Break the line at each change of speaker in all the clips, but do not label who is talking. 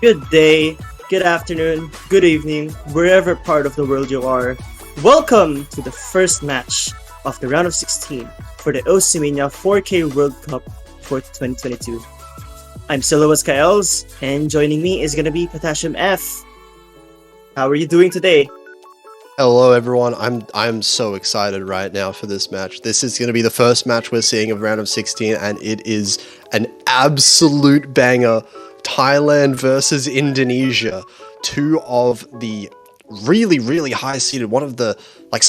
Good day, good afternoon, good evening, wherever part of the world you are. Welcome to the first match of the round of 16 for the Mania 4K World Cup for 2022. I'm Siloas Kaels, and joining me is going to be Potassium F. How are you doing today?
Hello everyone, I'm so excited right now for this match. This is going to be the first match we're seeing of round of 16 and it is an absolute banger. Thailand versus Indonesia, two of the really high seeded, some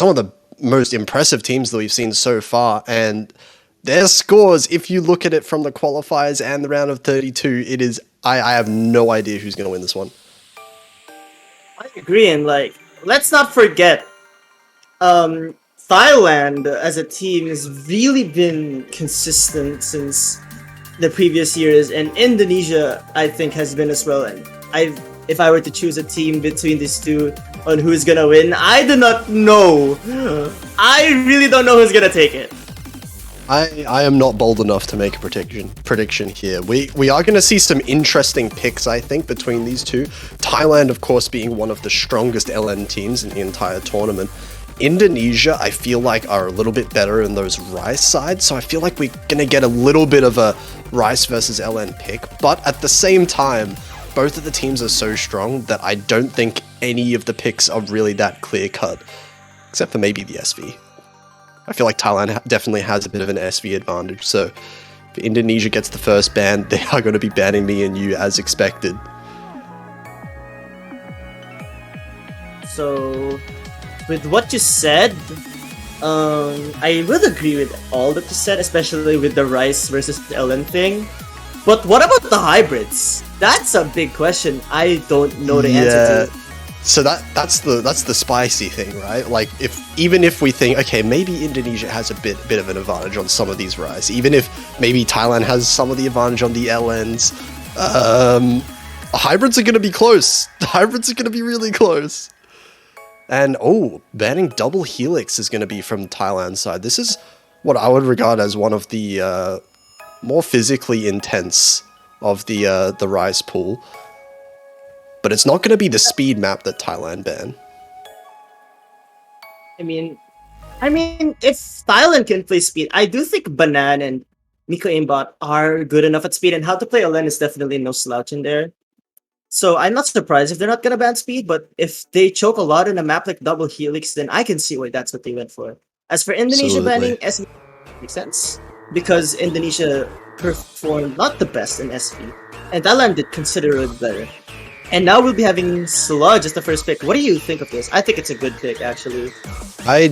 of the most impressive teams that we've seen so far, and their scores, if you look at it from the qualifiers and the round of 32, I have no idea who's going to win this one.
I agree, and let's not forget, Thailand as a team has really been consistent since the previous years, and Indonesia, I think, has been as well. And if I were to choose a team between these two on who's gonna win, I do not know. I really don't know who's gonna take it.
I am not bold enough to make a prediction here. We are going to see some interesting picks, I think, between these two. Thailand, of course, being one of the strongest LN teams in the entire tournament. Indonesia, I feel like, are a little bit better in those Rice sides, so I feel like we're going to get a little bit of a Rice versus LN pick. But at the same time, both of the teams are so strong that I don't think any of the picks are really that clear-cut, except for maybe the SV. I feel like Thailand definitely has a bit of an SV advantage, so if Indonesia gets the first ban, they are going to be banning me and you as expected.
So, with what you said, I would agree with all that you said, especially with the Rice versus the LN thing. But what about the hybrids? That's a big question. I don't know the answer to.
So that's the spicy thing, right? Like, even if we think, okay, maybe Indonesia has a bit of an advantage on some of these Rice, even if maybe Thailand has some of the advantage on the LNs, hybrids are going to be close. The hybrids are going to be really close. And banning double helix is going to be from Thailand's side. This is what I would regard as one of the more physically intense of the Rice pool. But it's not going to be the speed map that Thailand banned.
I mean, if Thailand can play speed, I do think Banan and Miko Aimbot are good enough at speed, and how to play LN is definitely no slouch in there. So I'm not surprised if they're not going to ban speed, but if they choke a lot in a map like Double Helix, then I can see why that's what they went for. As for Indonesia banning SV, makes sense, because Indonesia performed not the best in SV, and Thailand did considerably better. And now we'll be having Sludge as the first pick. What do you think of this? I think it's a good pick, actually.
I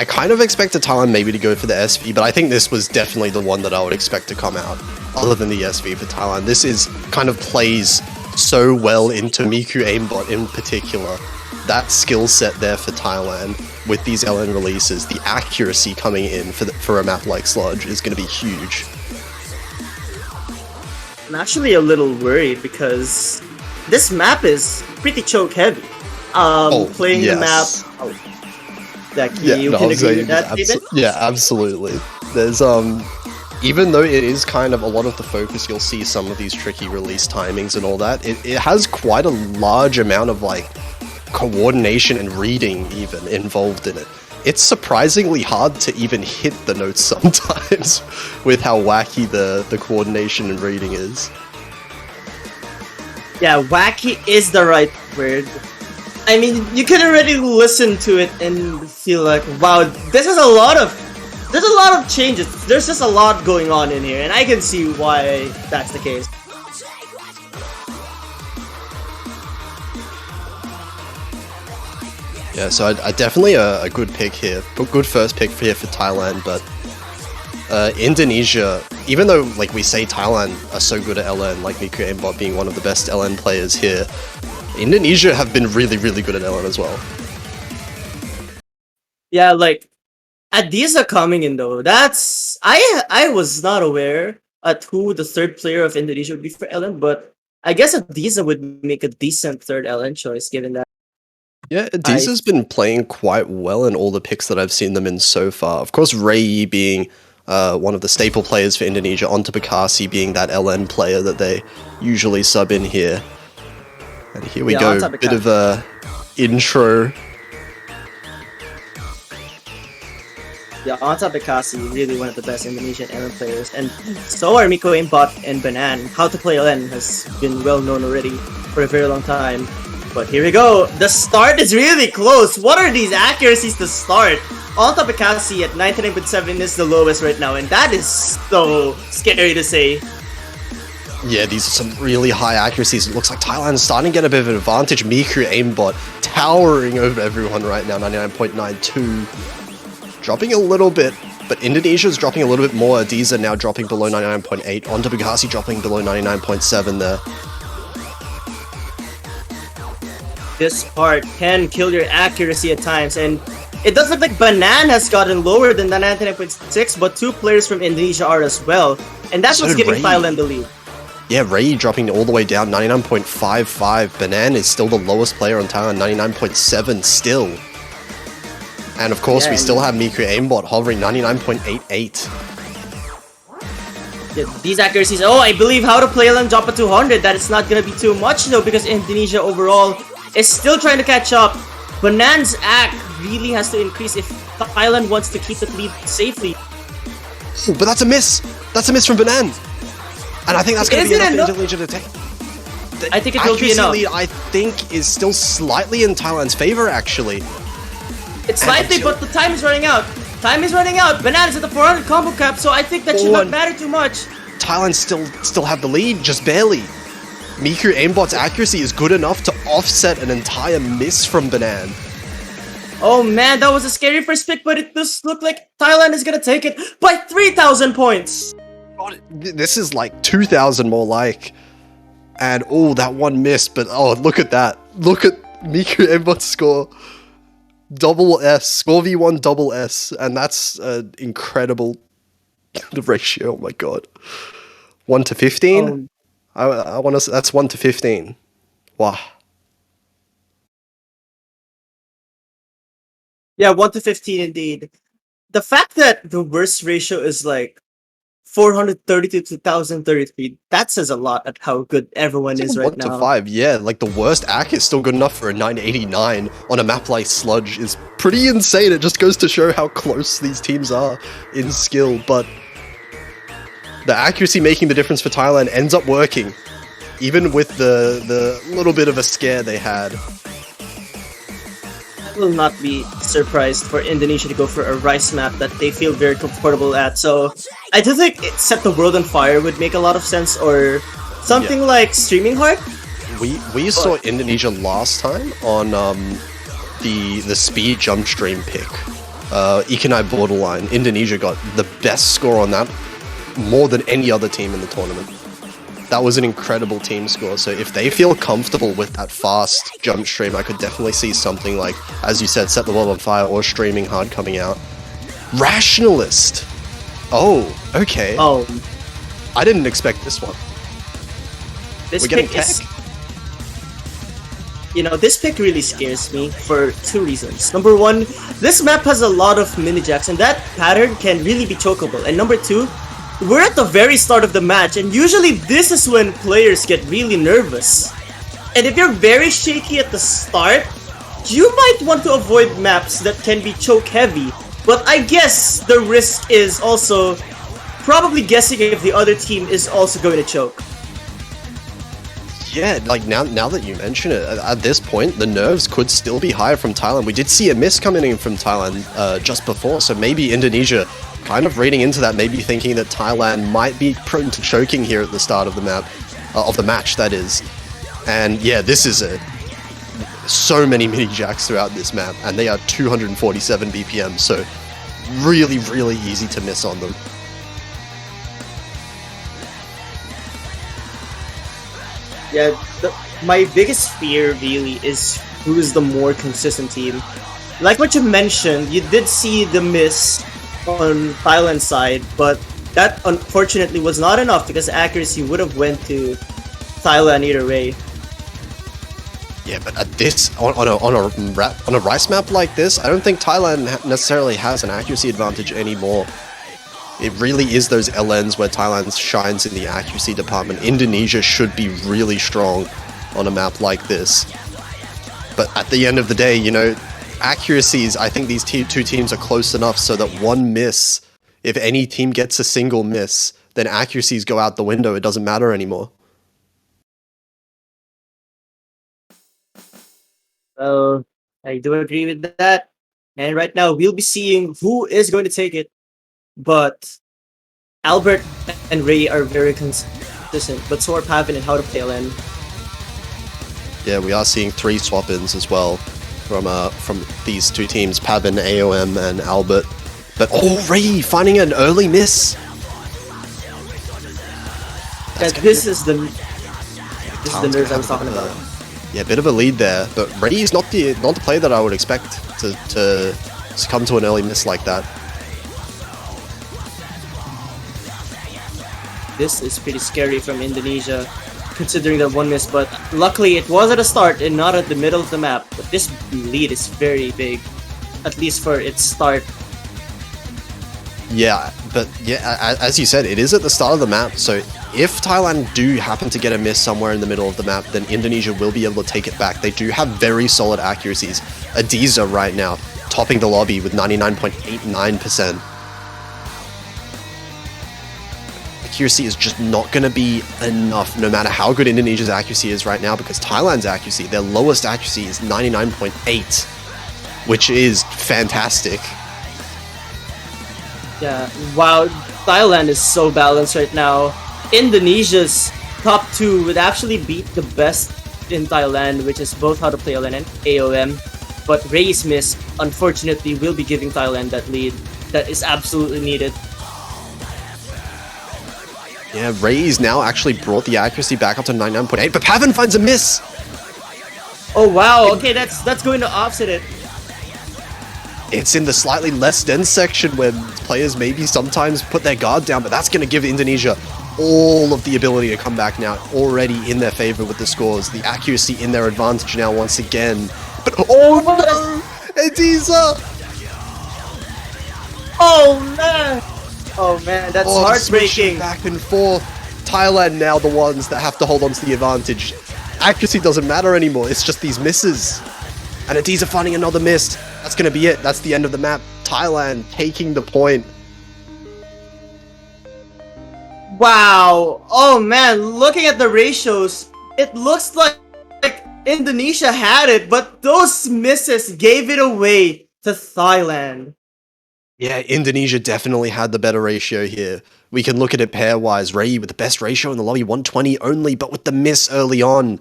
kind of expected Thailand maybe to go for the SV, but I think this was definitely the one that I would expect to come out, other than the SV for Thailand. This is kind of plays so well into Miku Aimbot in particular. That skill set there for Thailand with these LN releases, the accuracy coming in for a map like Sludge is going to be huge.
I'm actually a little worried because this map is pretty choke heavy. Playing the map. You can agree with that, David?
Yeah, absolutely. There's even though it is kind of a lot of the focus, you'll see some of these tricky release timings and all that. It has quite a large amount of coordination and reading even involved in it. It's surprisingly hard to even hit the notes sometimes with how wacky the coordination and reading is. Yeah,
wacky is the right word. I mean, you can already listen to it and feel like, wow, there's a lot of changes. There's just a lot going on in here, and I can see why that's the case.
Yeah, so I definitely a good pick here, good first pick here for Thailand, but Indonesia, even though we say Thailand are so good at LN, like Miku Aimbot being one of the best LN players here, Indonesia have been really good at LN as well.
Yeah, Adiza coming in though, that's I was not aware at who the third player of Indonesia would be for LN, but I guess Adiza would make a decent third LN choice given that.
Yeah, Adiza's been playing quite well in all the picks that I've seen them in so far. Of course, Rei being one of the staple players for Indonesia, onto Bekasi being that LN player that they usually sub in here. And here we
Yeah,
go,
on top of
bit of a intro.
Yeah, Anta Bekasi, really one of the best Indonesian LN players, and so are Miko Aimbot and Banan. How to play LN has been well known already for a very long time. But here we go. The start is really close. What are these accuracies to start? Anta Bekasi at 99.7 is the lowest right now, and that is so scary to say.
Yeah, these are some really high accuracies. It looks like Thailand's starting to get a bit of an advantage. Miku Aimbot towering over everyone right now, 99.92. Dropping a little bit, but Indonesia's dropping a little bit more. Adiza now dropping below 99.8. Onto Bekasi dropping below 99.7 there.
This part can kill your accuracy at times, and it does look like Banan has gotten lower than the 99.6, but two players from Indonesia are as well, and that's what's giving Thailand the lead.
Yeah, Ray dropping all the way down, 99.55. Banan is still the lowest player on Thailand, 99.7 still. And of course, we still have Miku Aimbot hovering 99.88.
Yeah, these accuracies, I believe how to play LM drop at 200, that it's not gonna be too much though, because Indonesia overall is still trying to catch up. Banan's act really has to increase if Thailand wants to keep the lead safely.
Ooh, but that's a miss! That's a miss from Banan! And I think that's going to be enough for Indonesia to take.
I think it will be enough.
Lead, I think, is still slightly in Thailand's favor, actually.
It's slightly, but the time is running out. Time is running out. Banana's at the 400 combo cap, so I think that should not matter too much.
Thailand still have the lead, just barely. Miku Aimbot's accuracy is good enough to offset an entire miss from Banan.
Oh man, that was a scary first pick, but it does look like Thailand is gonna take it by 3,000 points.
God, this is like 2,000 more like. And that one miss, but look at that. Look at Miku Aimbot's score. Double S, score V1 double S, and that's an incredible ratio. Oh my god, 1 to 15. I want to. That's 1 to 15. Wow.
Yeah, 1 to 15 indeed. The fact that the worst ratio is like 432 to 1033, that says a lot at how good everyone is right now.
1 to 5, yeah. Like the worst ACK is still good enough for a 989 on a map like Sludge is pretty insane. It just goes to show how close these teams are in skill, but the accuracy making the difference for Thailand ends up working, even with the little bit of a scare they had.
I will not be surprised for Indonesia to go for a rice map that they feel very comfortable at. So I do think Set the World on Fire would make a lot of sense, or something like Streaming Heart.
We saw Indonesia last time on the speed jump stream pick. Ikanai Borderline. Indonesia got the best score on that, more than any other team in the tournament. That was an incredible team score, so if they feel comfortable with that fast jump stream, I could definitely see something like, as you said, Set the World on Fire or Streaming Hard coming out. Rationalist! Oh, okay. I didn't expect this one.
This
We're getting
pick is... this pick really scares me for two reasons. Number one, this map has a lot of mini-jacks, and that pattern can really be chokeable. And number two, we're at the very start of the match, and usually this is when players get really nervous. And if you're very shaky at the start, you might want to avoid maps that can be choke heavy. But I guess the risk is also probably guessing if the other team is also going to choke.
Yeah, like now that you mention it, at this point, the nerves could still be higher from Thailand. We did see a miss coming in from Thailand just before, so maybe Indonesia kind of reading into that, maybe thinking that Thailand might be prone to choking here at the start of the map, of the match, that is. And yeah, this is so many mini jacks throughout this map, and they are 247 BPM, so really, really easy to miss on them.
Yeah, my biggest fear really is who is the more consistent team. Like what you mentioned, you did see the miss on Thailand's side, but that unfortunately was not enough because accuracy would have went to Thailand either way.
Yeah, but at this on a rice map like this, I don't think Thailand necessarily has an accuracy advantage anymore. It really is those LNs where Thailand shines in the accuracy department. Indonesia should be really strong on a map like this. But at the end of the day, you know, accuracies, I think these two teams are close enough so that one miss, if any team gets a single miss, then accuracies go out the window. It doesn't matter anymore.
Well, I do agree with that. And right now, we'll be seeing who is going to take it. But Albert and Ray are very consistent, but so are Pavin and how to play LN.
Yeah, we are seeing 3 swap-ins as well from these two teams, Pavin, AOM, and Albert. But Ray finding an early miss.
Yeah, this is the nerves I was talking about.
Yeah, bit of a lead there, but Ray is not the player that I would expect to succumb to an early miss like that.
This is pretty scary from Indonesia, considering that one miss, but luckily it was at the start and not at the middle of the map. But this lead is very big, at least for its start.
Yeah, but yeah, as you said, it is at the start of the map, so if Thailand do happen to get a miss somewhere in the middle of the map, then Indonesia will be able to take it back. They do have very solid accuracies. Adiza right now, topping the lobby with 99.89%. Accuracy is just not going to be enough, no matter how good Indonesia's accuracy is right now, because Thailand's accuracy, their lowest accuracy is 99.8, which is fantastic.
Yeah, wow, Thailand is so balanced right now. Indonesia's top 2 would actually beat the best in Thailand, which is both how to play LN and AOM. But Ray's miss, unfortunately, will be giving Thailand that lead that is absolutely needed.
Yeah, Ray's now actually brought the accuracy back up to 99.8, but Pavin finds a miss!
Oh wow, okay, that's going to offset it.
It's in the slightly less dense section where players maybe sometimes put their guard down, but that's going to give Indonesia all of the ability to come back now, already in their favor with the scores. The accuracy in their advantage now once again. But oh no! Adiza!
Oh man, that's heartbreaking.
Back and forth. Thailand now the ones that have to hold on to the advantage. Accuracy doesn't matter anymore, it's just these misses. And Adiza finding another miss. That's going to be it. That's the end of the map. Thailand taking the point.
Wow. Oh man, looking at the ratios, it looks like Indonesia had it, but those misses gave it away to Thailand.
Yeah, Indonesia definitely had the better ratio here. We can look at it pairwise. Ray with the best ratio in the lobby, 120 only, but with the miss early on.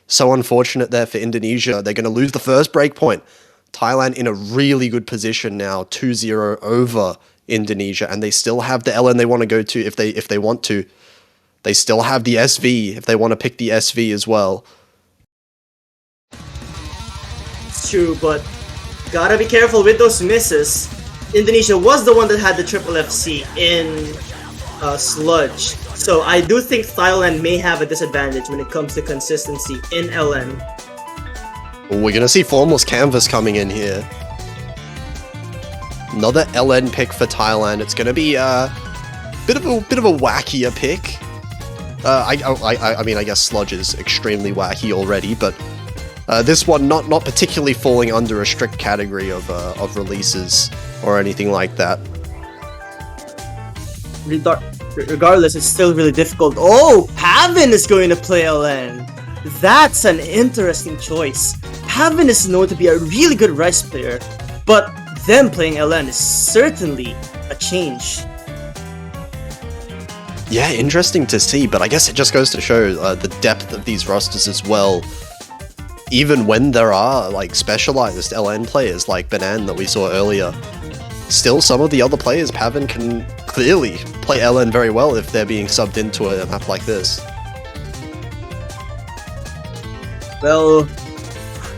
So unfortunate there for Indonesia. They're going to lose the first breakpoint. Thailand in a really good position now, 2-0 over Indonesia, and they still have the LN they want to go to if they want to. They still have the SV if they want to pick the SV as well.
It's true, but gotta be careful with those misses. Indonesia was the one that had the triple FC in Sludge, so I do think Thailand may have a disadvantage when it comes to consistency in LN.
We're going to see Formless Canvas coming in here. Another LN pick for Thailand. It's going to be a bit of a wackier pick. I mean, I guess Sludge is extremely wacky already, but this one not particularly falling under a strict category of releases or anything like that.
Regardless, it's still really difficult. Oh, Pavin is going to play LN. That's an interesting choice. Pavin is known to be a really good Rice player, but them playing LN is certainly a change.
Yeah, interesting to see, but I guess it just goes to show the depth of these rosters as well. Even when there are like specialized LN players like Banan that we saw earlier, still some of the other players, Pavin can clearly play LN very well if they're being subbed into a map like this.
Well,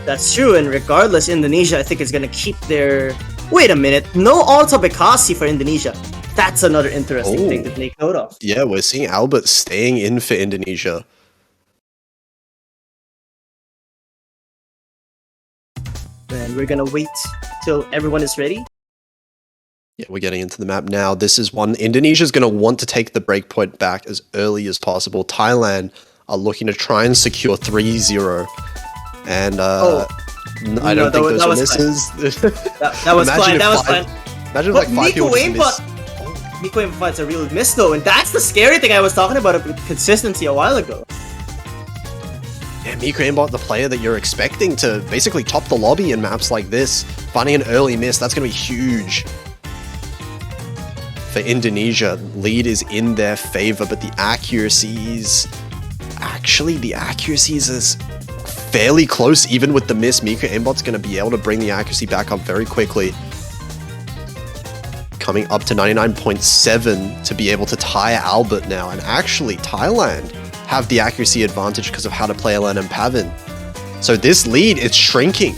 that's true, and regardless, Indonesia I think is gonna keep their... Wait a minute, no Alta Bekasi for Indonesia. That's another interesting thing to take note of.
Yeah, we're seeing Albert staying in for Indonesia.
And we're gonna wait till everyone is ready.
Yeah, we're getting into the map now. This is one Indonesia's going to want to take the breakpoint back as early as possible. Thailand are looking to try and secure 3-0. And
Oh,
I don't think those
that
are
was
misses.
that was fine.
Imagine if
That was
five-
fine.
Imagine if
But
like 5 people
Nico
just miss.
aimbot, Nico aimbot's a real miss though, and that's the scary thing I was talking about with consistency a while ago.
Yeah, Miko aimbot, the player that you're expecting to basically top the lobby in maps like this, finding an early miss, that's going to be huge. For Indonesia, lead is in their favor, but the accuracies... Actually, the accuracies is fairly close, even with the miss. Miko aimbot's going to be able to bring the accuracy back up very quickly. Coming up to 99.7 to be able to tie Albert now. And actually, Thailand have the accuracy advantage because of how to play LN and Pavin. So this lead is shrinking.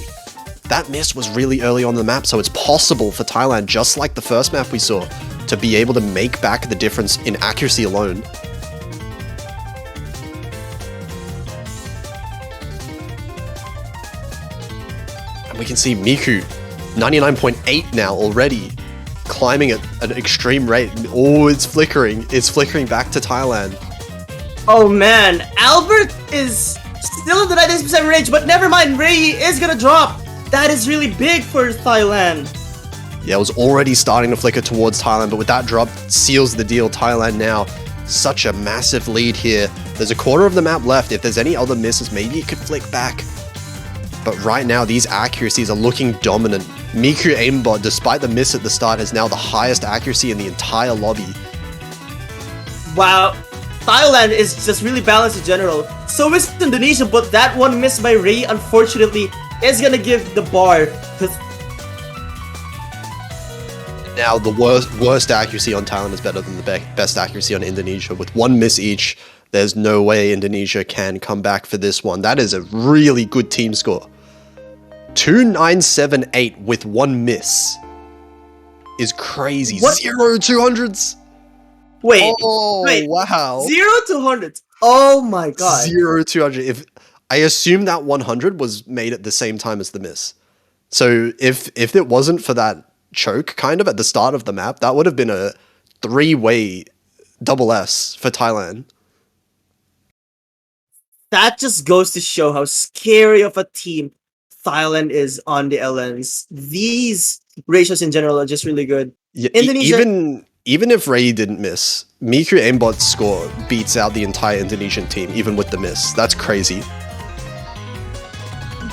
That miss was really early on the map, so it's possible for Thailand, just like the first map we saw, to be able to make back the difference in accuracy alone. And we can see Miku, 99.8 now already, climbing at an extreme rate. Oh, it's flickering. It's flickering back to Thailand.
Oh man, Albert is still in the 96% range, but never mind, Ray is gonna drop. That is really big for Thailand.
Yeah, it was already starting to flicker towards Thailand, but with that drop, seals the deal. Thailand now, such a massive lead here. There's a quarter of the map left. If there's any other misses, maybe it could flick back. But right now, these accuracies are looking dominant. Miku aimbot, despite the miss at the start, has now the highest accuracy in the entire lobby.
Wow, Thailand is just really balanced in general. So is Indonesia, but that one miss by Ray, unfortunately, is gonna give the bar to...
Now, the worst accuracy on Thailand is better than the best accuracy on Indonesia. With one miss each, there's no way Indonesia can come back for this one. That is a really good team score. 2978 with one miss is crazy.
What?
0 200s.
Wait,
Oh, wow.
0 to 100. Oh my god.
0 200. If I assume that 100 was made at the same time as the miss. So if it wasn't for that choke kind of at the start of the map, that would have been a 3-way double S for Thailand.
That just goes to show how scary of a team Thailand is on the LNs. These ratios in general are just really good.
Yeah,
Indonesia...
even if Ray didn't miss, Miku aimbot's score beats out the entire Indonesian team, even with the miss. That's crazy.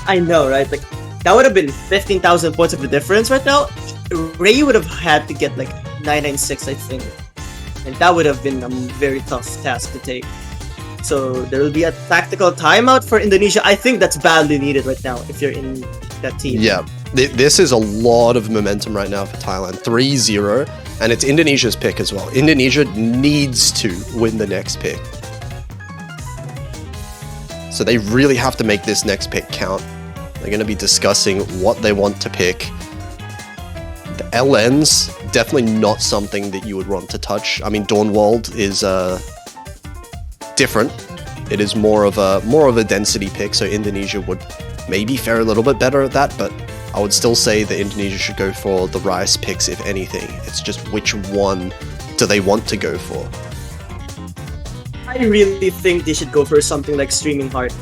I know, right? Like, that would have been 15,000 points of the difference right now. Ray would have had to get like 996, I think. And that would have been a very tough task to take. So there will be a tactical timeout for Indonesia. I think that's badly needed right now if you're in that team.
Yeah, this is a lot of momentum right now for Thailand. 3-0, and it's Indonesia's pick as well. Indonesia needs to win the next pick. So they really have to make this next pick count. They're going to be discussing what they want to pick. The LNs, definitely not something that you would want to touch. I mean, Dawnwald is different. It is more of a density pick, so Indonesia would maybe fare a little bit better at that, but I would still say that Indonesia should go for the Rice picks, if anything. It's just which one do they want to go for?
I really think they should go for something like Streaming Heart.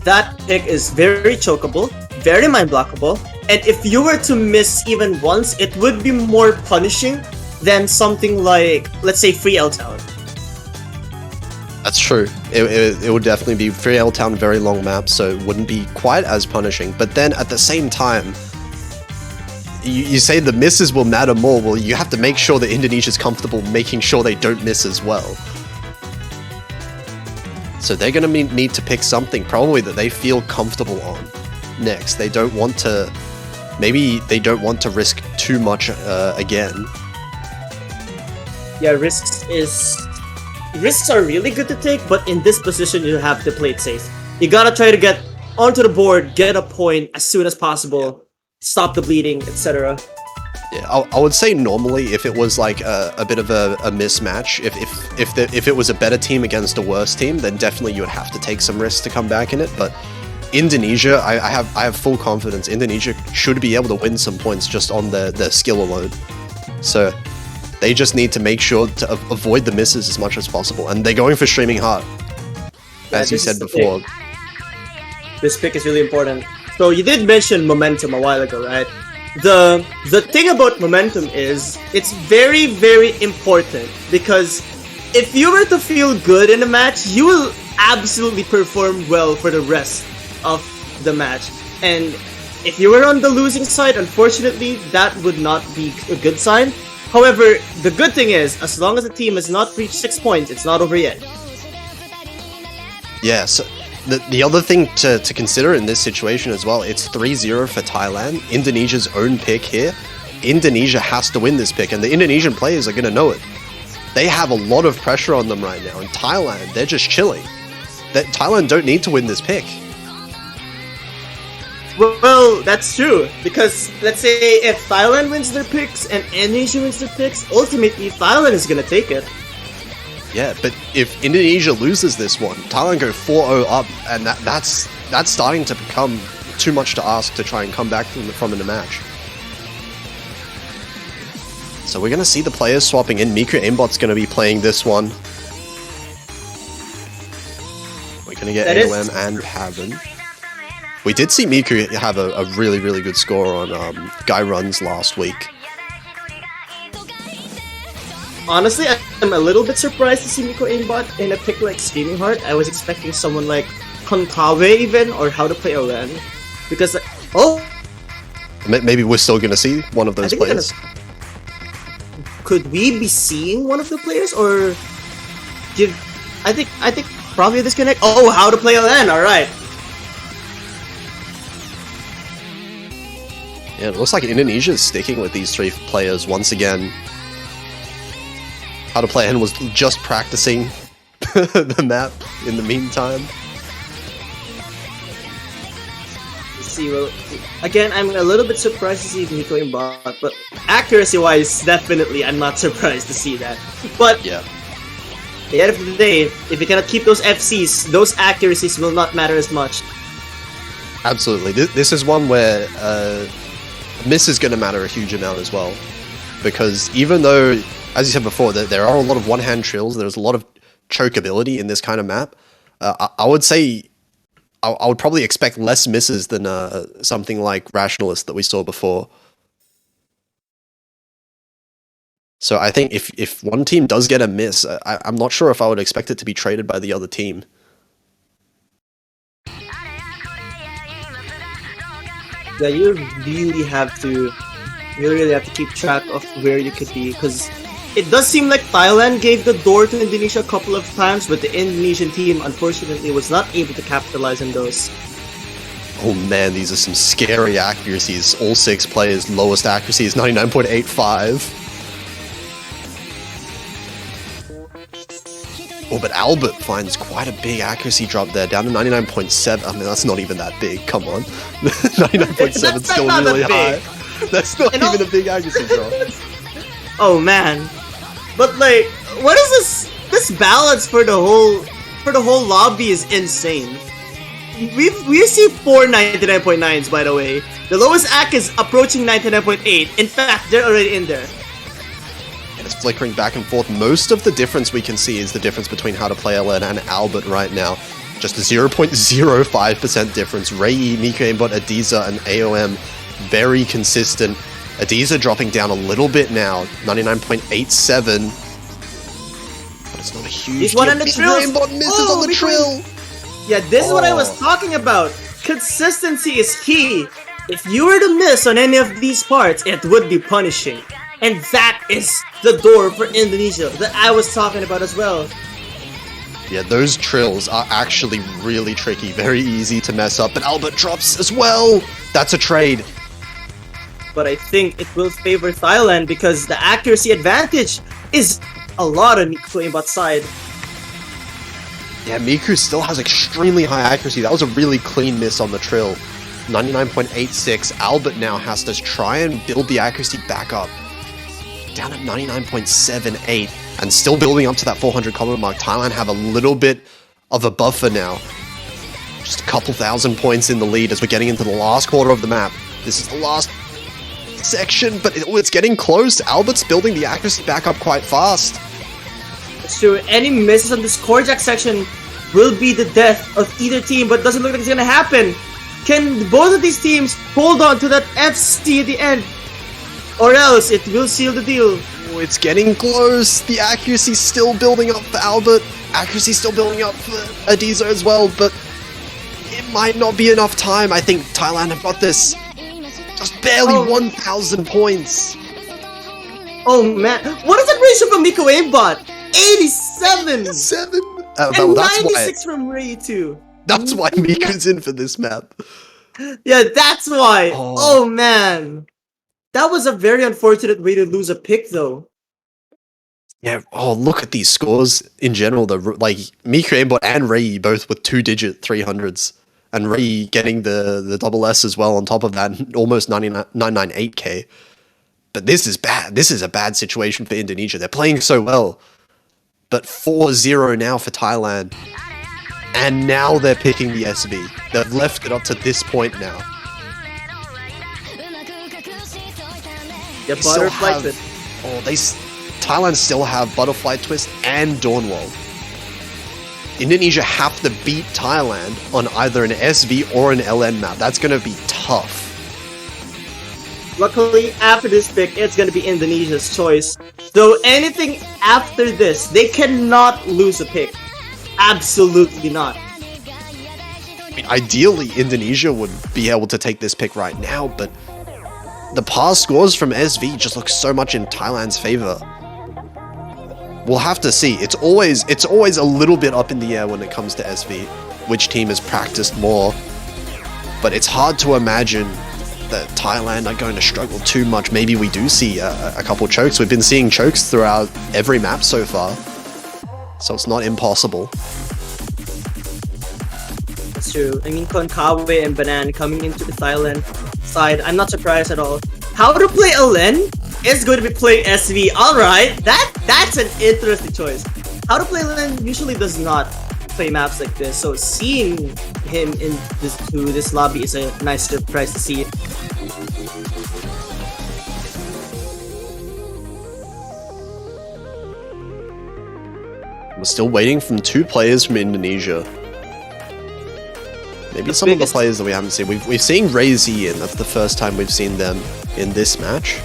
That pick is very chokeable, very mind-blockable, and if you were to miss even once, it would be more punishing than something like, let's say, Free L Town.
That's true. It would definitely be Free L Town, very long map, so it wouldn't be quite as punishing. But then at the same time, you say the misses will matter more. Well, you have to make sure that Indonesia's comfortable making sure they don't miss as well. So they're going to need to pick something probably that they feel comfortable on next. They don't want to... Maybe they don't want to risk too much again.
Yeah, risks are really good to take, but in this position you have to play it safe. You gotta try to get onto the board, get a point as soon as possible, stop the bleeding, etc.
Yeah, I would say normally if it was like a bit of a mismatch, if it was a better team against a worse team, then definitely you would have to take some risks to come back in it. But Indonesia, I have full confidence. Indonesia should be able to win some points just on their skill alone. So they just need to make sure to avoid the misses as much as possible, and they're going for Streaming Heart.
Yeah,
as you
this is
said
the thing.
before.
This pick is really important. So you did mention momentum a while ago, right? The thing about momentum is it's very, very important because if you were to feel good in a match, you will absolutely perform well for the rest of the match. And if you were on the losing side, unfortunately, that would not be a good sign. However, the good thing is, as long as the team has not reached 6 points, it's not over yet.
Yeah, so the other thing to consider in this situation as well, it's 3-0 for Thailand, Indonesia's own pick here. Indonesia has to win this pick, and the Indonesian players are going to know it. They have a lot of pressure on them right now, and Thailand, they're just chilling. Thailand don't need to win this pick.
Well, that's true. Because let's say if Thailand wins their picks and Indonesia wins their picks, ultimately Thailand is gonna take it.
Yeah, but if Indonesia loses this one, Thailand go 4-0 up, and that's starting to become too much to ask to try and come back from in the match. So we're gonna see the players swapping in. Miku Aimbot's gonna be playing this one. We're gonna get AOM and Haven. We did see Miku have a really, really good score on Guy Runs last week.
Honestly, I'm a little bit surprised to see Miko aimbot in a pick like Screaming Heart. I was expecting someone like Konkawe even, or How to Play a Ren. Because,
maybe we're still gonna see one of those players.
Could we be seeing one of the players, or I think probably disconnect. Oh, How to Play a Ren, alright.
Yeah, it looks like Indonesia is sticking with these three players once again. How to Play Hen was just practicing the map in the meantime.
See, well, again, I'm a little bit surprised to see Nico in bot, but accuracy-wise, definitely, I'm not surprised to see that. But
yeah,
at the end of the day, if you cannot keep those FCs, those accuracies will not matter as much.
Absolutely. This is one where miss is going to matter a huge amount as well, because even though, as you said before, that there are a lot of one-hand trills, there's a lot of chokeability in this kind of map. I would say I would probably expect less misses than something like Rationalist that we saw before. So I think if one team does get a miss, I'm not sure if I would expect it to be traded by the other team.
Yeah, you really have to keep track of where you could be, because it does seem like Thailand gave the door to Indonesia a couple of times, but the Indonesian team unfortunately was not able to capitalize on those.
Oh man, these are some scary accuracies. All 6 players' lowest accuracy is 99.85. Oh, but Albert finds quite a big accuracy drop there, down to 99.7. I mean, that's not even that big, come on. 99.7 is still really high. That's not even a big accuracy drop.
Oh man. But like, what is this? This balance for the whole lobby is insane. We see 4 99.9s, by the way. The lowest AC is approaching 99.8. In fact, they're already in there.
And it's flickering back and forth. Most of the difference we can see is the difference between How to Play LN and Albert right now. Just a 0.05% difference. Rei, Miku Aimbot, Adiza, and AOM very consistent. Adiza dropping down a little bit now, 99.87. But it's not a huge
He's one on the trill.
Aimbot misses on the trill.
Yeah, this is what I was talking about. Consistency is key. If you were to miss on any of these parts, it would be punishing. And that is the door for Indonesia that I was talking about as well.
Yeah, those trills are actually really tricky, very easy to mess up, but Albert drops as well! That's a trade.
But I think it will favor Thailand because the accuracy advantage is a lot on Miku Aimbot's side.
Yeah, Miku still has extremely high accuracy. That was a really clean miss on the trill. 99.86. Albert now has to try and build the accuracy back up. Down at 99.78 and still building up to that 400 comment mark. Thailand have a little bit of a buffer now. Just a couple thousand points in the lead as we're getting into the last quarter of the map. This is the last section, but it's getting close. Albert's building the accuracy back up quite fast.
It's true. Any misses on this Korjak section will be the death of either team, but doesn't look like it's gonna happen. Can both of these teams hold on to that FC at the end? Or else it will seal the deal.
Oh, it's getting close. The accuracy's still building up for Albert. Accuracy's still building up for Adiza as well, but it might not be enough time. I think Thailand have got this. Just barely 1,000 points.
Oh man, what is that ratio from Miko Aimbot? 87!
7?
And
that's
96
why,
from Ray too.
that's why Miko's in for this map.
Yeah, that's why.
Oh.
Oh man. That was a very unfortunate way to lose a pick though.
Yeah, oh, look at these scores in general. Like, Miko Aimbot and Ray both with 2-digit 300s. And Ray getting the double S as well on top of that, almost 998k. But this is bad. This is a bad situation for Indonesia. They're playing so well. But 4-0 now for Thailand. And now they're picking the SV. They've left it up to this point now.
Yeah, butterfly twist.
Thailand still have butterfly twist and Dawnwall. Indonesia have to beat Thailand on either an SV or an LN map. That's going to be tough.
Luckily, after this pick, it's going to be Indonesia's choice. So anything after this, they cannot lose a pick. Absolutely not.
I mean, ideally, Indonesia would be able to take this pick right now, but the past scores from SV just look so much in Thailand's favor. We'll have to see. It's always a little bit up in the air when it comes to SV, which team has practiced more. But it's hard to imagine that Thailand are going to struggle too much. Maybe we do see a couple chokes. We've been seeing chokes throughout every map so far, so it's not impossible.
That's true. I mean, Konkawe and Banan coming into the Thailand side, I'm not surprised at all. How to play Alen is going to be playing SV. Alright, that's an interesting choice. How to play Alen usually does not play maps like this, so seeing him in this lobby is a nice surprise to see.
We're still waiting from 2 players from Indonesia. Maybe some of the players that we haven't seen. We've seen Ray Z in. That's the first time we've seen them in this match.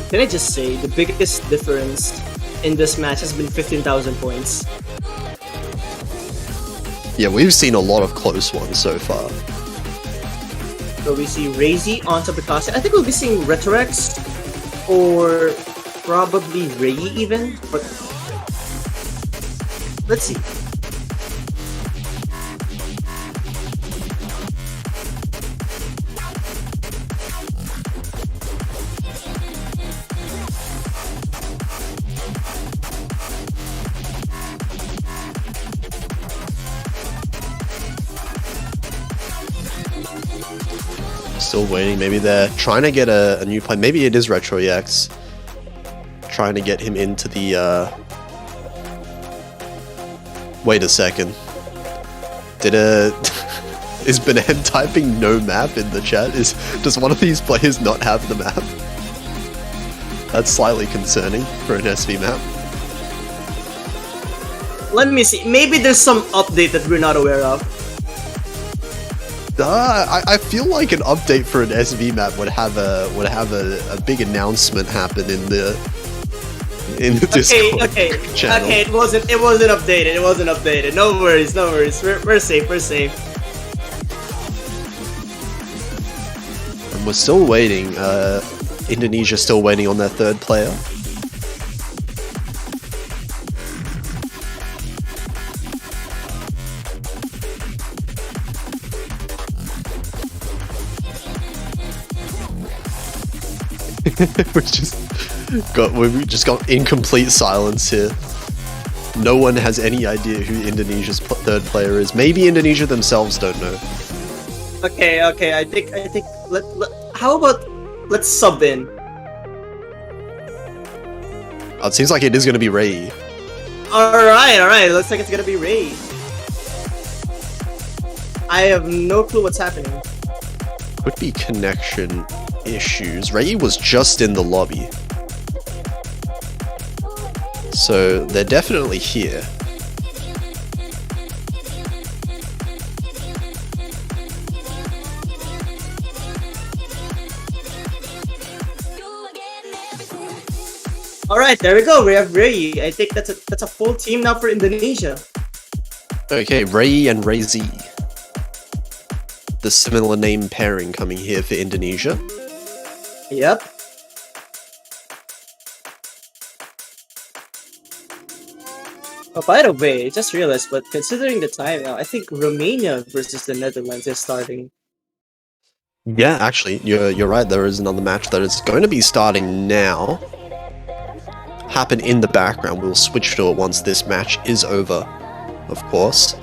Can I just say, the biggest difference in this match has been 15,000 points.
Yeah, we've seen a lot of close ones so far.
So we see Razy on top of Kasi. I think we'll be seeing Retorex or probably Ray even, but let's see.
Still waiting. Maybe they're trying to get a new play. Maybe it is Retro EX. Trying to get him into the, Wait a second. Is Banan typing no map in the chat? Does one of these players not have the map? That's slightly concerning for an SV map.
Let me see. Maybe there's some update that we're not aware of.
I feel like an update for an SV map would have a big announcement happen in the Discord channel.
Okay. It wasn't updated. It wasn't updated. No worries. We're safe. We're safe.
And we're still waiting. Indonesia's still waiting on their third player. We've just got incomplete silence here. No one has any idea who Indonesia's third player is. Maybe Indonesia themselves don't know.
Okay. I think. How about let's sub in.
It seems like it is going to be Ray.
All right. Looks like it's gonna be Ray. I have no clue what's happening.
Could be connection issues. Ray was just in the lobby. So they're definitely here.
All right, there we go. We have Ray. I think that's a full team now for Indonesia.
Okay, Ray and Ray Z. The similar name pairing coming here for Indonesia.
Yep. Oh, by the way, I just realized, but considering the time now, I think Romania versus the Netherlands is starting.
Yeah, actually, you're right. There is another match that is going to be starting now. Happen in the background. We'll switch to it once this match is over, of course.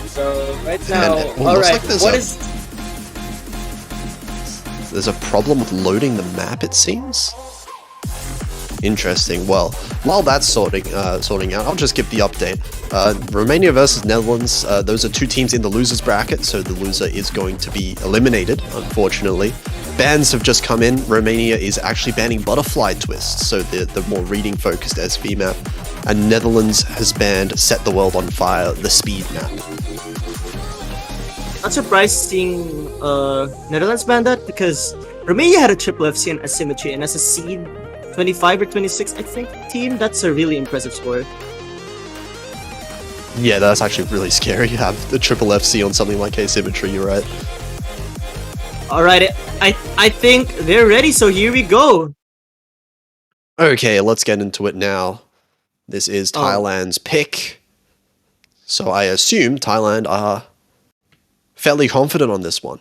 So right now,
And
all right.
like there's a problem with loading the map, it seems. Interesting. Well, while that's sorting out, I'll just give the update. Romania versus Netherlands. Those are two teams in the losers bracket, so the loser is going to be eliminated, unfortunately. Bans have just come in. Romania is actually banning butterfly twists, so the more reading focused SV map. And Netherlands has banned Set the World on Fire, the speed map.
Not surprised seeing Netherlands ban that because Romania had a triple FC and asymmetry, and as a seed 25 or 26, I think, team, that's a really impressive score.
Yeah, that's actually really scary to have the triple FC on something like asymmetry, you're right.
Alright, I think they're ready, so here we go.
Okay, let's get into it now. This is Thailand's pick. So I assume Thailand are fairly confident on this one.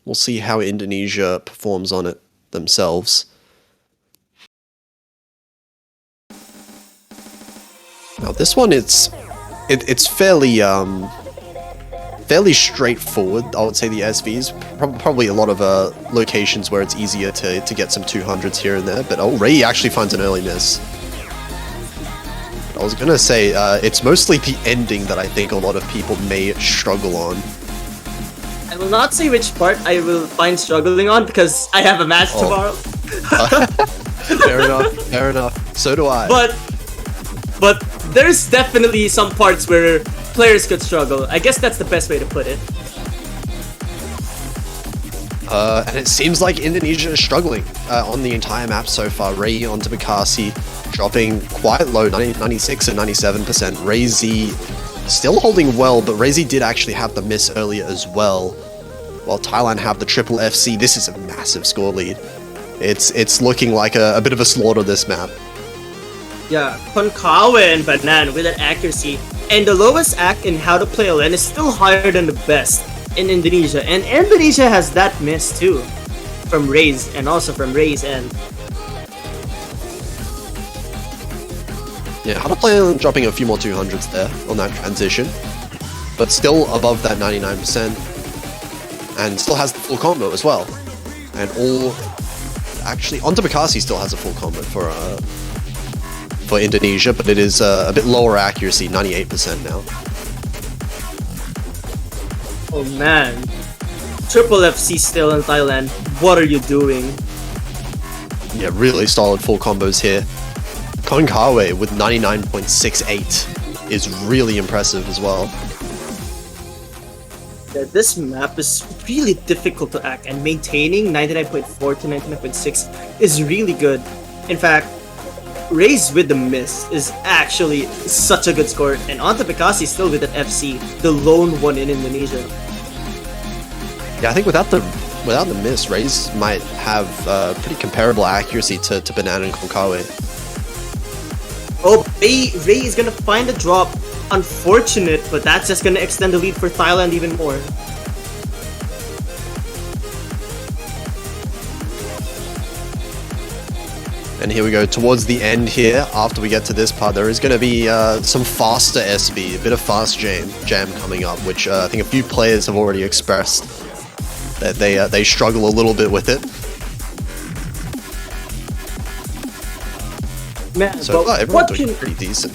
We'll see how Indonesia performs on it themselves. Now this one, it's fairly fairly straightforward. I would say the SVs probably a lot of locations where it's easier to get some 200s here and there. But Ray actually finds an early miss. I was gonna say it's mostly the ending that I think a lot of people may struggle on.
I will not say which part I will find struggling on because I have a match tomorrow.
Fair enough. Fair enough. So do I.
But there's definitely some parts where players could struggle. I guess that's the best way to put it.
And it seems like Indonesia is struggling on the entire map so far. Ray onto Bekasi, dropping quite low, 96 and 97%. Ray Z still holding well, but Ray Z did actually have the miss earlier as well. While Thailand have the triple FC, this is a massive score lead. It's looking like a bit of a slaughter, this map.
Yeah, Konkawa and Banan with that accuracy. And the lowest act in how to play LN is still higher than the best in Indonesia. And Indonesia has that miss too. From Ray's and also from Ray's end.
Yeah, how to play LN dropping a few more 200s there on that transition. But still above that 99%. And still has the full combo as well. And all... Actually, onto Bekasi still has a full combo for Indonesia, but it is a bit lower accuracy, 98% now.
Oh man. Triple FC still in Thailand. What are you doing?
Yeah, really solid full combos here. Konkawa with 99.68 is really impressive as well.
Yeah, this map is really difficult to act, and maintaining 99.4 to 99.6 is really good. In fact, Raze with the miss is actually such a good score, and onto Bekasi still with that FC, the lone one in Indonesia.
Yeah, I think without the miss, Raze might have pretty comparable accuracy to Banana and Konkawa.
Oh, Ray is gonna find the drop. Unfortunate, but that's just gonna extend the lead for Thailand even more.
And here we go, towards the end here, after we get to this part, there is going to be some faster SB, a bit of fast jam coming up, which I think a few players have already expressed that they struggle a little bit with it.
Man,
So
but
everyone's
what
doing
can...
pretty decent.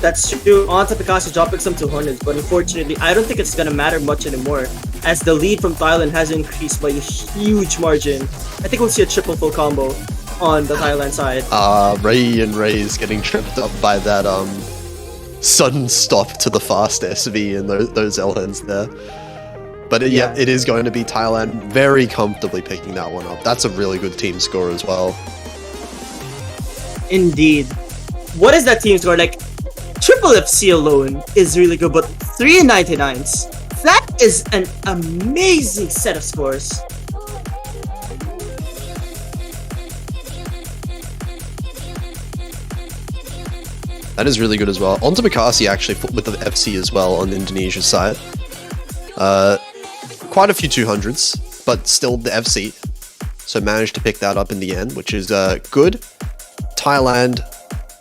That's true. Onto Bekasi dropping some 200s, but unfortunately, I don't think it's gonna matter much anymore. as the lead from Thailand has increased by a huge margin. I think we'll see a triple full combo on the Thailand side.
Ray and Ray's getting tripped up by that sudden stop to the fast SV and those LNs there. But yeah, it is going to be Thailand very comfortably picking that one up. That's a really good team score as well.
Indeed. What is that team score? Like, Triple FC alone is really good, but 399s. That is an amazing set of scores.
That is really good as well. On to Bekasi actually with the FC as well on Indonesia's side. Quite a few 200s, but still the FC. So managed to pick that up in the end, which is good. Thailand,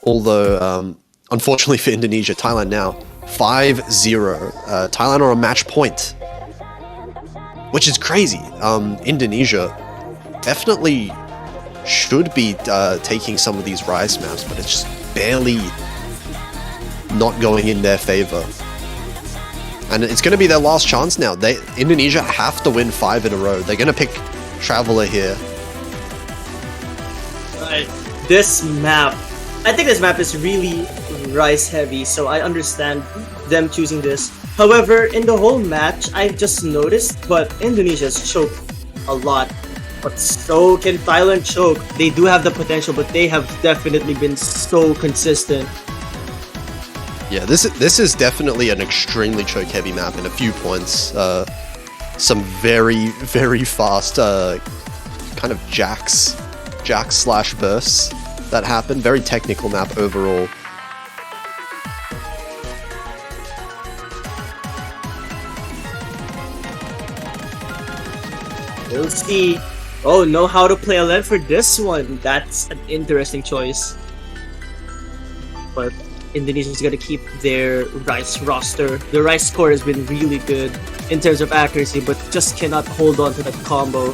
although unfortunately for Indonesia, Thailand now 5-0. Thailand are a match point, which is crazy. Indonesia definitely should be taking some of these Rise maps, but it's just barely not going in their favor. And it's going to be their last chance now. Indonesia have to win 5 in a row. They're going to pick Traveler here.
This map, I think this map is really Rise heavy, so I understand them choosing this. However, in the whole match, I've just noticed, but Indonesia's choked a lot. But so can Thailand choke. They do have the potential, but they have definitely been so consistent.
Yeah, this is definitely an extremely choke-heavy map in a few points. Some very, very fast kind of jacks slash bursts that happen. Very technical map overall.
We'll see. Oh, know how to play a lane for this one. That's an interesting choice. But Indonesia's gonna keep their Rice roster. The Rice score has been really good in terms of accuracy, but just cannot hold on to that combo.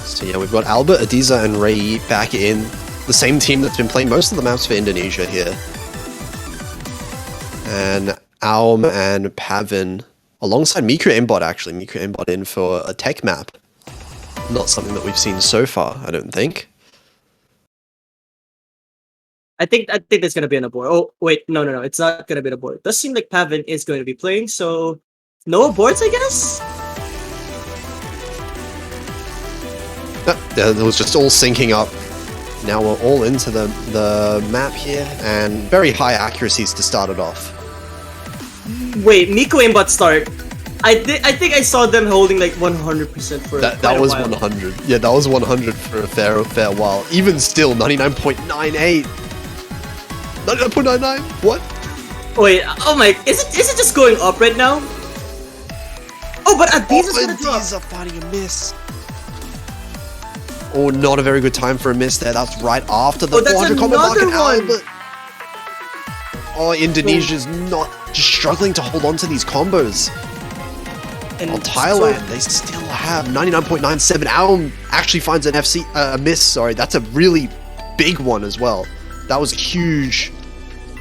So yeah, we've got Albert, Adiza, and Ray back in. The same team that's been playing most of the maps for Indonesia here. And Aum and Pavin, alongside Miku Aimbot actually. Miku Aimbot in for a tech map. Not something that we've seen so far, I don't think.
I think there's gonna be an abort. Oh wait, no, it's not gonna be an abort. It does seem like Pavin is going to be playing, so no aborts, I guess.
Yeah, it was just all syncing up. Now we're all into the map here, and very high accuracies to start it off.
Wait, Miku aimbot start. I think I saw them holding like 100% for
that
quite a
was
while.
100. Yeah, that was 100 for a fair while. Even still, 99.98. 99.99. What?
Wait, oh my, is it just going up right now? Oh, but Adiza's gonna drop.
Adiza finding a miss. Oh, not a very good time for a miss there. That's right after the 400 combo mark and Albert. Oh, Indonesia's not just struggling to hold on to these combos.
And
While Thailand, they still have 99.97. Aum actually finds an FC miss. Sorry, that's a really big one as well. That was a huge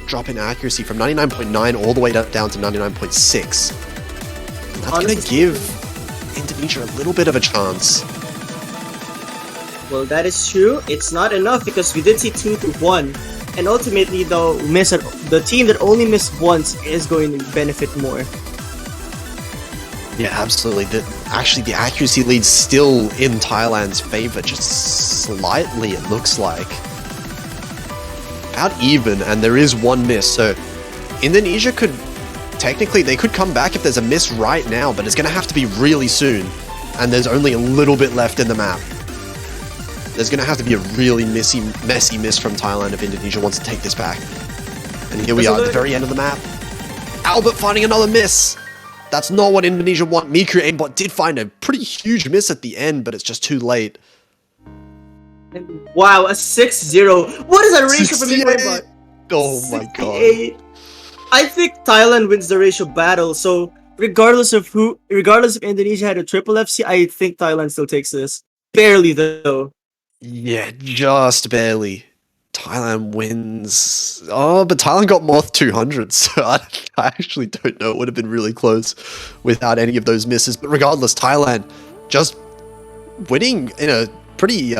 drop in accuracy from 99.9 all the way down to 99.6. And that's going to give Indonesia a little bit of a chance.
Well, that is true. It's not enough because we did see 2-1, and ultimately, though, the team that only missed once is going to benefit more.
Yeah, absolutely. Actually, the accuracy lead's still in Thailand's favor, just slightly, it looks like. About even, and there is one miss, so Indonesia could, technically, they could come back if there's a miss right now, but it's going to have to be really soon, and there's only a little bit left in the map. There's going to have to be a really messy miss from Thailand if Indonesia wants to take this back. And here we are at the very end of the map. Albert finding another miss. That's not what Indonesia want. Miku Aimbot did find a pretty huge miss at the end, but it's just too late.
Wow, a 6-0. What is that ratio for Miku Aimbot?
Oh my god.
I think Thailand wins the ratio battle, so regardless of Indonesia had a triple FC, I think Thailand still takes this. Barely though.
Yeah, just barely. Thailand wins. Oh, but Thailand got more 200, so I actually don't know. It would have been really close without any of those misses. But regardless, Thailand just winning in a pretty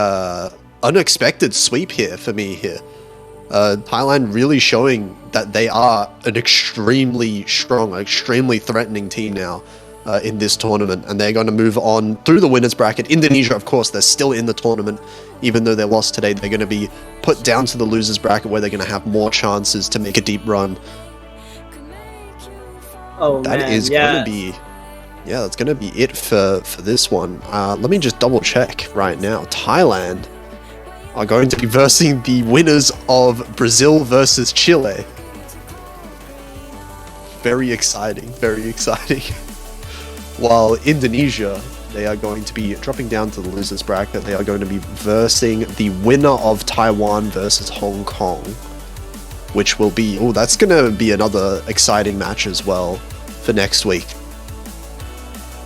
unexpected sweep here for me here. Thailand really showing that they are an extremely strong, extremely threatening team now in this tournament, and they're going to move on through the winners bracket. Indonesia, of course, they're still in the tournament, even though they lost today. They're going to be put down to the losers bracket, where they're going to have more chances to make a deep run.
Oh
That
man,
is
yeah.
going to be, yeah, that's going to be it for this one. Let me just double check right now. Thailand are going to be versing the winners of Brazil versus Chile. Very exciting, very exciting. While Indonesia, they are going to be dropping down to the losers bracket. They are going to be versing the winner of Taiwan versus Hong Kong, which will be, oh, that's going to be another exciting match as well for next week.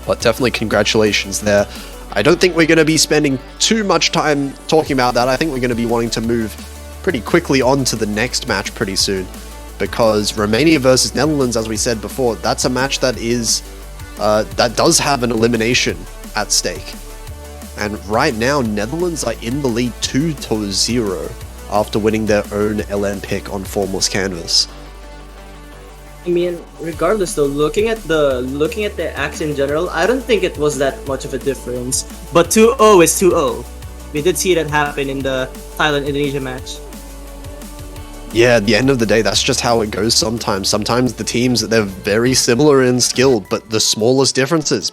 But definitely congratulations there. I don't think we're going to be spending too much time talking about that. I think we're going to be wanting to move pretty quickly on to the next match pretty soon, because Romania versus Netherlands, as we said before, that's a match that is that does have an elimination at stake. And right now, Netherlands are in the lead 2-0 after winning their own LN pick on formless canvas.
I mean, regardless though, looking at the acts in general, I don't think it was that much of a difference. But 2-0 is 2-0. We did see that happen in the Thailand-Indonesia match.
Yeah, at the end of the day, that's just how it goes sometimes. Sometimes the teams, they're very similar in skill, but the smallest differences,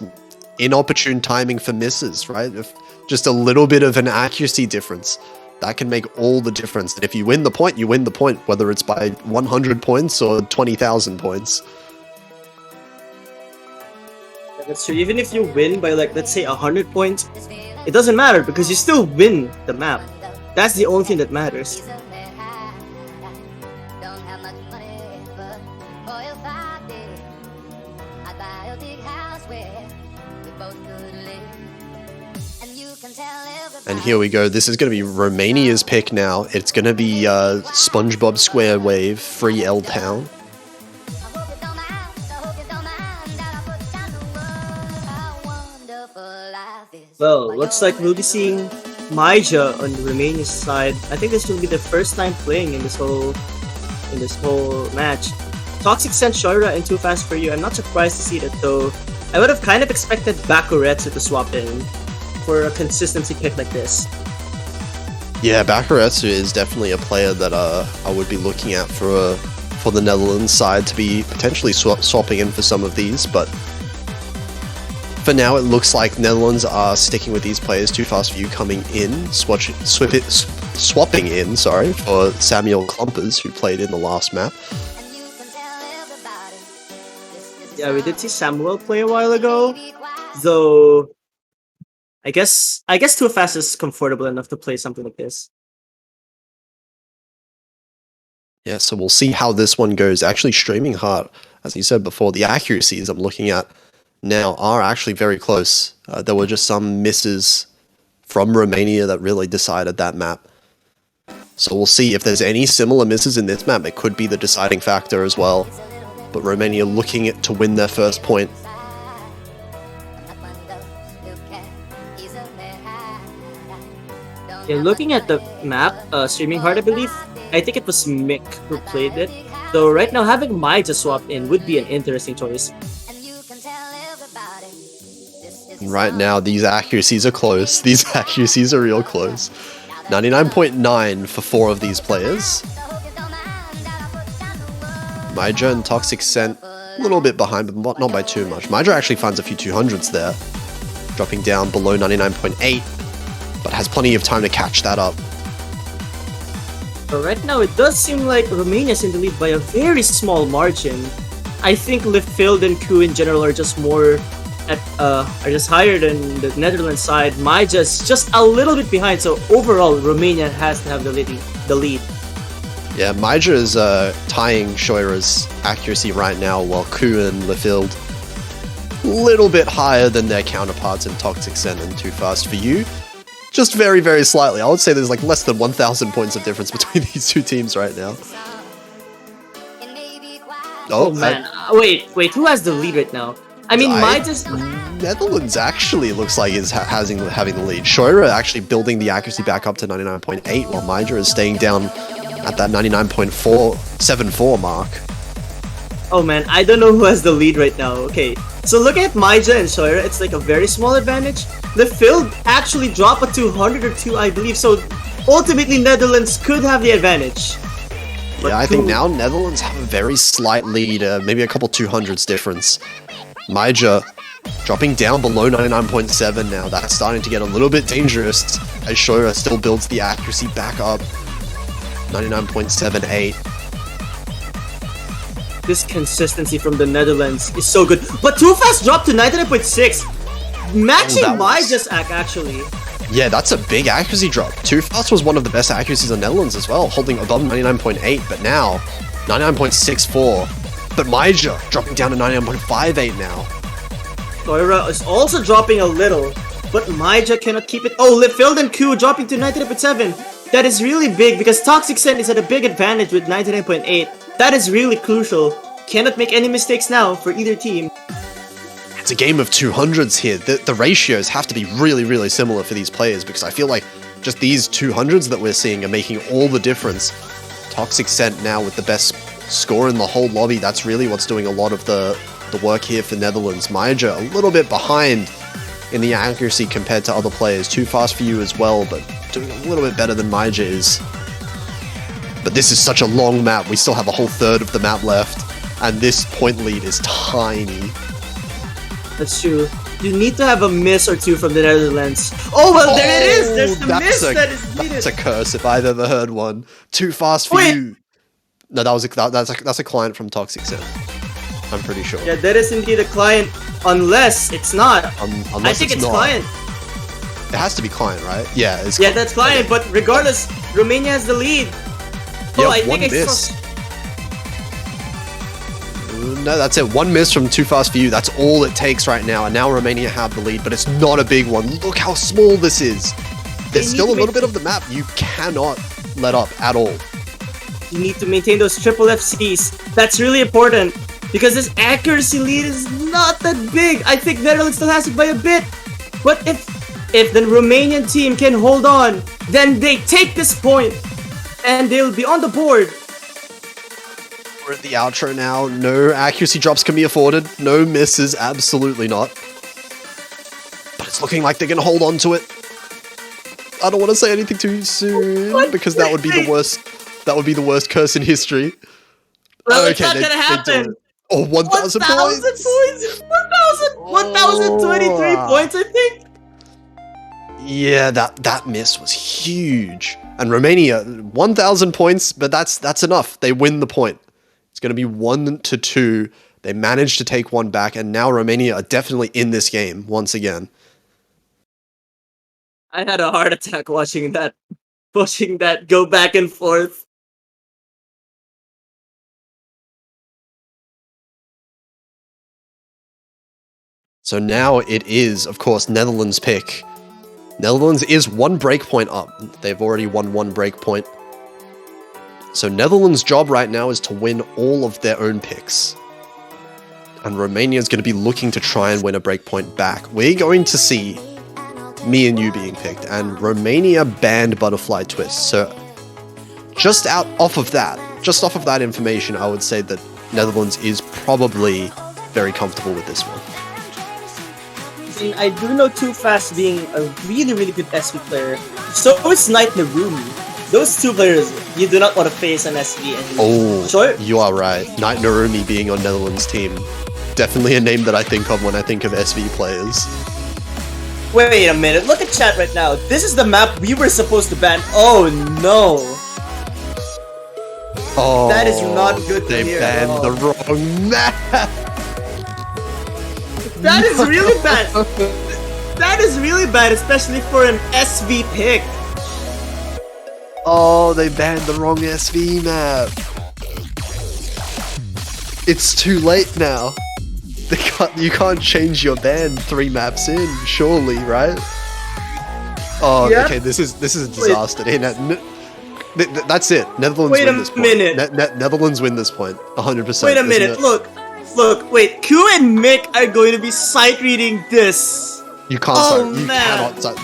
inopportune timing for misses, right? If just a little bit of an accuracy difference, that can make all the difference. And if you win the point, you win the point, whether it's by 100 points or 20,000 points.
That's true. Even if you win by, like, let's say 100 points, it doesn't matter because you still win the map. That's the only thing that matters.
And here we go. This is going to be Romania's pick now. It's going to be SpongeBob Square Wave, Free L Town.
Well, looks like we'll be seeing Maija on Romania's side. I think this will be the first time playing in this whole match. Toxic sent Shoira and Too Fast for You. I'm not surprised to see that though. I would have kind of expected Bakuretsu to swap in for a consistency pick like this.
Yeah, Bakuretsu is definitely a player that I would be looking at for the Netherlands side to be potentially swapping in for some of these, but for now it looks like Netherlands are sticking with these players. Too Fast for You coming in, swapping in, sorry, for Samuel Klumpers, who played in the last map.
Yeah, we did see Samuel play a while ago, though I guess Too Fast is comfortable enough to play something like this.
Yeah, so we'll see how this one goes. Actually, streaming hard, as you said before, the accuracies I'm looking at now are actually very close. There were just some misses from Romania that really decided that map. So we'll see if there's any similar misses in this map. It could be the deciding factor as well. But Romania looking to win their first point.
Yeah, looking at the map, streaming hard, I believe, I think it was Mick who played it. Though right now having Maija swap in would be an interesting choice.
Right now, these accuracies are close. These accuracies are real close. 99.9 for 4 of these players. Maija and Toxic Scent a little bit behind, but not by too much. Maija actually finds a few 200s there, dropping down below 99.8, but has plenty of time to catch that up.
But right now, it does seem like Romania's in the lead by a very small margin. I think Liefeld and Ku in general are just higher than the Netherlands side. Maija's just a little bit behind, so overall, Romania has to have the lead.
Yeah, Maija is tying Shoira's accuracy right now, while Ku and Liefeld a little bit higher than their counterparts in Toxic Scent and Too Fast for You. just very, very slightly. I would say there's like less than 1,000 points of difference between these two teams right now.
Oh man, wait, who has the lead right now? I mean,
Netherlands actually looks like is having the lead. Shoira actually building the accuracy back up to 99.8, while Midra is staying down at that 99.474 mark.
Oh man, I don't know who has the lead right now. Okay, so looking at Maija and Shoira, it's like a very small advantage. The field actually dropped a 200 or 2, I believe, so ultimately Netherlands could have the advantage.
But yeah, I think now Netherlands have a very slight lead, maybe a couple 200s difference. Maija dropping down below 99.7 now. That's starting to get a little bit dangerous as Shoira still builds the accuracy back up. 99.78.
This consistency from the Netherlands is so good. But Too Fast dropped to 99.6. Matching Maija's actually.
Yeah, that's a big accuracy drop. Too Fast was one of the best accuracies in Netherlands as well, holding above 99.8, but now 99.64. But Maija dropping down to 99.58 now.
Shoira is also dropping a little, but Maija cannot keep it. Oh, Liffield and Ku dropping to 99.7. That is really big because Toxic Scent is at a big advantage with 99.8. That is really crucial. Cannot make any mistakes now for either team.
It's a game of 200s here. The ratios have to be really, really similar for these players because I feel like just these 200s that we're seeing are making all the difference. Toxic Scent now with the best score in the whole lobby. That's really what's doing a lot of the work here for Netherlands. Maija a little bit behind in the accuracy compared to other players. Too Fast for You as well, but doing a little bit better than Maija is. But this is such a long map. We still have a whole third of the map left, and this point lead is tiny.
That's true. You need to have a miss or two from the Netherlands. Oh, well, there it is! There's the miss that is needed!
That's a curse if I've ever heard one. Too Fast for You. No, that's a client from Toxic Scent. I'm pretty sure.
Yeah, that is indeed a client, unless it's not. I think it's client.
It has to be client, right? Yeah, it's
yeah, that's client, okay. But regardless, Romania has the lead.
Yeah, oh, I think I miss. No, that's it. One miss from Too Fast for You. That's all it takes right now. And now Romania have the lead, but it's not a big one. Look how small this is. There's still a little bit of the map you cannot let up at all.
You need to maintain those triple FCs. That's really important because this accuracy lead is not that big. I think Netherlands still has it by a bit. But if the Romanian team can hold on, then they take this point and they'll be on the board.
We're at the outro now. No accuracy drops can be afforded. No misses, absolutely not. But it's looking like they're going to hold on to it. I don't want to say anything too soon because that would be the worst. That would be the worst curse in history.
Well, okay, it's not going to happen.
Oh, 1,000 points.
1,023 points, I think.
Yeah, that miss was huge. And Romania, 1,000 points, but that's enough. They win the point. It's going to be 1-2. They managed to take one back, and now Romania are definitely in this game once again.
I had a heart attack watching that go back and forth.
So now it is, of course, Netherlands' pick. Netherlands is one breakpoint up. They've already won one breakpoint. So Netherlands' job right now is to win all of their own picks. And Romania is going to be looking to try and win a breakpoint back. We're going to see me and you being picked. And Romania banned Butterfly Twist. So just off of that information, I would say that Netherlands is probably very comfortable with this one.
I do know Too Fast being a really, really good SV player. So is Knight Narumi. Those two players, you do not want to face an SV.
You are right. Knight Narumi being on Netherlands' team. Definitely a name that I think of when I think of SV players.
Wait a minute, look at chat right now. This is the map we were supposed to ban. Oh no.
Oh,
that is not good to hear.
They banned the wrong map.
That is really bad. That is really bad, especially for an SV pick.
Oh, they banned the wrong SV map. It's too late now. You can't change your ban 3 maps in, surely, right? Oh,
Yeah.
okay. This is a
Wait,
disaster. Hey, that's it. Netherlands
wait
win
a
this point.
minute.
Netherlands win this point.
Wait
100%.
a
There's
minute.
no.
Look. Wait. Q and Mick are going to be sight reading this.
You can't
Oh
sight. You
man.
cannot sight.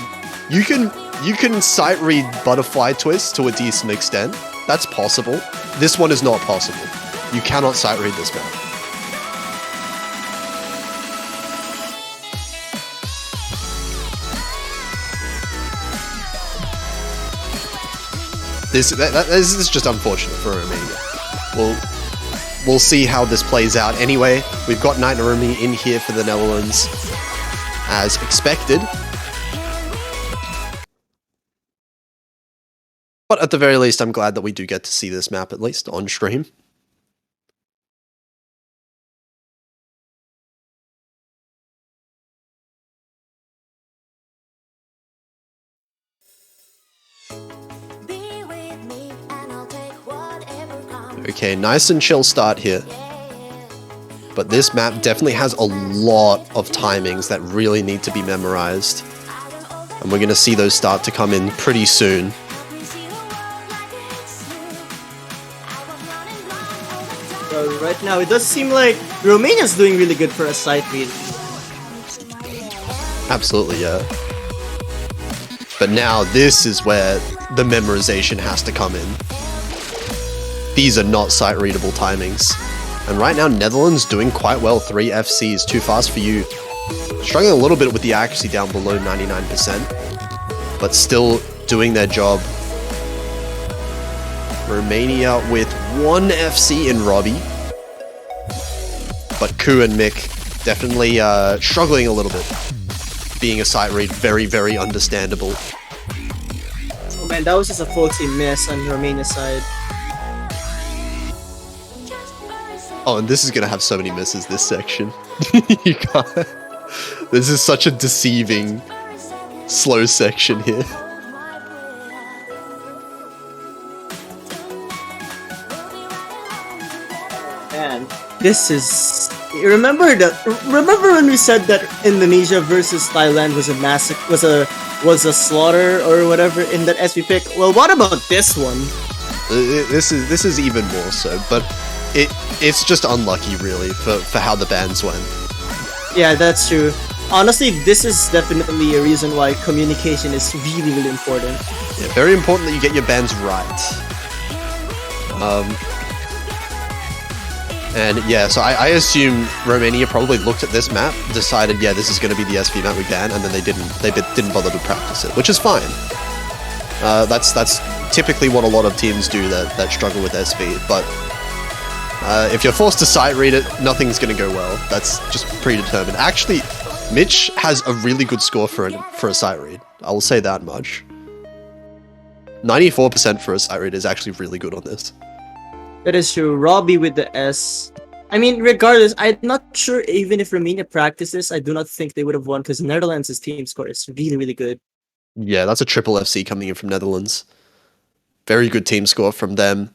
You can sight read butterfly twist to a decent extent. That's possible. This one is not possible. You cannot sight read this map. This is just unfortunate for Romania. We'll see how this plays out. Anyway, we've got Knight Narumi in here for the Netherlands, as expected. But at the very least, I'm glad that we do get to see this map at least on stream. Okay, nice and chill start here. But this map definitely has a lot of timings that really need to be memorized. And we're going to see those start to come in pretty soon.
So right now, it does seem like Romania's doing really good for a sight read.
Absolutely, yeah. But now this is where the memorization has to come in. These are not sight-readable timings. And right now, Netherlands doing quite well. 3 FCs, too fast for you. Struggling a little bit with the accuracy down below 99%. But still doing their job. Romania with 1 FC in Robbie. But Ku and Mick definitely struggling a little bit. Being a sight read, very, very understandable.
Oh man, that was just a faulty miss on Romania's side.
Oh, and this is gonna have so many misses, this section. You can't. This is such a deceiving, slow section here.
Man, this is. Remember when we said that Indonesia versus Thailand was a massacre, was a slaughter or whatever in that SB pick? Well, what about this one?
This is even more so, but it's just unlucky really for how the bans went.
Yeah, that's true. Honestly, this is definitely a reason why communication is really, really important.
Yeah, very important that you get your bans right. And yeah, so I assume Romania probably looked at this map, decided, yeah, this is going to be the SV map we ban, and then they didn't bother to practice it, which is fine. That's typically what a lot of teams do that struggle with SV, but if you're forced to sight read it, nothing's going to go well. That's just predetermined. Actually, Mitch has a really good score for a sight read. I will say that much. 94% for a sight read is actually really good on this.
That is true. Robbie with the S. I mean, regardless, I'm not sure even if Romania practices, I do not think they would have won because Netherlands' team score is really, really good.
Yeah, that's a triple FC coming in from Netherlands. Very good team score from them.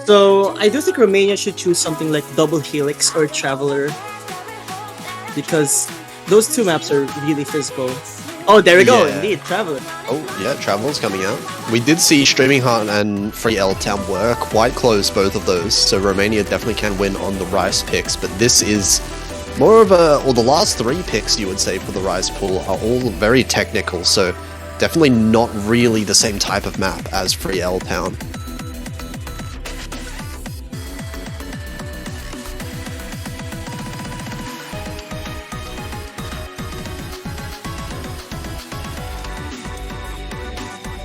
So, I do think Romania should choose something like Double Helix or Traveler. Because those two maps are really physical. Oh, there we go,
Yeah.
indeed, Traveler.
Oh, yeah, Travel's coming out. We did see Streaming Heart and Free L Town were quite close, both of those, so Romania definitely can win on the Rice picks, but this is more of the last 3 picks, you would say, for the Rice pool are all very technical, so definitely not really the same type of map as Free L Town.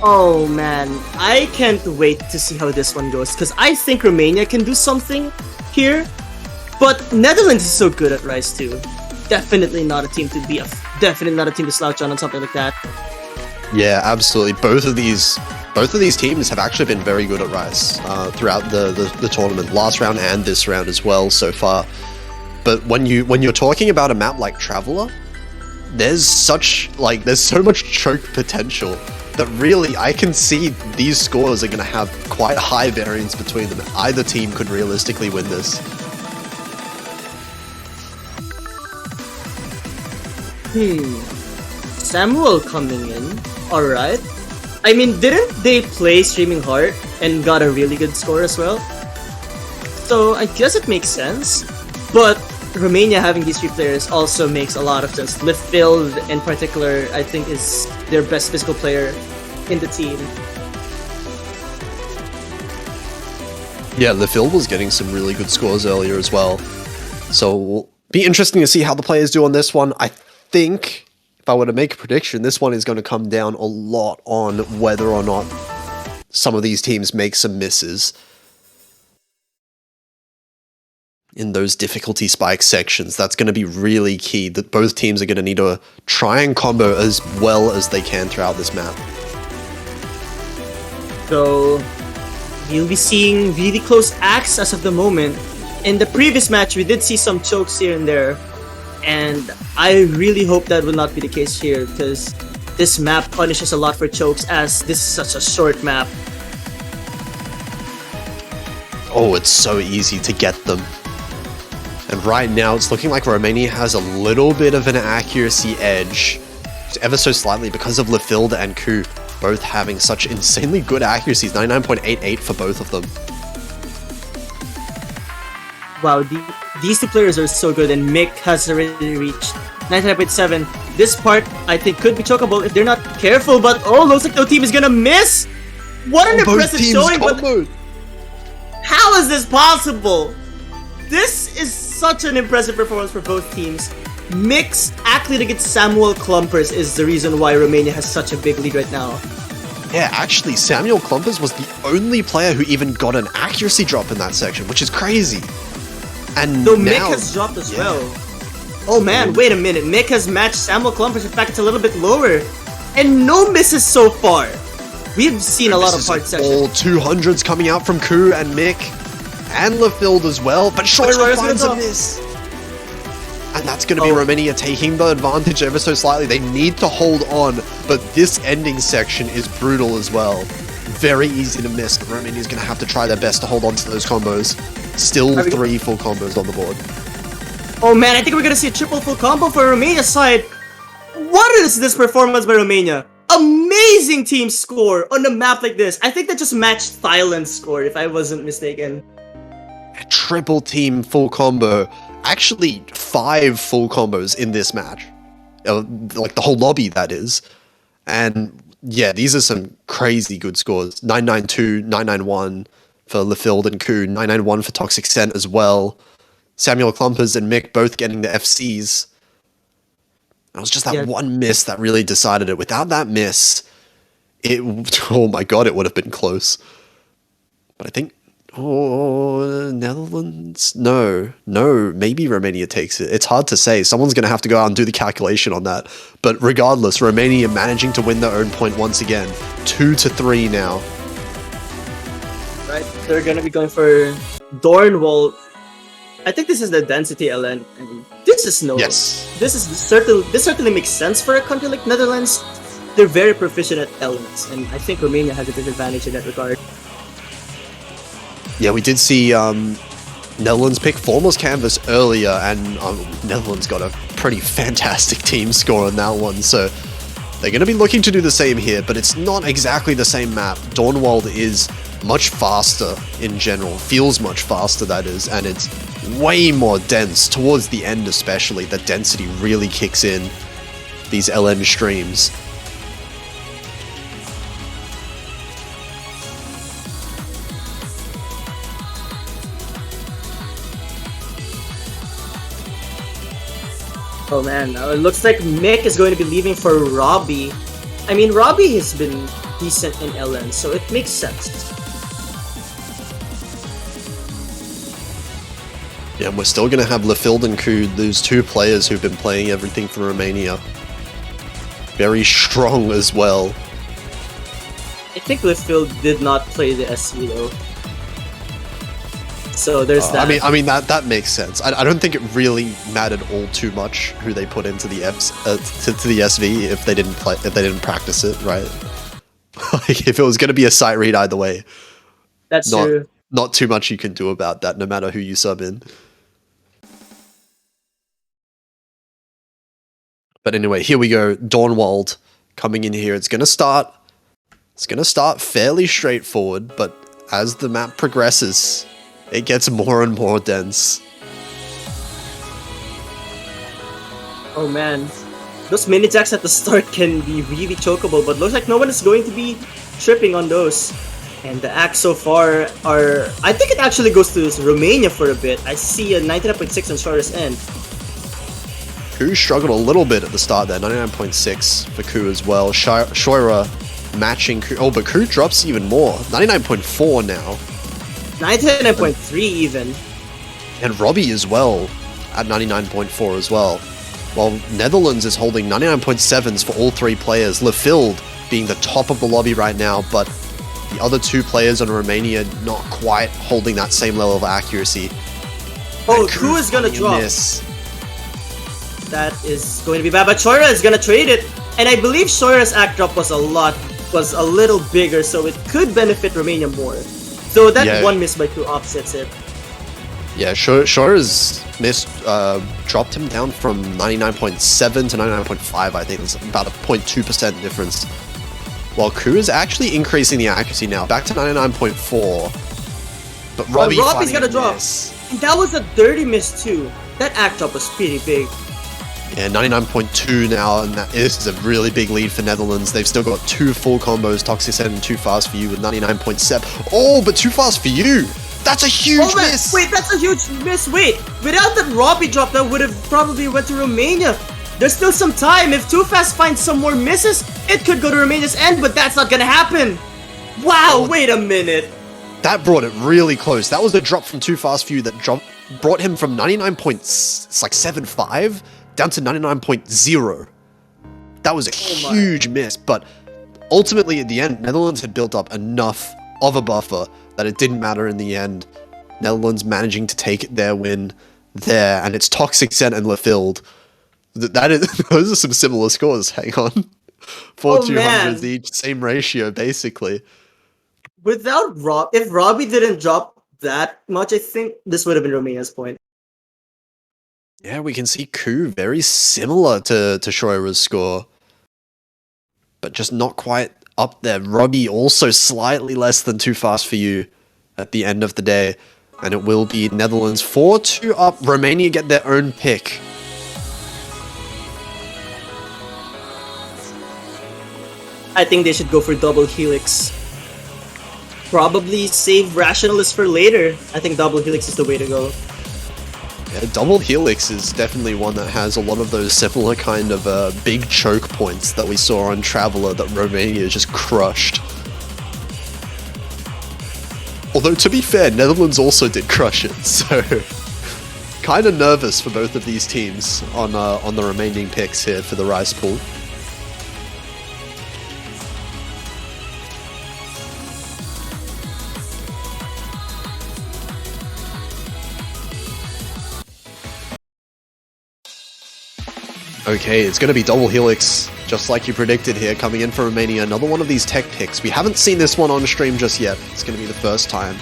Oh man, I can't wait to see how this one goes because I think Romania can do something here, but Netherlands is so good at Rice too. Definitely not a team to slouch on something like that.
Yeah, absolutely. Both of these teams have actually been very good at Rice throughout the tournament, last round and this round as well so far. But when you're talking about a map like Traveler, there's so much choke potential that really I can see these scores are going to have quite high variance between them. Either team could realistically win this.
Samuel coming in. Alright. I mean, didn't they play Streaming Heart and got a really good score as well? So I guess it makes sense. But Romania having these three players also makes a lot of sense. Liffield in particular, I think, is their best physical player in the team.
Yeah, Liffield was getting some really good scores earlier as well. So be interesting to see how the players do on this one. I think if I were to make a prediction, this one is going to come down a lot on whether or not some of these teams make some misses in those difficulty spike sections. That's going to be really key, that both teams are going to need to try and combo as well as they can throughout this map.
So we'll be seeing really close acts as of the moment. In the previous match, we did see some chokes here and there, and I really hope that will not be the case here, because this map punishes a lot for chokes, as this is such a short map.
Oh, it's so easy to get them. And right now, it's looking like Romania has a little bit of an accuracy edge, just ever so slightly, because of Liffield and Ku both having such insanely good accuracies, 99.88 for both of them.
Wow, these two players are so good, and Mick has already reached 99.7. This part, I think, could be chokeable if they're not careful, but oh, looks like the team is gonna miss! What an impressive showing, but how is this possible? This is such an impressive performance for both teams. Mick's accolade against Samuel Klumpers is the reason why Romania has such a big lead right now.
Yeah, actually, Samuel Klumpers was the only player who even got an accuracy drop in that section, which is crazy. And
though
now,
Mick has dropped as well. Oh man, wait a minute. Mick has matched Samuel Klumpers. In fact, it's a little bit lower. And no misses so far. We've seen a lot of hard sections.
All 200s coming out from Ku and Mick. And Liffield as well, but Scheurer finds a miss. And that's going to be Romania taking the advantage ever so slightly. They need to hold on, but this ending section is brutal as well. Very easy to miss, but Romania's going to have to try their best to hold on to those combos. Still 3 full combos on the board.
Oh man, I think we're going to see a triple full combo for Romania's side. What is this performance by Romania? Amazing team score on a map like this. I think that just matched Thailand's score, if I wasn't mistaken.
A triple team full combo. Actually, 5 full combos in this match. Like the whole lobby, that is. And yeah, these are some crazy good scores. 992, 991 for Liffield and Ku, 991 for Toxic Scent as well. Samuel Klumpers and Mick both getting the FCs. It was just that one miss that really decided it. Without that miss, oh my god, it would have been close. But I think, Netherlands? No, maybe Romania takes it. It's hard to say. Someone's going to have to go out and do the calculation on that. But regardless, Romania managing to win their own point once again. 2-3 now.
Right, they're going to be going for Dornwall. I think this is the density LN. I mean, this is no.
Yes.
This certainly makes sense for a country like Netherlands. They're very proficient at elements, and I think Romania has a big advantage in that regard.
Yeah, we did see Netherlands pick Formless Canvas earlier, and Netherlands got a pretty fantastic team score on that one, so they're going to be looking to do the same here, but it's not exactly the same map. Dornwald is much faster in general, feels much faster, that is, and it's way more dense. Towards the end especially, the density really kicks in these LN streams.
Oh man, it looks like Mick is going to be leaving for Robbie. I mean, Robbie has been decent in LN, so it makes sense.
Yeah, and we're still going to have Liffield and Ku, those 2 players who've been playing everything for Romania. Very strong as well.
I think Liffield did not play the SC though. So there's that.
I mean that makes sense. I don't think it really mattered all too much who they put into the to the SV if they didn't practice it, right? Like, if it was going to be a sight read either way,
That's
not
true.
not too much you can do about that, no matter who you sub in. But anyway, here we go. Dawnwald coming in here. It's gonna start fairly straightforward, but as the map progresses, it gets more and more dense.
Oh man. Those mini jacks at the start can be really chokeable, but looks like no one is going to be tripping on those. And the acts so far are... I think it actually goes to Romania for a bit. I see a 99.6 on shortest end.
Ku struggled a little bit at the start there, 99.6 for Ku as well. Shoira matching Ku. Oh, but Ku drops even more, 99.4 now.
99.3 even.
And Robbie as well at 99.4 as well. While Netherlands is holding 99.7s for all three players. Lefield being the top of the lobby right now, but the other two players in Romania not quite holding that same level of accuracy.
Oh, Ku is gonna drop.
Miss.
That is going to be bad, but Shoira is gonna trade it. And I believe Shoira's act drop was a little bigger, so it could benefit Romania more. So that one miss by Ku offsets it.
Yeah, Shoira's miss dropped him down from 99.7 to 99.5, I think. It's about a 0.2% difference. While Ku is actually increasing the accuracy now, back to 99.4. But
Robbie's gonna drop. And that was a dirty miss too. That act drop was pretty big.
Yeah, 99.2 now, and this is a really big lead for Netherlands. They've still got two full combos, Toxic Set and Too Fast For You with 99.7. Oh, but Too Fast For You! That's a huge miss!
Wait, that's a huge miss. Wait, without that Robbie drop, that would have probably went to Romania. There's still some time. If Too Fast finds some more misses, it could go to Romania's end, but that's not gonna happen. Wow, wait a minute.
That brought it really close. That was the drop from Too Fast For You that brought him from 99.75 down to 99.0. That was a huge miss, but ultimately at the end, Netherlands had built up enough of a buffer that it didn't matter in the end. Netherlands managing to take their win there, and it's Toxic Scent and Lefield. Those are some similar scores. Hang on, 4-200 each, same ratio basically.
Without if Robbie didn't drop that much, I think this would have been Romania's point.
Yeah, we can see Ku very similar to Shoira's score, but just not quite up there. Robbie also slightly less than Too Fast For You at the end of the day, and it will be Netherlands 4-2 up. Romania get their own pick.
I think they should go for double helix. Probably save Rationalist for later. I think double helix is the way to go.
Yeah, double helix is definitely one that has a lot of those similar kind of big choke points that we saw on Traveler that Romania just crushed. Although, to be fair, Netherlands also did crush it, so kind of nervous for both of these teams on the remaining picks here for the Rice pool. Okay, it's going to be double helix, just like you predicted here, coming in for Romania. Another one of these tech picks. We haven't seen this one on stream just yet. It's going to be the first time.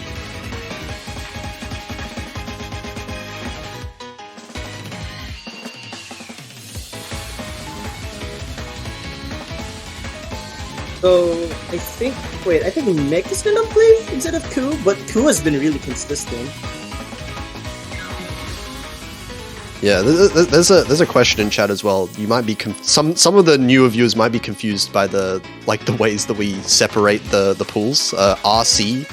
So, I think Mick is gonna play instead of Ku, but Ku has been really consistent.
Yeah, there's a question in chat as well. You might be some of the newer viewers might be confused by the ways that we separate the pools. RC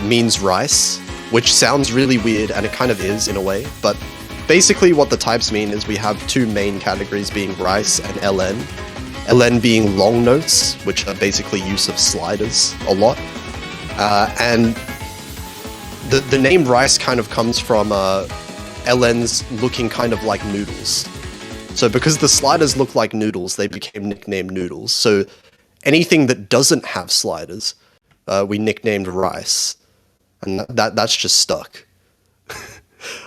means rice, which sounds really weird, and it kind of is in a way. But basically, what the types mean is we have two main categories being rice and LN. LN being long notes, which are basically use of sliders a lot, and the name rice kind of comes from LNs looking kind of like noodles. So because the sliders look like noodles, they became nicknamed noodles. So anything that doesn't have sliders, we nicknamed rice, and that's just stuck.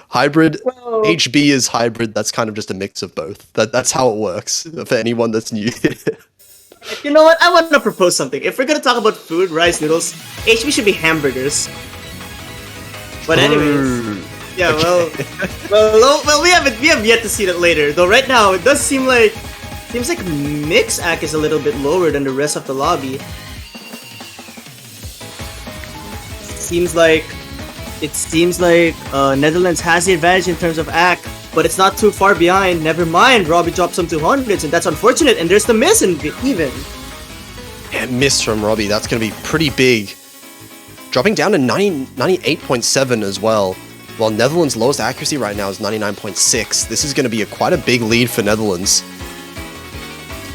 Hybrid, well, HB is hybrid. That's kind of just a mix of both. That's how it works for anyone that's new.
You know what? I want to propose something. If we're gonna talk about food, rice, noodles, HB should be hamburgers. But anyways,
True.
yeah.
Okay.
Well, we have yet to see that later. Though right now it does seems like Mix Act is a little bit lower than the rest of the lobby. Seems like Netherlands has the advantage in terms of Act, but it's not too far behind. Never mind, Robbie dropped some 200s, and that's unfortunate. And there's the miss in even.
Yeah, miss from Robbie. That's going to be pretty big. Dropping down to 98.7 as well. While Netherlands' lowest accuracy right now is 99.6. This is going to be quite a big lead for Netherlands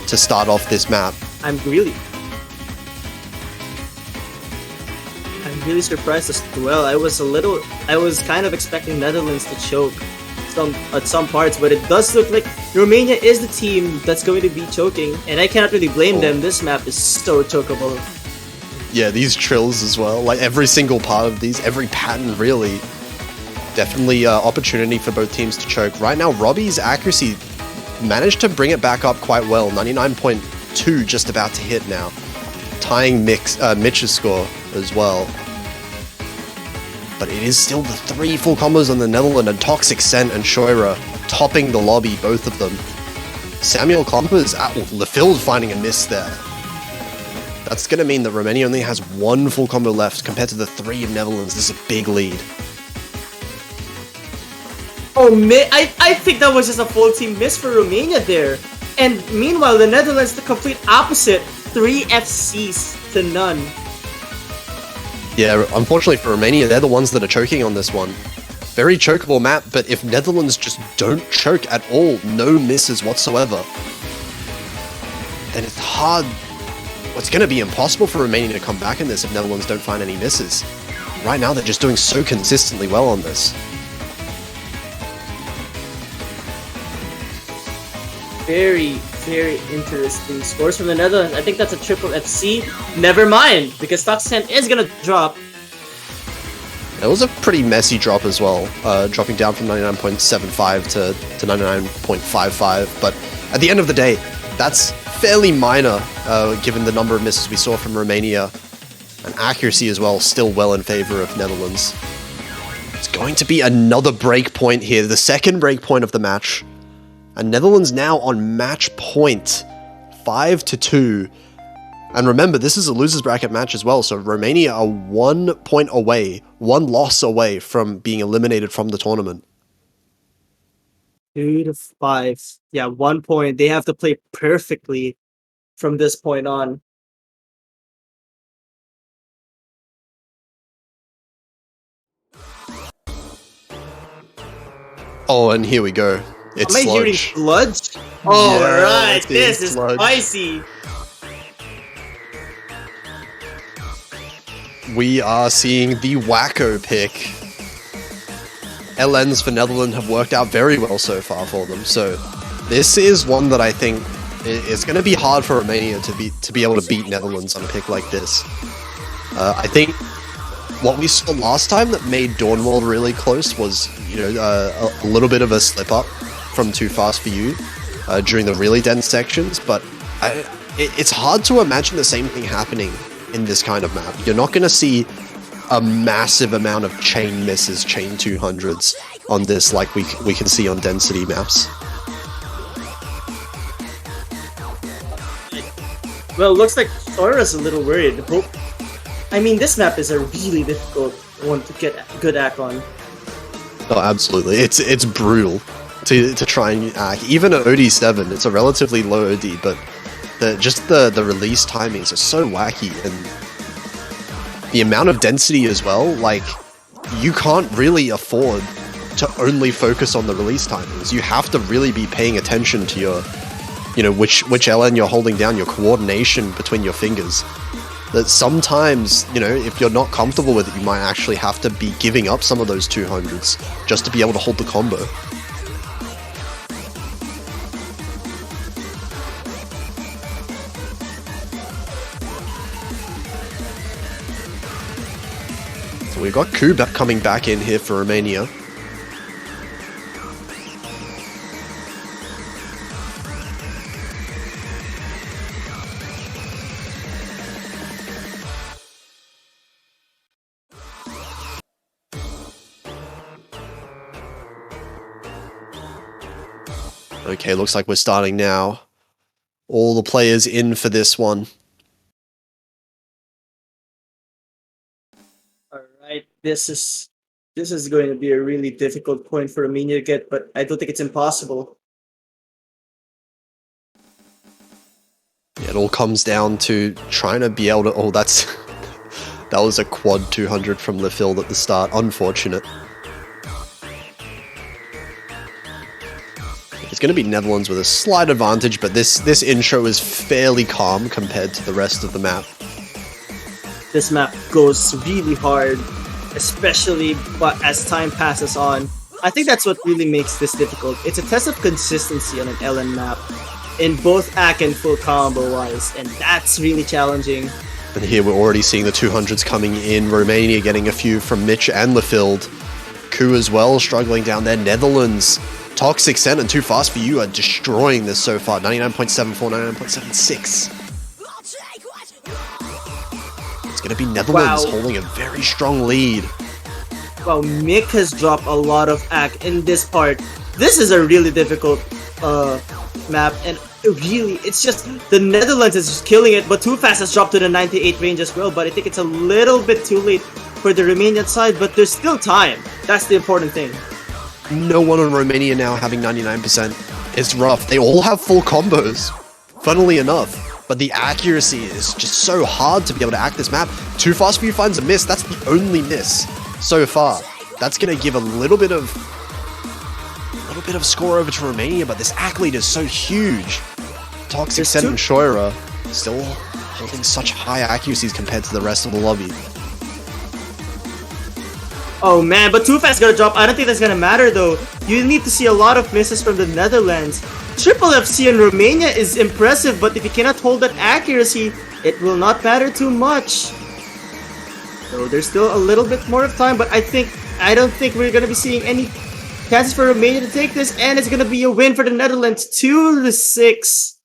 to start off this map.
I'm really surprised as well. I was kind of expecting Netherlands to choke at some parts, but it does look like Romania is the team that's going to be choking, and I cannot really blame them. This map is so chokeable.
Yeah, these trills as well. Like every single part of these, every pattern really. Definitely opportunity for both teams to choke. Right now, Robbie's accuracy managed to bring it back up quite well. 99.2 just about to hit now. Tying Mitch's score as well. But it is still the 3 full combos on the Netherlands, and Toxic Scent and Shoira topping the lobby, both of them. Samuel Klumpers, LeField finding a miss there. That's going to mean that Romania only has 1 full combo left compared to the 3 of Netherlands. This is a big lead.
Oh, I think that was just a full team miss for Romania there. And meanwhile, the Netherlands, the complete opposite. 3 FCs to none.
Yeah, unfortunately for Romania, they're the ones that are choking on this one. Very chokeable map, but if Netherlands just don't choke at all, no misses whatsoever, then it's hard. It's going to be impossible for Romania to come back in this if Netherlands don't find any misses. Right now, they're just doing so consistently well on this.
Very, very interesting scores from the Netherlands. I think that's a triple FC. Never mind, because Toxicant is gonna drop.
It was a pretty messy drop as well, dropping down from 99.75 to 99.55. But at the end of the day, that's fairly minor, given the number of misses we saw from Romania. And accuracy as well, still well in favor of Netherlands. It's going to be another break point here, the second break point of the match. And Netherlands now on match point, 5-2. And remember, this is a loser's bracket match as well, so Romania are 1 point away, 1 loss away from being eliminated from the tournament.
2-5. Yeah, 1 point. They have to play perfectly from this point on.
Oh, and here we go. It's
Am I hearing
sludge.
sludge? Oh,
Yeah,
right.
it's
This is
sludge.
spicy.
We are seeing the wacko pick. LNs for Netherlands have worked out very well so far for them, so this is one that I think is going to be hard for Romania to be able to beat Netherlands on a pick like this. I think what we saw last time that made Dawnwall really close was, a little bit of a slip up from Too Fast For You during the really dense sections, but it's hard to imagine the same thing happening in this kind of map. You're not going to see a massive amount of chain misses, chain 200s on this like we can see on density maps.
Well, it looks like Sora's a little worried. I mean, this map is a really difficult one to get good act on.
Oh, absolutely. It's brutal to try and act. Even at OD7, it's a relatively low OD, but the release timings are so wacky, and the amount of density as well, like, you can't really afford to only focus on the release timings. You have to really be paying attention to your, which LN you're holding down, your coordination between your fingers. That sometimes, if you're not comfortable with it, you might actually have to be giving up some of those 200s just to be able to hold the combo. So we've got Kuba coming back in here for Romania. Okay, looks like we're starting now. All the players in for this one.
All right, this is going to be a really difficult point for Armenia to get, but I don't think it's impossible.
It all comes down to trying to be able to... Oh, that's... that was a quad 200 from Lefield at the start. Unfortunate. It's going to be Netherlands with a slight advantage, but this intro is fairly calm compared to the rest of the map.
This map goes really hard, especially but as time passes on. I think that's what really makes this difficult. It's a test of consistency on an LN map in both AC and full combo wise, and that's really challenging.
And here we're already seeing the 200s coming in. Romania getting a few from Mitch and Lefield. Ku as well, struggling down there. Netherlands, Toxic Scent and Too Fast For You are destroying this so far. 99.74, 99.76. It's going to be Netherlands holding a very strong lead.
Wow, Mick has dropped a lot of AC in this part. This is a really difficult map, and really, it's just the Netherlands is just killing it, but Too Fast has dropped to the 98 range as well, but I think it's a little bit too late for the Romanian side, but there's still time. That's the important thing.
No one on Romania now having 99%. It's rough. They all have full combos, funnily enough. But the accuracy is just so hard to be able to act this map. Too Fast For You finds a miss. That's the only miss so far. That's going to give a little bit of score over to Romania, but this AC lead is so huge. Toxic Scent and Shoira still holding such high accuracies compared to the rest of the lobby.
Oh man, but Too Fast gonna drop. I don't think that's gonna matter though. You need to see a lot of misses from the Netherlands. Triple FC in Romania is impressive, but if you cannot hold that accuracy, it will not matter too much. So there's still a little bit more of time, but I don't think we're gonna be seeing any chances for Romania to take this, and it's gonna be a win for the Netherlands, 2-6.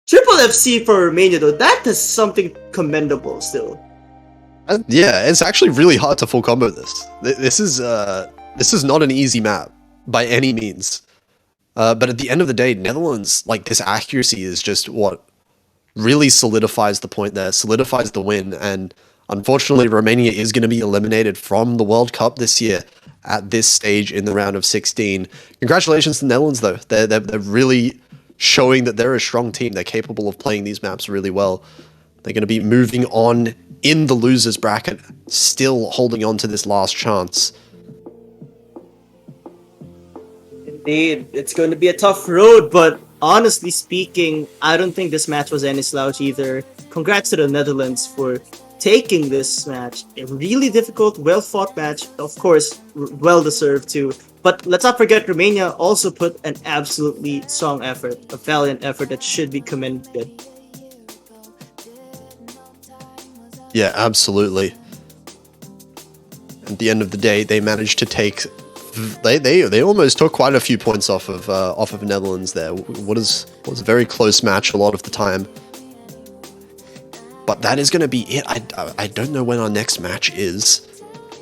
Triple FC for Romania though, that is something commendable still.
Yeah, it's actually really hard to full combo this. This is not an easy map by any means. But at the end of the day, Netherlands, like, this accuracy is just what really solidifies the point there, solidifies the win, and unfortunately Romania is going to be eliminated from the World Cup this year at this stage in the round of 16. Congratulations to the Netherlands though. They're really showing that they're a strong team. They're capable of playing these maps really well. They're going to be moving on in the losers bracket, still holding on to this last chance.
Indeed, it's going to be a tough road, but honestly speaking, I don't think this match was any slouch either. Congrats to the Netherlands for taking this match. A really difficult, well-fought match, of course, well-deserved too. But let's not forget, Romania also put an absolutely strong effort, a valiant effort that should be commended.
Yeah, absolutely. At the end of the day, they managed to take... They almost took quite a few points off of Netherlands there. Was a very close match a lot of the time. But that is going to be it. I don't know when our next match is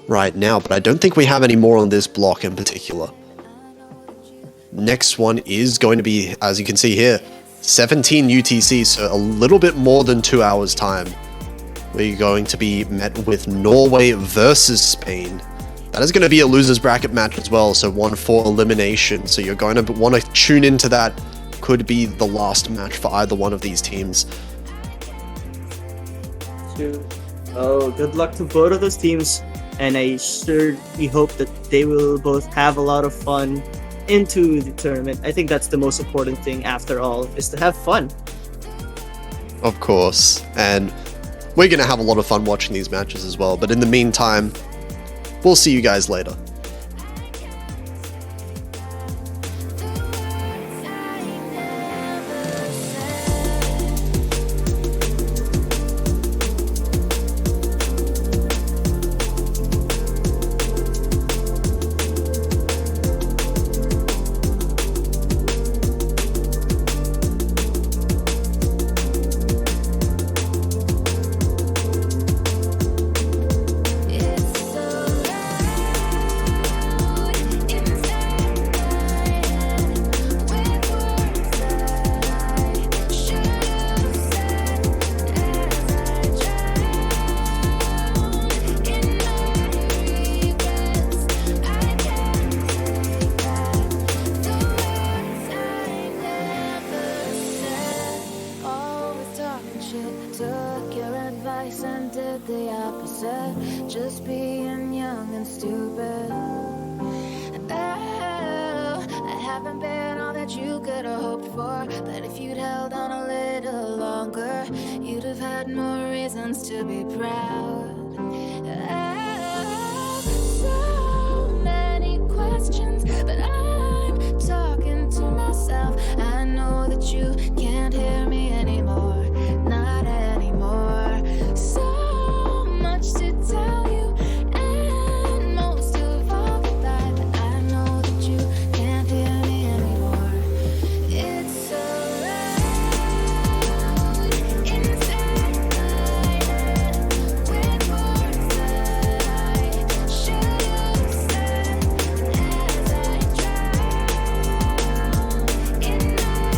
right now, but I don't think we have any more on this block in particular. Next one is going to be, as you can see here, 17 UTC, so a little bit more than 2 hours time. We're going to be met with Norway versus Spain. That is going to be a losers bracket match as well, so one for elimination. So you're going to want to tune into that. Could be the last match for either one of these teams.
Oh, good luck to both of those teams, and I certainly hope that they will both have a lot of fun into the tournament. I think that's the most important thing after all, is to have fun.
Of course, and we're going to have a lot of fun watching these matches as well, but in the meantime, we'll see you guys later.
advice and did the opposite, just being young and stupid. Oh, I haven't been all that you could have hoped for, but if you'd held on a little longer, you'd have had more reasons to be proud. Oh, so many questions, but I'm talking to myself. I know that you can't hear me anymore, not anymore. So much to tell you, and most of all the fact that I know that you can't hear me anymore. It's so loud inside my head, with words that I should have said as I drown in my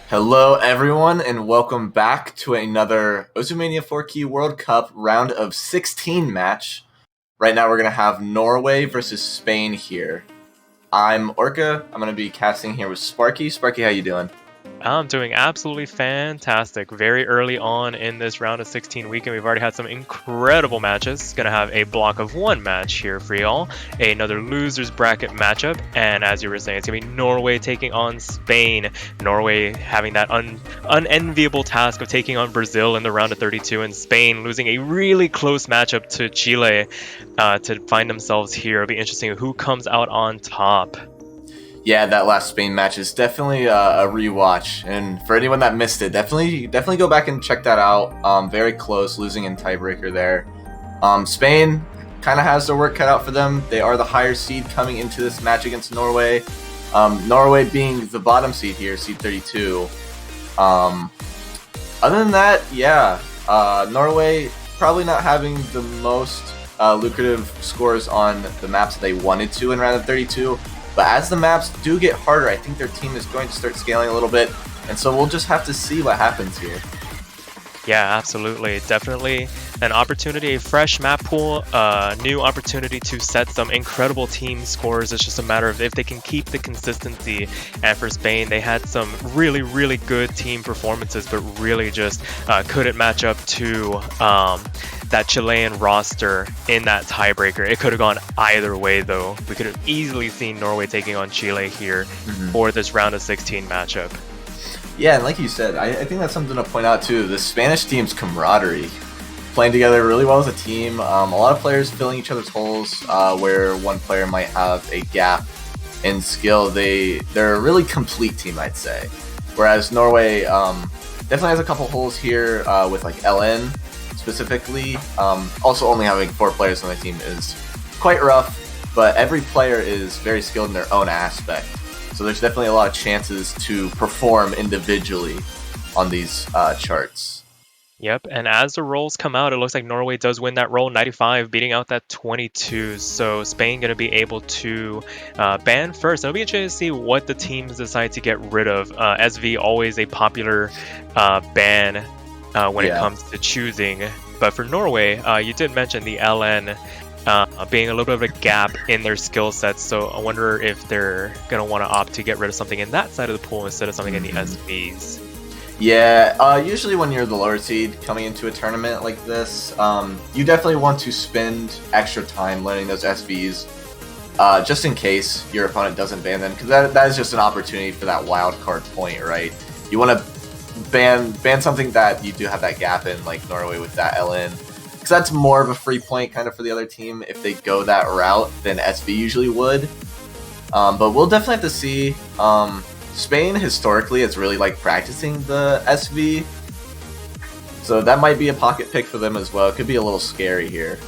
Hello, everyone, and welcome back to another Ozumania 4Key World Cup round of 16 match. Right now, we're going to have Norway versus Spain here. I'm Orca. I'm going to be casting here with Sparky. Sparky, how you doing?
I'm doing absolutely fantastic. Very early on in this round of 16 weekend, we've already had some incredible matches. Gonna have a block of one match here for y'all, another losers bracket matchup, and as you were saying, it's gonna be Norway taking on Spain. Norway having that unenviable task of taking on Brazil in the round of 32, and Spain losing a really close matchup to Chile to find themselves here. It'll be interesting who comes out on top.
Yeah, that last Spain match is definitely a rewatch, and for anyone that missed it, definitely go back and check that out. Very close, losing in tiebreaker there. Spain kind of has their work cut out for them. They are the higher seed coming into this match against Norway. Norway being the bottom seed here, seed 32. Other than that, yeah, Norway probably not having the most lucrative scores on the maps that they wanted to in round of 32. But as the maps do get harder, I think their team is going to start scaling a little bit, and so we'll just have to see what happens here.
Yeah, absolutely. Definitely an opportunity, a fresh map pool, new opportunity to set some incredible team scores. It's just a matter of if they can keep the consistency. And for Spain, they had some really, really good team performances, but really just couldn't match up to that Chilean roster in that tiebreaker. It could have gone either way, though. We could have easily seen Norway taking on Chile here for this round of 16 matchup.
Yeah, and like you said, I think that's something to point out too. The Spanish team's camaraderie, playing together really well as a team. A lot of players filling each other's holes where one player might have a gap in skill. They're a really complete team, I'd say. Whereas Norway definitely has a couple holes here with like LN specifically. Also, only having 4 players on the team is quite rough, but every player is very skilled in their own aspect. So there's definitely a lot of chances to perform individually on these charts.
Yep, and as the rolls come out, it looks like Norway does win that roll, 95, beating out that 22. So Spain going to be able to ban first. It'll be interesting to see what the teams decide to get rid of. SV, always a popular ban when it comes to choosing. But for Norway, you did mention the LN being a little bit of a gap in their skill sets, so I wonder if they're going to want to opt to get rid of something in that side of the pool instead of something in the SVs.
Yeah, usually when you're the lower seed coming into a tournament like this, you definitely want to spend extra time learning those SVs, just in case your opponent doesn't ban them, because that is just an opportunity for that wild card point, right? You want to ban something that you do have that gap in, like Norway with that LN. Because that's more of a free point kind of for the other team if they go that route than SV usually would. But we'll definitely have to see. Spain historically is really like practicing the SV, so that might be a pocket pick for them as well. It could be a little scary here.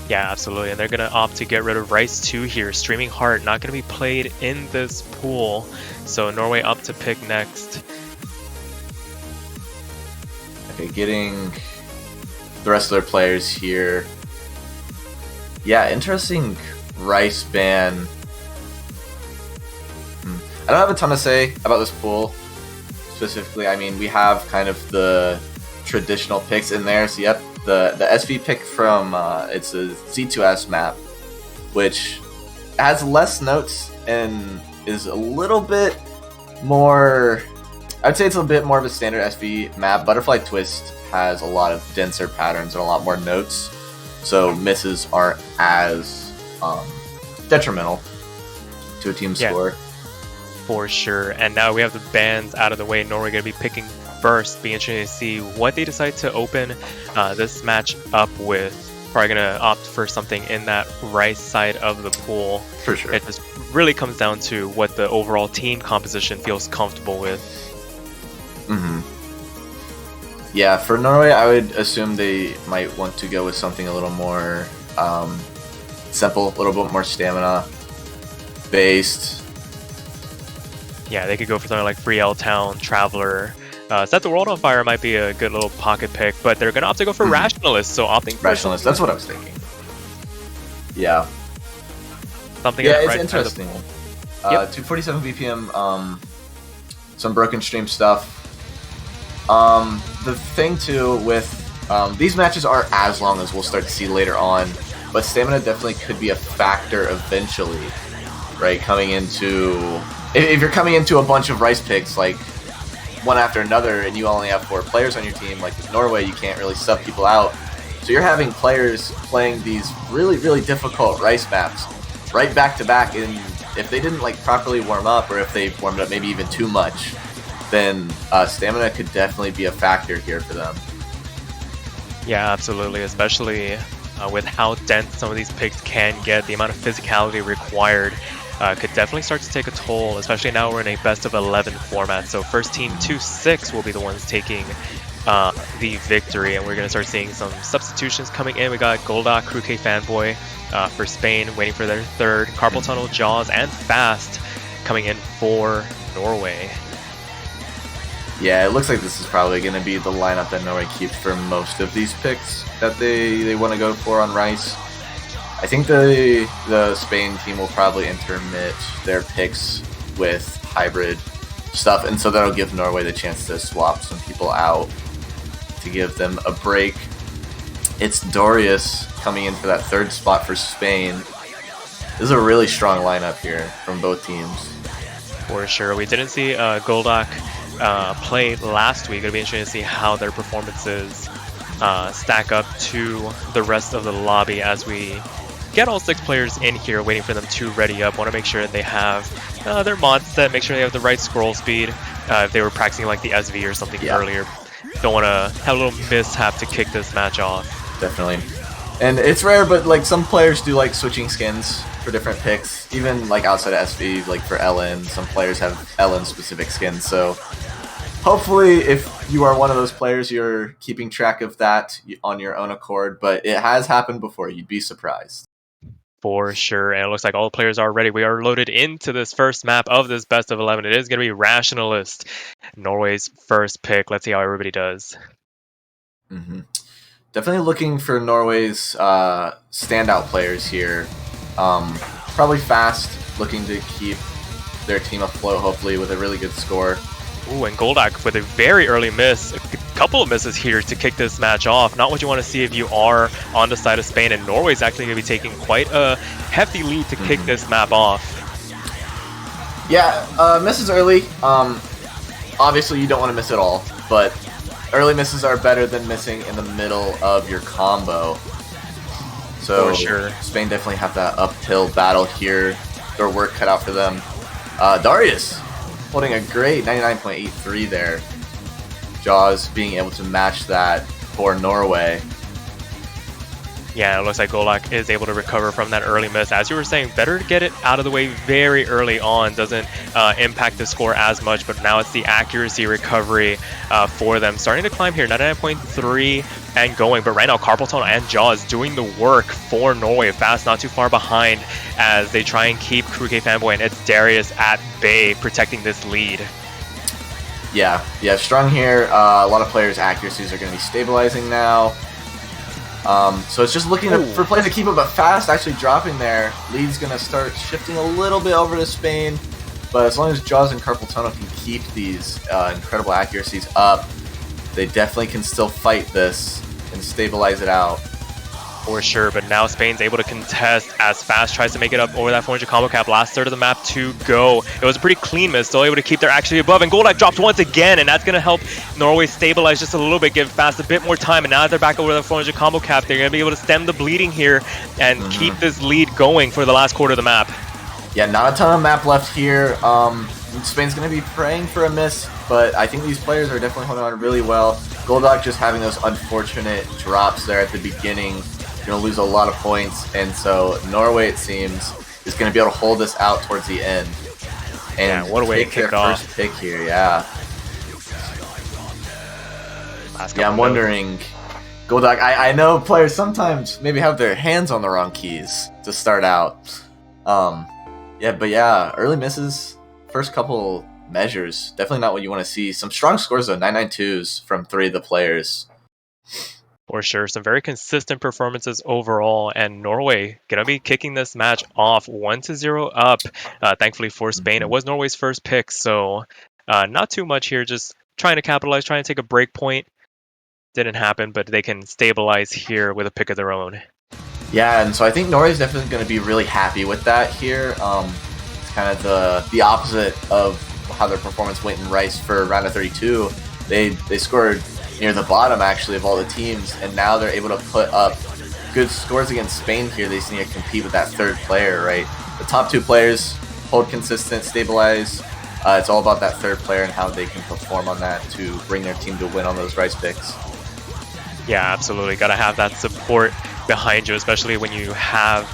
Yeah, absolutely, and they're going to opt to get rid of Rice 2 here. Streaming Heart not going to be played in this pool, so Norway up to pick next.
Okay, getting the rest of their players here. Yeah, interesting Rice ban. I don't have a ton to say about this pool specifically. I mean, we have kind of the traditional picks in there. So yep, the SV pick from it's a Z2S map, which has less notes and is a little bit more. I'd say it's a bit more of a standard SV map. Butterfly Twist has a lot of denser patterns and a lot more notes, so misses aren't as detrimental to a team score.
For sure. And now we have the bans out of the way. Norway going to be picking first. Be interesting to see what they decide to open this match up with. Probably going to opt for something in that right side of the pool.
For sure.
It just really comes down to what the overall team composition feels comfortable with.
Yeah, for Norway, I would assume they might want to go with something a little more simple, a little bit more stamina based.
Yeah, they could go for something like Free L Town, Traveler. Set the World on Fire might be a good little pocket pick, but they're going to opt to go for Rationalist, so opting for
Rationalist, that's what I was thinking. Yeah.
Something
yeah,
in the
it's
right
interesting.
Yep.
247 BPM some broken stream stuff. The thing too with these matches aren't as long as we'll start to see later on, but stamina definitely could be a factor eventually, right? Coming into if you're coming into a bunch of rice picks like one after another, and you only have 4 players on your team, like with Norway, you can't really sub people out. So you're having players playing these really, really difficult rice maps right back to back, and if they didn't like properly warm up, or if they warmed up maybe even too much, then stamina could definitely be a factor here for them.
Yeah, absolutely, especially with how dense some of these picks can get. The amount of physicality required could definitely start to take a toll, especially now we're in a best of 11 format. So first team 2-6 will be the ones taking the victory, and we're going to start seeing some substitutions coming in. We got Goldak, Kruke Fanboy for Spain waiting for their third, Carpal Tunnel, Jaws, and Fast coming in for Norway.
Yeah, it looks like this is probably going to be the lineup that Norway keeps for most of these picks that they want to go for on Rice. I think the Spain team will probably intermit their picks with hybrid stuff, and so that'll give Norway the chance to swap some people out to give them a break. It's Darius coming in for that third spot for Spain. This is a really strong lineup here from both teams.
For sure. We didn't see Goldak play last week. It'll be interesting to see how their performances stack up to the rest of the lobby as we get all 6 players in here, waiting for them to ready up. Want to make sure that they have their mods set, make sure they have the right scroll speed. If they were practicing like the SV or something earlier, don't want to have a little mishap to kick this match off.
Definitely. And it's rare, but like some players do like switching skins for different picks. Even like outside of SV, like for Ellen, some players have Ellen specific skins. So hopefully if you are one of those players, you're keeping track of that on your own accord. But it has happened before. You'd be surprised.
For sure, and it looks like all the players are ready. We are loaded into this first map of this best of 11. It is going to be Rationalist, Norway's first pick. Let's see how everybody does.
Mm-hmm. Definitely looking for Norway's standout players here. Probably Fast, looking to keep their team afloat, hopefully, with a really good score.
Ooh, and Goldak with a very early miss. A couple of misses here to kick this match off. Not what you want to see if you are on the side of Spain, and Norway's actually going to be taking quite a hefty lead to kick this map off.
Yeah, misses early. Obviously, you don't want to miss it all, but early misses are better than missing in the middle of your combo. So
For sure.
Spain definitely have that uphill battle here. Their work cut out for them. Darius holding a great 99.83 there. Jaws being able to match that for Norway.
Yeah, it looks like Golak is able to recover from that early miss. As you were saying, better to get it out of the way very early on. Doesn't impact the score as much, but now it's the accuracy recovery for them. Starting to climb here, 99.3 and going. But right now, Carpal Tunnel and Jaws doing the work for Norway. Fast, not too far behind as they try and keep Kruke Fanboy, and it's Darius at bay protecting this lead.
Yeah, strong here. A lot of players' accuracies are going to be stabilizing now. So it's just looking for plays to keep it, but Fast actually dropping there. Lead's going to start shifting a little bit over to Spain, but as long as Jaws and Carpal Tunnel can keep these incredible accuracies up, they definitely can still fight this and stabilize it out.
For sure, but now Spain's able to contest as Fast tries to make it up over that 400 combo cap. Last third of the map to go. It was a pretty clean miss, still able to keep their accuracy above, and Goldak dropped once again, and that's going to help Norway stabilize just a little bit, give Fast a bit more time, and now that they're back over the 400 combo cap, they're going to be able to stem the bleeding here and keep this lead going for the last quarter of the map.
Yeah, not a ton of map left here. Spain's going to be praying for a miss, but I think these players are definitely holding on really well. Goldak just having those unfortunate drops there at the beginning, going to lose a lot of points, and so Norway, it seems, is going to be able to hold this out towards the end. And
yeah, what a way to kick it off.
First pick here, yeah. I'm wondering, Goldak, I know players sometimes maybe have their hands on the wrong keys to start out. Early misses, first couple measures, definitely not what you want to see. Some strong scores though, 992s from 3 of the players.
For sure, some very consistent performances overall, and Norway gonna be kicking this match off 1-0 up. Thankfully for Spain, it was Norway's first pick, so Not too much here, just trying to capitalize, trying to take a break point. Didn't happen, but they can stabilize here with a pick of their own.
Yeah, and so I think Norway's definitely going to be really happy with that here. It's kind of the opposite of how their performance went in Rice for round of 32. They scored near the bottom, actually, of all the teams, and now they're able to put up good scores against Spain here. They just need to compete with that third player, right? The top two players hold consistent, stabilize. It's all about that third player and how they can perform on that to bring their team to win on those Rice picks.
Yeah, absolutely. Got to have that support behind you, especially when you have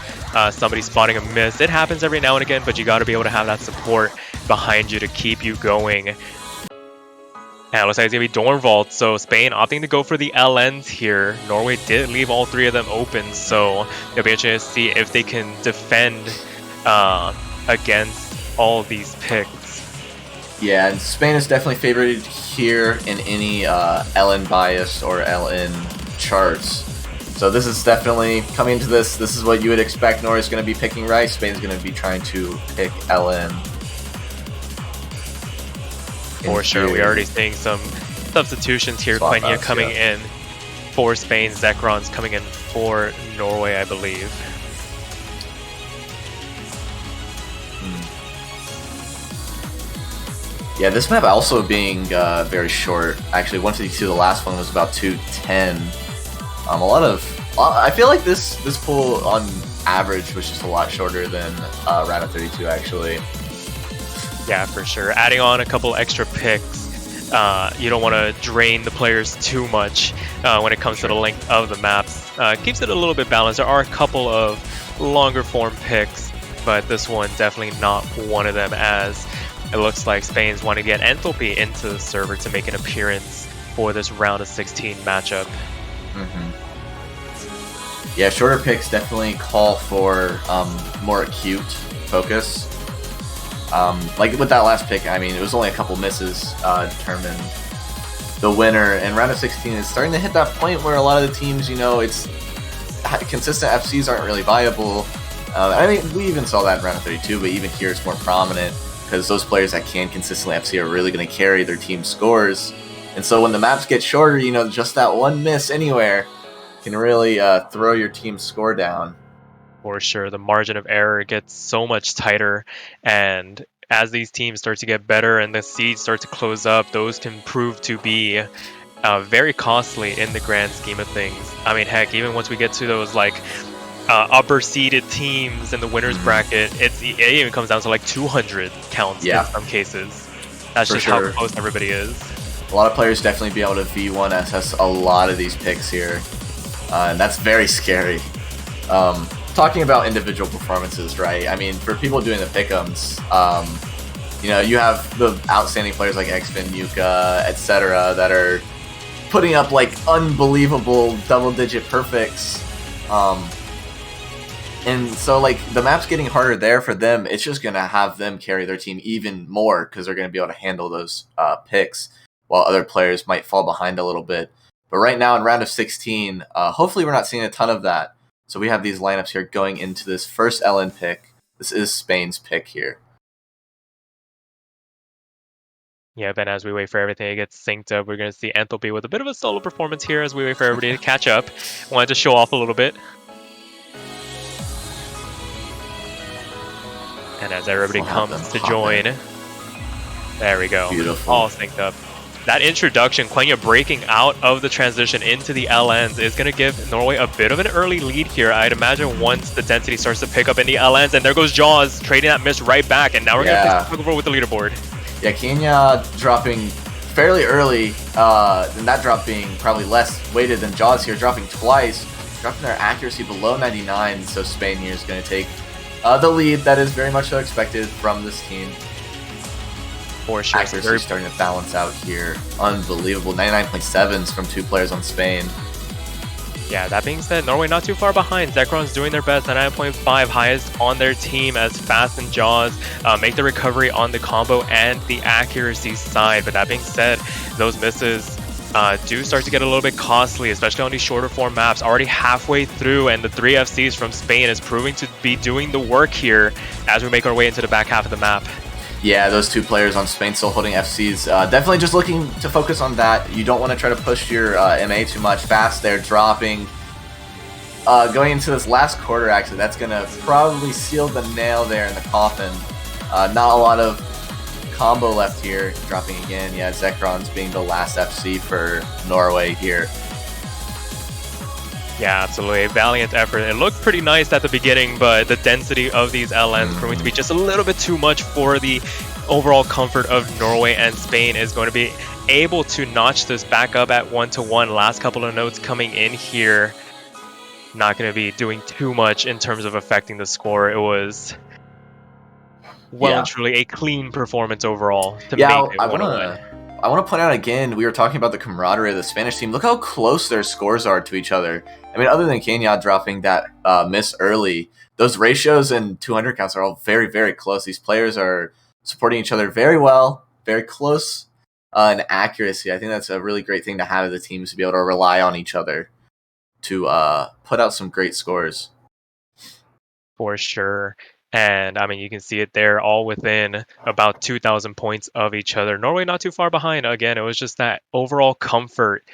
somebody spotting a miss. It happens every now and again, but you got to be able to have that support behind you to keep you going. And it looks like it's going to be Dornvald, so Spain opting to go for the LNs here. Norway did leave all three of them open, so it'll be interesting to see if they can defend against all of these picks.
Yeah, and Spain is definitely favored here in any LN bias or LN charts. So this is definitely, coming into this is what you would expect. Norway's going to be picking Rice, Spain's going to be trying to pick LN.
For sure, we're already seeing some substitutions here. Quenya coming in for Spain, Zekron's coming in for Norway, I believe.
Yeah, this map also being very short. Actually, 152, the last one was about 210. I feel like this pool on average was just a lot shorter than round of 32, actually.
Yeah, for sure. Adding on a couple extra picks, you don't want to drain the players too much when it comes to the length of the maps. Keeps it a little bit balanced. There are a couple of longer form picks, but this one definitely not one of them, as it looks like Spain's want to get Enthalpy into the server to make an appearance for this round of 16 matchup.
Yeah, shorter picks definitely call for more acute focus. Like with that last pick, I mean, it was only a couple misses determined the winner, and round of 16 is starting to hit that point where a lot of the teams, it's consistent FCs aren't really viable. I mean, we even saw that in round of 32, but even here it's more prominent because those players that can consistently FC are really going to carry their team's scores. And so when the maps get shorter, just that one miss anywhere can really throw your team's score down.
For sure, the margin of error gets so much tighter, and as these teams start to get better and the seeds start to close up, those can prove to be very costly in the grand scheme of things. I mean, heck, even once we get to those upper seeded teams in the winners bracket, it even comes down to like 200 counts in some cases. That's just how close everybody is.
A lot of players definitely be able to V1 SS a lot of these picks here, and that's very scary. Talking about individual performances, right? I mean, for people doing the pick'ems, you have the outstanding players like Xfin, Yuka, etc. that are putting up unbelievable double-digit perfects. And so the map's getting harder there for them. It's just gonna have them carry their team even more because they're gonna be able to handle those picks, while other players might fall behind a little bit. But right now in round of 16, hopefully we're not seeing a ton of that. So we have these lineups here going into this first LN pick. This is Spain's pick here.
Yeah, Ben, as we wait for everything to get synced up, we're going to see Enthalpy with a bit of a solo performance here as we wait for everybody to catch up. Wanted to show off a little bit. And as everybody comes to join, there we go.
Beautiful.
All synced up. That introduction, Quenya breaking out of the transition into the LNs, is going to give Norway a bit of an early lead here. I'd imagine once the density starts to pick up in the LNs, and there goes Jaws, trading that miss right back, and now we're going to take over with the leaderboard.
Yeah, Kenya dropping fairly early, and that drop being probably less weighted than Jaws here, dropping twice, dropping their accuracy below 99, so Spain here is going to take the lead. That is very much so expected from this team.
For sure.
Accuracy starting to balance out here. Unbelievable. 99.7s from two players on Spain.
Yeah, that being said, Norway not too far behind. Zekron's doing their best, 99.5, highest on their team, as Fast and Jaws make the recovery on the combo and the accuracy side. But that being said, those misses do start to get a little bit costly, especially on these shorter form maps. Already halfway through, and the 3 FCs from Spain is proving to be doing the work here as we make our way into the back half of the map.
Yeah, those two players on Spain still holding FCs. Definitely just looking to focus on that. You don't want to try to push your MA too much. Fast there, dropping. Going into this last quarter, actually, that's going to probably seal the nail there in the coffin. Not a lot of combo left here. Dropping again. Yeah, Zekron's being the last FC for Norway here.
Yeah, absolutely. Valiant effort. It looked pretty nice at the beginning, but the density of these LNs proving to be just a little bit too much for the overall comfort of Norway, and Spain is going to be able to notch this back up at 1-1. Last couple of notes coming in here. Not going to be doing too much in terms of affecting the score. It was and truly a clean performance overall to make it 1-1.
I want to point out again, we were talking about the camaraderie of the Spanish team. Look how close their scores are to each other. I mean, other than Kenya dropping that miss early, those ratios and 200 counts are all very, very close. These players are supporting each other very well, very close in accuracy. I think that's a really great thing to have as a team, to be able to rely on each other to put out some great scores.
For sure. And I mean, you can see it there, all within about 2,000 points of each other. Norway not too far behind. Again, it was just that overall comfort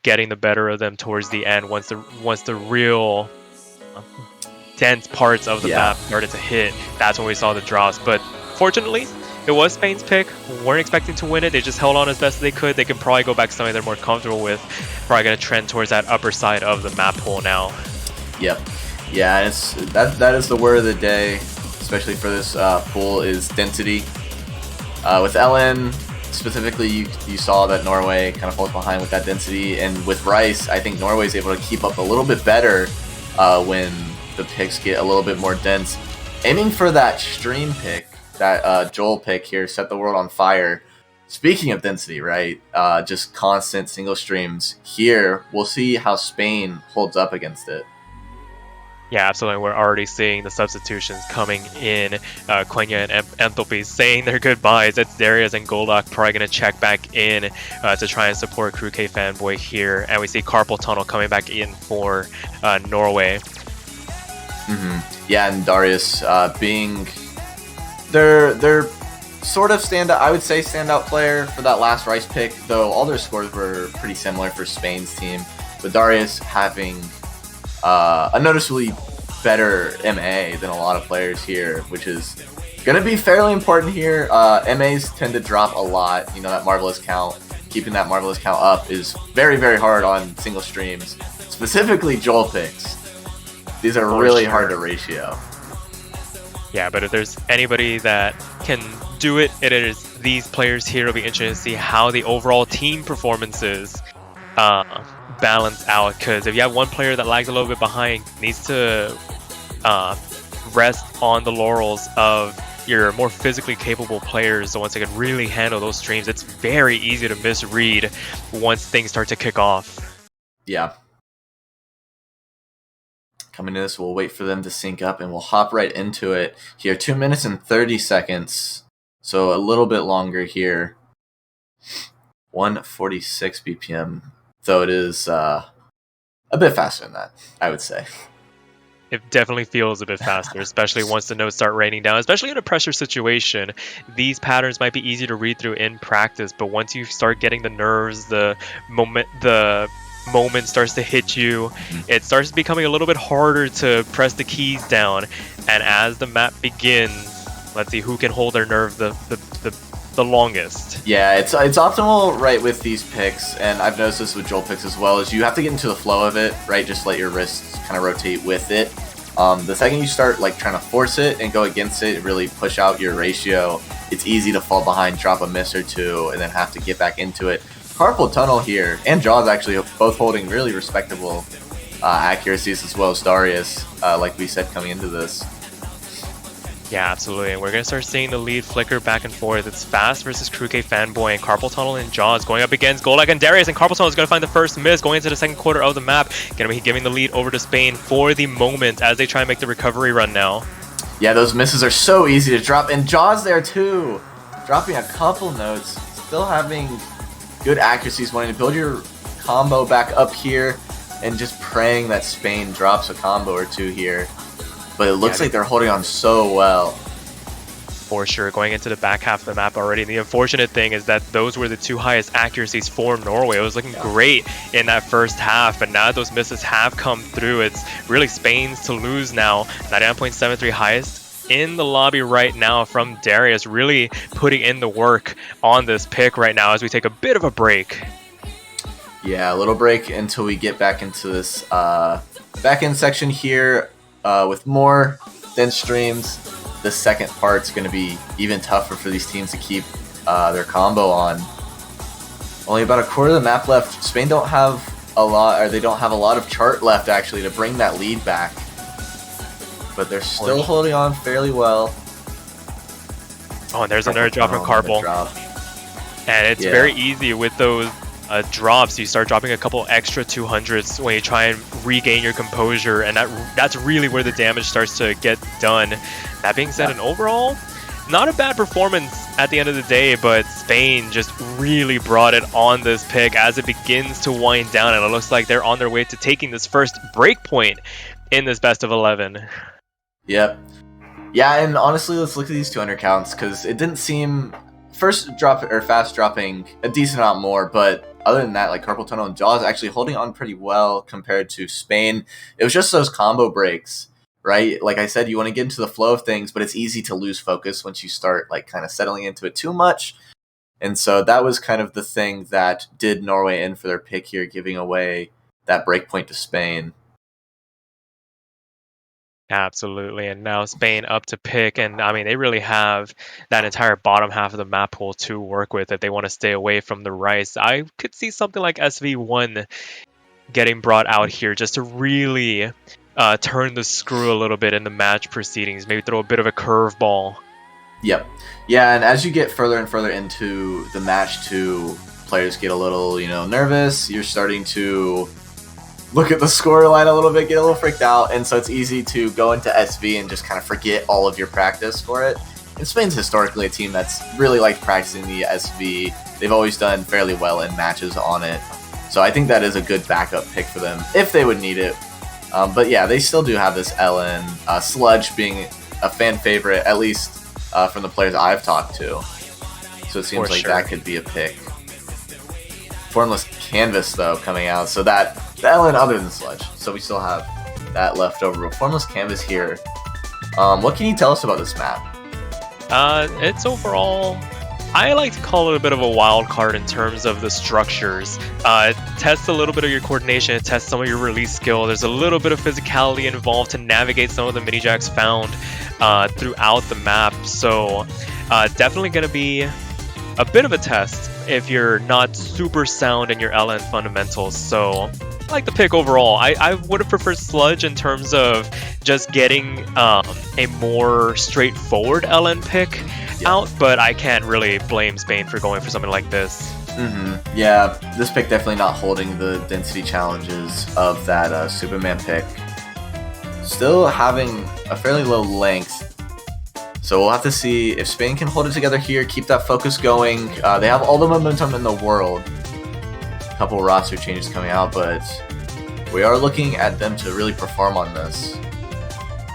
getting the better of them towards the end. Once the real dense parts of the map started to hit, that's when we saw the drops. But fortunately, it was Spain's pick. Weren't expecting to win it. They just held on as best as they could. They can probably go back to something they're more comfortable with. Probably going to trend towards that upper side of the map pool now.
Yep. Yeah, that is the word of the day, especially for this pool, is density. With LN specifically, you saw that Norway kind of falls behind with that density, and with Rice, I think Norway is able to keep up a little bit better when the picks get a little bit more dense. Aiming for that stream pick, that Joel pick here, set the world on fire. Speaking of density, right? Just constant single streams. Here, we'll see how Spain holds up against it.
Yeah, absolutely. We're already seeing the substitutions coming in. Quenya and Enthalpy saying their goodbyes. It's Darius and Goldak probably going to check back in to try and support Crew K Fanboy here. And we see Carpal Tunnel coming back in for Norway.
Yeah, and Darius being their sort of standout, I would say standout player for that last Rice pick, though all their scores were pretty similar for Spain's team. But Darius having a noticeably better MA than a lot of players here, which is going to be fairly important here. MAs tend to drop a lot. You know, that Marvelous count, keeping that Marvelous count up is very, very hard on single streams. Specifically Joel picks. These are really hard to ratio.
Yeah, but if there's anybody that can do it, it is these players here. It'll be interesting to see how the overall team performances balance out, because if you have one player that lags a little bit behind, needs to rest on the laurels of your more physically capable players, the ones that can really handle those streams. It's very easy to misread once things start to kick off.
Yeah. Coming to this, we'll wait for them to sync up and we'll hop right into it here. 2 minutes and 30 seconds. So a little bit longer here. 146 BPM. Though it is a bit faster than that, I would say.
It definitely feels a bit faster, especially once the notes start raining down. Especially in a pressure situation, these patterns might be easy to read through in practice, but once you start getting the nerves, the moment starts to hit you, it starts becoming a little bit harder to press the keys down. And as the map begins, let's see who can hold their nerve the longest.
Yeah, it's optimal, right, with these picks, and I've noticed this with Joel picks as well, is you have to get into the flow of it, right? Just let your wrists kind of rotate with it. The second you start like trying to force it and go against it, really push out your ratio, it's easy to fall behind, drop a miss or two, and then have to get back into it. Carpal Tunnel here, and Jaws actually both holding really respectable accuracies, as well as Darius, like we said coming into this.
Yeah, absolutely. And we're going to start seeing the lead flicker back and forth. It's Fast versus Crew K Fanboy, and Carpal Tunnel and Jaws going up against Goldak and Darius, and Carpal Tunnel is going to find the first miss going into the second quarter of the map. Going to be giving the lead over to Spain for the moment as they try and make the recovery run now.
Yeah, those misses are so easy to drop, and Jaws there too. Dropping a couple notes, still having good accuracies, wanting to build your combo back up here, and just praying that Spain drops a combo or two here. But it looks like they're holding on so well.
For sure, going into the back half of the map already. And the unfortunate thing is that those were the 2 highest accuracies for Norway. It was looking great in that first half, but now those misses have come through. It's really Spain's to lose now. 99.73 highest in the lobby right now from Darius, really putting in the work on this pick right now as we take a bit of a break.
Yeah, a little break until we get back into this back end section here with more thin streams. The second part's going to be even tougher for these teams to keep their combo on. Only about a quarter of the map left. Spain don't have a lot, or they don't have a lot of chart left actually to bring that lead back. But they're still holding on fairly well.
Oh, and there's another drop from Carpal. And it's very easy with those drops. You start dropping a couple extra 200s when you try and regain your composure, and that's really where the damage starts to get done. That being said, an overall, not a bad performance at the end of the day, but Spain just really brought it on this pick as it begins to wind down, and it looks like they're on their way to taking this first break point in this best of 11.
Yep. Yeah, and honestly, let's look at these 200 counts, because it didn't seem fast dropping a decent amount more, but other than that, like Carpal Tunnel and Jaws actually holding on pretty well compared to Spain. It was just those combo breaks, right? Like I said, you want to get into the flow of things, but it's easy to lose focus once you start like kind of settling into it too much. And so that was kind of the thing that did Norway in for their pick here, giving away that break point to Spain.
Absolutely, and now Spain up to pick, and I mean they really have that entire bottom half of the map pool to work with if they want to stay away from the rice. I could see something like SV1 getting brought out here just to really turn the screw a little bit in the match proceedings, maybe throw a bit of a curveball.
Yep. Yeah, and as you get further and further into the match too, players get a little, nervous. You're starting to look at the scoreline a little bit, get a little freaked out, and so it's easy to go into SV and just kind of forget all of your practice for it. And Spain's historically a team that's really liked practicing the SV. They've always done fairly well in matches on it. So I think that is a good backup pick for them if they would need it. But yeah, they still do have this LN. Sludge being a fan favorite, at least from the players I've talked to. So it seems like that could be a pick. Formless Canvas, though, coming out. So that, the LN other than Sludge. So we still have that left over. But Formless Canvas here. What can you tell us about this map?
It's overall, I like to call it a bit of a wild card in terms of the structures. It tests a little bit of your coordination, it tests some of your release skill. There's a little bit of physicality involved to navigate some of the mini jacks found throughout the map. So definitely going to be a bit of a test if you're not super sound in your LN fundamentals. So I like the pick overall. I would have preferred Sludge in terms of just getting a more straightforward LN pick out, but I can't really blame Spain for going for something like this.
Yeah, this pick definitely not holding the density challenges of that Superman pick. Still having a fairly low length. So we'll have to see if Spain can hold it together here, keep that focus going. They have all the momentum in the world. A couple roster changes coming out, but we are looking at them to really perform on this.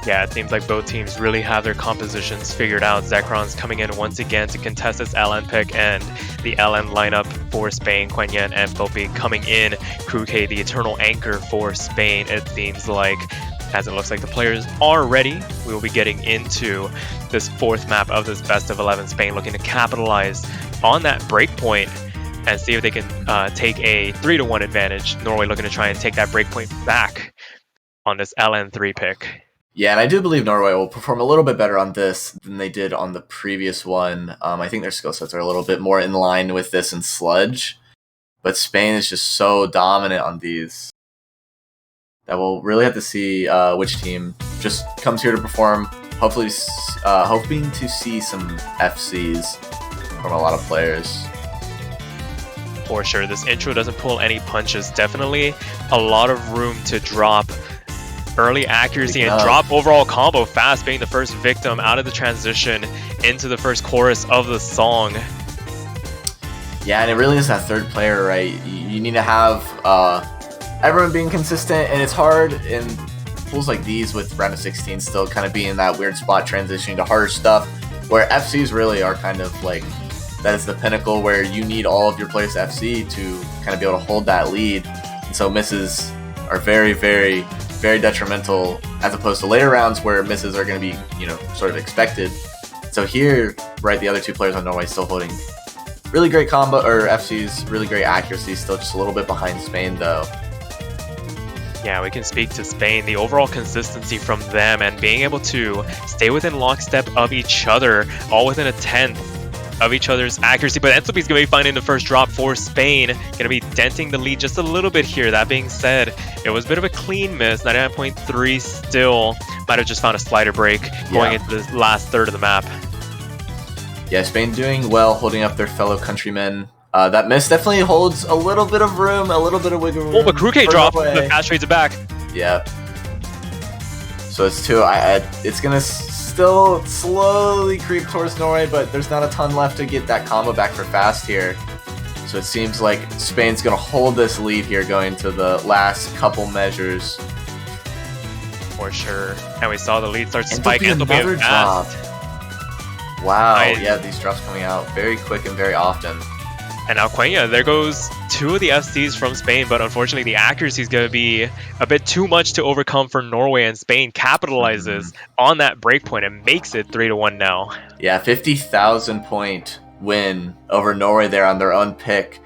Yeah, it seems like both teams really have their compositions figured out. Zekron's coming in once again to contest this LN pick, and the LN lineup for Spain, Quenyan and Poppy coming in. Kruke, the eternal anchor for Spain, it seems like. As it looks like the players are ready, we will be getting into this fourth map of this best of 11. Spain looking to capitalize on that break point and see if they can take a 3-1 advantage. Norway looking to try and take that break point back on this LN3 pick.
Yeah, and I do believe Norway will perform a little bit better on this than they did on the previous one. I think their skill sets are a little bit more in line with this and Sludge, but Spain is just so dominant on these that we'll really have to see which team just comes here to perform. Hopefully, hoping to see some FCs from a lot of players.
For sure, this intro doesn't pull any punches. Definitely a lot of room to drop early accuracy and drop overall combo fast, being the first victim out of the transition into the first chorus of the song.
Yeah, and it really is that third player, right? You need to have everyone being consistent, and it's hard in pools like these with round of 16 still kind of being in that weird spot transitioning to harder stuff. where FCs really are kind of like, that is the pinnacle where you need all of your players to FC to kind of be able to hold that lead. And so misses are very, very, very detrimental as opposed to later rounds where misses are going to be, you know, sort of expected. So here, right, the other two players on Norway still holding really great combo, or FC's really great accuracy, still just a little bit behind Spain though.
Yeah, we can speak to Spain, the overall consistency from them and being able to stay within lockstep of each other, all within a tenth of each other's accuracy. But Entropy's going to be finding the first drop for Spain, going to be denting the lead just a little bit here. That being said, it was a bit of a clean miss, 99.3 still. Might have just found a slider break going into the last third of the map.
Yeah, Spain doing well, holding up their fellow countrymen. That miss definitely holds a little bit of room, a little bit of wiggle room.
Oh, but Kruke dropped, the fast trades it back.
Yeah. So it's two. It's gonna still slowly creep towards Norway, but there's not a ton left to get that combo back for fast here. So it seems like Spain's gonna hold this lead here going to the last couple measures.
For sure. And we saw the lead start to
And
spike.
there'll be another drop. Wow, yeah, these drops coming out very quick and very often.
And now Quenya, there goes two of the FCs from Spain, but unfortunately the accuracy is going to be a bit too much to overcome for Norway, and Spain capitalizes on that breakpoint and makes it 3-1 now.
Yeah, 50,000 point win over Norway there on their own pick.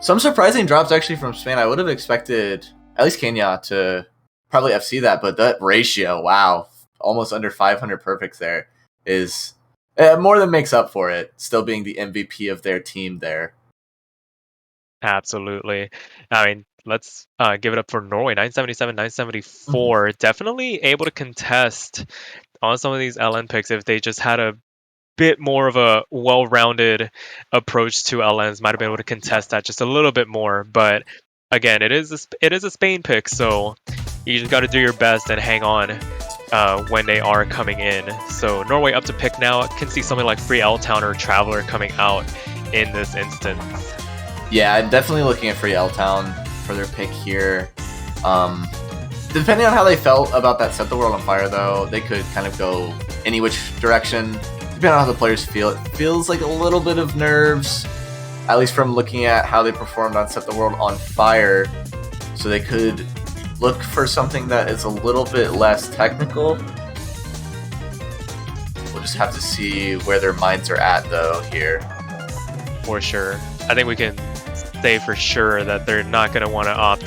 Some surprising drops actually from Spain. I would have expected at least Kenya to probably FC that, but that ratio, wow, almost under 500 perfects there is more than makes up for it, still being the MVP of their team there.
Absolutely. I mean, let's give it up for Norway. 977, 974. Definitely able to contest on some of these LN picks if they just had a bit more of a well-rounded approach to LNs. Might have been able to contest that just a little bit more. But again, it is a Spain pick, so you just got to do your best and hang on when they are coming in. So Norway up to pick now. Can see something like Free L-Town or Traveler coming out in this instance.
Yeah, I'm definitely looking at Free L-Town for their pick here. Depending on how they felt about that Set the World on Fire, though, they could kind of go any which direction. Depending on how the players feel, it feels like a little bit of nerves, at least from looking at how they performed on Set the World on Fire. So they could look for something that is a little bit less technical. We'll just have to see where their minds are at, though, here.
For sure. I think we can say for sure that they're not going to want to opt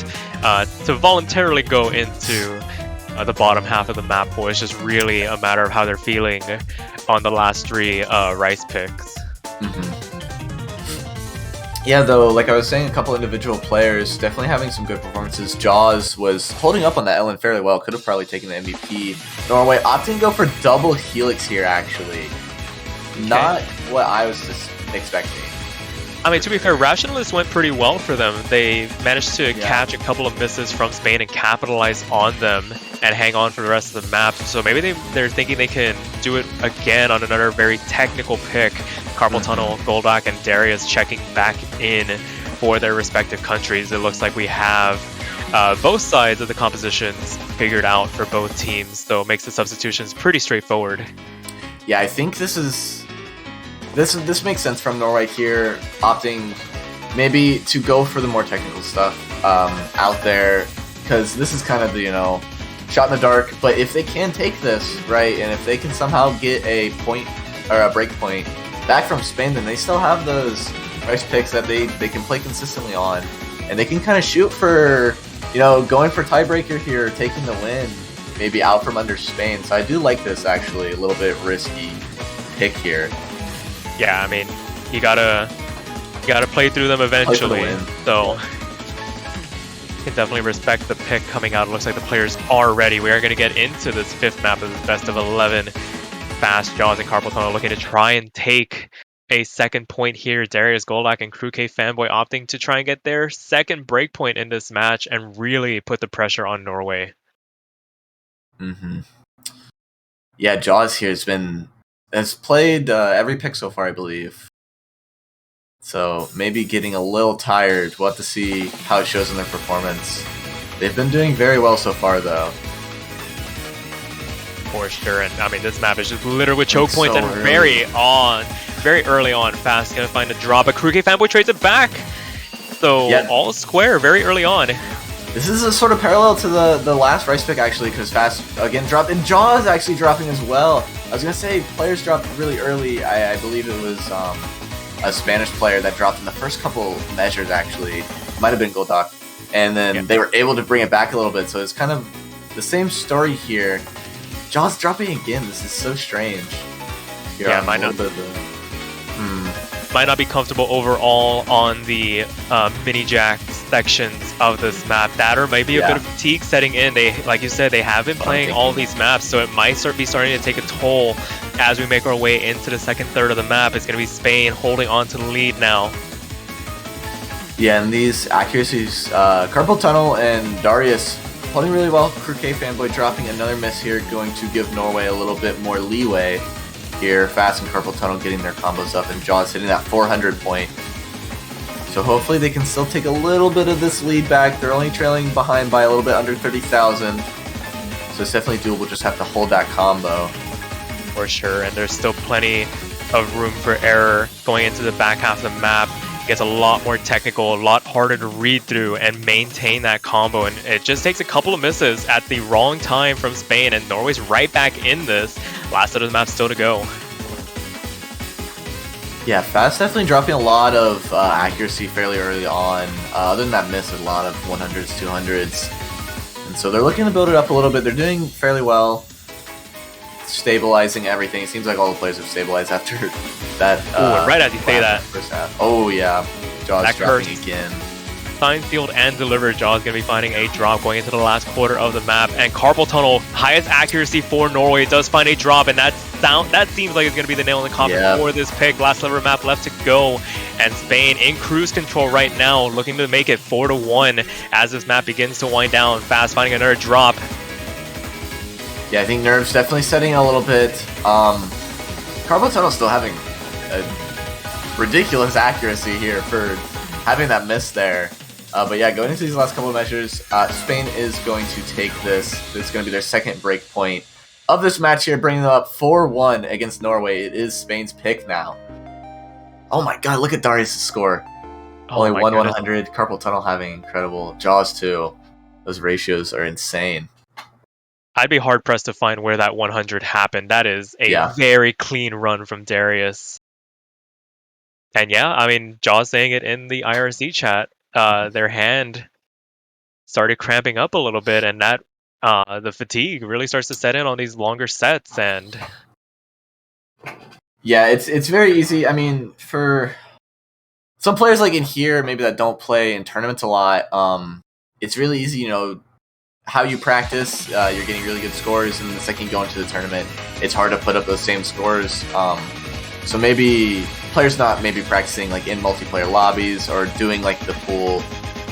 to voluntarily go into the bottom half of the map pool. It's just really a matter of how they're feeling on the last three Rice picks.
Yeah, though, like I was saying, a couple individual players definitely having some good performances. Jaws was holding up on that Ellen fairly well. Could have probably taken the MVP. Norway opting to go for double Helix here, actually. Not what I was just expecting.
I mean, to be fair, Rationalist went pretty well for them. They managed to catch a couple of misses from Spain and capitalize on them and hang on for the rest of the map. So maybe they're thinking they can do it again on another very technical pick. Carpal Tunnel, Goldak, and Darius checking back in for their respective countries. It looks like we have both sides of the compositions figured out for both teams, though it makes the substitutions pretty straightforward.
Yeah, I think this makes sense from Norway here, opting maybe to go for the more technical stuff out there, because this is kind of the, shot in the dark. But if they can take this, right, and if they can somehow get a point or a break point back from Spain, then they still have those Rice picks that they can play consistently on, and they can kind of shoot for, going for tiebreaker here, taking the win, maybe out from under Spain. So I do like this, actually, a little bit risky pick here.
Yeah, I mean, you gotta play through them eventually. So can definitely respect the pick coming out. It looks like the players are ready. We are going to get into this fifth map of this best of 11. Fast Jaws and Carpal Tunnel looking to try and take a second point here. Darius, Goldak, and Crew K Fanboy opting to try and get their second break point in this match and really put the pressure on Norway.
Yeah, Jaws here has played every pick so far, I believe. So maybe getting a little tired. We'll have to see how it shows in their performance. They've been doing very well so far, though.
For sure, and I mean this map is just littered with choke points,
so
and
early.
very early on, Fast gonna find a drop, but Kruge fanboy trades it back. So
Yeah.
all square very early on.
This is a sort of parallel to the last Rice pick, actually, because Fast again dropped, and Jaws actually dropping as well. I was gonna say players dropped really early. I believe it was a Spanish player that dropped in the first couple measures, actually. Might have been Goldock. And then they were able to bring it back a little bit, so it's kind of the same story here. Jaws dropping again. This is so strange. Here
Yeah,
on
might
a
not.
little bit of
Might not be comfortable overall on the mini jack sections of this map. That or maybe a
Yeah.
bit of fatigue setting in. They, like you said, they have been playing all these maps, so it might be starting to take a toll as we make our way into the second third of the map. It's going to be Spain holding on to the lead now.
Yeah, and these accuracies, Carpal Tunnel and Darius holding really well. Crew K fanboy dropping another miss here, going to give Norway a little bit more leeway here. Fast and Carpal Tunnel getting their combos up, and Jaws hitting that 400 point. So hopefully they can still take a little bit of this lead back. They're only trailing behind by a little bit under 30,000. So it's definitely doable, just have to hold that combo.
For sure, and there's still plenty of room for error going into the back half of the map. It gets a lot more technical, a lot harder to read through and maintain that combo, and it just takes a couple of misses at the wrong time from Spain, and Norway's right back in this. Last of the map still to go.
Yeah, Fast definitely dropping a lot of accuracy fairly early on. Other than that miss, a lot of 100s, 200s. And so they're looking to build it up a little bit. They're doing fairly well. Stabilizing everything. It seems like all the players have stabilized after that.
Ooh, and right as you say that.
First half. Oh, yeah. Jaws
That
dropping
curse.
again.
Signed, sealed, and delivered. Jaws going to be finding a drop going into the last quarter of the map. And Carpal Tunnel, highest accuracy for Norway, does find a drop. And that seems like it's going to be the nail in the coffin
Yeah.
for this pick. Last sliver map left to go. And Spain in cruise control right now, looking to make it 4-1 as this map begins to wind down. Fast finding another drop.
Yeah, I think Nerve's definitely setting a little bit. Carpal Tunnel still having a ridiculous accuracy here for having that miss there. But yeah, going into these last couple of measures, Spain is going to take this. This is going to be their second break point of this match here, bringing them up 4-1 against Norway. It is Spain's pick now. Oh my god, look at Darius' score.
Oh
Only
my
1/100. Carpal Tunnel having incredible. Jaws too. Those ratios are insane.
I'd be hard pressed to find where that 100 happened. That is a very clean run from Darius. And yeah, I mean, Jaws saying it in the IRC chat. Their hand started cramping up a little bit, and that the fatigue really starts to set in on these longer sets. And
yeah, it's very easy. I mean, for some players like in here, maybe that don't play in tournaments a lot, it's really easy. You know, how you practice, you're getting really good scores, and the second you go into the tournament, it's hard to put up those same scores. So maybe players not maybe practicing like in multiplayer lobbies or doing like the full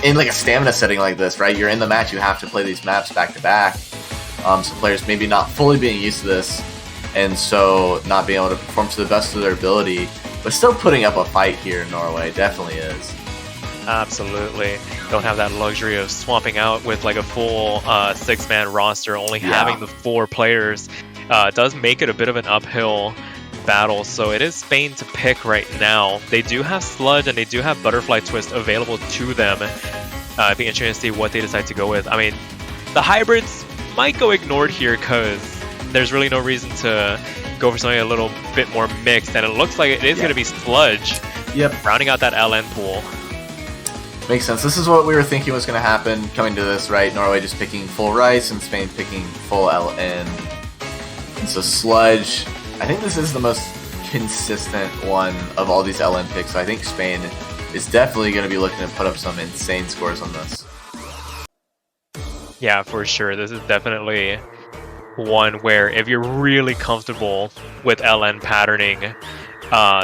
in like a stamina setting like this, right? You're in the match, you have to play these maps back to back. So players maybe not fully being used to this, and so not being able to perform to the best of their ability, but still putting up a fight here in Norway. Definitely is.
absolutely don't have that luxury of swapping out with like a full 6-man roster. Only having the 4 players does make it a bit of an uphill battle. So it is Spain to pick right now. They do have Sludge and they do have Butterfly Twist available to them. It'd be interesting to see what they decide to go with. I mean, the hybrids might go ignored here because there's really no reason to go for something a little bit more mixed, and it looks like it is going to be Sludge.
Yep.
Rounding out that LN pool.
Makes sense. This is what we were thinking was going to happen coming to this, right? Norway just picking full Rice and Spain picking full LN. And so Sludge, I think this is the most consistent one of all these LN picks. So I think Spain is definitely going to be looking to put up some insane scores on this.
Yeah, for sure. This is definitely one where if you're really comfortable with LN patterning,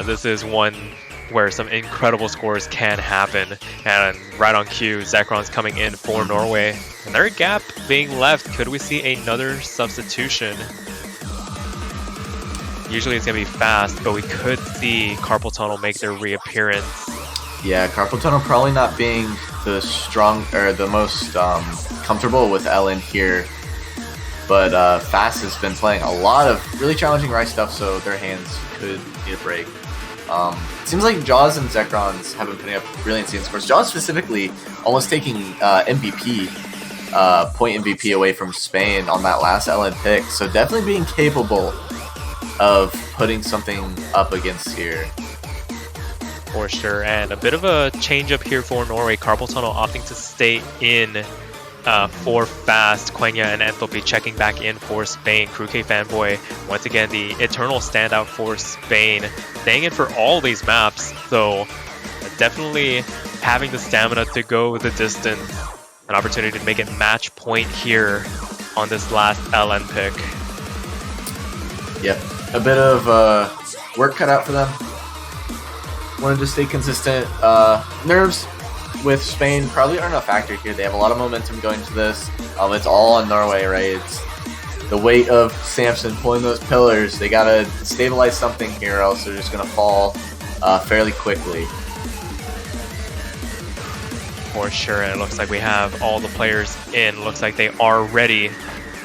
this is one where some incredible scores can happen. And right on cue, Zekron's coming in for Norway. Another gap being left. Could we see another substitution? Usually it's going to be Fast, but we could see Carpal Tunnel make their reappearance.
Yeah, Carpal Tunnel probably not being the strong or the most comfortable with LN here. But Fast has been playing a lot of really challenging Rice stuff, so their hands could need a break. It seems like Jaws and Zekrons have been putting up really insane scores. Jaws specifically almost taking MVP, point MVP away from Spain on that last LN pick, so definitely being capable of putting something up against here.
For sure, and a bit of a change up here for Norway. Carpal Tunnel opting to stay in for Fast. Quenya and Enthalpy checking back in for Spain. Crew K Fanboy, once again, the eternal standout for Spain, staying in for all these maps, so definitely having the stamina to go the distance. An opportunity to make it match point here on this last LN pick.
Yep, a bit of work cut out for them. Wanted to stay consistent. Nerves with Spain probably aren't a factor here. They have a lot of momentum going to this. It's all on Norway, right? It's the weight of Samson pulling those pillars. They gotta stabilize something here, or else they're just gonna fall fairly quickly.
For sure, and it looks like we have all the players in. Looks like they are ready.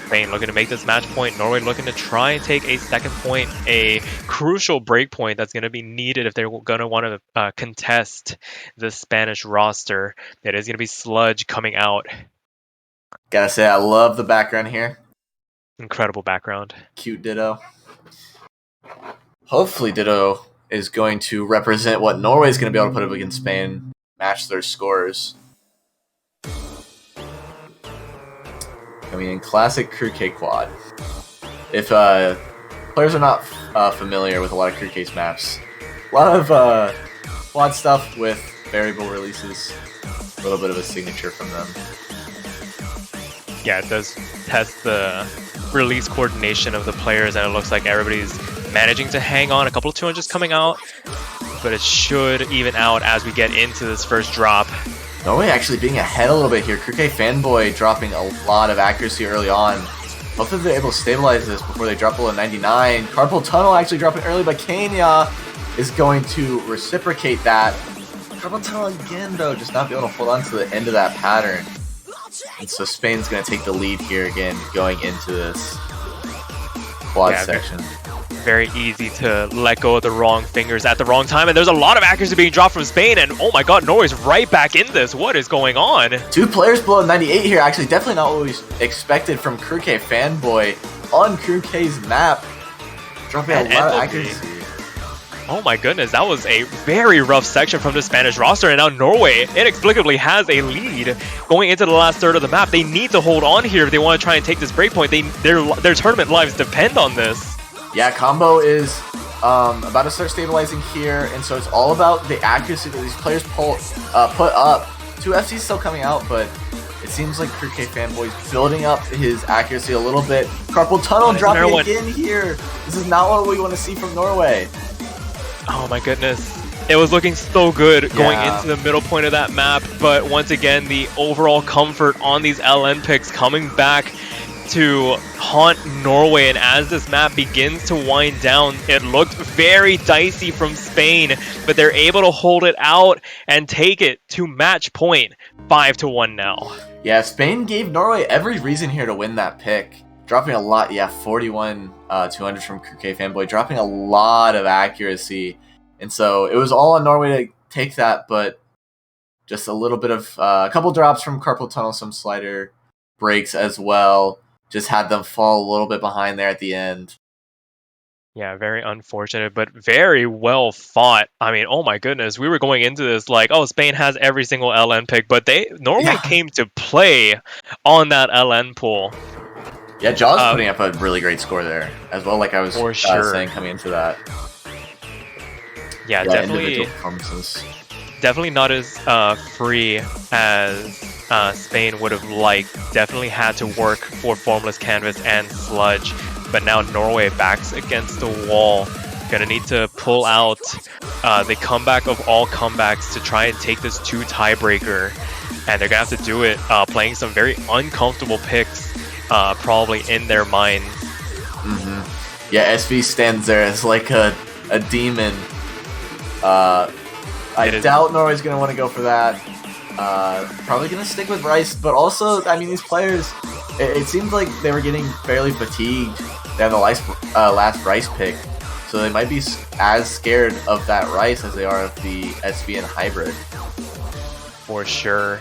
Spain looking to make this match point. Norway looking to try and take a second point, a crucial break point that's going to be needed if they're going to want to contest the Spanish roster. It is going to be Sludge coming out.
Gotta say, I love the background here.
Incredible background.
Cute Ditto. Hopefully Ditto is going to represent what Norway is going to be able to put up against Spain, match their scores. I mean, in classic Crew K quad. If players are not familiar with a lot of Crew K's maps, a lot of quad stuff with variable releases, a little bit of a signature from them.
Yeah, it does test the release coordination of the players, and it looks like everybody's managing to hang on. A couple of 200s coming out, but it should even out as we get into this first drop.
Norway actually being ahead a little bit here. Crew K Fanboy dropping a lot of accuracy early on. Hopefully they're able to stabilize this before they drop below 99. Carpal Tunnel actually dropping early, but Kenya is going to reciprocate that. Carpal Tunnel again, though, just not be able to hold on to the end of that pattern. And so Spain's going to take the lead here again, going into this quad section.
Very easy to let go of the wrong fingers at the wrong time, and there's a lot of accuracy being dropped from Spain, and oh my god, Norway's right back in this. What is going on?
2 players below 98 here, actually definitely not what we expected from Crew K Fanboy on Crew K's map. Dropping a lot of accuracy.
Oh my goodness, that was a very rough section from the Spanish roster, and now Norway inexplicably has a lead going into the last third of the map. They need to hold on here if they want to try and take this breakpoint. Their tournament lives depend on this.
Yeah, Combo is about to start stabilizing here, and so it's all about the accuracy that these players put up. 2 FCs still coming out, but it seems like Crew K Fanboy's building up his accuracy a little bit. Carpal Tunnel dropping again here. This is not what we want to see from Norway.
Oh my goodness. It was looking so good going into the middle point of that map, but once again, the overall comfort on these LN picks coming back to haunt Norway, and as this map begins to wind down, it looked very dicey from Spain, but they're able to hold it out and take it to match point, 5-1 now.
Yeah, Spain gave Norway every reason here to win that pick. Dropping a lot, 41 200 from Crew K Fanboy, dropping a lot of accuracy. And so it was all on Norway to take that, but just a little bit of a couple drops from Carpal Tunnel, some slider breaks as well. Just had them fall a little bit behind there at the end.
Yeah, very unfortunate, but very well fought. I mean, oh my goodness, we were going into this like, oh, Spain has every single LN pick, but Norway came to play on that LN pool.
Yeah, Jaws putting up a really great score there as well, like I was saying coming into that.
Yeah, definitely. Definitely not as free as Spain would have liked. Definitely had to work for Formless Canvas and Sludge, but now Norway backs against the wall. Gonna need to pull out the comeback of all comebacks to try and take this 2 tiebreaker, and they're gonna have to do it playing some very uncomfortable picks. Probably in their minds.
Yeah, SV stands there as like a demon. I doubt Norway's going to want to go for that. Probably going to stick with Rice, but also, I mean, these players, it seems like they were getting fairly fatigued. They had the last Rice pick, so they might be as scared of that Rice as they are of the SVN hybrid.
For sure.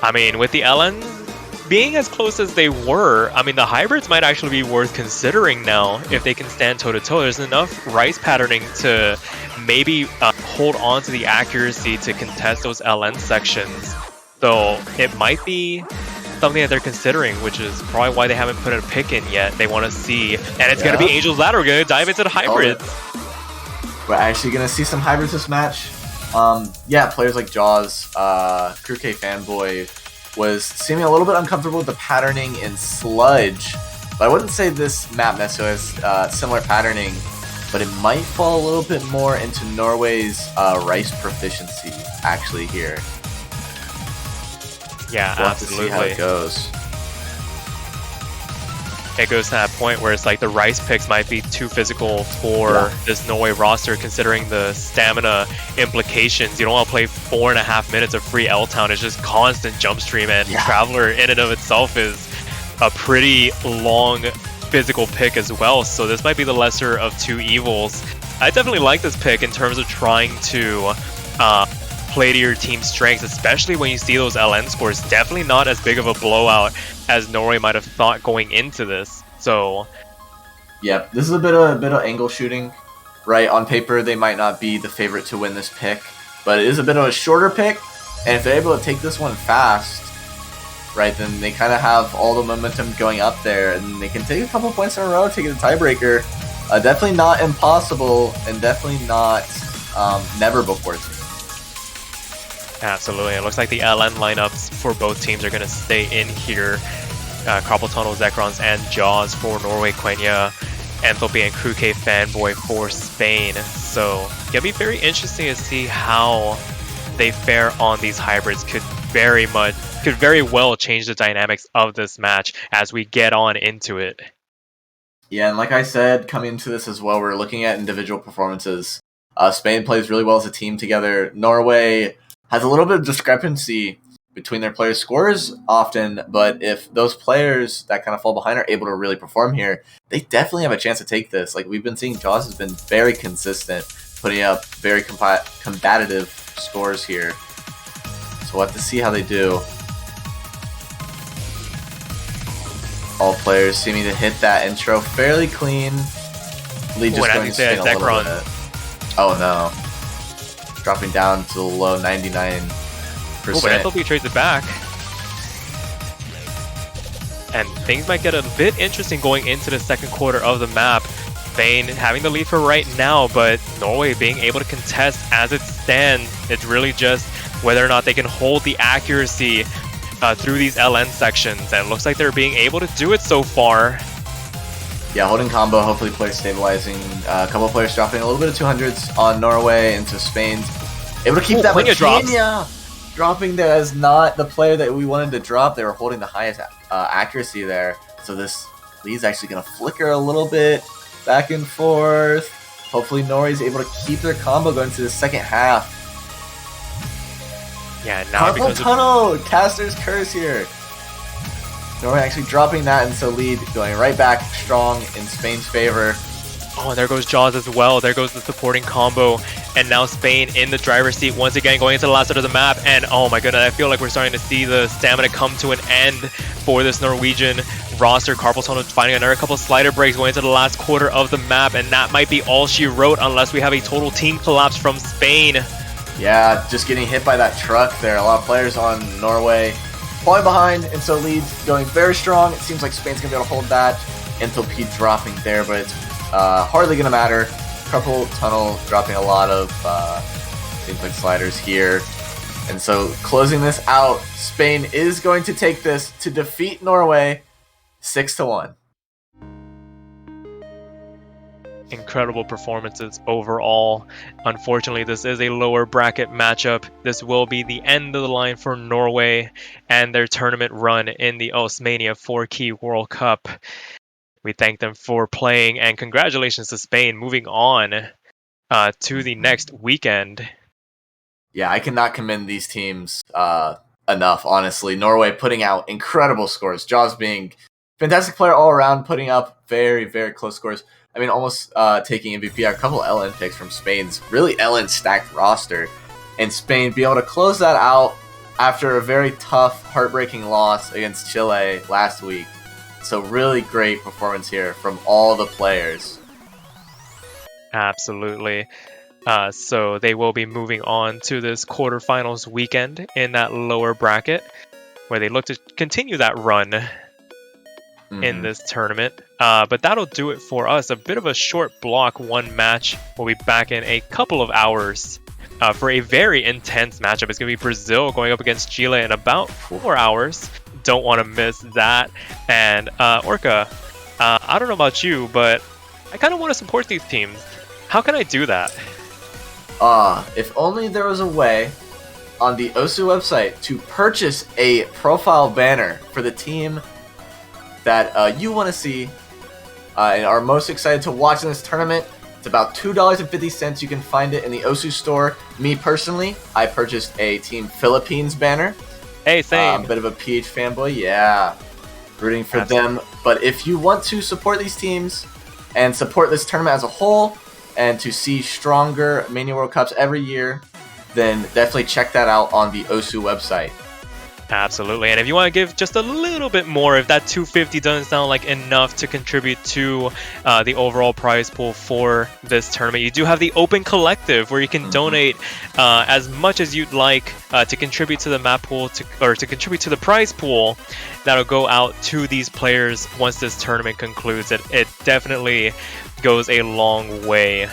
I mean, with the LN being as close as they were, I mean, the hybrids might actually be worth considering now if they can stand toe-to-toe. There's enough Rice patterning to maybe hold on to the accuracy to contest those LN sections. So it might be something that they're considering, which is probably why they haven't put a pick in yet. They want to see, and it's going to be Angel's Ladder. We're going to dive into the hybrids.
We're actually going to see some hybrids this match. Yeah, players like Jaws, Crew K Fanboy was seeming a little bit uncomfortable with the patterning in Sludge, but I wouldn't say this map necessarily has similar patterning, but it might fall a little bit more into Norway's Rice proficiency actually here.
Yeah,
we'll
absolutely.
Have to see how it goes.
It goes to that point where it's like the Rice picks might be too physical for this Norway roster, considering the stamina implications. You don't want to play 4.5 minutes of free L-Town. It's just constant jump stream, and Traveler in and of itself is a pretty long physical pick as well. So this might be the lesser of two evils. I definitely like this pick in terms of trying to play to your team's strengths, especially when you see those LN scores. Definitely not as big of a blowout as Norway might have thought going into this. So,
yep, this is a bit of angle shooting, right? On paper, they might not be the favorite to win this pick, but it is a bit of a shorter pick, and if they're able to take this one fast, right, then they kind of have all the momentum going up there, and they can take a couple points in a row, take it to tiebreaker. Definitely not impossible, and definitely not never before seen.
Absolutely. It looks like the LN lineups for both teams are going to stay in here. Carpal Tunnel, Zekrons, and Jaws for Norway, Quenya, Enthalpy, and Crew K Fanboy for Spain. So it's going to be very interesting to see how they fare on these hybrids. Could very well change the dynamics of this match as we get on into it.
Yeah, and like I said, coming into this as well, we're looking at individual performances. Spain plays really well as a team together. Norway has a little bit of discrepancy between their players' scores often, but if those players that kind of fall behind are able to really perform here, they definitely have a chance to take this. Like we've been seeing, Jaws has been very consistent, putting up very combative scores here. So we'll have to see how they do. All players seeming to hit that intro fairly clean. Lead just going to spin a little bit. Oh no. Dropping down to the low 99%.
Oh, but Enthalpy trades it back. And things might get a bit interesting going into the second quarter of the map. Spain having the lead for right now, but Norway being able to contest as it stands. It's really just whether or not they can hold the accuracy through these LN sections. And it looks like they're being able to do it so far.
Yeah, holding combo, hopefully players stabilizing. A couple of players dropping a little bit of 200s on Norway into Spain. Able to keep that Mania dropping there as not the player that we wanted to drop. They were holding the highest accuracy there. So this lead's actually going to flicker a little bit back and forth. Hopefully Norway's able to keep their combo going to the second half.
Yeah, now
Carpal Tunnel! Caster's Curse here. Norway actually dropping that, and so lead going right back strong in Spain's favor.
Oh, and there goes Jaws as well. There goes the supporting combo. And now Spain in the driver's seat once again going into the last side of the map. And oh my goodness, I feel like we're starting to see the stamina come to an end for this Norwegian roster. Carpal Tunnel finding another couple slider breaks going into the last quarter of the map. And that might be all she wrote unless we have a total team collapse from Spain.
Yeah, just getting hit by that truck there. A lot of players on Norway falling behind, and so leads going very strong. It seems like Spain's going to be able to hold that. Enthalpy dropping there, but it's hardly going to matter. Carpal Tunnel dropping a lot of seems like sliders here. And so closing this out, Spain is going to take this to defeat Norway 6-1.
Incredible performances overall. Unfortunately, this is a lower bracket matchup. This will be the end of the line for Norway and their tournament run in the Mania 4-Key World Cup. We thank them for playing, and congratulations to Spain moving on to the next weekend.
Yeah, I cannot commend these teams enough, honestly. Norway putting out incredible scores. Jaws being fantastic player all around, putting up very, very close scores. I mean, almost taking MVP. A couple LN picks from Spain's really LN stacked roster. And Spain be able to close that out after a very tough, heartbreaking loss against Chile last week. So really great performance here from all the players.
Absolutely. So they will be moving on to this quarterfinals weekend in that lower bracket, where they look to continue that run in this tournament. But that'll do it for us. A bit of a short block, one match. We'll be back in a couple of hours for a very intense matchup. It's going to be Brazil going up against Chile in about 4 hours. Don't want to miss that. And Orca, I don't know about you, but I kind of want to support these teams. How can I do that?
If only there was a way on the OSU website to purchase a profile banner for the team that you want to see and are most excited to watch in this tournament. It's about $2.50. You can find it in the OSU store. Me personally, I purchased a Team Philippines banner.
Hey, same.
Bit of a PH fanboy, yeah. Rooting for them. But if you want to support these teams and support this tournament as a whole, and to see stronger Mania World Cups every year, then definitely check that out on the OSU website.
Absolutely. And if you want to give just a little bit more, if that $250 doesn't sound like enough to contribute to the overall prize pool for this tournament, you do have the Open Collective, where you can donate as much as you'd like to contribute to the map pool, or to contribute to the prize pool that'll go out to these players once this tournament concludes. It definitely goes a long way.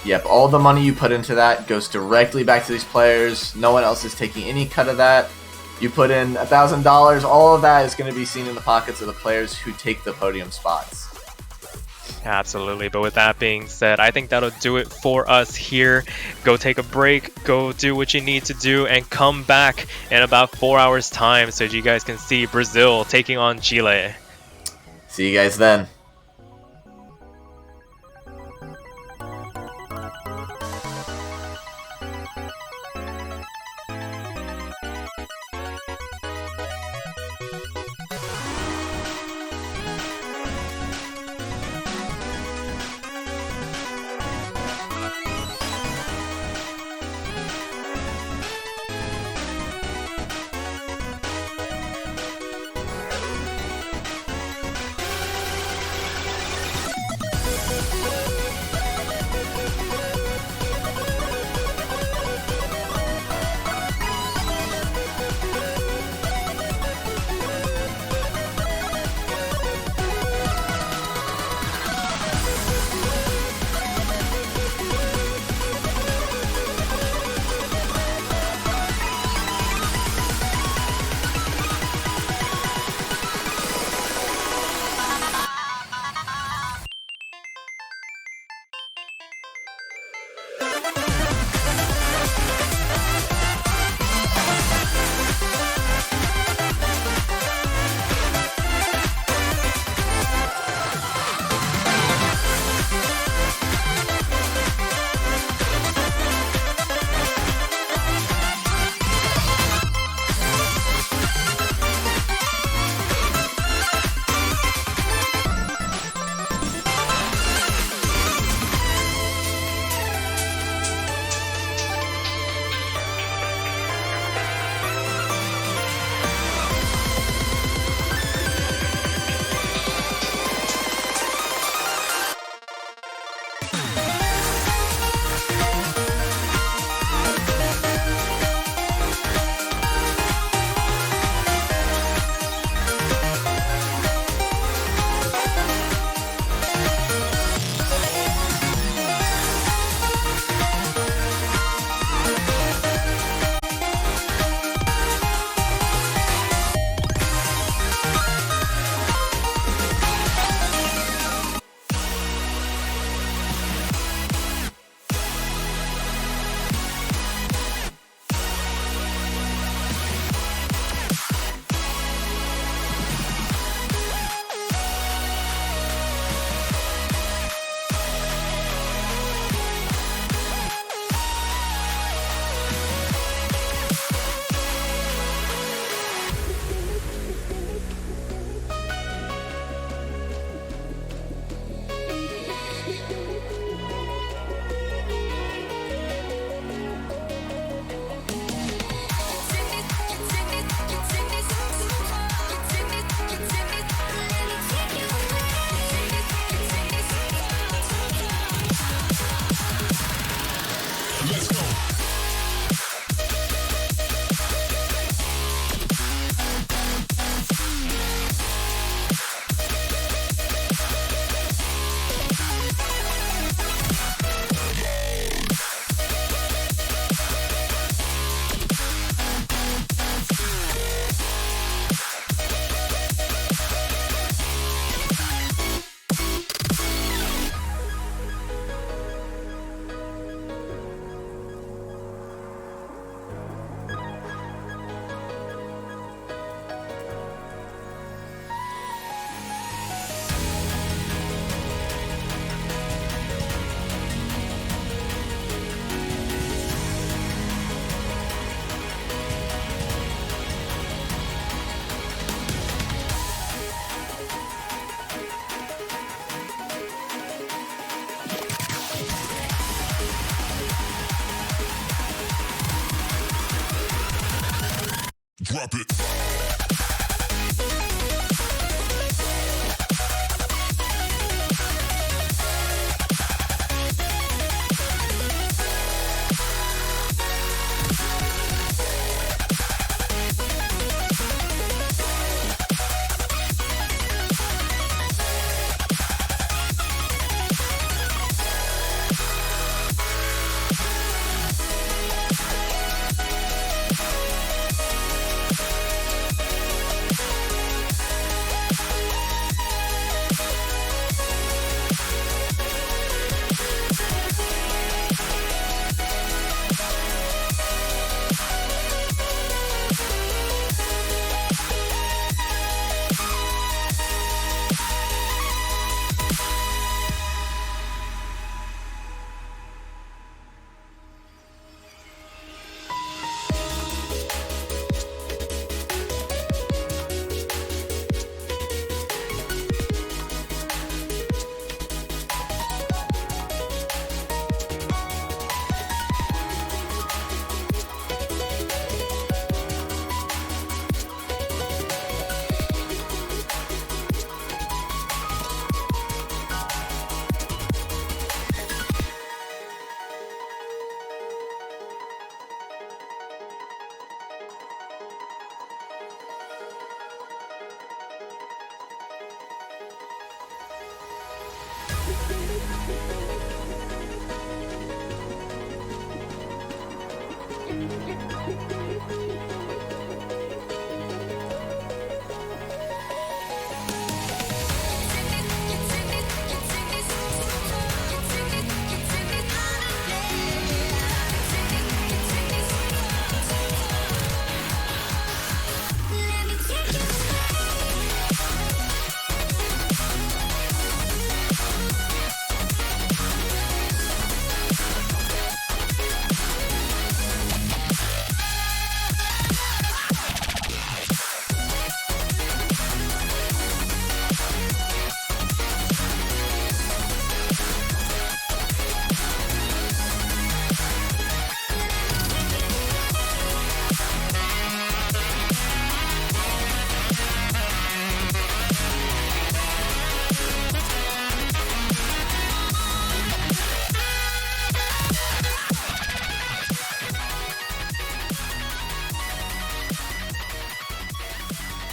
Yep, all the money you put into that goes directly back to these players. No one else is taking any cut of that. You put in $1,000, all of that is going to be seen in the pockets of the players who take the podium spots.
Absolutely. But with that being said, I think that'll do it for us here. Go take a break, go do what you need to do, and come back in about 4 hours time so you guys can see Brazil taking on Chile.
See you guys then.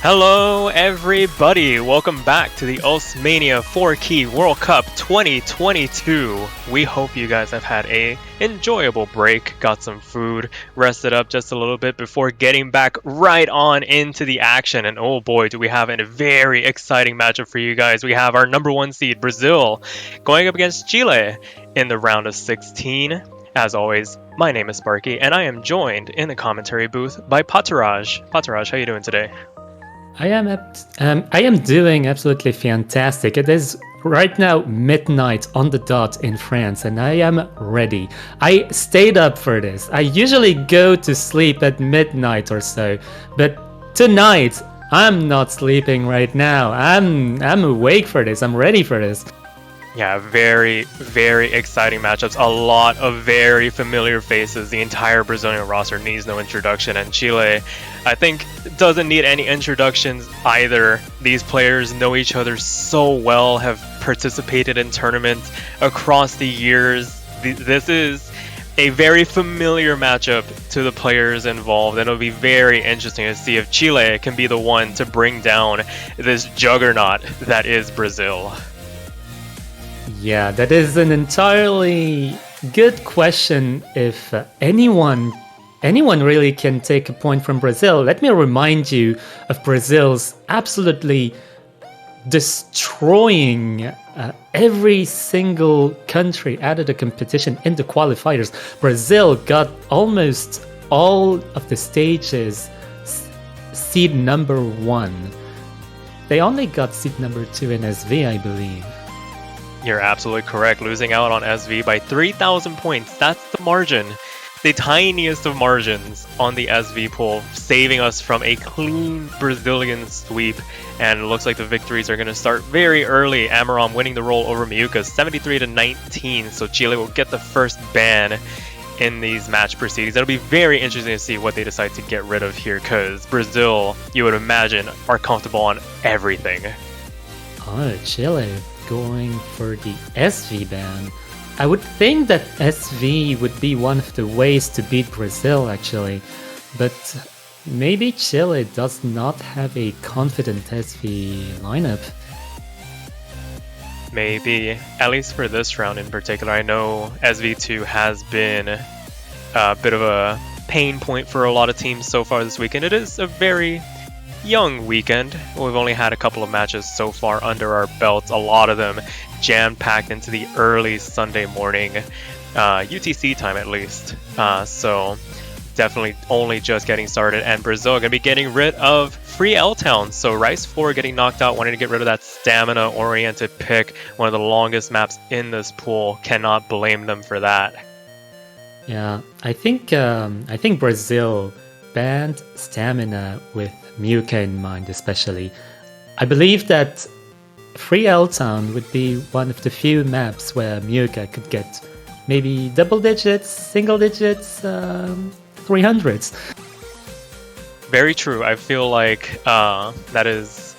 Hello, everybody. Welcome back to the Mania 4-Key World Cup 2022. We hope you guys have had a enjoyable break, got some food, rested up just a little bit before getting back right on into the action. And oh boy, do we have a very exciting matchup for you guys. We have our number 1 seed, Brazil, going up against Chile in the round of 16. As always, my name is Sparky, and I am joined in the commentary booth by Pataraj. Pataraj, how you doing today?
I am doing absolutely fantastic. It is right now midnight on the dot in France, and I am ready. I stayed up for this. I usually go to sleep at midnight or so, but tonight I'm not sleeping right now. I'm awake for this. I'm ready for this.
Yeah, very, very exciting matchups. A lot of very familiar faces. The entire Brazilian roster needs no introduction, and Chile, I think, doesn't need any introductions either. These players know each other so well, have participated in tournaments across the years. This is a very familiar matchup to the players involved, and it'll be very interesting to see if Chile can be the one to bring down this juggernaut that is Brazil.
Yeah, that is an entirely good question. If anyone really can take a point from Brazil, let me remind you of Brazil's absolutely destroying every single country out of the competition in the qualifiers. Brazil got almost all of the stages seed number 1. They only got seed number 2 in SV, I believe.
You're absolutely correct. Losing out on SV by 3,000 points. That's the margin. The tiniest of margins on the SV pool, saving us from a clean Brazilian sweep. And it looks like the victories are going to start very early. Amaram winning the roll over Miyuka, 73-19. So Chile will get the first ban in these match proceedings. It'll be very interesting to see what they decide to get rid of here, because Brazil, you would imagine, are comfortable on everything.
Oh, Chile going for the SV ban. I would think that SV would be one of the ways to beat Brazil, actually. But maybe Chile does not have a confident SV lineup.
Maybe, at least for this round in particular. I know SV2 has been a bit of a pain point for a lot of teams so far this weekend. It is a very young weekend. We've only had a couple of matches so far under our belts, a lot of them jam-packed into the early Sunday morning, UTC time at least. So definitely only just getting started, and Brazil are going to be getting rid of Free L-Town. So Rice 4 getting knocked out, wanting to get rid of that stamina-oriented pick, one of the longest maps in this pool. Cannot blame them for that.
Yeah, I think Brazil banned stamina with Muka in mind, especially. I believe that Free L-Town would be one of the few maps where Muka could get maybe double digits, single digits, 300s.
Very true. I feel like that is...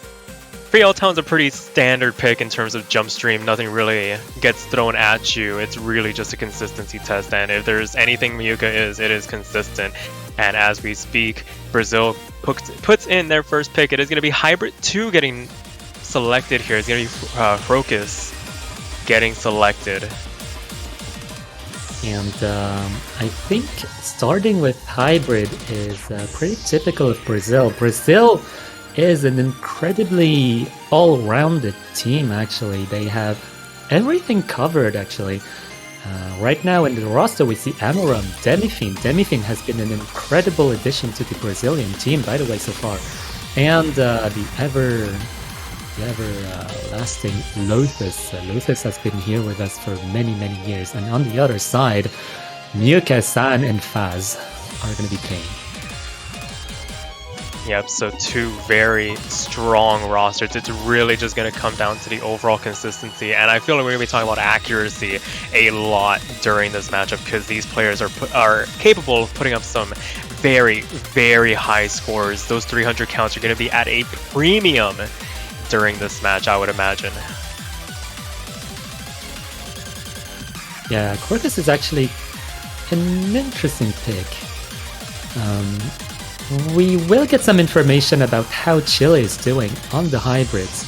Free L-Town's a pretty standard pick in terms of jump stream. Nothing really gets thrown at you. It's really just a consistency test, and if there's anything Muka is, it is consistent. And as we speak, Brazil puts in their first pick. It is going to be Hybrid 2 getting selected here. It's going to be Crocus getting selected.
And I think starting with Hybrid is pretty typical of Brazil. Brazil is an incredibly all-rounded team, actually. They have everything covered, actually. Right now in the roster we see Amoram, Demifine. Demifine has been an incredible addition to the Brazilian team, by the way, so far. And the ever-lasting Lothus. Lothus has been here with us for many, many years. And on the other side, Muka, San, and Faz are going to be playing.
Yep, so two very strong rosters. It's really just going to come down to the overall consistency, and I feel like we're going to be talking about accuracy a lot during this matchup, because these players are capable of putting up some very, very high scores. Those 300 counts are going to be at a premium during this match, I would imagine.
Yeah, Corvus is actually an interesting pick. We will get some information about how Chile is doing on the hybrids,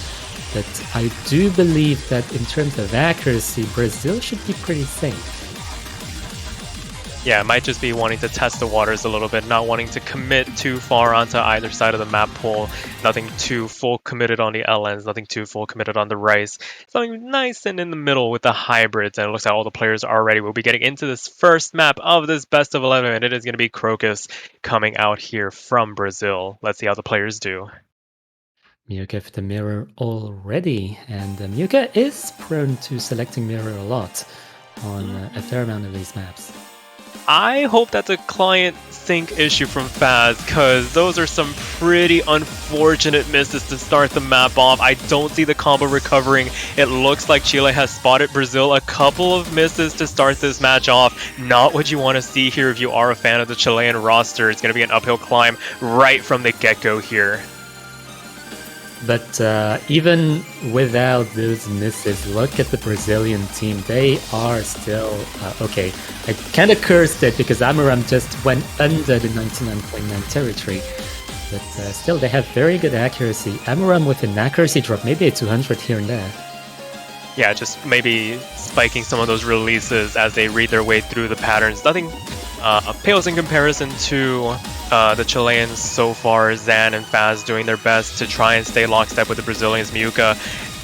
but I do believe that in terms of accuracy, Brazil should be pretty safe.
Yeah, it might just be wanting to test the waters a little bit, not wanting to commit too far onto either side of the map pool. Nothing too full committed on the LNs, nothing too full committed on the Rice. Something nice and in the middle with the hybrids, and it looks like all the players are ready. We'll be getting into this first map of this best of 11, and it is going to be Crocus coming out here from Brazil. Let's see how the players do.
Muka with the mirror already, and Muka is prone to selecting mirror a lot on a fair amount of these maps.
I hope that's a client sync issue from Faz, because those are some pretty unfortunate misses to start the map off. I don't see the combo recovering. It looks like Chile has spotted Brazil. A couple of misses to start this match off. Not what you want to see here if you are a fan of the Chilean roster. It's going to be an uphill climb right from the get-go here.
But even without those misses, look at the Brazilian team. They are still... okay, I kind of cursed it because Amoram just went under the 99.9 territory. But still, they have very good accuracy. Amoram with an accuracy drop, maybe a 200 here and there.
Yeah, just maybe spiking some of those releases as they read their way through the patterns. Nothing pales in comparison to the Chileans so far. Zan and Faz doing their best to try and stay lockstep with the Brazilians. Muka,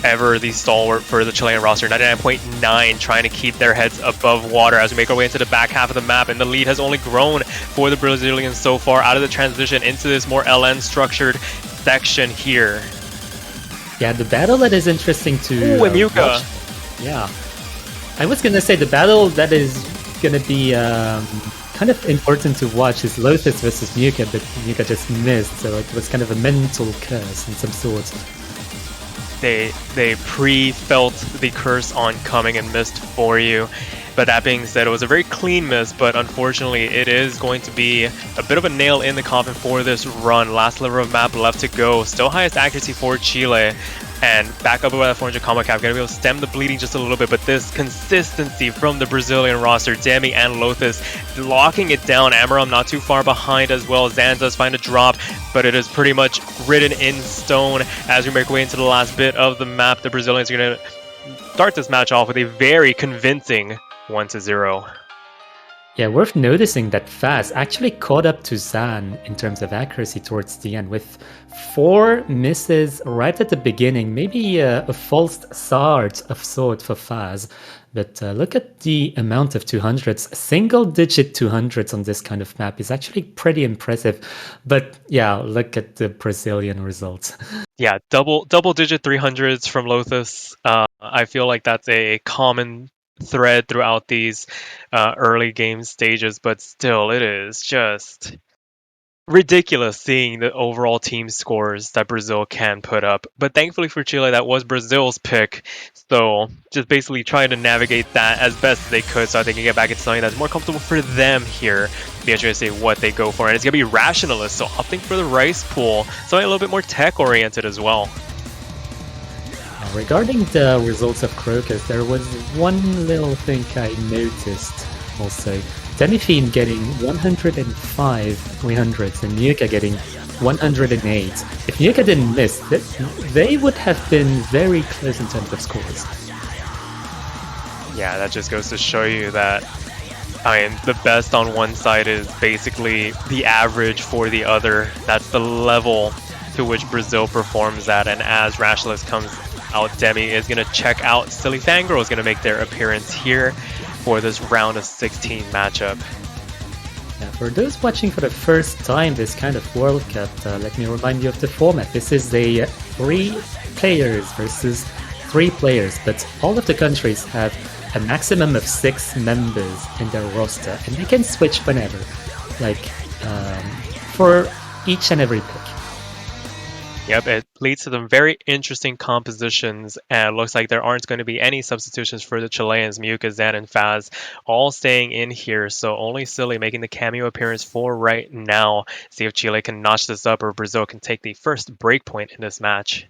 ever the stalwart for the Chilean roster, 99.9, trying to keep their heads above water as we make our way into the back half of the map, and the lead has only grown for the Brazilians so far out of the transition into this more LN structured section here.
Yeah, the battle that is interesting to
Ooh, Muka.
watch. Yeah, I was gonna say the battle that is gonna be kind of important to watch is Lothus versus Muka, but Muka just missed, so it was kind of a mental curse in some sort.
They pre-felt the curse oncoming and missed for you. But that being said, it was a very clean miss, but unfortunately it is going to be a bit of a nail in the coffin for this run. Last sliver of map left to go. Still highest accuracy for Chile. And back up by that 400 combo cap, gonna be able to stem the bleeding just a little bit, but this consistency from the Brazilian roster, Demi and Lothus, locking it down. Amaram not too far behind as well. Zan does find a drop, but it is pretty much written in stone as we make our way into the last bit of the map. The Brazilians are gonna start this match off with a very convincing 1-0.
Yeah, worth noticing that Faz actually caught up to Zan in terms of accuracy towards the end, with 4 misses right at the beginning. Maybe a false start of sort for Faz. But look at the amount of 200s. Single-digit 200s on this kind of map is actually pretty impressive. But yeah, look at the Brazilian results.
Yeah, double-digit 300s from Lothus. I feel like that's a common thread throughout these early game stages, but still it is just ridiculous seeing the overall team scores that Brazil can put up. But thankfully for Chile, that was Brazil's pick, so just basically trying to navigate that as best as they could so that they can get back into something that's more comfortable for them here. Be interested to see what they go for, and it's gonna be Rationalist, so opting for the Rice Pool, something a little bit more tech oriented as well.
Regarding the results of Crocus, there was one little thing I noticed also. Demifiend getting 105 300s and Nuka getting 108. If Nuka didn't miss, they would have been very close in terms of scores.
Yeah, that just goes to show you that, I mean, the best on one side is basically the average for the other. That's the level to which Brazil performs at, and as Rationalist comes out, Demi is going to check out. Silly Fangirl is going to make their appearance here for this round of 16 matchup.
Now, for those watching for the first time this kind of World Cup, let me remind you of the format. This is a 3 players versus 3 players, but all of the countries have a maximum of 6 members in their roster, and they can switch whenever, like for each and every pick.
Yep, it leads to some very interesting compositions, and it looks like there aren't going to be any substitutions for the Chileans. Miyuka, Zan, and Faz all staying in here, so only Silly making the cameo appearance for right now. See if Chile can notch this up or Brazil can take the first break point in this match.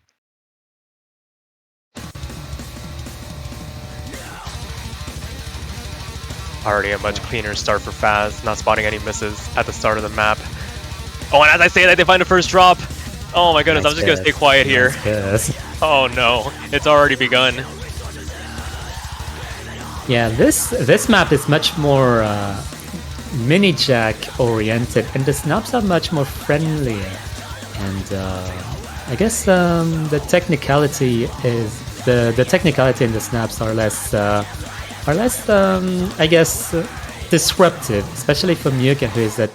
Already a much cleaner start for Faz, not spotting any misses at the start of the map. Oh, and as I say that, they find the first drop. Oh my goodness, I'm just gonna stay quiet here. Oh no, it's already begun.
Yeah, this map is much more mini jack oriented, and the snaps are much more friendlier. And I guess the technicality is the technicality in the snaps are less I guess disruptive, especially for Miyuka, who is at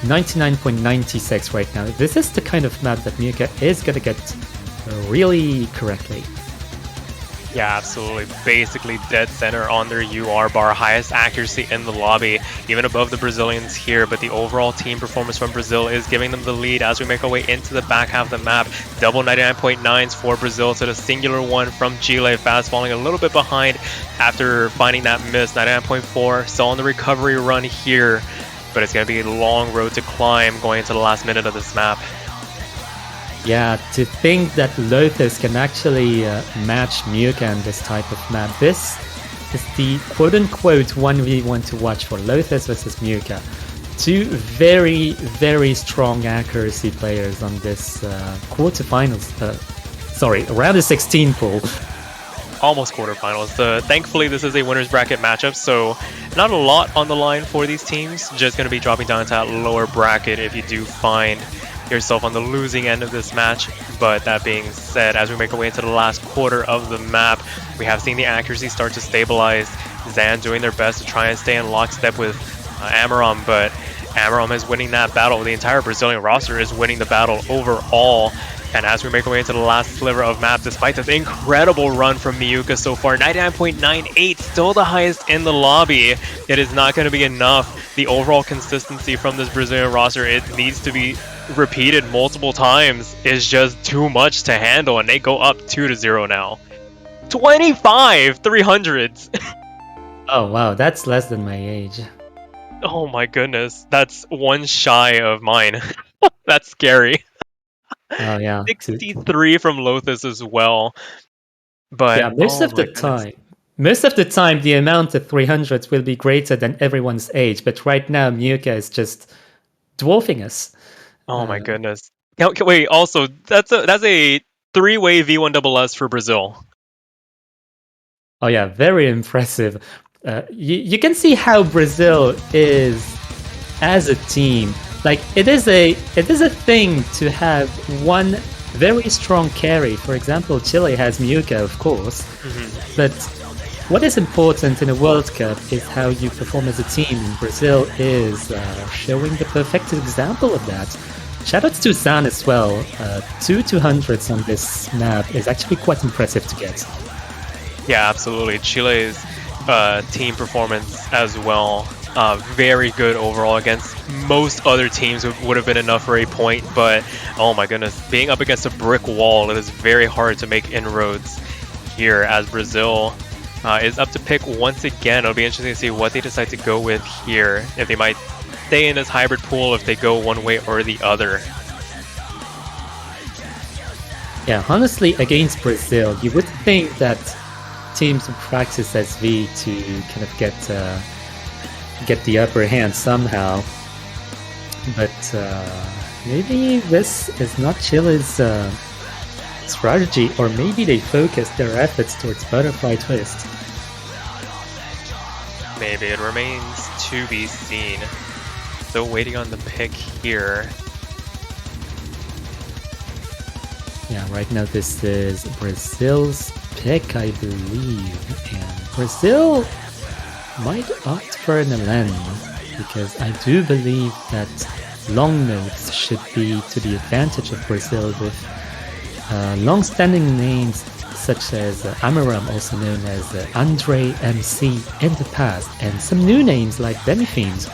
99.96 right now. This is the kind of map that Miyuka is gonna get really correctly.
Yeah, absolutely. Basically dead center on their UR bar. Highest accuracy in the lobby, even above the Brazilians here. But the overall team performance from Brazil is giving them the lead as we make our way into the back half of the map. Double 99.9s for Brazil to the singular one from Chile. Fast falling a little bit behind after finding that miss. 99.4, still on the recovery run here. But it's going to be a long road to climb going into the last minute of this map.
Yeah, to think that Lothus can actually match Miyuka in this type of map. This is the quote-unquote 1v1 to watch for Lothus versus Miyuka. 2 very, very strong accuracy players on this round of 16 pool.
Almost quarterfinals. Thankfully, this is a winner's bracket matchup, so not a lot on the line for these teams. Just going to be dropping down to that lower bracket if you do find yourself on the losing end of this match. But that being said, as we make our way into the last quarter of the map, we have seen the accuracy start to stabilize. Zan doing their best to try and stay in lockstep with Amaram, but Amaram is winning that battle. The entire Brazilian roster is winning the battle overall. And as we make our way into the last sliver of map, despite this incredible run from Miyuka so far, 99.98, still the highest in the lobby, it is not going to be enough. The overall consistency from this Brazilian roster, it needs to be repeated multiple times, is just too much to handle, and they go up 2-0 now. 25 300s!
Oh wow, that's less than my age.
Oh my goodness, that's one shy of mine. That's scary.
Oh yeah.
63 from Lothus as well. But
Yeah, most
oh
of the
my goodness.
time. Most of the time, the amount of 300s will be greater than everyone's age, but right now, Muka is just dwarfing us.
Oh my goodness. Wait, also that's a three-way V1SS for Brazil.
Oh yeah, very impressive. You can see how Brazil is as a team. Like it is a thing to have one very strong carry. For example, Chile has Muka, of course, but what is important in a World Cup is how you perform as a team. And Brazil is showing the perfect example of that. Shoutouts to Zan as well. 200s on this map is actually quite impressive to get.
Yeah, absolutely. Chile's team performance as well. Very good overall against most other teams would have been enough for a point, but oh my goodness, being up against a brick wall, it is very hard to make inroads here as Brazil is up to pick once again. It'll be interesting to see what they decide to go with here. If they might stay in this hybrid pool, if they go one way or the other.
Yeah, honestly, against Brazil, you would think that teams would practice SV to kind of get the upper hand somehow. But maybe this is not Chile's strategy, or maybe they focus their efforts towards butterfly twist.
Maybe it remains to be seen. Still waiting on the pick here.
Yeah, right now this is Brazil's pick, I believe. And Brazil might opt for an LN, because I do believe that long notes should be to the advantage of Brazil with long-standing names such as Amaram, also known as Andre MC in the past, and some new names like Demifiends.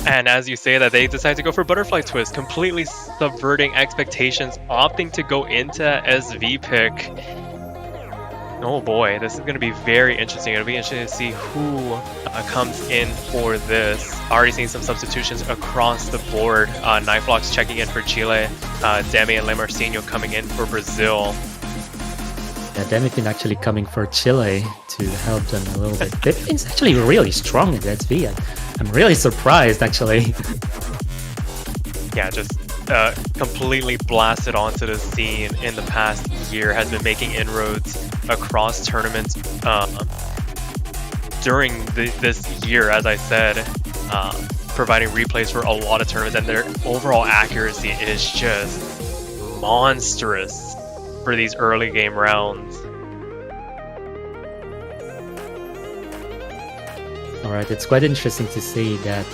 And as you say that, they decide to go for Butterfly Twist, completely subverting expectations, opting to go into SV pick. Oh boy, this is going to be very interesting. It'll be interesting to see who comes in for this. Already seeing some substitutions across the board. Knifelock's checking in for Chile. Demi and Lemarcinho coming in for Brazil.
Yeah, Demifin actually coming for Chile to help them a little bit. Demifin's actually really strong in SV. I'm really surprised, actually.
Yeah, just completely blasted onto the scene in the past year, has been making inroads across tournaments during this year, as I said, providing replays for a lot of tournaments, and their overall accuracy is just monstrous for these early game rounds.
Alright, it's quite interesting to see that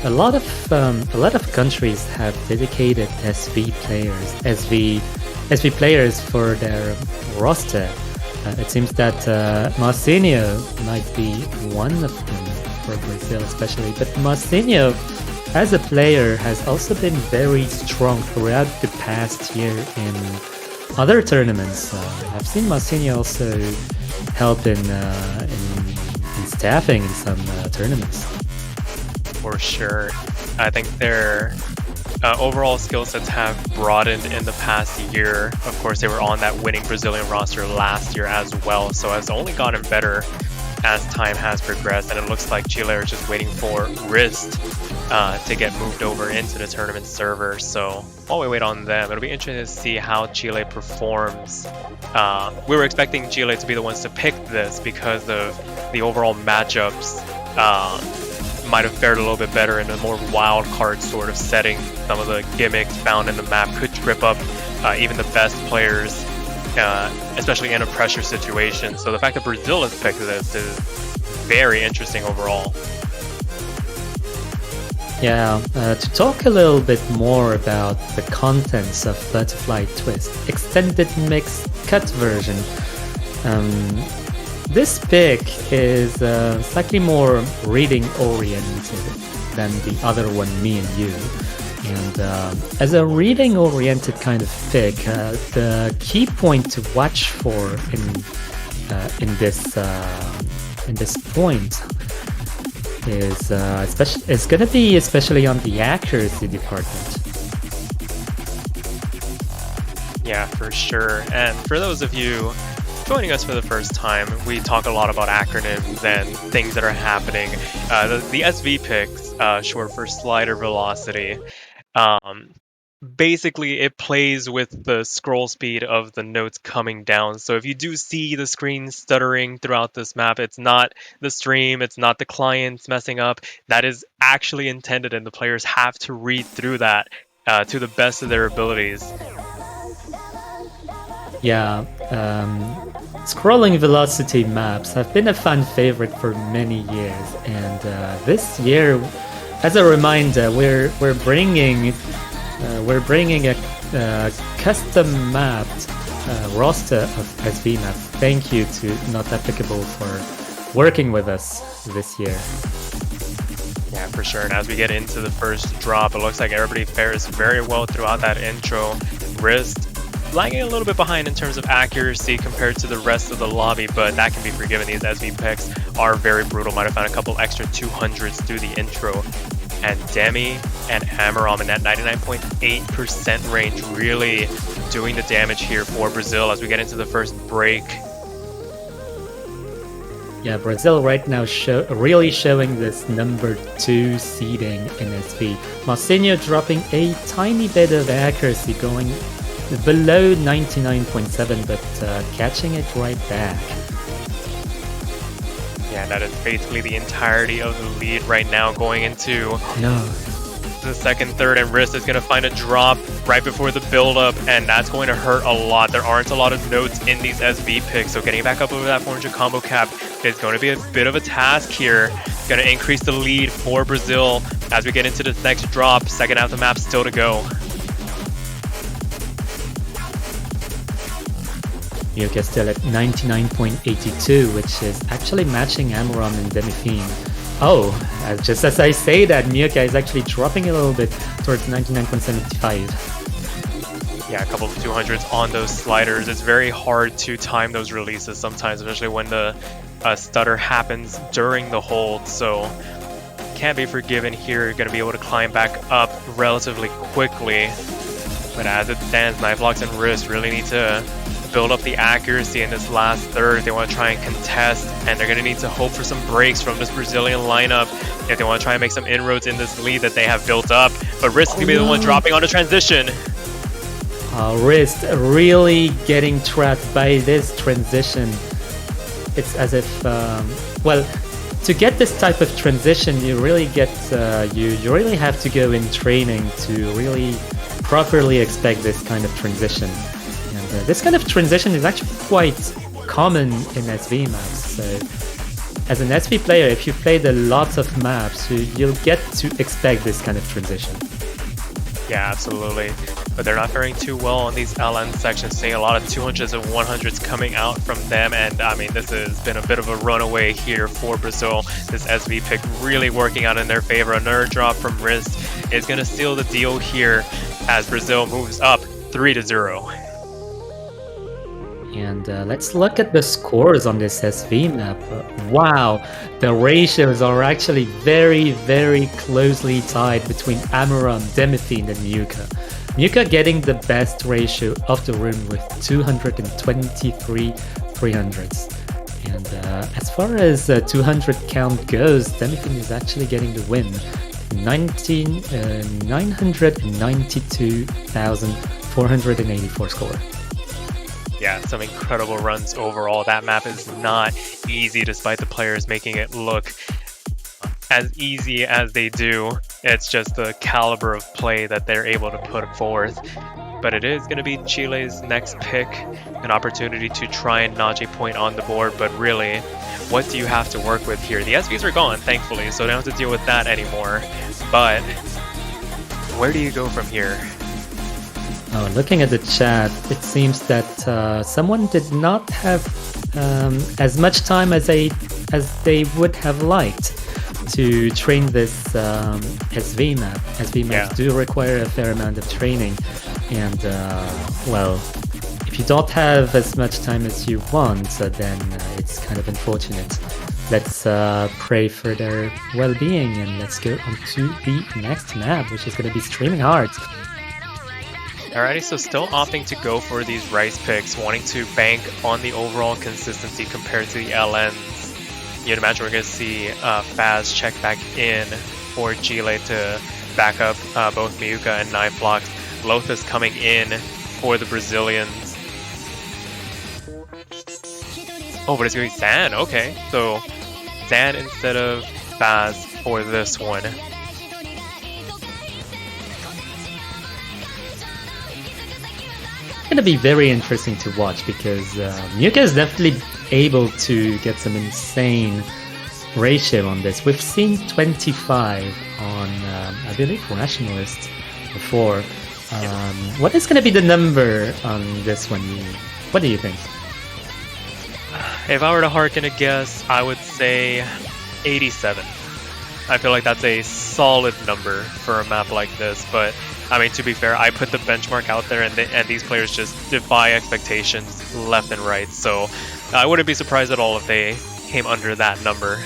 a lot of countries have dedicated SV players for their roster. It seems that Marcinho might be one of them for Brazil, especially. But Marcinho, as a player, has also been very strong throughout the past year in other tournaments. I've seen Marcinho also help in staffing in some tournaments.
For sure. I think their overall skill sets have broadened in the past year. Of course, they were on that winning Brazilian roster last year as well, so it's only gotten better as time has progressed, and it looks like Chile are just waiting for Wrist to get moved over into the tournament server. So while we wait on them, it'll be interesting to see how Chile performs. We were expecting Chile to be the ones to pick this because of the overall matchups. Might have fared a little bit better in a more wild card sort of setting. Some of the gimmicks found in the map could trip up even the best players, especially in a pressure situation. So the fact that Brazil has picked this is very interesting overall.
Yeah, to talk a little bit more about the contents of Butterfly Twist Extended Mix Cut version. This pick is slightly more reading oriented than the other one, Me and You. And as a reading oriented kind of pick, the key point to watch for in this point is going to be especially on the accuracy department.
Yeah, for sure. And for those of you joining us for the first time, we talk a lot about acronyms and things that are happening. The SV picks, short for slider velocity. Basically, it plays with the scroll speed of the notes coming down. So if you do see the screen stuttering throughout this map, it's not the stream, it's not the clients messing up. That is actually intended, and the players have to read through that to the best of their abilities.
Yeah, scrolling velocity maps have been a fan favorite for many years, and this year, as a reminder, we're bringing a custom mapped roster of SV maps. Thank you to Not Applicable for working with us this year.
Yeah, for sure. And as we get into the first drop, it looks like everybody fares very well throughout that intro. Wrist lagging a little bit behind in terms of accuracy compared to the rest of the lobby, but that can be forgiven. These SV picks are very brutal. Might have found a couple extra 200s through the intro. And Demi and Amaram in that 99.8% range really doing the damage here for Brazil as we get into the first break.
Yeah, Brazil right now really showing this number 2 seeding in SV. Marcinho dropping a tiny bit of accuracy, going below 99.7, but catching it right back.
Yeah, that is basically the entirety of the lead right now going into the second, third, and Wrist is going to find a drop right before the build-up, and that's going to hurt a lot. There aren't a lot of notes in these SV picks, so getting back up over that 400 combo cap is going to be a bit of a task here. It's going to increase the lead for Brazil as we get into the next drop. Second half of the map still to go.
Miyuka still at 99.82, which is actually matching Amaram and Demifine. Oh, just as I say that, Miyuka is actually dropping a little bit towards 99.75.
Yeah, a couple of 200s on those sliders. It's very hard to time those releases sometimes, especially when the stutter happens during the hold. So can't be forgiven here. You're going to be able to climb back up relatively quickly. But as it stands, Kniflocks and Wrist really need to build up the accuracy in this last third. They want to try and contest, and they're going to need to hope for some breaks from this Brazilian lineup if they want to try and make some inroads in this lead that they have built up. But Wrist is going to be the one dropping on a transition.
Wrist really getting trapped by this transition. It's as if, well, to get this type of transition, you really get, you really have to go in training to really properly expect this kind of transition. And this kind of transition is actually quite common in SV maps. So, as an SV player, if you played a lot of maps, you'll get to expect this kind of transition.
Yeah, absolutely. But they're not faring too well on these LN sections, seeing a lot of 200s and 100s coming out from them. And I mean, this has been a bit of a runaway here for Brazil. This SV pick really working out in their favor. Another drop from Wrist is going to seal the deal here as Brazil moves up 3-0.
And let's look at the scores on this SV map. Wow, the ratios are actually very, very closely tied between Amaram, Demifine, and Miyuka. Miyuka getting the best ratio of the room with 223 300s. And as far as 200 count goes, Demifine is actually getting the win. 992,484 score.
Yeah, some incredible runs overall. That map is not easy despite the players making it look as easy as they do. It's just the caliber of play that they're able to put forth. But it is going to be Chile's next pick, an opportunity to try and notch a point on the board. But really, what do you have to work with here? The SVs are gone, thankfully, so they don't have to deal with that anymore. But where do you go from here?
Oh, looking at the chat, it seems that someone did not have as much time as they would have liked to train this SV map. SV maps do require a fair amount of training, and well, if you don't have as much time as you want, then it's kind of unfortunate. Let's pray for their well-being, and let's go on to the next map, which is going to be Streaming Heart.
Alrighty, so still opting to go for these rice picks, wanting to bank on the overall consistency compared to the LNs. You'd imagine we're going to see Faz check back in for Gile to back up both Miyuka and Knifelock. Lothus coming in for the Brazilians. Oh, but it's going to be Zan. Okay, so Zan instead of Faz for this one.
Going to be very interesting to watch because Miyuka is definitely able to get some insane ratio on this. We've seen 25 on, I believe, Rationalist before. What is going to be the number on this one? What do you think?
If I were to harken a guess, I would say 87. I feel like that's a solid number for a map like this, but I mean, to be fair, I put the benchmark out there, and these players just defy expectations left and right, so I wouldn't be surprised at all if they came under that number.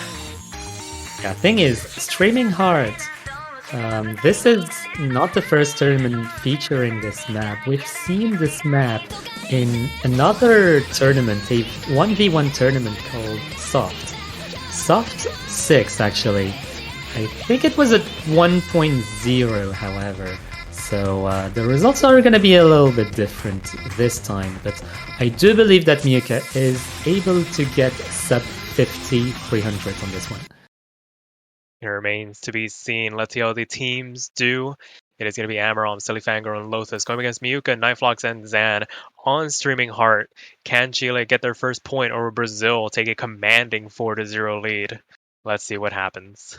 Yeah, thing is, Streaming Heart, this is not the first tournament featuring this map. We've seen this map in another tournament, a 1v1 tournament called Soft. Soft 6, actually. I think it was at 1.0, however. So the results are going to be a little bit different this time, but I do believe that Miyuka is able to get sub 50 300 on this one.
It remains to be seen. Let's see how the teams do. It is going to be Amaram, Sillyfangor, and Lothus going against Miyuka, Knifelock, and Zan on Streaming Heart. Can Chile get their first point over Brazil, take a commanding 4-0 lead? Let's see what happens.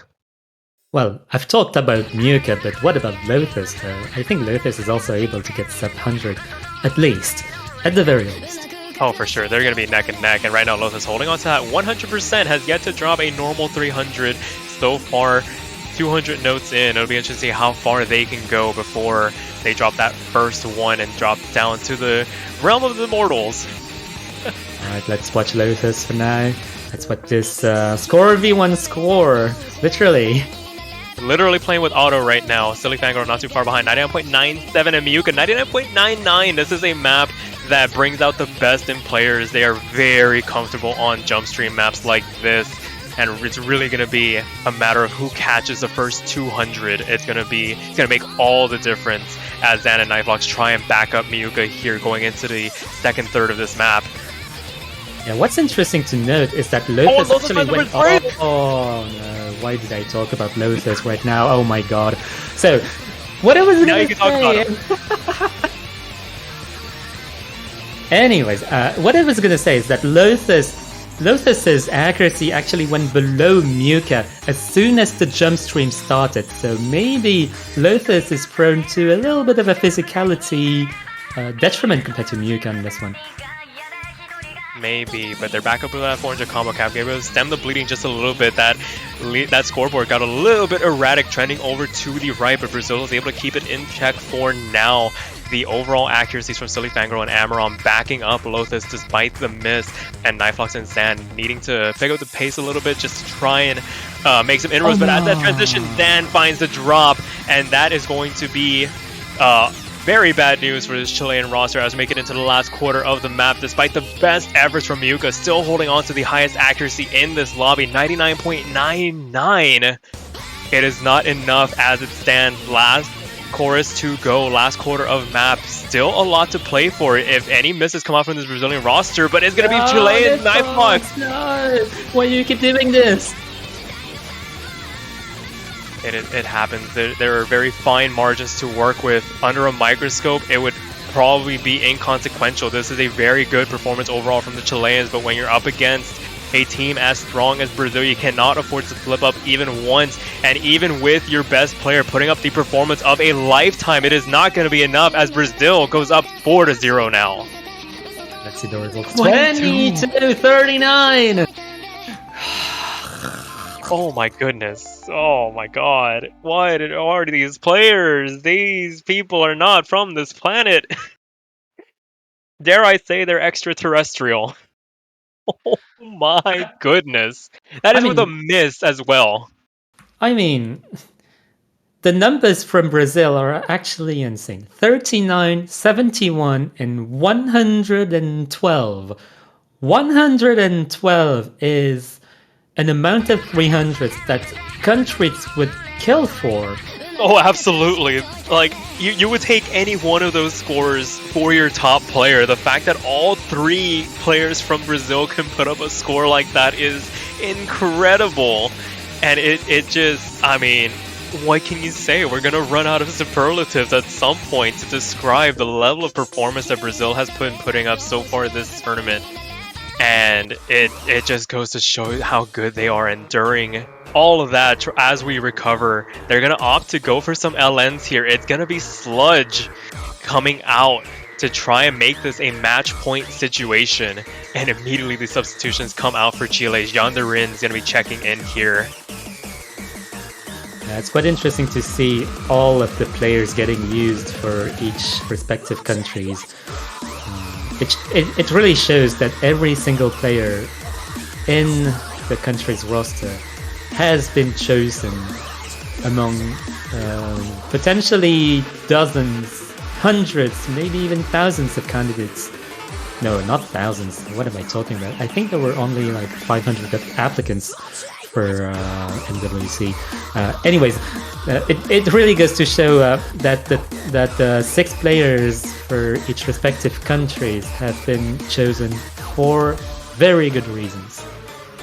Well, I've talked about Miyuka, but what about Lothus though? I think Lothus is also able to get sub 100, at least, at the very least.
Oh, for sure. They're going to be neck and neck, and right now Lothus holding on to that 100%, has yet to drop a normal 300 so far. 200 notes in. It'll be interesting to see how far they can go before they drop that first one and drop down to the realm of the mortals.
Alright, let's watch Lothus for now. Let's watch this score v1 score, literally.
Literally playing with auto right now. Sillyfangor not too far behind. 99.97 and Miyuka 99.99. This is a map that brings out the best in players. They are very comfortable on jump stream maps like this. And it's really going to be a matter of who catches the first 200. It's going to make all the difference as Zan and Knifelock try and back up Miyuka here going into the second third of this map.
Yeah, what's interesting to note is that Lothus actually went... Oh no, why did I talk about Lothus right now? Oh my god. So, what I was going to say... Anyways, what I was going to say is that Lothus's accuracy actually went below Miyuka as soon as the jump stream started, so maybe Lothus is prone to a little bit of a physicality detriment compared to Miyuka on this one.
Maybe, but they're back up with that 400 combo cap. They were able to stem the bleeding just a little bit. That scoreboard got a little bit erratic, trending over to the right, but Brazil was able to keep it in check for now. The overall accuracies from Sillyfangor and Amaram backing up Lothus despite the miss, and Knifelock and Zan needing to pick up the pace a little bit just to try and make some inroads. But at that transition, Zan finds the drop, and that is going to be very bad news for this Chilean roster as we make it into the last quarter of the map. Despite the best efforts from Miyuka, still holding on to the highest accuracy in this lobby, 99.99. It is not enough as it stands. Last chorus to go, last quarter of map. Still a lot to play for if any misses come out from this Brazilian roster, but it's going to be Chilean Knifelock.
No! Why do you keep doing this?
It happens. There are very fine margins to work with. Under a microscope, it would probably be inconsequential. This is a very good performance overall from the Chileans, but when you're up against a team as strong as Brazil, you cannot afford to slip up even once. And even with your best player putting up the performance of a lifetime, it is not going to be enough as Brazil goes up 4-0 now.
Let's see the results. 22-39!
Oh my goodness. Oh my god. What are these players? These people are not from this planet. Dare I say they're extraterrestrial? Oh my goodness. That
I
is with a
mean,
miss as well.
I mean, the numbers from Brazil are actually insane. 39, 71, and 112. 112 is an amount of 300s that countries would kill for.
Oh, absolutely. Like, you would take any one of those scores for your top player. The fact that all three players from Brazil can put up a score like that is incredible. And it just, I mean, what can you say? We're going to run out of superlatives at some point to describe the level of performance that Brazil has been putting up so far this tournament. And it just goes to show how good they are. And during all of that, as we recover, they're gonna opt to go for some LNs here. It's gonna be Sludge coming out to try and make this a match point situation. And immediately the substitutions come out for Chile. Yandarin is gonna be checking in here.
It's quite interesting to see all of the players getting used for each respective countries. It really shows that every single player in the country's roster has been chosen among potentially dozens, hundreds, maybe even thousands of candidates. No, not thousands. What am I talking about? I think there were only like 500 applicants for MWC. Anyways, it really goes to show that 6 players for each respective countries have been chosen for very good reasons.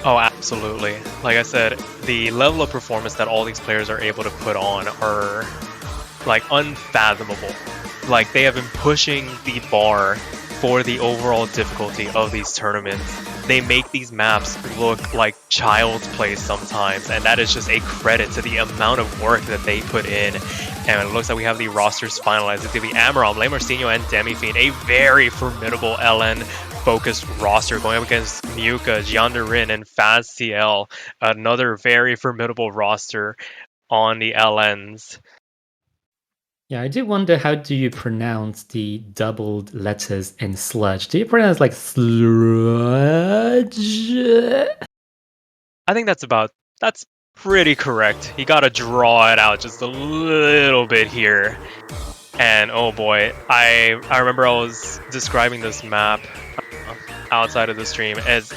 Oh, absolutely. Like I said, the level of performance that all these players are able to put on are like unfathomable. Like they have been pushing the bar for the overall difficulty of these tournaments. They make these maps look like child's play sometimes, and that is just a credit to the amount of work that they put in. And it looks like we have the rosters finalized. It's going to be Amaram, Le Marcinho, and Demifiend, a very formidable LN focused roster going up against Muka, Yandarin, and Faz CL, another very formidable roster on the LNs.
Yeah, I do wonder, how do you pronounce the doubled letters in sludge? Do you pronounce like sludge?
I think that's pretty correct. You gotta draw it out just a little bit here. And oh boy, I remember I was describing this map outside of the stream as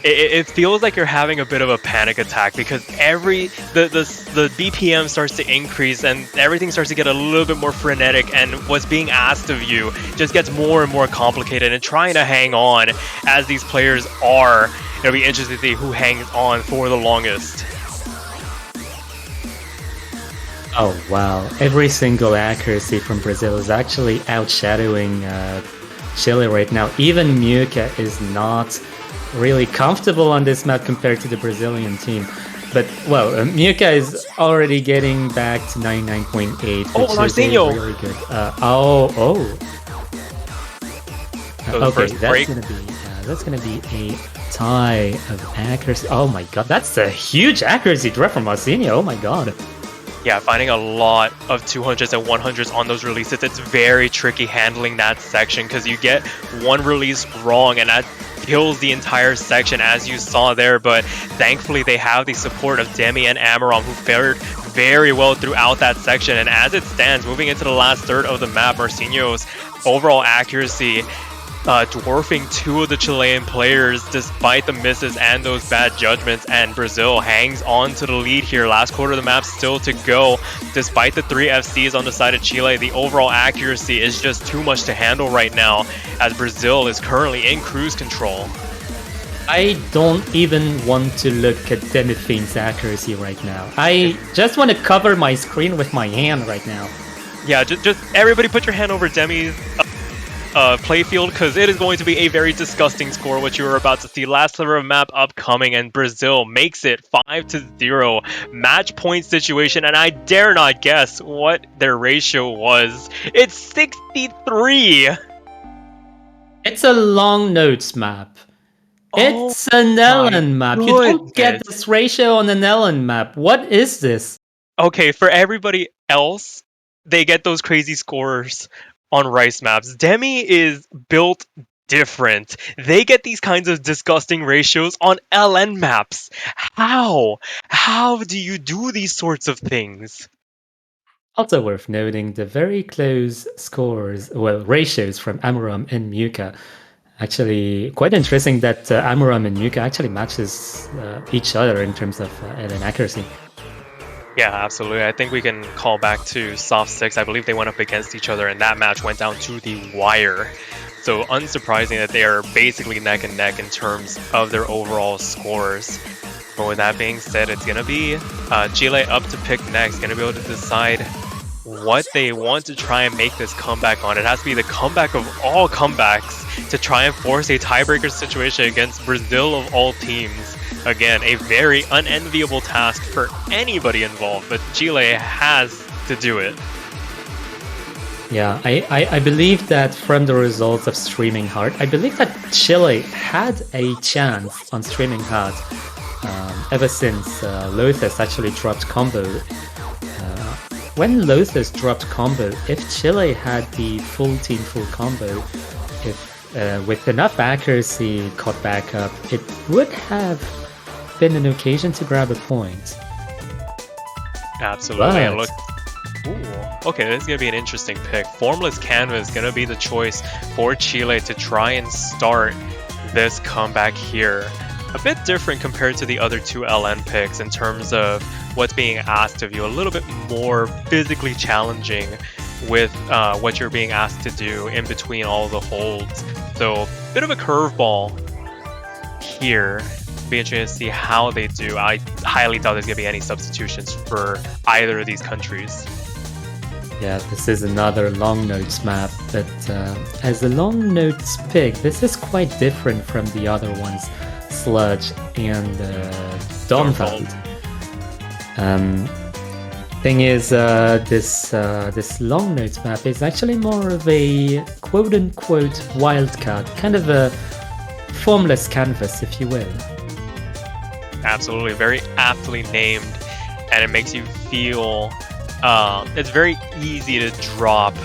it feels like you're having a bit of a panic attack because the BPM starts to increase and everything starts to get a little bit more frenetic, and what's being asked of you just gets more and more complicated, and trying to hang on as these players are. It'll be interesting to see who hangs on for the longest.
Oh wow, every single accuracy from Brazil is actually outshadowing Chile right now. Even Muka is not really comfortable on this map compared to the Brazilian team. But, well, Muka is already getting back to 99.8, which is
Marcinho!
Really good. Okay, that's gonna be a tie of accuracy. Oh my god, that's a huge accuracy drop from Marcinho. Oh my god.
Yeah, finding a lot of 200s and 100s on those releases, it's very tricky handling that section because you get one release wrong and that kills the entire section, as you saw there. But thankfully they have the support of Demi and Amaram, who fared very well throughout that section. And as it stands, moving into the last third of the map, Marcinho's overall accuracy dwarfing two of the Chilean players despite the misses and those bad judgments, and Brazil hangs on to the lead here. Last quarter of the map still to go. Despite the 3 FCs on the side of Chile, the overall accuracy is just too much to handle right now, as Brazil is currently in cruise control.
I don't even want to look at Demifiend's accuracy right now. I just want to cover my screen with my hand right now.
Yeah, just everybody put your hand over Demi's playfield, because it is going to be a very disgusting score what you are about to see. Last sliver of map upcoming, and Brazil makes it 5-0 match point situation, and I dare not guess what their ratio was. It's 63.
It's a long notes map. It's an Ellen map. You don't get this ratio on an Ellen map. What is this?
Okay, for everybody else, they get those crazy scores on rice maps. Demi is built different. They get these kinds of disgusting ratios on LN maps. How? How do you do these sorts of things?
Also worth noting the very close scores, well, ratios from Amuram and Muka. Actually, quite interesting that Amuram and Muka actually matches each other in terms of LN accuracy.
Yeah, absolutely. I think we can call back to Soft 6. I believe they went up against each other, and that match went down to the wire. So unsurprising that they are basically neck and neck in terms of their overall scores. But with that being said, it's going to be Chile up to pick next, going to be able to decide what they want to try and make this comeback on. It has to be the comeback of all comebacks to try and force a tiebreaker situation against Brazil of all teams. Again, a very unenviable task for anybody involved, but Chile has to do it.
Yeah, I believe that from the results of Streaming Heart, I believe that Chile had a chance on Streaming Heart ever since Lothus actually dropped combo. When Lothus dropped combo, if Chile had the full team full combo, if with enough accuracy caught back up, it would have been an occasion to grab a point.
Absolutely. And look, ooh, okay, this is going to be an interesting pick. Formless Canvas is going to be the choice for Chile to try and start this comeback here. A bit different compared to the other two LN picks in terms of what's being asked of you. A little bit more physically challenging with what you're being asked to do in between all the holds. So, bit of a curveball here. Be interested to see how they do. I highly doubt there's going to be any substitutions for either of these countries.
Yeah, this is another long notes map, but as a long notes pick, this is quite different from the other ones, Sludge and Dawnfeld. Thing is, this long notes map is actually more of a quote-unquote wildcard, kind of a formless canvas, if you will.
Absolutely, very aptly named, and it makes you feel it's very easy to drop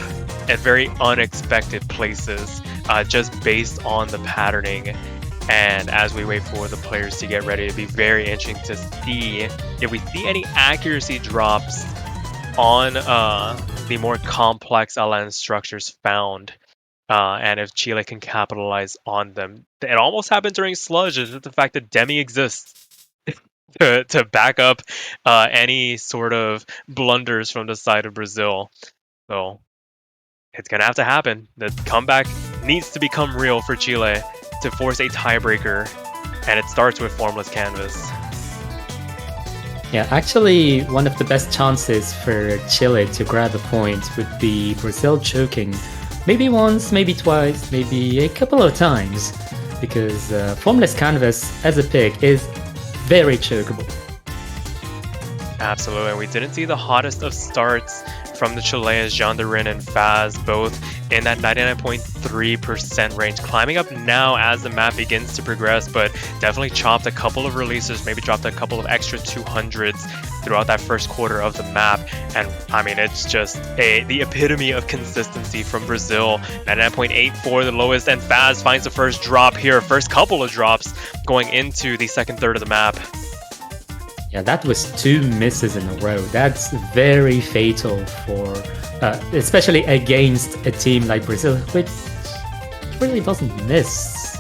at very unexpected places, just based on the patterning. And as we wait for the players to get ready, it'd be very interesting to see if we see any accuracy drops on the more complex LN structures found, and if Chile can capitalize on them. It almost happened during Sludge, is the fact that Demi exists to back up any sort of blunders from the side of Brazil. So it's going to have to happen. The comeback needs to become real for Chile to force a tiebreaker, and it starts with Formless Canvas.
Yeah, actually, one of the best chances for Chile to grab a point would be Brazil choking. Maybe once, maybe twice, maybe a couple of times, because Formless Canvas as a pick is very chokeable.
Absolutely, and we didn't see the hottest of starts from the Chileans, Jandarin and Faz, both in that 99.3% range, climbing up now as the map begins to progress, but definitely chopped a couple of releases, maybe dropped a couple of extra 200s throughout that first quarter of the map. And I mean, it's just the epitome of consistency from Brazil. 99.84 the lowest, and Faz finds the first drop here, first couple of drops going into the second third of the map.
Yeah, that was 2 misses in a row. That's very fatal for, especially against a team like Brazil, which really doesn't miss.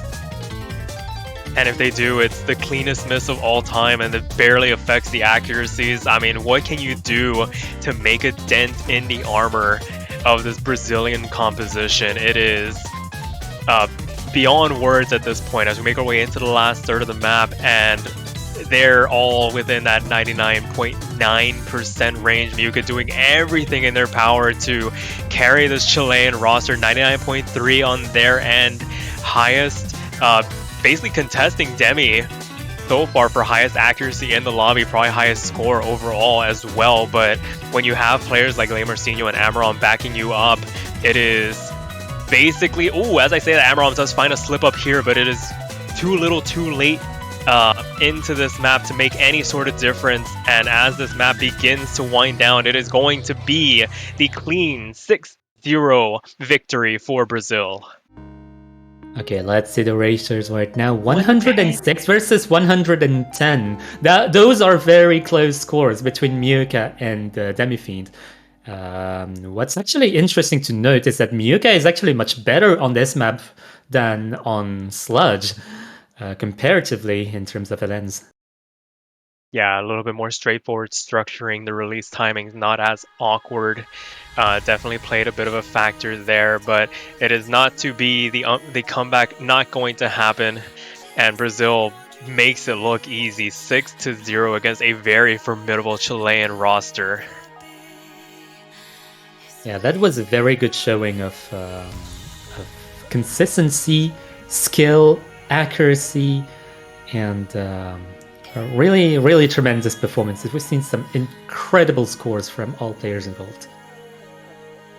And if they do, it's the cleanest miss of all time, and it barely affects the accuracies. I mean, what can you do to make a dent in the armor of this Brazilian composition? It is beyond words at this point as we make our way into the last third of the map, and they're all within that 99.9% range. Muka doing everything in their power to carry this Chilean roster. 99.3 on their end. Highest, basically contesting Demi so far for highest accuracy in the lobby, probably highest score overall as well. But when you have players like Lemarcinho and Amaron backing you up, it is basically, as I say that, Amaron does find a slip up here, but it is too little too late into this map to make any sort of difference. And as this map begins to wind down, it is going to be the clean 6-0 2-0 victory for Brazil.
Okay, let's see the ratios right now. 106 versus 110. Those are very close scores between Miyuka and Demifiend. What's actually interesting to note is that Miyuka is actually much better on this map than on Sludge, comparatively in terms of LNs.
Yeah, a little bit more straightforward structuring. The release timing is not as awkward. Definitely played a bit of a factor there, but it is not to be the comeback not going to happen. And Brazil makes it look easy, 6-0 against a very formidable Chilean roster.
Yeah, that was a very good showing of consistency, skill, accuracy, and a really, really tremendous performances. We've seen some incredible scores from all players involved.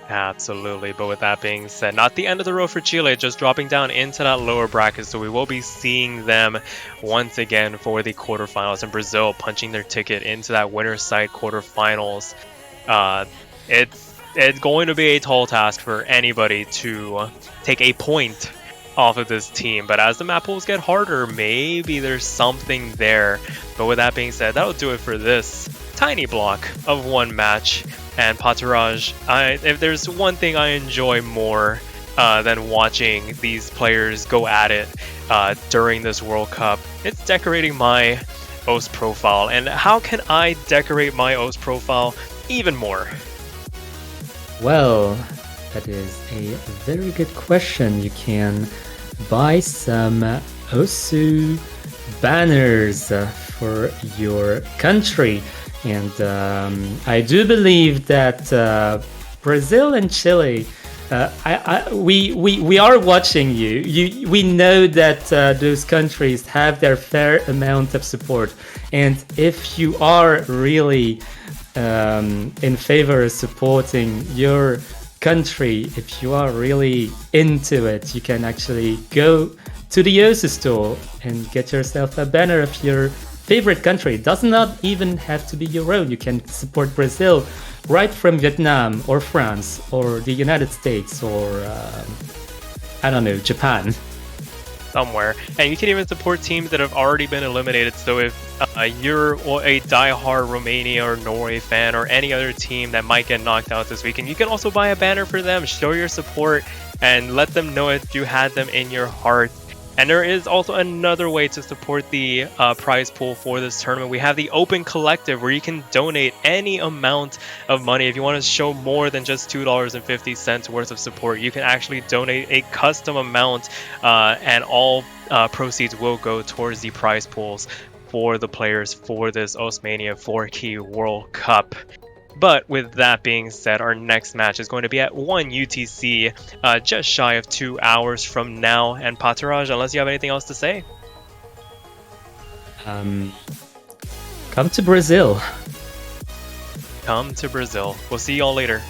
Absolutely, but with that being said, not the end of the road for Chile, just dropping down into that lower bracket, so we will be seeing them once again for the quarterfinals, and Brazil punching their ticket into that winner's side quarterfinals. It's going to be a tall task for anybody to take a point off of this team, but as the map pools get harder, maybe there's something there. But with that being said, that'll do it for this tiny block of one match. And Patiraj, if there's one thing I enjoy more than watching these players go at it during this World Cup, it's decorating my OS profile. And how can I decorate my OS profile even more?
Well, that is a very good question. You can buy some OSU banners for your country. And I do believe that Brazil and Chile, we are watching you. We know that those countries have their fair amount of support. And if you are really in favor of supporting your country, if you are really into it, you can actually go to the OSU store and get yourself a banner of your favorite country. It does not even have to be your own. You can support Brazil right from Vietnam or France or the United States or I don't know, Japan.
Somewhere. And you can even support teams that have already been eliminated. So if you're a die-hard Romania or Norway fan or any other team that might get knocked out this weekend, you can also buy a banner for them, show your support, and let them know if you had them in your heart. And there is also another way to support the prize pool for this tournament. We have the Open Collective, where you can donate any amount of money. If you want to show more than just $2.50 worth of support, you can actually donate a custom amount, and all proceeds will go towards the prize pools for the players for this Osmania 4-Key World Cup. But with that being said, our next match is going to be at 1 UTC, just shy of 2 hours from now. And Patiraj, unless you have anything else to say?
Come to Brazil.
Come to Brazil. We'll see you all later.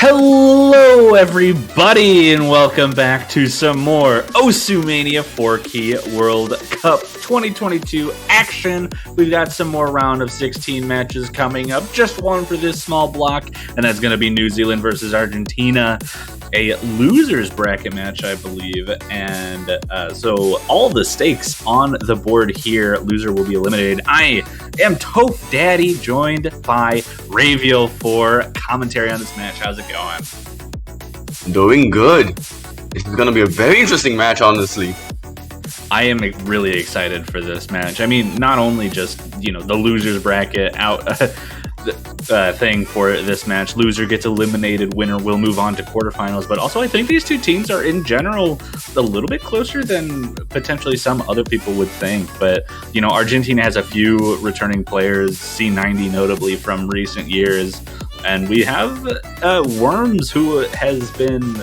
Hello, everybody, and welcome back to some more Osu Mania 4-Key World Cup 2022 action. We've got some more round of 16 matches coming up. Just one for this small block, and that's going to be New Zealand versus Argentina. A losers bracket match, I believe, and so all the stakes on the board here. Loser will be eliminated. I am Toph Daddy, joined by Ravio for commentary on this match. How's it going?
Doing good. This is going to be a very interesting match, honestly.
I am really excited for this match. I mean, not only just, the losers bracket out thing for this match. Loser gets eliminated, winner will move on to quarterfinals, but also I think these two teams are in general a little bit closer than potentially some other people would think. But, Argentina has a few returning players, C90 notably from recent years. And we have Worms, who has been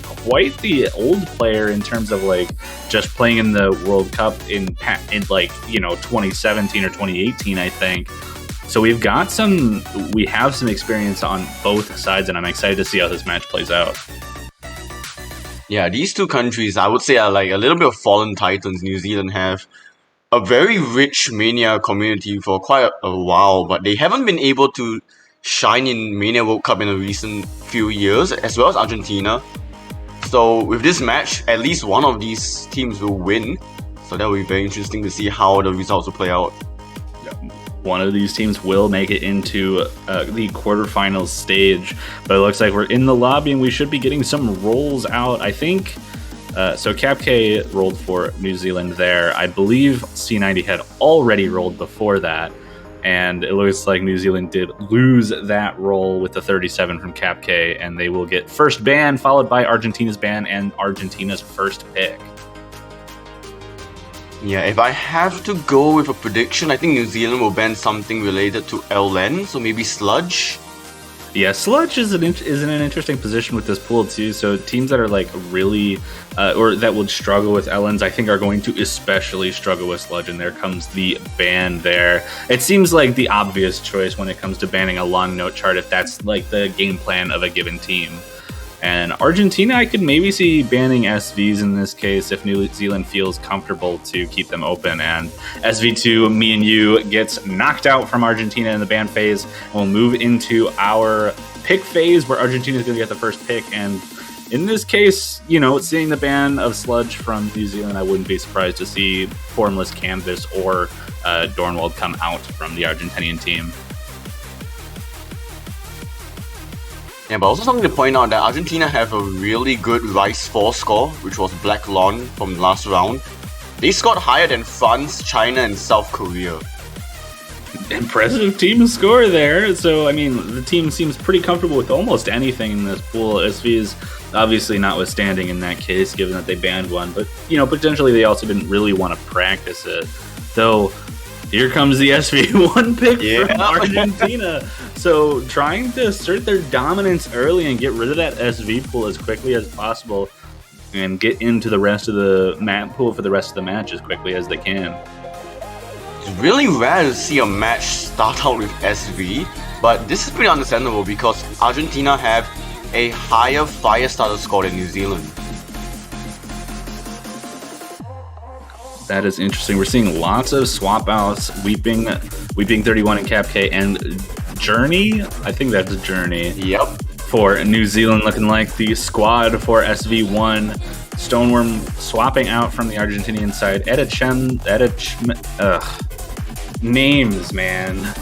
quite the old player in terms of just playing in the World Cup in 2017 or 2018, I think. So we have some experience on both sides, and I'm excited to see how this match plays out.
Yeah, these two countries, I would say, are like a little bit of fallen titans. New Zealand have a very rich Mania community for quite a while, but they haven't been able to shine in Mania World Cup in the recent few years, as well as Argentina. So with this match, at least one of these teams will win. So that will be very interesting to see how the results will play out.
One of these teams will make it into the quarterfinals stage, but it looks like we're in the lobby and we should be getting some rolls out. I think so. Cap K rolled for New Zealand there. I believe C90 had already rolled before that, and it looks like New Zealand did lose that roll with the 37 from Cap K, and they will get first ban, followed by Argentina's ban and Argentina's first pick.
Yeah, if I have to go with a prediction, I think New Zealand will ban something related to LN, so maybe Sludge.
Yeah, Sludge is in an interesting position with this pool too. So teams that are really, or that would struggle with LNs, I think are going to especially struggle with Sludge, and there comes the ban there. It seems like the obvious choice when it comes to banning a long note chart if that's the game plan of a given team. And Argentina, I could maybe see banning SVs in this case if New Zealand feels comfortable to keep them open. And SV2, me and you, gets knocked out from Argentina in the ban phase. And we'll move into our pick phase where Argentina is going to get the first pick. And in this case, seeing the ban of Sludge from New Zealand, I wouldn't be surprised to see Formless Canvas or Dornwald come out from the Argentinian team.
Yeah, but also something to point out that Argentina have a really good Rice 4 score, which was Black Lawn from last round. They scored higher than France, China, and South Korea.
Impressive team score there. So, I mean, the team seems pretty comfortable with almost anything in this pool. SV is obviously notwithstanding in that case, given that they banned one. But, potentially they also didn't really want to practice it. Though, here comes the SV1 pick from Argentina. So trying to assert their dominance early and get rid of that SV pool as quickly as possible and get into the rest of the map pool for the rest of the match as quickly as they can.
It's really rare to see a match start out with SV, but this is pretty understandable because Argentina have a higher fire starter score than New Zealand.
That is interesting. We're seeing lots of swap outs. Weeping 31 and Cap K, and Journey. I think that's Journey.
Yep.
For New Zealand, looking like the squad for SV1. Stoneworm swapping out from the Argentinian side. Names, man.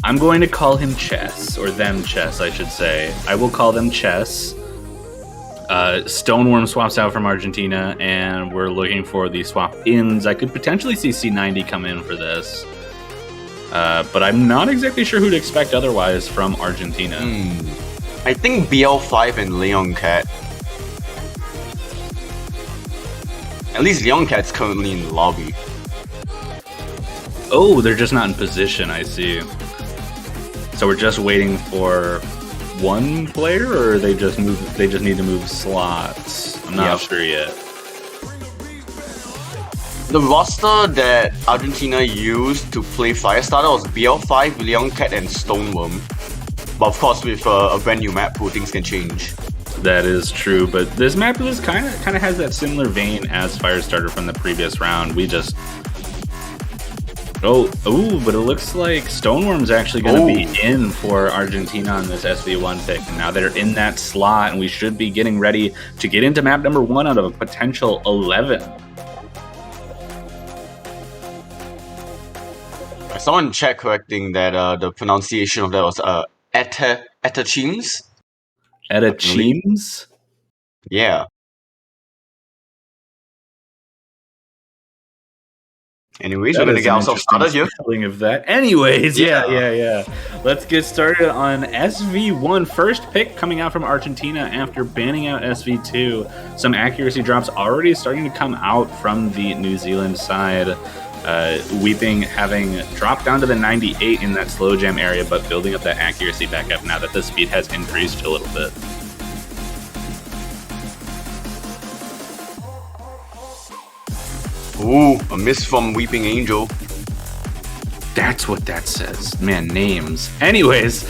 I'm going to call him Chess, or them Chess, I should say. I will call them Chess. Stoneworm swaps out from Argentina, and we're looking for the swap ins. I could potentially see C90 come in for this, but I'm not exactly sure who to expect otherwise from Argentina.
I think BL5 and Leon Cat. At least Leon Cat's currently in the lobby.
Oh, they're just not in position, I see. So we're just waiting for one player, or they just need to move slots? I'm not sure yet.
The roster that Argentina used to play Firestarter was BL5, Leon Cat, and Stoneworm. But of course, with a brand new map pool, things can change.
That is true, but this map is kind of has that similar vein as Firestarter from the previous round. We just but it looks like Stoneworm's actually going to be in for Argentina on this SV1 pick. And now they're in that slot, and we should be getting ready to get into map number 1 out of a potential 11.
Someone check correcting that the pronunciation of that was Etachims.
Etachims?
Yeah. Anyways, we're gonna get ourselves started here.
Of that. Anyways, yeah. Let's get started on SV1. First pick coming out from Argentina after banning out SV2. Some accuracy drops already starting to come out from the New Zealand side. Weeping having dropped down to the 98 in that slow jam area, but building up that accuracy back up now that the speed has increased a little bit.
Ooh, a miss from Weeping Angel.
That's what that says. Man, names. Anyways,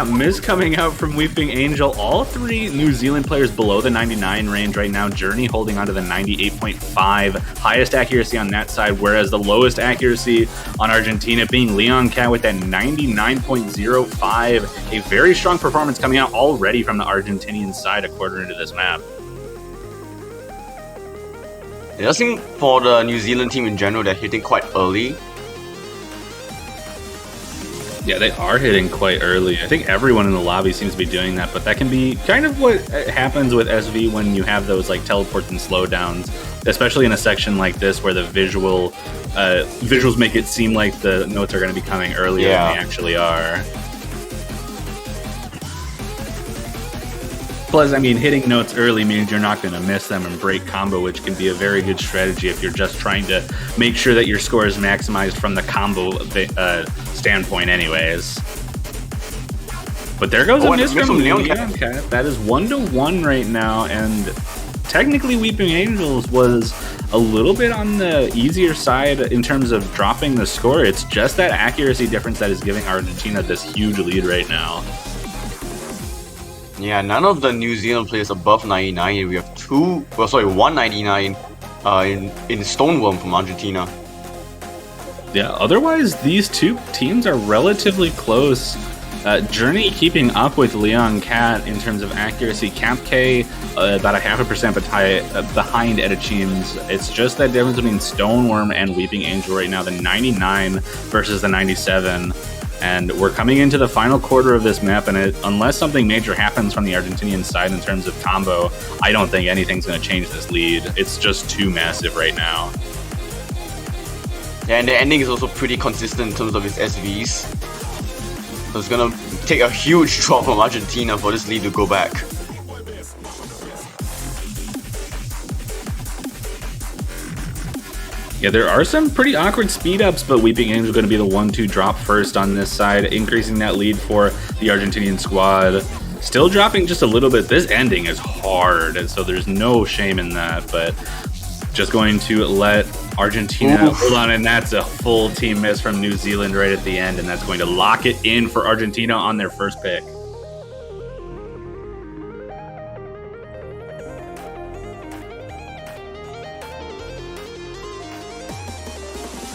miss coming out from Weeping Angel. All 3 New Zealand players below the 99 range right now. Journey holding on to the 98.5. Highest accuracy on that side, whereas the lowest accuracy on Argentina being Leon Cat with that 99.05. A very strong performance coming out already from the Argentinian side a quarter into this map.
I think for the New Zealand team in general, they're hitting quite early.
Yeah, they are hitting quite early. I think everyone in the lobby seems to be doing that, but that can be kind of what happens with SV when you have those like teleports and slowdowns, especially in a section like this where the visuals make it seem like the notes are going to be coming earlier than they actually are. Plus, I mean, hitting notes early means you're not going to miss them and break combo, which can be a very good strategy if you're just trying to make sure that your score is maximized from the combo standpoint anyways. But there goes a miss from Leon Cat. That is 1-1 right now, and technically Weeping Angels was a little bit on the easier side in terms of dropping the score. It's just that accuracy difference that is giving Argentina this huge lead right now.
Yeah, none of the New Zealand players above 99. We have 199 in Stoneworm from Argentina.
Yeah, otherwise these 2 teams are relatively close. Journey keeping up with Leon Cat in terms of accuracy. Cap K about 0.5% behind Etachims. It's just that difference between Stoneworm and Weeping Angel right now, the 99 versus the 97. And we're coming into the final quarter of this map, and unless something major happens from the Argentinian side in terms of combo, I don't think anything's going to change this lead. It's just too massive right now.
Yeah, and the ending is also pretty consistent in terms of its SVs. So it's going to take a huge drop from Argentina for this lead to go back.
Yeah, there are some pretty awkward speed ups, but Weeping Angel is going to be the one to drop first on this side, increasing that lead for the Argentinian squad. Still dropping just a little bit. This ending is hard, and so there's no shame in that, but just going to let Argentina hold on, and that's a full team miss from New Zealand right at the end, and that's going to lock it in for Argentina on their first pick.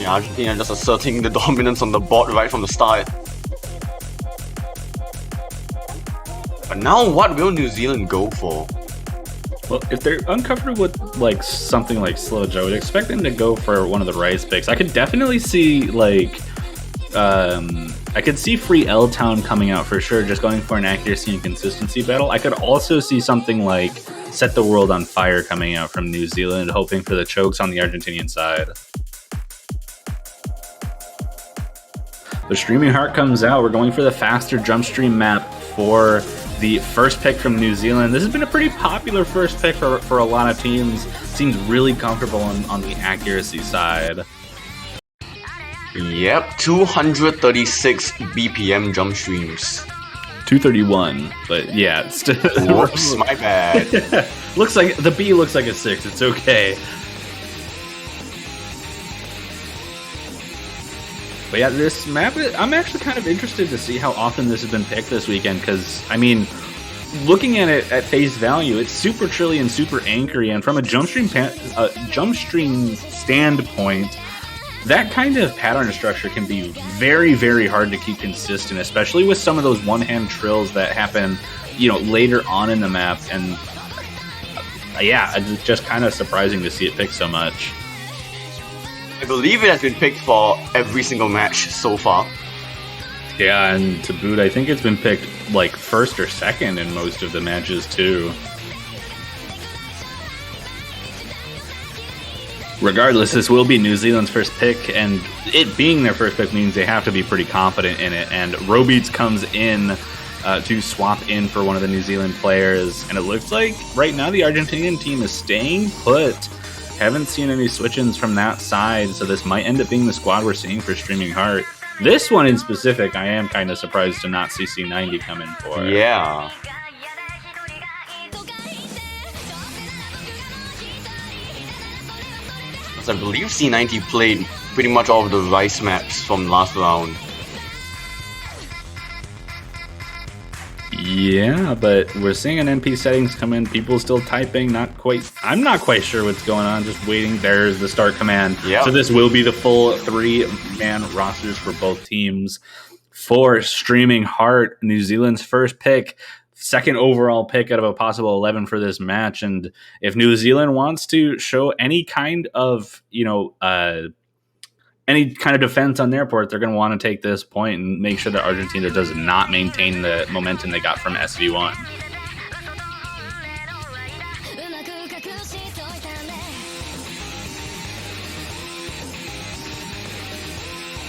Yeah, Argentina just asserting the dominance on the board right from the start. But now what will New Zealand go for?
Well, if they're uncomfortable with like something like Slow Joe, I would expect them to go for one of the Rice picks. I could definitely see like I could see Free L Town coming out for sure, just going for an accuracy and consistency battle. I could also see something like Set the World on Fire coming out from New Zealand, hoping for the chokes on the Argentinian side. The Streaming Heart comes out. We're going for the faster jump stream map for the first pick from New Zealand. This has been a pretty popular first pick for a lot of teams. Seems really comfortable on the accuracy side.
Yep, 236 BPM jump streams.
231, but yeah.
Whoops, my bad.
Looks like the B looks like a 6. It's okay. But yeah, this map, I'm actually kind of interested to see how often this has been picked this weekend, because, I mean, looking at it at face value, it's super trilly and super anchory, and from a jump stream standpoint, that kind of pattern structure can be very, very hard to keep consistent, especially with some of those one-hand trills that happen, later on in the map. And yeah, it's just kind of surprising to see it picked so much.
I believe it has been picked for every single match so far.
Yeah, and to boot, I think it's been picked like first or second in most of the matches too. Regardless, this will be New Zealand's first pick, and it being their first pick means they have to be pretty confident in it. And Robeats comes in to swap in for one of the New Zealand players, and it looks like right now the Argentinian team is staying put. Haven't seen any switch-ins from that side, so this might end up being the squad we're seeing for Streaming Heart. This one in specific, I am kind of surprised to not see C90 come in for.
Yeah. I believe C90 played pretty much all of the Rice maps from last round.
Yeah, but we're seeing an MP settings come in. People still typing, I'm not quite sure what's going on. Just waiting. There's the start command.
Yep.
So this will be the full 3-man rosters for both teams. For Streaming Heart, New Zealand's first pick, second overall pick out of a possible 11 for this match. And if New Zealand wants to show any kind of, defense on their part, they're going to want to take this point and make sure that Argentina does not maintain the momentum they got from SV1.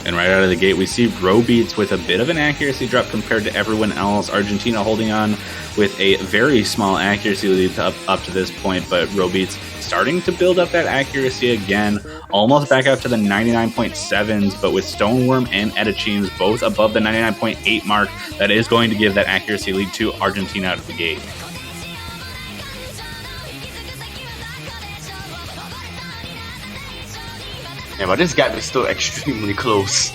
And right out of the gate, we see Robeats with a bit of an accuracy drop compared to everyone else. Argentina holding on with a very small accuracy lead up to this point, but Robeats starting to build up that accuracy again, almost back up to the 99.7s, but with Stoneworm and Edichines both above the 99.8 mark, that is going to give that accuracy lead to Argentina out of the gate.
Yeah, but this gap is still extremely close.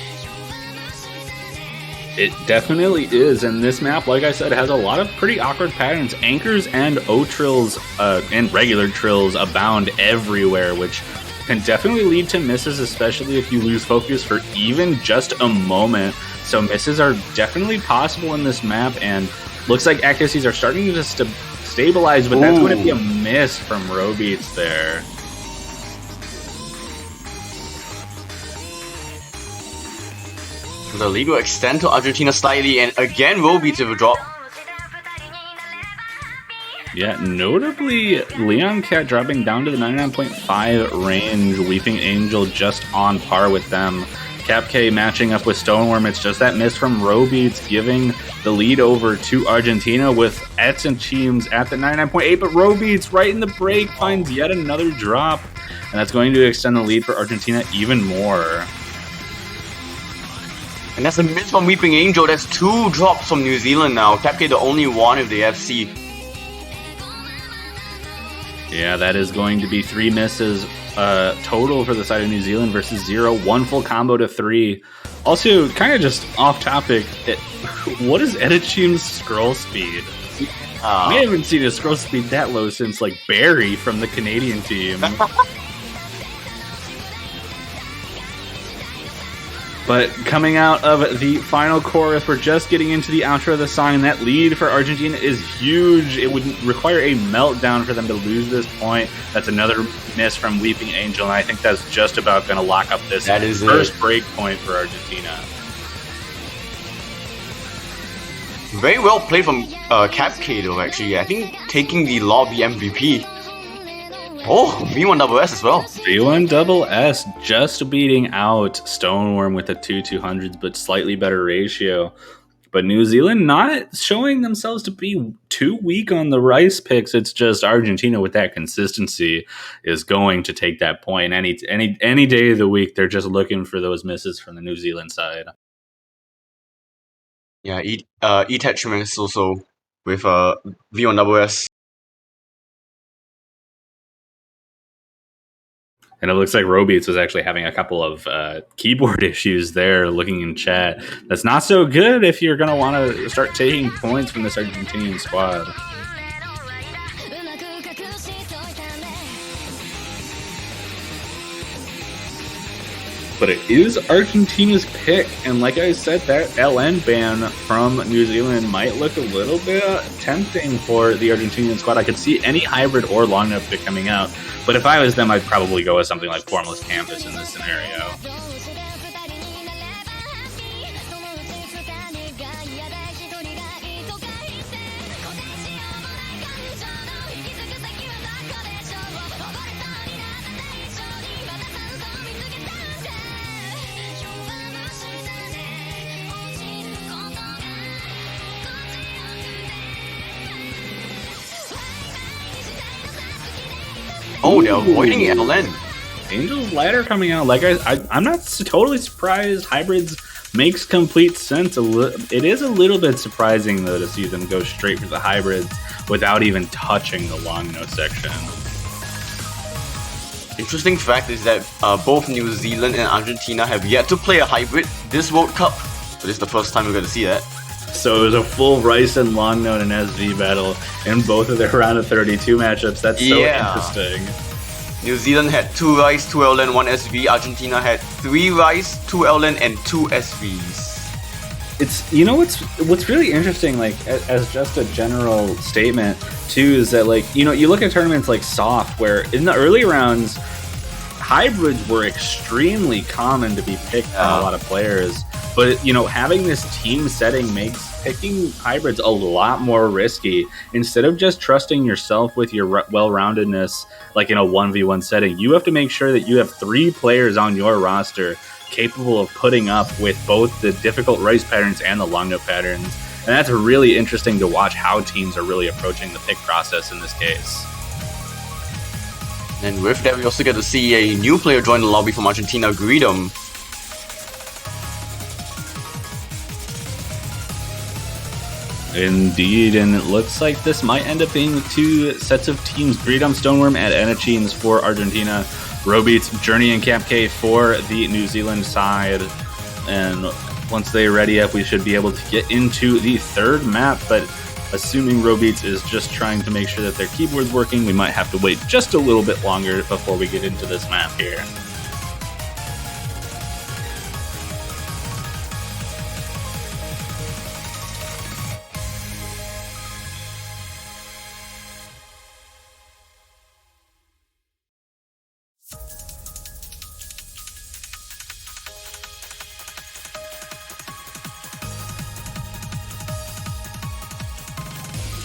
It definitely is, and this map, like I said, has a lot of pretty awkward patterns. Anchors and O-trills and regular trills abound everywhere, which can definitely lead to misses, especially if you lose focus for even just a moment. So misses are definitely possible in this map, and looks like accuracies are starting to stabilize, but that's going to be a miss from Robeats there.
The lead will extend to Argentina slightly, and again Robeats with a drop.
Yeah, notably, Leon Cat dropping down to the 99.5 range, Weeping Angel just on par with them. Cap K matching up with Stoneworm, it's just that miss from Robeats, giving the lead over to Argentina with Ets and Teams at the 99.8, but Robeats right in the break finds yet another drop, and that's going to extend the lead for Argentina even more.
And that's a miss from Weeping Angel. That's 2 drops from New Zealand now. Capke the only one with the FC.
Yeah, that is going to be 3 misses total for the side of New Zealand versus 0. 1 full combo to 3. Also, kind of just off topic, what is Edichim's scroll speed? We haven't seen a scroll speed that low since like Barry from the Canadian team. But coming out of the final chorus, we're just getting into the outro of the song, and that lead for Argentina is huge. It would require a meltdown for them to lose this point. That's another miss from Weeping Angel, and I think that's just about going to lock up this first break point for Argentina.
Very well played from Capk though, actually. I think taking the lobby MVP. Oh, V1SS as well.
V1SS just beating out Stoneworm with the 200s, but slightly better ratio. But New Zealand not showing themselves to be too weak on the Rice picks. It's just Argentina with that consistency is going to take that point. Any day of the week, they're just looking for those misses from the New Zealand side.
Yeah, E-Tetchman also with V1SS.
And it looks like Robeats was actually having a couple of keyboard issues there, looking in chat. That's not so good if you're going to want to start taking points from this Argentinian squad. But it is Argentina's pick, and like I said, that LN ban from New Zealand might look a little bit tempting for the Argentinian squad. I could see any hybrid or long enough pick coming out, but if I was them, I'd probably go with something like Formless Campus in this scenario.
Oh, they're avoiding LN.
Angel's Ladder coming out. Like I'm not totally surprised. Hybrids makes complete sense. It is a little bit surprising though to see them go straight for the hybrids without even touching the long no section.
Interesting fact is that both New Zealand and Argentina have yet to play a hybrid this World Cup. So this is the first time we're going to see that.
So it was a full Rice and long note and SV battle in both of their round of 32 matchups. That's so interesting.
New Zealand had 2 Rice, 2 LN, 1 SV. Argentina had 3 Rice, 2 LN, and 2 SVs.
It's, you know, what's really interesting, like as just a general statement too, is that, like, you know, you look at tournaments like Soft, where in the early rounds hybrids were extremely common to be picked by a lot of players. But, you know, having this team setting makes picking hybrids a lot more risky. Instead of just trusting yourself with your well-roundedness, like in a 1v1 setting, you have to make sure that you have 3 players on your roster capable of putting up with both the difficult Rice patterns and the long note patterns. And that's really interesting to watch how teams are really approaching the pick process in this case.
And with that, we also get to see a new player join the lobby from Argentina, Greedom.
Indeed, and it looks like this might end up being 2 sets of teams. Greedom, Stoneworm, and Anachines for Argentina. Robeats, Journey, and Cap K for the New Zealand side. And once they ready up, we should be able to get into the third map. But assuming Robeats is just trying to make sure that their keyboard's working, we might have to wait just a little bit longer before we get into this map here.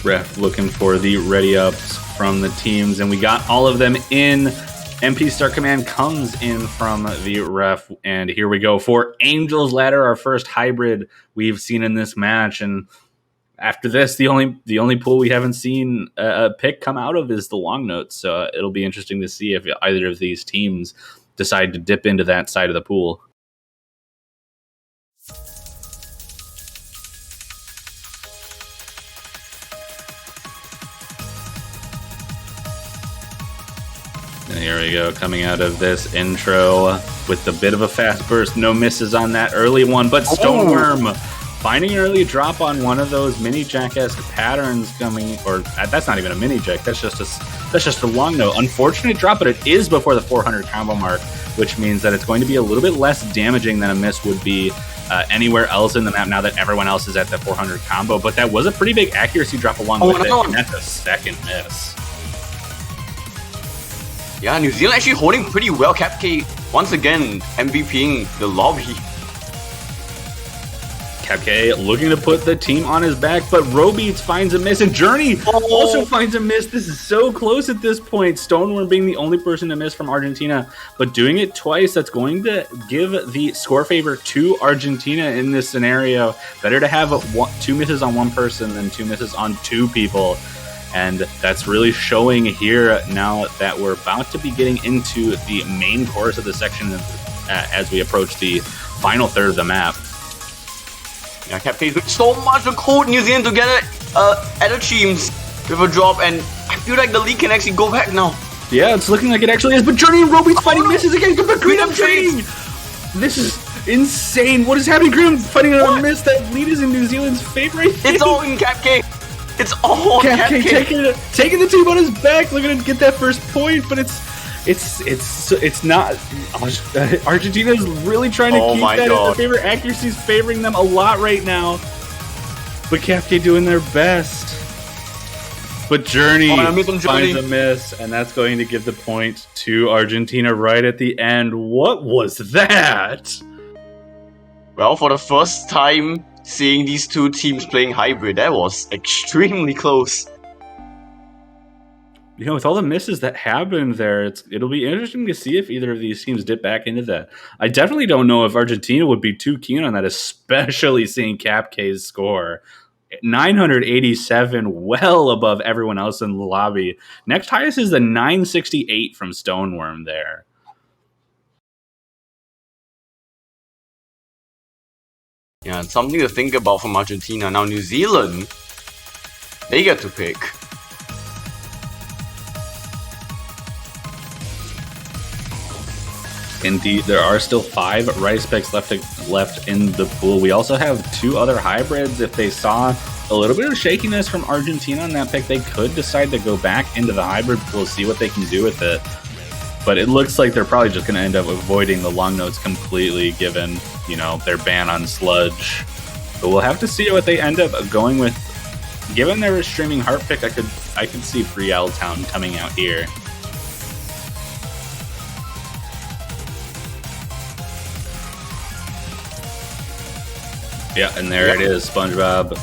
Ref looking for the ready ups from the teams, and we got all of them in. MP Start Command comes in from the ref, and here we go for Angel's Ladder, our first hybrid we've seen in this match. And after this, the only pool we haven't seen a pick come out of is the long notes. So it'll be interesting to see if either of these teams decide to dip into that side of the pool. And here we go, coming out of this intro with a bit of a fast burst. No misses on that early one, but Stoneworm finding an early drop on one of those mini jack-esque patterns coming, or that's not even a mini jack, that's just a long note. Unfortunate drop, but it is before the 400 combo mark, which means that it's going to be a little bit less damaging than a miss would be anywhere else in the map now that everyone else is at the 400 combo. But that was a pretty big accuracy drop along with it, and that's a second miss.
Yeah, New Zealand actually holding pretty well. Cap K once again MVPing the lobby.
Cap K looking to put the team on his back, but Robeats finds a miss, and Journey also finds a miss. This is so close at this point. Stoneworm being the only person to miss from Argentina, but doing it twice, that's going to give the score favor to Argentina in this scenario. Better to have 2 misses on one person than 2 misses on 2 people. And that's really showing here now that we're about to be getting into the main course of the section as we approach the final third of the map.
Yeah, Cap K with so much to hold New Zealand together at the teams with a drop, and I feel like the lead can actually go back now.
Yeah, it's looking like it actually is. But Journey and Roby's fighting misses again. But Green trading. This is insane. What is happening? Green fighting on a miss. That lead is in New Zealand's favor.
It's all in CapK. It's all
CapK
CapK.
taking the team on his back, looking to get that first point, but it's not. Argentina is really trying to keep that in their favor. Accuracy's favoring them a lot right now, but CapK doing their best. But Journey finds a miss, and that's going to give the point to Argentina right at the end. What was that?
Well, for the first time seeing these two teams playing hybrid, that was extremely close.
You know, with all the misses that happened there, it'll be interesting to see if either of these teams dip back into that. I definitely don't know if Argentina would be too keen on that, especially seeing CapK's score. 987, well above everyone else in the lobby. Next highest is the 968 from Stoneworm there.
Yeah, and something to think about from Argentina. Now New Zealand, they get to pick.
Indeed, there are still 5 rice picks left in the pool. We also have 2 other hybrids. If they saw a little bit of shakiness from Argentina on that pick, they could decide to go back into the hybrid pool, see what they can do with it. But it looks like they're probably just going to end up avoiding the long notes completely, given, you know, their ban on sludge. But we'll have to see what they end up going with. Given their streaming heart pick, I could see Free L Town coming out here. Yeah, and there it is, SpongeBob.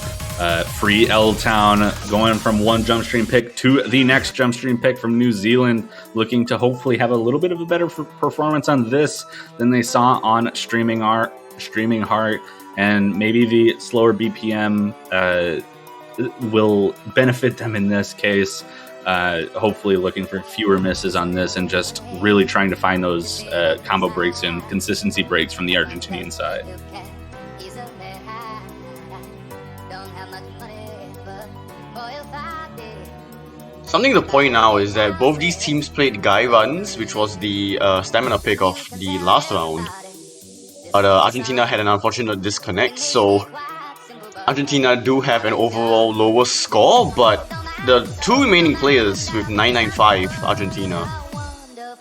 Free L Town going from one jump stream pick to the next jump stream pick from New Zealand, looking to hopefully have a little bit of a better performance on this than they saw on Streaming Heart, and maybe the slower BPM will benefit them in this case. Hopefully looking for fewer misses on this and just really trying to find those combo breaks and consistency breaks from the Argentinian side.
Something to point out is that both these teams played Guy Runs, which was the stamina pick of the last round. But Argentina had an unfortunate disconnect, so Argentina do have an overall lower score, but the 2 remaining players with 995 Argentina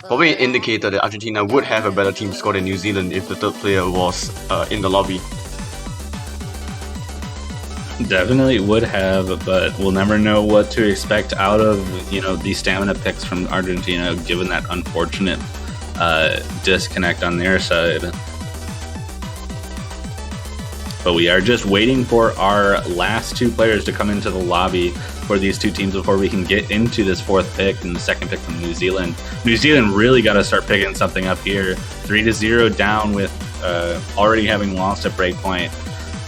probably indicated that Argentina would have a better team score than New Zealand if the third player was in the lobby.
Definitely would have, but we'll never know what to expect out of, you know, these stamina picks from Argentina, given that unfortunate disconnect on their side. But we are just waiting for our last 2 players to come into the lobby for these 2 teams before we can get into this 4th pick and the 2nd pick from New Zealand. New Zealand really got to start picking something up here. 3-0 down with already having lost at breakpoint.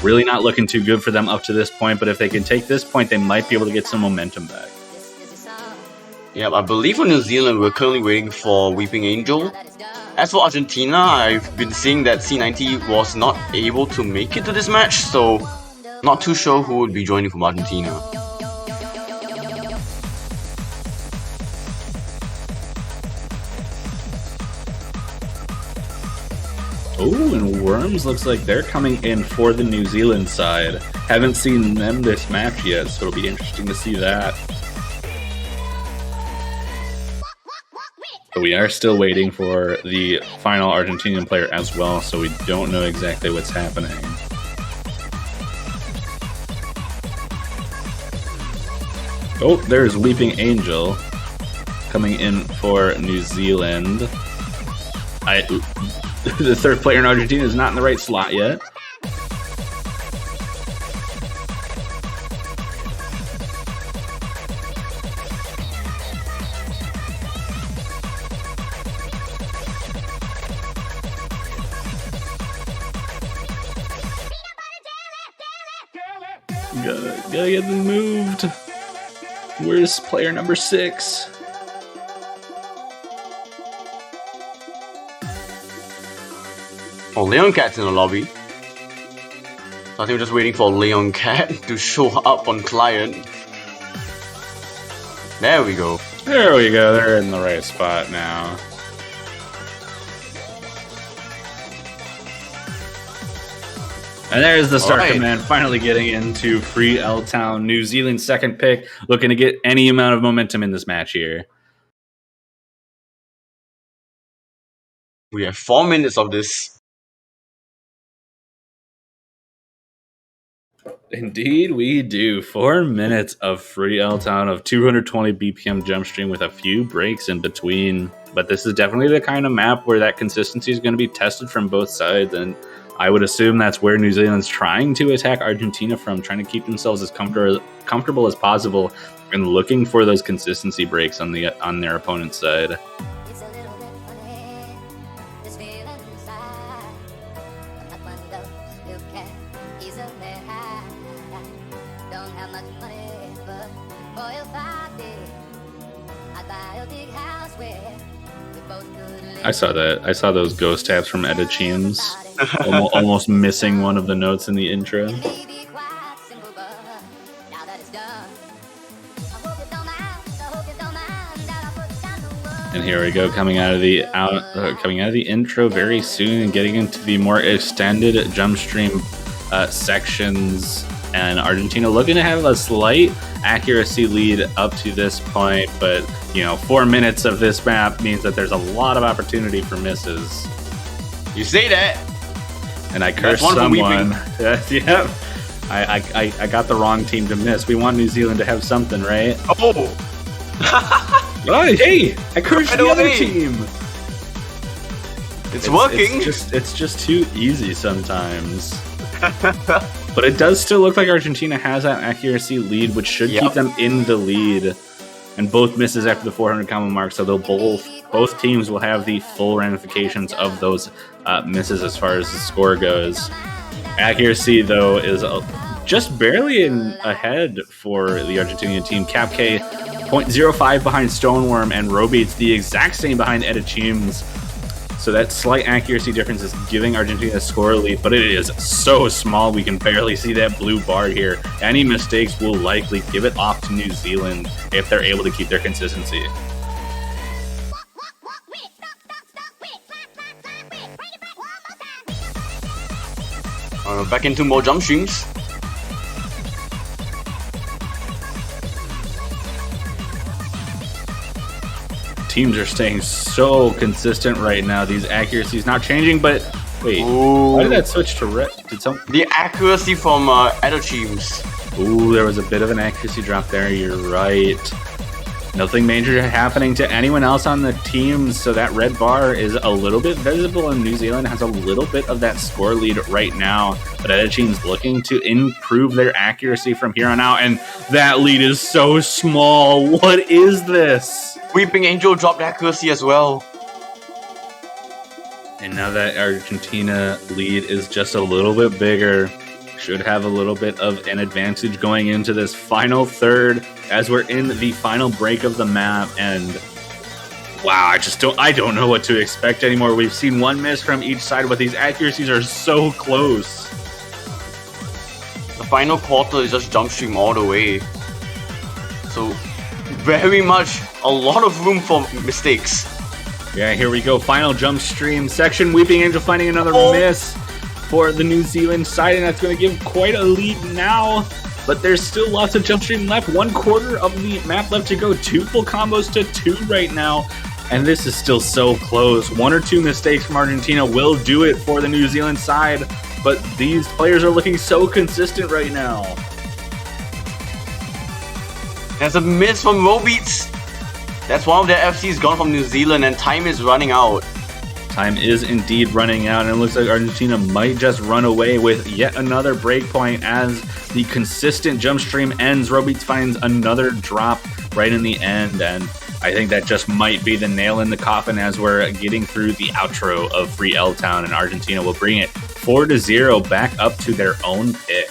Really not looking too good for them up to this point, but if they can take this point, they might be able to get some momentum back.
Yeah, I believe for New Zealand, we're currently waiting for Weeping Angel. As for Argentina, I've been seeing that C90 was not able to make it to this match, so not too sure who would be joining from Argentina.
Oh, and Worms looks like they're coming in for the New Zealand side. Haven't seen them this match yet, so it'll be interesting to see that. But we are still waiting for the final Argentinian player as well, so we don't know exactly what's happening. Oh, there's Weeping Angel coming in for New Zealand. The 3rd player in Argentina is not in the right slot yet. Gotta get them moved. Where's player number 6?
Oh, Leon Cat's in the lobby. So I think we're just waiting for Leon Cat to show up on client. There we go.
There we go. They're in the right spot now. And there's the start command finally getting into Free L Town, New Zealand's second pick, looking to get any amount of momentum in this match here.
We have 4 minutes of this.
Indeed, we do. 4 minutes of Free L Town of 220 BPM jump stream with a few breaks in between. But this is definitely the kind of map where that consistency is going to be tested from both sides. And I would assume that's where New Zealand's trying to attack Argentina from, trying to keep themselves as comfortable as possible and looking for those consistency breaks on their opponent's side.
It's a little bit funny, this feeling inside. I'm not one of those you can easily hide. Don't have much money, but boy, if I did, I'd buy a big house where we both could live.
I saw that. I saw those ghost tabs from Edichems. Almost missing one of the notes in the intro.
It may be quite simple, but now that it's done, I hope you don't mind, I hope you don't mind that I put down the word.
And here we go, coming out of the intro very soon and getting into the more extended jump stream sections. And Argentina looking to have a slight accuracy lead up to this point, but 4 minutes of this map means that there's a lot of opportunity for misses.
You say that.
And I cursed someone. Yep. I got the wrong team to miss. We want New Zealand to have something, right?
Oh!
Oh, hey! I cursed
Right
the other
away.
team.
It's working.
It's just too easy sometimes. But it does still look like Argentina has that accuracy lead, which should keep them in the lead. And both misses after the 400 combo mark, so they'll both teams will have the full ramifications of those misses as far as the score goes. Accuracy, though, is just barely ahead for the Argentinian team. Cap K, 0.05 behind Stoneworm, and Robeats the exact same behind Edichems. So that slight accuracy difference is giving Argentina a score lead, but it is so small we can barely see that blue bar here. Any mistakes will likely give it off to New Zealand if they're able to keep their consistency.
Back into more jump streams.
Teams are staying so consistent right now. These accuracies not changing, but wait, why did that switch to red?
The accuracy from other teams.
Ooh, there was a bit of an accuracy drop there. You're right. Nothing major happening to anyone else on the team, so that red bar is a little bit visible, and New Zealand has a little bit of that score lead right now. But other teams looking to improve their accuracy from here on out, and that lead is so small. What is this?
Weeping Angel dropped accuracy as well.
And now that Argentina lead is just a little bit bigger, should have a little bit of an advantage going into this final third as we're in the final break of the map. And wow, I don't know what to expect anymore. We've seen one miss from each side, but these accuracies are so close.
The final quarter is just jump stream all the way. So very much a lot of room for mistakes.
Yeah, here we go. Final jump stream section. Weeping Angel finding another miss for the New Zealand side, and that's going to give quite a lead now. But there's still lots of jump stream left. 1/4 of the map left to go. 2 full combos to 2 right now. And this is still so close. 1 or 2 mistakes from Argentina will do it for the New Zealand side. But these players are looking so consistent right now.
There's a miss from Robeats. That's one of their FCs gone from New Zealand, and time is running out.
Time is indeed running out, and it looks like Argentina might just run away with yet another breakpoint as the consistent jump stream ends. Robeats finds another drop right in the end, and I think that just might be the nail in the coffin as we're getting through the outro of Free L Town, and Argentina will bring it 4-0 back up to their own pick.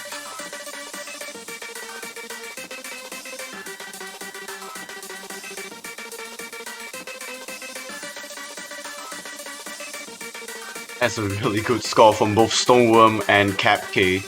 That's a really good score from both Stoneworm and Cap K.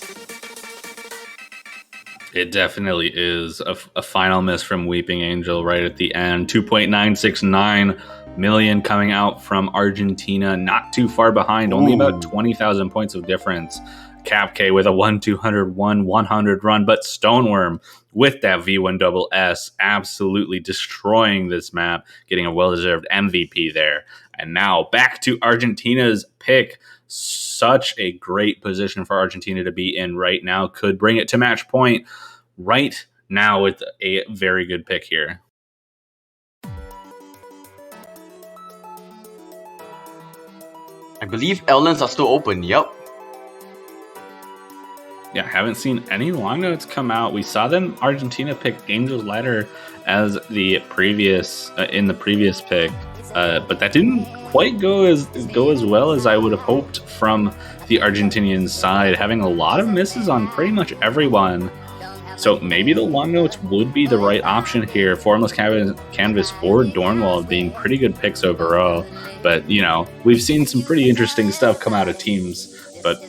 It definitely is a final miss from Weeping Angel right at the end. 2.969 million coming out from Argentina, not too far behind, only about 20,000 points of difference. Cap K with a 1-200-1-100 run, but Stoneworm with that V1SS absolutely destroying this map, getting a well-deserved MVP there. And now back to Argentina's pick. Such a great position for Argentina to be in right now. Could bring it to match point right now with a very good pick here.
I believe Ellen's are still open. Yep.
Yeah, haven't seen any long notes come out. We saw them Argentina pick Angel's Ladder as the previous in the previous pick, but that didn't quite go as well as I would have hoped from the Argentinian side, having a lot of misses on pretty much everyone. So maybe the long notes would be the right option here. Formless Canvas or Dornwall being pretty good picks overall. But, you know, we've seen some pretty interesting stuff come out of teams. But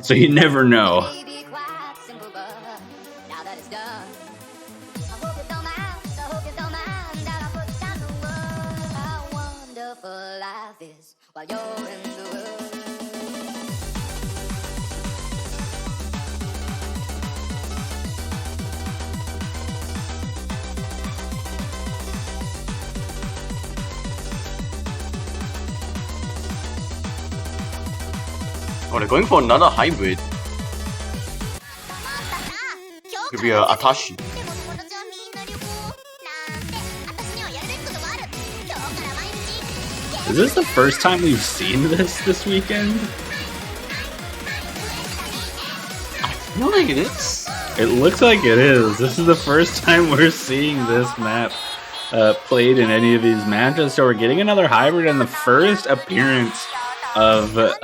so you never know.
Oh, they're going for another hybrid. Could be a Atashi.
Is this the first time we've seen this weekend?
I feel like it is.
It looks like it is. This is the first time we're seeing this map played in any of these matches. So we're getting another hybrid and the first appearance of the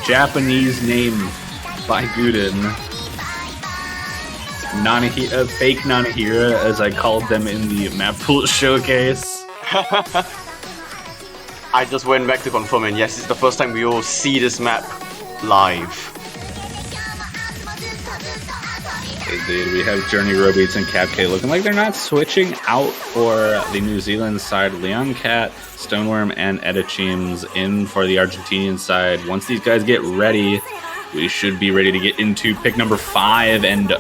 Japanese name by Guden. Fake Nanahira, as I called them in the map pool showcase.
I just went back to confirm, and yes, it's the first time we will see this map live.
Indeed, we have Journey, Robeats, and Cap K looking like they're not switching out for the New Zealand side. Leon Cat, Stoneworm, and Edichims in for the Argentinian side. Once these guys get ready, we should be ready to get into pick number 5, and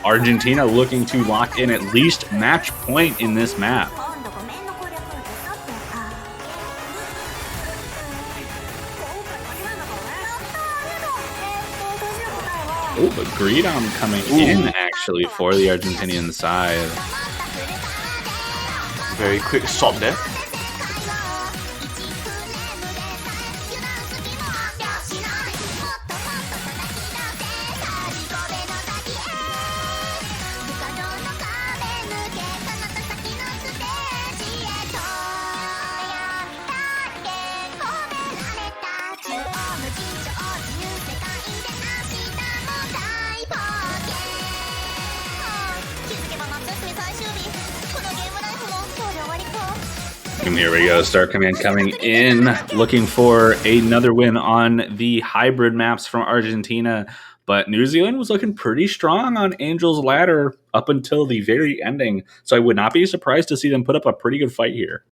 Argentina looking to lock in at least match point in this map. Oh, but Greedom coming in actually for the Argentinian side.
Very quick swap there.
And here we go, Star Command coming in, looking for another win on the hybrid maps from Argentina. But New Zealand was looking pretty strong on Angel's Ladder up until the very ending. So I would not be surprised to see them put up a pretty good fight here.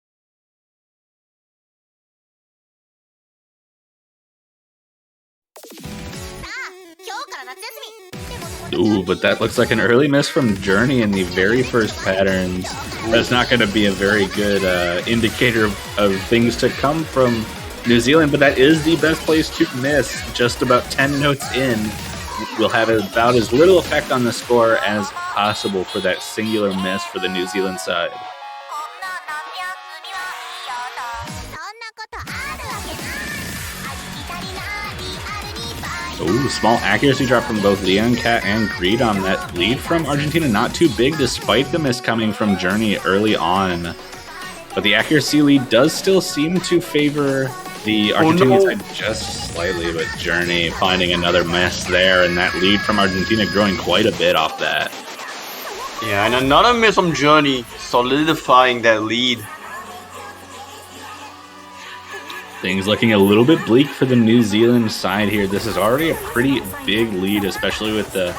Ooh, but that looks like an early miss from Journey in the very first patterns. That's not going to be a very good indicator of things to come from New Zealand, but that is the best place to miss. Just about 10 notes in will have about as little effect on the score as possible for that singular miss for the New Zealand side. Ooh, small accuracy drop from both Leon Cat and Greed on that lead from Argentina. Not too big despite the miss coming from Journey early on. But the accuracy lead does still seem to favor the Argentinian side just slightly, but Journey finding another miss there, and that lead from Argentina growing quite a bit off that.
Yeah, and another miss from Journey, solidifying that lead.
Things looking a little bit bleak for the New Zealand side here. This is already a pretty big lead, especially with the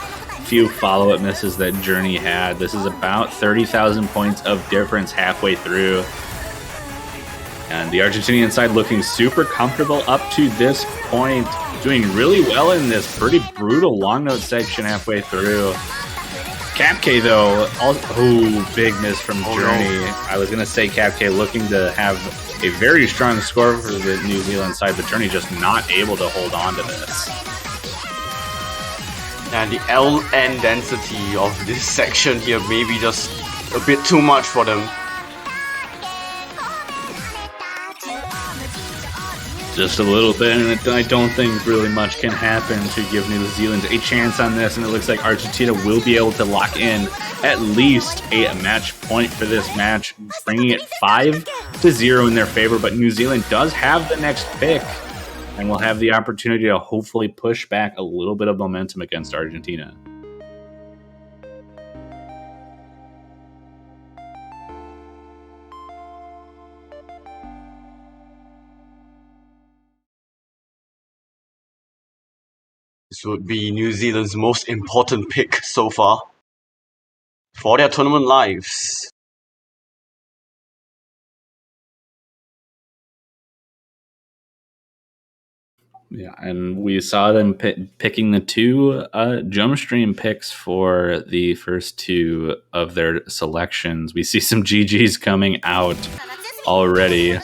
few follow-up misses that Journey had. This is about 30,000 points of difference halfway through. And the Argentinian side looking super comfortable up to this point, doing really well in this pretty brutal long note section halfway through. CapK though, big miss from Journey. No. I was gonna say CapK looking to have a very strong score for the New Zealand side, but Journey just not able to hold on to this.
And the LN density of this section here may be just a bit too much for them.
Just a little bit, and I don't think really much can happen to give New Zealand a chance on this, and it looks like Argentina will be able to lock in at least a match point for this match, bringing it 5-0 in their favor, but New Zealand does have the next pick, and will have the opportunity to hopefully push back a little bit of momentum against Argentina.
This would be New Zealand's most important pick so far for their tournament lives.
Yeah, and we saw them picking the two jump stream picks for the first two of their selections. We see some GGs coming out already.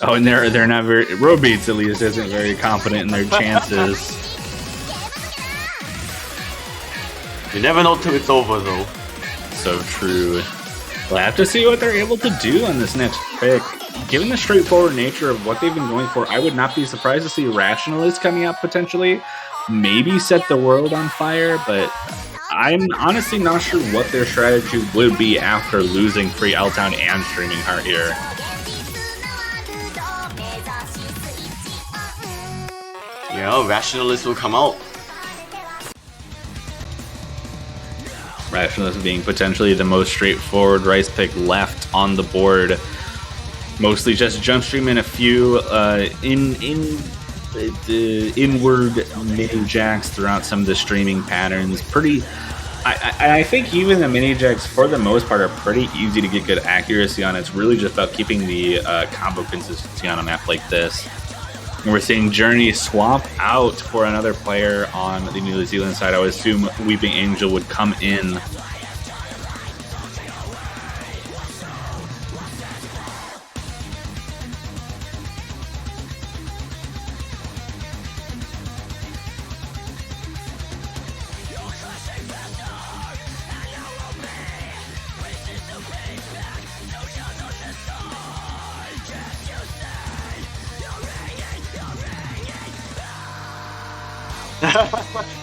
Oh, and they're not very. Robeats at least isn't very confident in their chances.
You never know till it's over, though.
So true. We'll have to see what they're able to do on this next pick. Given the straightforward nature of what they've been going for, I would not be surprised to see Rationalist coming up potentially. Maybe set the world on fire, but I'm honestly not sure what their strategy would be after losing Free L-Town and Streaming Heart here.
Yeah, Rationalist will come out.
Rationalist being potentially the most straightforward rice pick left on the board. Mostly just jump stream and a few inward mini jacks throughout some of the streaming patterns. I think even the mini jacks for the most part are pretty easy to get good accuracy on. It's really just about keeping the combo consistency on a map like this. And we're seeing Journey swap out for another player on the New Zealand side. I would assume Weeping Angel would come in.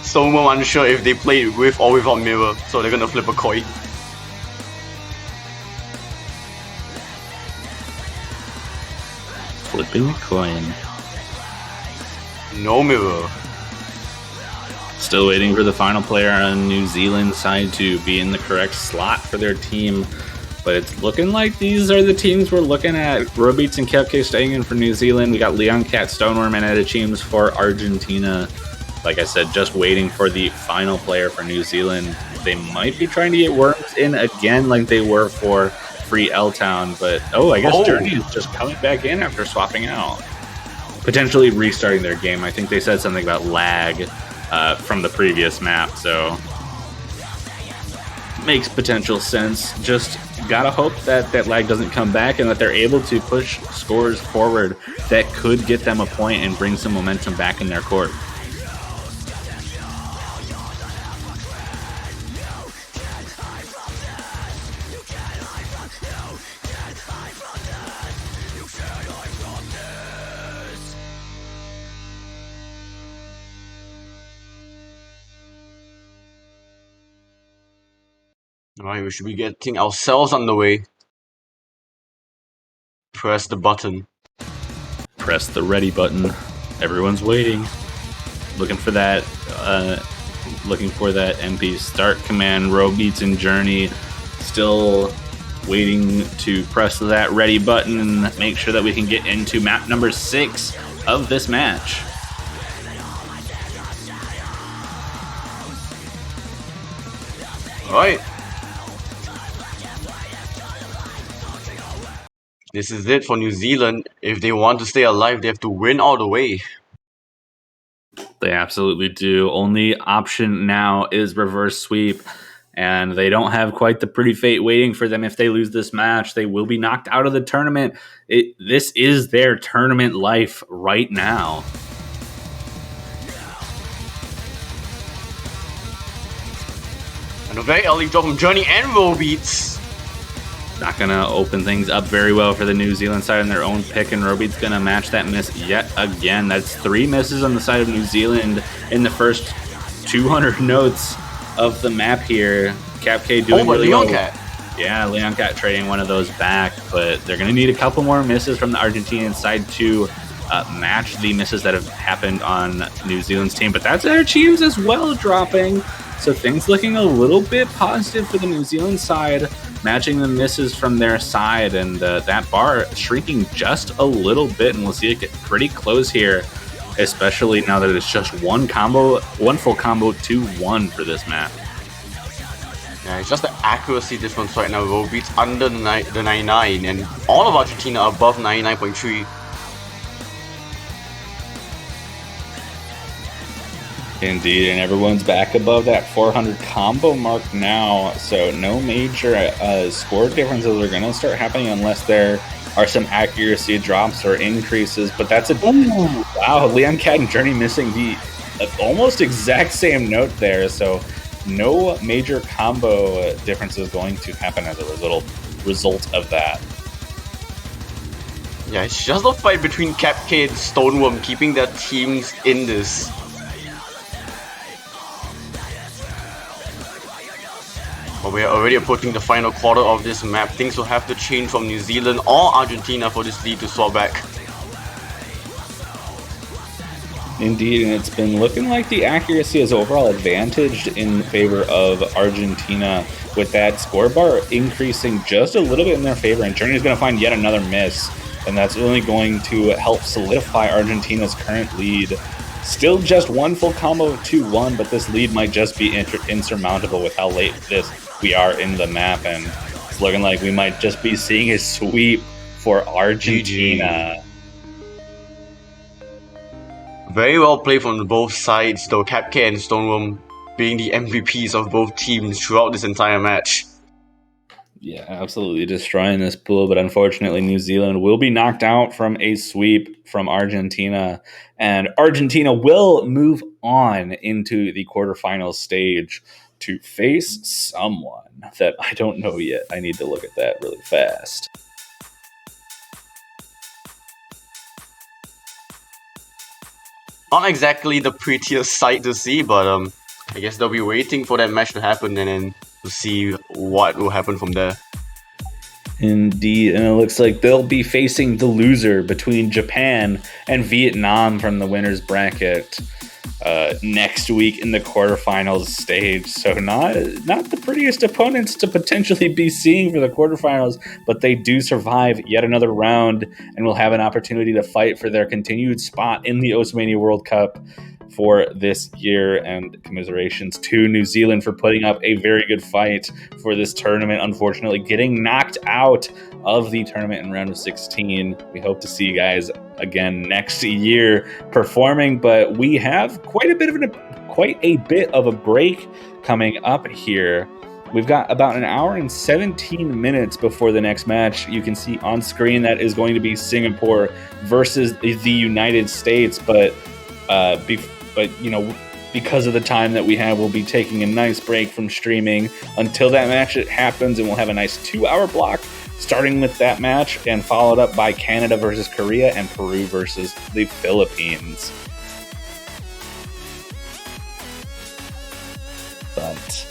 So I'm unsure if they played with or without mirror, so they're gonna flip a coin.
Flipping a coin.
No mirror.
Still waiting for the final player on New Zealand side to be in the correct slot for their team. But it's looking like these are the teams we're looking at. Robeats and Kepke staying in for New Zealand. We got Leon Cat, Stoneworm, and Edichemes for Argentina. Like I said, just waiting for the final player for New Zealand. They might be trying to get Worms in again like they were for Free L-Town. But, I guess Journey is just coming back in after swapping out. Potentially restarting their game. I think they said something about lag from the previous map, so makes potential sense. Just gotta hope that that lag doesn't come back and that they're able to push scores forward that could get them a point and bring some momentum back in their court.
Alright, we should be getting ourselves underway. Press the button.
Press the ready button. Everyone's waiting. Looking for that MP start command. Robeats and Journey still waiting to press that ready button and make sure that we can get into map number 6 of this match.
Alright. This is it for New Zealand. If they want to stay alive, they have to win all the way.
They absolutely do. Only option now is reverse sweep, and they don't have quite the pretty fate waiting for them. If they lose this match, they will be knocked out of the tournament. This is their tournament life right now.
And a very early draw from Journey and Robeats.
Not going to open things up very well for the New Zealand side on their own pick, and Robeat's going to match that miss yet again. That's 3 misses on the side of New Zealand in the first 200 notes of the map here. Cap K doing really well. Yeah, Leon Cat trading one of those back, but they're going to need a couple more misses from the Argentinian side to match the misses that have happened on New Zealand's team. But that's their teams as well dropping. So things looking a little bit positive for the New Zealand side, matching the misses from their side, and that bar shrinking just a little bit, and we'll see it get pretty close here, especially now that it's just one full combo 2-1 for this map.
Yeah, it's just the accuracy difference right now. Robeats under the 99, and all of Argentina above 99.3.
Indeed, and everyone's back above that 400 combo mark now, so no major score differences are going to start happening unless there are some accuracy drops or increases, but that's a... Wow, Leon Cat and Journey missing the almost exact same note there, so no major combo differences going to happen as a result of that.
Yeah, it's just a fight between Capcade and Stoneworm, keeping their teams in this. But we are already approaching the final quarter of this map. Things will have to change from New Zealand or Argentina for this lead to swap back.
Indeed, and it's been looking like the accuracy is overall advantaged in favor of Argentina, with that score bar increasing just a little bit in their favor, and Journey is going to find yet another miss, and that's only going to help solidify Argentina's current lead. Still just one full combo of 2-1, but this lead might just be insurmountable with how late we are in the map, and it's looking like we might just be seeing a sweep for Argentina.
Very well played from both sides, though Capcade and Stoneworm being the MVPs of both teams throughout this entire match.
Yeah, absolutely destroying this pool, but unfortunately New Zealand will be knocked out from a sweep from Argentina, and Argentina will move on into the quarterfinals stage to face someone that I don't know yet. I need to look at that really fast.
Not exactly the prettiest sight to see, but I guess they'll be waiting for that match to happen and then to see what will happen from there.
Indeed, and it looks like they'll be facing the loser between Japan and Vietnam from the winner's bracket next week in the quarterfinals stage. So not the prettiest opponents to potentially be seeing for the quarterfinals, but they do survive yet another round and will have an opportunity to fight for their continued spot in the Oceania World Cup for this year, and commiserations to New Zealand for putting up a very good fight for this tournament. Unfortunately, getting knocked out of the tournament in round of 16. We hope to see you guys again next year performing, but we have quite a bit of a break coming up here. We've got about an hour and 17 minutes before the next match. You can see on screen that is going to be Singapore versus the United States, but you know, because of the time that we have, we'll be taking a nice break from streaming until that match happens, and we'll have a nice 2-hour block starting with that match and followed up by Canada versus Korea and Peru versus the Philippines. But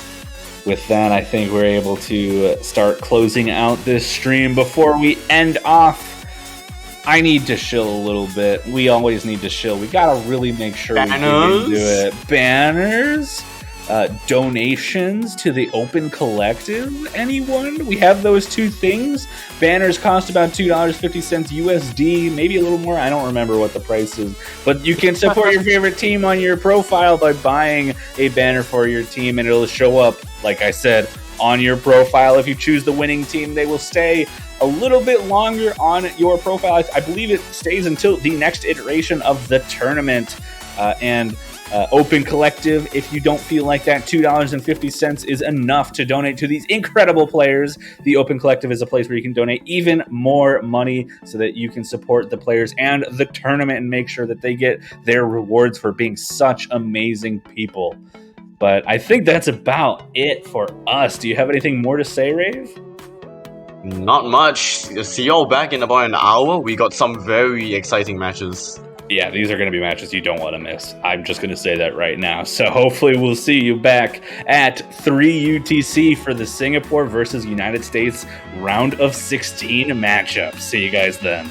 with that, I think we're able to start closing out this stream. Before we end off, I need to chill a little bit. We always need to chill. We gotta really make sure we get into it. Banners? donations to the Open Collective? Anyone? We have those two things. Banners cost about $2.50 USD, maybe a little more. I don't remember what the price is. But you can support your favorite team on your profile by buying a banner for your team, and it'll show up, like I said, on your profile. If you choose the winning team, they will stay a little bit longer on your profile. I believe it stays until the next iteration of the tournament. Open Collective, if you don't feel like that $2.50 is enough to donate to these incredible players, the Open Collective is a place where you can donate even more money so that you can support the players and the tournament and make sure that they get their rewards for being such amazing people. But I think that's about it for us. Do you have anything more to say, Rave?
Not much. See y'all back in about an hour. We got some very exciting matches.
Yeah, these are going to be matches you don't want to miss. I'm just going to say that right now. So hopefully we'll see you back at 3 UTC for the Singapore versus United States round of 16 matchup. See you guys then.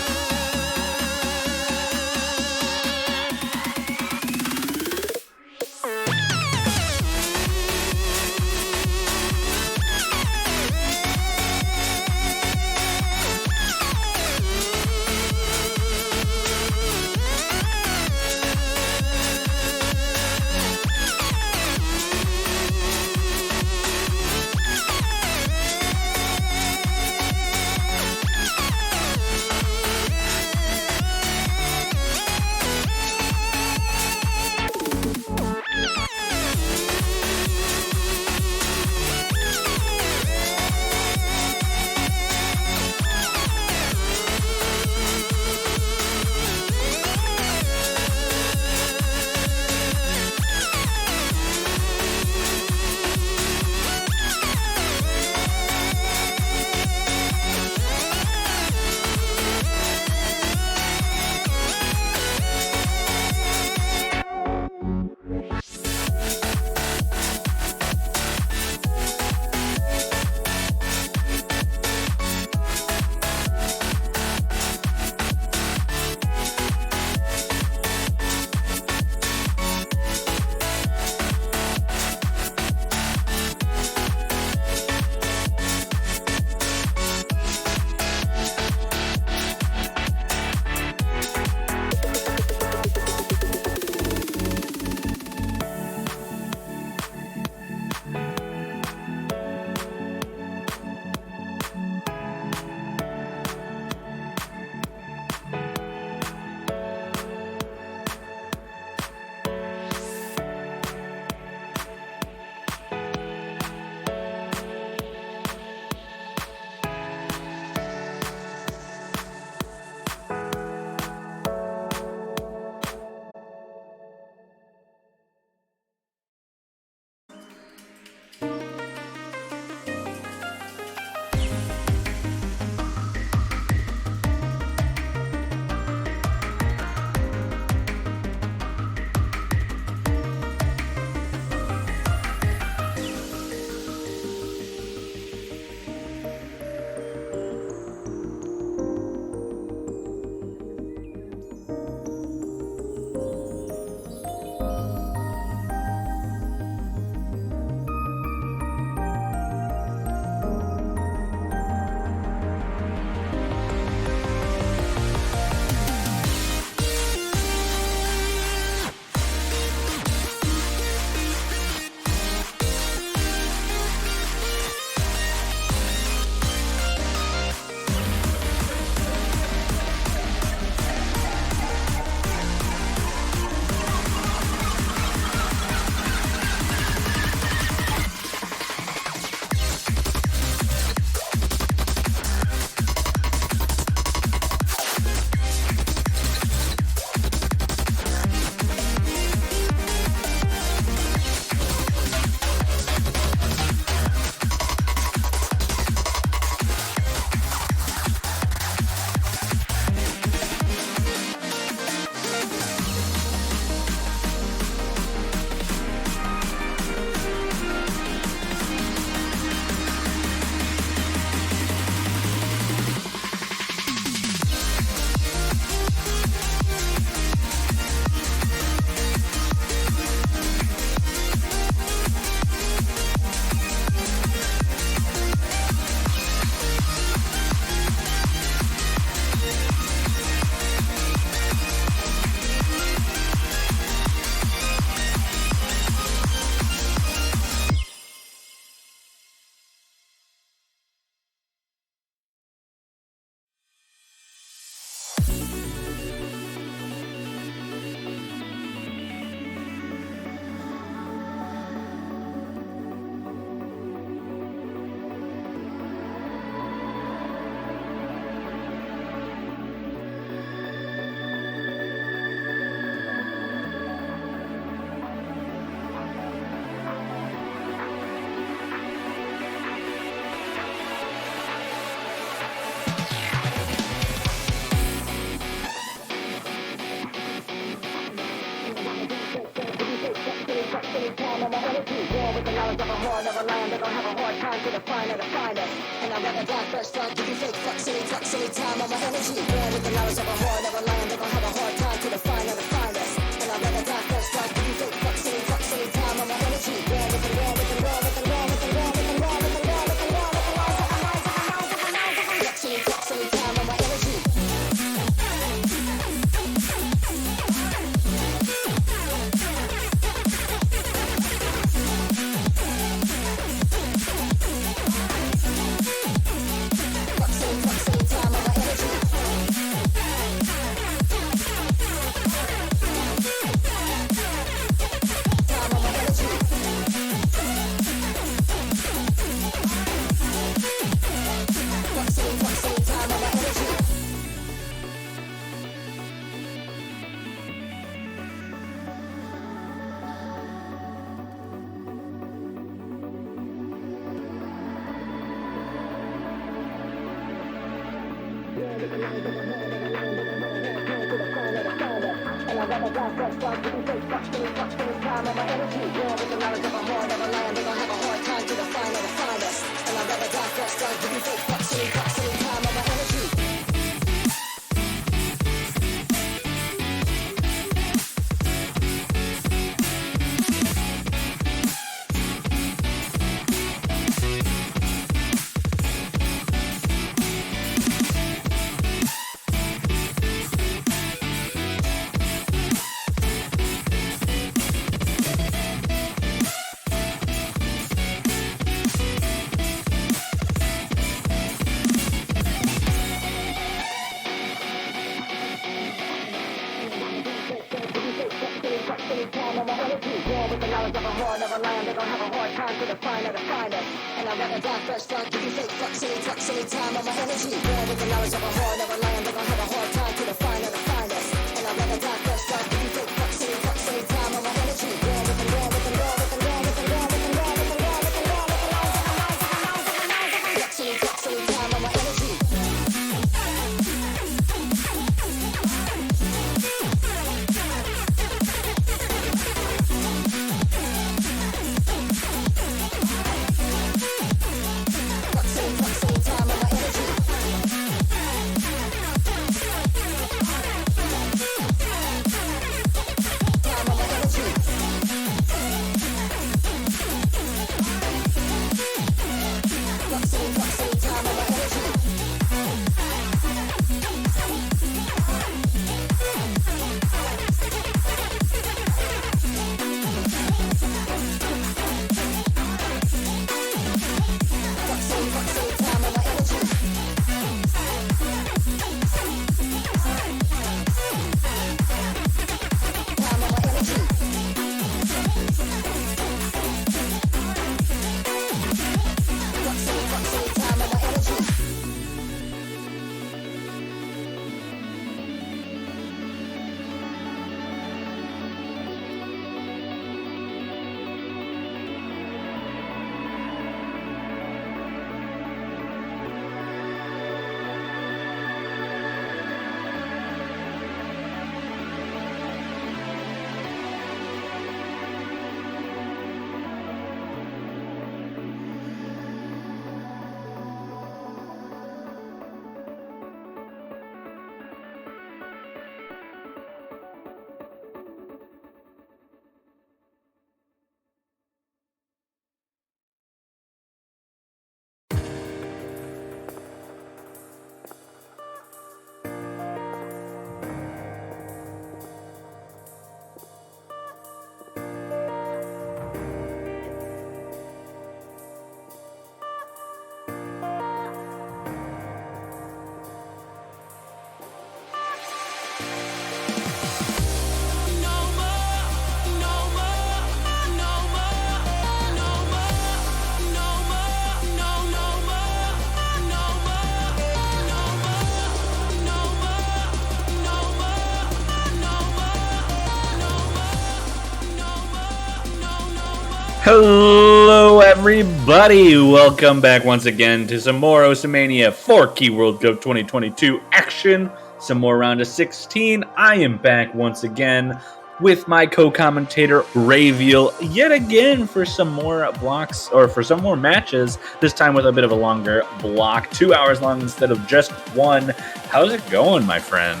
Hello, everybody. Welcome back once again to some more Mania 4 Key World Cup 2022 action. Some more round of 16. I am back once again. with my co-commentator Rayveal yet again for some more blocks or for some more matches, this time with a bit of a longer block, 2 hours long instead of just one. How's it going, my friend?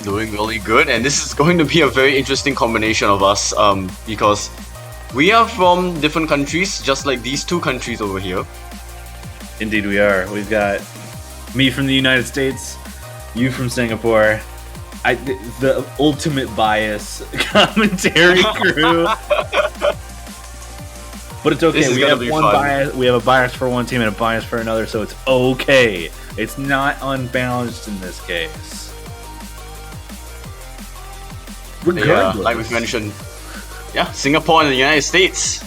Doing really good, and this is going to be a very interesting combination of us because we are from different countries, just like these two countries over here.
Indeed we are. We've got me from the United States, you from Singapore. The ultimate bias commentary crew. But it's okay. We have one bias. We have a bias for one team and a bias for another, so it's okay. It's not unbalanced in this case. Regardless,
like we've mentioned, Singapore and the United States.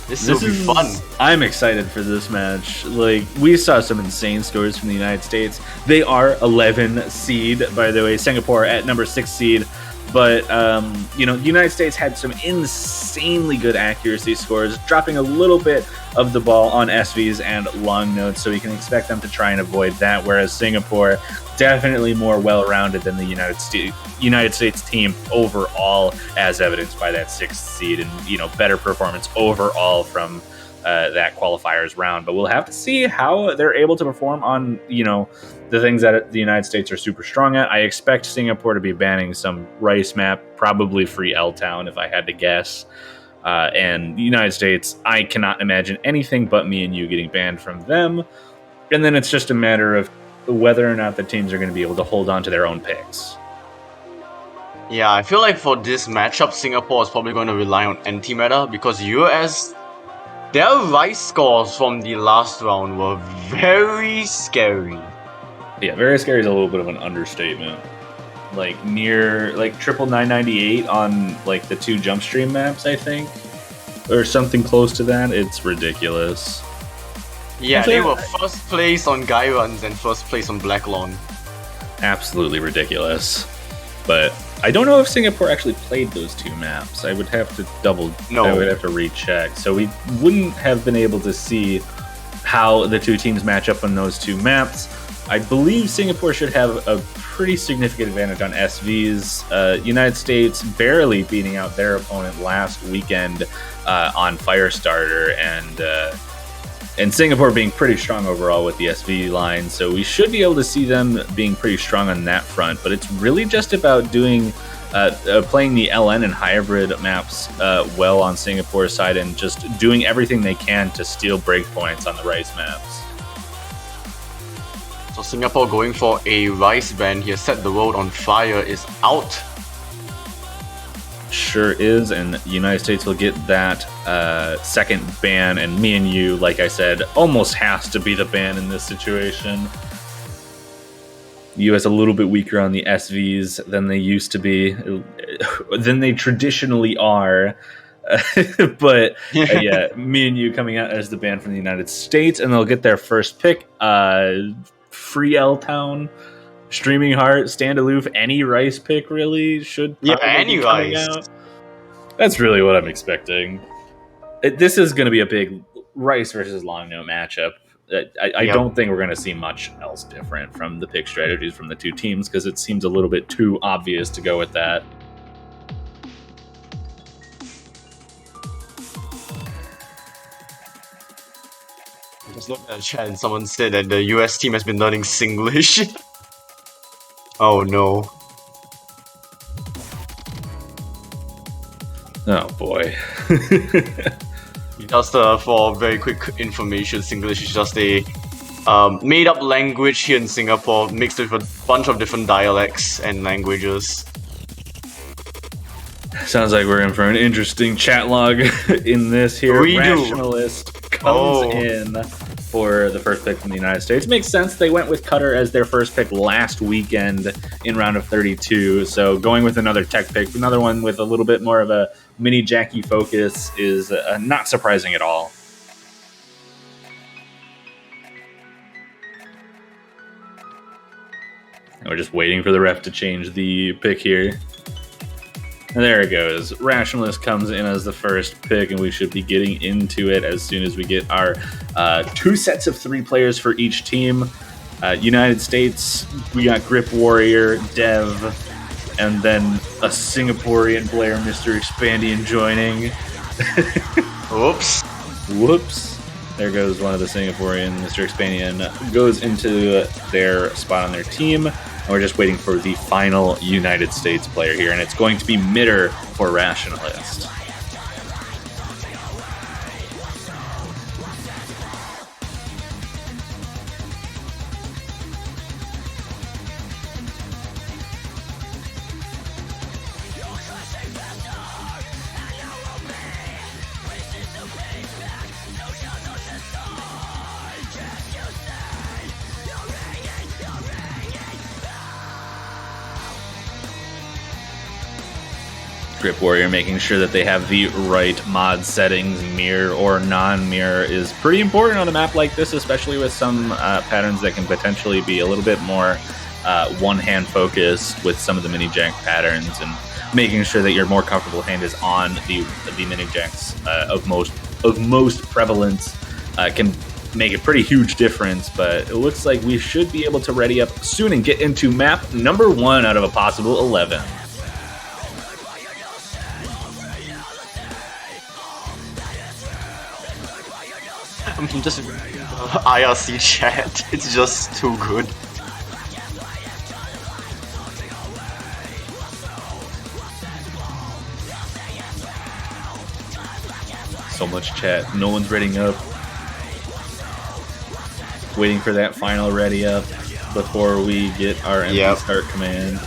This will be fun.
I'm excited for this match. Like, we saw some insane scores from the United States. They are 11 seed, by the way. Singapore at number 6 seed. But, the United States had some insanely good accuracy scores, dropping a little bit of the ball on SVs and long notes, so we can expect them to try and avoid that, whereas Singapore, definitely more well-rounded than the United States team overall, as evidenced by that 6th seed and, better performance overall from that qualifiers round. But we'll have to see how they're able to perform on, the things that the United States are super strong at. I expect Singapore to be banning some rice map, probably free L-Town if I had to guess. And the United States, I cannot imagine anything but me and you getting banned from them. And then it's just a matter of whether or not the teams are going to be able to hold on to their own picks.
Yeah, I feel like for this matchup, Singapore is probably going to rely on anti-meta because US, their rice scores from the last round were very scary.
Yeah, very scary is a little bit of an understatement. Like triple 998 on like the 2 jump stream maps, I think, or something close to that. It's ridiculous.
Yeah, they were first place on Guy Runs and first place on Black Lawn.
Absolutely ridiculous. But I don't know if Singapore actually played those 2 maps. I would have to I would have to recheck. So we wouldn't have been able to see how the 2 teams match up on those 2 maps. I believe Singapore should have a pretty significant advantage on SVs. United States barely beating out their opponent last weekend on Firestarter, and Singapore being pretty strong overall with the SV line. So we should be able to see them being pretty strong on that front. But it's really just about doing playing the LN and hybrid maps well on Singapore's side and just doing everything they can to steal breakpoints on the rice maps.
So Singapore going for a rice ban here, set the world on fire, is out.
Sure is, and the United States will get that second ban, and me and you, like I said, almost has to be the ban in this situation. US a little bit weaker on the SVs than they used to be, than they traditionally are. But yeah, me and you coming out as the ban from the United States, and they'll get their first pick. Free L-Town, Streaming Heart, Stand Aloof, any rice pick really should
any rice.
Out. That's really what I'm expecting. This is going to be a big rice versus long note matchup. I don't think we're going to see much else different from the pick strategies from the 2 teams because it seems a little bit too obvious to go with that.
Just look at the chat and someone said that the US team has been learning Singlish. Oh no.
Oh boy.
Just for very quick information, Singlish is just a made-up language here in Singapore, mixed with a bunch of different dialects and languages.
Sounds like we're in for an interesting chat log in this here. Rationalist comes in for the first pick from the United States. Makes sense. They went with Cutter as their first pick last weekend in round of 32. So going with another tech pick, another one with a little bit more of a mini Jackie focus is not surprising at all. And we're just waiting for the ref to change the pick here. And there it goes. Rationalist comes in as the first pick, and we should be getting into it as soon as we get our 2 sets of 3 players for each team. United States, we got Grip Warrior, Dev, and then a Singaporean player, Mr. Expandian, joining.
Oops.
Whoops. There goes one of the Singaporean. Mr. Expandian goes into their spot on their team. And we're just waiting for the final United States player here, and it's going to be Mitter for Rationalist. Grip Warrior making sure that they have the right mod settings. Mirror or non-mirror is pretty important on a map like this, especially with some patterns that can potentially be a little bit more one-hand focused with some of the mini jack patterns, and making sure that your more comfortable hand is on the mini jacks of most prevalence can make a pretty huge difference. But it looks like we should be able to ready up soon and get into map number 1 out of a possible 11.
I'm just IRC chat. It's just too good.
So much chat. No one's readying up. Waiting for that final ready up before we get our empty start command.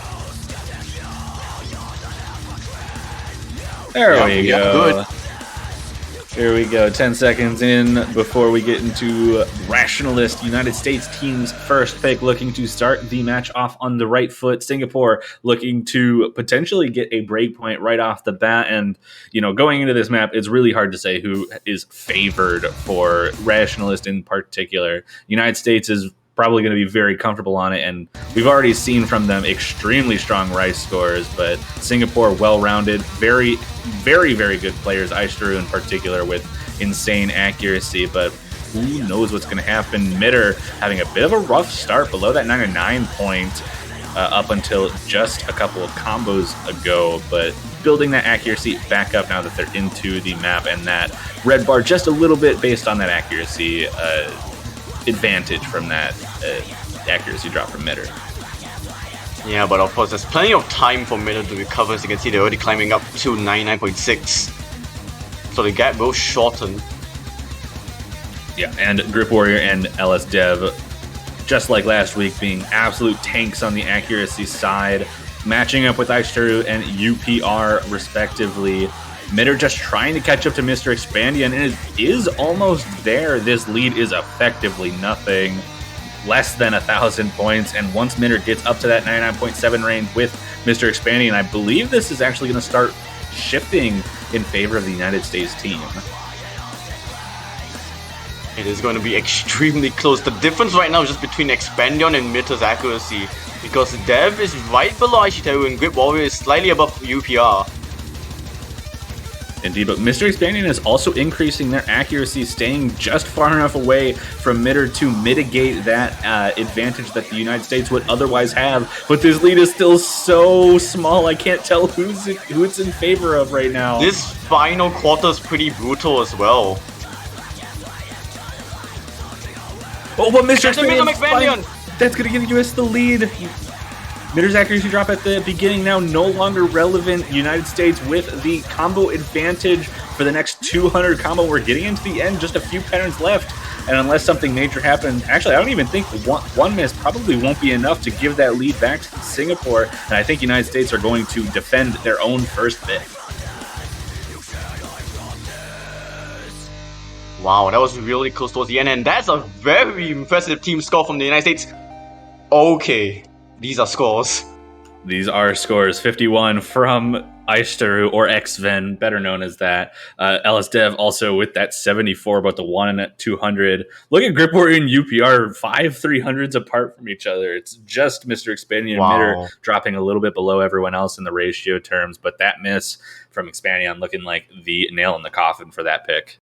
There we go.
Good.
Here we go, 10 seconds in before we get into Rationalist United States team's first pick, looking to start the match off on the right foot. Singapore looking to potentially get a breakpoint right off the bat. And, you know, going into this map, it's really hard to say who is favored for Rationalist in particular. United States is probably going to be very comfortable on it, and we've already seen from them extremely strong Rice scores, but Singapore well-rounded, very, very, very good players, Aishtaru in particular, with insane accuracy, but who knows what's going to happen. Mitter having a bit of a rough start below that 99 point up until just a couple of combos ago, but building that accuracy back up now that they're into the map, and that red bar just a little bit based on that accuracy advantage from that accuracy drop from Mitter.
Yeah, but of course, there's plenty of time for Mitter to recover. As you can see, they're already climbing up to 99.6. So the gap will shorten.
Yeah, and Grip Warrior and LS Dev, just like last week, being absolute tanks on the accuracy side, matching up with Aishtaru and UPR respectively. Mitter just trying to catch up to Mr. Expandian, and it is almost there. This lead is effectively nothing, less than 1,000 points, and once Mitter gets up to that 99.7 range with Mr. Expandian, I believe this is actually going to start shifting in favor of the United States team.
It is going to be extremely close. The difference right now is just between Expandion and Mitter's accuracy, because Dev is right below Aishitaru and Grip Warrior is slightly above UPR.
Indeed, but Mr. Expandian is also increasing their accuracy, staying just far enough away from Mitter to mitigate that advantage that the United States would otherwise have. But this lead is still so small, I can't tell who it's in favor of right now.
This final quarter is pretty brutal as well.
Oh, but Mr.
Expandian!
That's going to give US the lead. Mitter's accuracy drop at the beginning now no longer relevant. United States with the combo advantage for the next 200 combo. We're getting into the end, just a few patterns left. And unless something major happens, actually, I don't even think one miss probably won't be enough to give that lead back to Singapore. And I think United States are going to defend their own first pick.
Wow, that was really close towards the end, and that's a very impressive team score from the United States. Okay, these are scores.
These are scores. 51 from Aishtaru, or Xven, better known as that. LS Dev also with that 74, about the 1 at 200. Look at Grip Warrior and UPR, 5 300s apart from each other. It's just Mr. Expandian and Mitter dropping a little bit below everyone else in the ratio terms, but that miss from Expandian looking like the nail in the coffin for that pick.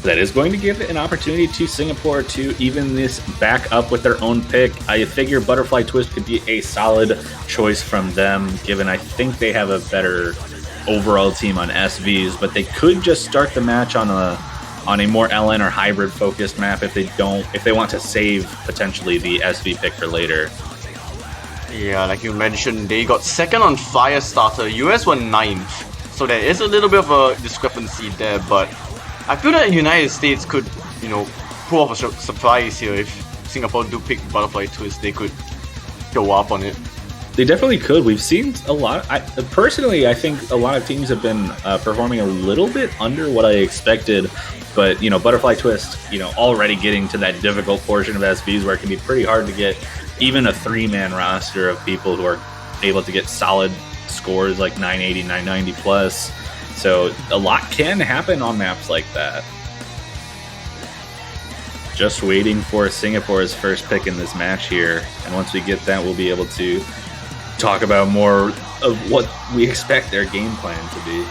That is going to give an opportunity to Singapore to even this back up with their own pick. I figure Butterfly Twist could be a solid choice from them, given I think they have a better overall team on SVs, but they could just start the match on a more LN or hybrid focused map if they want to save potentially the SV pick for later.
Yeah, like you mentioned, they got second on Firestarter. US were 9th, so there is a little bit of a discrepancy there, but I feel that the United States could, pull off a surprise here. If Singapore do pick Butterfly Twist, they could go up on it.
They definitely could. We've seen a lot. Personally, I think a lot of teams have been performing a little bit under what I expected. But, Butterfly Twist, already getting to that difficult portion of SVs where it can be pretty hard to get even a 3-man roster of people who are able to get solid scores like 980, 990 plus. So a lot can happen on maps like that. Just waiting for Singapore's first pick in this match here. And once we get that, we'll be able to talk about more of what we expect their game plan to be.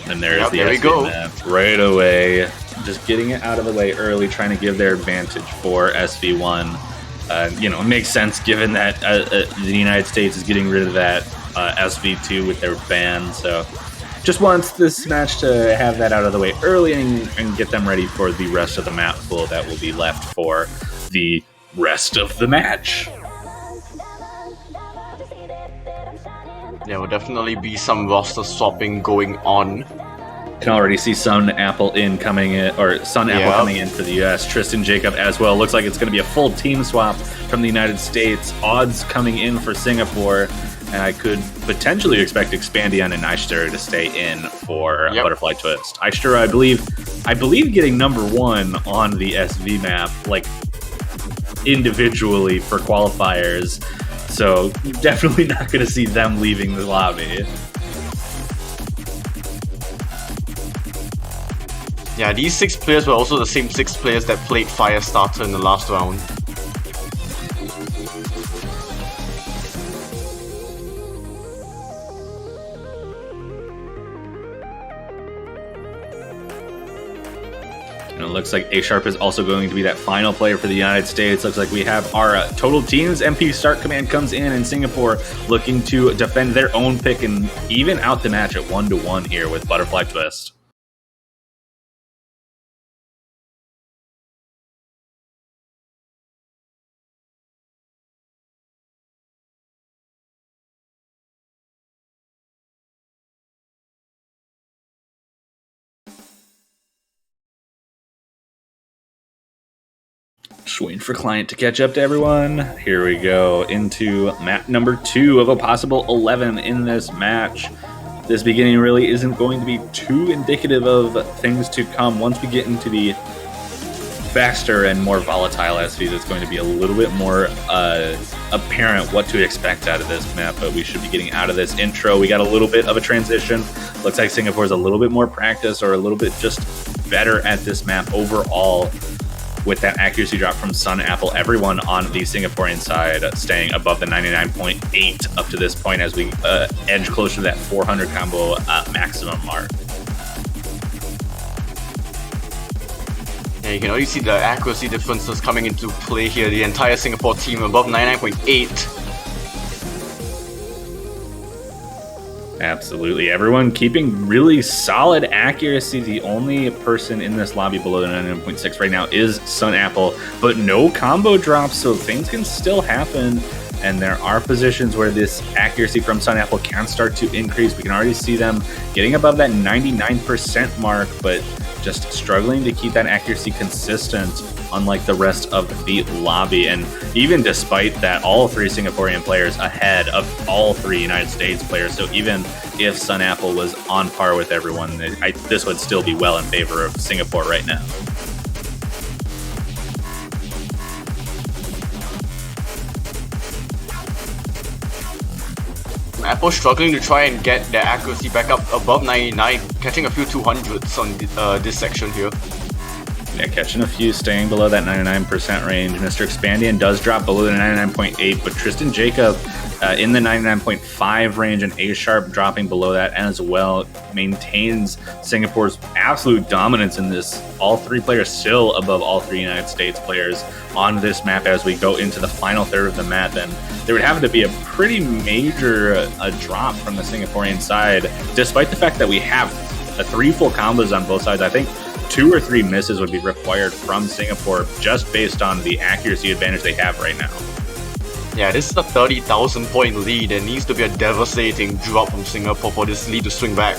And there's the
there we
SV
go.
map right away. Just getting it out of the way early, trying to give their advantage for SV1. It makes sense given that the United States is getting rid of that SV2 with their ban. So just wants this match to have that out of the way early and get them ready for the rest of the map pool that will be left for the rest of the match.
There will definitely be some roster swapping going on.
Can already see Sun Apple coming in for the US. Tristan Jacob as well. Looks like it's going to be a full team swap from the United States. Odds coming in for Singapore, and I could potentially expect Expandion and Eister to stay in for Butterfly Twist. Eister, I believe, getting number 1 on the SV map, like individually for qualifiers. So definitely not going to see them leaving the lobby.
Yeah, these 6 players were also the same 6 players that played Firestarter in the last round.
And it looks like A-Sharp is also going to be that final player for the United States. Looks like we have our total teams. MP Start Command comes in Singapore looking to defend their own pick and even out the match at 1-1 here with Butterfly Twist. Just waiting for client to catch up to everyone. Here we go into map number 2 of a possible 11 in this match. This beginning really isn't going to be too indicative of things to come. Once we get into the faster and more volatile SVs, it's going to be a little bit more apparent what to expect out of this map, but we should be getting out of this intro. We got a little bit of a transition. Looks like Singapore's a little bit more practice or a little bit just better at this map overall. With that accuracy drop from Sun Apple, everyone on the Singaporean side staying above the 99.8 up to this point as we edge closer to that 400 combo maximum mark.
Yeah, you can already see the accuracy differences coming into play here. The entire Singapore team above 99.8.
Absolutely. Everyone keeping really solid accuracy. The only person in this lobby below the 99.6 right now is Sun Apple, but no combo drops, so things can still happen. And there are positions where this accuracy from Sun Apple can start to increase. We can already see them getting above that 99% mark, but just struggling to keep that accuracy consistent, unlike the rest of the lobby. And even despite that, all 3 Singaporean players ahead of all 3 United States players. So even if Sun Apple was on par with everyone, this would still be well in favor of Singapore right now.
Apple struggling to try and get their accuracy back up above 99, catching a few 200s on this section here.
Yeah, catching a few, staying below that 99% range. Mr. Expandian does drop below the 99.8, but Tristan Jacob in the 99.5 range, and A-Sharp dropping below that as well, maintains Singapore's absolute dominance in this. All three players still above all three United States players on this map as we go into the final third of the map, and there would have to be a pretty major drop from the Singaporean side, despite the fact that we have three full combos on both sides. I think 2 or 3 misses would be required from Singapore just based on the accuracy advantage they have right now.
Yeah, this is a 30,000 point lead. There needs to be a devastating drop from Singapore for this lead to swing back.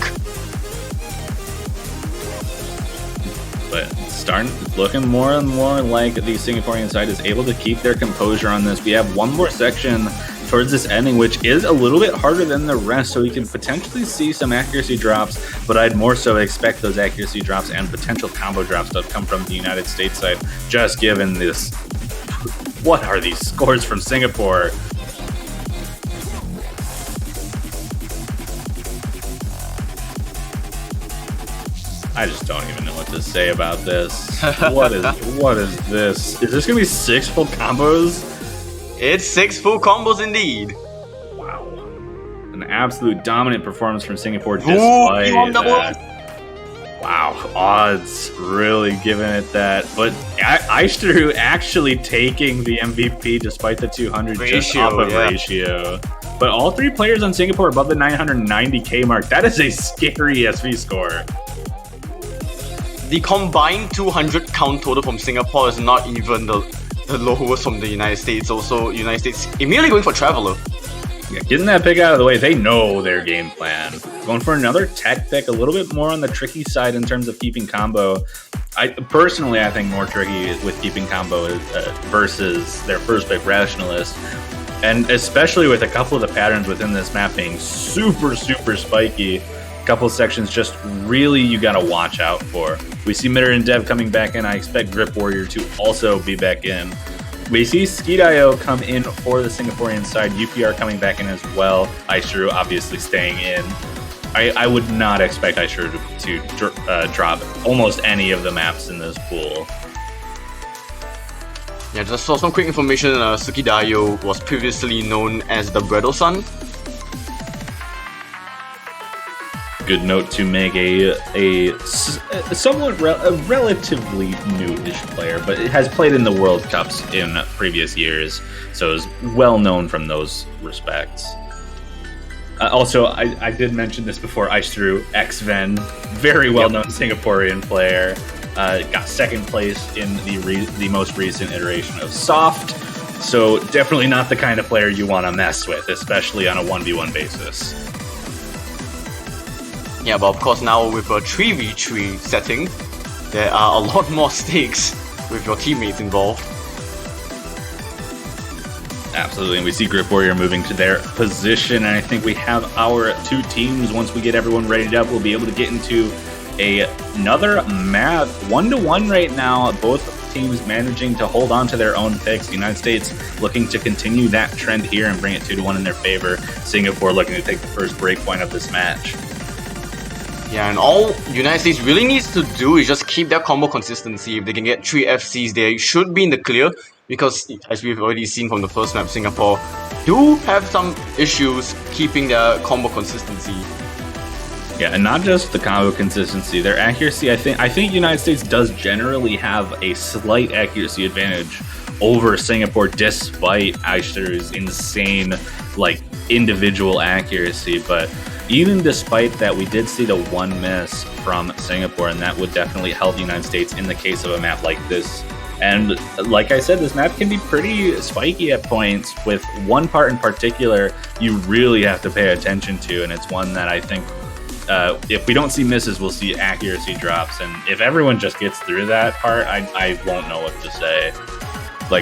But it's looking more and more like the Singaporean side is able to keep their composure on this. We have one more section towards this ending, which is a little bit harder than the rest, so we can potentially see some accuracy drops, but I'd more so expect those accuracy drops and potential combo drops to come from the United States side, just given this. What are these scores from Singapore? I just don't even know what to say about this. What is this? Is this gonna be 6 full combos?
It's 6 full combos indeed.
Wow. An absolute dominant performance from Singapore despite that. Wow, odds really giving it that. But Aishtaru actually taking the MVP despite the 200 just off of ratio. But all three players on Singapore above the 990k mark. That is a scary SV score.
The combined 200 count total from Singapore is not even the lowest from the United States. Also, United States immediately going for Traveler.
Yeah, getting that pick out of the way, they know their game plan. Going for another tech pick, a little bit more on the tricky side in terms of keeping combo. I think more tricky with keeping combo versus their first pick, Rationalist. And especially with a couple of the patterns within this map being super, super spiky. A couple of sections just really you gotta watch out for. We see Mitter and Dev coming back in. I expect Grip Warrior to also be back in. We see Skeet.io come in for the Singaporean side. UPR coming back in as well. Aishtaru obviously staying in. I would not expect Aishtaru to drop almost any of the maps in this pool.
Yeah, just for some quick information, Skeet.io was previously known as the Bredo Sun.
Good note to make a somewhat relatively newish player, but it has played in the World Cups in previous years, so is well known from those respects. Also, I did mention this before. Aishtaru X-Ven, very well known Singaporean player, got second place in the most recent iteration of Soft. So definitely not the kind of player you want to mess with, especially on a 1v1 basis.
Yeah, but of course now with a 3v3 setting, there are a lot more stakes with your teammates involved.
Absolutely, and we see Grip Warrior moving to their position, and I think we have our two teams. Once we get everyone readied up, we'll be able to get into another map. 1-1 right now, both teams managing to hold on to their own picks. The United States looking to continue that trend here and bring it 2-1 in their favor. Singapore looking to take the first break point of this match.
Yeah, and all United States really needs to do is just keep their combo consistency. If they can get 3 FCs, they should be in the clear, because as we've already seen from the first map, Singapore do have some issues keeping their combo consistency.
Yeah, and not just the combo consistency, their accuracy. I think United States does generally have a slight accuracy advantage over Singapore, despite Aishtaru's insane individual accuracy. But even despite that, we did see the one miss from Singapore, and that would definitely help the United States in the case of a map like this. And like I said, this map can be pretty spiky at points, with one part in particular you really have to pay attention to, and it's one that I think if we don't see misses, we'll see accuracy drops, and if everyone just gets through that part, I won't know what to say.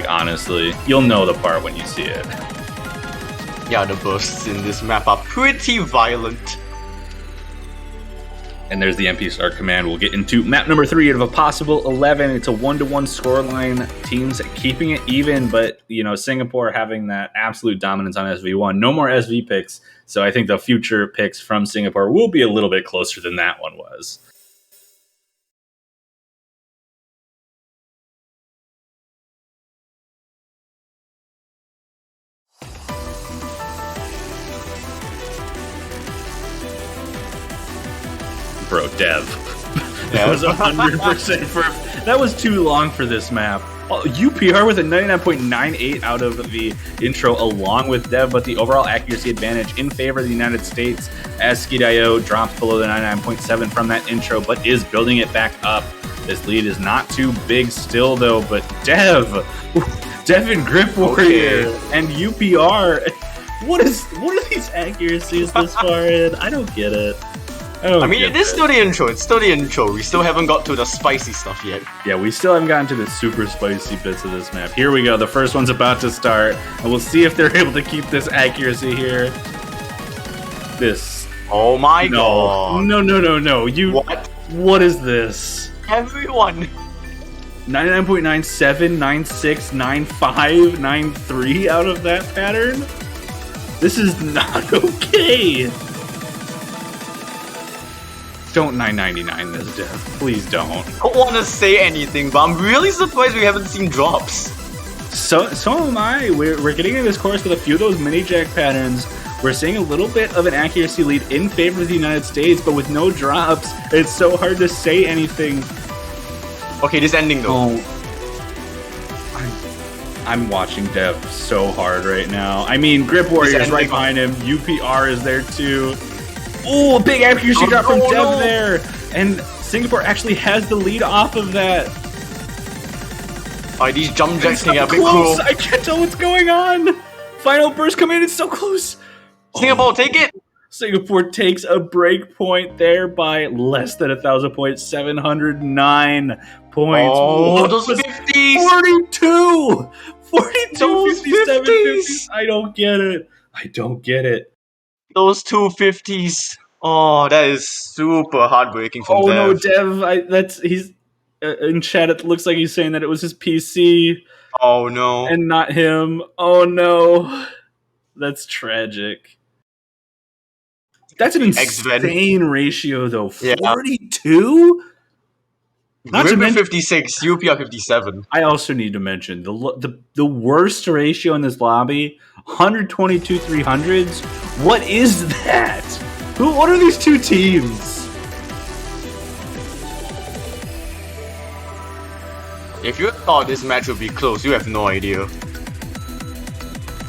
Honestly, you'll know the part when you see it.
Yeah, the bursts in this map are pretty violent.
And there's the MP start command. We'll get into map number 3 out of a possible 11. It's a 1-1 scoreline. Teams keeping it even, but Singapore having that absolute dominance on SV1. No more SV picks, so I think the future picks from Singapore will be a little bit closer than that one was. Bro, Dev. That was 100% for. That was too long for this map. UPR with a 99.98 out of the intro along with Dev, but the overall accuracy advantage in favor of the United States as Skid.io drops below the 99.7 from that intro, but is building it back up. This lead is not too big still, though, but Dev and Grip Warrior and UPR. What are these accuracies this far in? I don't get it.
I mean, it is still the intro. It's still the intro. We still haven't got to the spicy stuff yet.
Yeah, we still haven't gotten to the super spicy bits of this map. Here we go. The first one's about to start, and we'll see if they're able to keep this accuracy here.
Oh my god.
No. What is this?
Everyone.
99.97, 96, 95, 93 out of that pattern? This is not okay. Don't 999 this, Dev. Please don't.
I don't want to say anything, but I'm really surprised we haven't seen drops.
So am I. We're getting in this course with a few of those mini jack patterns. We're seeing a little bit of an accuracy lead in favor of the United States, but with no drops, it's so hard to say anything.
Okay, this ending though.
I'm watching Dev so hard right now. I mean, Grip Warrior is right behind him. UPR is there too. Ooh, a big accuracy drop from Dev there. And Singapore actually has the lead off of that.
Alright, these jump jacks can get a bit
close.
cruel.
I can't tell what's going on. Final burst command, it's so close.
Singapore, take it.
Singapore takes a break point there by less than 1,000 points, 709 points.
Oh, those 50s.
42, 57,
50s.
I don't get it.
Those 250s. Oh, that is super heartbreaking from Dev.
No, Dev. He's in chat. It looks like he's saying that it was his PC.
Oh no,
and not him. Oh no, that's tragic. That's an insane ratio, though. 42.
Not to mention 56, UPR 57.
I also need to mention the worst ratio in this lobby, 122 300s. What is that? What are these two teams?
If you thought this match would be close, you have no idea.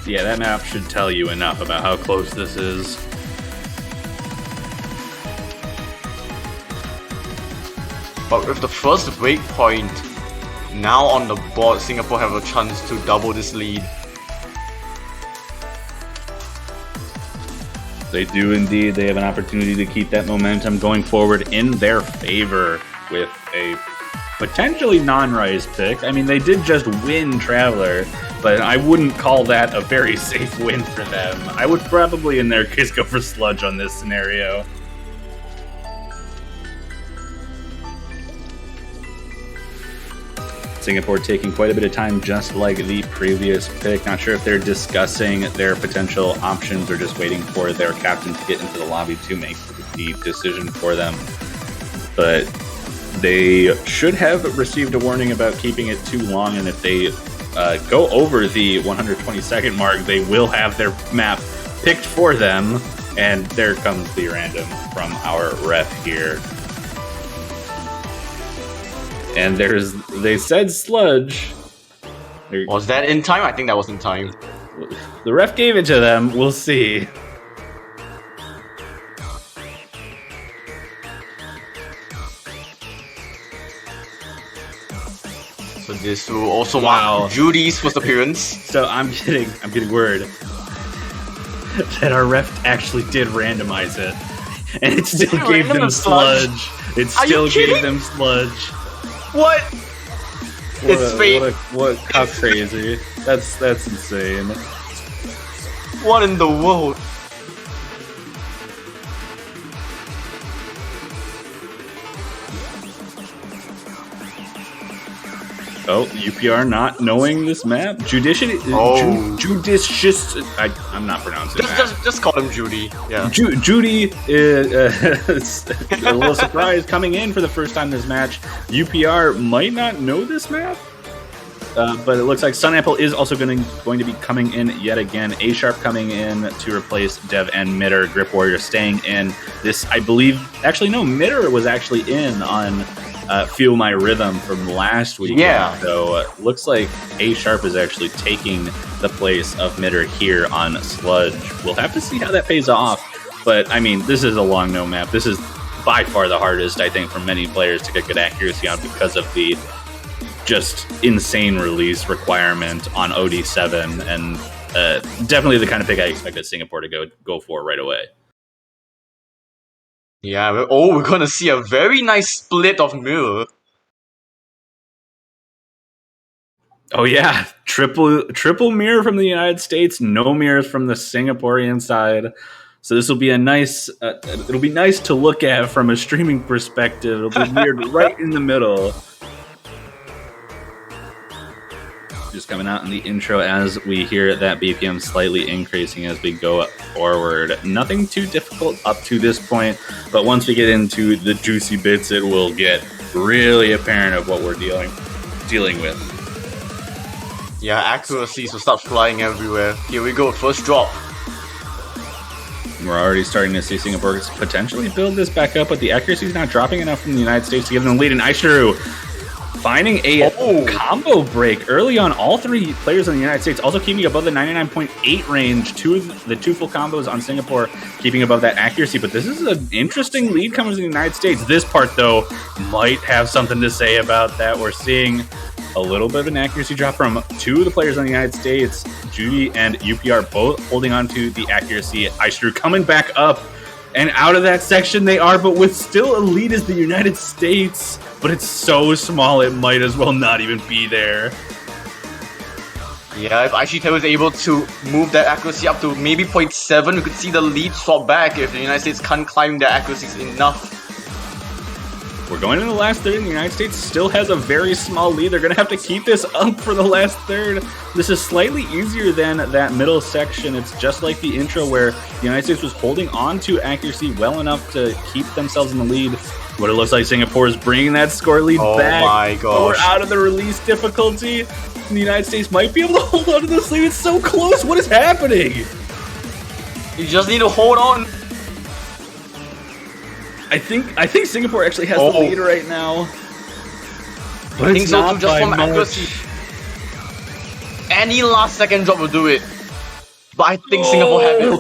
Yeah, that map should tell you enough about how close this is.
But with the first breakpoint now on the board, Singapore have a chance to double this lead.
They do indeed. They have an opportunity to keep that momentum going forward in their favor with a potentially non-Rise pick. I mean, they did just win Traveler, but I wouldn't call that a very safe win for them. I would probably, in their case, go for Sludge on this scenario. Singapore taking quite a bit of time, just like the previous pick. Not sure if they're discussing their potential options or just waiting for their captain to get into the lobby to make the decision for them. But they should have received a warning about keeping it too long, and if they go over the 120-second mark, they will have their map picked for them. And there comes the random from our ref here. And they said Sludge.
Was that in time? I think that was in time.
The ref gave it to them. We'll see.
So this will also mark Judy's first appearance.
So I'm getting word that our ref actually did randomize it, and it still gave them Sludge. It still gave them Sludge.
What? It's fate.
How crazy. That's insane.
What in the world?
Oh, UPR not knowing this map. Judicious. I'm not pronouncing that.
Just call him Judy. Yeah.
Judy is a little surprised coming in for the first time this match. UPR might not know this map, but it looks like Sunapple is also going to be coming in yet again. A Sharp coming in to replace Dev and Mitter. Grip Warrior staying in. This, I believe, actually no, Mitter was actually in on Feel My Rhythm from last week.
Yeah.
So looks like A Sharp is actually taking the place of Mitter here on Sludge. We'll have to see how that pays off. But, I mean, this is a long no map. This is by far the hardest, I think, for many players to get good accuracy on because of the just insane release requirement on OD7. And definitely the kind of pick I expected Singapore to go for right away.
Yeah, we're gonna see a very nice split of mirror.
Oh yeah, triple mirror from the United States, no mirrors from the Singaporean side. So this will be a nice. It'll be nice to look at from a streaming perspective. It'll be mirrored right in the middle. Just coming out in the intro as we hear that BPM slightly increasing as we go forward. Nothing too difficult up to this point, but once we get into the juicy bits, it will get really apparent of what we're dealing with.
Yeah, accuracies will start flying everywhere. Here we go, first drop.
We're already starting to see Singapore potentially build this back up, but the accuracy is not dropping enough from the United States to give them the lead. And Aishru finding a combo break early on. All three players in the United States also keeping above the 99.8 range. The two full combos on Singapore keeping above that accuracy. But this is an interesting lead coming to the United States. This part, though, might have something to say about that. We're seeing a little bit of an accuracy drop from two of the players in the United States. Judy and UPR both holding on to the accuracy. Aishru coming back up. And out of that section they are, but with still a lead as the United States. But it's so small, it might as well not even be there.
Yeah, if Aishita was able to move that accuracy up to maybe 0.7, we could see the lead swap back if the United States can't climb their accuracies enough.
We're going into the last third, and the United States still has a very small lead. They're going to have to keep this up for the last third. This is slightly easier than that middle section. It's just like the intro where the United States was holding on to accuracy well enough to keep themselves in the lead. What it looks like Singapore is bringing that score lead back.
Oh my gosh.
We're out of the release difficulty. The United States might be able to hold on to this lead. It's so close. What is happening?
You just need to hold on.
I think Singapore actually has the lead right now. But
I think so too, just from accuracy. Any last second drop will do it. But I think Singapore have it.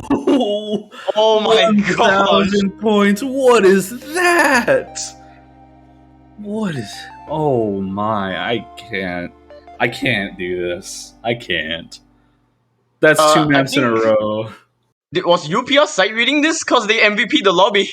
Oh my god.
1,000 points. What is that? What is... Oh my, I can't do this. I can't. That's two maps in a row.
Was UPR sight reading this? Because they MVP the lobby.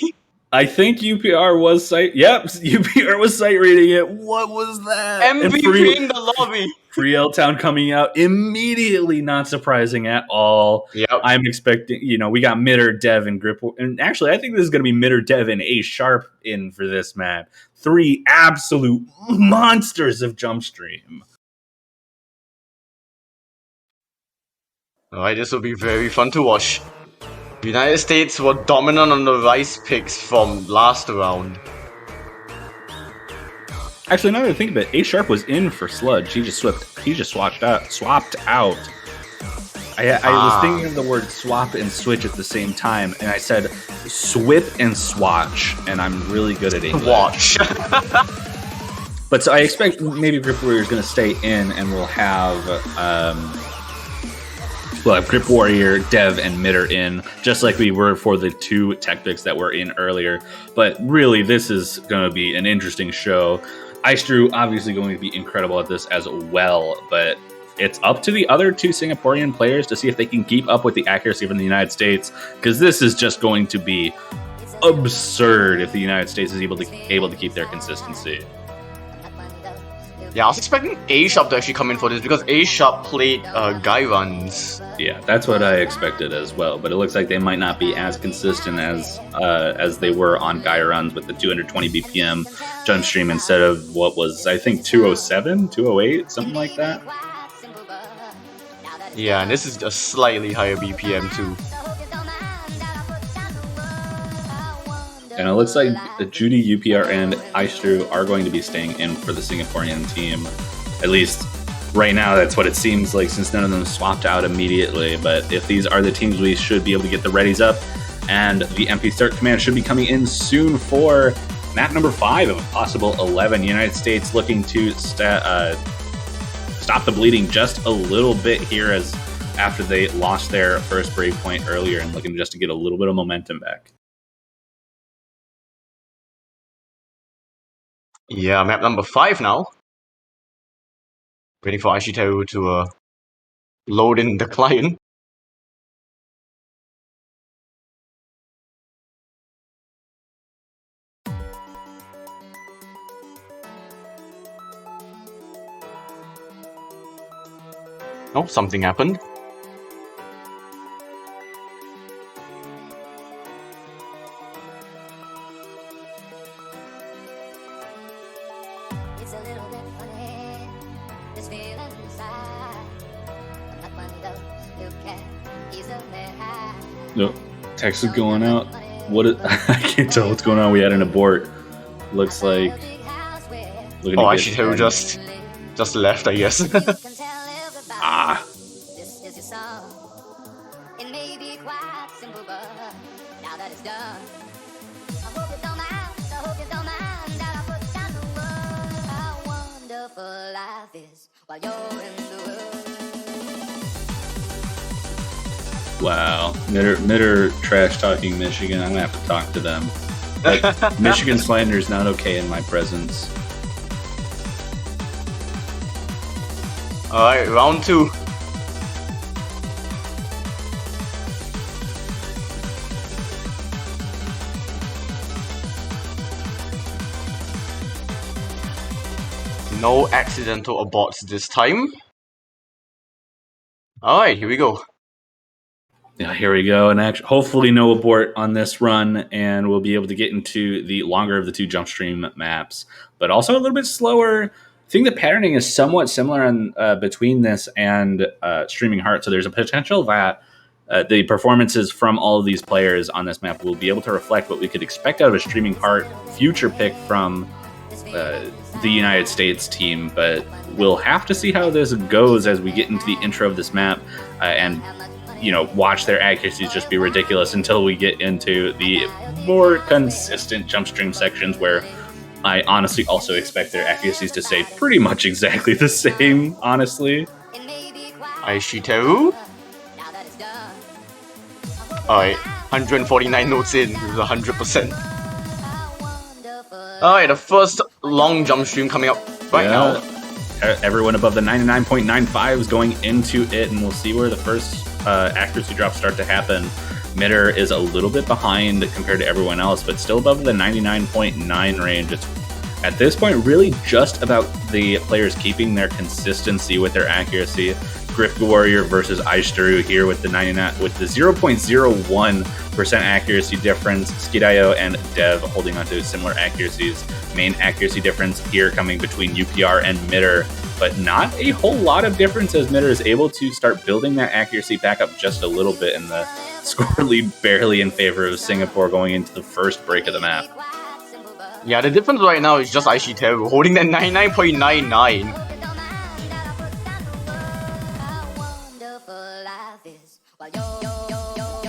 I think UPR was sight. Yep, UPR was sight reading it. What was that?
MVPing the lobby.
Free L Town coming out immediately, not surprising at all.
Yep.
I'm expecting, we got Mitter, Dev, and Grip. And actually, I think this is going to be Mitter, Dev, and A Sharp in for this map. Three absolute monsters of jump stream.
Alright, this will be very fun to watch. The United States were dominant on the rice picks from last round.
Actually, now that I think of it, A Sharp was in for Sludge. He just swapped out. I was thinking of the word swap and switch at the same time, and I said swip and swatch, and I'm really good at English.
Watch.
But so I expect maybe Grip Warrior is going to stay in, and we'll have Grip Warrior, Dev, and Mitter in, just like we were for the two tech picks that were in earlier. But really, this is going to be an interesting show. Aishru obviously going to be incredible at this as well, but it's up to the other two Singaporean players to see if they can keep up with the accuracy from the United States, because this is just going to be absurd if the United States is able to keep their consistency.
Yeah, I was expecting A Sharp to actually come in for this because A Sharp played Guy Runs.
Yeah, that's what I expected as well. But it looks like they might not be as consistent as they were on Guy Runs with the 220 BPM jump stream instead of what was, I think, 207, 208, something like that.
Yeah, and this is a slightly higher BPM too.
And it looks like Judy, UPR, and Aistru are going to be staying in for the Singaporean team. At least right now, that's what it seems like, since none of them swapped out immediately. But if these are the teams, we should be able to get the readies up. And the MP start command should be coming in soon for map number 5 of a possible 11. United States looking to stop the bleeding just a little bit here, as after they lost their first break point earlier, and looking just to get a little bit of momentum back.
Yeah, map number 5 now. Waiting for Aishiteru to load in the client. Oh, something happened.
It's a little bit funny, this feeling inside. I'm not one of those who can easily hide.
Nope. Text is going out. I can't tell what's going on. We had an abort. Looks like.
Oh, Aishiteru just left, I guess.
Ah.
This is your song. It may be quite simple, but now that it's done, I hope you don't mind. I hope you don't mind that I put down the words. How wonderful life is while you're in the world.
Wow. Mitter trash talking Michigan. I'm gonna have to talk to them. But Michigan slander is not okay in my presence.
Alright, round 2. No accidental aborts this time. Alright, here we go.
Yeah, here we go. And actually, hopefully no abort on this run, and we'll be able to get into the longer of the 2 jump stream maps, but also a little bit slower. I think the patterning is somewhat similar on, between this and Streaming Heart, so there's a potential that the performances from all of these players on this map will be able to reflect what we could expect out of a Streaming Heart future pick from the United States team, but we'll have to see how this goes as we get into the intro of this map and watch their accuracies just be ridiculous until we get into the more consistent jump stream sections, where I honestly also expect their accuracies to stay pretty much exactly the same, honestly.
Aishiteru. Alright, 149 notes in with 100%. Alright, the first long jump stream coming up right now.
Everyone above the 99.95 is going into it, and we'll see where the first accuracy drops start to happen. Mitter is a little bit behind compared to everyone else, but still above the 99.9 range. It's at this point really just about the players keeping their consistency with their accuracy. Grift Warrior versus Aistru here with the 0.01% accuracy difference. Skidayo and Dev holding on to similar accuracies. Main accuracy difference here coming between UPR and Mitter, but not a whole lot of difference, as Mitter is able to start building that accuracy back up just a little bit, and the score lead barely in favor of Singapore going into the first break of the map.
Yeah, the difference right now is just Aishiteru holding that 99.99.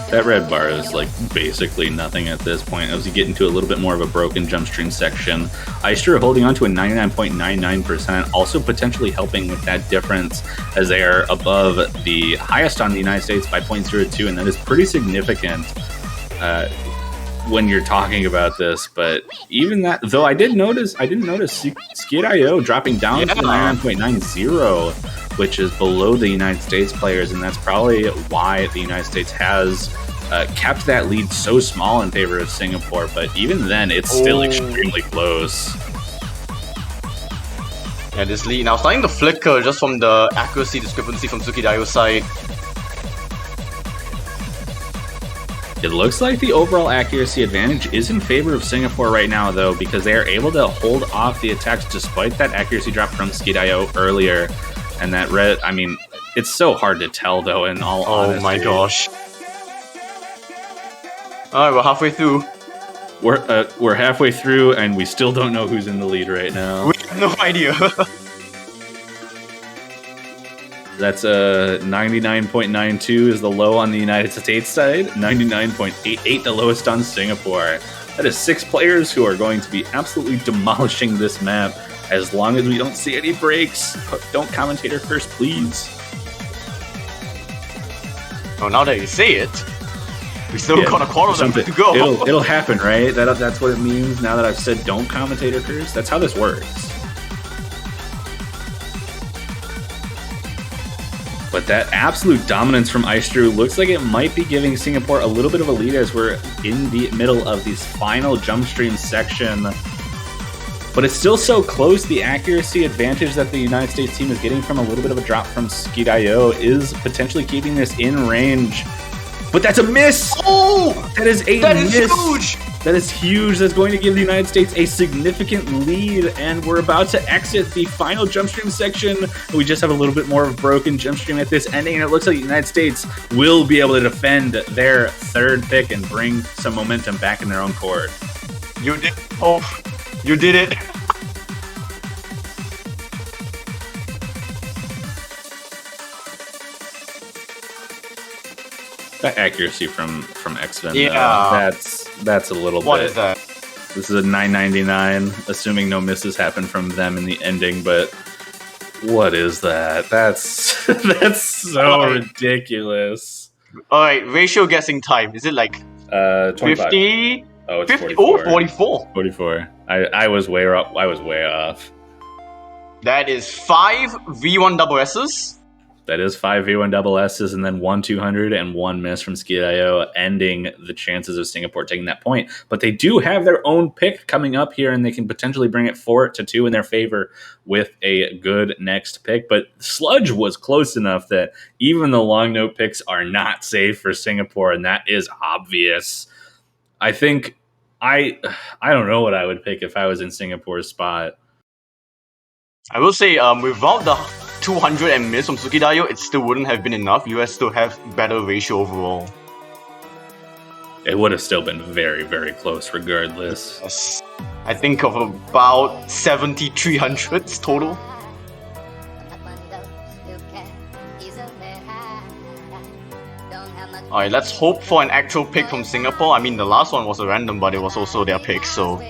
That red bar is like basically nothing at this point as you get into a little bit more of a broken jump stream section. Aistru holding on to a 99.99%, also potentially helping with that difference as they are above the highest on the United States by 0.02, and that is pretty significant when you're talking about this. But even that, though, I didn't notice Skid.io dropping down to 99.90, which is below the United States players, and that's probably why the United States has kept that lead so small in favor of Singapore. But even then, it's still extremely close.
Yeah, this lead now starting to flicker just from the accuracy discrepancy from Sukidayo's side.
It looks like the overall accuracy advantage is in favor of Singapore right now, though, because they are able to hold off the attacks despite that accuracy drop from Skidayo earlier. And that red, I mean, it's so hard to tell, though, in all honesty.
Oh my gosh. Alright, we're halfway through.
We're halfway through, and we still don't know who's in the lead right now.
We have no idea.
That's 99.92 is the low on the United States side, 99.88 the lowest on Singapore. That is 6 players who are going to be absolutely demolishing this map as long as we don't see any breaks. Don't commentator first, please.
Oh, now that you say it, we still got a quarter of them to go.
It'll happen, right? That's what it means now that I've said don't commentator first. That's how this works. But that absolute dominance from Ice Drew looks like it might be giving Singapore a little bit of a lead as we're in the middle of this final jump stream section. But it's still so close. The accuracy advantage that the United States team is getting from a little bit of a drop from Skidayo is potentially keeping this in range. But that's a miss!
Oh!
That is a miss!
Huge!
That is huge. That's going to give the United States a significant lead, and we're about to exit the final jump stream section. We just have a little bit more of broken jump stream at this ending, and it looks like the United States will be able to defend their third pick and bring some momentum back in their own court.
You did. Oh, you did it.
That accuracy from X-Men,
yeah,
that's a little bit.
What is that?
This is a 999, assuming no misses happen from them in the ending. But what is that? That's so ridiculous.
All right, ratio guessing time. Is it like 50?
Oh, it's
50?
44.
Oh, 44.
44. I was way up. I was way off.
That is 5 V1 double S's.
That is 5 V1 double S's and then 1 200 and 1 miss from Skidayo, ending the chances of Singapore taking that point. But they do have their own pick coming up here, and they can potentially bring it 4-2 in their favor with a good next pick. But Sludge was close enough that even the long note picks are not safe for Singapore, and that is obvious. I think I don't know what I would pick if I was in Singapore's spot.
I will say, without the 200 and miss from Sukidayo, it still wouldn't have been enough. US still have better ratio overall.
It would have still been very, very close regardless.
Yes. I think of about 70 300s total. Alright, let's hope for an actual pick from Singapore. I mean, the last one was a random, but it was also their pick, so...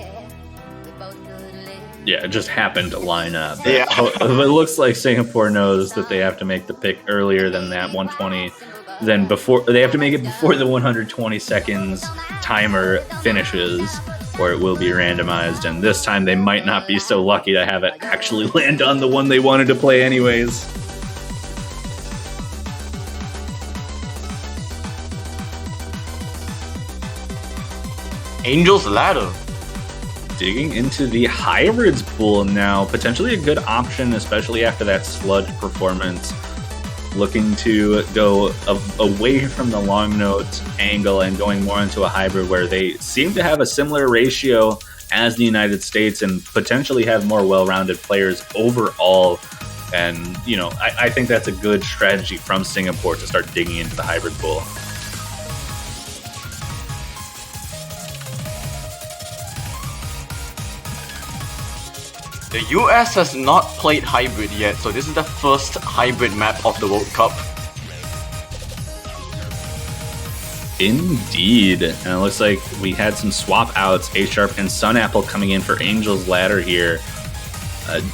Yeah, it just happened to line up.
Yeah.
It looks like Singapore knows that they have to make the pick earlier than that 120. Then before they have to make it before the 120 seconds timer finishes, or it will be randomized. And this time they might not be so lucky to have it actually land on the one they wanted to play anyways.
Angel's Ladder.
Digging into the hybrids pool now, potentially a good option, especially after that Sludge performance. Looking to go away from the long note angle and going more into a hybrid where they seem to have a similar ratio as the United States and potentially have more well-rounded players overall. And, you know, I think that's a good strategy from Singapore to start digging into the hybrid pool.
The US has not played hybrid yet, so this is the first hybrid map of the World Cup.
Indeed. And it looks like we had some swap outs. A-Sharp and Sunapple coming in for Angel's Ladder here.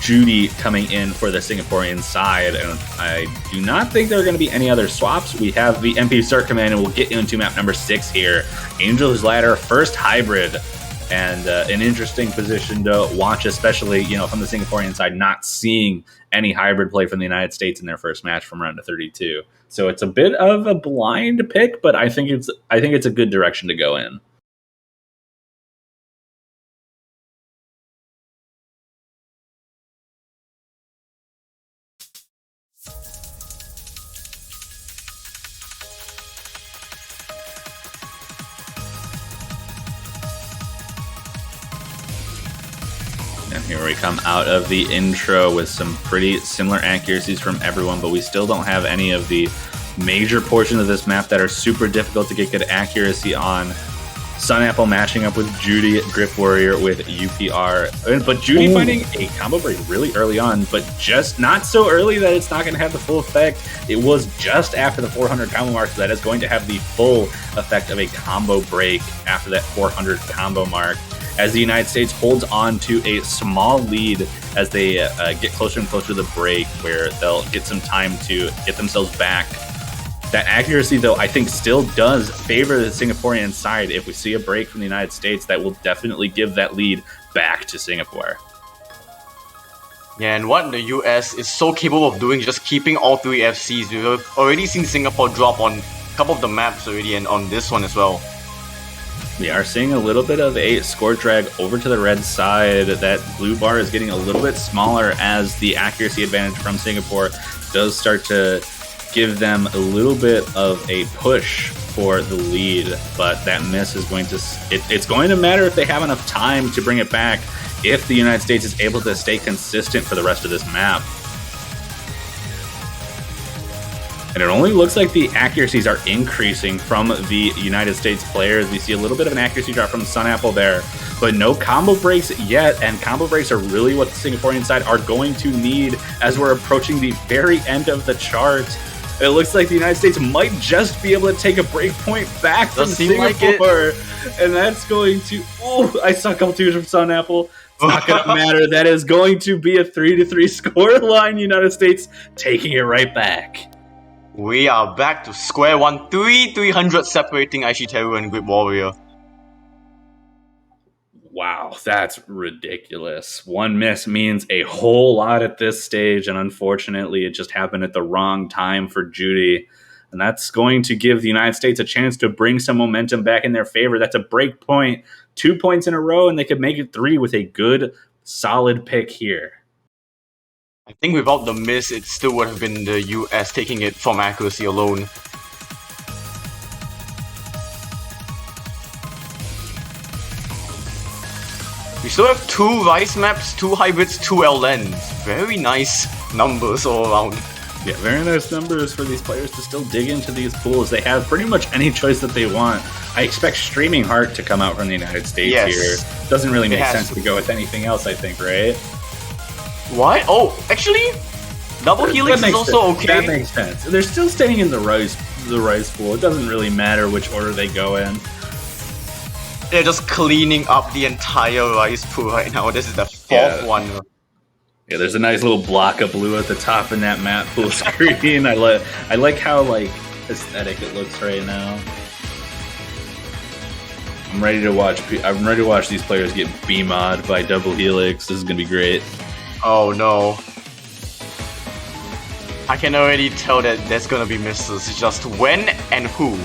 Judy coming in for the Singaporean side. And I do not think there are going to be any other swaps. We have the MP Start command, and we'll get into map number 6 here. Angel's Ladder, first hybrid. And an interesting position to watch, especially, you know, from the Singaporean side, not seeing any hybrid play from the United States in their first match from round of 32. So it's a bit of a blind pick, but I think it's a good direction to go in. And here we come out of the intro with some pretty similar accuracies from everyone, but we still don't have any of the major portions of this map that are super difficult to get good accuracy on. Sunapple matching up with Judy, Grip Warrior with UPR. But Judy finding a combo break really early on, but just not so early that it's not going to have the full effect. It was just after the 400 combo mark, so that is going to have the full effect of a combo break after that 400 combo mark. As the United States holds on to a small lead as they get closer and closer to the break, where they'll get some time to get themselves back. That accuracy, though, I think still does favor the Singaporean side. If we see a break from the United States, that will definitely give that lead back to Singapore.
Yeah, and what the US is so capable of doing, just keeping all 3 FCs. We've already seen Singapore drop on a couple of the maps already, and on this one as well.
We are seeing a little bit of a score drag over to the red side. That blue bar is getting a little bit smaller as the accuracy advantage from Singapore does start to give them a little bit of a push for the lead, but that miss is going to it's going to matter if they have enough time to bring it back, if the United States is able to stay consistent for the rest of this map. And it only looks like the accuracies are increasing from the United States players. We see a little bit of an accuracy drop from Sunapple there, but no combo breaks yet, and combo breaks are really what the Singaporean side are going to need as we're approaching the very end of the chart. It looks like the United States might just be able to take a break point back from Singapore. And that's going to... Oh, I saw a couple twos from Sunapple. It's not going to matter. That is going to be a 3-3 score line. United States taking it right back.
We are back to square one. 300 separating Aishiteru and Grip Warrior.
Wow, that's ridiculous. One miss means a whole lot at this stage, and unfortunately, it just happened at the wrong time for Judy. And that's going to give the United States a chance to bring some momentum back in their favor. That's a break point, 2 points in a row, and they could make it 3 with a good, solid pick here.
I think without the miss, it still would have been the US taking it from accuracy alone. We still have 2 Rice maps, 2 hybrids, 2 LNs. Very nice numbers all around.
Yeah, very nice numbers for these players to still dig into these pools. They have pretty much any choice that they want. I expect Streaming Heart to come out from the United States here. Doesn't really make sense to go with anything else, I think, right?
What? Oh, actually, Double Helix is also okay.
That makes sense. They're still staying in the rice pool. It doesn't really matter which order they go in.
They're just cleaning up the entire rice pool right now. This is the 4th one.
Yeah, there's a nice little block of blue at the top in that map pool screen. I like how aesthetic it looks right now. I'm ready to watch these players get B-mod by Double Helix. This is gonna be great.
Oh no. I can already tell that there's gonna be misses. It's just when and who.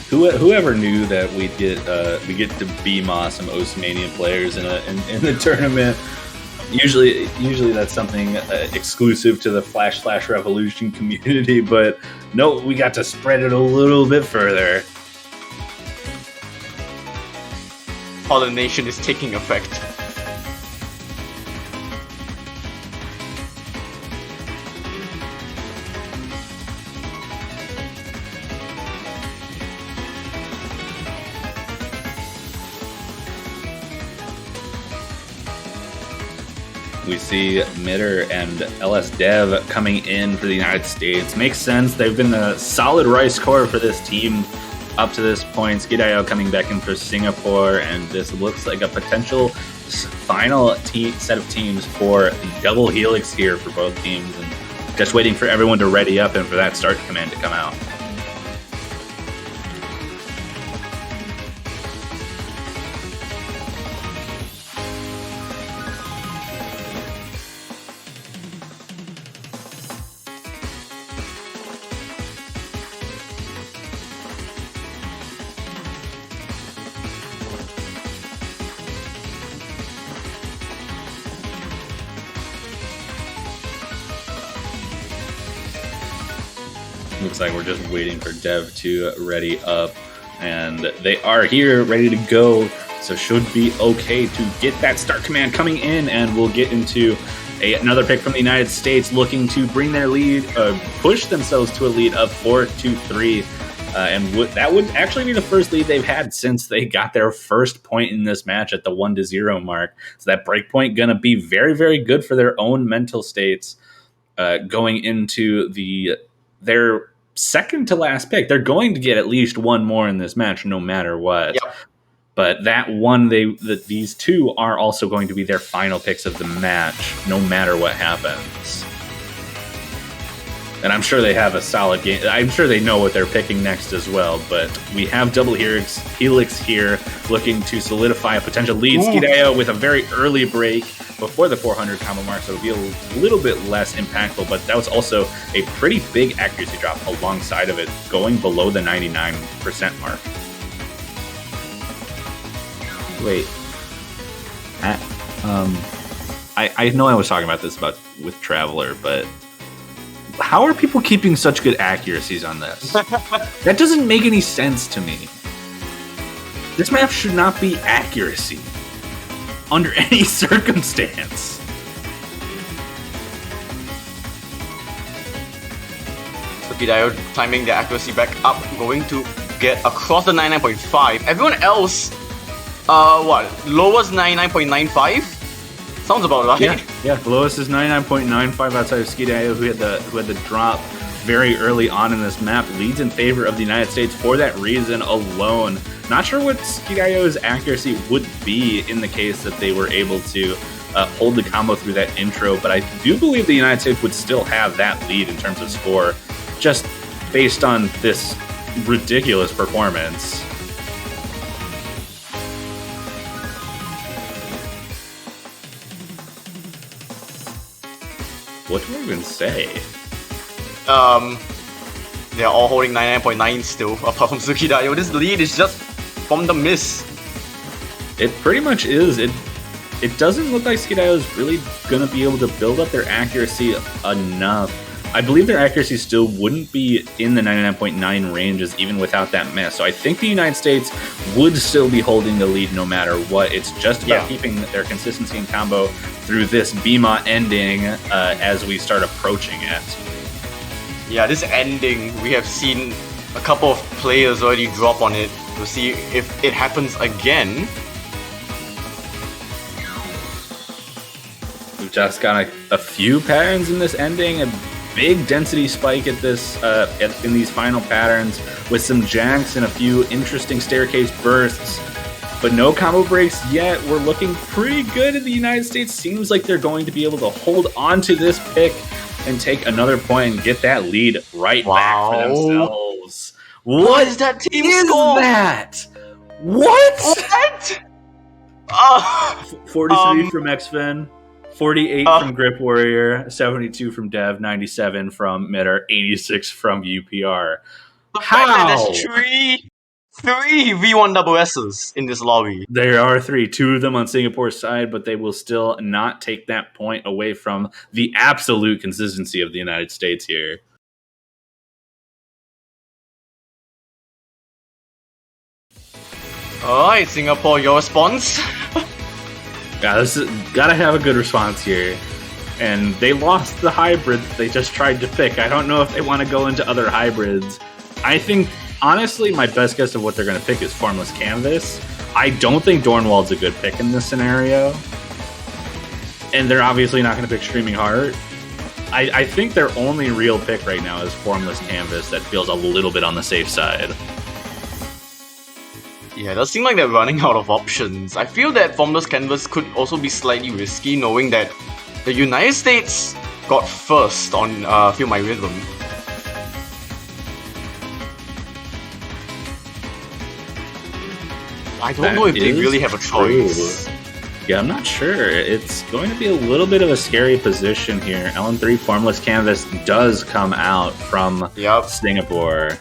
Whoever knew that we get to B-mod some Oceanian players in the tournament. Usually that's something exclusive to the Flash Revolution community, but no, we got to spread it a little bit further.
Pollination is taking effect.
We see Mitter and LS Dev coming in for the United States. Makes sense. They've been a solid rice core for this team up to this point. Skid.io coming back in for Singapore, and this looks like a potential final set of teams for Double Helix here for both teams. And just waiting for everyone to ready up and for that start command to come out. Looks like we're just waiting for Dev to ready up, and they are here, ready to go. So should be okay to get that start command coming in, and we'll get into another pick from the United States looking to bring their lead, push themselves to a lead of 4-3. And that would actually be the first lead they've had since they got their first point in this match at the 1-0 mark. So that break point going to be very, very good for their own mental states going into their second to last pick. They're going to get at least one more in this match, no matter what.
Yep.
But that one, these two are also going to be their final picks of the match, no matter what happens. And I'm sure they have a solid game. I'm sure they know what they're picking next as well. But we have Double Helix here looking to solidify a potential lead. Skidayo with a very early break before the 400 combo mark, so it'll be a little bit less impactful. But that was also a pretty big accuracy drop alongside of it, going below the 99% mark. Wait. I know I was talking about this with Traveler, but how are people keeping such good accuracies on this? That doesn't make any sense to me. This map should not be accuracy under any circumstance.
Skidayo timing the accuracy back up, going to get across the 99.5. Everyone else, lowest 99.95? Sounds about right.
Yeah. The lowest is 99.95 outside of Skidayo, who had the drop very early on in this map. Leads in favor of the United States for that reason alone. Not sure what Skidayo's accuracy would be in the case that they were able to hold the combo through that intro, but I do believe the United States would still have that lead in terms of score, just based on this ridiculous performance. What do I even say?
They're all holding 99.9 still, apart from Skidayo. This lead is just from the miss.
It pretty much is. It doesn't look like Skidayo is really going to be able to build up their accuracy enough. I believe their accuracy still wouldn't be in the 99.9 ranges even without that miss. So I think the United States would still be holding the lead no matter what. It's just about keeping their consistency in combo through this BMA ending as we start approaching it.
Yeah, this ending, we have seen a couple of players already drop on it. We'll see if it happens again.
We've just got a few patterns in this ending, a big density spike at this in these final patterns with some janks and a few interesting staircase bursts, but no combo breaks yet. We're looking pretty good in the United States. Seems like they're going to be able to hold on to this pick and take another point and get that lead right back for themselves.
What is that team score?
That? What? 43 from XFin, 48 from Grip Warrior, 72 from Dev, 97 from Mitter, 86 from UPR. How?
There's three V1SSs in this lobby.
There are three, two of them on Singapore's side, but they will still not take that point away from the absolute consistency of the United States here.
Alright, Singapore, your response?
Yeah, gotta have a good response here. And they lost the hybrid they just tried to pick. I don't know if they want to go into other hybrids. I think, honestly, my best guess of what they're going to pick is Formless Canvas. I don't think Dornwald's a good pick in this scenario. And they're obviously not going to pick Streaming Heart. I think their only real pick right now is Formless Canvas. That feels a little bit on the safe side.
Yeah, it does seem like they're running out of options. I feel that Formless Canvas could also be slightly risky, knowing that the United States got first on Feel My Rhythm. I don't know if they really have a choice.
Yeah, I'm not sure. It's going to be a little bit of a scary position here. LN3 Formless Canvas does come out from Singapore.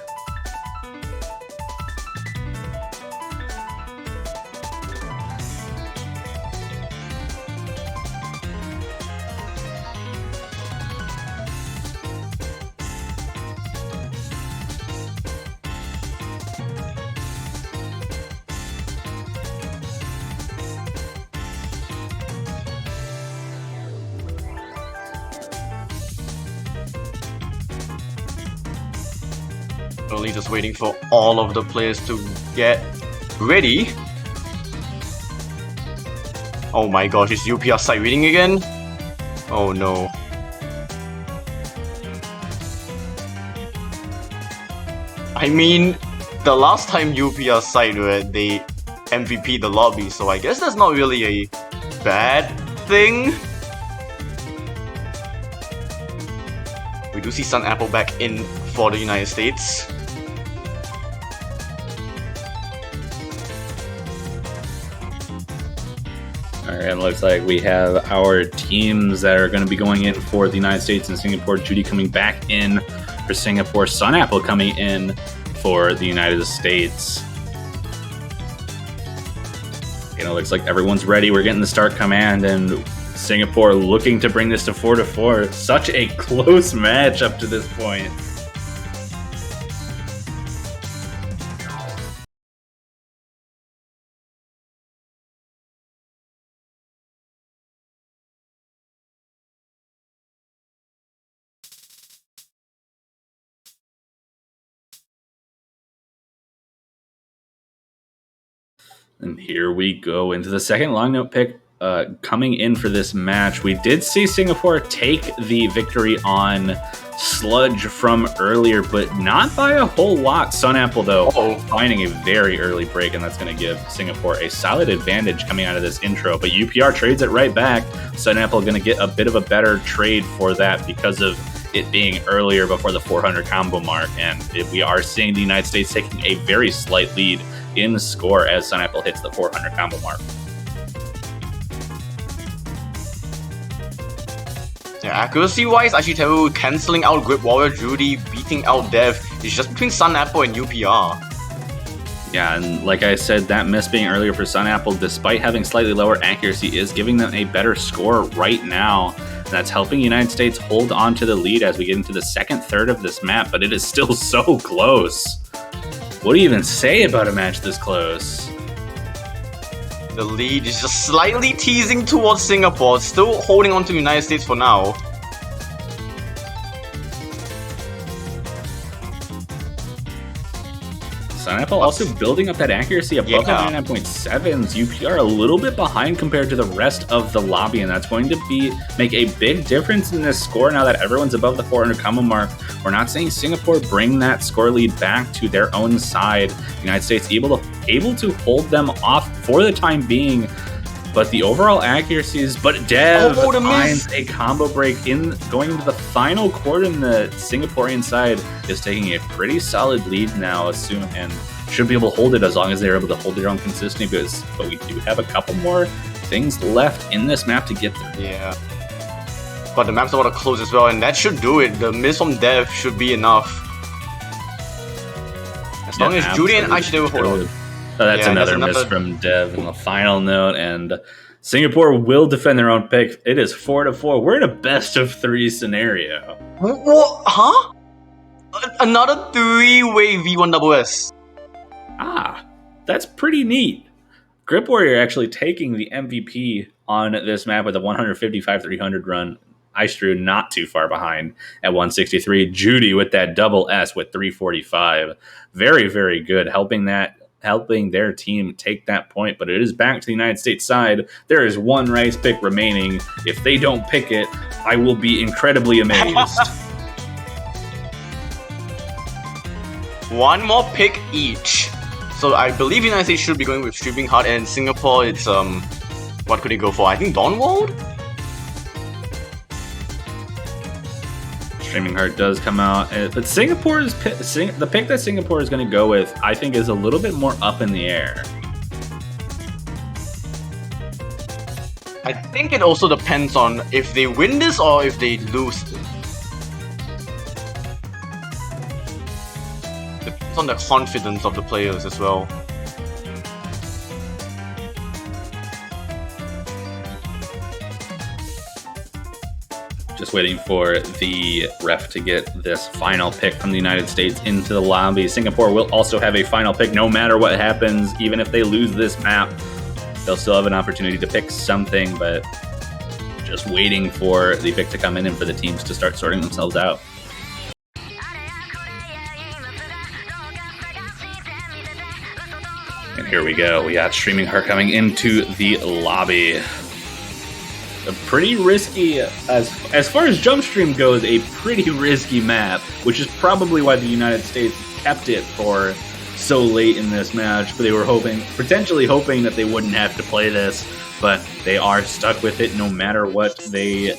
Currently just waiting for all of the players to get ready. Oh my gosh, is UPR side reading again? Oh no. I mean, the last time UPR side they MVP the lobby, so I guess that's not really a bad thing. We do see Sun Apple back in for the United States.
Alright, it looks like we have our teams that are going to be going in for the United States and Singapore. Judy coming back in for Singapore. Sun Apple coming in for the United States. It looks like everyone's ready. We're getting the start command, and Singapore looking to bring this to 4-4. Such a close match up to this point. And here we go into the second long note pick coming in for this match. We did see Singapore take the victory on Sludge from earlier, but not by a whole lot. Sun Apple, though, finding a very early break, and that's going to give Singapore a solid advantage coming out of this intro. But UPR trades it right back. Sun Apple going to get a bit of a better trade for that because of it being earlier before the 400 combo mark. And we are seeing the United States taking a very slight lead in the score as Sun Apple hits the 400 combo mark.
Yeah, accuracy-wise, actually Teru cancelling out Grip Warrior, Judy beating out Dev. It's just between Sun Apple and UPR.
Yeah, and like I said, that miss being earlier for Sun Apple, despite having slightly lower accuracy, is giving them a better score right now. And that's helping the United States hold on to the lead as we get into the second third of this map, but it is still so close. What do you even say about a match this close?
The lead is just slightly teasing towards Singapore, still holding on to the United States for now.
Sun Apple also building up that accuracy above the 99.7s. UPR a little bit behind compared to the rest of the lobby, and that's going to make a big difference in this score now that everyone's above the 400 combo mark. We're not seeing Singapore bring that score lead back to their own side. The United States able to hold them off for the time being, but the overall accuracies. But Dev finds a combo break in going into the final quarter, and the Singaporean side is taking a pretty solid lead now, and should be able to hold it as long as they're able to hold their own consistency. But we do have a couple more things left in this map to get through.
Yeah. But the map's about to close as well, and that should do it. The miss from Dev should be enough. As long as Judy and Aichi will hold on.
That's another miss from Dev in the final note, and Singapore will defend their own pick. It is 4-4. We're in a best of 3 scenario.
What? Huh? Another 3-way V1SS.
Ah, that's pretty neat. Grip Warrior actually taking the MVP on this map with a 155-300 run. Istru not too far behind at 163. Judy with that double S with 345. Very, very good, helping their team take that point, but it is back to the United States side. There is one rice pick remaining. If they don't pick it, I will be incredibly amazed.
One more pick each. So I believe United States should be going with Streaming Heart, and Singapore, it's what could it go for? I think Dawnwald?
Streaming Heart does come out, but the pick that Singapore is going to go with, I think, is a little bit more up in the air.
I think it also depends on if they win this or if they lose this. Depends on the confidence of the players as well.
Just waiting for the ref to get this final pick from the United States into the lobby. Singapore will also have a final pick no matter what happens. Even if they lose this map, they'll still have an opportunity to pick something, but just waiting for the pick to come in and for the teams to start sorting themselves out. Here we go. We got Streaming Heart coming into the lobby. A pretty risky, as far as jump stream goes, a pretty risky map, which is probably why the United States kept it for so late in this match. But they were potentially hoping that they wouldn't have to play this, but they are stuck with it no matter what they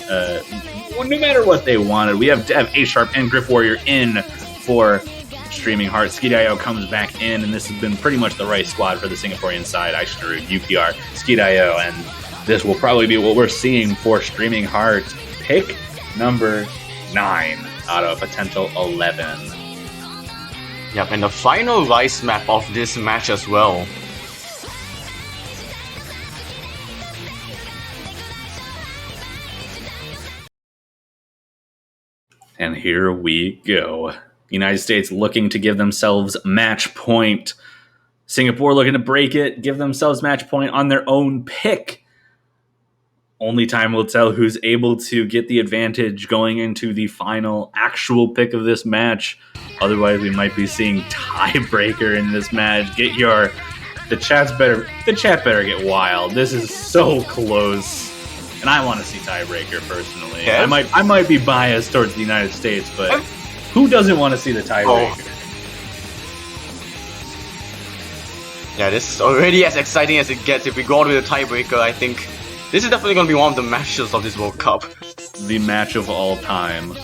wanted. We have A Sharp and Grip Warrior in for Streaming Heart. Skid.io comes back in, and this has been pretty much the right squad for the Singaporean side. Aishtaru, UPR, Skid.io, and this will probably be what we're seeing for Streaming Heart. Pick number 9 out of potential 11.
Yep, and the final Rice map of this match as well.
And here we go. United States looking to give themselves match point. Singapore looking to break it, give themselves match point on their own pick. Only time will tell who's able to get the advantage going into the final actual pick of this match. Otherwise, we might be seeing tiebreaker in this match. The chat better get wild. This is so close, and I want to see tiebreaker personally.
Yeah.
I might be biased towards the United States, but who doesn't want to see the tiebreaker?
Yeah, this is already as exciting as it gets. If we go on with the tiebreaker, I think this is definitely going to be one of the matches of this World Cup.
The match of all time.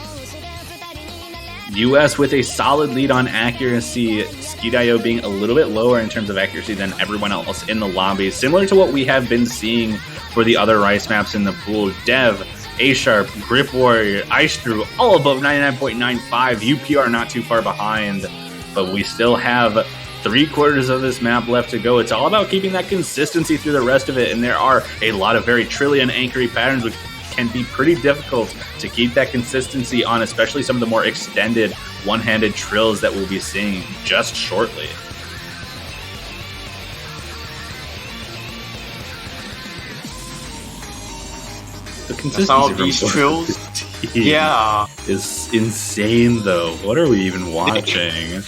US with a solid lead on accuracy. Skid.io being a little bit lower in terms of accuracy than everyone else in the lobby. Similar to what we have been seeing for the other Rice maps in the pool. Dev, A Sharp, Grip Warrior, Aishtaru, all above 99.95. UPR not too far behind. But we still have 3/4 of this map left to go. It's all about keeping that consistency through the rest of it, and there are a lot of very Trillion anchory patterns which can be pretty difficult to keep that consistency on, especially some of the more extended one-handed trills that we'll be seeing just shortly. The consistency
Some of
from
these
both
trills,
teams
yeah,
is insane though. What are we even watching?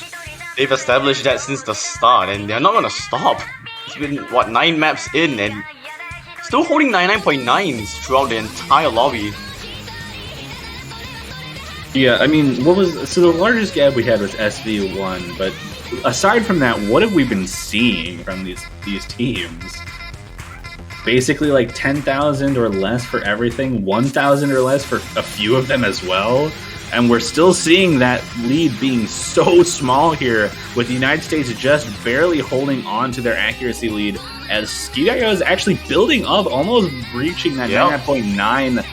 they've established that since the start, and they're not going to stop. It's been, 9 maps in, and still holding 99.9s throughout the entire lobby.
Yeah, I mean, so the largest gap we had was SV1, but aside from that, what have we been seeing from these teams? Basically like 10,000 or less for everything, 1,000 or less for a few of them as well. And we're still seeing that lead being so small here, with the United States just barely holding on to their accuracy lead, as Skid.io is actually building up, almost reaching that 99.9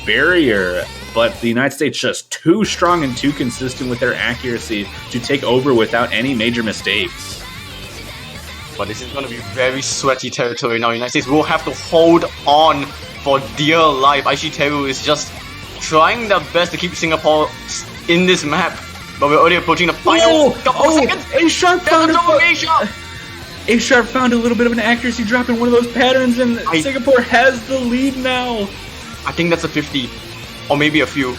barrier. But the United States just too strong and too consistent with their accuracy to take over without any major mistakes.
But this is going to be very sweaty territory now. United States will have to hold on for dear life. Aishitaru is just trying their best to keep Singapore in this map, but we're already approaching the final couple seconds.
A Sharp found a little bit of an accuracy drop in one of those patterns, and Singapore has the lead now.
I think that's a 50, or maybe a few.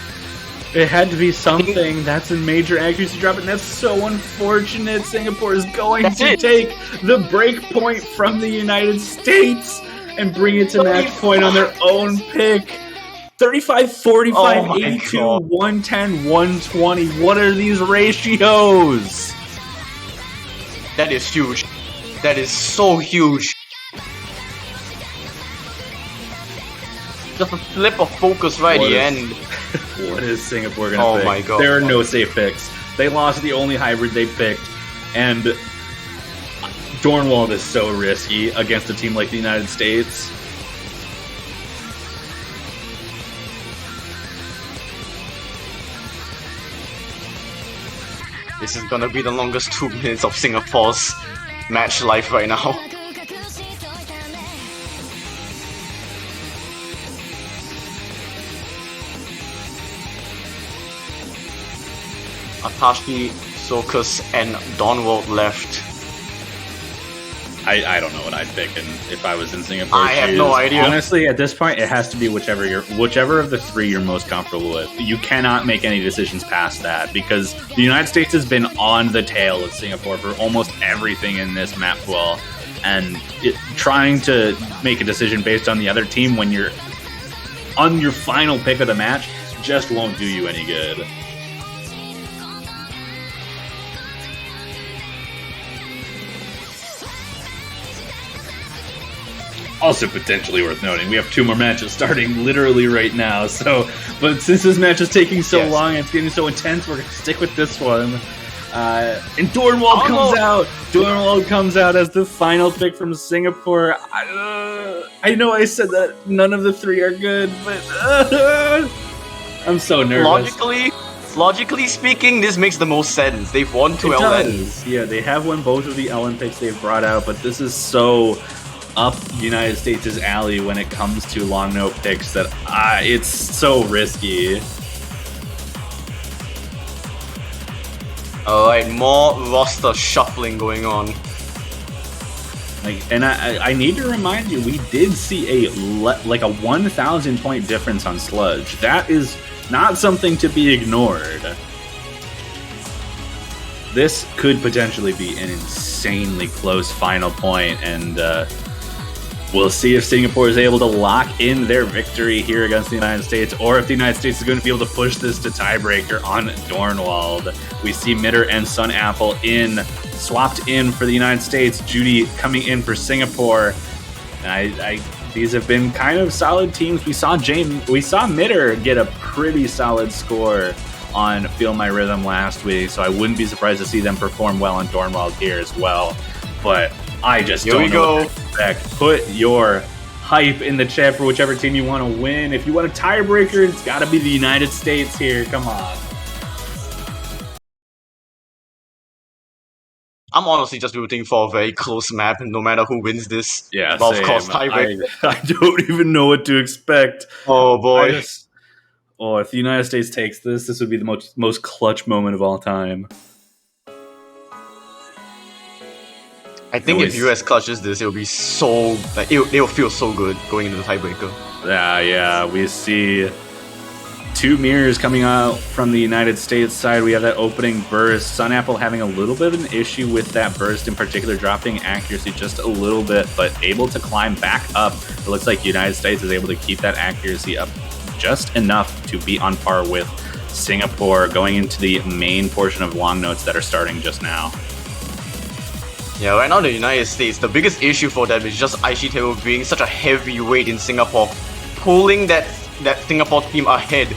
It had to be something. That's a major accuracy drop, and that's so unfortunate. Singapore is going to take the break point from the United States and bring it to match point on their own pick. 35, 45, 82, 110, 120. What are these ratios?
That is huge. That is so huge. Just a flip of focus right at the end.
What is Singapore going to pick?
Oh my god.
There are no safe picks. They lost the only hybrid they picked, and Dornwald is so risky against a team like the United States.
This is gonna be the longest 2 minutes of Singapore's match life right now. Atashi, Sokus, and Donwald left.
I don't know what I'd pick if I was in Singapore.
I have no idea.
Honestly, at this point, it has to be whichever of the three you're most comfortable with. You cannot make any decisions past that, because the United States has been on the tail of Singapore for almost everything in this map pool. and trying to make a decision based on the other team when you're on your final pick of the match just won't do you any good. Also potentially worth noting, we have 2 more matches starting literally right now. So, but since this match is taking so long and it's getting so intense, we're gonna stick with this one. And Dornwald comes out. Dornwald comes out as the final pick from Singapore. I know I said that none of the 3 are good, but I'm so nervous.
Logically speaking, this makes the most sense. They've won 2 LNs.
Yeah, they have won both of the LN picks they've brought out, but this is so up United States' alley when it comes to long note picks that it's so risky.
Alright, more roster shuffling going on.
And I need to remind you, we did see a 1,000 point difference on Sludge. That is not something to be ignored. This could potentially be an insanely close final point, and we'll see if Singapore is able to lock in their victory here against the United States, or if the United States is going to be able to push this to tiebreaker on Dornwald. We see Mitter and Sun Apple swapped in for the United States. Judy coming in for Singapore. And these have been kind of solid teams. We saw Mitter get a pretty solid score on Feel My Rhythm last week, so I wouldn't be surprised to see them perform well on Dornwald here as well. But I just don't know what to expect. Put your hype in the chat for whichever team you want to win. If you want a tiebreaker, it's got to be the United States here. Come on.
I'm honestly just rooting for a very close map, no matter who wins this.
Yeah,
but
same.
Of course, tiebreaker.
I don't even know what to expect.
Oh boy.
If the United States takes this would be the most clutch moment of all time.
I think if US clutches this, it'll be so it'll feel so good going into the tiebreaker.
Yeah. We see 2 mirrors coming out from the United States side. We have that opening burst. Sun Apple having a little bit of an issue with that burst in particular, dropping accuracy just a little bit, but able to climb back up. It looks like United States is able to keep that accuracy up just enough to be on par with Singapore going into the main portion of long notes that are starting just now.
Yeah, right now the United States, the biggest issue for them is just Aishiteru being such a heavy weight in Singapore, pulling that Singapore team ahead.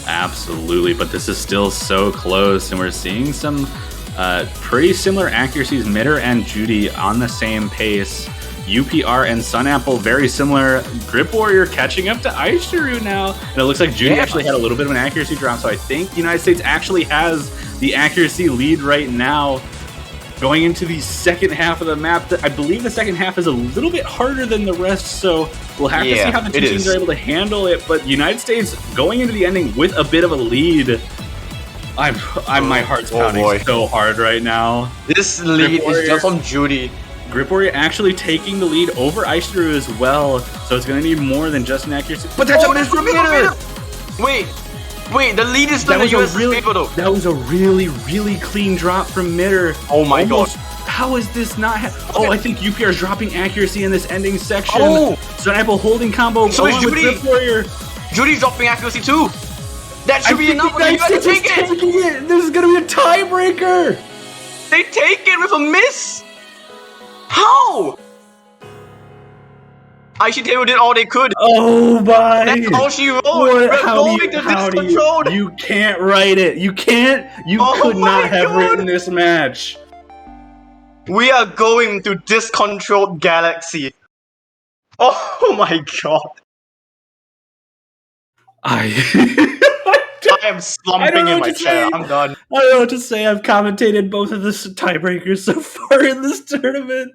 Absolutely, but this is still so close, and we're seeing some pretty similar accuracies. Mitter and Judy on the same pace. UPR and Sun Apple very similar. Grip Warrior catching up to Aishiteru now, and it looks like Judy actually had a little bit of an accuracy drop, so I think United States actually has the accuracy lead right now. Going into the second half of the map, I believe the second half is a little bit harder than the rest, so we'll have to see how the two teams are able to handle it. But United States going into the ending with a bit of a lead. My heart's pounding so hard right now.
This lead is just on Judy.
Grip Warrior actually taking the lead over Aishiteru as well, so it's going to need more than just an accuracy. But that's a miss from Mitter!
Wait, the lead is still in the US favor though.
That was a really, really clean drop from Mitter.
Oh my god.
How is this not I think UPR is dropping accuracy in this ending section. Sun Apple holding combo
so is Judy.
Grip Warrior.
Judy's dropping accuracy too. That should be enough for you guys to take it.
This is going to be a tiebreaker.
They take it with a miss. How? Aishiteru did all they could.
Oh my!
That's how she rolled.
You can't write it. You can't. You could not have written this match.
We are going to discontrolled galaxy. Oh my god! I am slumping in my chair. I'm done.
I don't know what to say. I've commentated both of the tiebreakers so far in this tournament.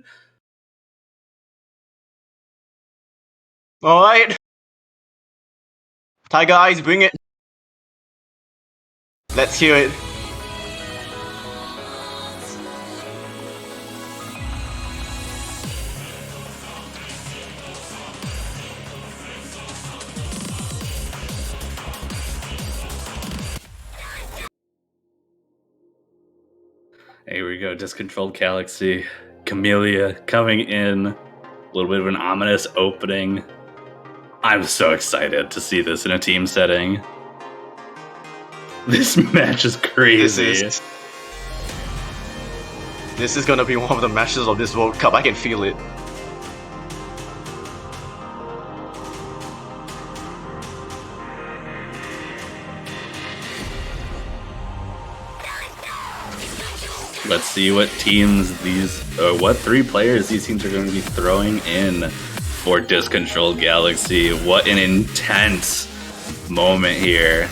Alright. Tiger Eyes, bring it. Let's hear it.
Here we go, Discontrolled Galaxy. Camellia coming in. A little bit of an ominous opening. I'm so excited to see this in a team setting. This match is crazy.
This is gonna be one of the matches of this World Cup. I can feel it.
Let's see what teams what 3 players these teams are going to be throwing in for Discontrolled Galaxy. What an intense moment here.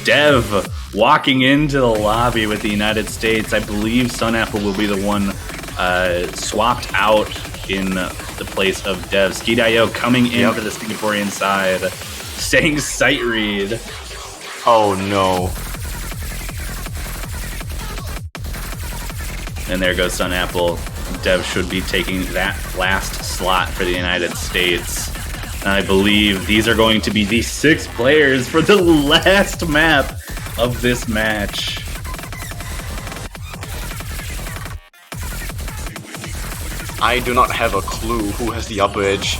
Dev walking into the lobby with the United States. I believe SunApple will be the one swapped out in the place of Dev. Skidayo coming in for the Singaporean side, saying sight read.
Oh no.
And there goes SunApple. Dev should be taking that last slot for the United States. And I believe these are going to be the 6 players for the last map of this match.
I do not have a clue who has the upper edge.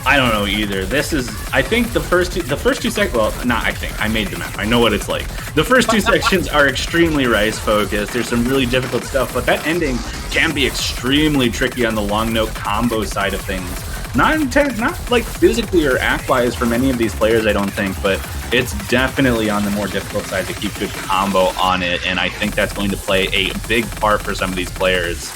I don't know either. This is, I think the first two sections, well, not I think, I made the map. I know what it's like. The first 2 sections are extremely Rice focused. There's some really difficult stuff, but that ending can be extremely tricky on the long note combo side of things. Not intense, not like physically or act-wise for many of these players, I don't think, but it's definitely on the more difficult side to keep good combo on it, and I think that's going to play a big part for some of these players.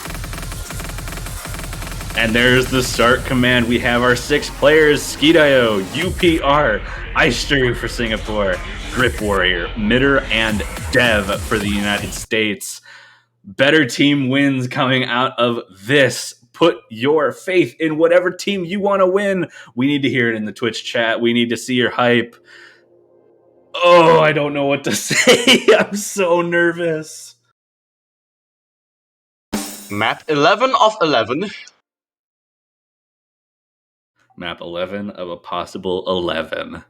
And there's the start command. We have our 6 players: Skidayo, UPR, Iceru for Singapore, Grip Warrior, Mitter, and Dev for the United States. Better team wins coming out of this. Put your faith in whatever team you want to win. We need to hear it in the Twitch chat. We need to see your hype. Oh, I don't know what to say. I'm so nervous.
Map 11 of 11.
Map 11 of a possible 11.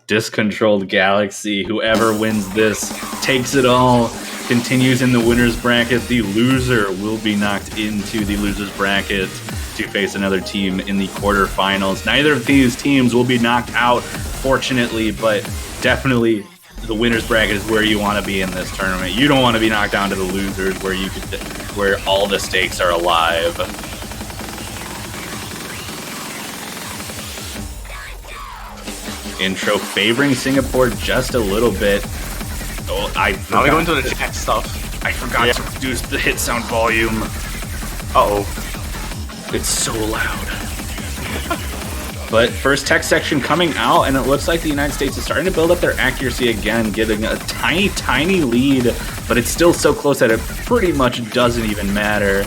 Discontrolled Galaxy. Whoever wins this takes it all. Continues in the winner's bracket. The loser will be knocked into the loser's bracket to face another team in the quarterfinals. Neither of these teams will be knocked out, fortunately, but definitely the winner's bracket is where you want to be in this tournament. You don't want to be knocked down to the losers where all the stakes are alive. Intro favoring Singapore just a little bit. Oh,
now we go into the chat stuff.
I forgot to reduce the hit sound volume.
Uh-oh.
It's so loud. But first tech section coming out, and it looks like the United States is starting to build up their accuracy again, getting a tiny, tiny lead, but it's still so close that it pretty much doesn't even matter.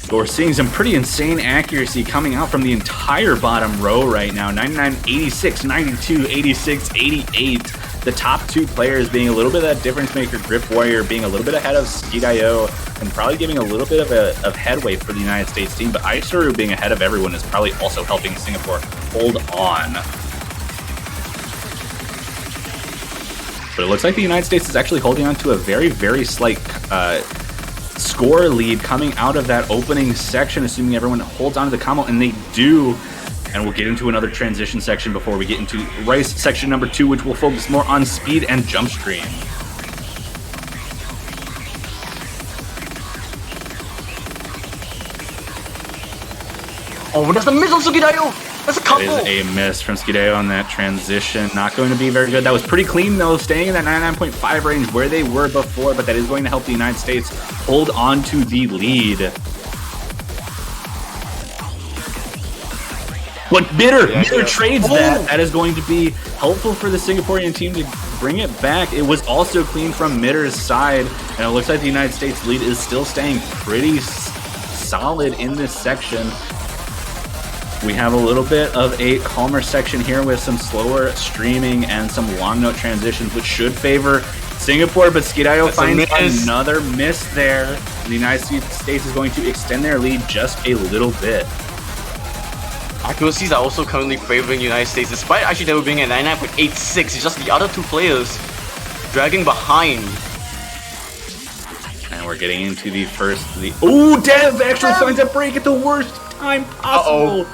But we're seeing some pretty insane accuracy coming out from the entire bottom row right now. 99, 86, 92, 86, 88. The top 2 players being a little bit of that difference maker. Grip Warrior being a little bit ahead of Skidayo and probably giving a little bit of headway for the United States team. But Iceru being ahead of everyone is probably also helping Singapore hold on. But it looks like the United States is actually holding on to a very, very slight score lead coming out of that opening section, assuming everyone holds on to the combo, and they do. And we'll get into another transition section before we get into Rice section number 2, which will focus more on speed and jump stream.
Oh, that's a miss on Skidayo! That's a couple!
That is a miss from Skidayo on that transition. Not going to be very good. That was pretty clean, though, staying in that 99.5 range where they were before, but that is going to help the United States hold on to the lead. But Mitter trades that. That is going to be helpful for the Singaporean team to bring it back. It was also clean from Mitter's side, and it looks like the United States lead is still staying pretty solid in this section. We have a little bit of a calmer section here with some slower streaming and some long note transitions, which should favor Singapore, but Skidayo finds another miss there. The United States is going to extend their lead just a little bit.
Accuracies are also currently favoring the United States, despite actually they were being at 99.86. It's just the other 2 players dragging behind.
And we're getting into the first. Oh, Dev actually finds a break at the worst time possible.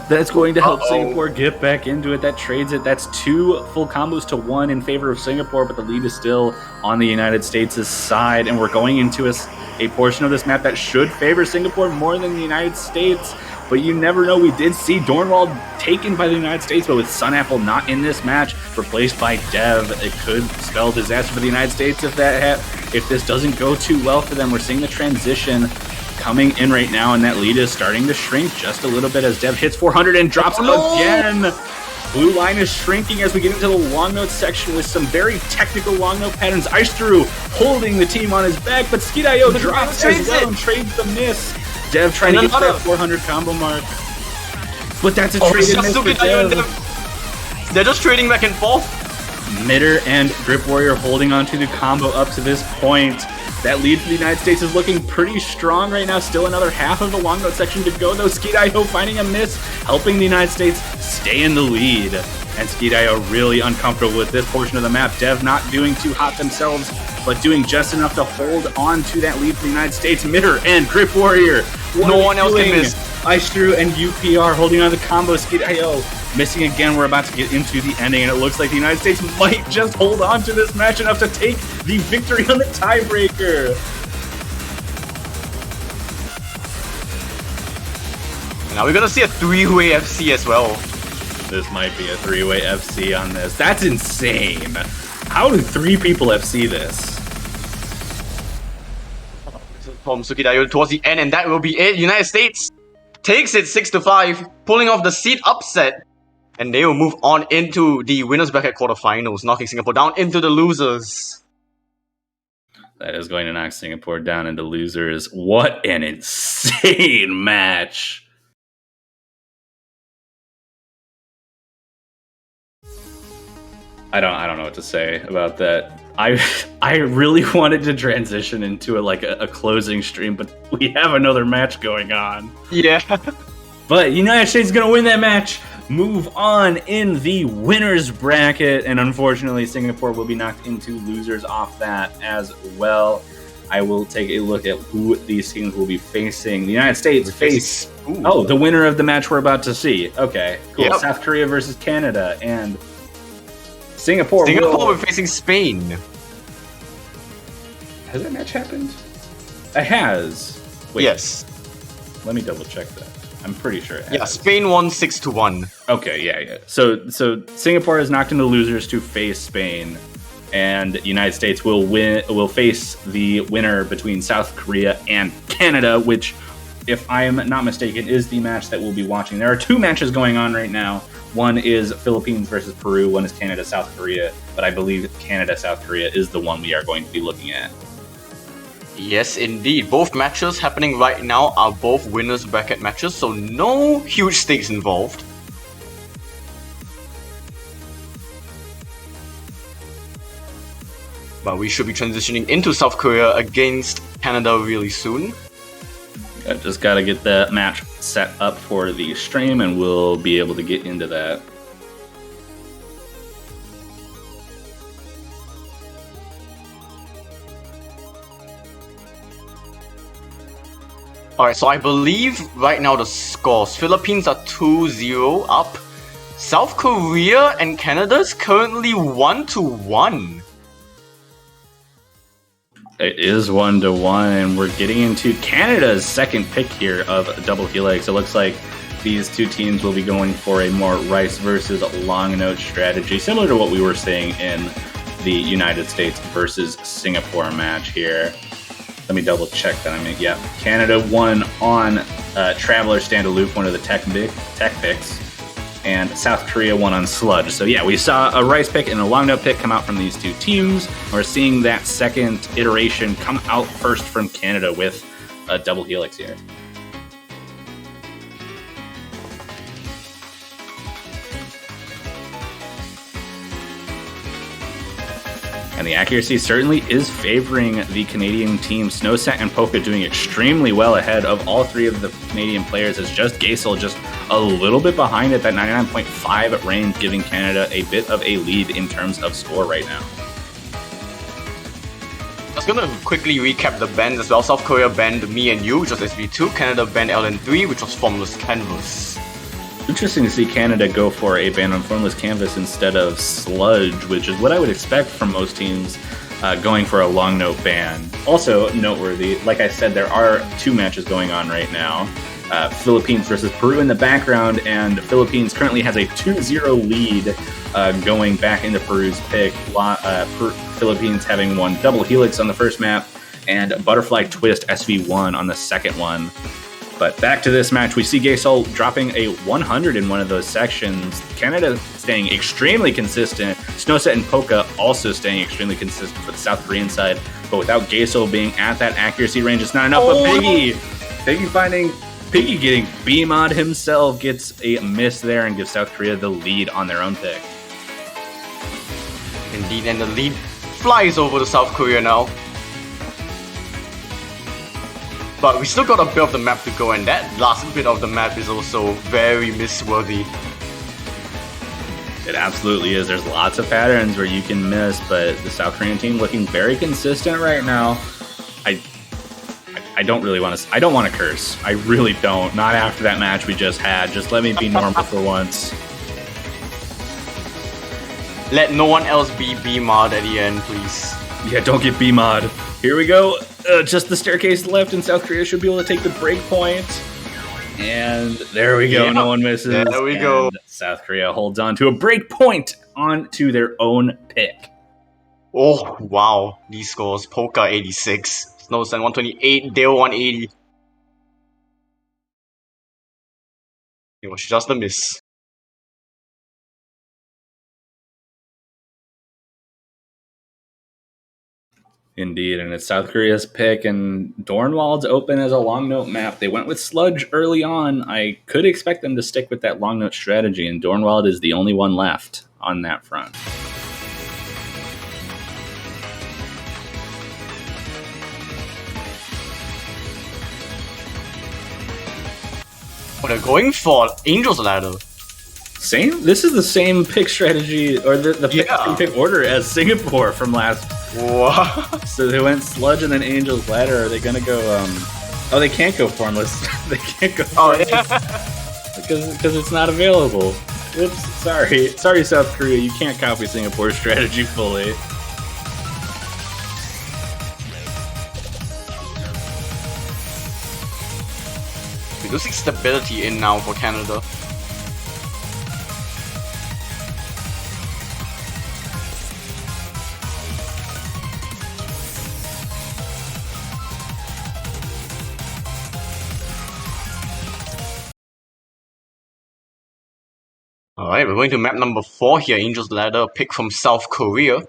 That's going to help Singapore get back into it. That trades it. That's 2 full combos to 1 in favor of Singapore, but the lead is still on the United States' side. And we're going into a portion of this map that should favor Singapore more than the United States. But you never know. We did see Dornwald taken by the United States, but with Sunapple not in this match, replaced by Dev, it could spell disaster for the United States if this doesn't go too well for them. We're seeing the transition coming in right now, and that lead is starting to shrink just a little bit as Dev hits 400 and drops him again. Blue line is shrinking as we get into the long note section with some very technical long note patterns. Icedrew holding the team on his back, but Skid.io drops as well and trades the miss. Dev trying to get to that 400 combo mark. But that's a trade miss for Dev.
They're just trading back and forth.
Mitter and Grip Warrior holding on to the combo up to this point. That lead for the United States is looking pretty strong right now. Still another half of the long note section to go, though. Skid.io finding a miss, helping the United States stay in the lead. And Skid.io really uncomfortable with this portion of the map. Dev not doing too hot themselves, but doing just enough to hold on to that lead for the United States. Mitter and Grip Warrior.
No one else can miss.
Icedrew and UPR holding on to the combo. Skid.io missing again. We're about to get into the ending, and it looks like the United States might just hold on to this match enough to take the victory on the tiebreaker.
Now we're gonna see a 3-way FC as well.
This might be a 3-way FC on this. That's insane. How do 3 people FC this?
From Skid.io towards the end, and that will be it. United States takes it 6-5, pulling off the seed upset, and they will move on into the winners bracket quarterfinals, knocking Singapore down into the losers.
That is going to knock Singapore down into losers. What an insane match. I don't know what to say about that. I really wanted to transition into a closing stream, but we have another match going on.
Yeah.
But United States is going to win that match, move on in the winners bracket, and unfortunately Singapore will be knocked into losers off that as well. I will take a look at who these teams will be facing. The United States face the winner of the match we're about to see. Okay, cool. Yep. South Korea versus Canada, and Singapore
will be facing Spain.
Has that match happened? It has. Wait,
yes.
Let me double check that. I'm pretty sure it has.
Yeah, Spain won 6-1.
Okay, yeah. So Singapore is knocked into losers to face Spain, and United States will face the winner between South Korea and Canada, which, if I am not mistaken, is the match that we'll be watching. There are 2 matches going on right now. One is Philippines versus Peru, one is Canada, South Korea, but I believe Canada, South Korea is the one we are going to be looking at.
Yes, indeed. Both matches happening right now are both winners bracket matches, so no huge stakes involved. But we should be transitioning into South Korea against Canada really soon.
I just got to get that match set up for the stream, and we'll be able to get into that.
Alright, so I believe right now the scores. Philippines are 2-0 up. South Korea and Canada is currently 1-1.
It is 1-1, and we're getting into Canada's second pick here of Double Helix. It looks like these 2 teams will be going for a more Rice versus long note strategy, similar to what we were seeing in the United States versus Singapore match here. Let me double check that. Yeah, Canada won on Traveler Stand Aloof, one of the tech picks, and South Korea won on Sludge. So yeah, we saw a Rice pick and a long note pick come out from these 2 teams. We're seeing that second iteration come out first from Canada with a Double Helix here. And the accuracy certainly is favoring the Canadian team. Snowset and Polka doing extremely well ahead of all 3 of the Canadian players. It's just Gaisel just a little bit behind at that 99.5 range, giving Canada a bit of a lead in terms of score right now.
Just gonna quickly recap the bans as well. South Korea banned Me and You, which was SB2. Canada banned LN3, which was Formless Canvas.
Interesting to see Canada go for a ban on Formless Canvas instead of Sludge, which is what I would expect from most teams going for a long note ban. Also noteworthy, like I said, there are 2 matches going on right now. Philippines versus Peru in the background, and Philippines currently has a 2-0 lead going back into Peru's pick. Philippines having won Double Helix on the first map and Butterfly Twist SV1 on the second one. But back to this match, we see Gaesol dropping a 100 in one of those sections. Canada staying extremely consistent. Snowset and Polka also staying extremely consistent for the South Korean side. But without Gaesol being at that accuracy range, it's not enough. But Piggy getting B-Mod himself gets a miss there and gives South Korea the lead on their own pick.
Indeed, and the lead flies over to South Korea now. But we still got a bit of the map to go, and that last bit of the map is also very miss-worthy.
It absolutely is. There's lots of patterns where you can miss, but the South Korean team looking very consistent right now. I don't really want to. I don't want to curse. I really don't. Not after that match we just had. Just let me be normal for once.
Let no one else be B-Mod at the end, please.
Yeah, don't get B-Mod. Here we go. Just the staircase left, and South Korea should be able to take the break point. And there we go.
Yeah.
No one misses.
There we go.
South Korea holds on to a break point onto their own pick.
Oh, wow. These scores. Polka 86. Snowsen 128. Dale 180. It was just a miss.
Indeed, and it's South Korea's pick, and Dornwald's open as a long note map. They went with Sludge early on. I could expect them to stick with that long note strategy, and Dornwald is the only one left on that front.
But they're going for Angel's Ladder.
Same. This is the same pick strategy, or the pick order as Singapore from last.
What?
So they went Sludge and then Angel's Ladder. Are they gonna go? Oh, they can't go Formless. They can't go. Formless because it's not available. Whoops. Sorry, South Korea. You can't copy Singapore's strategy fully.
We're losing stability in now for Canada. Alright, we're going to map number 4 here, Angel's Ladder, pick from South Korea.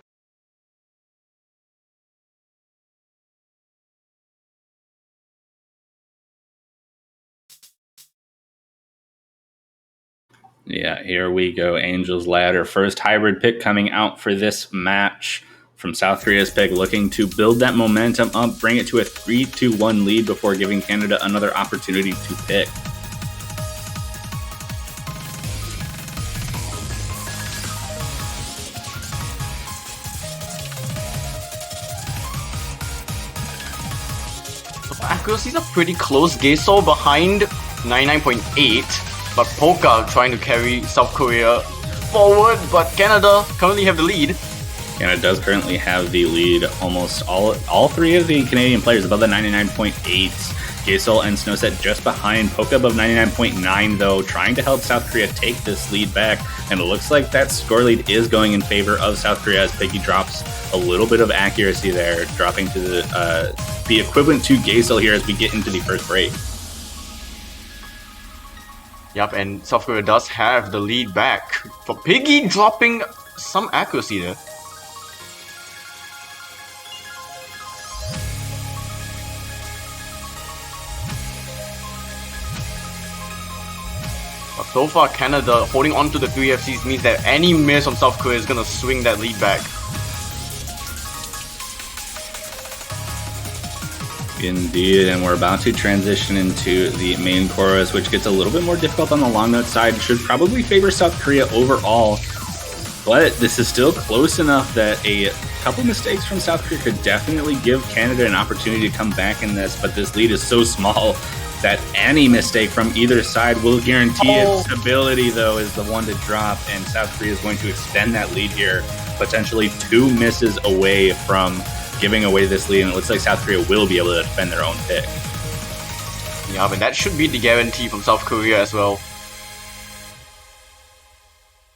Yeah, here we go. Angel's Ladder. First hybrid pick coming out for this match from South Korea's pick, looking to build that momentum up, bring it to a 3-1 lead before giving Canada another opportunity to pick.
Accuracies are pretty close. Gaesol behind 99.8, but Polka trying to carry South Korea forward, but Canada currently have the lead.
Canada does currently have the lead. Almost all 3 of the Canadian players above the 99.8. Gaesol and Snowset just behind. Polka above 99.9 though, trying to help South Korea take this lead back. And it looks like that score lead is going in favor of South Korea as Piggy drops a little bit of accuracy there, dropping to the equivalent to Gaesol here as we get into the first break.
Yep, and South Korea does have the lead back. For Piggy dropping some accuracy there. But so far, Canada holding on to the 3 FCs means that any miss from South Korea is going to swing that lead back.
Indeed, and we're about to transition into the main chorus, which gets a little bit more difficult on the long note side. Should probably favor South Korea overall, but this is still close enough that a couple mistakes from South Korea could definitely give Canada an opportunity to come back in this, but this lead is so small that any mistake from either side will guarantee its stability, though, is the one to drop, and South Korea is going to extend that lead here, potentially 2 misses away from giving away this lead, and it looks like South Korea will be able to defend their own pick.
Yeah, but that should be the guarantee from South Korea as well.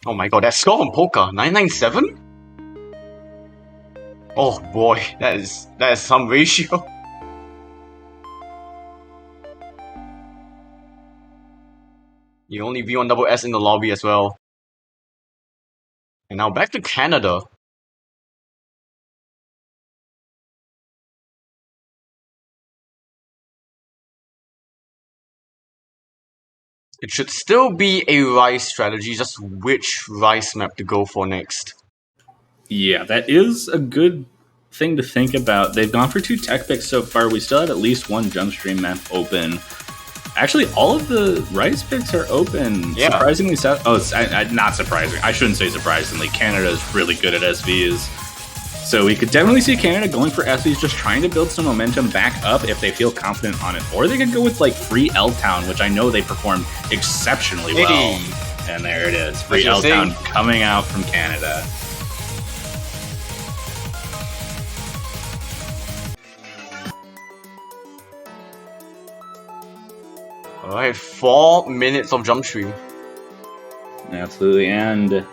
Oh my god, that score from Poker, 997? Oh boy, that is some ratio. You only V1SS in the lobby as well. And now back to Canada. It should still be a Rice strategy, just which Rice map to go for next.
Yeah, that is a good thing to think about. They've gone for 2 tech picks so far. We still have at least 1 jump stream map open. Actually, all of the Rice picks are open.
Yeah.
Surprisingly, not surprising. I shouldn't say surprisingly. Canada is really good at SVs. So we could definitely see Canada going for SVs, just trying to build some momentum back up if they feel confident on it. Or they could go with like Free L-Town, which I know they performed exceptionally well.
Hey.
And there it is. Free L-Town coming out from Canada.
Alright, 4 minutes of jump stream.
Absolutely. And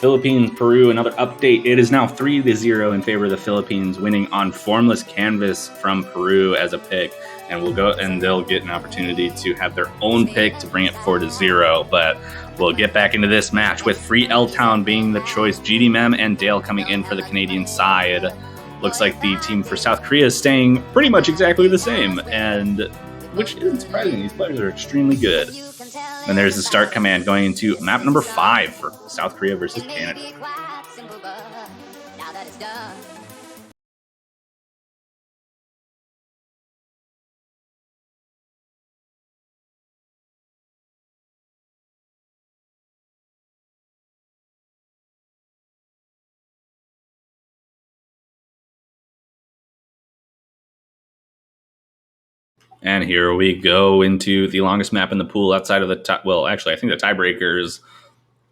Philippines, Peru, another update. It is now 3-0 in favor of the Philippines, winning on formless canvas from Peru as a pick. And they'll get an opportunity to have their own pick to bring it 4-0. But we'll get back into this match with Free L-Town being the choice. GD Mem and Dale coming in for the Canadian side. Looks like the team for South Korea is staying pretty much exactly the same, and which isn't surprising. These players are extremely good. And there's the start command going into map number 5 for South Korea versus Canada. And here we go into the longest map in the pool outside of the well, actually, I think the tiebreakers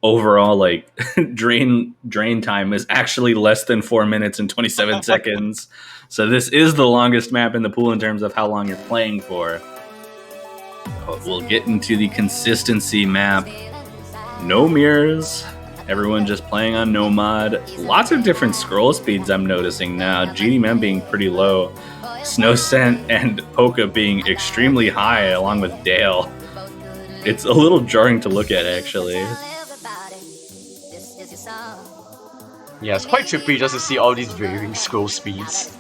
overall, like, drain time is actually less than 4 minutes and 27 seconds. So this is the longest map in the pool in terms of how long you're playing for. We'll get into the consistency map. No mirrors. Everyone just playing on no mod. Lots of different scroll speeds I'm noticing now. GDMM being pretty low. Snowcent and Polka being extremely high along with Dale. It's a little jarring to look at, actually.
Yeah, it's quite trippy just to see all these varying scroll speeds.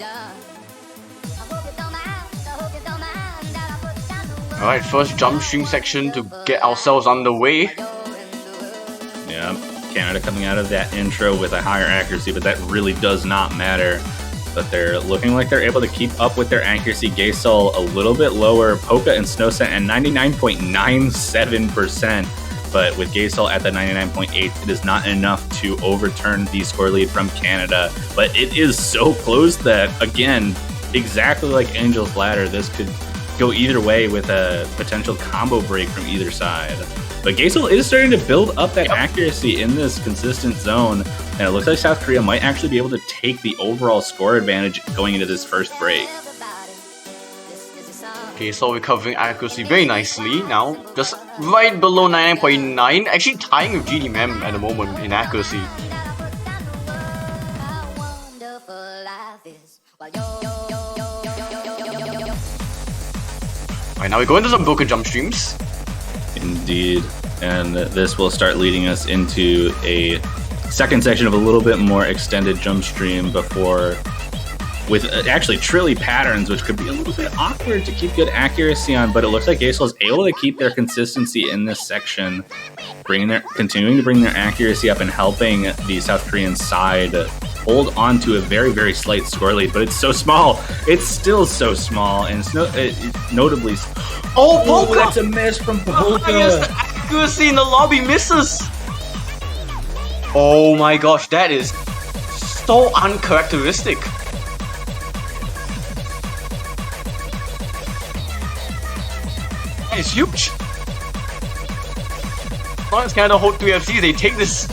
Alright, first jump stream section to get ourselves underway.
Yeah, Canada coming out of that intro with a higher accuracy, but that really does not matter. But they're looking like they're able to keep up with their accuracy. Gaysol a little bit lower, Polka and Snowcent at 99.97%. But with Gaysol at the 99.8, it is not enough to overturn the score lead from Canada. But it is so close that, again, exactly like Angel's Ladder, this could go either way with a potential combo break from either side. But Gaysol is starting to build up that accuracy in this consistent zone, and it looks like South Korea might actually be able to take the overall score advantage going into this first break.
Gaysol recovering accuracy very nicely now, just right below 99.9, actually tying with GDMM at the moment in accuracy. Alright, now we go into some broken jump streams.
Indeed, and this will start leading us into a second section of a little bit more extended jump stream before, with actually trilly patterns, which could be a little bit awkward to keep good accuracy on, but it looks like Gaysol is able to keep their consistency in this section, continuing to bring their accuracy up and helping the South Korean side hold on to a very, very slight score lead, but it's so small. It's still so small, and notably...
Oh, Polka!
That's a miss from Polka!
Yes, the accuracy in the lobby misses! Oh my gosh, that is so uncharacteristic. That is huge. As long as Canada hold 3 FC, they take this.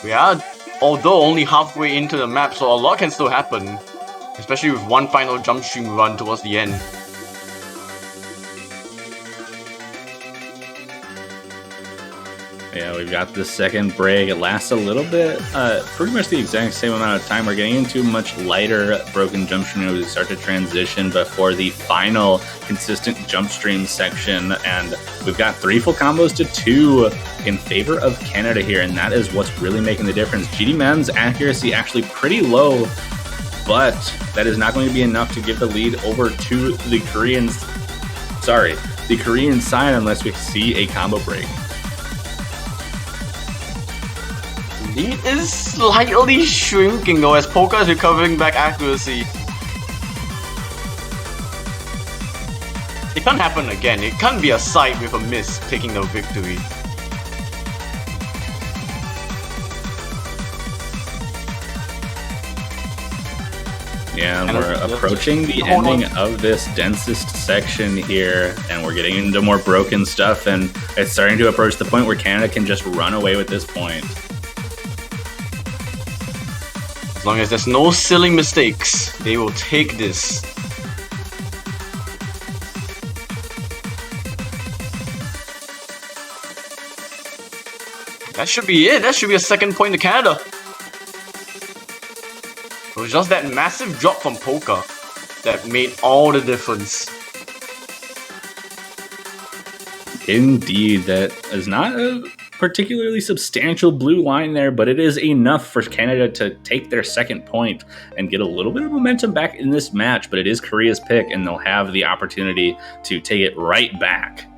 We are, although only halfway into the map, so a lot can still happen. Especially with one final jump stream run towards the end.
Yeah, we've got the second break. It lasts a little bit, pretty much the exact same amount of time. We're getting into much lighter broken jump stream as we start to transition before the final consistent jump stream section. And we've got 3 full combos to 2 in favor of Canada here, and that is what's really making the difference. GD Mem's accuracy actually pretty low, but that is not going to be enough to give the lead over to the Koreans. Sorry, the Korean side, unless we see a combo break.
Lead is slightly shrinking though as Polka is recovering back accuracy. It can't happen again. It can't be a side with a miss taking the victory.
Yeah, we're approaching the ending of this densest section here, and we're getting into more broken stuff, and it's starting to approach the point where Canada can just run away with this point.
As long as there's no silly mistakes, they will take this. That should be it. That should be a second point to Canada. It was just that massive drop from Polka that made all the difference.
Indeed, that is not a particularly substantial blue line there, but it is enough for Canada to take their second point and get a little bit of momentum back in this match, but it is Korea's pick, and they'll have the opportunity to take it right back.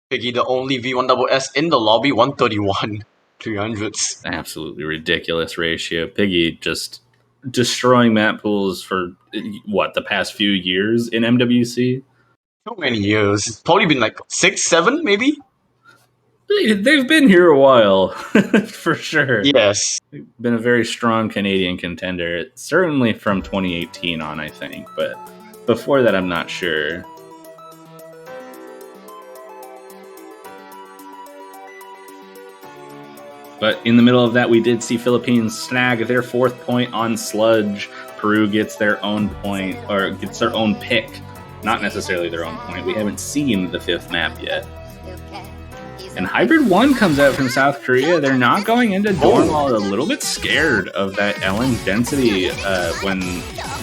Piggy, the only V1SS in the lobby, 131. 300s.
Absolutely ridiculous ratio. Piggy just destroying map pools for, what, the past few years in MWC?
So many years. It's probably been like 6, 7 maybe?
They've been here a while, for sure.
Yes.
Been a very strong Canadian contender, certainly from 2018 on, I think, but before that I'm not sure. But in the middle of that, we did see Philippines snag their 4th point on Sludge. Peru gets their own point, or gets their own pick. Not necessarily their own point. We haven't seen the 5th map yet. And Hybrid 1 comes out from South Korea. They're not going into Dornwall, a little bit scared of that LN density when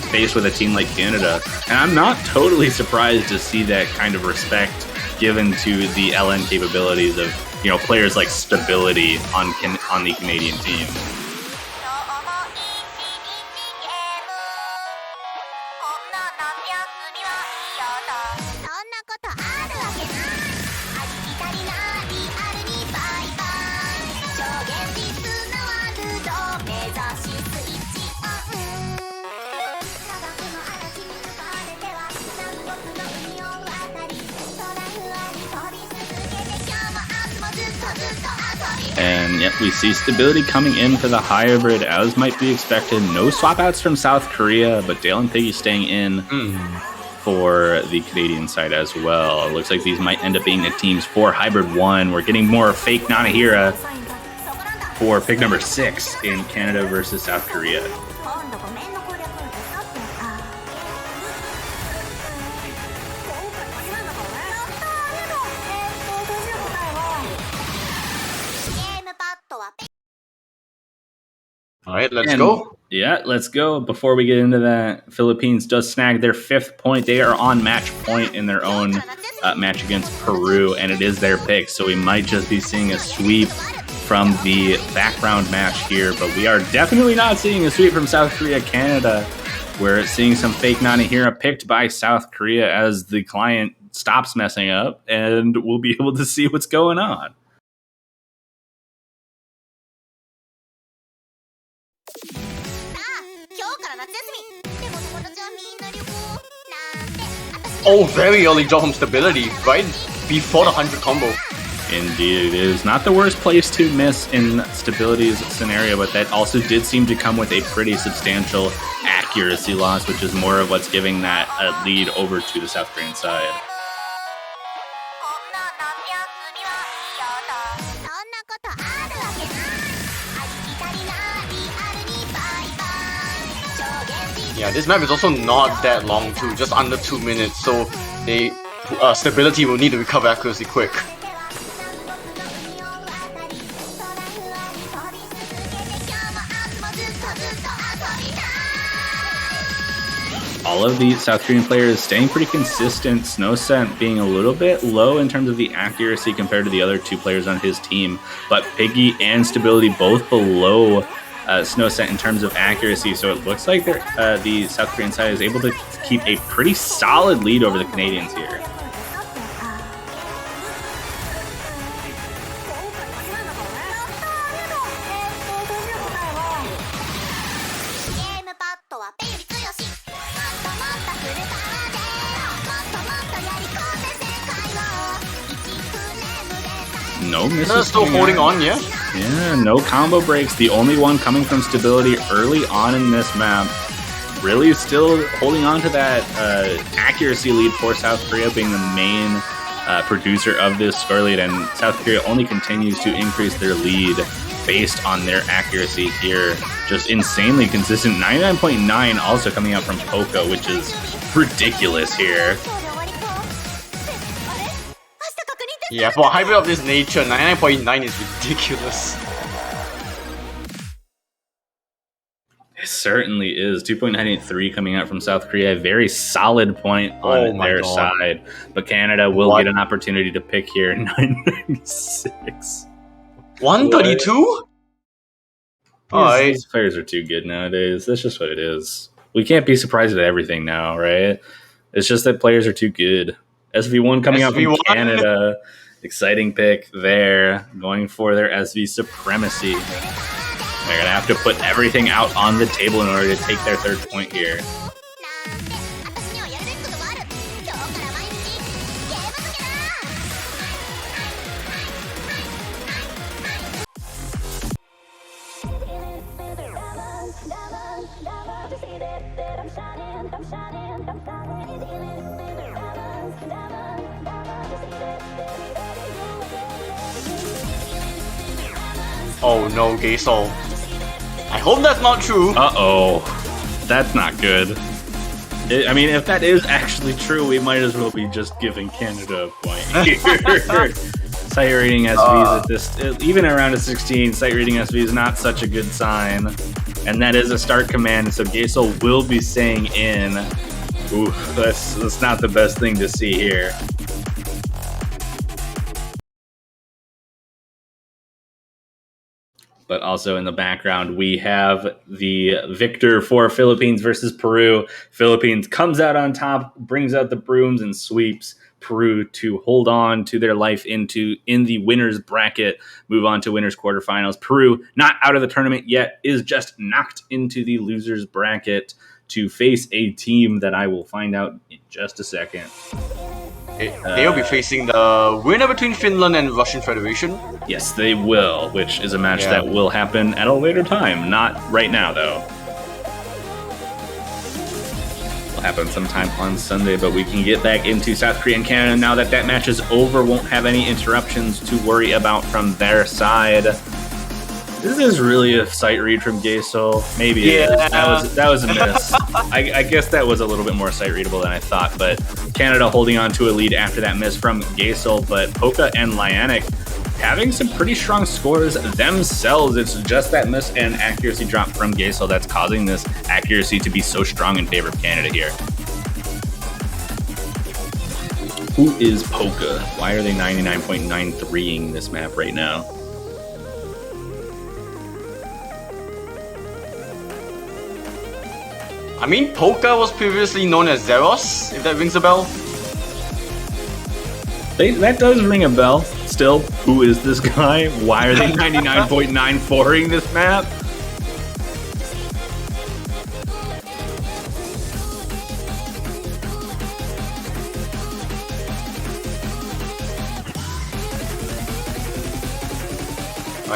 faced with a team like Canada. And I'm not totally surprised to see that kind of respect given to the LN capabilities of, you know, players like Stability on the Canadian team. And yep, we see Stability coming in for the hybrid, as might be expected. No swap outs from South Korea, but Dale and Piggy staying in for the Canadian side as well. It looks like these might end up being the teams for Hybrid 1. We're getting more fake Nanahira for pick number 6 in Canada versus South Korea.
All right, let's go.
Yeah, let's go. Before we get into that, Philippines does snag their 5th point. They are on match point in their own match against Peru, and it is their pick. So we might just be seeing a sweep from the background match here, but we are definitely not seeing a sweep from South Korea, Canada. We're seeing some fake Nanahira picked by South Korea as the client stops messing up, and we'll be able to see what's going on.
Oh, very early drop from Stability, right? before the 100 combo.
Indeed, it is not the worst place to miss in Stability's scenario, but that also did seem to come with a pretty substantial accuracy loss, which is more of what's giving that lead over to the South Korean side.
Yeah, this map is also not that long too, just under 2 minutes, so they Stability will need to recover accuracy quick.
All of the South Korean players staying pretty consistent. Snowscent being a little bit low in terms of the accuracy compared to the other two players on his team, but Piggy and Stability both below Snowscent in terms of accuracy. So it looks like the South Korean side is able to keep a pretty solid lead over the Canadians here. No misses.
Still holding on, yeah?
Yeah, no combo breaks. The only one coming from Stability early on in this map. Really still holding on to that accuracy lead for South Korea, being the main producer of this score lead, and South Korea only continues to increase their lead based on their accuracy here. Just insanely consistent. 99.9 also coming out from Poca, which is ridiculous here.
Yeah, for a hybrid of this nature, 99.9 is ridiculous.
It certainly is. 2.983 coming out from South Korea. A very solid point on their side. But Canada will get an opportunity to pick here. 996.
132?
These players are too good nowadays. That's just what it is. We can't be surprised at everything now, right? It's just that players are too good. SV1 coming out from Canada. Exciting pick there. Going for their SV supremacy. They're going to have to put everything out on the table in order to take their third point here.
Oh no, Gaysol. I hope that's not true.
Uh-oh. That's not good. I mean, if that is actually true, we might as well be just giving Canada a point here. Sight reading SVs at this, even around a 16, sight reading SV is not such a good sign. And that is a start command, so Gaysol will be staying in. Oof, that's not the best thing to see here. But also in the background, we have the victor for Philippines versus Peru. Philippines comes out on top, brings out the brooms, and sweeps Peru to hold on to their life in the winners bracket, move on to winners quarterfinals. Peru, not out of the tournament yet, is just knocked into the losers bracket to face a team that I will find out in just a second.
They'll be facing the winner between Finland and Russian Federation.
Yes, they will, which is a match that will happen at a later time. Not right now, though. Will happen sometime on Sunday, but we can get back into South Korea and Canada now that that match is over. Won't have any interruptions to worry about from their side. This is really a sight read from Gaysol. Maybe it is. That was a miss. I guess that was a little bit more sight readable than I thought, but Canada holding on to a lead after that miss from Gaysol, but Poca and Lyanik having some pretty strong scores themselves. It's just that miss and accuracy drop from Gaysol that's causing this accuracy to be so strong in favor of Canada here. Who is Poca? Why are they 99.93ing this map right now?
I mean, Poca was previously known as Zeros, if that rings a bell.
That does ring a bell. Still, who is this guy? Why are they 99.94ing this map?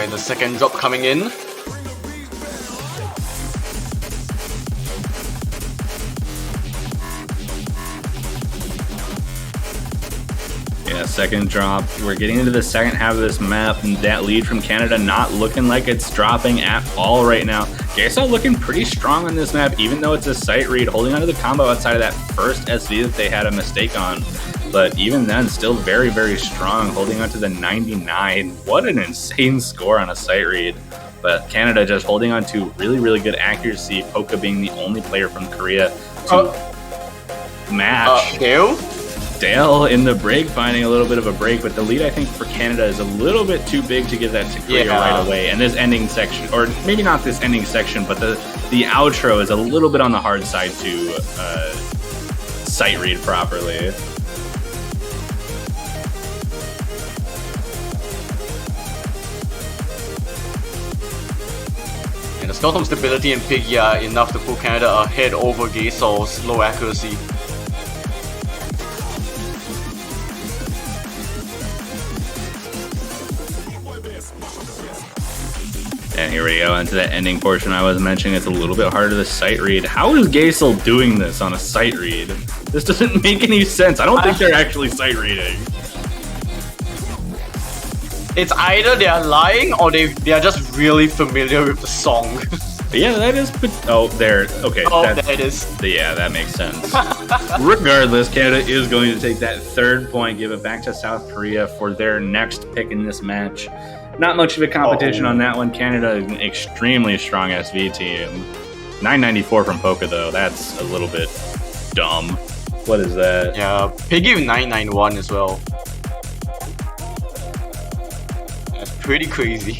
Alright, the second drop coming in.
Yeah, second drop. We're getting into the second half of this map, and that lead from Canada not looking like it's dropping at all right now. Gasol looking pretty strong on this map, even though it's a sight read, holding onto the combo outside of that first SV that they had a mistake on. But even then, still very, very strong, holding onto the 99. What an insane score on a sight read. But Canada just holding on to really, really good accuracy, Poca being the only player from Korea to match. Dale in the break, finding a little bit of a break, but the lead, I think, for Canada is a little bit too big to give that to Korea right away. And this ending section, or maybe not this ending section, but the outro is a little bit on the hard side to sight read properly.
And the skeleton stability and pick, enough to put Canada ahead over Gasol's low accuracy.
And here we go into that ending portion I was mentioning. It's a little bit harder to sight read. How is Gasol doing this on a sight read? This doesn't make any sense. I don't think they're actually sight reading.
It's either they are lying or they are just really familiar with the song.
Yeah, that is... Oh, there. Okay.
Oh, there it is.
Yeah, that makes sense. Regardless, Canada is going to take that third point, give it back to South Korea for their next pick in this match. Not much of a competition on that one. Canada, an extremely strong SV team. 994 from Poca, though. That's a little bit dumb. What is that?
Yeah, Piggy with 991 as well. That's pretty crazy.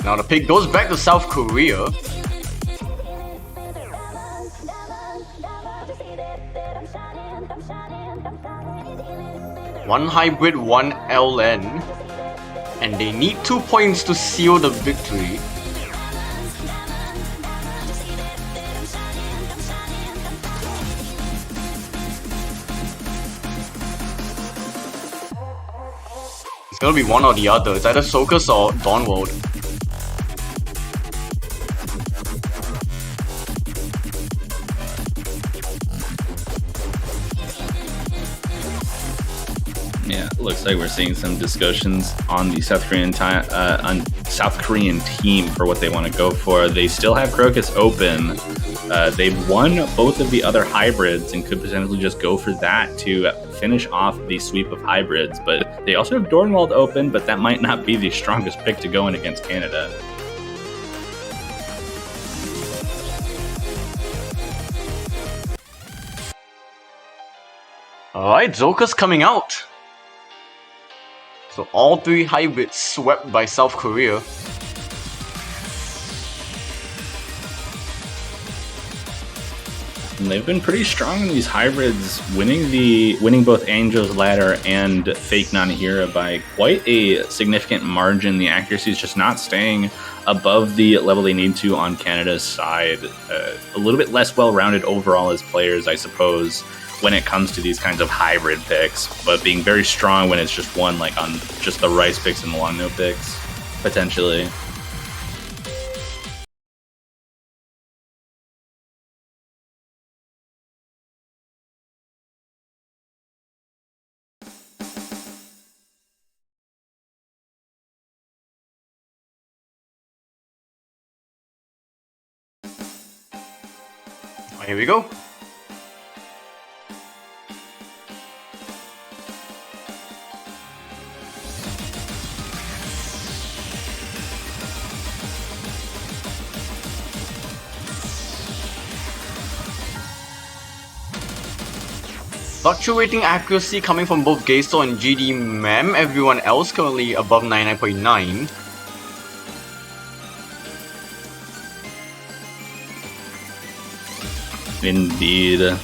Now the pick goes back to South Korea. One hybrid, one LN, and they need 2 points to seal the victory. It's gonna be one or the other. It's either Sokus or Dawnworld.
Yeah, looks like we're seeing some discussions on the South Korean team for what they want to go for. They still have Crocus open. They've won both of the other hybrids and could potentially just go for that to finish off the sweep of hybrids. But they also have Dornwald open, but that might not be the strongest pick to go in against Canada.
Alright, Zoka's coming out. So all three hybrids swept by South Korea.
And they've been pretty strong in these hybrids, winning both Angel's Ladder and Fake Nanahira by quite a significant margin. The accuracy is just not staying above the level they need to on Canada's side. A little bit less well-rounded overall as players, I suppose, when it comes to these kinds of hybrid picks, but being very strong when it's just one, like on just the Rice picks and the Long No picks, potentially.
Here we go. Fluctuating accuracy coming from both Gaso and GD Mem. Everyone else currently above 99.9.
Indeed.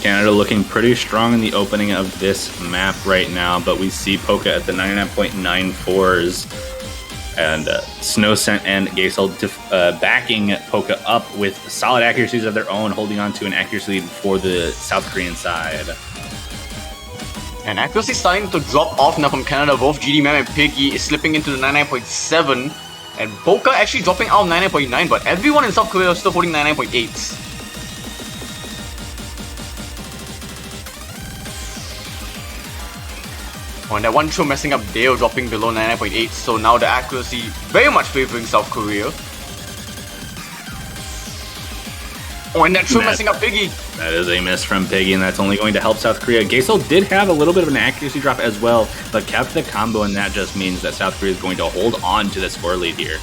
Canada looking pretty strong in the opening of this map right now, but we see Poca at the 99.94s. And Snowcent and Gasol backing Poca up with solid accuracies of their own, holding on to an accuracy lead for the South Korean side.
And accuracy starting to drop off now from Canada. Both GD Man and Piggy is slipping into the 99.7. And Boca actually dropping out 99.9, but everyone in South Korea is still holding 99.8s. Oh, and that one throw messing up Dale, dropping below 99.8, so now the accuracy very much favoring South Korea. Oh, and that throw messing up Piggy.
That is a miss from Piggy, and that's only going to help South Korea. Gaesel did have a little bit of an accuracy drop as well, but kept the combo, and that just means that South Korea is going to hold on to the score lead here.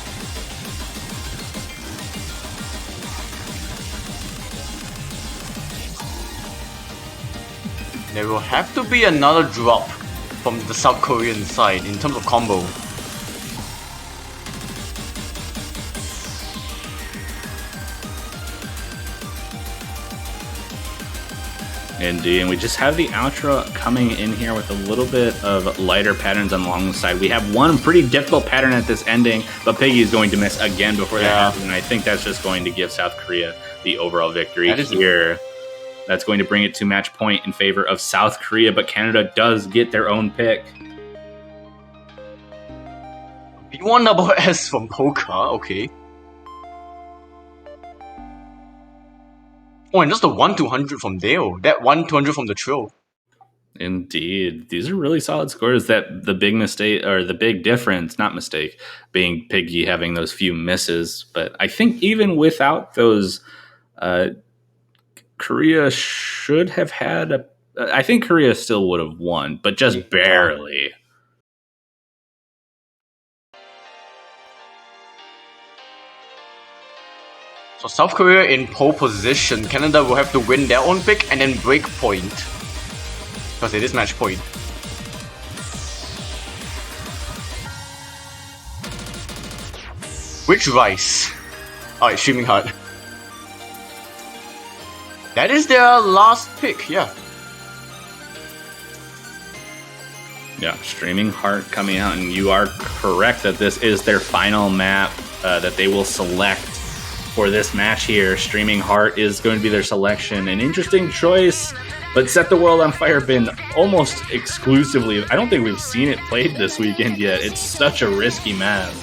There will have to be another drop from the South Korean side in terms of combo.
Indeed, and we just have the outro coming in here with a little bit of lighter patterns along the side. We have one pretty difficult pattern at this ending, but Piggy is going to miss again before that happens, and I think that's just going to give South Korea the overall victory here. That's going to bring it to match point in favor of South Korea, but Canada does get their own pick.
B1 double S from Poker, okay. Oh, and just the 1-200 from Dale. That 1-200 from the Trill.
Indeed. These are really solid scores. That the big mistake, or the big difference, not mistake, being Piggy having those few misses. But I think even without those, Korea should have had I think Korea still would have won, but just barely.
So South Korea in pole position. Canada will have to win their own pick and then break point. Because it is match point. Which rice? Alright, streaming hard. That is their last pick, yeah.
Yeah, Streaming Heart coming out, and you are correct that this is their final map that they will select for this match here. Streaming Heart is going to be their selection. An interesting choice, but Set the World on Fire been almost exclusively. I don't think we've seen it played this weekend yet. It's such a risky map.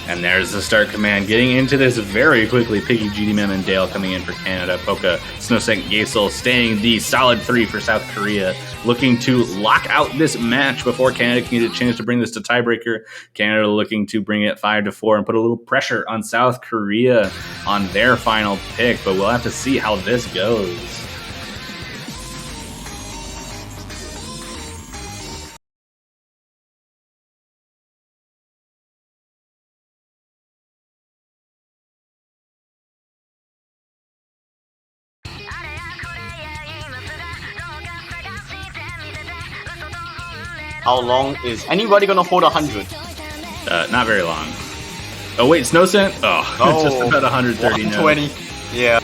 And there's the start command. Getting into this very quickly. Piggy, GD Mem, and Dale coming in for Canada. Poca, Snowsec, Gaesel staying the solid 3 for South Korea. Looking to lock out this match before Canada can get a chance to bring this to tiebreaker. Canada looking to bring it 5-4 and put a little pressure on South Korea on their final pick. But we'll have to see how this goes.
How long is anybody gonna hold 100?
Not very long. Oh wait, Snowscent? Oh, just about 130 now.
120. Yeah.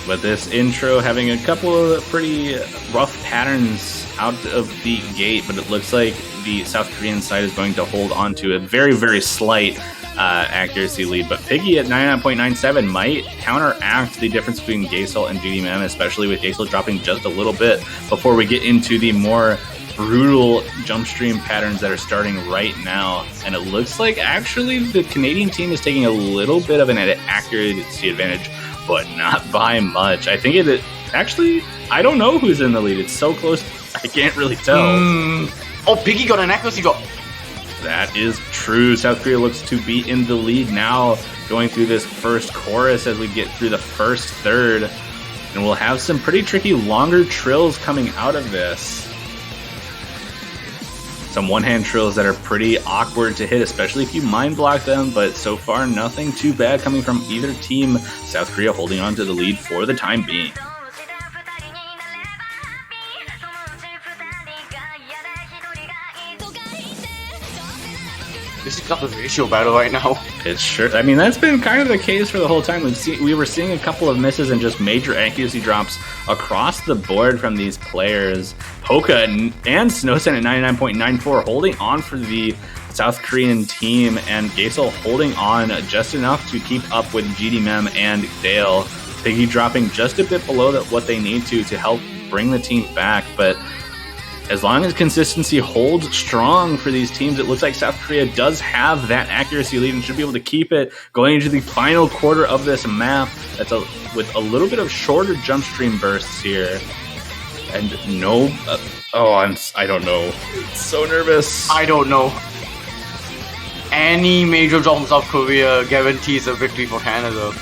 But this intro having a couple of pretty rough patterns out of the gate, but it looks like the South Korean side is going to hold on to a very, very slight accuracy lead. But Piggy at 99.97 might counteract the difference between Gaesel and GD Mem, especially with Gaesel dropping just a little bit before we get into the more brutal jump stream patterns that are starting right now. And it looks like actually the Canadian team is taking a little bit of an accuracy advantage, but not by much. I think it actually, I don't know who's in the lead. It's so close, I can't really tell.
Oh, Piggy got an accuracy drop.
That is true. South Korea looks to be in the lead now, going through this first chorus as we get through the first third. And we'll have some pretty tricky longer trills coming out of this. Some one-hand trills that are pretty awkward to hit, especially if you mind block them, but so far nothing too bad coming from either team. South Korea holding on to the lead for the time being.
This is not a ratio battle right now.
It's sure. I mean, that's been kind of the case for the whole time. We were seeing a couple of misses and just major accuracy drops across the board from these players. Poka and Snowsen at 99.94 holding on for the South Korean team, and Gaesel holding on just enough to keep up with GD Mem and Dale. Piggy dropping just a bit below what they need to help bring the team back, but as long as consistency holds strong for these teams, it looks like South Korea does have that accuracy lead and should be able to keep it going into the final quarter of this map. That's with a little bit of shorter jump stream bursts here. And no... I don't know. It's so nervous.
I don't know. Any major drop from South Korea guarantees a victory for Canada.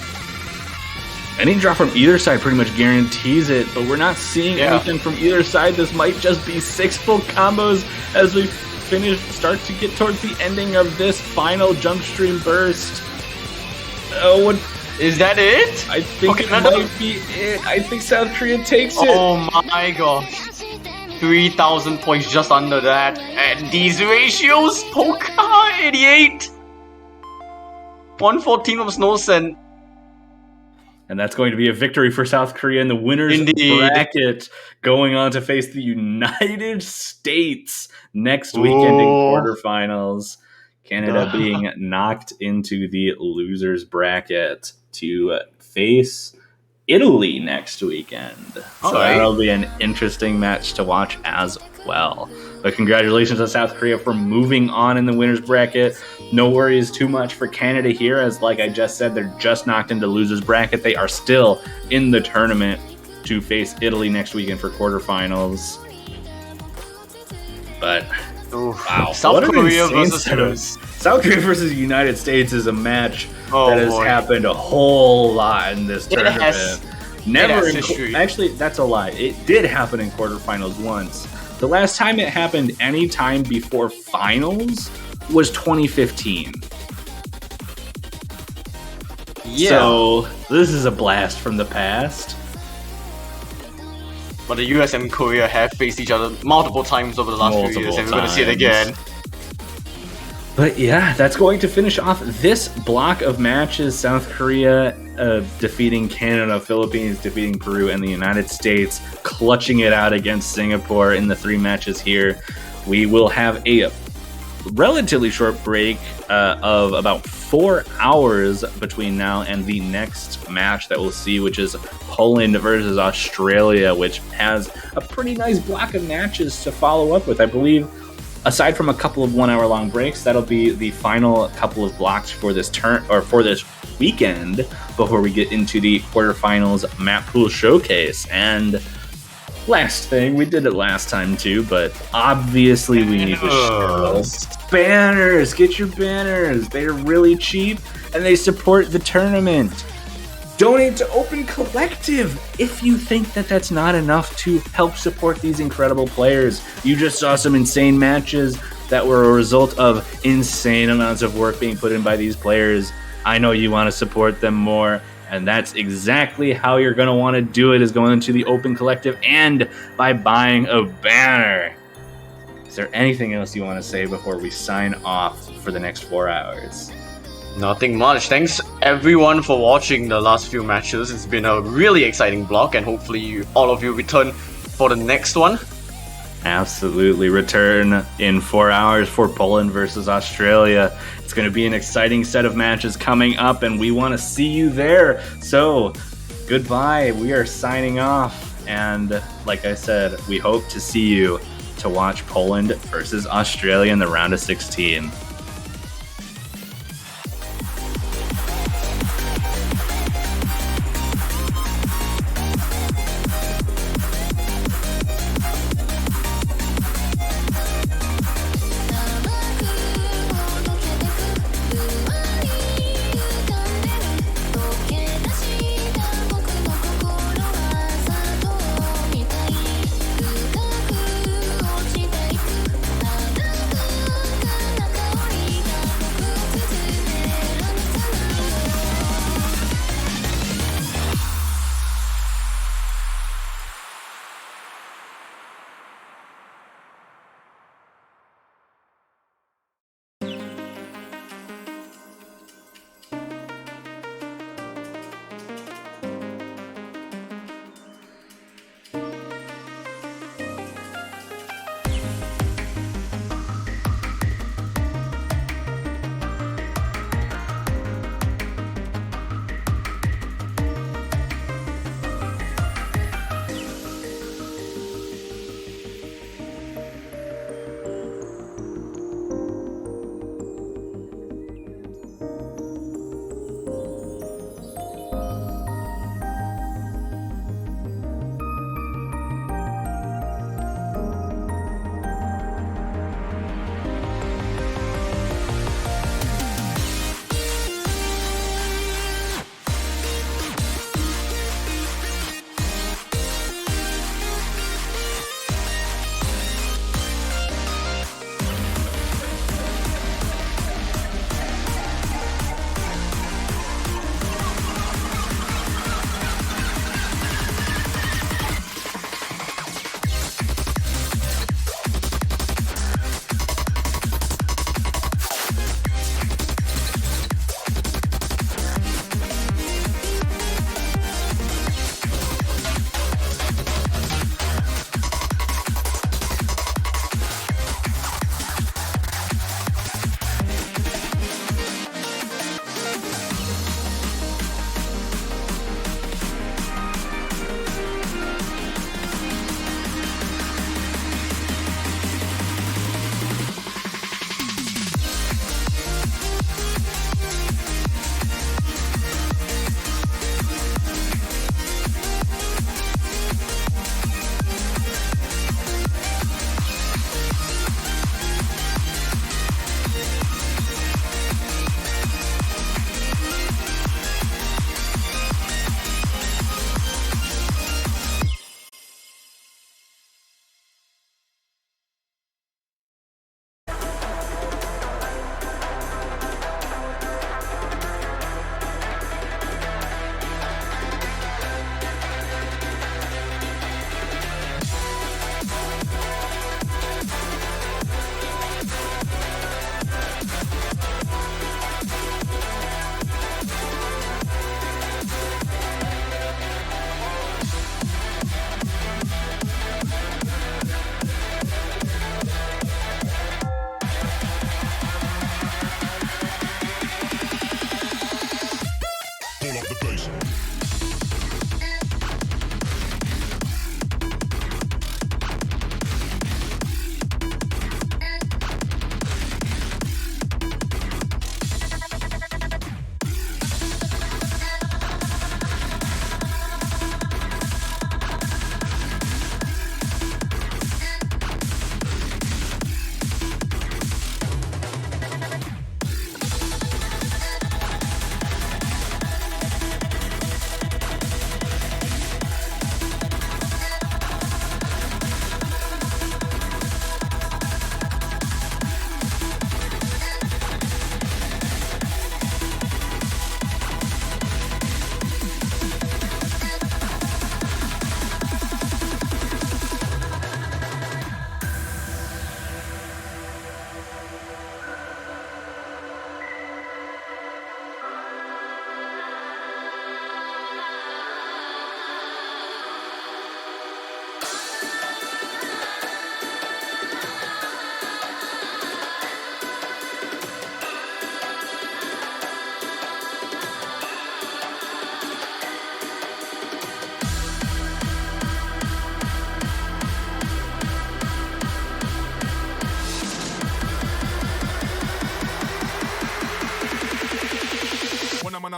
Any drop from either side pretty much guarantees it, but we're not seeing anything from either side. This might just be 6 full combos as we start to get towards the ending of this final jump stream burst. Oh, what
is that it?
I think it might be it. I think South Korea takes it.
Oh my gosh. 3,000 points just under that. And these ratios, Poka 88. 114 from Snowsen.
And that's going to be a victory for South Korea in the winners bracket, going on to face the United States next weekend in quarterfinals. Canada being knocked into the losers bracket to face Italy next weekend. So that'll be an interesting match to watch as well. But congratulations to South Korea for moving on in the winners bracket. No worries too much for Canada here, as like I just said, they're just knocked into losers bracket. They are still in the tournament to face Italy next weekend for quarterfinals. But wow,
South Korea versus US.
South Korea versus the United States is a match that has happened a whole lot in this tournament. Actually, that's a lie. It did happen in quarterfinals once. The last time it happened any time before finals was 2015. Yeah. So this is a blast from the past.
But the US and Korea have faced each other multiple times over the last few years, and we're going to see it again.
But yeah, that's going to finish off this block of matches. South Korea defeating Canada, Philippines defeating Peru, and the United States clutching it out against Singapore in the 3 matches here. We will have a relatively short break of about 4 hours between now and the next match that we'll see, which is Poland versus Australia, which has a pretty nice block of matches to follow up with. I believe, aside from a couple of 1 hour long breaks, that'll be the final couple of blocks for this for this weekend before we get into the quarterfinals map pool showcase. And last thing, we did it last time too, but obviously we need to show banners. Get your banners. They're really cheap and they support the tournament. Donate to Open Collective if you think that that's not enough to help support these incredible players. You just saw some insane matches that were a result of insane amounts of work being put in by these players. I know you want to support them more, and that's exactly how you're going to want to do it, is going into the Open Collective and by buying a banner. Is there anything else you want to say before we sign off for the next 4 hours?
Nothing much. Thanks everyone for watching the last few matches. It's been a really exciting block, and hopefully all of you return for the next one.
Absolutely. Return in 4 hours for Poland versus Australia. It's going to be an exciting set of matches coming up, and we want to see you there. So, goodbye. We are signing off. And like I said, we hope to see you to watch Poland versus Australia in the round of 16.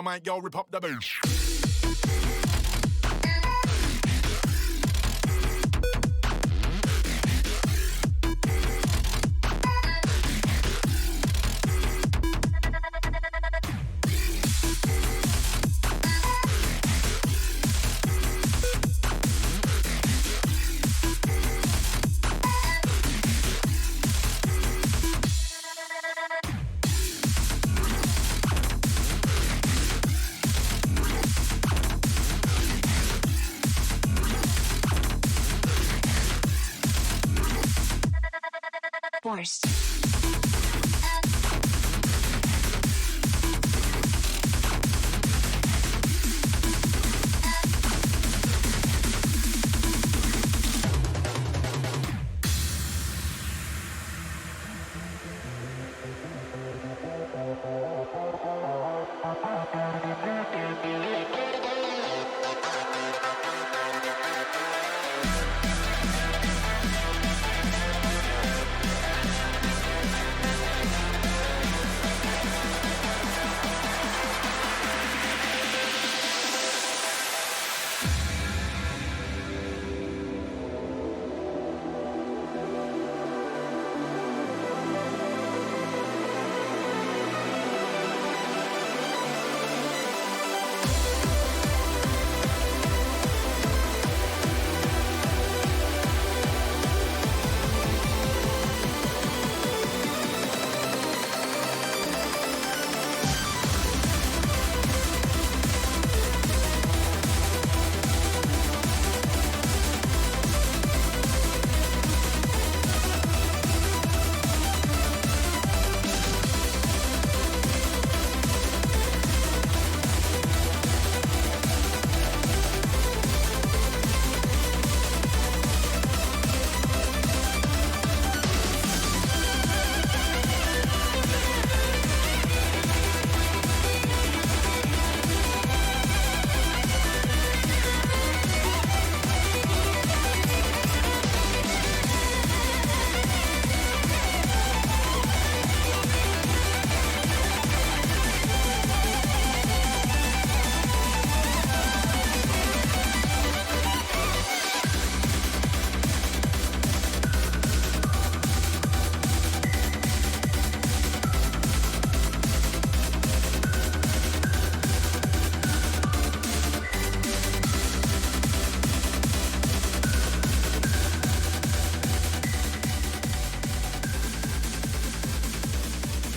mic, yo, rip up the bass.
Forced.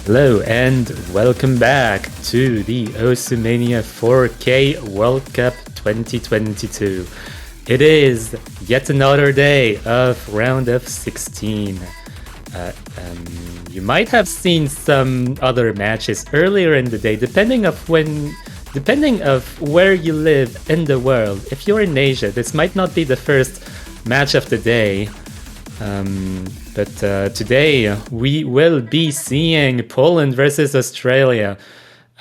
Hello and welcome back to the Osumania 4K World Cup 2022. It is yet another day of round of 16. You might have seen some other matches earlier in the day, depending of where you live in the world. If you're in Asia, this might not be the first match of the day. But today we will be seeing Poland versus Australia.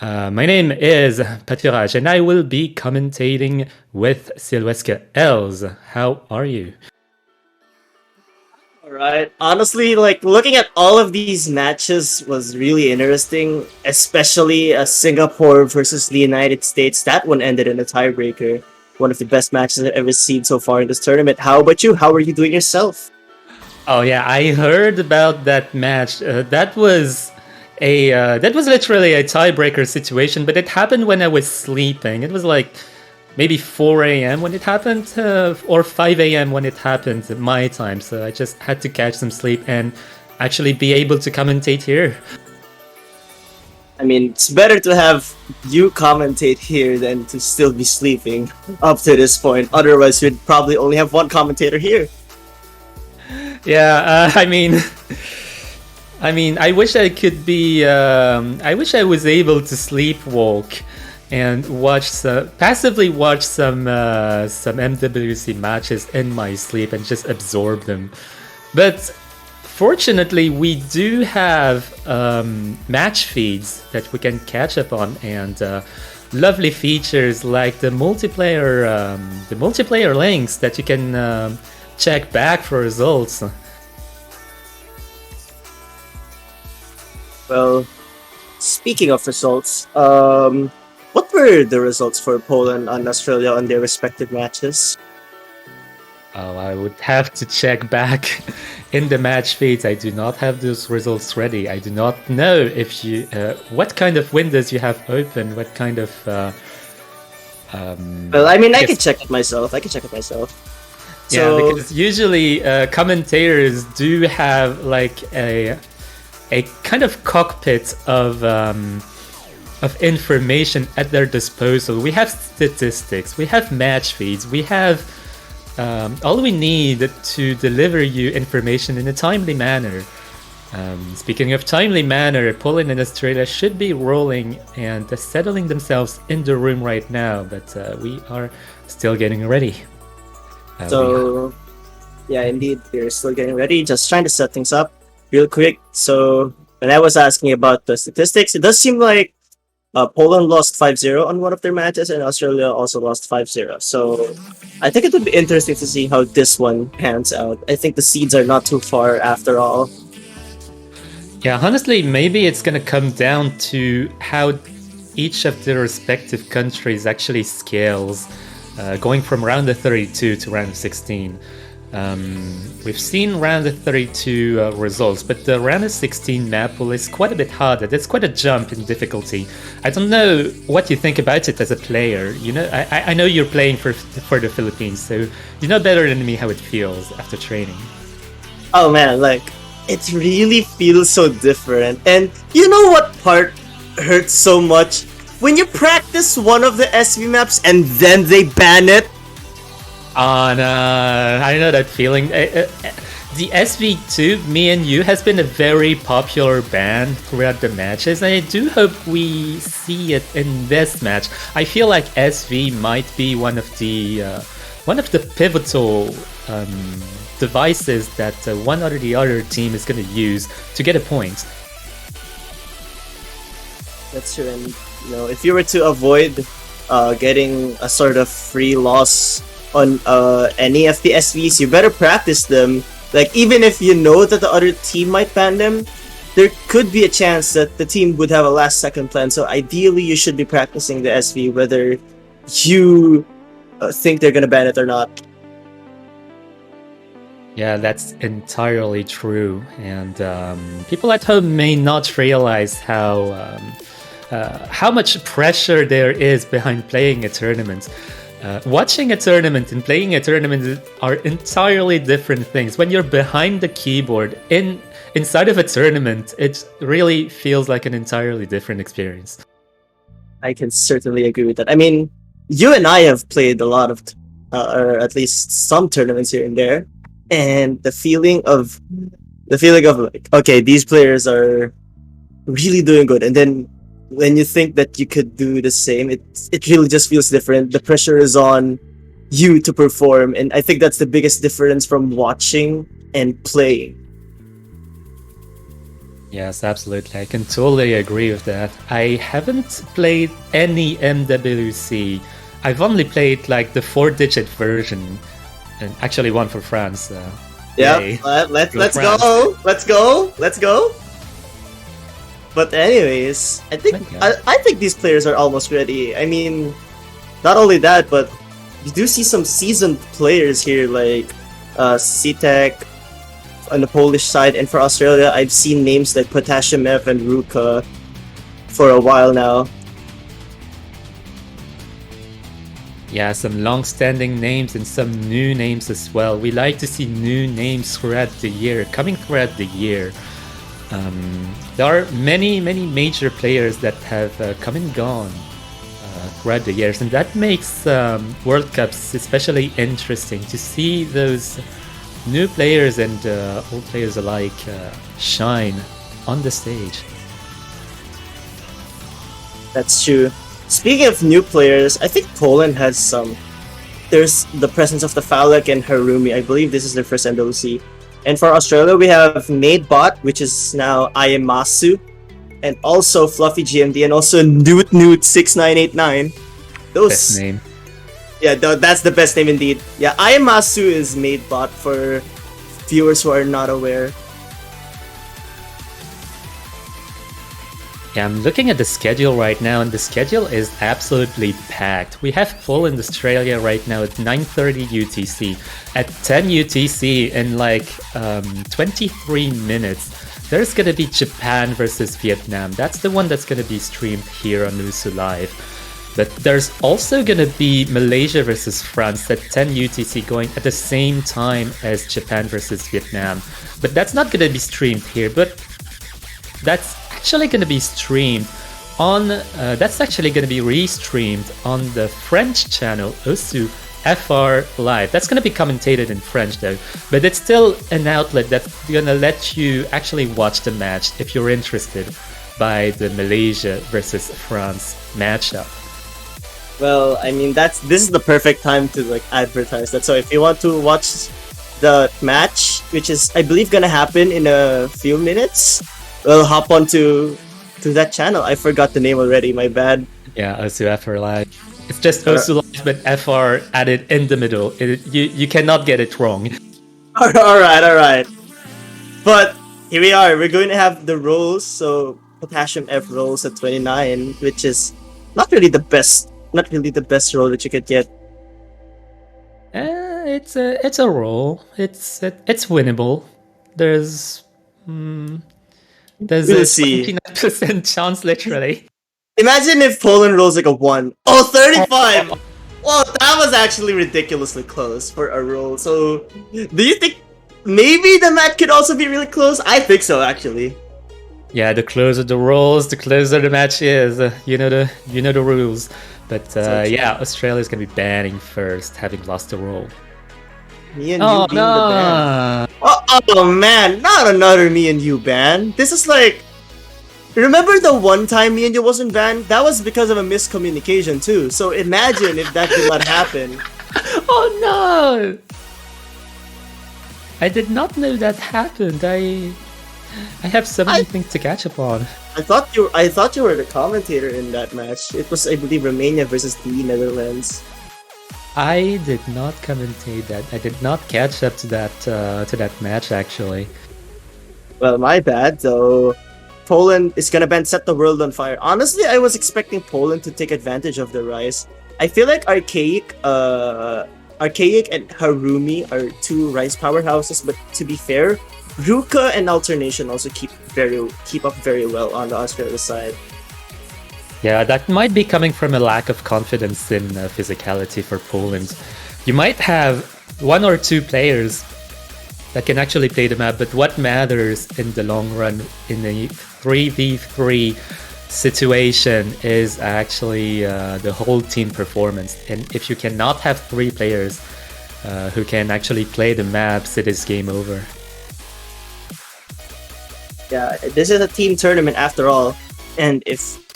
My name is Paturaj and I will be commentating with Silweska Els. How are you?
Alright. Honestly, like looking at all of these matches was really interesting, especially Singapore versus the United States. That one ended in a tiebreaker. One of the best matches I've ever seen so far in this tournament. How about you? How are you doing yourself?
Oh yeah, I heard about that match. That was literally a tiebreaker situation, but it happened when I was sleeping. It was like maybe 4 a.m. when it happened, or 5 a.m. when it happened at my time. So I just had to catch some sleep and actually be able to commentate here.
I mean, it's better to have you commentate here than to still be sleeping up to this point. Otherwise, you'd probably only have one commentator here.
Yeah, I mean, I wish I could be. I wish I was able to sleepwalk and passively watch some MWC matches in my sleep and just absorb them. But fortunately, we do have match feeds that we can catch up on and lovely features like the multiplayer links that you can check back for results.
Well, speaking of results, What were the results for Poland and Australia on their respective matches?
Oh, I would have to check back in the match feeds. I do not have those results ready. I do not know if you what kind of windows you have open, what kind of
Well, I mean, I can
guess-
check it myself.
yeah,
So,
because usually commentators do have like a kind of cockpit of information at their disposal. We have statistics, we have match feeds, we have all we need to deliver you information in a timely manner. Speaking of timely manner, Poland and Australia should be rolling and settling themselves in the room right now, but we are still getting ready.
so yeah, indeed, we're still getting ready. Just trying to set things up real quick. So, when I was asking about the statistics, it does seem like Poland lost 5-0 on one of their matches, and Australia also lost 5-0. So, I think it would be interesting to see how this one pans out. I think the seeds are not too far after all.
Yeah, honestly, maybe it's gonna come down to how each of the respective countries actually scales, going from round of 32 to round of 16. We've seen round of 32 results, but the round of 16 map pool is quite a bit harder. There's quite a jump in difficulty. I don't know what you think about it as a player. You know, I know you're playing for the Philippines, so you know better than me how it feels after training.
Oh man, like, it really feels so different. And you know what part hurts so much? When you practice one of the SV maps and then they ban it.
Oh no, I know that feeling. The SV2, me and you, has been a very popular ban throughout the matches, and I do hope we see it in this match. I feel like SV might be one of the pivotal devices that one or the other team is going to use to get a point.
That's true, and you know, if you were to avoid getting a sort of free loss on any of the SVs, you better practice them. Like, even if you know that the other team might ban them, there could be a chance that the team would have a last second plan. So ideally, you should be practicing the SV whether you think they're gonna ban it or not.
Yeah, that's entirely true, and people at home may not realize how much pressure there is behind playing a tournament. Watching a tournament and playing a tournament are entirely different things. When you're behind the keyboard inside of a tournament, it really feels like an entirely different experience.
I can certainly agree with that. I mean, you and I have played a lot of, or at least some tournaments here and there, and the feeling of like, okay, these players are really doing good, and then when you think that you could do the same, it really just feels different. The pressure is on you to perform, and I think that's the biggest difference from watching and playing.
Yes, absolutely. I can totally agree with that. I haven't played any MWC. I've only played like the 4-digit version, and actually one for France. Yay.
Let's
France.
Let's go. But anyways, I think I think these players are almost ready. I mean, not only that, but you do see some seasoned players here, like CTEC on the Polish side, and for Australia, I've seen names like Potassium F and Ruka for a while now.
Yeah, some long-standing names and some new names as well. We like to see new names throughout the year, coming throughout the year. There are many major players that have come and gone throughout the years, and that makes World Cups especially interesting to see those new players and old players alike shine on the stage.
That's true. Speaking of new players, I think Poland has some. There's the presence of the Falak and Harumi. I believe this is their first MWC. And for Australia, we have Nadebot, which is now Ayamasu, and also Fluffy GMD, and also Newt 6989. Those
Best name.
Yeah, that's the best name indeed. Yeah, Ayamasu is Nadebot for viewers who are not aware.
Yeah, I'm looking at the schedule right now, and the schedule is absolutely packed. We have Poland, Australia right now at 9:30 UTC. At 10 UTC in like 23 minutes, there's gonna be Japan versus Vietnam. That's the one that's gonna be streamed here on Lusu Live. But there's also gonna be Malaysia versus France at 10 UTC going at the same time as Japan versus Vietnam. But that's not gonna be streamed here, but that's actually gonna be streamed on, that's actually gonna be restreamed on the French channel, Osu FR Live. That's gonna be commentated in French though, but it's still an outlet that's gonna let you actually watch the match if you're interested by the Malaysia versus France matchup.
Well, I mean this is the perfect time to like advertise that. So if you want to watch the match, which is I believe gonna happen in a few minutes, well, hop on to that channel. I forgot the name already. My bad.
Yeah, Osu FR Live. It's just Osu Live, but FR added in the middle. You cannot get it wrong.
All right. But here we are. We're going to have the rolls. So Potassium F rolls at 29, which is not really the best roll that you could get.
It's a roll. It's winnable. There's
We'll
a
see.
29% chance, literally.
Imagine if Poland rolls like a 1. Oh, 35! Well, that was actually ridiculously close for a roll. So, do you think maybe the match could also be really close? I think so, actually.
Yeah, the closer the rolls, the closer the match is. You know the rules. But yeah, Australia's gonna be banning first, having lost the roll.
Me and you being the ban. Oh man, not another me and you ban. This is like, remember the one time me and you wasn't banned? That was because of a miscommunication too. So imagine if that did not happen.
Oh no! I did not know that happened. I have so many things to catch up on.
I thought you were the commentator in that match. It was, I believe, Romania versus the Netherlands.
I did not commentate that. I did not catch up to that match actually.
Well, my bad. So Poland is gonna set the world on fire. Honestly, I was expecting Poland to take advantage of the rise. I feel like Archaic and Harumi are two Rise powerhouses, but to be fair, Ruka and Alternation also keep up very well on the Australia side.
Yeah, that might be coming from a lack of confidence in physicality for Poland. You might have one or two players that can actually play the map, but what matters in the long run in a 3v3 situation is actually the whole team performance. And if you cannot have three players who can actually play the maps, it is game over.
Yeah, this is a team tournament after all, and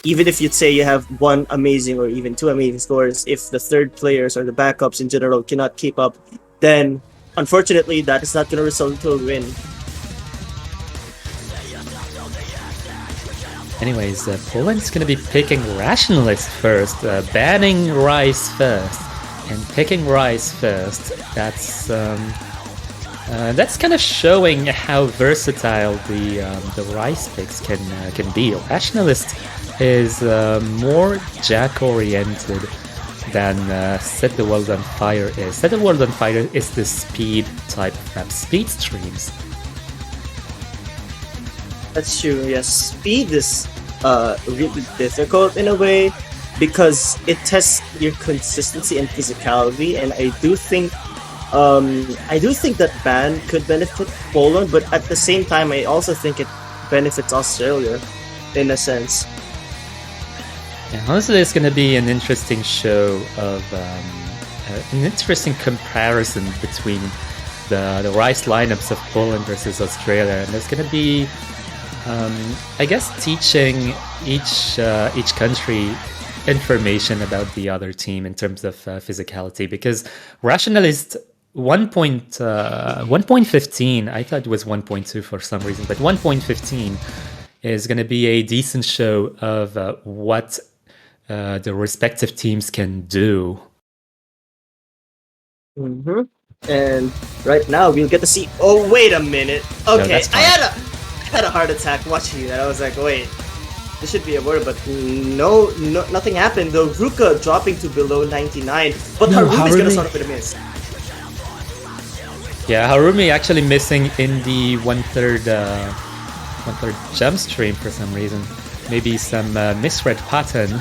even if you'd say you have one amazing or even two amazing scores, if the third players or the backups in general cannot keep up, then unfortunately that is not going to result into a win.
Anyways, Poland's going to be picking Rationalist first, banning Rice first, and picking Rice first. That's kind of showing how versatile the Rice picks can be. Rationalist is more Jack-oriented than Set the World on Fire is. Set the World on Fire is the speed type of map, speed streams.
That's true, yes. Speed is really difficult in a way because it tests your consistency and physicality, and I do think that ban could benefit Poland, but at the same time I also think it benefits Australia in a sense.
Yeah, honestly, it's going to be an interesting show of an interesting comparison between the Rice lineups of Poland versus Australia, and there's going to be I guess teaching each country information about the other team in terms of physicality, because Rationalist 1.15, I thought it was 1.2 for some reason, but 1.15 is going to be a decent show of what the respective teams can do.
Mm-hmm. And right now we'll get to see. Oh, wait a minute. Okay,
that's fine.
I had a heart attack watching that. I was like, wait. This should be a word, but no, nothing happened. The Ruka dropping to below 99, but
No,
Harumi's gonna
Harumi.
start off with a miss.
Yeah, Harumi actually missing in the one-third jump stream for some reason. Maybe some misread pattern.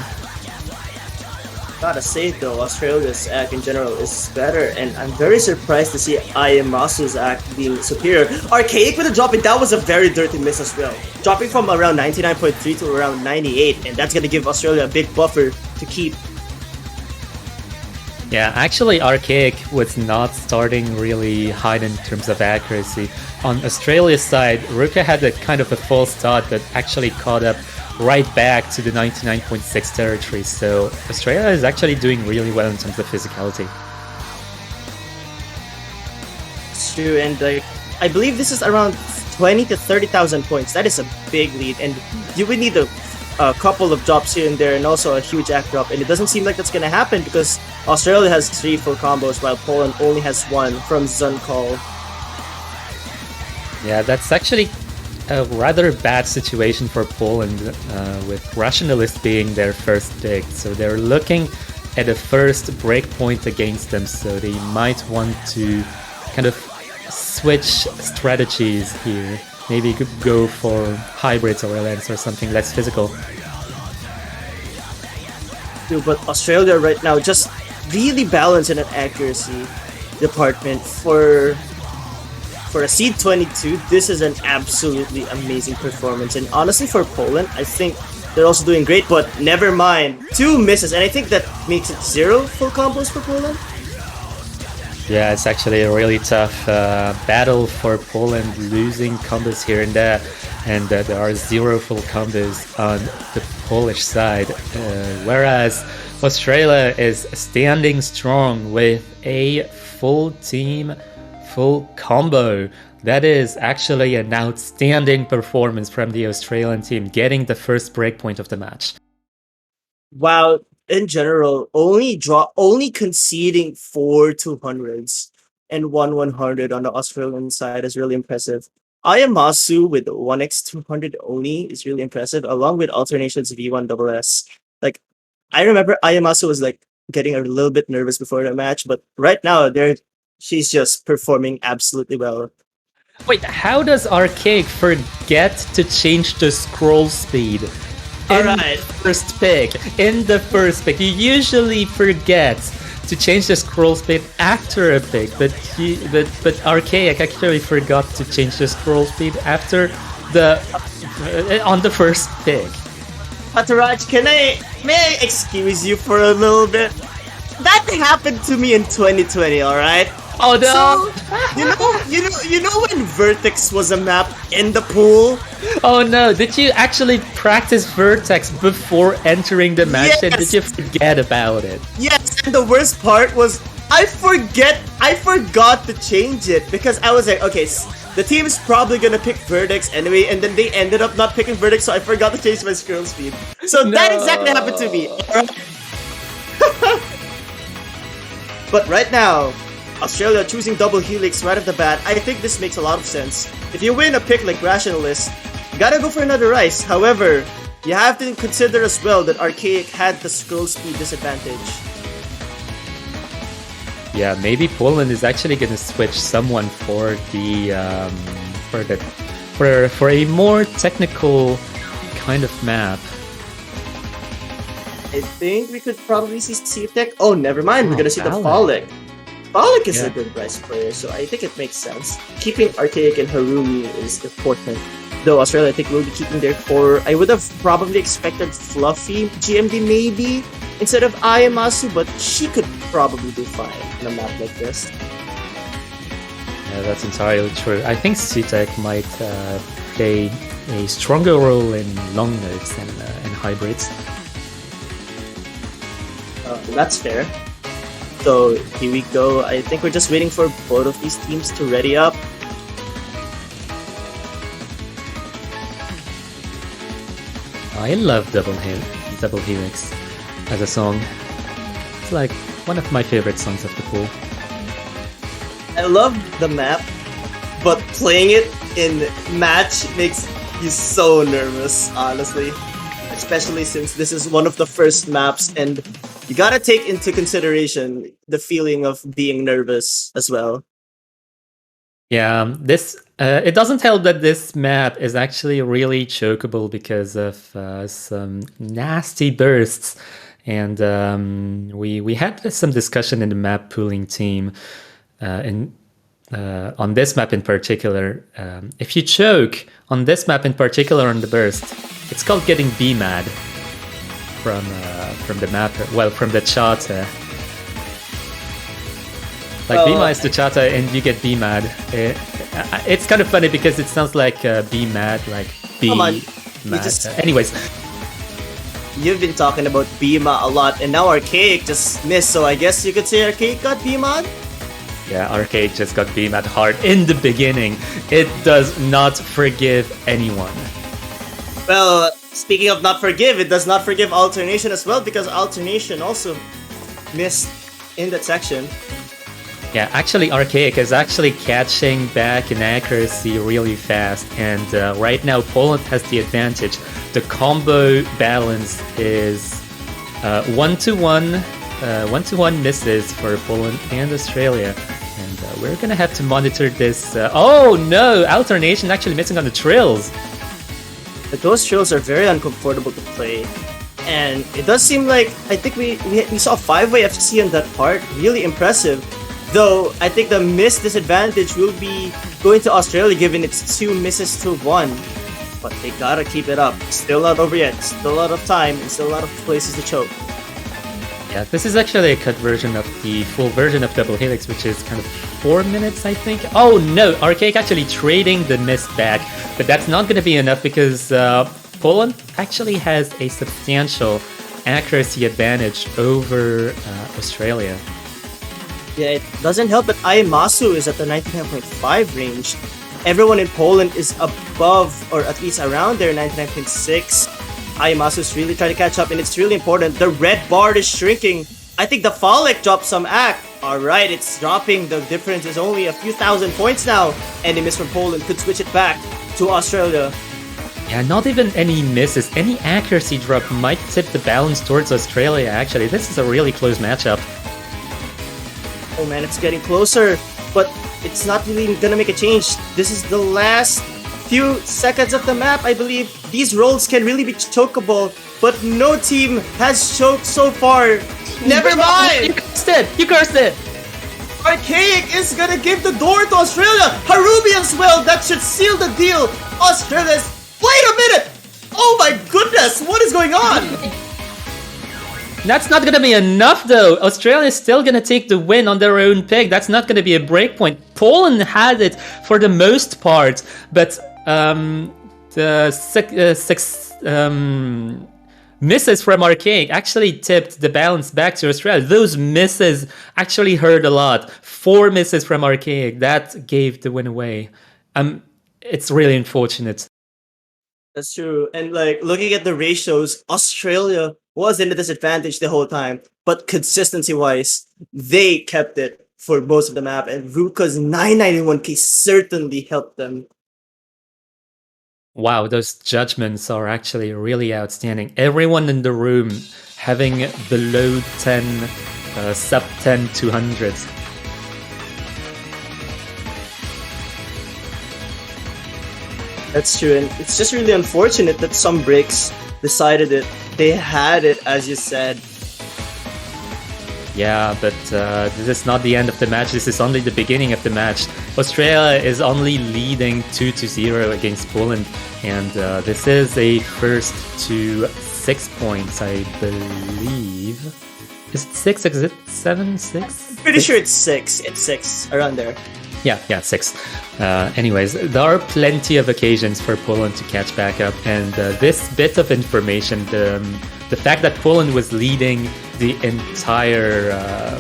Gotta say though, Australia's act in general is better, and I'm very surprised to see Ayamasu's act being superior. Archaic with a drop, and that was a very dirty miss as well. Dropping from around 99.3 to around 98, and that's gonna give Australia a big buffer to keep.
Yeah, actually Archaic was not starting really high in terms of accuracy. On Australia's side, Ruka had a kind of a false start but actually caught up right back to the 99.6 territory, so Australia is actually doing really well in terms of physicality.
It's true, and I believe this is around 20 to 30,000 points. That is a big lead, and you would need a couple of drops here and there, and also a huge act drop, and it doesn't seem like that's gonna happen because Australia has 3 full combos while Poland only has 1 from Zunkal.
Yeah, that's actually a rather bad situation for Poland, with Rationalist being their first pick. So they're looking at a first breakpoint against them, so they might want to kind of switch strategies here. Maybe go for hybrids or LNs or something less physical.
Dude, but Australia right now just really balanced in an accuracy department for a seed 22. This is an absolutely amazing performance, and honestly for Poland, I think they're also doing great. But never mind, 2 misses, and I think that makes it 0 full combos for Poland.
Yeah, it's actually a really tough battle for Poland, losing combos here and there, and there are 0 full combos on the Polish side, whereas Australia is standing strong with a full team, full combo. That is actually an outstanding performance from the Australian team, getting the first breakpoint of the match.
Wow, in general, only conceding 4 200s and 100 on the Australian side is really impressive. Ayamasu with 1x 200 only is really impressive, along with Alternations V1SS. Like, I remember Ayamasu was like getting a little bit nervous before the match, but right now she's just performing absolutely well.
Wait, how does Archaic forget to change the scroll speed?
Alright.
In the first pick, you usually forget to change the scroll speed after a pick, but Archaic actually forgot to change the scroll speed after on the first pick.
Pataraj, may I excuse you for a little bit? That happened to me in 2020, alright?
Oh no!
So, you know when Vertex was a map in the pool?
Oh no, did you actually practice Vertex before entering the match and did you forget about it?
Yes, and the worst part was I forgot to change it because I was like, okay, the team's probably gonna pick Vertex anyway, and then they ended up not picking Vertex, so I forgot to change my scroll speed. So that exactly happened to me. But right now, Australia choosing double Helix right off the bat, I think this makes a lot of sense. If you win a pick like Rationalist, you gotta go for another Rice. However, you have to consider as well that Archaic had the scroll speed disadvantage.
Yeah, maybe Poland is actually gonna switch someone for for a more technical kind of map.
I think we could probably see C-Tech. Oh, never mind. We're gonna see the
Falik.
Falik. Falik is a good Rice player, so I think it makes sense. Keeping Archaic and Harumi is important. Though Australia, I think, will be keeping their core. I would have probably expected Fluffy GMD maybe instead of Ayamasu, but she could probably do fine on a map like this.
Yeah, that's entirely true. I think C-Tech might play a stronger role in long nodes and hybrids.
That's fair. So here we go. I think we're just waiting for both of these teams to ready up.
I love Double Helix as a song. It's like one of my favorite songs of the pool.
I love the map, but playing it in match makes you so nervous, honestly. especially since this is one of the first maps, and you gotta take into consideration the feeling of being nervous as well.
Yeah, this it doesn't help that this map is actually really chokeable because of some nasty bursts, and we had some discussion in the map pooling team on this map in particular. If you choke on this map in particular on the burst, it's called getting B-mad from the map. Well, from the charter. Like B-mad is the charter, and you get B-mad. It's kind of funny because it sounds like B-mad, like B.
Come on,
mad.
just-
Anyways,
You've been talking about Bima a lot, and now Archaic just missed, so I guess you could say Archaic got Bima?
yeah, Arcade just got B-mad hard in the beginning. It does not forgive anyone.
Well, speaking of not forgive, it does not forgive Alternation as well, because Alternation also missed in that section.
Yeah, actually, Archaic is actually catching back in accuracy really fast, and right now Poland has the advantage. The combo balance is 1-1, 1-1 misses for Poland and Australia, and we're gonna have to monitor this. Oh no, Alternation actually missing on the trills.
But those trills are very uncomfortable to play. And it does seem like, I think we saw 5-way FC on that part, really impressive. Though, I think the miss disadvantage will be going to Australia given its 2 misses to 1. But they gotta keep it up. Still not over yet, still a lot of time, and still a lot of places to choke.
Yeah, this is actually a cut version of the full version of Double Helix, which is kind of 4 minutes, I think. Oh no, Archaic actually trading the miss back, but that's not going to be enough because Poland actually has a substantial accuracy advantage over Australia.
Yeah, it doesn't help that Aimasu is at the 99.5 range. Everyone in Poland is above, or at least around their 99.6. Aimasu is really trying to catch up, and it's really important. The red bar is shrinking. I think the Falik dropped some act. Alright, it's dropping. The difference is only a few thousand points now. Any miss from Poland could switch it back to Australia.
Yeah, not even any misses. Any accuracy drop might tip the balance towards Australia, actually. This is a really close matchup.
Oh man, it's getting closer, but it's not really gonna make a change. This is the last few seconds of the map, I believe. These rolls can really be chokeable, but no team has choked so far. Never mind!
You cursed it! You cursed it!
Archaic is gonna give the door to Australia! Harubi as well! That should seal the deal! Australia's... Wait a minute! Oh my goodness! What is going on?
That's not gonna be enough though. Australia is still gonna take the win on their own pick. That's not gonna be a breakpoint. Poland had it for the most part, but the six misses from Archaic actually tipped the balance back to Australia. Those misses actually hurt a lot. 4 misses from Archaic, that gave the win away. It's really unfortunate.
That's true. And like looking at the ratios, Australia was in a disadvantage the whole time, but consistency wise, they kept it for most of the map, and Ruka's 991k certainly helped them.
Wow, those judgments are actually really outstanding. Everyone in the room having below 10, sub 10 200s.
That's true, and it's just really unfortunate that some breaks decided it. They had it, as you said.
Yeah, but this is not the end of the match. This is only the beginning of the match. Australia is only leading 2-0 against Poland, and this is a first to 6 points, I believe. Is it 6? Is it 7? 6?
Pretty sure it's 6. It's 6, around there.
Yeah, 6. Anyways, there are plenty of occasions for Poland to catch back up, and this bit of information, the fact that Poland was leading the entire,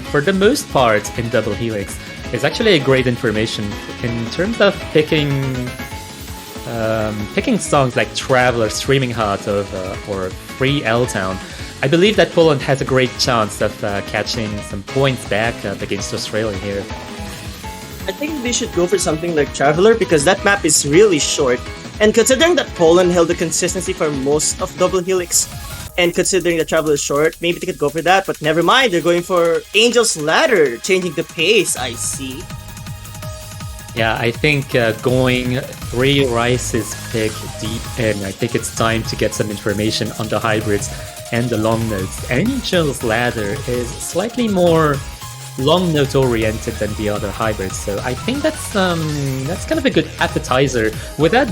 for the most part, in Double Helix, is actually a great information in terms of picking songs like Traveler, Streaming Hot, or Free L-Town. I believe that Poland has a great chance of catching some points back up against Australia here.
I think they should go for something like Traveler, because that map is really short, And considering that Poland held the consistency for most of Double Helix, and considering the travel is short, maybe they could go for that, but never mind, they're going for Angel's Ladder, changing the pace, I see.
Yeah, I think going 3 Rices pick deep in, I think it's time to get some information on the hybrids and the long notes. Angel's Ladder is slightly more long note oriented than the other hybrids, so I think that's kind of a good appetizer without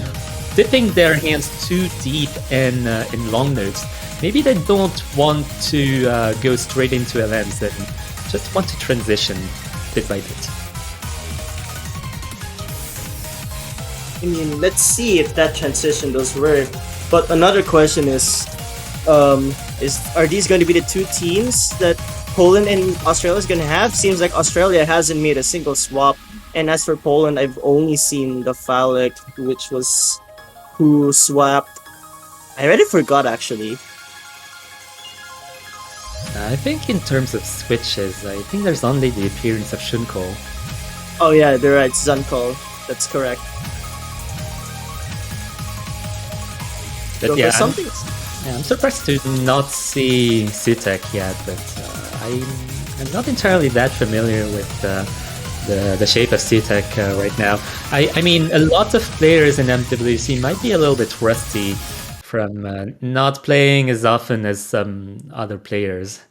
dipping their hands too deep in long notes. Maybe they don't want to go straight into LMs and just want to transition bit by bit.
I mean, let's see if that transition does work. But another question is are these going to be the two teams that Poland and Australia is going to have? Seems like Australia hasn't made a single swap. And as for Poland, I've only seen the Phallic, which was who swapped. I already forgot, actually.
I think in terms of switches, I think there's only the appearance of Shunkol.
Oh yeah, they're right, Zunkol. That's correct.
But
So
yeah,
for something.
I'm surprised to not see Sutek yet, but I'm not entirely that familiar with the shape of Sutek right now. I mean, a lot of players in MWC might be a little bit rusty from not playing as often as some other players.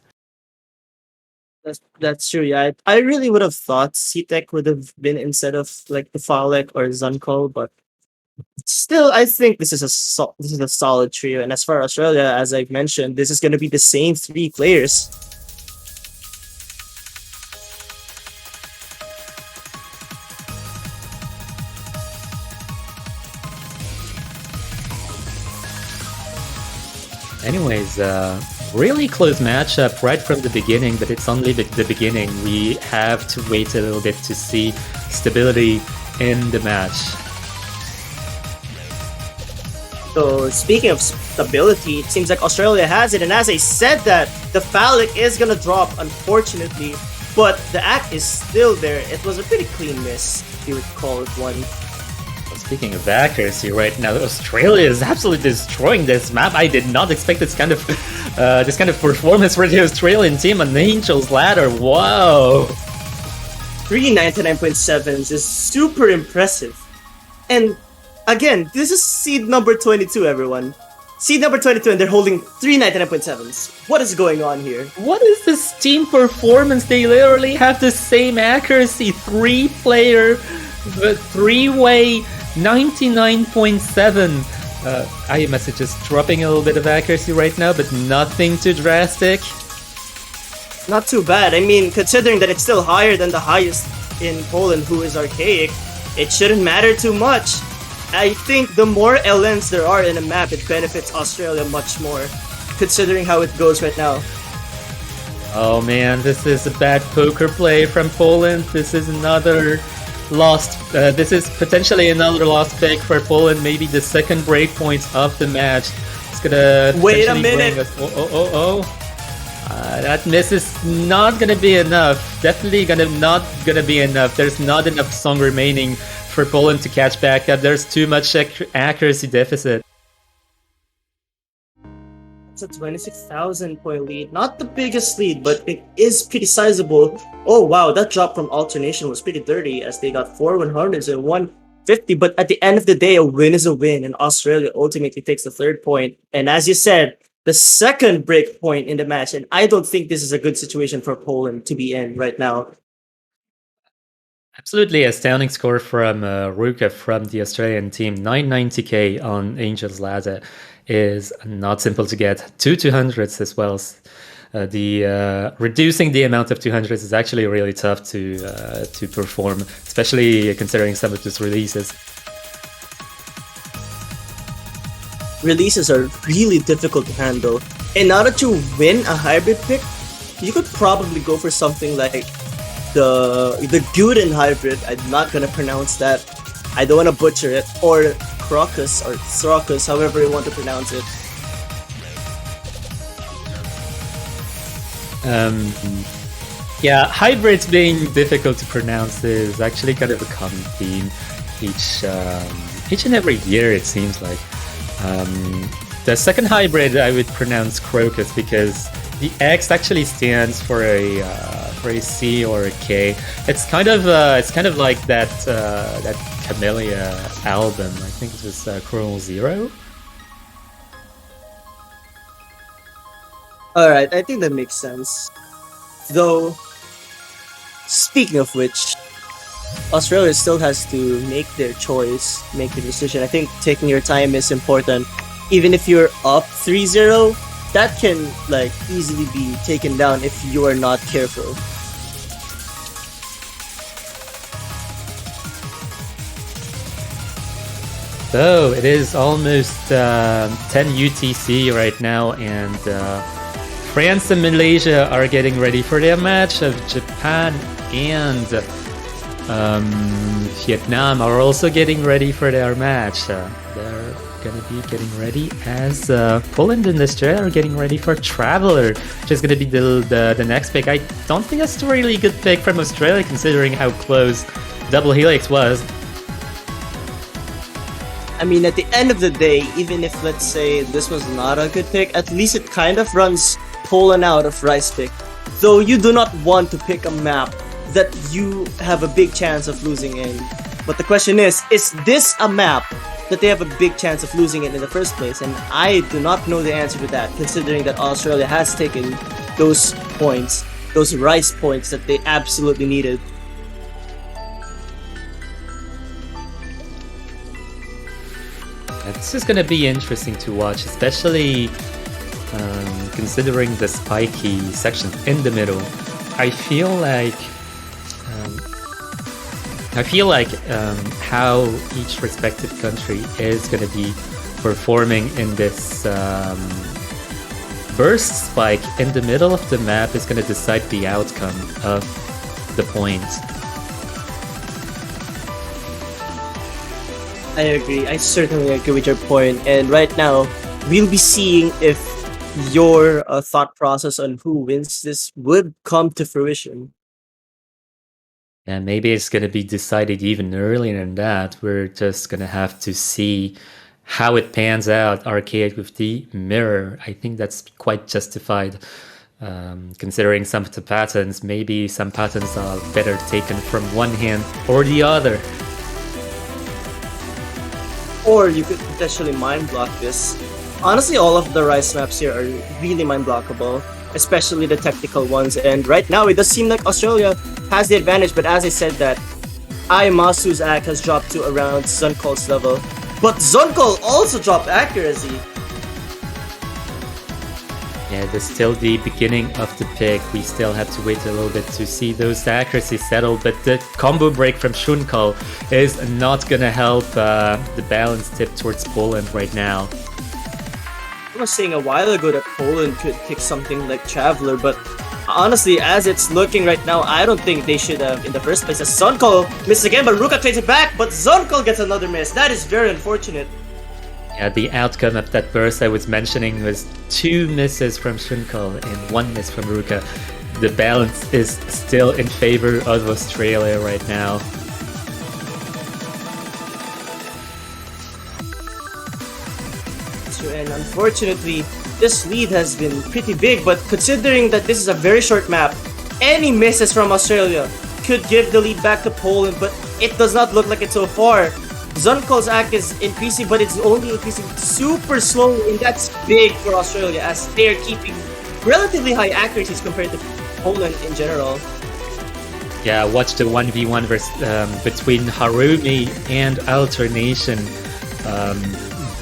That's true. Yeah, I really would have thought CTEC would have been instead of like the Phallic or Zunkol, but still, I think this is a solid trio. And as for Australia, as I've mentioned, this is going to be the same 3 players.
Anyways, really close matchup right from the beginning, but it's only the beginning. We have to wait a little bit to see stability in the match.
So speaking of stability, it seems like Australia has it. And as I said that, the Phallic is going to drop, unfortunately. But the act is still there. It was a pretty clean miss, if you would call it one.
Speaking of accuracy, right now Australia is absolutely destroying this map. I did not expect this kind of performance for the Australian team on Angel's Ladder. Wow!
399.7s is super impressive. And again, this is seed number 22, everyone. Seed number 22, and they're holding 399.7s. What is going on here?
What is this team performance? They literally have the same accuracy. 3-player, 3-way, 99.7. iMessage is dropping a little bit of accuracy right now, but nothing too drastic.
Not too bad. I mean, considering that it's still higher than the highest in Poland, who is Archaic, it shouldn't matter too much. I think the more LNs there are in a map, it benefits Australia much more, considering how it goes right now.
Oh man, this is a bad poker play from Poland. This is another lost. This is potentially another lost pick for Poland. Maybe the second breakpoint of the match. It's gonna
wait a
potentially
minute.
bring us. That miss is not gonna be enough. Definitely not gonna be enough. There's not enough song remaining for Poland to catch back up. There's too much accuracy deficit.
It's a 26,000 point lead. Not the biggest lead, but it is pretty sizable. Oh wow, that drop from alternation was pretty dirty as they got 4 100s and 150. But at the end of the day, a win is a win, and Australia ultimately takes the 3rd point. And as you said, the second break point in the match. And I don't think this is a good situation for Poland to be in right now.
Absolutely astounding score from Ruka from the Australian team. 990k on Angel's Ladder is not simple to get. 2 200s as well. Reducing the amount of 200s is actually really tough to perform, especially considering some of these releases.
Releases are really difficult to handle. In order to win a hybrid pick, you could probably go for something like the Guden hybrid. I'm not gonna pronounce that. I don't want to butcher it. Or Crocus or Throcus, however you want to pronounce it.
Yeah, hybrids being difficult to pronounce is actually kind of a common theme. each and every year, it seems like. The second hybrid I would pronounce Crocus because the X actually stands for a C or a K. It's kind of like that Camellia album. I think it was Chromal Zero.
Alright, I think that makes sense. Though, speaking of which, Australia still has to make their choice, make their decision. I think taking your time is important. Even if you're up 3-0, that can like easily be taken down if you are not careful.
So it is almost 10 UTC right now, and France and Malaysia are getting ready for their match. Of Japan and Vietnam are also getting ready for their match. They're gonna be getting ready as Poland and Australia are getting ready for Traveler, which is gonna be the next pick. I don't think that's a really good pick from Australia considering how close Double Helix was.
I mean, at the end of the day, even if let's say this was not a good pick, at least it kind of runs Poland out of Rice pick. Though you do not want to pick a map that you have a big chance of losing in. But the question is this a map that they have a big chance of losing it in the first place? And I do not know the answer to that, considering that Australia has taken those points, those Rice points that they absolutely needed.
This is going to be interesting to watch, especially considering the spiky section in the middle. I feel like how each respective country is going to be performing in this burst spike in the middle of the map is going to decide the outcome of the point.
I agree. I certainly agree with your point. And right now, we'll be seeing if your thought process on who wins this would come to fruition.
And maybe it's going to be decided even earlier than that. We're just going to have to see how it pans out. Archaic with the mirror. I think that's quite justified. Considering some of the patterns, maybe some patterns are better taken from one hand or the other.
Or you could potentially mind block this. Honestly, all of the Rice maps here are really mind blockable, especially the technical ones. And right now, it does seem like Australia has the advantage. But as I said, that Masu's act has dropped to around Zunkol's level, but Zunkol also dropped accuracy.
Yeah, there's still the beginning of the pick. We still have to wait a little bit to see those accuracies settle, but the combo break from Shunkol is not gonna help the balance tip towards Poland right now.
I was saying a while ago that Poland could pick something like Traveler, but honestly, as it's looking right now, I don't think they should have in the first place. As Zunkol missed again, but Ruka trades it back, but Zunkol gets another miss. That is very unfortunate.
Yeah, the outcome of that burst I was mentioning was 2 misses from Shunkol and 1 miss from Ruka. The balance is still in favor of Australia right now.
And unfortunately, this lead has been pretty big, but considering that this is a very short map, any misses from Australia could give the lead back to Poland, but it does not look like it so far. Zunkol's act is increasing, but it's only increasing super slowly, and that's big for Australia as they're keeping relatively high accuracies compared to Poland in general.
Yeah, watch the 1v1 between Harumi and Alternation.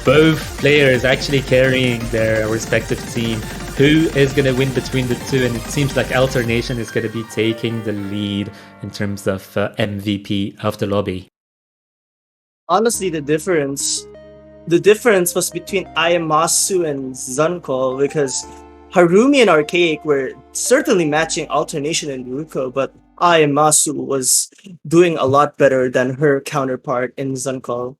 Both players actually carrying their respective team. Who is going to win between the two? And it seems like Alternation is going to be taking the lead in terms of MVP of the lobby.
Honestly, the difference was between Ayamasu and Zunkol, because Harumi and Archaic were certainly matching Alternation and Ruko, but Ayamasu was doing a lot better than her counterpart in Zunkol.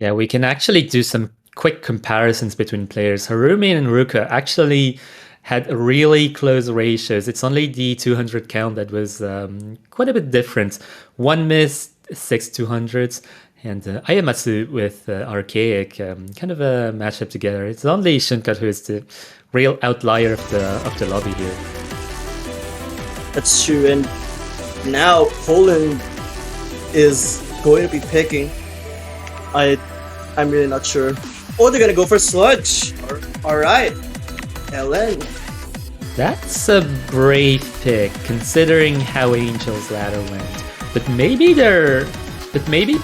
Yeah, we can actually do some quick comparisons between players. Harumi and Ruka actually had really close ratios. It's only the 200 count that was quite a bit different. 1 miss, 6 200s, and Ayamatsu with Archaic, kind of a matchup together. It's only Shinkat who is the real outlier of the lobby here.
That's true, and now Poland is going to be picking. I'm really not sure. Oh, they're gonna go for Sludge. All right, LN.
That's a brave pick, considering how Angel's Ladder went. But maybe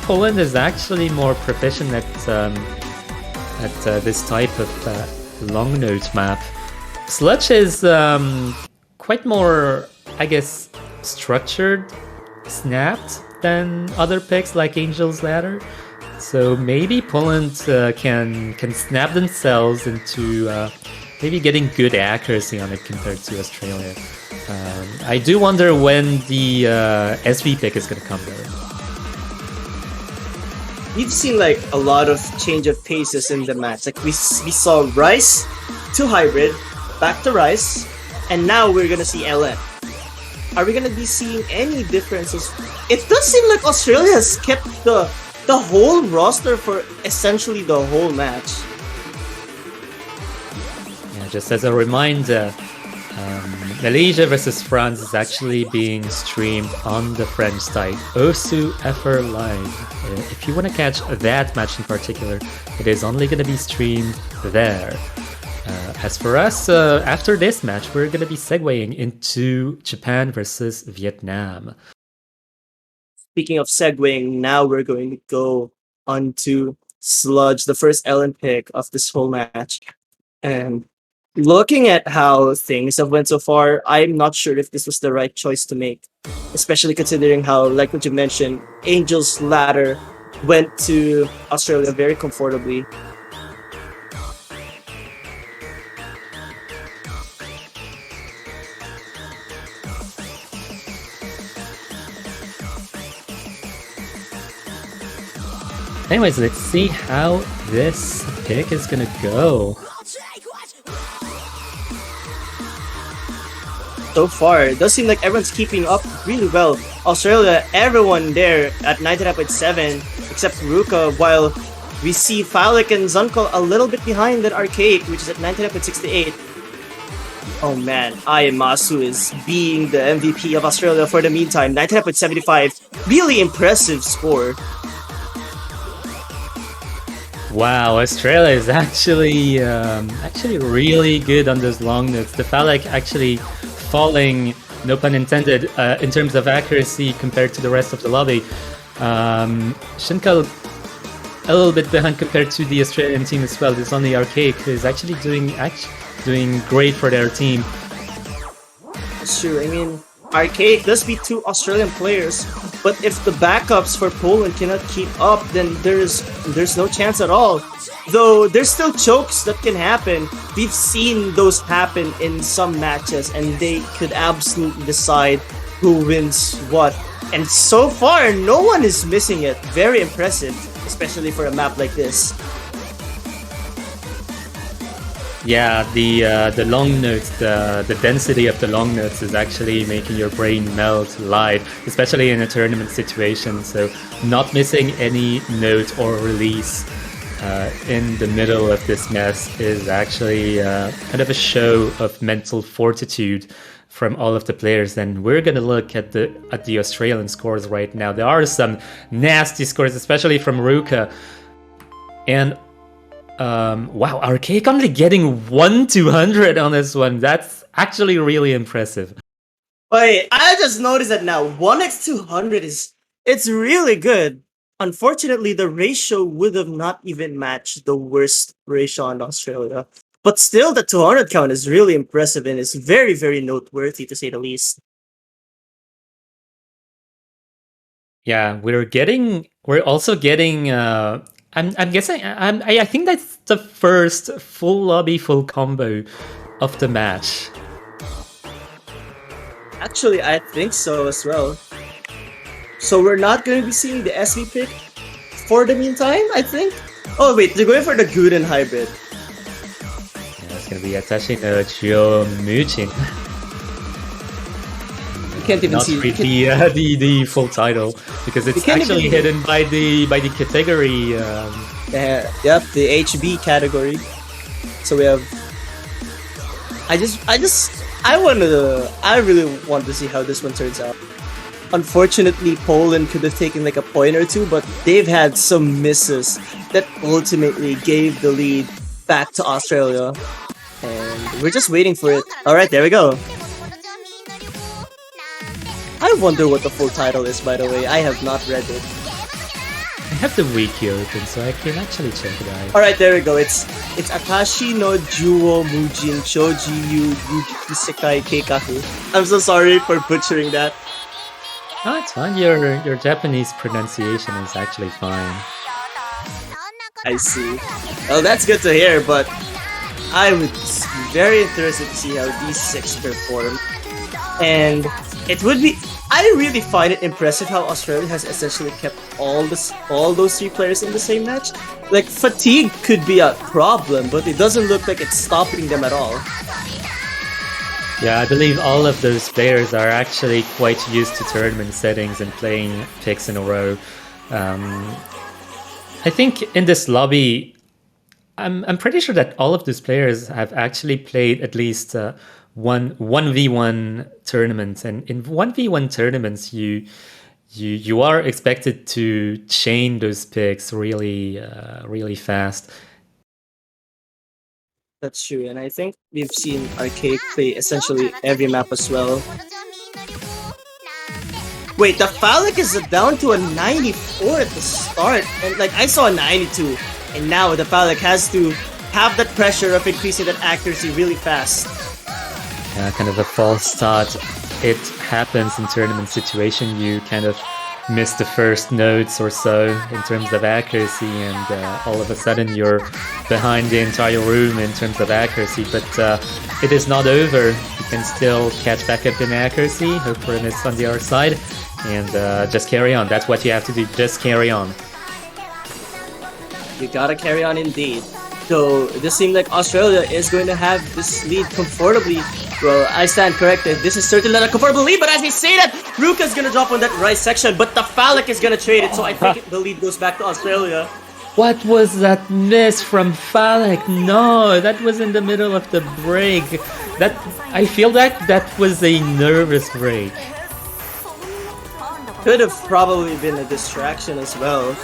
Poland is actually more proficient at this type of long note map. Sludge is quite more, I guess, structured, snapped than other picks like Angel's Ladder. So maybe Poland can snap themselves into maybe getting good accuracy on it compared to Australia. I do wonder when the SV pick is going to come though.
We've seen like a lot of change of paces in the match. Like we saw Rice to Hybrid, back to Rice, and now we're gonna see LN. Are we gonna be seeing any differences? It does seem like Australia has kept the whole roster for essentially the whole match.
Yeah, just as a reminder, Malaysia versus France is actually being streamed on the French site, Osu FR Live. If you want to catch that match in particular, it is only going to be streamed there. As for us, after this match, we're going to be segueing into Japan versus Vietnam.
Speaking of segueing, now we're going to go on to Sludge, the first LN pick of this whole match. And looking at how things have went so far, I'm not sure if this was the right choice to make, especially considering how, like what you mentioned, Angel's Ladder went to Australia very comfortably.
Anyways, let's see how this pick is gonna go.
So far, it does seem like everyone's keeping up really well. Australia, everyone there at 99.7 except Ruka, while we see Falik and Zunko a little bit behind that Archaic, which is at 99.68. Oh man, Ayamasu is being the MVP of Australia for the meantime. 99.75, really impressive score.
Wow, Australia is actually really good on those long notes. The Falak actually falling, no pun intended, in terms of accuracy compared to the rest of the lobby. Shinka a little bit behind compared to the Australian team as well. There's only Archaic who is actually doing great for their team.
That's true. I mean, Archaic does beat two Australian players, but if the backups for Poland cannot keep up, then there's no chance at all. Though there's still chokes that can happen. We've seen those happen in some matches, and they could absolutely decide who wins what. And so far, no one is missing it. Very impressive, especially for a map like this.
Yeah, the long notes, the density of the long notes is actually making your brain melt live, especially in a tournament situation. So not missing any note or release in the middle of this mess is actually kind of a show of mental fortitude from all of the players. And we're gonna look at the Australian scores right now. There are some nasty scores, especially from Ruka. And wow, Archaic only getting 1-200 on this one. That's actually really impressive.
Wait, I just noticed that now 1x200 it's really good. Unfortunately, the ratio would have not even matched the worst ratio in Australia. But still, the 200 count is really impressive and is very, very noteworthy to say the least.
Yeah, we're also getting. I'm guessing. I think that's the first full lobby, full combo of the match.
Actually, I think so as well. So we're not going to be seeing the SV pick for the meantime, I think. Oh wait, they're going for the Guden hybrid.
Yeah, it's gonna be Atashi no Chio Muchin.
can't even
not
see.
read the full title because it's
can't
actually
even-
hidden by the category.
Yep, the HB category. So we have. I really want to see how this one turns out. Unfortunately, Poland could have taken like a point or two, but they've had some misses that ultimately gave the lead back to Australia. And we're just waiting for it. Alright, there we go. I wonder what the full title is, by the way. I have not read it.
I have the wiki open, so I can actually check it out.
Alright, there we go. It's Atashi no Juwo Mujin Shoji Yu Yuki Sekai Keikaku. I'm so sorry for butchering that.
Oh, it's fine. Your Japanese pronunciation is actually fine.
I see. Well, that's good to hear, but I would be very interested to see how these six perform. And it would be... I really find it impressive how Australia has essentially kept all those three players in the same match. Like, fatigue could be a problem, but it doesn't look like it's stopping them at all.
Yeah, I believe all of those players are actually quite used to tournament settings and playing picks in a row. I think in this lobby, I'm pretty sure that all of those players have actually played at least one 1v1 tournament, and in 1v1 tournaments, you are expected to chain those picks really fast.
That's true, and I think we've seen Arcade play essentially every map as well. Wait, the Phallic is down to a 94 at the start, and like I saw a 92, and now the Phallic has to have that pressure of increasing that accuracy really fast.
Kind of a false start. It happens in tournament situation. You kind of miss the first notes or so in terms of accuracy, and all of a sudden you're behind the entire room in terms of accuracy. But it is not over. You can still catch back up in accuracy, hope for a miss on the other side, and just carry on. That's what you have to do, just carry on.
You gotta carry on indeed. So it does seem like Australia is going to have this lead comfortably. Well, I stand corrected. This is certainly not a comfortable lead, but as we say that, Ruka's gonna drop on that right section, but the Phallic is gonna trade it, so I think the lead goes back to Australia.
What was that miss from Phallic? No, that was in the middle of the break. I feel that was a nervous break.
Could have probably been a distraction as well.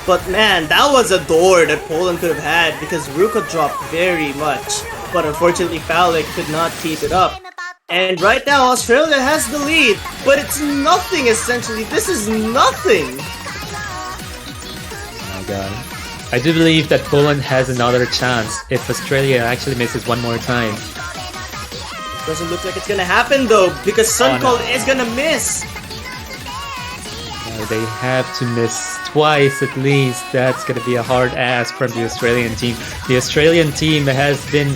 But man, that was a door that Poland could have had because Ruka dropped very much. But unfortunately, Phallic could not keep it up. And right now, Australia has the lead, but it's nothing essentially. This is nothing.
Oh my god. I do believe that Poland has another chance if Australia actually misses one more time.
Doesn't look like it's gonna happen though, because Suncold is gonna miss.
They have to miss twice at least. That's going to be a hard ask from the Australian team. The Australian team has been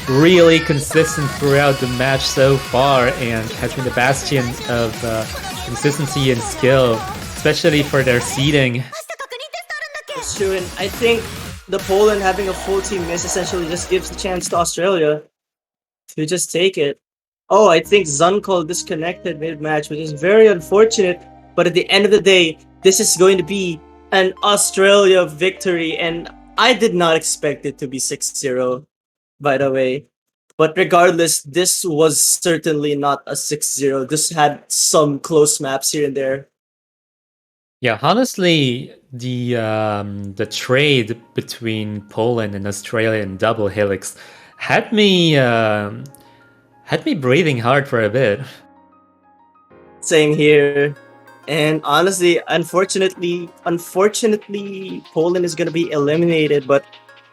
really consistent throughout the match so far and has been the bastion of consistency and skill, especially for their seeding.
It's true, and I think the Poland having a full team miss essentially just gives the chance to Australia to just take it. Oh, I think Zunkel disconnected mid-match, which is very unfortunate. But at the end of the day, this is going to be an Australia victory, and I did not expect it to be 6-0, by the way. But regardless, this was certainly not a 6-0. This had some close maps here and there.
Yeah, honestly, the trade between Poland and Australia in double helix had me breathing hard for a bit.
Same here. And honestly, unfortunately, Poland is going to be eliminated. But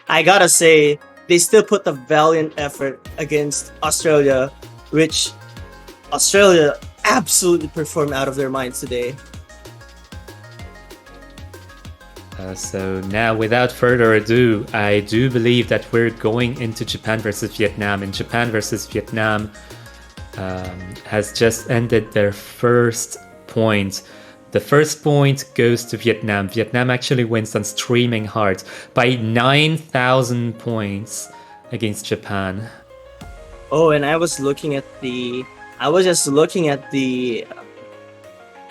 I gotta say, they still put a valiant effort against Australia, which Australia absolutely performed out of their minds today.
So now, without further ado, I do believe that we're going into Japan versus Vietnam. And Japan versus Vietnam has just ended their first point. The first point goes to Vietnam. Vietnam actually wins on Streaming Heart by 9,000 points against Japan.
Oh, and I was just looking at the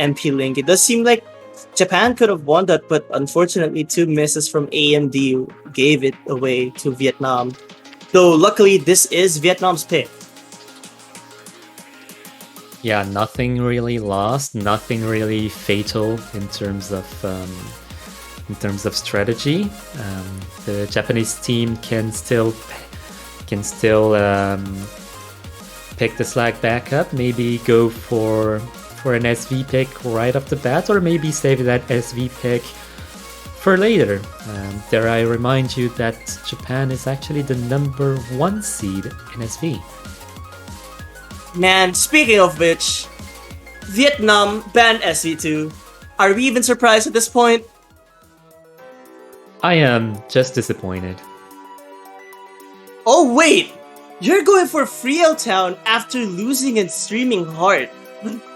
MP Link. It does seem like Japan could have won that, but unfortunately, two misses from AMD gave it away to Vietnam. Though luckily, this is Vietnam's pick.
Yeah, nothing really lost, nothing really fatal in terms of strategy. The Japanese team can still pick the slack back up. Maybe go for an SV pick right off the bat, or maybe save that SV pick for later. Dare I remind you that Japan is actually the number 1 seed in SV.
Man, speaking of which, Vietnam banned SV2. Are we even surprised at this point?
I am just disappointed.
Oh wait! You're going for Freetown after losing in Streaming Heart.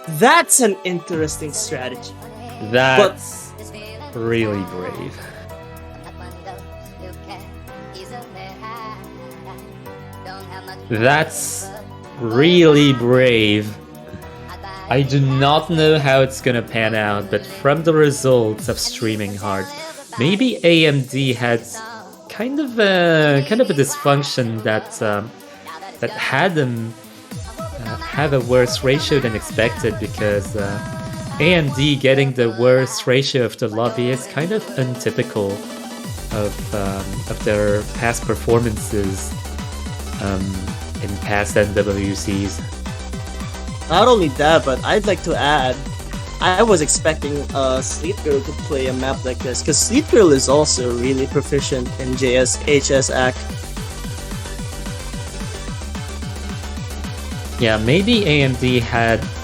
That's an interesting strategy.
That's really brave. That's really brave. I do not know how it's gonna pan out, but from the results of Streaming Heart, maybe AMD had kind of a dysfunction that had them have a worse ratio than expected, because AMD getting the worst ratio of the lobby is kind of untypical of their past performances in past NWCs.
Not only that, but I'd like to add, I was expecting Sleet Girl to play a map like this, because Sleet Girl is also really proficient in HS Act.
Yeah, maybe AMD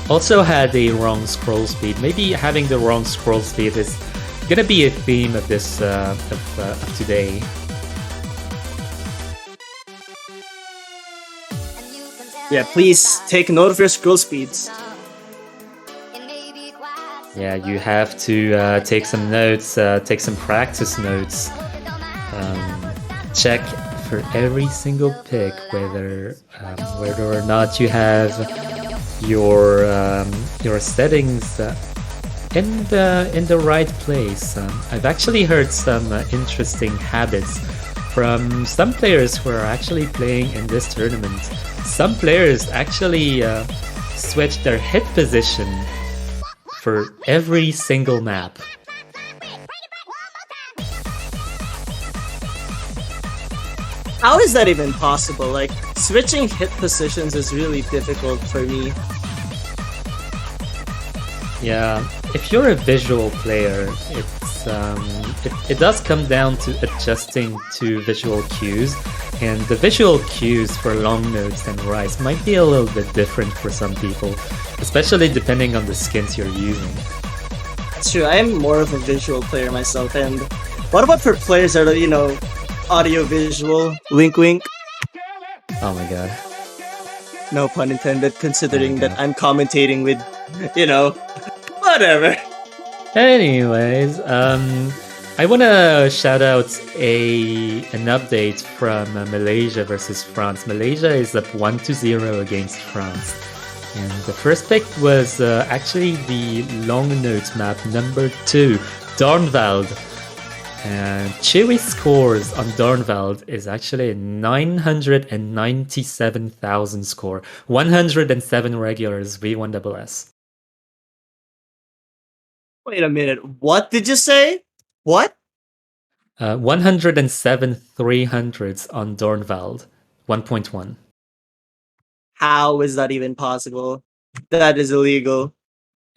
also had a wrong scroll speed. Maybe having the wrong scroll speed is gonna be a theme of this of today.
Yeah, please take note of your scroll speeds.
Yeah, you have to take some notes, take some practice notes. Check for every single pick whether or not you have your settings in the right place. I've actually heard some interesting habits from some players who are actually playing in this tournament. Some players actually switch their hit position for every single map.
How is that even possible? Like, switching hit positions is really difficult for me.
Yeah, if you're a visual player, it does come down to adjusting to visual cues, and the visual cues for long nodes and rise might be a little bit different for some people, especially depending on the skins you're using.
That's true, I am more of a visual player myself, and what about for players that are, audio-visual? Wink wink.
Oh my god.
No pun intended, considering
Oh my
that
God.
I'm commentating with, whatever.
Anyways, I want to shout out an update from Malaysia versus France. Malaysia is up 1-0 against France. And the first pick was actually the long notes map number 2, Dornwald. And Chewy's scores on Dornwald is actually a 997,000 score. 107 regulars, V1SS.
Wait a minute, what did you say? What?
107 300s on Dornwald, 1.1.
How is that even possible? That is illegal.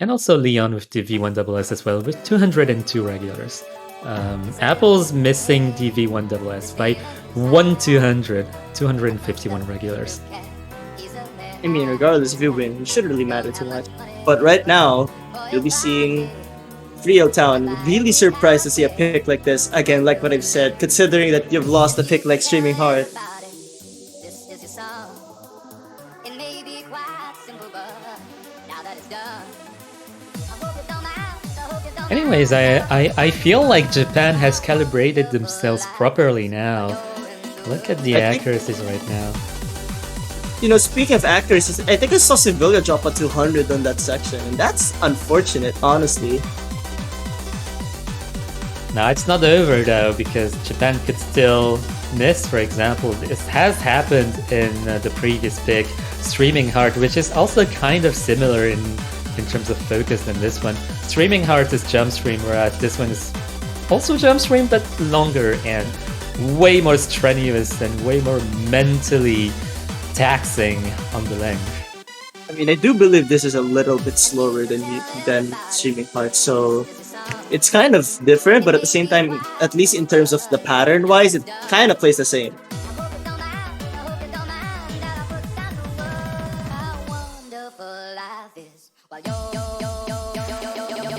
And also Leon with the V1SS as well, with 202 regulars. Apple's missing the V1SS by 251 regulars.
I mean, regardless if you win, it shouldn't really matter too much. But right now, you'll be seeing Freetown. Really surprised to see a pick like this. Again, like what I've said, considering that you've lost a pick like Streaming Heart.
Anyways, I feel like Japan has calibrated themselves properly now. Look at the
I think-
accuracies right now.
Speaking of accuracy, I think I saw Sevilla drop a 200 on that section, and that's unfortunate, honestly.
Now it's not over though, because Japan could still miss, for example. This has happened in the previous pick, Streaming Heart, which is also kind of similar in terms of focus than this one. Streaming Heart is jump stream, whereas this one is also jump stream, but longer and way more strenuous and way more mentally taxing on the length.
I mean, I do believe this is a little bit slower than Streaming Heart, so it's kind of different, but at the same time, at least in terms of the pattern wise, it kind of plays the same.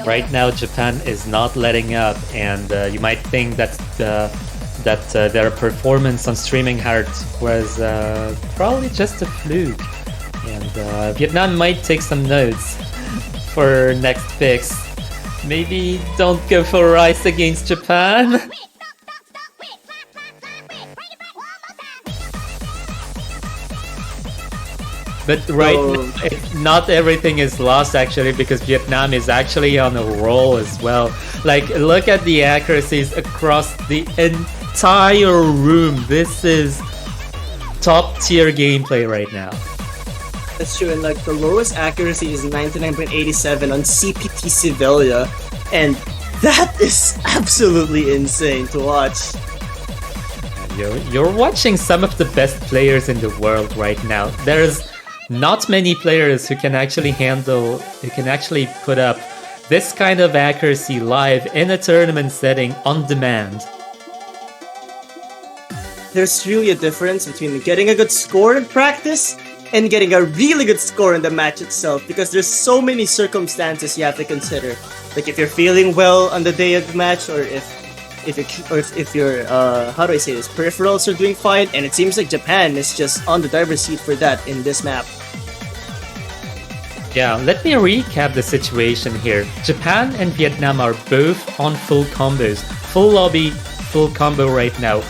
Right now, Japan is not letting up, and you might think that their performance on Streaming Heart was probably just a fluke, and Vietnam might take some notes for next picks. Maybe don't go for Ice against Japan. But right now, not everything is lost actually, because Vietnam is actually on a roll as well. Like, look at the accuracies across the entire room. This is top tier gameplay right now.
That's true, and like the lowest accuracy is 99.87 on CPT Sevilla, and that is absolutely insane to watch.
You're watching some of the best players in the world right now. There's not many players who can actually put up this kind of accuracy live in a tournament setting on demand.
There's really a difference between getting a good score in practice and getting a really good score in the match itself, because there's so many circumstances you have to consider. Like if you're feeling well on the day of the match, or if your how do I say this, peripherals are doing fine, and it seems like Japan is just on the driver's seat for that in this map.
Yeah, let me recap the situation here. Japan and Vietnam are both on full combos. Full lobby, full combo right now.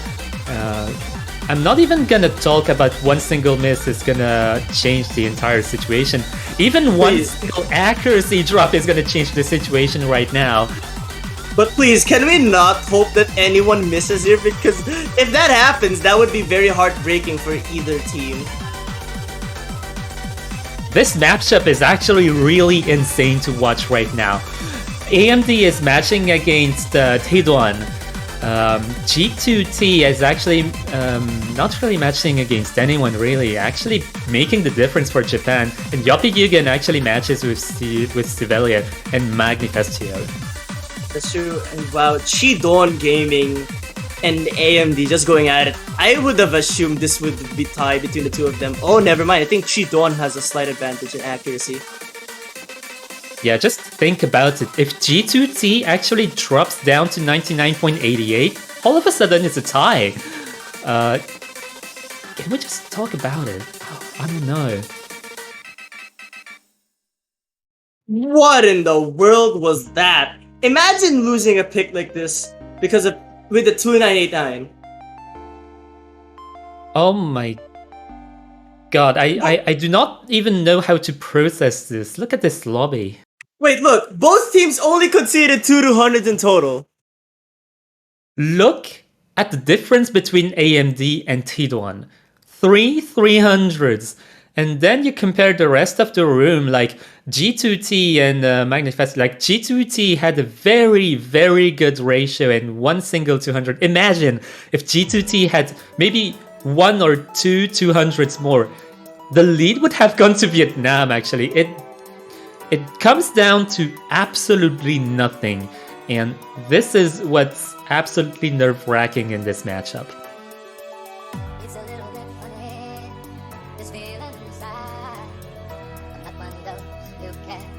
I'm not even gonna talk about one single miss is gonna change the entire situation. Even one single accuracy drop is gonna change the situation right now.
But please, can we not hope that anyone misses here? Because if that happens, that would be very heartbreaking for either team.
This matchup is actually really insane to watch right now. AMD is matching against Taeduan. G2T is actually not really matching against anyone really, actually making the difference for Japan. And Yoppie Yugen actually matches with Sivelia and Magnifestio.
That's true. And wow, Chi-Don Gaming and AMD just going at it. I would have assumed this would be tied between the two of them. Oh, never mind. I think Chi-Don has a slight advantage in accuracy.
Yeah, just think about it. If G2T actually drops down to 99.88, all of a sudden it's a tie. Can we just talk about it? I don't know.
What in the world was that? Imagine losing a pick like this because of with the 2989.
Oh my god, I do not even know how to process this. Look at this lobby.
Wait, look, both teams only conceded 200s in total.
Look at the difference between AMD and Taeduan. 300s. And then you compare the rest of the room, like G2T and Magnifest. Like G2T had a very, very good ratio and one single 200. Imagine if G2T had maybe one or two 200s more. The lead would have gone to Vietnam, actually. It comes down to absolutely nothing. And this is what's absolutely nerve-wracking in this matchup.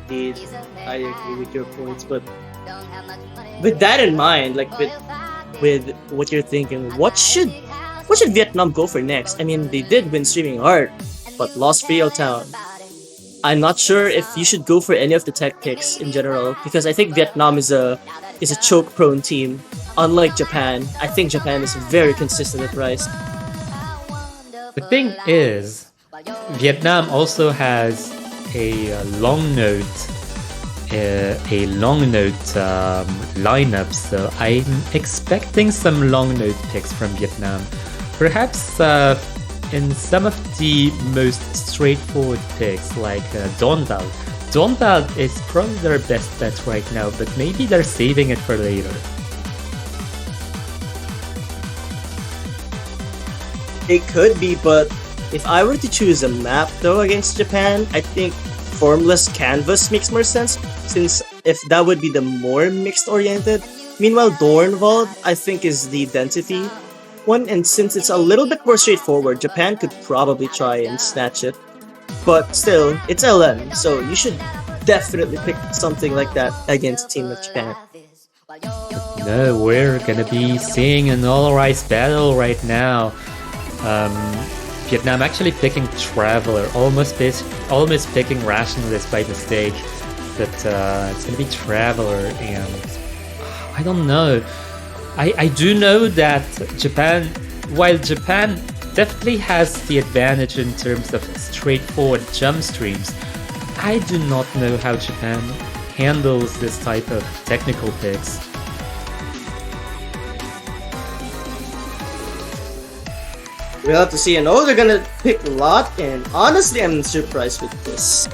Indeed, I agree with your points, but with that in mind, like with what you're thinking, what should Vietnam go for next? I mean, they did win Streaming Heart, but lost Frio Town. I'm not sure if you should go for any of the tech picks in general, because I think Vietnam is a choke-prone team. Unlike Japan, I think Japan is very consistent at Rise.
The thing is, Vietnam also has a long note, lineup, so I'm expecting some long note picks from Vietnam. Perhaps in some of the most straightforward picks, like Don Val. Don Val is probably their best bet right now, but maybe they're saving it for later.
It could be, but if I were to choose a map though against Japan, I think Formless Canvas makes more sense, since if that would be the more mixed oriented. Meanwhile, Dornwald I think is the density one, and since it's a little bit more straightforward, Japan could probably try and snatch it. But still, it's LN, so you should definitely pick something like that against Team of Japan.
No, we're gonna be seeing an all-rise battle right now. Vietnam actually picking Traveler, almost picking Rationalist by mistake, but it's gonna be Traveler, and I don't know. I do know that Japan, while Japan definitely has the advantage in terms of straightforward jump streams, I do not know how Japan handles this type of technical picks.
We'll have to see. I know they're gonna pick a lot, and honestly, I'm surprised with this.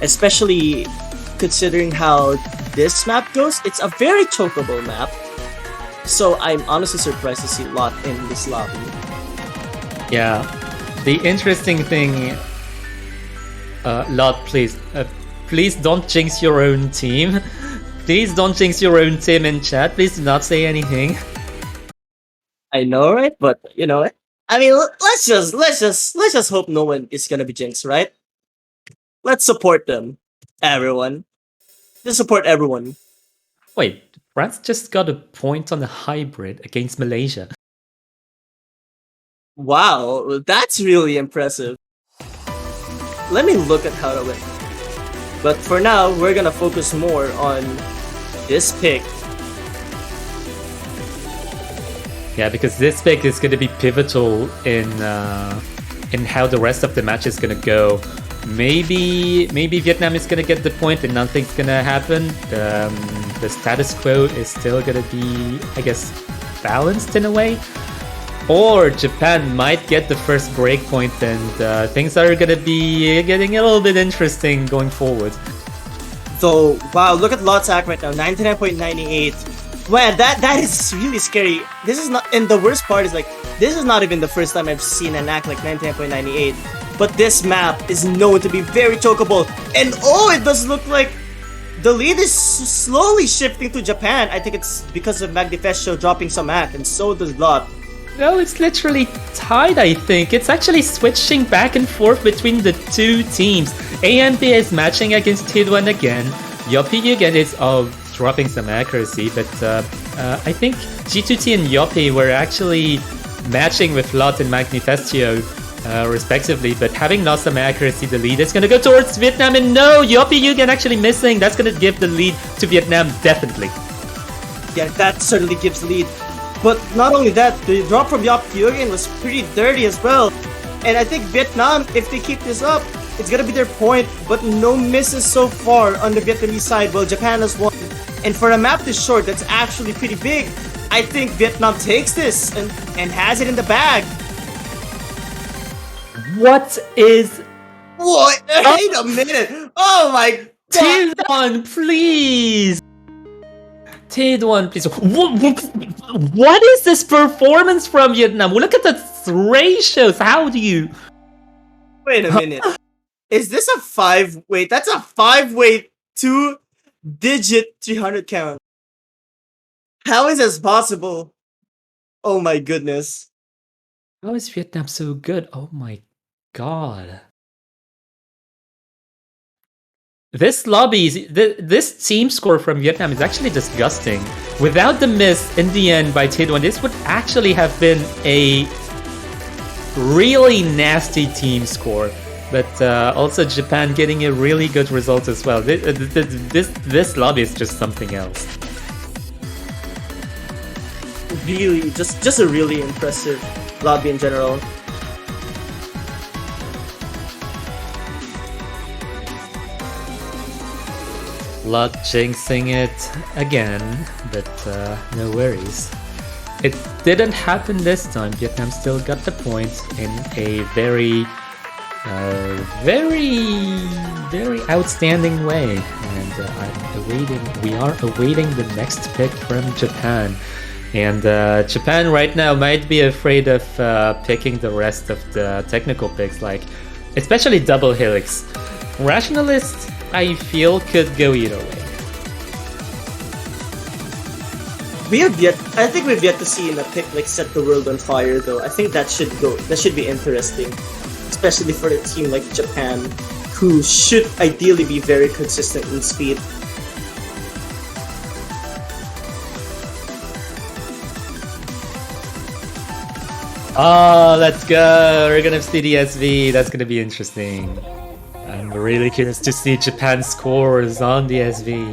Especially considering how this map goes. It's a very chokeable map. So I'm honestly surprised to see Lot in this lobby.
Yeah, the interesting thing, Lot, please don't jinx your own team. Please don't jinx your own team in chat. Please do not say anything.
I know, right? But you know, I mean, let's just hope no one is gonna be jinxed, right? Let's support them, everyone. Just support everyone.
Wait, France just got a point on the hybrid against Malaysia.
Wow, that's really impressive. Let me look at how to win. But for now, we're gonna focus more on this pick.
Yeah, because this pick is going to be pivotal in how the rest of the match is going to go. Maybe Vietnam is going to get the point and nothing's going to happen. The status quo is still going to be, I guess, balanced in a way. Or Japan might get the first break point, and things are going to be getting a little bit interesting going forward.
So, wow, look at Lot's act right now, 99.98. Man, that is really scary. This is not, and the worst part is like, this is not even the first time I've seen an act like 99.98. But this map is known to be very chokeable. And oh, it does look like the lead is slowly shifting to Japan. I think it's because of Magnificio dropping some act, and so does Lot.
No, it's literally tied, I think. It's actually switching back and forth between the two teams. AMP is matching against Tidwan again. Yoppie again is dropping some accuracy, but I think G2T and Yoppie were actually matching with Lot and Magnificio, respectively, but having lost some accuracy, the lead is going to go towards Vietnam, and no, Yoppie Yugen actually missing. That's going to give the lead to Vietnam, definitely.
Yeah, that certainly gives lead. But not only that, the drop from Yoppie Yugen was pretty dirty as well. And I think Vietnam, if they keep this up, it's gonna be their point, but no misses so far on the Vietnamese side. Well, Japan has won. And for a map this short, that's actually pretty big. I think Vietnam takes this and has it in the bag.
What is...
What? Wait a minute. Oh my god.
Tidwan, please! Tidwan, please. What is this performance from Vietnam? Look at the ratios. How do you...
Wait a minute. Is this a 5? Wait, that's a 5-way 2-digit 300 count. How is this possible? Oh my goodness.
How is Vietnam so good? Oh my god. This lobby, this team score from Vietnam is actually disgusting. Without the miss in the end by Tidwan, this would actually have been a really nasty team score. But also Japan getting a really good result as well. This lobby is just something else.
Really, just a really impressive lobby in general.
Lot jinxing it again, but no worries. It didn't happen this time. Vietnam still got the point in a very outstanding way, and we are awaiting the next pick from Japan. And Japan right now might be afraid of picking the rest of the technical picks, like especially double helix. Rationalist, I feel, could go either way.
I think we've yet to see in a pick like set the world on fire though. I think that should be interesting. Especially for a team like Japan, who should ideally be very consistent in speed.
Oh, let's go! We're gonna see the SV. That's gonna be interesting. I'm really curious to see Japan's scores on the SV.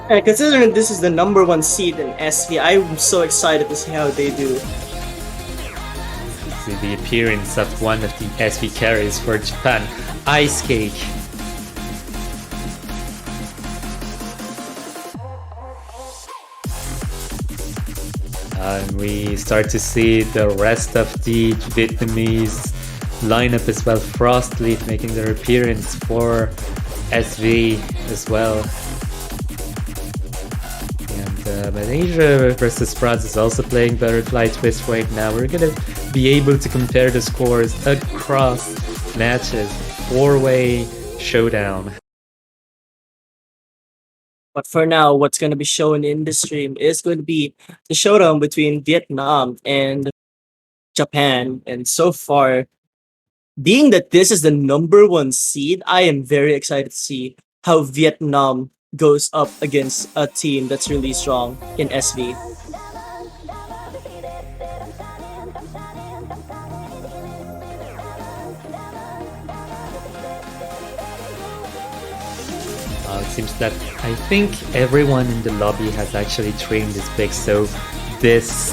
And considering this is the #1 seed in SV, I'm so excited to see how they do.
See the appearance of one of the SV carries for Japan, Ice Cake. And we start to see the rest of the Vietnamese lineup as well. Frostleaf making their appearance for SV as well. And Malaysia versus France is also playing Butterfly Twist right now. We're gonna be able to compare the scores across matches. 4-way showdown.
But for now, what's going to be shown in the stream is going to be the showdown between Vietnam and Japan. And so far, being that this is the #1 seed, I am very excited to see how Vietnam goes up against a team that's really strong in SV.
It seems that I think everyone in the lobby has actually trained this pick, so this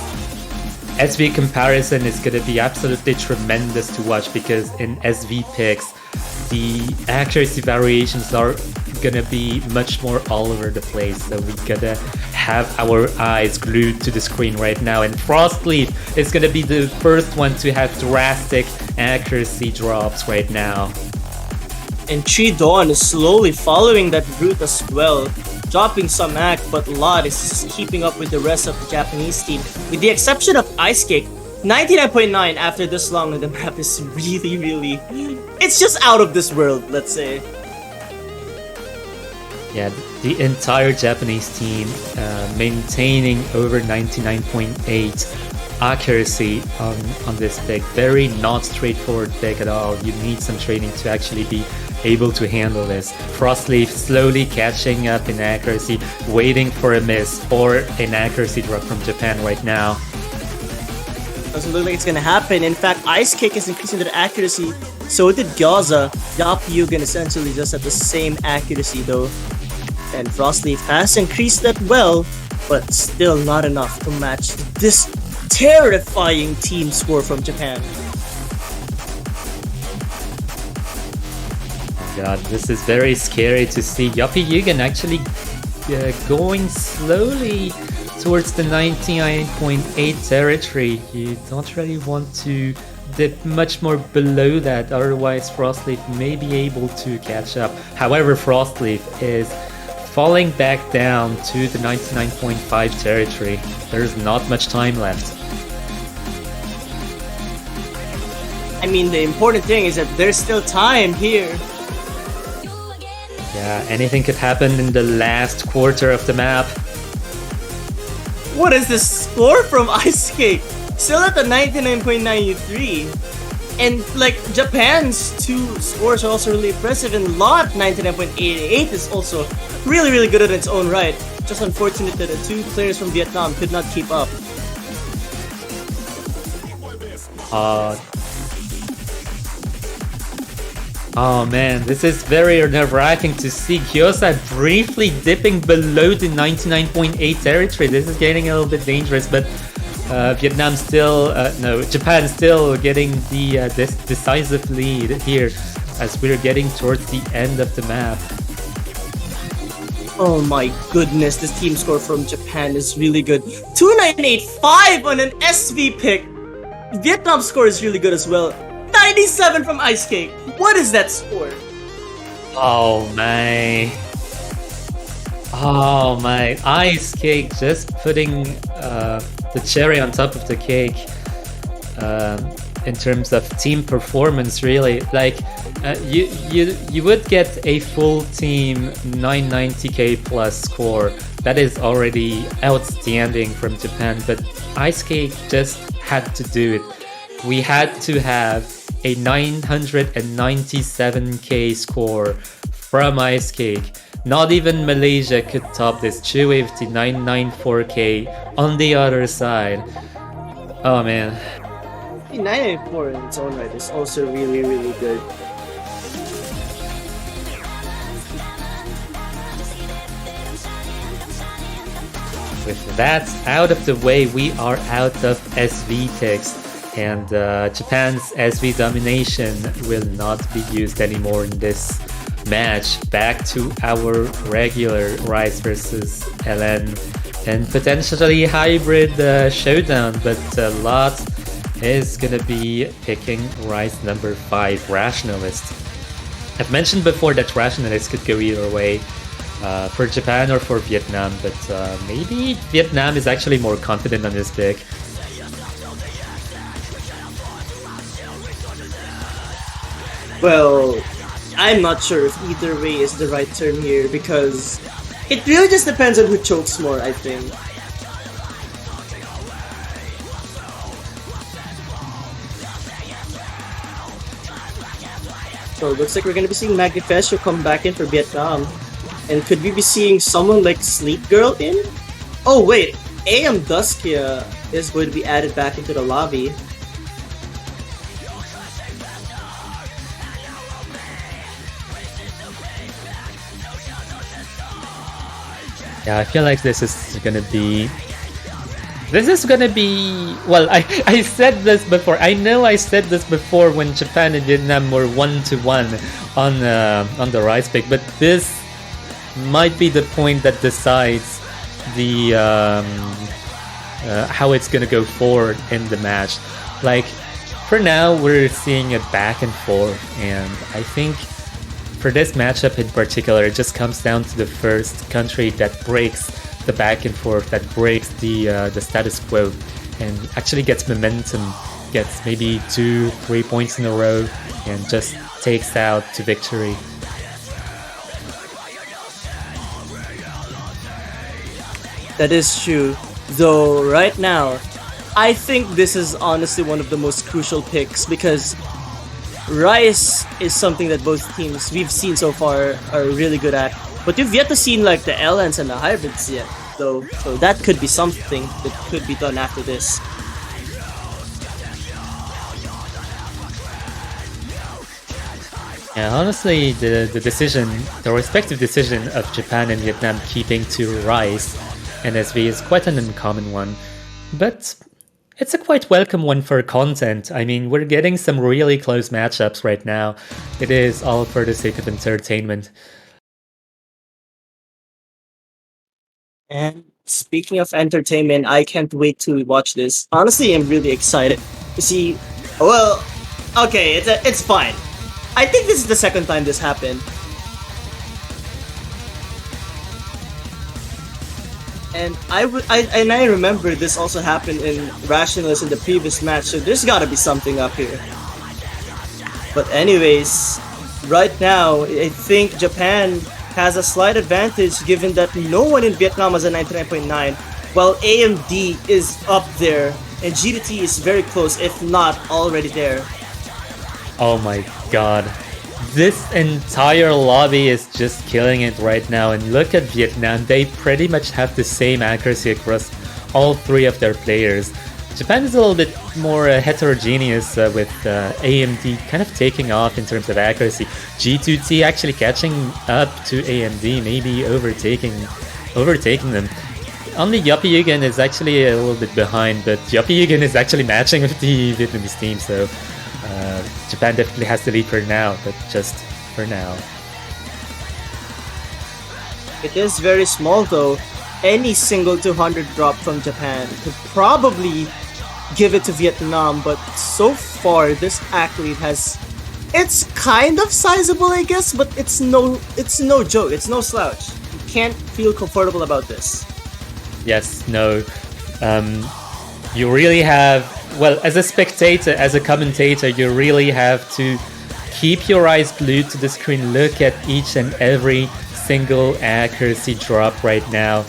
SV comparison is going to be absolutely tremendous to watch, because in SV picks, the accuracy variations are going to be much more all over the place, so we gotta have our eyes glued to the screen right now. And Frostleaf is going to be the first one to have drastic accuracy drops right now.
And Tree Dawn is slowly following that route as well, dropping some act, but Lot is just keeping up with the rest of the Japanese team, with the exception of Ice Cake. 99.9 after this long, the map is really, it's just out of this world, let's say.
Yeah, the entire Japanese team maintaining over 99.8 accuracy on this pick. Very not straightforward pick at all. You need some training to actually be able to handle this. Frostleaf slowly catching up in accuracy, waiting for a miss or an accuracy drop from Japan right now.
Doesn't look like it's gonna happen. In fact, Ice Cake is increasing their accuracy. So did Gyoza. Yap Yugen essentially just at the same accuracy though. And Frostleaf has increased that well, but still not enough to match this terrifying team score from Japan.
God, this is very scary to see. Yappy Yugen actually going slowly towards the 99.8 territory. You don't really want to dip much more below that, otherwise Frostleaf may be able to catch up. However, Frostleaf is falling back down to the 99.5 territory. There's not much time left.
I mean, the important thing is that there's still time here.
Yeah, anything could happen in the last quarter of the map.
What is the score from Ice Cake? Still at the 99.93. And like Japan's two scores are also really impressive, and Lot 99.88 is also really good in its own right. Just unfortunate that the two players from Vietnam could not keep up.
Oh man, this is very nerve-wracking to see Gyoza briefly dipping below the 99.8 territory. This is getting a little bit dangerous, but Japan still getting the decisive lead here. as we're getting towards the end of the map.
Oh my goodness, this team score from Japan is really good. 2985 on an SV pick. Vietnam score is really good as well. 97 from Ice Cake. What is that score?
Oh my. Oh my. Ice Cake just putting the cherry on top of the cake in terms of team performance, really. Like, you would get a full team 990k plus score. That is already outstanding from Japan, but Ice Cake just had to do it. We had to have a 997k score from Ice Cake. Not even Malaysia could top this. Chuivty 994k on the other side. Oh man.
984 in its own right is also really, really good.
With that out of the way, we are out of SV ticks, and Japan's SV domination will not be used anymore in this match. Back to our regular Rise versus LN and potentially hybrid showdown, but a lot is gonna be picking Rise number 5, Rationalist. I've mentioned before that Rationalist could go either way. For Japan or for Vietnam, but maybe Vietnam is actually more confident on this pick.
Well, I'm not sure if either way is the right term here because it really just depends on who chokes more, I think. So it looks like we're gonna be seeing Magnifesio come back in for Vietnam. And could we be seeing someone like Sleep Girl in? Oh wait, AM Duskia is going to be added back into the lobby.
Yeah, I feel like this is gonna be... Well, I said this before. I know I said this before when Japan and Vietnam were 1-1 on the Rise pick, but this might be the point that decides the how it's gonna go forward in the match. Like, for now, we're seeing a back and forth, and I think for this matchup in particular, it just comes down to the first country that breaks the back and forth, that breaks the status quo, and actually gets momentum, gets maybe 2-3 points in a row, and just takes out to victory.
That is true. Though right now, I think this is honestly one of the most crucial picks because Rice is something that both teams we've seen so far are really good at. But we've yet to see like the LNs and the hybrids yet, though. So that could be something that could be done after this.
Yeah, honestly, the respective decision of Japan and Vietnam keeping to Rice and SV is quite an uncommon one, but it's a quite welcome one for content. I mean, we're getting some really close matchups right now. It is all for the sake of entertainment.
And speaking of entertainment, I can't wait to watch this. Honestly, I'm really excited to see. Well, okay, it's fine. I think this is the second time this happened. And I remember this also happened in Rationalist in the previous match, so there's gotta be something up here. But anyways, right now, I think Japan has a slight advantage given that no one in Vietnam has a 99.9, while AMD is up there, and GDT is very close, if not already there.
Oh my god. This entire lobby is just killing it right now, and look at Vietnam, they pretty much have the same accuracy across all three of their players. Japan is a little bit more heterogeneous with AMD kind of taking off in terms of accuracy. G2T actually catching up to AMD, maybe overtaking them. Only Yuppie Yugen is actually a little bit behind, but Yuppie Yugen is actually matching with the Vietnamese team, so Japan definitely has the lead for now, but just for now.
It is very small though. Any single 200 drop from Japan could probably give it to Vietnam, but so far this athlete has, it's kind of sizable, I guess, but it's no joke, it's no slouch. You can't feel comfortable about this.
Yes, no. You really have, well, as a spectator, as a commentator, you really have to keep your eyes glued to the screen, look at each and every single accuracy drop right now.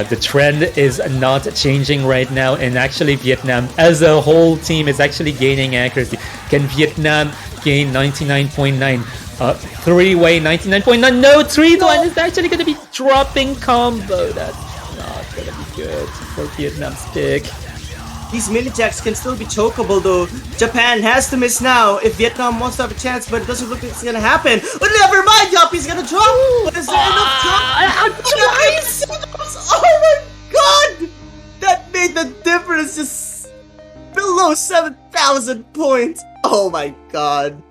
The trend is not changing right now, and actually Vietnam as a whole team is actually gaining accuracy. Can Vietnam gain 99.9? Three-way 99.9? No, 3-1 is actually going to be dropping combo. That's not going to be good for Vietnam's pick.
These mini jacks can still be chokeable though. Japan has to miss now if Vietnam wants to have a chance, but it doesn't look like it's gonna happen. But never mind, Yuppie's gonna drop. But is there enough drop? Twice! Oh my god! That made the difference just below 7,000 points. Oh my god.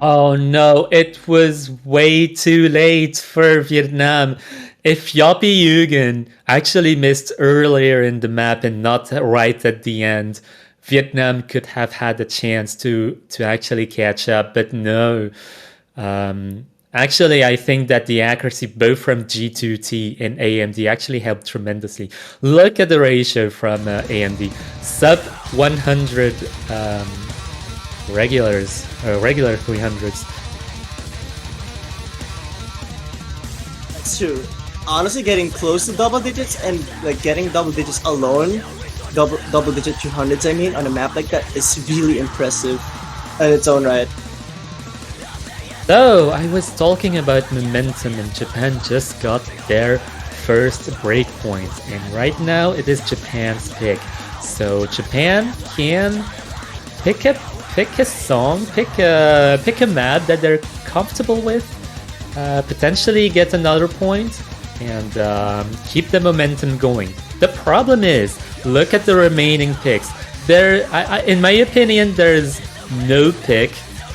Oh no, it was way too late for Vietnam. If Yoppie Yugen actually missed earlier in the map and not right at the end, Vietnam could have had a chance to actually catch up, but no. Actually, I think that the accuracy both from G2T and AMD actually helped tremendously. Look at the ratio from AMD. Sub 100 regulars, regular 300s.
That's true. Honestly, getting close to double digits and like getting double digits alone, double digit 200s, I mean, on a map like that is really impressive in its own right.
So, I was talking about momentum, and Japan just got their first breakpoint, and right now it is Japan's pick. So Japan can pick a song, pick a map that they're comfortable with, potentially get another point, and keep the momentum going. The problem is, look at the remaining picks. In my opinion, there's no pick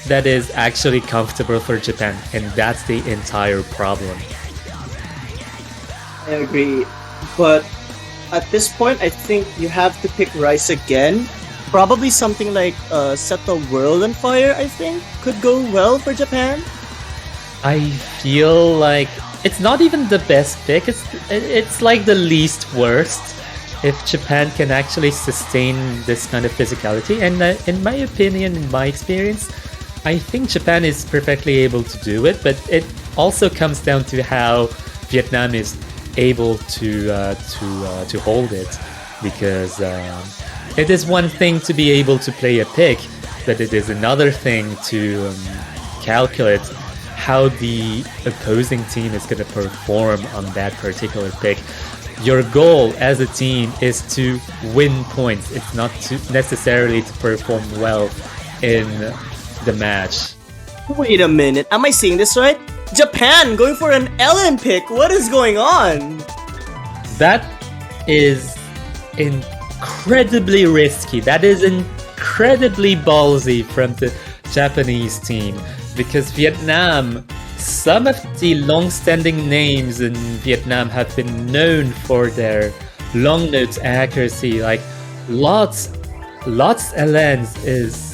that is actually comfortable for Japan, and that's the entire problem.
I agree, but at this point, I think you have to pick Rice again. Probably something like Set the World on Fire, I think, could go well for Japan.
I feel like it's not even the best pick. It's like the least worst if Japan can actually sustain this kind of physicality. And in my opinion, in my experience, I think Japan is perfectly able to do it. But it also comes down to how Vietnam is able to hold it, because it is one thing to be able to play a pick, but it is another thing to calculate how the opposing team is going to perform on that particular pick. Your goal as a team is to win points. It's not necessarily to perform well in the match.
Wait a minute, am I seeing this right? Japan going for an Ellen pick. What is going on?
That is incredibly risky. That is incredibly ballsy from the Japanese team, because Vietnam, some of the long-standing names in Vietnam have been known for their long note accuracy. Like Lots LNs is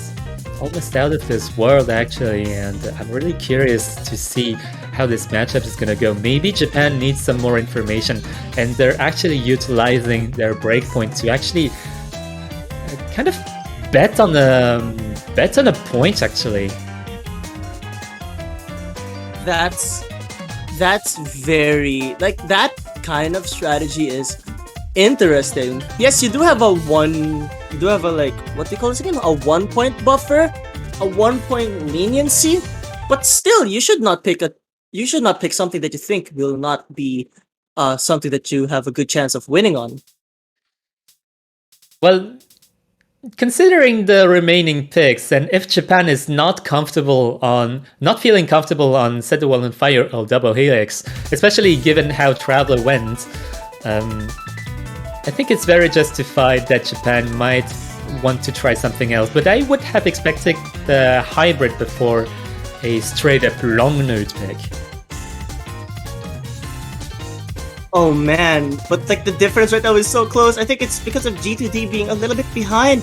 almost out of this world actually, and I'm really curious to see how this matchup is gonna go. Maybe Japan needs some more information, and they're actually utilizing their breakpoint to actually kind of bet on a point actually.
That's very, like, that kind of strategy is interesting. Yes, you do have a like, what do you call this again? A 1 point buffer, a 1 point leniency, but still, you should not pick something that you think will not be something that you have a good chance of winning on.
Well, considering the remaining picks, and if Japan is not feeling comfortable on Set the World on Fire or Double Helix, especially given how Traveler went, I think it's very justified that Japan might want to try something else, but I would have expected the hybrid before a straight up long node pick.
Oh man, but like the difference right now is so close. I think it's because of G2D being a little bit behind.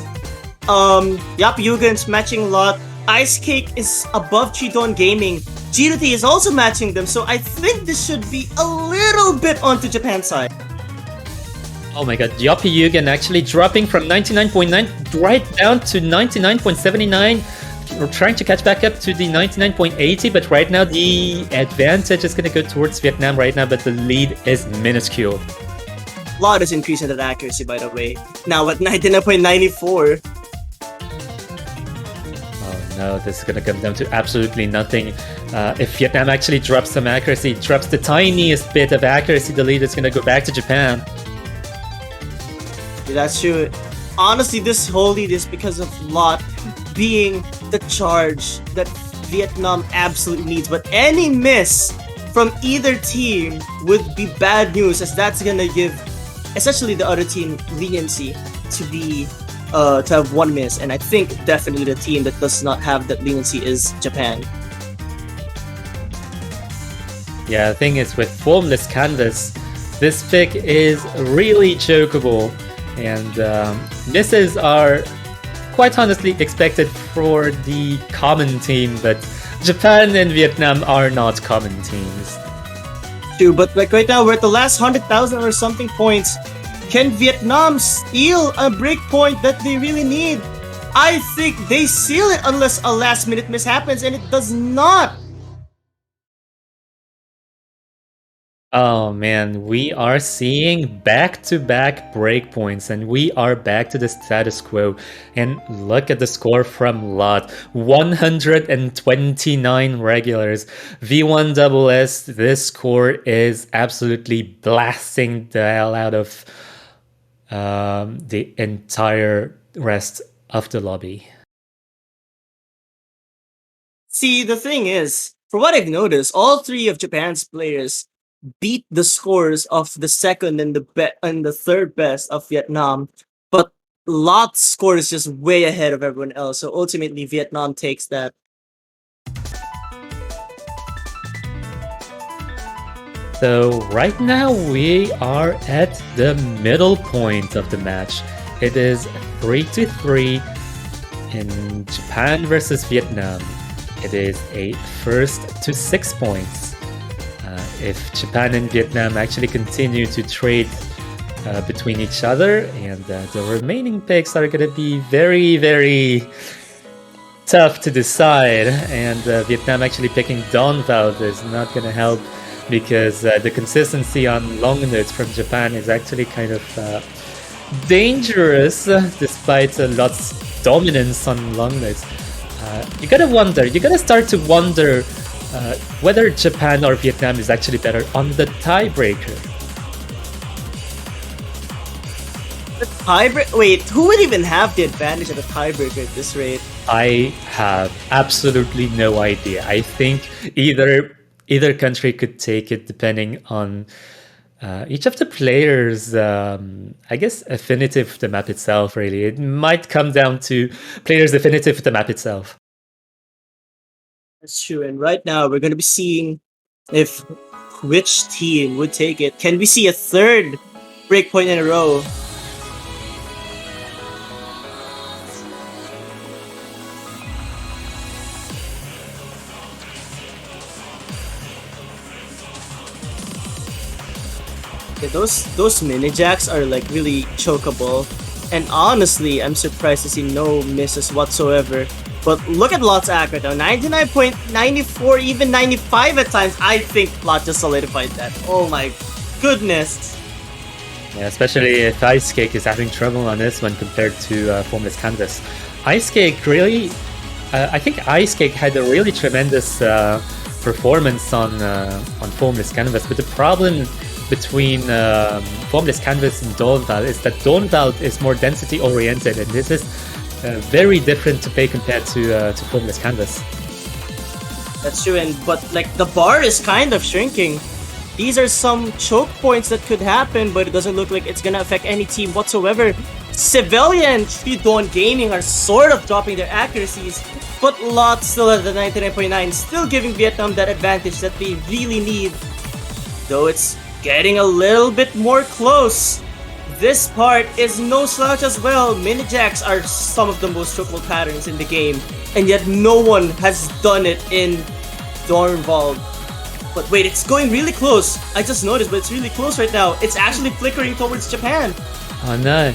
Yap Yugen's matching a lot. Ice Cake is above Chidon Gaming. G2D is also matching them, so I think this should be a little bit onto Japan's side.
Oh my god, Yoppie Yugen actually dropping from 99.9 right down to 99.79. We're trying to catch back up to the 99.80, but right now the advantage is going to go towards Vietnam right now, but the lead is minuscule.
A lot is increasing that accuracy, by the way. Now at 99.94.
Oh no, this is going to come down to absolutely nothing. If Vietnam actually drops some accuracy, drops the tiniest bit of accuracy, the lead is going to go back to Japan.
Yeah, that's true. Honestly, this whole lead is because of Lot being the charge that Vietnam absolutely needs. But any miss from either team would be bad news, as that's gonna give essentially the other team leniency to be to have one miss. And I think definitely the team that does not have that leniency is Japan.
Yeah, the thing is with Formless Canvas, this pick is really chokeable. And misses are quite honestly expected for the common team, but Japan and Vietnam are not common teams.
True, but like right now we're at the last 100,000 or something points. Can Vietnam steal a break point that they really need? I think they seal it unless a last minute miss happens, and it does not.
Oh man, we are seeing back-to-back breakpoints, and we are back to the status quo. And look at the score from Lot. 129 regulars. V1SS, this score is absolutely blasting the hell out of the entire rest of the lobby.
See, the thing is, for what I've noticed, all three of Japan's players beat the scores of the second and the third best of Vietnam, but Lot's score is just way ahead of everyone else. So ultimately, Vietnam takes that.
So right now we are at the middle point of the match. It is 3-3 in Japan versus Vietnam. It is a first to 6 points. If Japan and Vietnam actually continue to trade between each other, and the remaining picks are going to be very, very tough to decide, and Vietnam actually picking Donvald is not going to help, because the consistency on long notes from Japan is actually kind of dangerous, despite Lot's dominance on long notes. You gotta start to wonder whether Japan or Vietnam is actually better on the tiebreaker.
The tiebreaker? Wait, who would even have the advantage of the tiebreaker at this rate?
I have absolutely no idea. I think either country could take it depending on each of the players, I guess, affinity with the map itself, really. It might come down to players' affinity with the map itself.
That's true, and right now we're going to be seeing if which team would take it. Can we see a third breakpoint in a row? Yeah, those mini jacks are like really chokeable, and honestly, I'm surprised to see no misses whatsoever. But look at Lot's act right now, 99.94, even 95 at times. I think Lot just solidified that. Oh my goodness.
Yeah, especially if Ice Cake is having trouble on this one compared to Formless Canvas. Ice Cake really, I think Ice Cake had a really tremendous performance on Formless Canvas, but the problem between Formless Canvas and Dawnval is that Dawnval is more density oriented, and this is very different to play compared to Formless Canvas.
That's true, but like the bar is kind of shrinking. These are some choke points that could happen, but it doesn't look like it's gonna affect any team whatsoever. Civilian and Speedbone Gaming are sort of dropping their accuracies, but Lot still at the 99.9, still giving Vietnam that advantage that they really need. Though it's getting a little bit more close. This part is no slouch as well. Mini jacks are some of the most chokeable patterns in the game, and yet no one has done it in Dornvald. But wait, it's going really close. I just noticed, but it's really close right now. It's actually flickering towards Japan.
Oh no.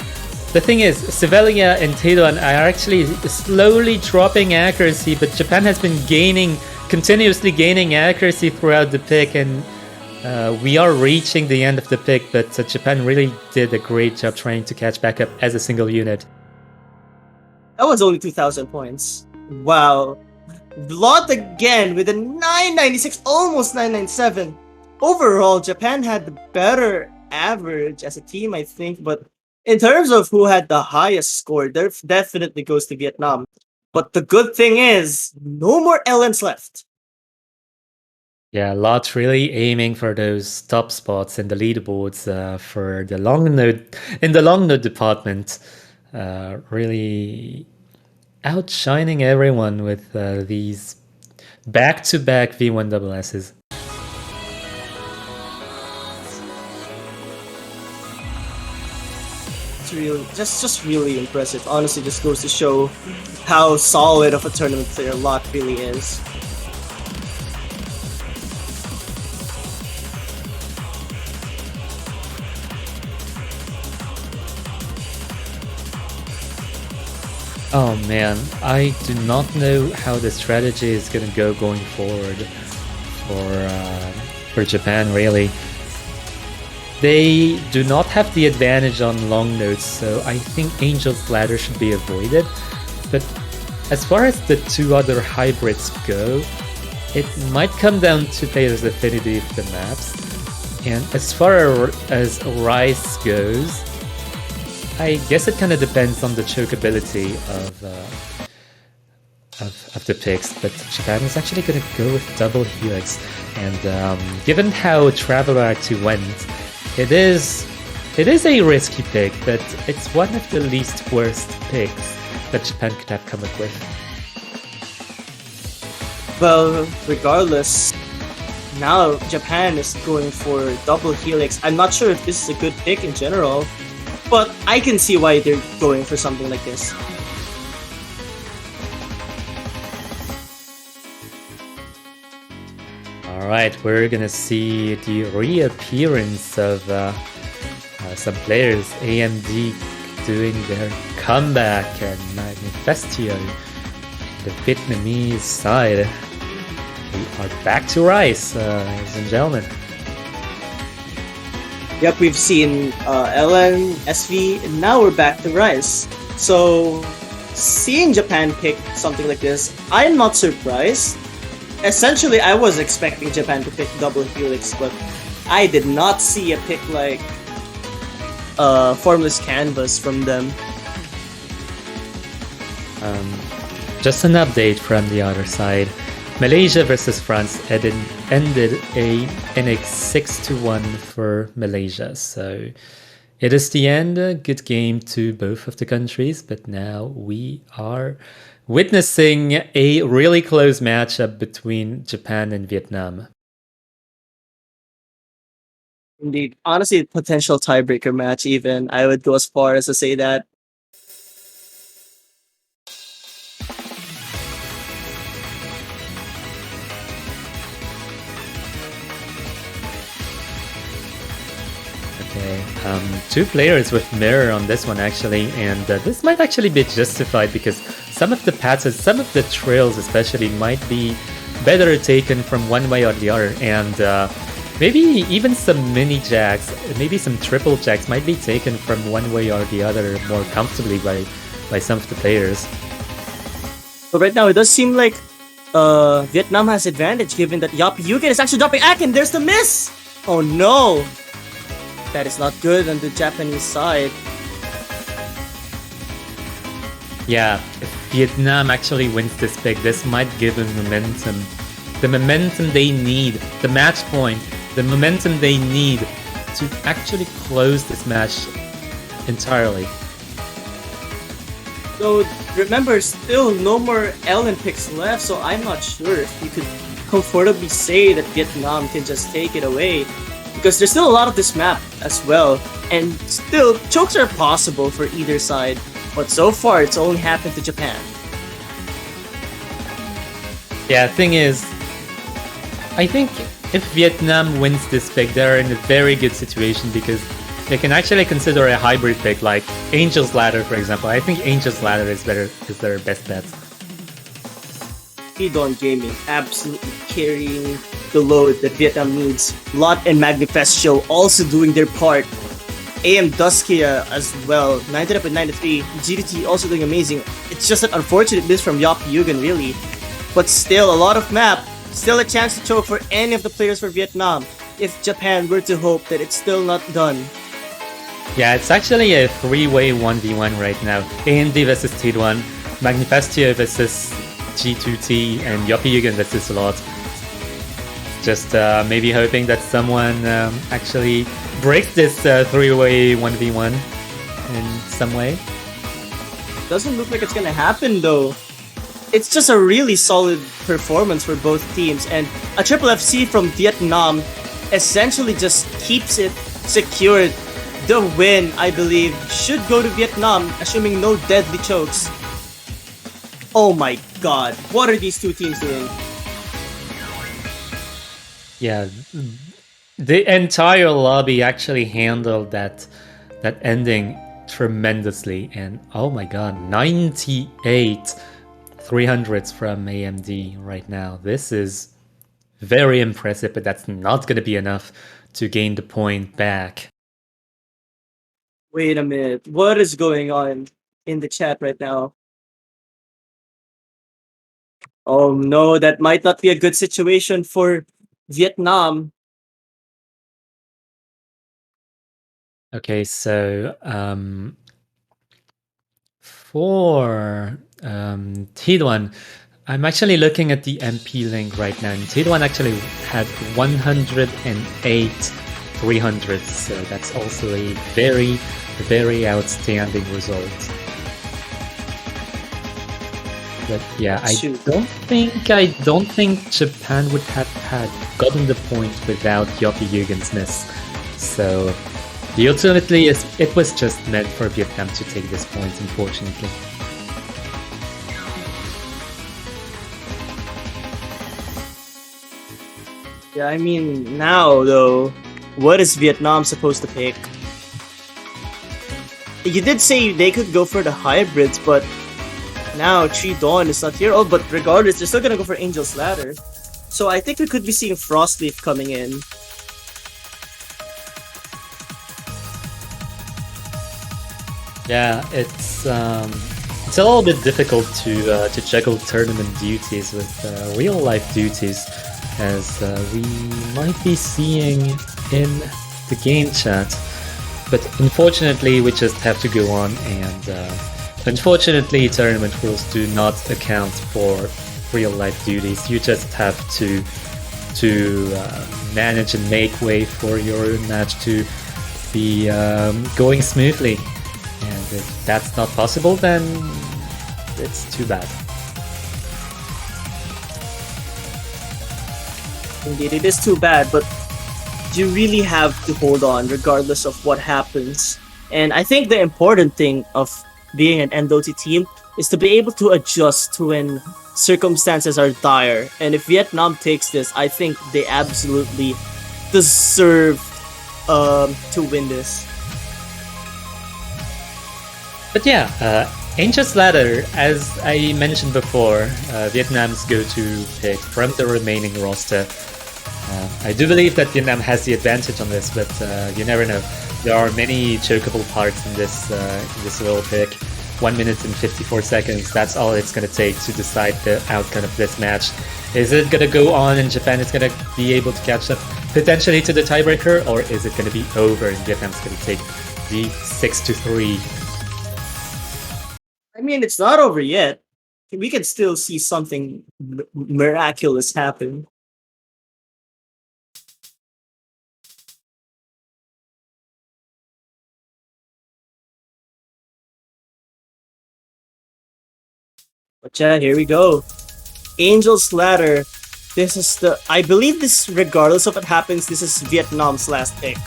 The thing is, Sivelia and Tadon are actually slowly dropping accuracy, but Japan has been continuously gaining accuracy throughout the pick, and we are reaching the end of the pick, but Japan really did a great job trying to catch back up as a single unit.
That was only 2,000 points. Wow. Lot again with a 996, almost 997. Overall, Japan had the better average as a team, I think, but in terms of who had the highest score, there definitely goes to Vietnam. But the good thing is, no more LNs left.
Yeah, Lot really aiming for those top spots in the leaderboards for the long node in the long node department. Really outshining everyone with these back-to-back V1SSs.
It's really, just really impressive. Honestly, just goes to show how solid of a tournament player Lot really is.
Oh man, I do not know how the strategy is gonna go going forward for Japan. Really, they do not have the advantage on long nodes, so I think Angel's Ladder should be avoided. But as far as the two other hybrids go, it might come down to players' affinity of the maps. And as far as Rice goes, I guess it kind of depends on the chokeability of the picks, but Japan is actually going to go with double helix, and given how Traveler 2 went, it is a risky pick, but it's one of the least worst picks that Japan could have come up with.
Well, regardless, now Japan is going for double helix. I'm not sure if this is a good pick in general, but I can see why they're going for something like this.
Alright, we're gonna see the reappearance of some players. AMD doing their comeback, and Manifestio, the Vietnamese side. We are back to Rice, ladies and gentlemen.
Yep, we've seen LN, SV, and now we're back to Rice. So, seeing Japan pick something like this, I'm not surprised. Essentially, I was expecting Japan to pick double helix, but I did not see a pick like Formless Canvas from them.
Just an update from the other side. Malaysia versus France ended in a 6-1 for Malaysia. So it is the end. A good game to both of the countries, but now we are witnessing a really close matchup between Japan and Vietnam.
Indeed. Honestly, potential tiebreaker match even. I would go as far as to say that.
Okay, two players with mirror on this one actually, and this might actually be justified because some of the passes, some of the trails especially, might be better taken from one way or the other, and maybe even some mini jacks, maybe some triple jacks might be taken from one way or the other more comfortably by some of the players.
But right now, it does seem like Vietnam has advantage given that Yop Yugen is actually dropping Akin. There's the miss! Oh no! That is not good on the Japanese side.
Yeah, if Vietnam actually wins this pick, this might give them momentum. The momentum they need, the match point the momentum they need to actually close this match entirely.
So remember, still no more Ellen picks left, so I'm not sure if you could comfortably say that Vietnam can just take it away. Because there's still a lot of this map as well, and still chokes are possible for either side. But so far, it's only happened to Japan.
Yeah, thing is, I think if Vietnam wins this pick, they're in a very good situation because they can actually consider a hybrid pick like Angel's Ladder, for example. I think Angel's Ladder is their best bet.
Don Gaming absolutely carrying the load that Vietnam needs. Lot and Magnifest Show also doing their part. AM Duskia as well, 90 up at 93. GDT also doing amazing. It's just an unfortunate miss from Yop Yugen, really. But still, a lot of map. Still a chance to choke for any of the players for Vietnam if Japan were to hope that it's still not done.
Yeah, it's actually a three-way 1v1 right now. AMD versus T1, Magnifestio versus G2T, and Yoppie Yugen versus Lot. Just maybe hoping that someone actually breaks this three-way 1v1 in some way.
Doesn't look like it's gonna happen though. It's just a really solid performance for both teams, and a triple FC from Vietnam essentially just keeps it secured. The win, I believe, should go to Vietnam, assuming no deadly chokes. Oh my god, what are these two teams doing?
Yeah, the entire lobby actually handled that ending tremendously, and oh my god, 98 300s from AMD right now. This is very impressive, but that's not going to be enough to gain the point back.
Wait a minute, what is going on in the chat right now? Oh no, that might not be a good situation for Vietnam.
Okay, so for T1, I'm actually looking at the MP link right now, and T1 actually had 108 300s, so that's also a very, very outstanding result. But yeah, I don't think Japan would have had gotten the point without Yoppie Yugen's miss. So ultimately, it was just meant for Vietnam to take this point, unfortunately.
Yeah, I mean, now though, what is Vietnam supposed to pick? You did say they could go for the hybrids, but now Tree Dawn is not here. Oh, but regardless, they're still gonna go for Angel's Ladder. So I think we could be seeing Frostleaf coming in.
Yeah, it's a little bit difficult to juggle tournament duties with real life duties, as we might be seeing in the game chat. But unfortunately, we just have to go on, and unfortunately, tournament rules do not account for real life duties. You just have to manage and make way for your match to be going smoothly. And if that's not possible, then it's too bad.
Indeed, it is too bad, but you really have to hold on regardless of what happens. And I think the important thing of being an NDOT team is to be able to adjust to when circumstances are dire. And if Vietnam takes this, I think they absolutely deserve to win this.
But yeah, Angel's Ladder, as I mentioned before, Vietnam's go-to pick from the remaining roster. I do believe that Vietnam has the advantage on this, but you never know. There are many chokeable parts in this little pick. 1 minute and 54 seconds, that's all it's going to take to decide the outcome of this match. Is it going to go on and Japan is going to be able to catch up potentially to the tiebreaker, or is it going to be over and Vietnam's going to take the 6-3?
I mean, it's not over yet. We can still see something miraculous happen. But yeah, here we go. Angel's Ladder. This is I believe this, regardless of what happens, this is Vietnam's last pick.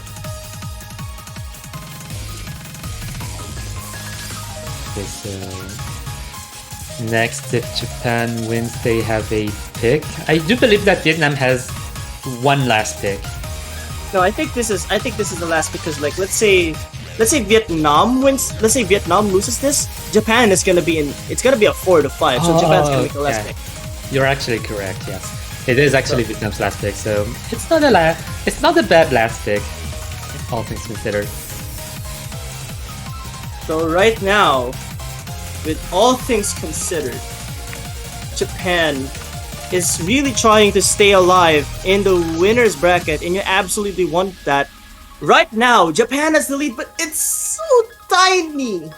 Okay, so next, if Japan wins, they have a pick. I do believe that Vietnam has one last pick.
No, I think this is the last, because like let's say Vietnam wins. Let's say Vietnam loses this. Japan is gonna be in. It's gonna be a 4-5. So Japan's gonna make the last pick.
You're actually correct. Yes, it is actually Vietnam's last pick. So it's not it's not a bad last pick, all things considered.
So right now, with all things considered, Japan is really trying to stay alive in the winner's bracket, and you absolutely want that. Right now, Japan has the lead, but it's so tiny.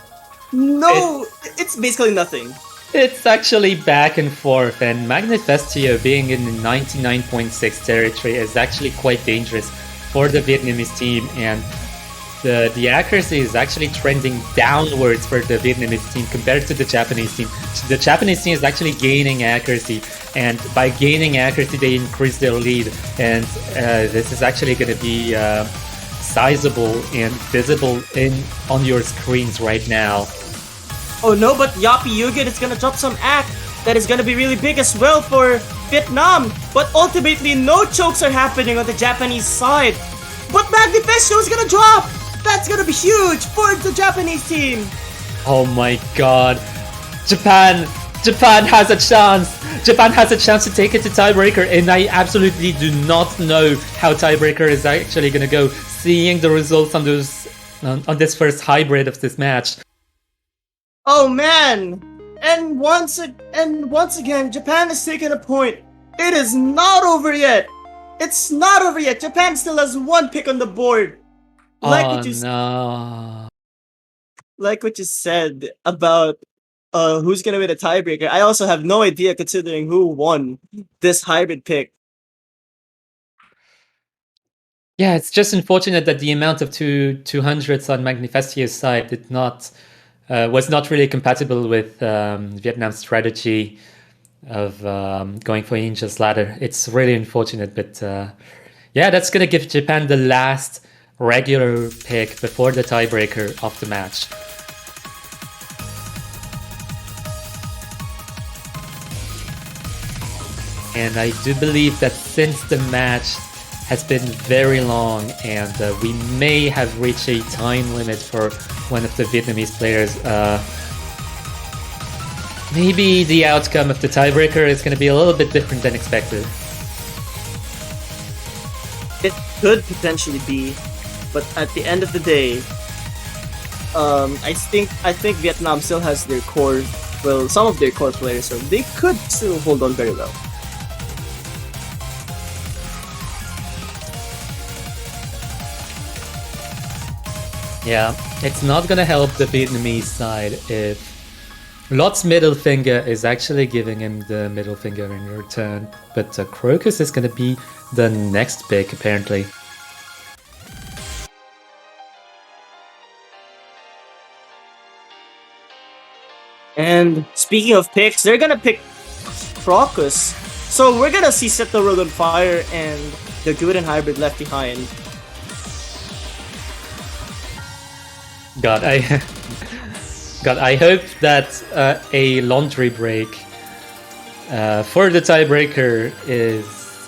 No, it's basically nothing.
It's actually back and forth, and Manifestio being in the 99.6 territory is actually quite dangerous for the Vietnamese team, and the accuracy is actually trending downwards for the Vietnamese team compared to the Japanese team. So the Japanese team is actually gaining accuracy, and by gaining accuracy, they increase their lead, and this is actually going to be sizable and visible on your screens right now.
Oh no, but Yapi Yugit is gonna drop some act that is gonna be really big as well for Vietnam. But ultimately, no chokes are happening on the Japanese side. But Magnificio is gonna drop! That's gonna be huge for the Japanese team!
Oh my god. Japan has a chance! Japan has a chance to take it to tiebreaker, and I absolutely do not know how tiebreaker is actually gonna go, seeing the results on this first hybrid of this match.
Oh man! And once again, Japan has taken a point. It is not over yet. It's not over yet. Japan still has one pick on the board. Like what you said about who's gonna win a tiebreaker. I also have no idea, considering who won this hybrid pick.
Yeah, it's just unfortunate that the amount of 200s on Manifestio's side was not really compatible with Vietnam's strategy of going for Angel's Ladder. It's really unfortunate, but yeah, that's going to give Japan the last regular pick before the tiebreaker of the match. And I do believe that since the match has been very long, and we may have reached a time limit for one of the Vietnamese players, maybe the outcome of the tiebreaker is going to be a little bit different than expected.
It could potentially be, but at the end of the day, I think Vietnam still has their some of their core players, so they could still hold on very well.
Yeah, it's not gonna help the Vietnamese side if Lot's middle finger is actually giving him the middle finger in return, but Crocus is gonna be the next pick, apparently.
And speaking of picks, they're gonna pick Crocus. So we're gonna see Set the World on Fire and the Guden Hybrid left behind.
God, I hope that a laundry break for the tiebreaker is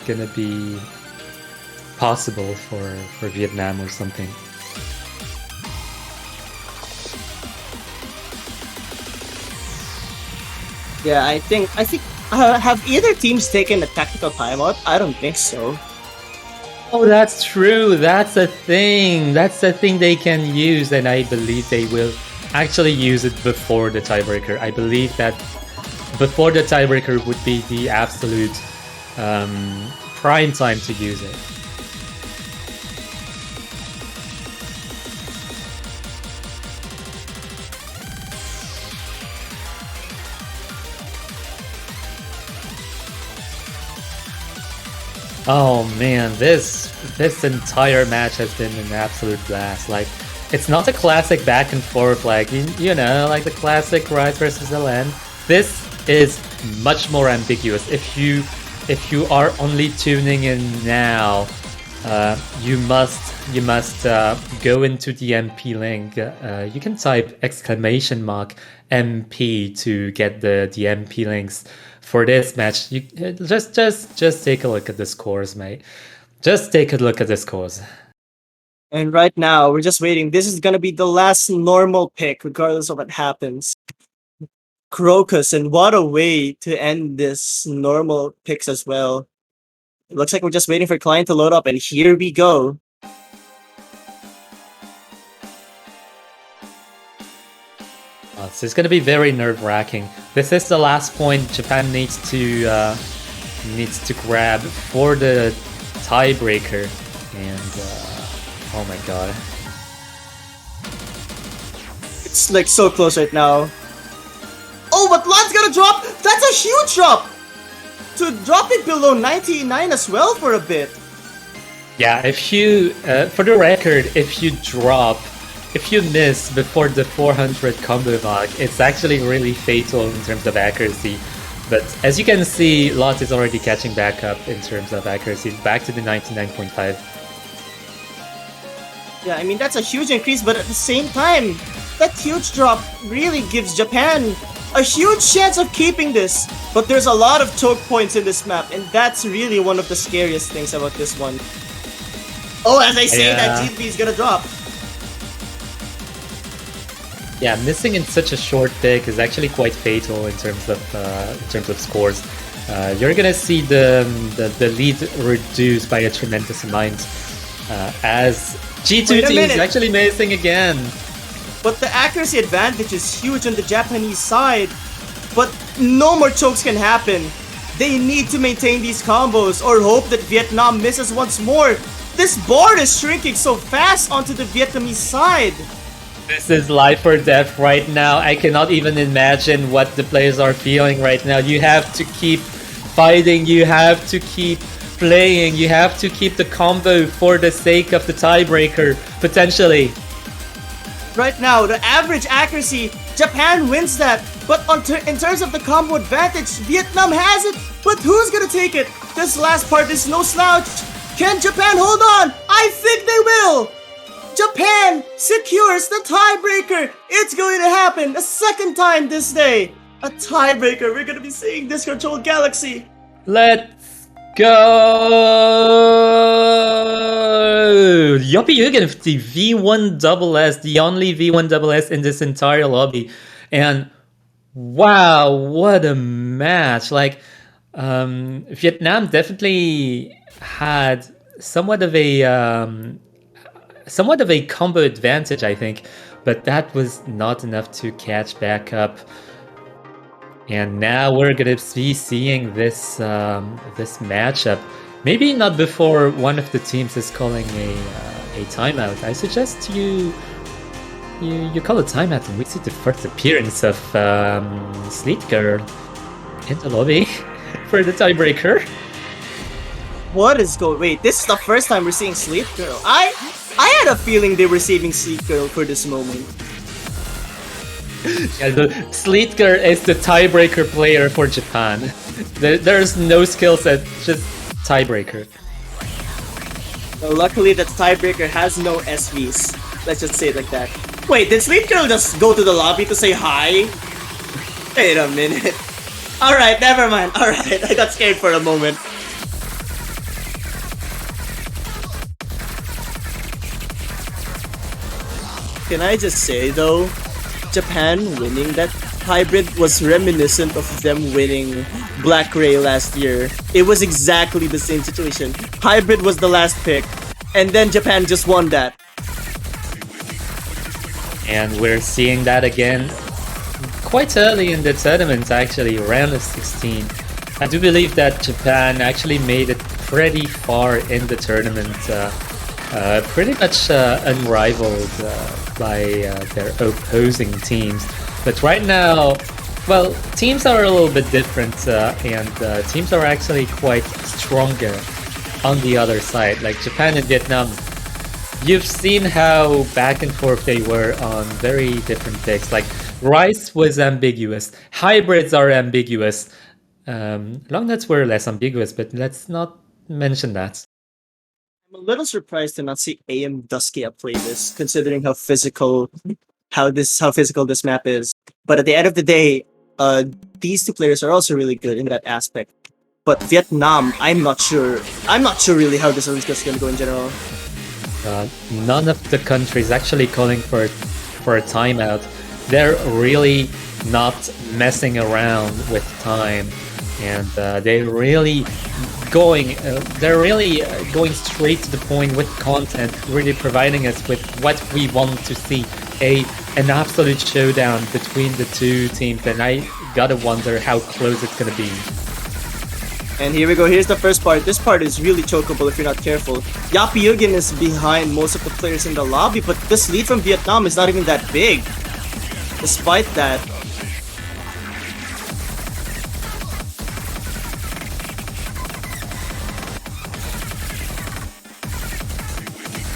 gonna be possible for Vietnam or something.
Yeah, I think have either teams taken a tactical timeout? I don't think so.
Oh, that's true. That's a thing. That's a thing they can use, and I believe they will actually use it before the tiebreaker. I believe that before the tiebreaker would be the absolute prime time to use it. Oh man, this entire match has been an absolute blast. Like, it's not a classic back and forth, like you know, like the classic Rise versus LN. This is much more ambiguous. If you are only tuning in now, you must go into the MP link. You can type !MP to get the MP links for this match. You just take a look at the scores, mate. Just take a look at the scores.
And right now, we're just waiting. This is gonna be the last normal pick, regardless of what happens. Crocus, and what a way to end this normal picks as well. It looks like we're just waiting for client to load up, and here we go.
So it's going to be very nerve-wracking. This is the last point Japan needs to grab for the tiebreaker, and oh my god,
It's like so close right now. Oh, but Lod's gonna drop! That's a huge drop! To drop it below 99 as well for a bit.
yeah. If you, for the record, if you miss before the 400 combo mark, it's actually really fatal in terms of accuracy. But as you can see, Lot is already catching back up in terms of accuracy, back to the 99.5.
Yeah, I mean, that's a huge increase, but at the same time, that huge drop really gives Japan a huge chance of keeping this. But there's a lot of choke points in this map, and that's really one of the scariest things about this one. Oh, as I say, that GP is gonna drop.
Yeah, missing in such a short pick is actually quite fatal in terms of scores. You're gonna see the lead reduced by a tremendous amount as G2T is actually missing again.
But the accuracy advantage is huge on the Japanese side. But no more chokes can happen. They need to maintain these combos or hope that Vietnam misses once more. This board is shrinking so fast onto the Vietnamese side.
This is life or death right now. I cannot even imagine what the players are feeling right now. You have to keep fighting, you have to keep playing, you have to keep the combo for the sake of the tiebreaker, potentially.
Right now, the average accuracy, Japan wins that. But in terms of the combo advantage, Vietnam has it. But who's gonna take it? This last part is no slouch. Can Japan hold on? I think they will. Japan secures the tiebreaker. It's going to happen a second time this day. A tiebreaker. We're gonna be seeing this control Galaxy.
Let's go! Yoppie Yugen with the V1SS, the only V1SS in this entire lobby. And wow, what a match. Like, Vietnam definitely had somewhat of a combo advantage, I think, but that was not enough to catch back up. And now we're gonna be seeing this this matchup. Maybe not before one of the teams is calling a timeout. I suggest you call a timeout and we see the first appearance of Sleet Girl in the lobby for the tiebreaker.
What is going? Wait, this is the first time we're seeing Sleep Girl. I had a feeling they were saving Sleep Girl for this moment.
Yeah, the Sleet Girl is the tiebreaker player for Japan. There's no skill set, just tiebreaker.
Well, luckily, the tiebreaker has no SVs. Let's just say it like that. Wait, did Sleep Girl just go to the lobby to say hi? Wait a minute. Alright, never mind. Alright, I got scared for a moment. Can I just say though, Japan winning that hybrid was reminiscent of them winning Black Ray last year. It was exactly the same situation. Hybrid was the last pick, and then Japan just won that.
And we're seeing that again quite early in the tournament, actually, round of 16. I do believe that Japan actually made it pretty far in the tournament, pretty much unrivaled by their opposing teams. But right now, well, teams are a little bit different, and teams are actually quite stronger on the other side. Like Japan and Vietnam, you've seen how back and forth they were on very different picks. Like Rice was ambiguous, hybrids are ambiguous. Long nuts were less ambiguous, but let's not mention that.
I'm a little surprised to not see AM Dusky play this, considering how physical this map is. But at the end of the day, these two players are also really good in that aspect. But Vietnam, I'm not sure. I'm not sure really how this is just going to go in general.
None of the countries actually calling for a timeout. They're really not messing around with time, and they're really going going straight to the point with content, really providing us with what we want to see, an absolute showdown between the two teams, and I gotta wonder how close it's gonna be.
And here we go. Here's the first part. This part is really chokeable if you're not careful. Yapyugin is behind most of the players in the lobby, but this lead from Vietnam is not even that big. Despite that,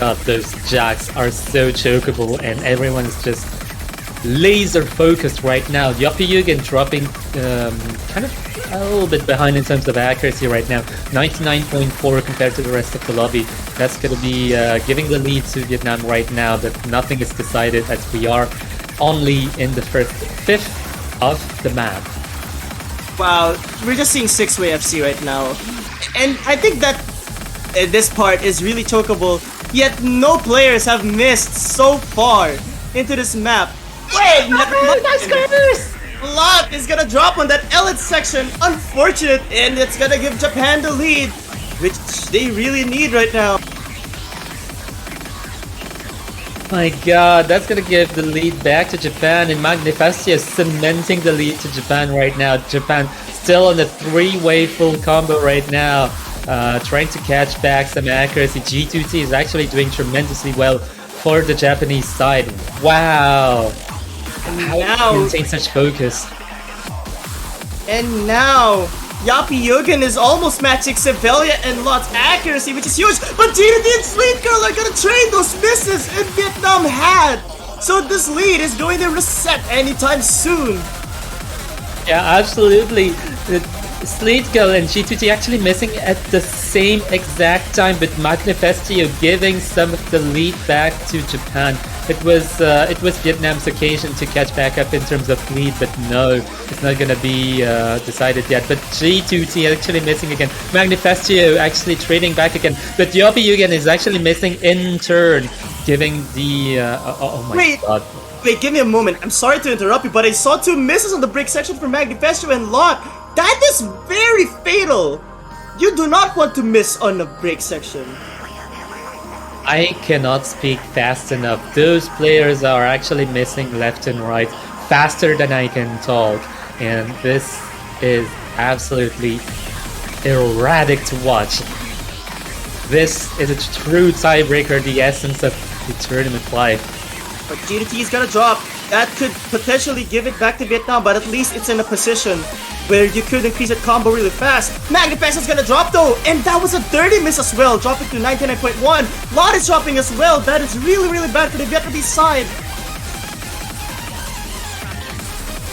God, those jacks are so chokeable, and everyone's just laser focused right now. Yapyugin dropping kind of a little bit behind in terms of accuracy right now. 99.4 compared to the rest of the lobby. That's going to be giving the lead to Vietnam right now, but nothing is decided as we are only in the first fifth of the map.
wow, we're just seeing 6-way FC right now. And I think that this part is really chokeable, yet no players have missed so far into this map. Wait, never mind. Lot is gonna drop on that elite section. Unfortunate, and it's gonna give Japan the lead, which they really need right now.
My god, that's gonna give the lead back to Japan, and Magnifestia is cementing the lead to Japan right now. Japan still on the three-way full combo right now, trying to catch back some accuracy. G2T is actually doing tremendously well for the Japanese side. Wow! How
Now,
to maintain such focus.
and now, Yapyugin is almost matching Sevilla and Lot's accuracy, which is huge. But DDT and Sleet Girl are gonna trade those misses in Vietnam had. So this lead is going to reset anytime soon.
Yeah, absolutely. Sleet Girl and G2T actually missing at the same exact time, but Magnifestio giving some of the lead back to Japan. It was Vietnam's occasion to catch back up in terms of lead, but no, it's not gonna be decided yet. But G2T actually missing again. Magnifestio actually trading back again, but Yapyugin is actually missing in turn, giving the oh my
Wait.
god.
Wait, give me a moment. I'm sorry to interrupt you, but I saw two misses on the break section for Magnifestio and Lot. That is very fatal. You do not want to miss on the break section.
I cannot speak fast enough. Those players are actually missing left and right faster than I can talk. And this is absolutely erratic to watch. This is a true tiebreaker, the essence of the tournament life.
But GDT is gonna drop. That could potentially give it back to Vietnam, but at least it's in a position where you could increase that combo really fast. Magnifest is gonna drop though, and that was a dirty miss as well, dropping to 99.1. Lot is dropping as well. That is really, really bad for the Vietnamese side.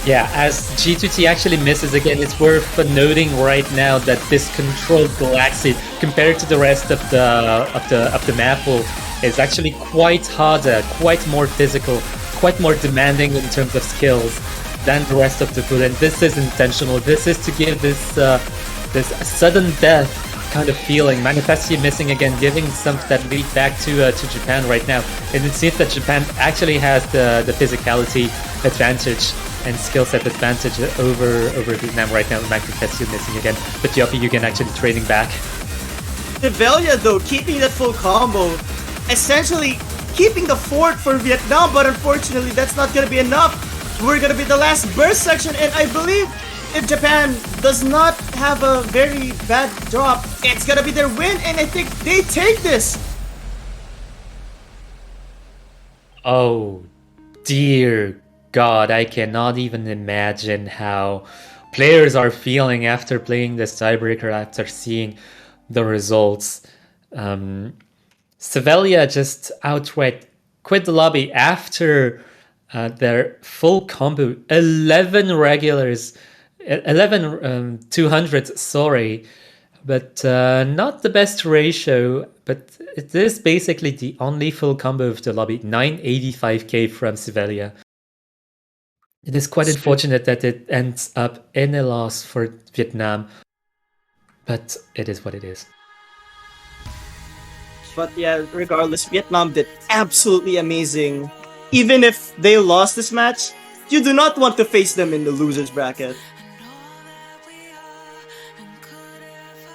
Yeah, as G2T actually misses again, it's worth noting right now that this controlled Galaxy, compared to the rest of the map pool, is actually quite harder, quite more physical, quite more demanding in terms of skills than the rest of the pool, and this is intentional. This is to give this this sudden death kind of feeling. Manifestia missing again, giving some of that lead back to Japan right now, and it seems that Japan actually has the physicality advantage and skill set advantage over Vietnam right now. Manifestia missing again, but Yapyugin actually trading back.
Develia though, keeping that full combo, essentially keeping the fort for Vietnam, but unfortunately that's not gonna be enough. We're gonna be the last burst section, and I believe if Japan does not have a very bad drop, it's gonna be their win, and I think they take this.
Oh dear God, I cannot even imagine how players are feeling after playing this tiebreaker, after seeing the results. Sevilla just outright quit the lobby after their full combo. 11 regulars, 11 200s, sorry. But not the best ratio, but it is basically the only full combo of the lobby. 985k from Sevilla. It is quite unfortunate that it ends up in a loss for Vietnam, but it is what it is.
But yeah, regardless, Vietnam did absolutely amazing. Even if they lost this match, you do not want to face them in the losers bracket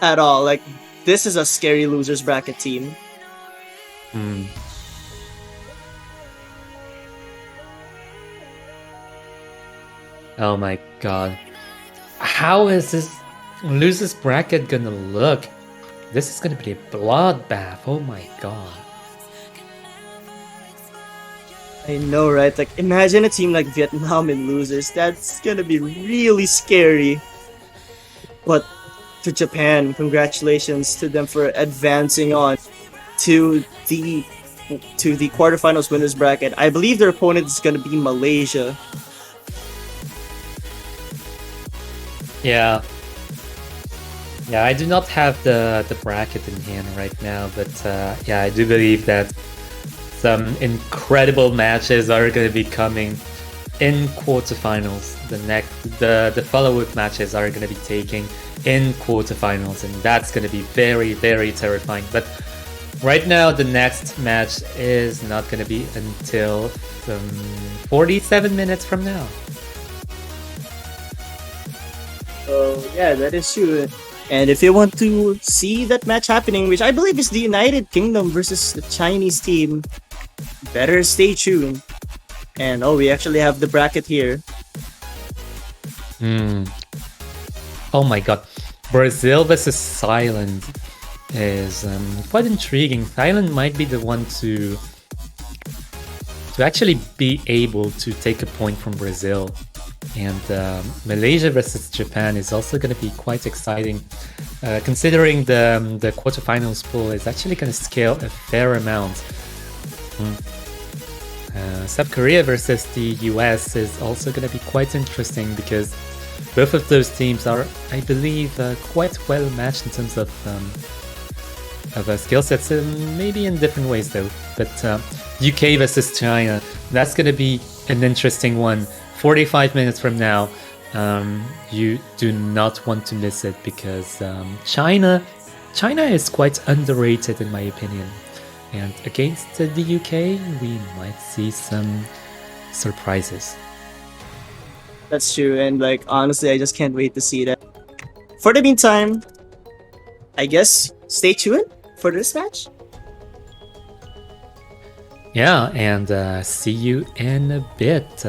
at all. Like, this is a scary losers bracket team.
Oh my god. How is this losers bracket gonna look? This is gonna be a bloodbath. Oh my god.
I know, right? Like, imagine a team like Vietnam in losers. That's gonna be really scary. But to Japan, congratulations to them for advancing on to the quarterfinals winners bracket. I believe their opponent is gonna be Malaysia.
Yeah. Yeah, I do not have the bracket in hand right now, but yeah, I do believe that some incredible matches are going to be coming in quarterfinals. The follow-up matches are going to be taking in quarterfinals, and that's going to be very, very terrifying. But right now, the next match is not going to be until 47 minutes from now.
So yeah, that is true. And if you want to see that match happening, which I believe is the United Kingdom versus the Chinese team, better stay tuned. And oh, we actually have the bracket here.
Oh my god. Brazil versus Thailand is quite intriguing. Thailand might be the one to actually be able to take a point from Brazil. And Malaysia versus Japan is also going to be quite exciting, considering the quarterfinals pool is actually going to scale a fair amount. South Korea versus the US is also going to be quite interesting because both of those teams are, I believe, quite well matched in terms of skill sets, maybe in different ways though. But UK versus China, that's going to be an interesting one. 45 minutes from now, you do not want to miss it because China is quite underrated in my opinion. And against the UK, we might see some surprises.
That's true, and like honestly, I just can't wait to see that. For the meantime, I guess stay tuned for this match.
Yeah, and see you in a bit.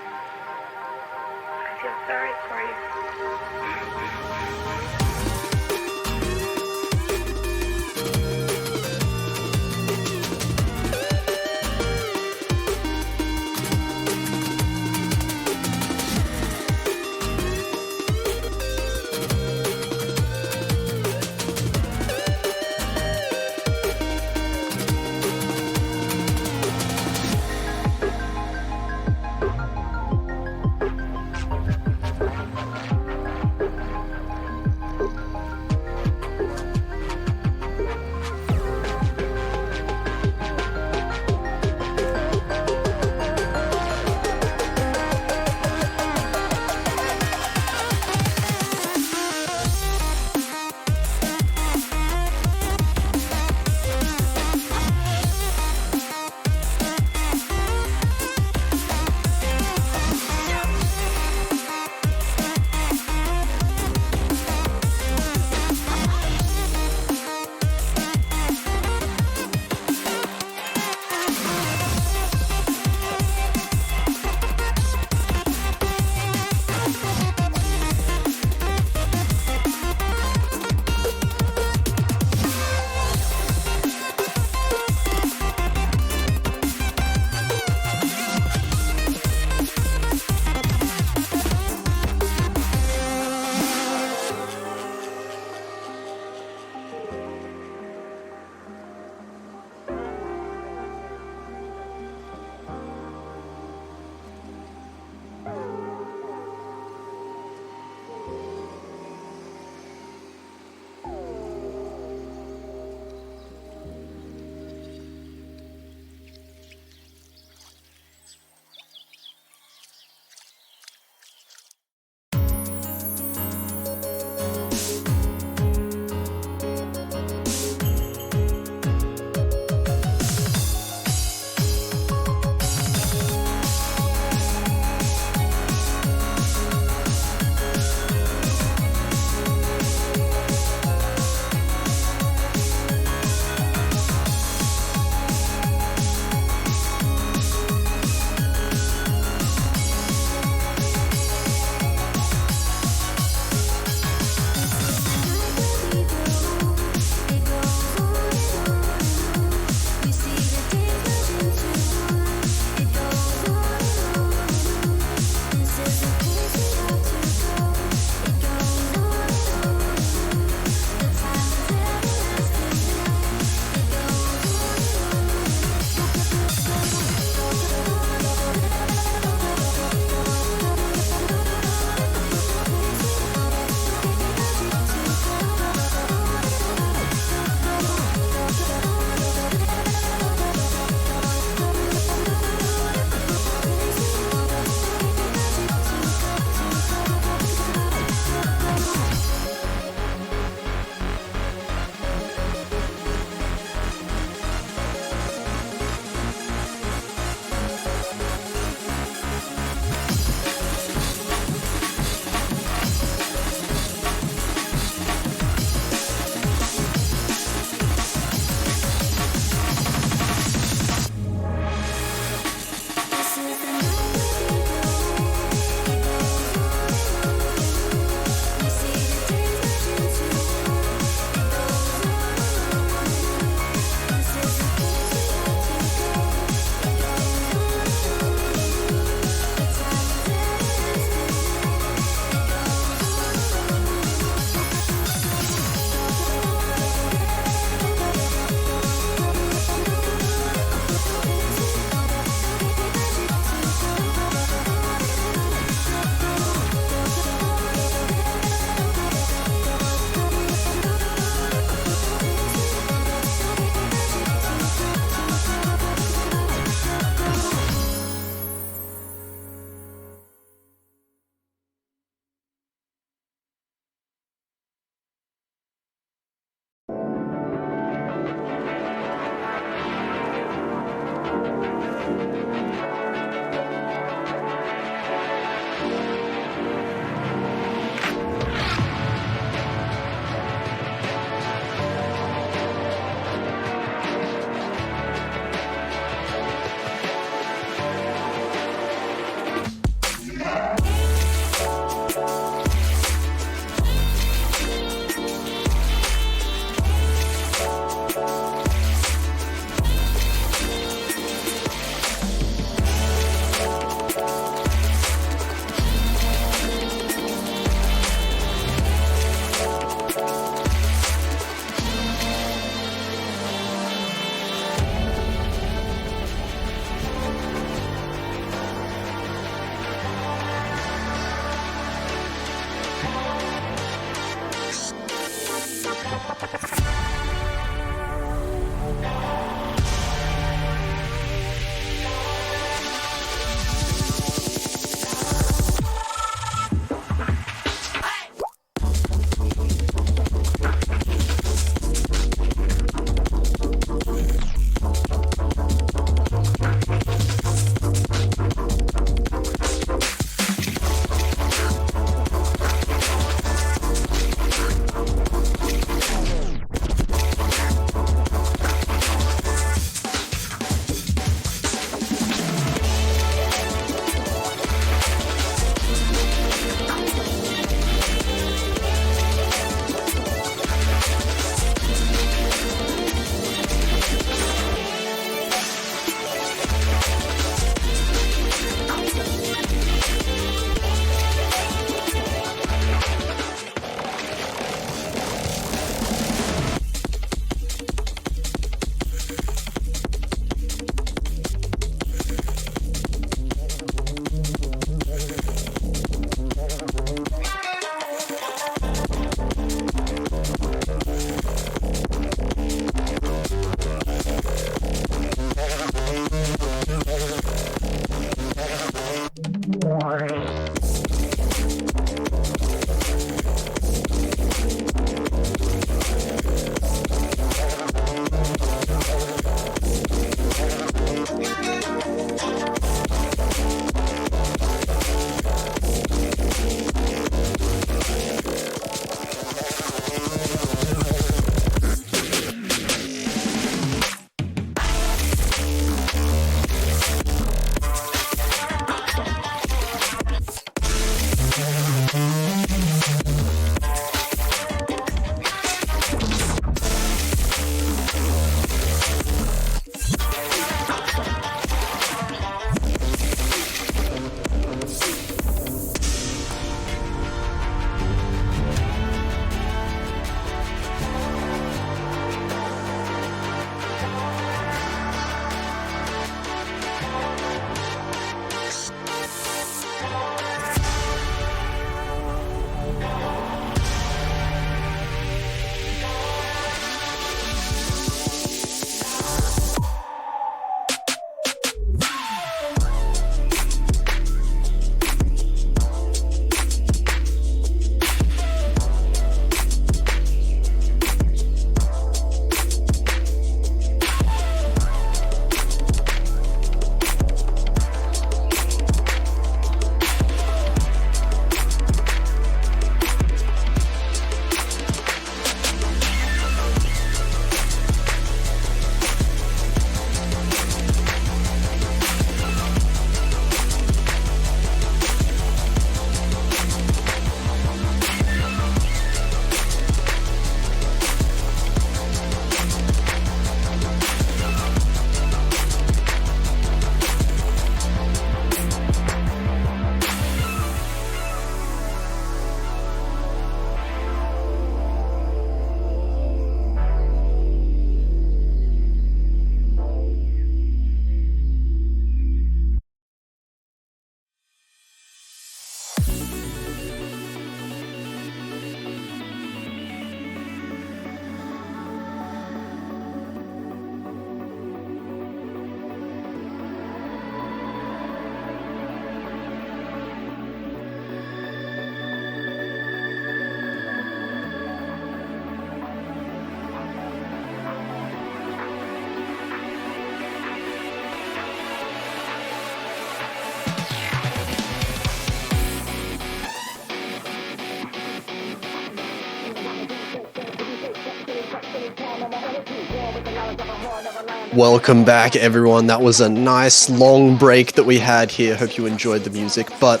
Welcome back, everyone. That was a nice long break that we had here. Hope you enjoyed the music. But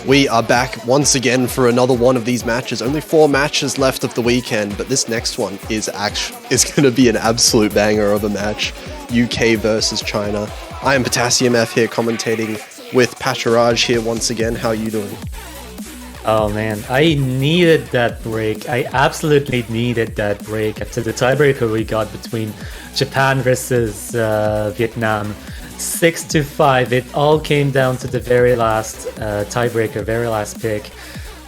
we are back once again for another one of these matches. Only 4 matches left of the weekend, but this next one is going to be an absolute banger of a match. UK versus China. I am Potassium F here commentating with Pacharaj here once again. How are you doing?
Oh man, I needed that break. I absolutely needed that break after the tiebreaker we got between Japan versus Vietnam. 6-5. It all came down to the very last tiebreaker, very last pick.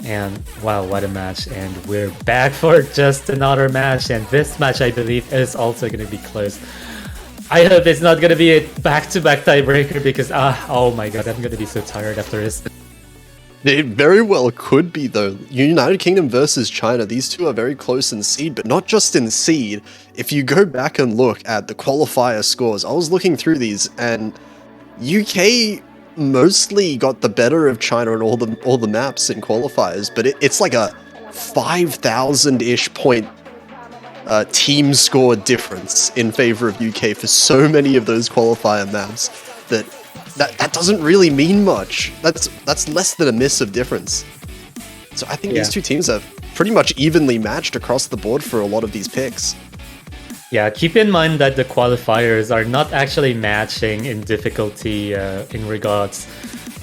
And wow, what a match. And we're back for just another match. And this match, I believe, is also going to be close. I hope it's not going to be a back-to-back tiebreaker because, oh my god, I'm going to be so tired after this.
It very well could be, though. United Kingdom versus China, these two are very close in seed, but not just in seed. If you go back and look at the qualifier scores, I was looking through these, and UK mostly got the better of China on all the maps in qualifiers, but it's like a 5,000-ish point team score difference in favor of UK for so many of those qualifier maps that doesn't really mean much. That's less than a miss of difference. So I think these two teams are pretty much evenly matched across the board for a lot of these picks.
Yeah, keep in mind that the qualifiers are not actually matching in difficulty in regards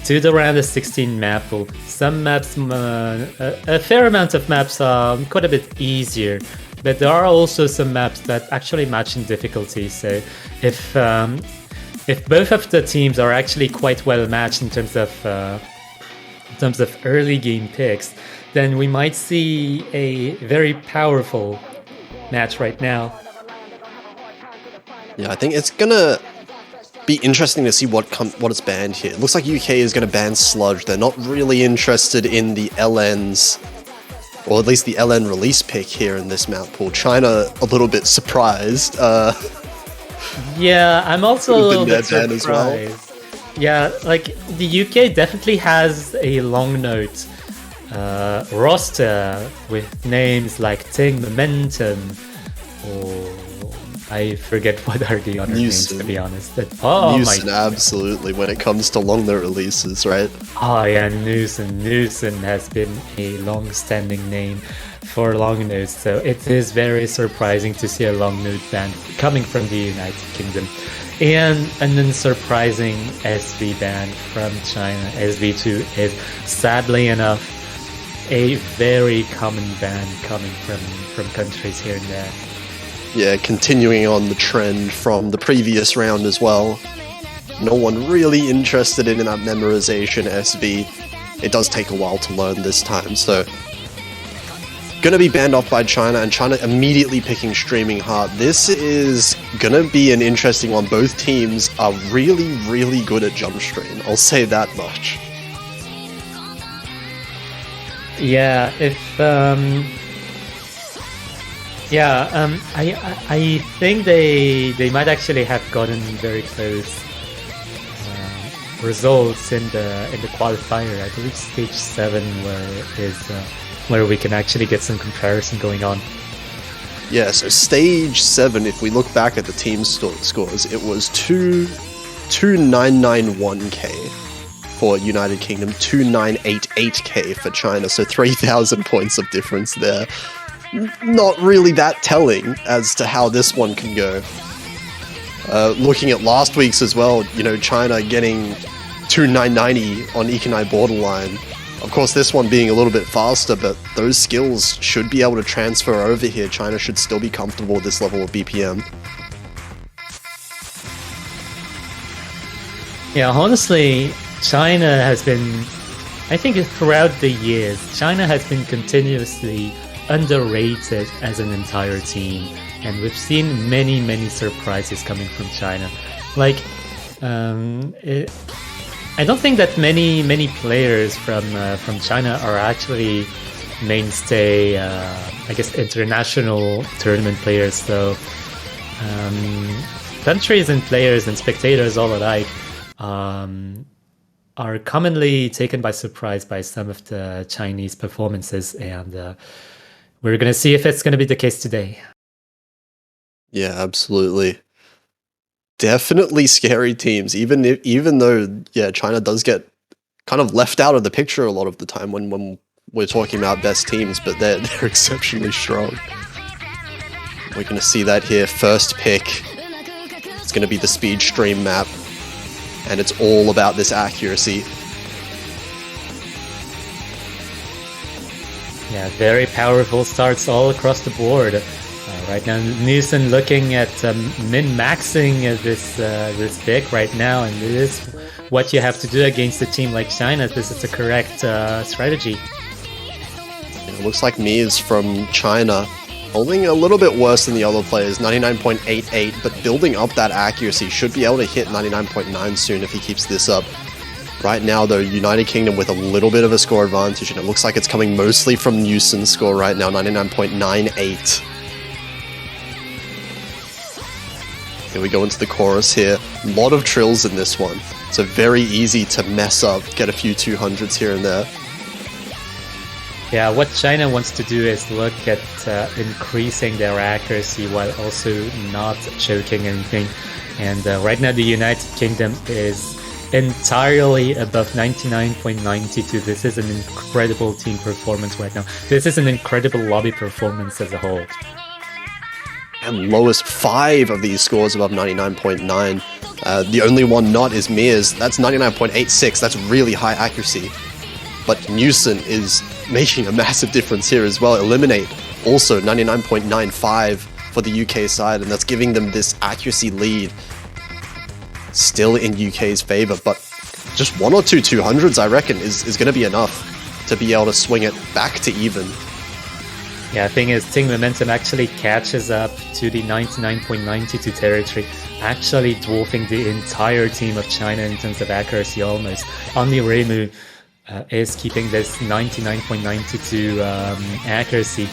to the round of 16 map pool. Some maps, a fair amount of maps are quite a bit easier, but there are also some maps that actually match in difficulty. So if both of the teams are actually quite well matched in terms of early game picks, then we might see a very powerful match right now.
Yeah, I think it's gonna be interesting to see what is banned here. It looks like UK is gonna ban Sludge. They're not really interested in the LNs, or at least the LN release pick here in this map pool. China a little bit surprised.
Yeah, I'm also a little bit
surprised as well.
Yeah, like the UK definitely has a long note roster with names like Ting Momentum, or I forget what are the other names, to be honest.
Newson, absolutely, when it comes to long note releases, right?
Oh yeah, Newson. Newson has been a long-standing name for long notes, so it is very surprising to see a long note ban coming from the United Kingdom. And an unsurprising SV ban from China. SV2 is, sadly enough, a very common ban coming from countries here and there.
Yeah, continuing on the trend from the previous round as well. No one really interested in that memorization SV. It does take a while to learn this time, so gonna be banned off by China, and China immediately picking Streaming Heart. This is gonna be an interesting one. Both teams are really, really good at jump strain. I'll say that much.
Yeah, I think they might actually have gotten very close results in the qualifier. I believe stage 7 where we can actually get some comparison going on.
Yeah, so stage 7, if we look back at the team scores, it was 2991k for United Kingdom, 2988k for China, so 3,000 points of difference there. Not really that telling as to how this one can go. Looking at last week's as well, China getting 2990 on Ikanai Borderline. Of course, this one being a little bit faster, but those skills should be able to transfer over here. China should still be comfortable with this level of BPM.
Yeah, honestly, China has been, I think throughout the years, China has been continuously underrated as an entire team, and we've seen many surprises coming from China. Like, I don't think that many players from China are actually mainstay, I guess, international tournament players. So countries and players and spectators all alike are commonly taken by surprise by some of the Chinese performances, and we're going to see if it's going to be the case today.
Yeah, absolutely. Definitely scary teams, even though China does get kind of left out of the picture a lot of the time when we're talking about best teams, but they're exceptionally strong. We're going to see that here. First pick, it's going to be the speed stream map, and it's all about this accuracy.
Yeah, very powerful starts all across the board. Right now, Newson looking at min-maxing this pick right now, and this is what you have to do against a team like China. This is the correct strategy.
Looks like Mia's from China, holding a little bit worse than the other players, 99.88, but building up that accuracy. Should be able to hit 99.9 soon if he keeps this up. Right now, though, United Kingdom with a little bit of a score advantage, and it looks like it's coming mostly from Newson's score right now, 99.98. Here we go into the chorus here. A lot of trills in this one. So very easy to mess up, get a few 200s here and there.
Yeah, what China wants to do is look at increasing their accuracy while also not choking anything. And right now the United Kingdom is entirely above 99.92. This is an incredible team performance right now. This is an incredible lobby performance as a whole.
And lowest 5 of these scores above 99.9. The only one not is Mia's. That's 99.86. That's really high accuracy. But Newson is making a massive difference here as well. Eliminate also 99.95 for the UK side, and that's giving them this accuracy lead. Still in UK's favor, but just 1 or 2 200s, I reckon, is going to be enough to be able to swing it back to even.
Yeah, the thing is, Team Momentum actually catches up to the 99.92 territory, actually dwarfing the entire team of China in terms of accuracy almost. Only Reimu is keeping this 99.92 accuracy,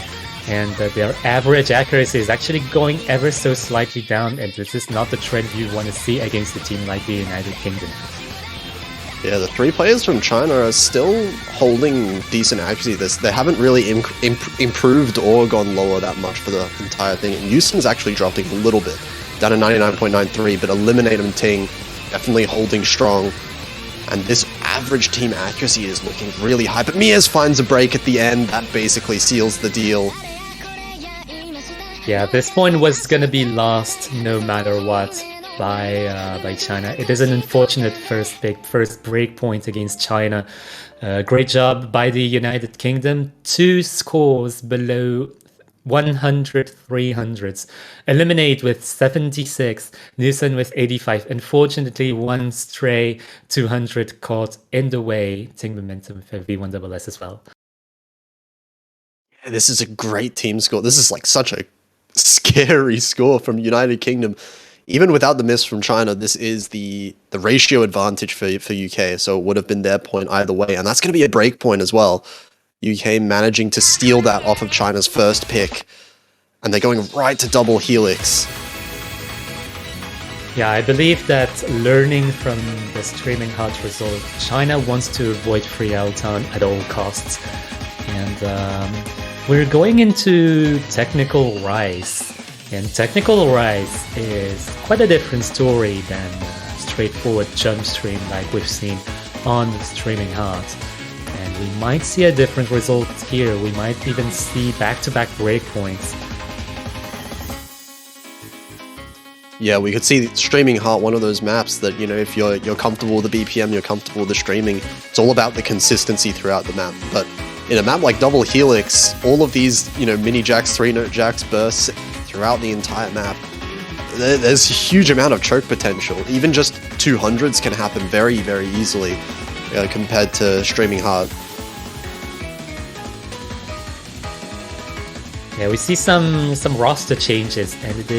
and their average accuracy is actually going ever so slightly down, and this is not the trend you want to see against a team like the United Kingdom.
Yeah, the 3 players from China are still holding decent accuracy. They haven't really improved or gone lower that much for the entire thing. And Houston's actually dropping a little bit, down to 99.93, but Eliminate and Ting definitely holding strong. And this average team accuracy is looking really high, but Mia's finds a break at the end. That basically seals the deal.
Yeah, this point was gonna be lost no matter what by China. It is an unfortunate first break point against China. Great job by the United Kingdom. 2 scores below 100 300s. Eliminate with 76, Newson with 85. Unfortunately, 1 stray 200 caught in the way. Team Momentum for V1SS as well.
This is a great team score. This is like such a scary score from United Kingdom. Even without the miss from China, this is the ratio advantage for UK, so it would have been their point either way, and that's going to be a break point as well. UK managing to steal that off of China's first pick, and they're going right to double helix.
Yeah, I believe that learning from the Streaming Heart result, China wants to avoid free Altan at all costs. And we're going into Technical Rise. And Technical Rise is quite a different story than straightforward jump stream like we've seen on Streaming Heart. And we might see a different result here. We might even see back-to-back breakpoints.
Yeah, we could see Streaming Heart, one of those maps that, you know, if you're comfortable with the BPM, you're comfortable with the streaming, it's all about the consistency throughout the map. But in a map like Double Helix, all of these, you know, mini jacks, 3-note jacks, bursts throughout the entire map, there's a huge amount of choke potential. Even just 200s can happen very, very easily compared to Streaming Heart.
Yeah, we see some roster changes, and it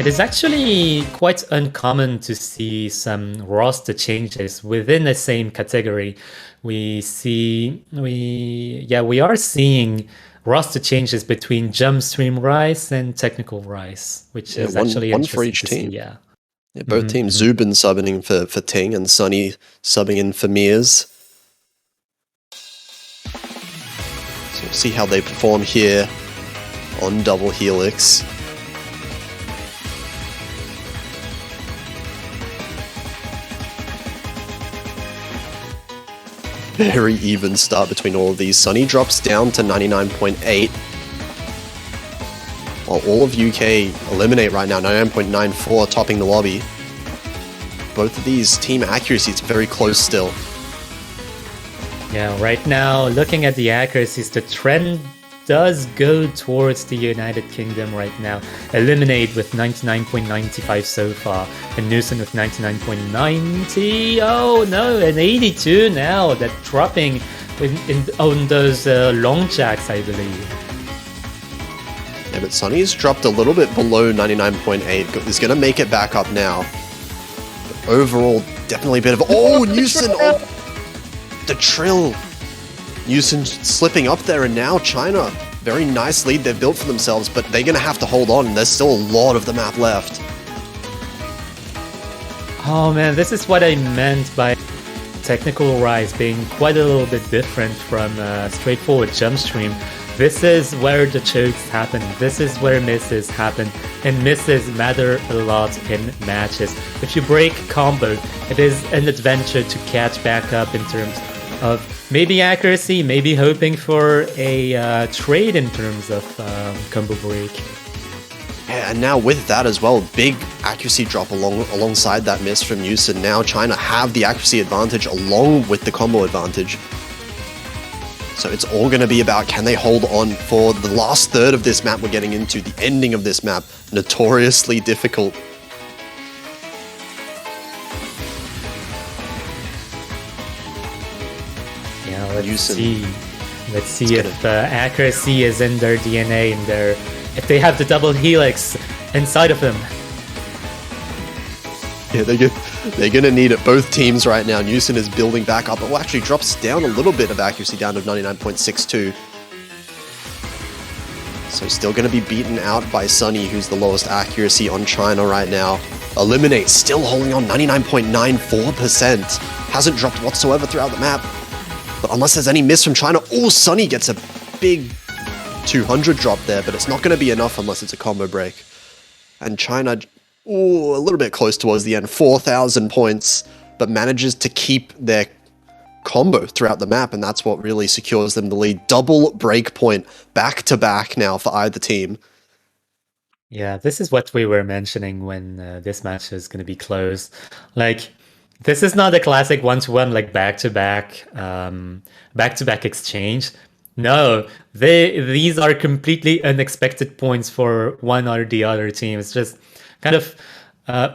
is actually quite uncommon to see some roster changes within the same category. We are seeing roster changes between Jump Stream Rise and Technical Rise, which is actually
one
interesting
for each
to
team.
see. Yeah,
Both teams. Zubin subbing in for Ting and Sunny subbing in for Mia's. So we'll see how they perform here on Double Helix. Very even start between all of these. Sunny drops down to 99.8. While all of UK eliminate right now, 99.94, topping the lobby. Both of these team accuracies very close still.
yeah. Right now, looking at the accuracies, the trend does go towards the United Kingdom right now. Eliminate with 99.95 so far, and Newson with 99.90. Oh no, and 82 now. That dropping on those long jacks, I believe.
Yeah, but Sunny's dropped a little bit below 99.8. He's going to make it back up now. But overall, definitely a bit of... Oh, Newson! Oh, the trill! Newson slipping up there, and now China. Very nice lead they've built for themselves, but they're going to have to hold on. There's still a lot of the map left.
Oh man, this is what I meant by technical rise being quite a little bit different from straightforward jump stream. This is where the chokes happen, this is where misses happen, and misses matter a lot in matches. If you break combo, it is an adventure to catch back up in terms of maybe accuracy, maybe hoping for a trade in terms of combo break.
Yeah, and now with that as well, big accuracy drop alongside that miss from Newson. Now China have the accuracy advantage along with the combo advantage. So it's all going to be about, can they hold on for the last third of this map we're getting into, the ending of this map, notoriously difficult.
Yeah, let's
Newson.
see. Let's see if accuracy is in their DNA, if they have the double helix inside of them.
Yeah, they're gonna need it. Both teams right now. Newson is building back up. It actually drops down a little bit of accuracy, down to 99.62. So still gonna be beaten out by Sunny, who's the lowest accuracy on China right now. Eliminate, still holding on 99.94%. Hasn't dropped whatsoever throughout the map. But unless there's any miss from China, oh, Sunny gets a big 200 drop there, but it's not going to be enough unless it's a combo break. And China, ooh, a little bit close towards the end, 4,000 points, but manages to keep their combo throughout the map, and that's what really secures them the lead. Double break point, back to back now for either team.
Yeah, this is what we were mentioning when this match is going to be close. Like, this is not a classic one-to-one, like back-to-back exchange. No, these are completely unexpected points for one or the other team. It's just kind of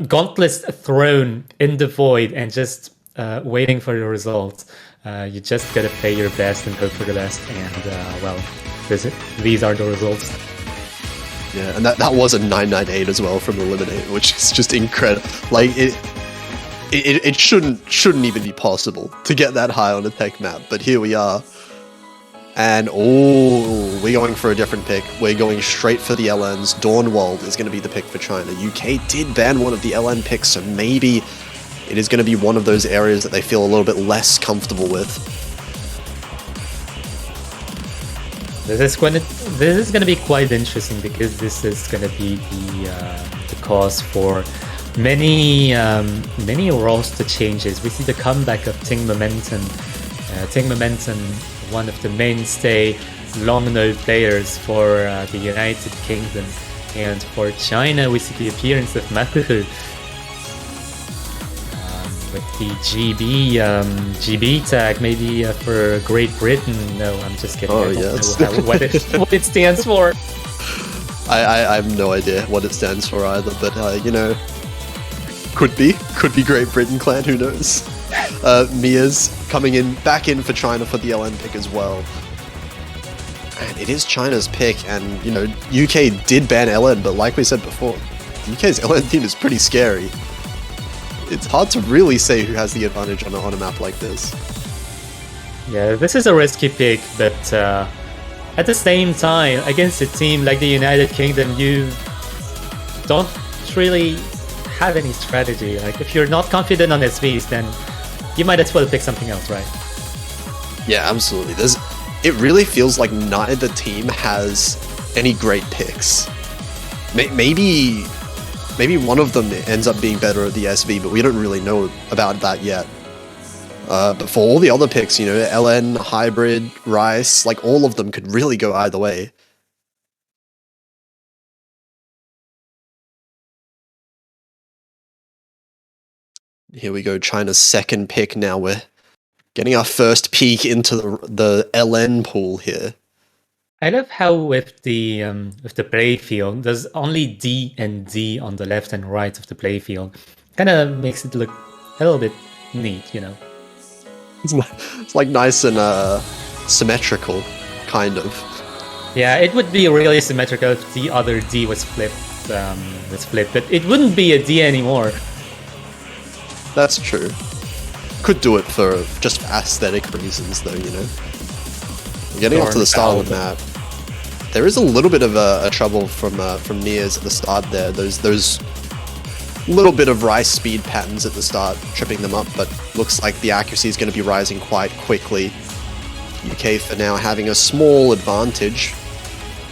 gauntlets thrown in the void and just waiting for the results. You just gotta play your best and hope for the best. And well, these are the results.
Yeah, and that was a 998 as well from Eliminate, which is just incredible. Like it shouldn't even be possible to get that high on a tech map, but here we are. And oh, we're going for a different pick. We're going straight for the LNs. Dawnwald is going to be the pick for China. UK did ban one of the LN picks, so maybe it is going to be one of those areas that they feel a little bit less comfortable with.
This is going to be quite interesting, because this is going to be the cause for many roster changes. We see the comeback of Ting Momentum. Ting Momentum, one of the mainstay long-known players for the United Kingdom, and for China we see the appearance of Makuhu with the GB tag, maybe for Great Britain. No, I'm just kidding.
Oh,
I don't
yes.
know what it stands for.
I have no idea what it stands for either, but you know, could be Great Britain clan, who knows. Mia's coming back in for China for the LN pick as well. And it is China's pick, and you know, UK did ban LN, but like we said before, UK's LN team is pretty scary. It's hard to really say who has the advantage on a map like this.
Yeah, this is a risky pick, but at the same time, against a team like the United Kingdom, you don't really have any strategy. Like, if you're not confident on SVs, then you might as well pick something else, right?
Yeah, absolutely. It really feels like neither team has any great picks. Maybe one of them ends up being better at the SV, but we don't really know about that yet. But for all the other picks, you know, LN, Hybrid, Rice, like all of them could really go either way. Here we go, China's second pick now. We're getting our first peek into the LN pool here.
I love how with the playfield, there's only D and D on the left and right of the playfield. Kind of makes it look a little bit neat, you know.
It's like nice and symmetrical, kind of.
Yeah, it would be really symmetrical if the other D was flipped, but it wouldn't be a D anymore.
That's true. Could do it for just aesthetic reasons, though, you know. Getting off to the start of the map, there is a little bit of a trouble from Nia's at the start there. Those little bit of rice speed patterns at the start, tripping them up, but looks like the accuracy is going to be rising quite quickly. UK for now having a small advantage,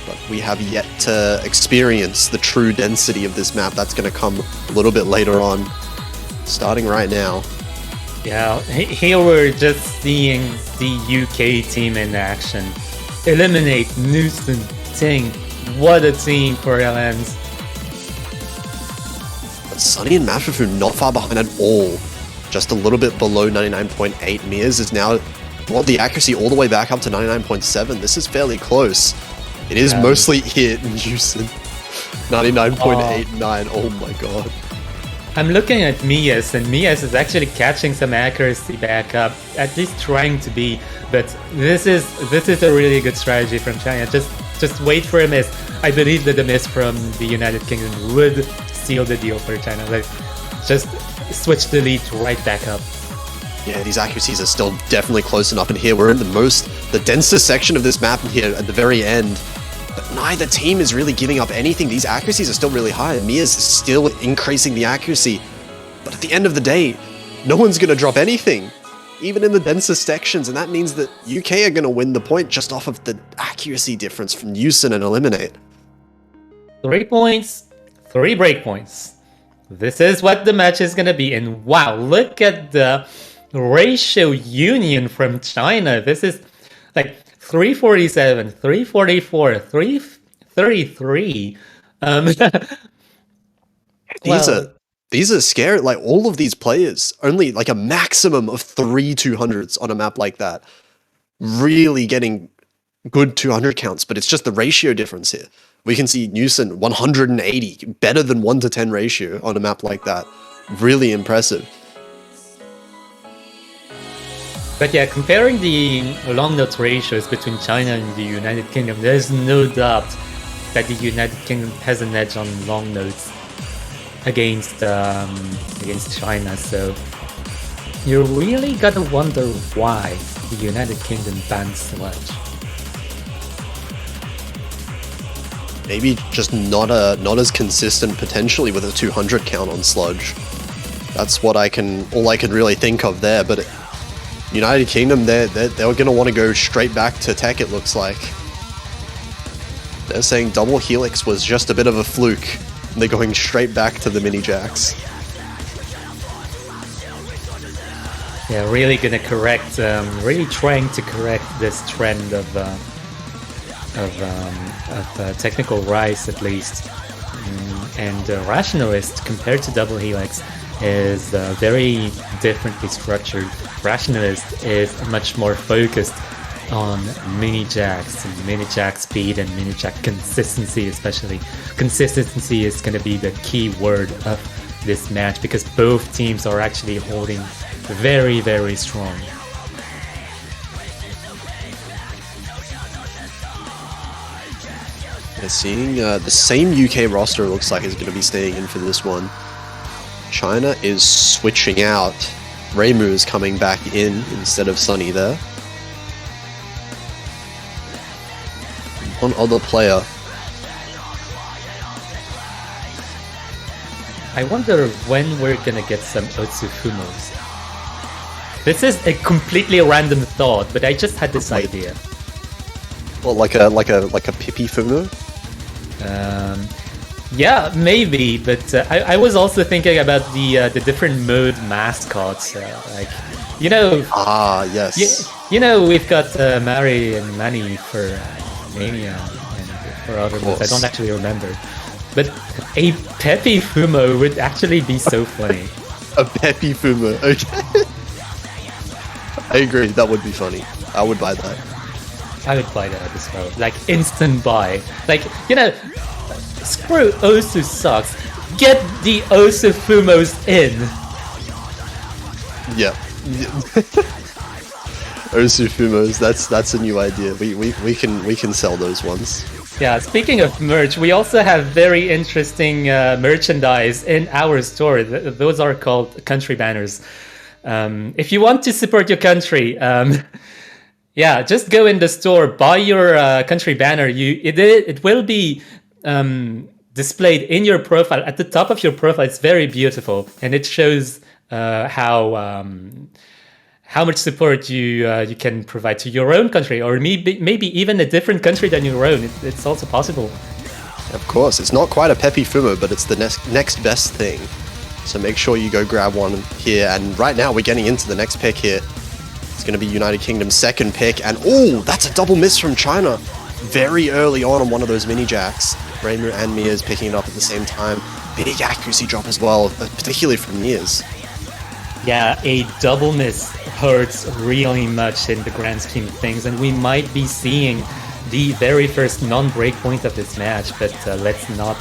but we have yet to experience the true density of this map. That's going to come a little bit later on, starting right now.
Yeah, here we're just seeing the UK team in action. Eliminate, Newson, Ting. What a team for LNs.
But Sunny and Mashifu not far behind at all. Just a little bit below 99.8. Mia's is now, well, the accuracy all the way back up to 99.7. This is fairly close. It is mostly hit in Houston. 99.89. Oh my god.
I'm looking at Mias, and Mias is actually catching some accuracy back up, at least trying to be. But this is a really good strategy from China. Just wait for a miss. I believe that the miss from the United Kingdom would seal the deal for China. Like, just switch the lead right back up.
Yeah, these accuracies are still definitely close enough. And here we're in the densest section of this map here at the very end. But neither team is really giving up anything. These accuracies are still really high. Mia's still increasing the accuracy. But at the end of the day, no one's going to drop anything, even in the densest sections. And that means that UK are going to win the point just off of the accuracy difference from Yusin and Eliminate.
3 points, 3 breakpoints. This is what the match is going to be. And wow, look at the ratio union from China. This is like 347, 344, 333.
These are scary. Like, all of these players, only like a maximum of 3 200s on a map like that. Really getting good 200 counts, but it's just the ratio difference here. We can see Newson 180, better than 1 to 10 ratio on a map like that. Really impressive.
But yeah, comparing the long note ratios between China and the United Kingdom, there's no doubt that the United Kingdom has an edge on long notes against China. So you really gotta wonder why the United Kingdom banned Sludge.
Maybe just not as consistent potentially with a 200 count on Sludge. That's what all I can really think of there. But United Kingdom, they're going to want to go straight back to tech, it looks like. They're saying double helix was just a bit of a fluke. And they're going straight back to the mini jacks.
Yeah, really gonna correct, really trying to correct this trend of technical rise, at least. And Rationalist, compared to double helix, is very differently structured. Rationalist is much more focused on mini jacks and mini jack speed and mini jack consistency. Especially consistency is going to be the key word of this match, because both teams are actually holding very, very strong.
Seeing the same UK roster looks like is going to be staying in for this one. China is switching out. Reimu is coming back in instead of Sunny there. One other player.
I wonder when we're gonna get some Otsufumos. This is a completely random thought, but I just had this idea.
Well, like a Pippi Fumo?
Yeah, maybe, but I was also thinking about the different mode mascots, like, you know.
Ah, yes.
You know, we've got Mari and Manny for Mania and for other modes. I don't actually remember, but a Peppy Fumo would actually be so funny.
A Peppy Fumo, okay. I agree, that would be funny. I would buy that.
I would buy that as well. Like, instant buy. Like, you know, screw Osu sucks. Get the Osu Fumos in.
Yeah. Osufumos, that's a new idea. We can sell those ones.
Yeah, speaking of merch, we also have very interesting merchandise in our store. Those are called country banners. If you want to support your country, yeah, just go in the store, buy your country banner. It will be displayed in your profile at the top of your profile. It's very beautiful, and it shows how much support you can provide to your own country, or maybe even a different country than your own. It's also possible.
Of course, it's not quite a Peppy Fumo, but it's the next best thing. So make sure you go grab one here. And right now we're getting into the next pick here. It's going to be United Kingdom's second pick. And oh, that's a double miss from China. Very early on one of those mini jacks. Reimu and Mia's picking it up at the same time. Big accuracy drop as well, particularly from Mia's.
Yeah, a double miss hurts really much in the grand scheme of things, and we might be seeing the very first non-break point of this match, but let's not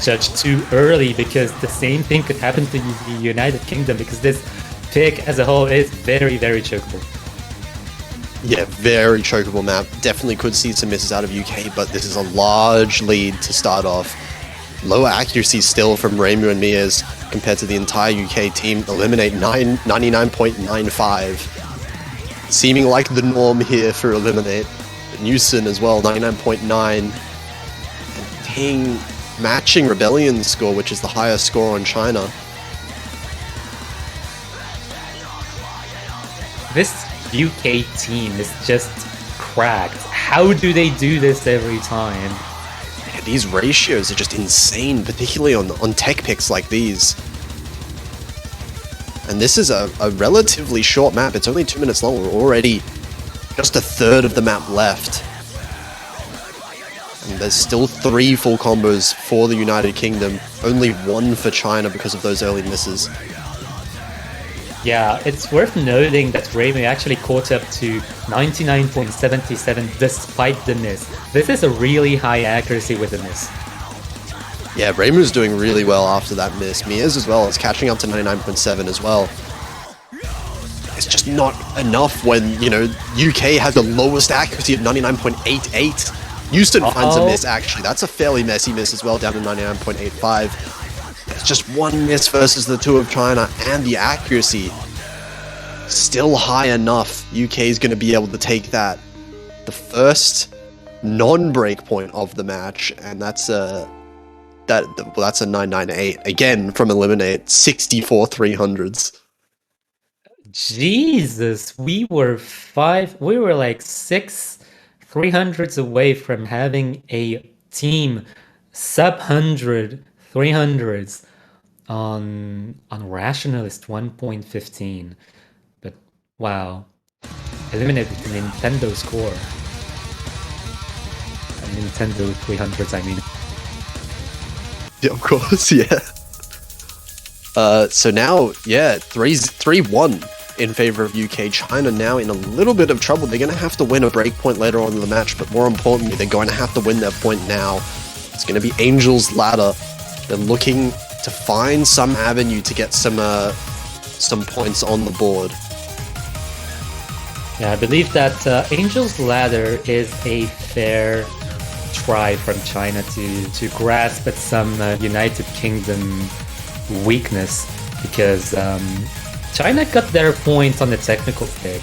judge too early, because the same thing could happen to the United Kingdom, because this pick as a whole is very, very chokeable.
Yeah, very chokeable map. Definitely could see some misses out of UK, but this is a large lead to start off. Lower accuracy still from Reimu and Mia's compared to the entire UK team. Eliminate 99.95. Seeming like the norm here for Eliminate. Newson as well, 99.9. And Ting matching Rebellion's score, which is the highest score on China.
This UK team is just cracked. How do they do this every time?
Yeah, these ratios are just insane, particularly on tech picks like these. And this is a relatively short map. It's only 2 minutes long. We're already just a third of the map left. And there's still 3 full combos for the United Kingdom. Only 1 for China because of those early misses.
Yeah, it's worth noting that Reimu actually caught up to 99.77 despite the miss. This is a really high accuracy with the miss.
Yeah, Reimu's doing really well after that miss. Mia's as well is catching up to 99.7 as well. It's just not enough when, you know, UK has the lowest accuracy of 99.88. Houston finds a miss, actually. That's a fairly messy miss as well, down to 99.85. It's just 1 miss versus the 2 of China, and the accuracy still high enough. UK is going to be able to take that. The first non-break point of the match, and that's a 998 again from Eliminate. 64 300s.
Jesus, we were like 6 300s away from having a team sub 100 300s on Rationalist 1.15. But wow, eliminated the Nintendo score. Nintendo 300s, I mean.
Yeah, of course, yeah. So now, yeah, 3-1 in favor of UK. China now in a little bit of trouble. They're going to have to win a break point later on in the match, but more importantly, they're going to have to win their point now. It's going to be Angel's Ladder. They're looking to find some avenue to get some points on the board.
Yeah, I believe that Angel's Ladder is a fair try from China to grasp at some United Kingdom weakness, because China got their points on the technical pick,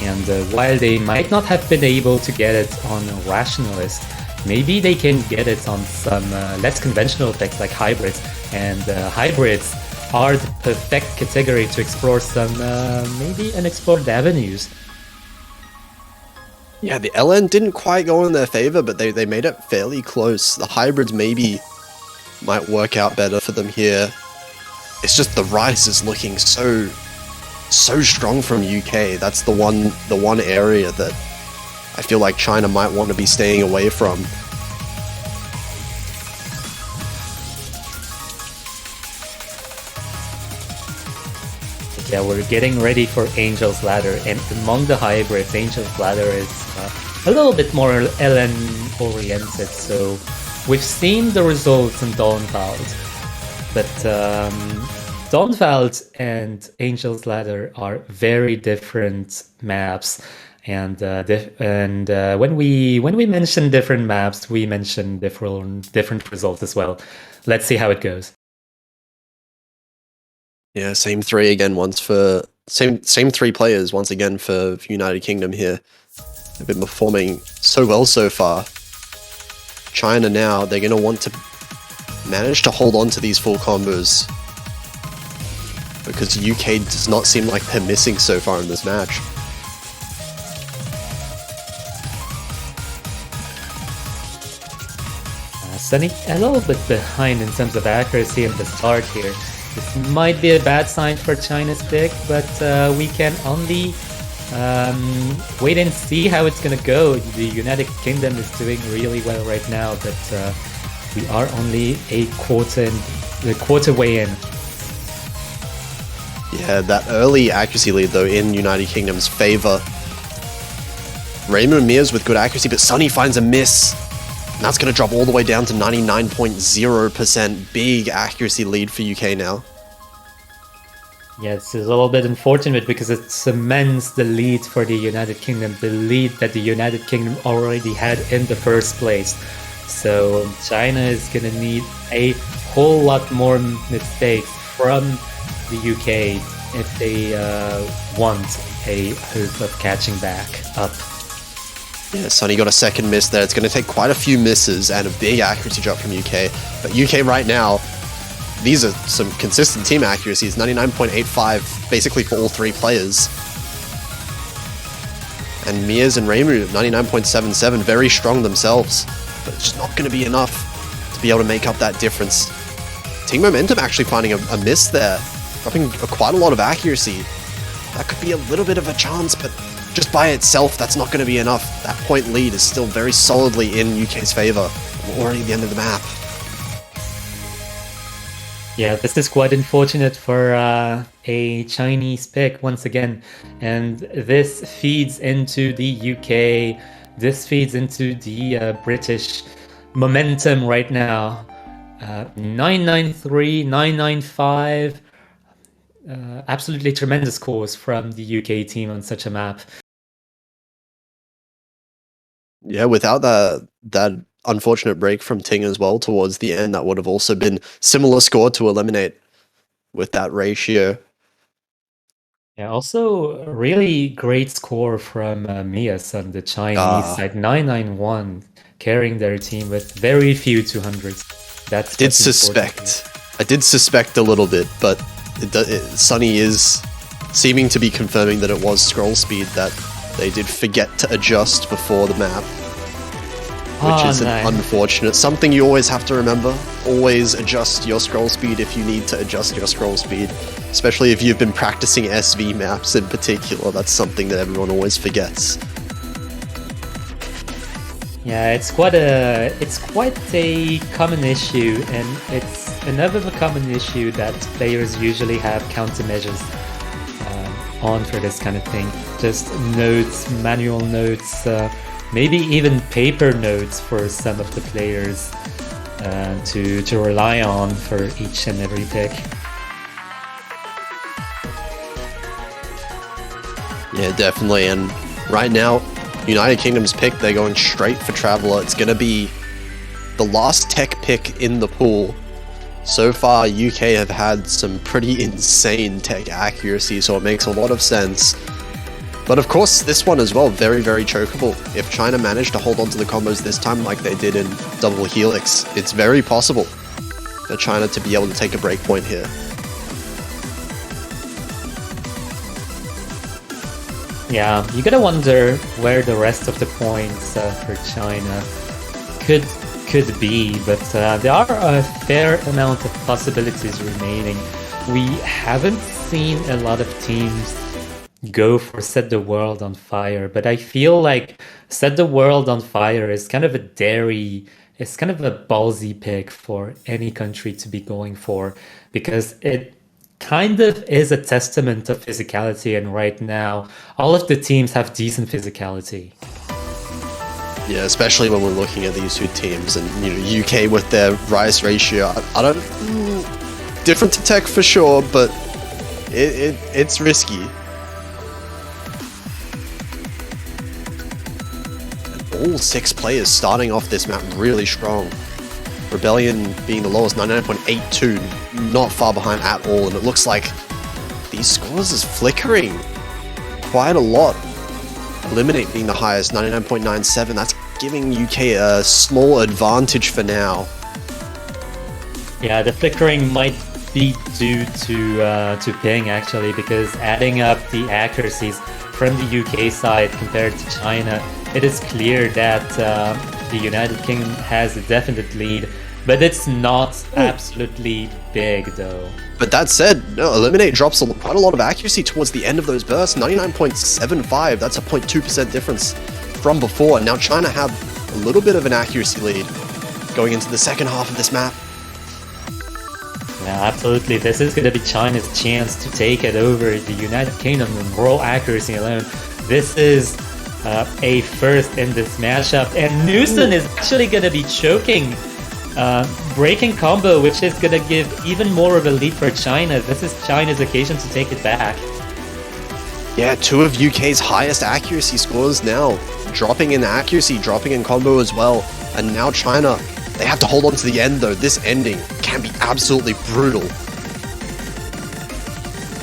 and while they might not have been able to get it on a Rationalist, maybe they can get it on some less conventional picks like hybrids, and hybrids are the perfect category to explore some maybe unexplored avenues.
Yeah, the LN didn't quite go in their favor, but they made it fairly close. The hybrids maybe might work out better for them here. It's just the Rise is looking so strong from UK. That's the one area that I feel like China might want to be staying away from.
Yeah, we're getting ready for Angel's Ladder, and among the hybrids, Angel's Ladder is a little bit more LN oriented, so we've seen the results in Dawnfall, but Dawnveld and Angel's Ladder are very different maps, and when we mention different maps, we mention different results as well. Let's see how it goes.
Yeah, same three again. Once for same three players once again for United Kingdom here. They've been performing so well so far. China now, they're going to want to manage to hold on to these full combos, because UK does not seem like they're missing so far in this match.
Sunny a little bit behind in terms of accuracy in the start here. This might be a bad sign for China's pick, but we can only wait and see how it's gonna go. The United Kingdom is doing really well right now, but we are only the quarter way in.
Yeah, that early accuracy lead though in United Kingdom's favor. Raymond Mears with good accuracy, but Sunny finds a miss. And that's going to drop all the way down to 99.0%. Big accuracy lead for UK now.
Yeah, it's a little bit unfortunate because it cements the lead for the United Kingdom, the lead that the United Kingdom already had in the first place. So China is going to need a whole lot more mistakes from the UK if they want a hope of catching back up.
Yeah, Sunny got a second miss there. It's going to take quite a few misses and a big accuracy drop from UK. But UK right now, these are some consistent team accuracies. 99.85 basically for all three players. And Mears and Reimu 99.77, very strong themselves. But it's just not going to be enough to be able to make up that difference. Team Momentum actually finding a miss there. Dropping quite a lot of accuracy. That could be a little bit of a chance, but just by itself, that's not going to be enough. That point lead is still very solidly in UK's favor. We're already at the end of the map.
Yeah, this is quite unfortunate for a Chinese pick once again. And this feeds into the UK. This feeds into the British momentum right now. 993, 995. Absolutely tremendous scores from the UK team on such a map.
Yeah, without that unfortunate break from Ting as well towards the end, that would have also been similar score to eliminate with that ratio.
Yeah, also a really great score from Mias on the Chinese side, 991, carrying their team with very few 200s. That's
I did suspect a little bit, but Sunny is seeming to be confirming that it was scroll speed that they did forget to adjust before the map, which is unfortunate. Something you always have to remember. Always adjust your scroll speed if you need to adjust your scroll speed, especially if you've been practicing SV maps in particular. That's something that everyone always forgets.
Yeah, it's quite a common issue, and it's another common issue that players usually have countermeasures on for this kind of thing. Just notes, manual notes, maybe even paper notes for some of the players to rely on for each and every pick.
Yeah, definitely. And right now, United Kingdom's pick, they're going straight for Traveler. It's going to be the last tech pick in the pool. So far, UK have had some pretty insane tech accuracy, so it makes a lot of sense. But of course, this one as well, very, very chokeable. If China managed to hold on to the combos this time like they did in Double Helix, it's very possible for China to be able to take a breakpoint here.
Yeah, you gotta wonder where the rest of the points for China could be, but there are a fair amount of possibilities remaining. We haven't seen a lot of teams go for Set the World on Fire, but I feel like Set the World on Fire is kind of a it's kind of a ballsy pick for any country to be going for, because it kind of is a testament of physicality, and right now all of the teams have decent physicality.
Yeah, especially when we're looking at these two teams, and UK with their rise ratio, I don't different to tech for sure, but it's risky. All 6 players starting off this map really strong. Rebellion being the lowest, 99.82, not far behind at all, and it looks like these scores is flickering quite a lot. Eliminate being the highest, 99.97, that's giving UK a small advantage for now.
Yeah, the flickering might be due to ping actually, because adding up the accuracies from the UK side compared to China, it is clear that the United Kingdom has a definite lead, but it's not absolutely big though.
But that said, no, Eliminate drops quite a lot of accuracy towards the end of those bursts, 99.75, that's a 0.2% difference from before. And now China have a little bit of an accuracy lead going into the second half of this map.
Yeah, absolutely. This is going to be China's chance to take it over the United Kingdom in raw accuracy alone. This is a first in this matchup, and Newson is actually going to be choking breaking combo, which is going to give even more of a lead for China. This is China's occasion to take it back.
Yeah, 2 of UK's highest accuracy scores now. Dropping in accuracy, dropping in combo as well. And now China, they have to hold on to the end though. This ending can be absolutely brutal.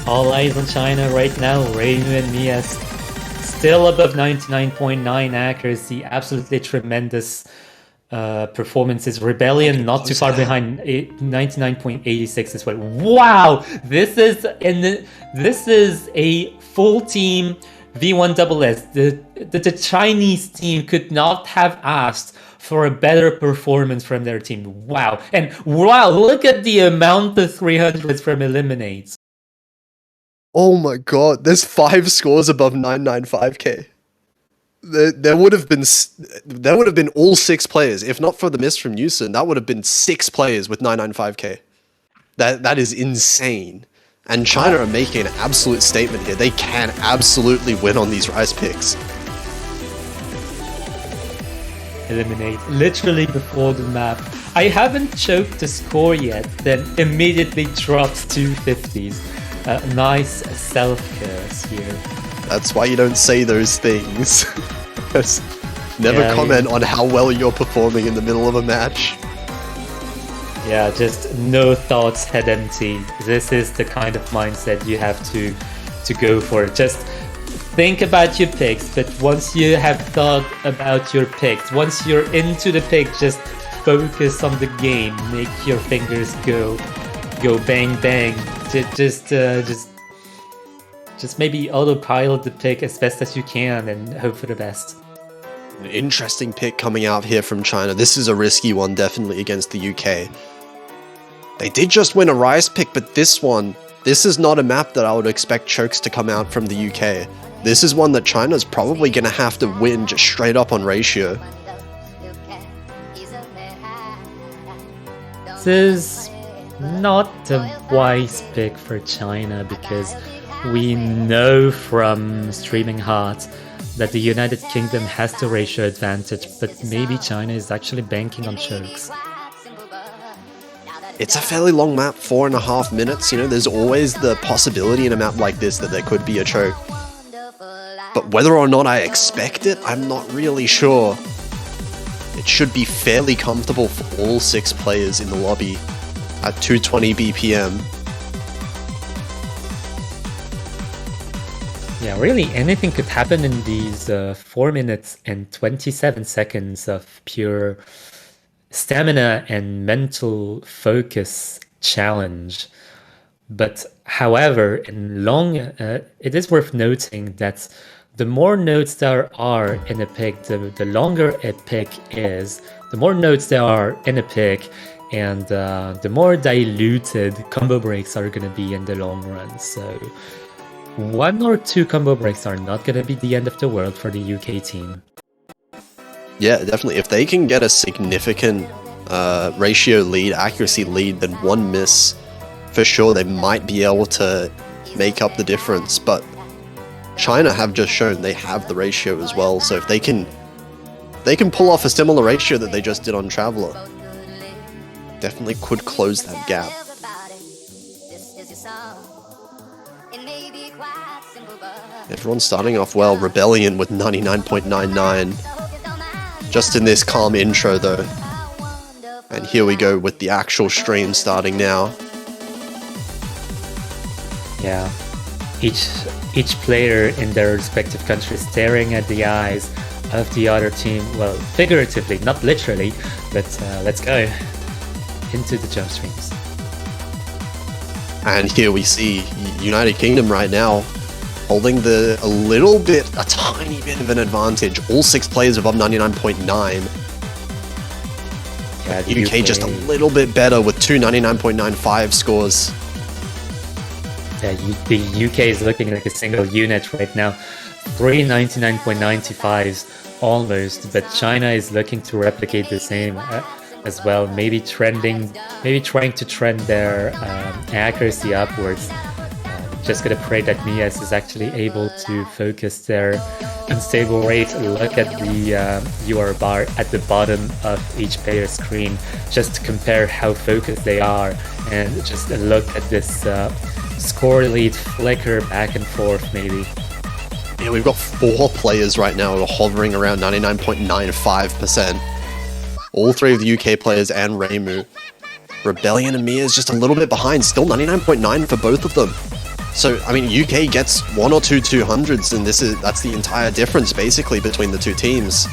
All eyes on China right now. Reinu and Mia still above 99.9 accuracy. Absolutely tremendous performances. Rebellion not too far behind, 99.86 as well. Wow, this is a full team V1SS. The Chinese team could not have asked for a better performance from their team. Wow, and wow, look at the amount of 300s from eliminates.
Oh my god, there's 5 scores above 995k. There would have been all 6 players. If not for the miss from Newson, that would have been 6 players with 995k. That is insane. And China are making an absolute statement here. They can absolutely win on these rise picks.
Eliminate literally before the map. I haven't choked the score yet, then immediately dropped 250s. Nice self-curse here.
That's why you don't say those things. Never comment on how well you're performing in the middle of a match.
Yeah, just no thoughts, head empty. This is the kind of mindset you have to go for. Just think about your picks, but once you have thought about your picks, once you're into the pick, just focus on the game. Make your fingers go bang bang. Just maybe autopilot the pick as best as you can and hope for the best.
An interesting pick coming out here from China. This is a risky one, definitely, against the UK. They did just win a rise pick, but this is not a map that I would expect chokes to come out from the UK. This is one that China's probably going to have to win just straight up on ratio.
This is not a wise pick for China, because we know from Streaming Heart that the United Kingdom has the ratio advantage, but maybe China is actually banking on chokes.
It's a fairly long map, 4.5 minutes. You know, there's always the possibility in a map like this that there could be a choke. But whether or not I expect it, I'm not really sure. It should be fairly comfortable for all 6 players in the lobby at 220 BPM.
Yeah, really anything could happen in these 4 minutes and 27 seconds of pure stamina and mental focus challenge. But however, in long, it is worth noting that the more nodes there are in a pick, the longer a pick is, the more nodes there are in a pick, and the more diluted combo breaks are going to be in the long run. So 1 or 2 combo breaks are not going to be the end of the world for the UK team.
Yeah, definitely. If they can get a significant ratio lead, accuracy lead, then 1 miss, for sure they might be able to make up the difference. But China have just shown they have the ratio as well, so if they can pull off a similar ratio that they just did on Traveler, definitely could close that gap. Everyone's starting off well. Rebellion with 99.99. Just in this calm intro though. And here we go with the actual stream starting now.
Yeah, each player in their respective country staring at the eyes of the other team. Well, figuratively, not literally, but let's go into the jump streams.
And here we see United Kingdom right now holding a tiny bit of an advantage. All 6 players above 99.9.
Yeah, the
UK just a little bit better with 2 99.95 scores.
Yeah, the UK is looking like a single unit right now. 3 99.95s almost, but China is looking to replicate the same as well. Maybe trying to trend their accuracy upwards. Just gonna pray that Mias is actually able to focus their unstable rate. Look at the UR bar at the bottom of each player's screen, just to compare how focused they are, and just look at this score lead flicker back and forth maybe.
Yeah, we've got 4 players right now who are hovering around 99.95%. All 3 of the UK players and Reimu. Rebellion and Mia is just a little bit behind, still 99.9 for both of them. So, I mean, UK gets 1 or 2 200s, and that's the entire difference, basically, between the 2 teams.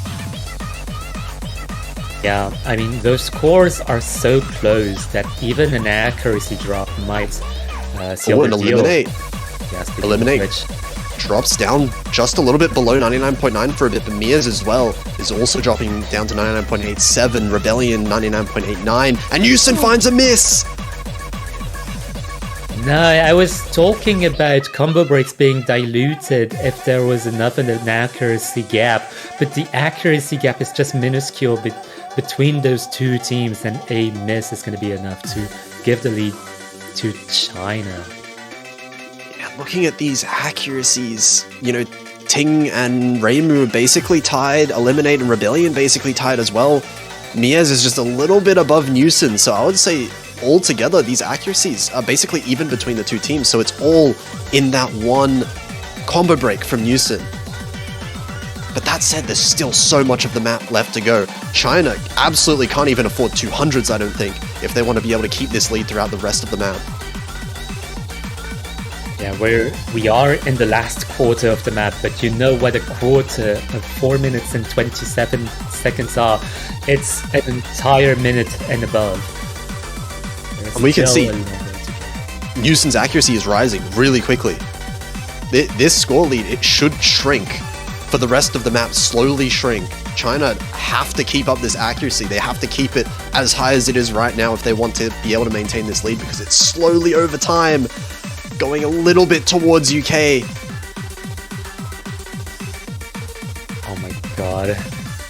Yeah, I mean, those scores are so close that even an accuracy drop might seal the deal.
Eliminate.
Yeah,
Eliminate. Drops down just a little bit below 99.9 for a bit, but Mia's as well is also dropping down to 99.87, Rebellion 99.89, and Houston finds a miss!
No, I was talking about combo breaks being diluted if there was enough in an accuracy gap, but the accuracy gap is just minuscule between those 2 teams, and a miss is going to be enough to give the lead to China.
Yeah, looking at these accuracies, Ting and Reimu are basically tied, Eliminate and Rebellion basically tied as well. Mia's is just a little bit above Newson, so I would say altogether these accuracies are basically even between the 2 teams, so it's all in that one combo break from Newson. But that said, there's still so much of the map left to go. China absolutely can't even afford 200s, I don't think, if they want to be able to keep this lead throughout the rest of the map.
Yeah, we are in the last quarter of the map, but you know what a quarter of 4 minutes and 27 seconds are. It's an entire minute and above.
And we can see Newson's accuracy is rising really quickly. This score lead, it should shrink for the rest of the map, slowly shrink. China have to keep up this accuracy. They have to keep it as high as it is right now if they want to be able to maintain this lead, because it's slowly over time going a little bit towards UK.
Oh my god.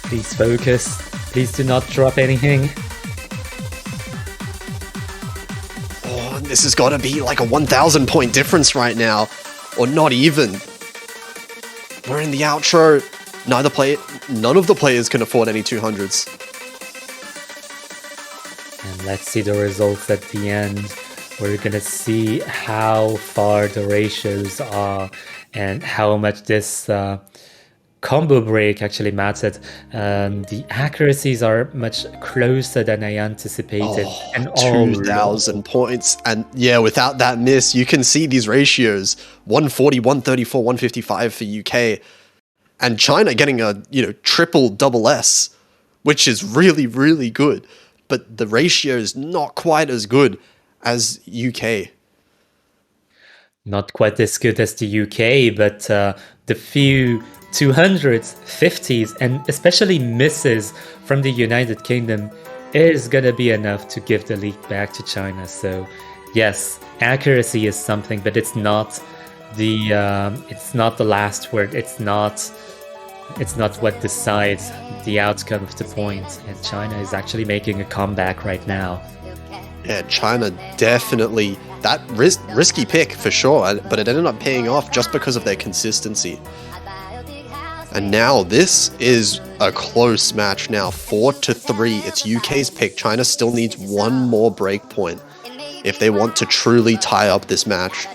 Please focus. Please do not drop anything.
Oh, this has got to be like a 1,000 point difference right now, or not even. We're in the outro. None of the players can afford any 200s.
And let's see the results at the end. We're gonna see how far the ratios are and how much this combo break actually mattered. The accuracies are much closer than I anticipated.
Oh,
and all
2,000 points. And yeah, without that miss, you can see these ratios. 140, 134, 155 for UK. And China getting a, triple double S, which is really, really good. But the ratio is not quite as good as UK.
Not quite as good as the UK, but the few 200s, 50s, and especially misses from the United Kingdom is gonna be enough to give the lead back to China. So yes, accuracy is something, but it's not the last word. It's not what decides the outcome of the point. And China is actually making a comeback right now.
Yeah, China definitely, that risky pick for sure, but it ended up paying off just because of their consistency. And now this is a close match now, 4-3. It's UK's pick. China still needs one more break point if they want to truly tie up this match.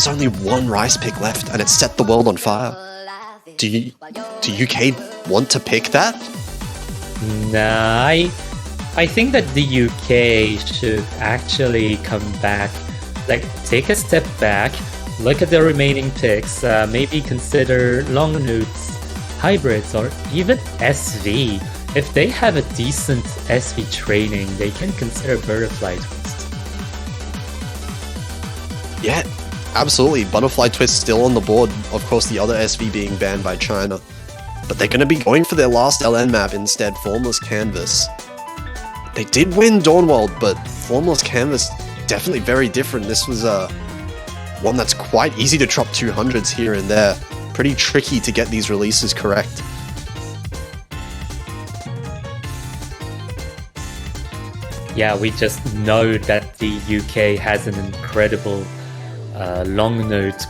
There's only one rice pick left, and it set the world on fire. Do UK want to pick that?
Nah, I think that the UK should actually come back, like take a step back, look at the remaining picks, maybe consider long notes, hybrids, or even SV. If they have a decent SV training, they can consider butterfly twist.
Yeah, absolutely. Butterfly twist still on the board. Of course, the other SV being banned by China. But they're going to be going for their last LN map instead, Formless Canvas. They did win Dawnworld, but Formless Canvas definitely very different. This was one that's quite easy to drop 200s here and there. Pretty tricky to get these releases correct.
Yeah, we just know that the UK has an incredible long note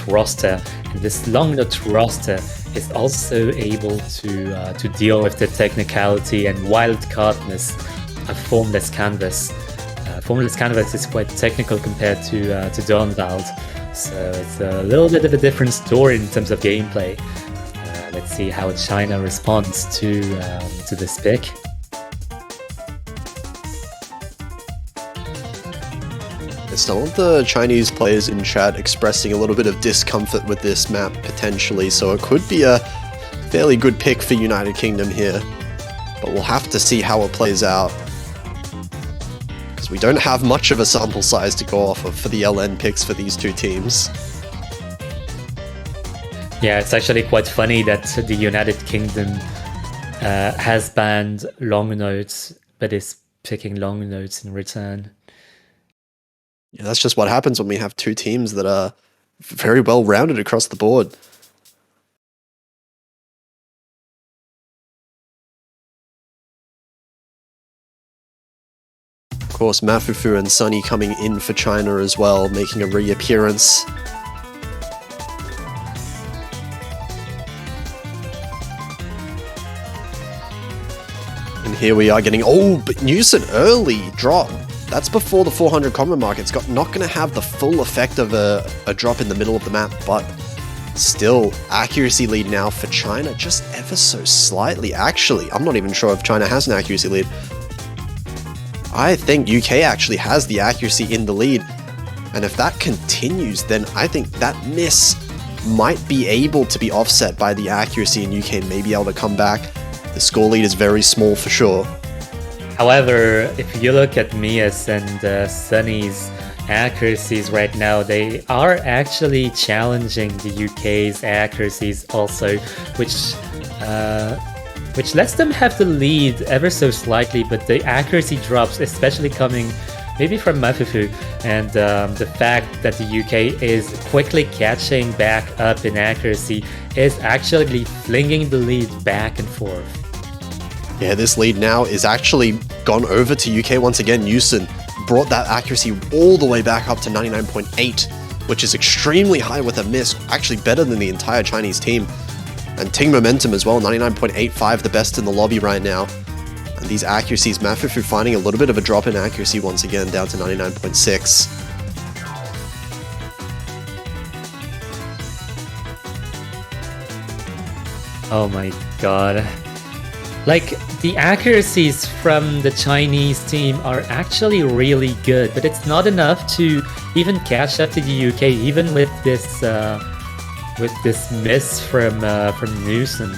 roster, and this long note roster is also able to deal with the technicality and wildcardness of Formless Canvas. Formless Canvas is quite technical compared to Dawnworld, so it's a little bit of a different story in terms of gameplay. Let's see how China responds to this pick.
Some of the Chinese players in chat expressing a little bit of discomfort with this map potentially, so it could be a fairly good pick for United Kingdom here. But we'll have to see how it plays out, because we don't have much of a sample size to go off of for the LN picks for these two teams.
Yeah, it's actually quite funny that the United Kingdom has banned long notes, but is picking long notes in return.
Yeah, that's just what happens when we have two teams that are very well rounded across the board. Of course, Mafufu and Sunny coming in for China as well, making a reappearance. And here we are getting, but Newson early drop. That's before the 400 common mark. It's not going to have the full effect of a drop in the middle of the map, but still, accuracy lead now for China, just ever so slightly. Actually, I'm not even sure if China has an accuracy lead. I think UK actually has the accuracy in the lead, and if that continues, then I think that miss might be able to be offset by the accuracy, and UK may be able to come back. The score lead is very small for sure.
However, if you look at Mia's and Sunny's accuracies right now, they are actually challenging the UK's accuracies also, which lets them have the lead ever so slightly, but the accuracy drops, especially coming maybe from Mafufu, and the fact that the UK is quickly catching back up in accuracy is actually flinging the lead back and forth.
Yeah, this lead now is actually gone over to UK once again. Newson brought that accuracy all the way back up to 99.8, which is extremely high with a miss, actually better than the entire Chinese team. And Ting Momentum as well, 99.85, the best in the lobby right now. And these accuracies, Mafufu finding a little bit of a drop in accuracy once again, down to 99.6.
Oh my god. Like, the accuracies from the Chinese team are actually really good, but it's not enough to even catch up to the UK, even with this miss from Newson.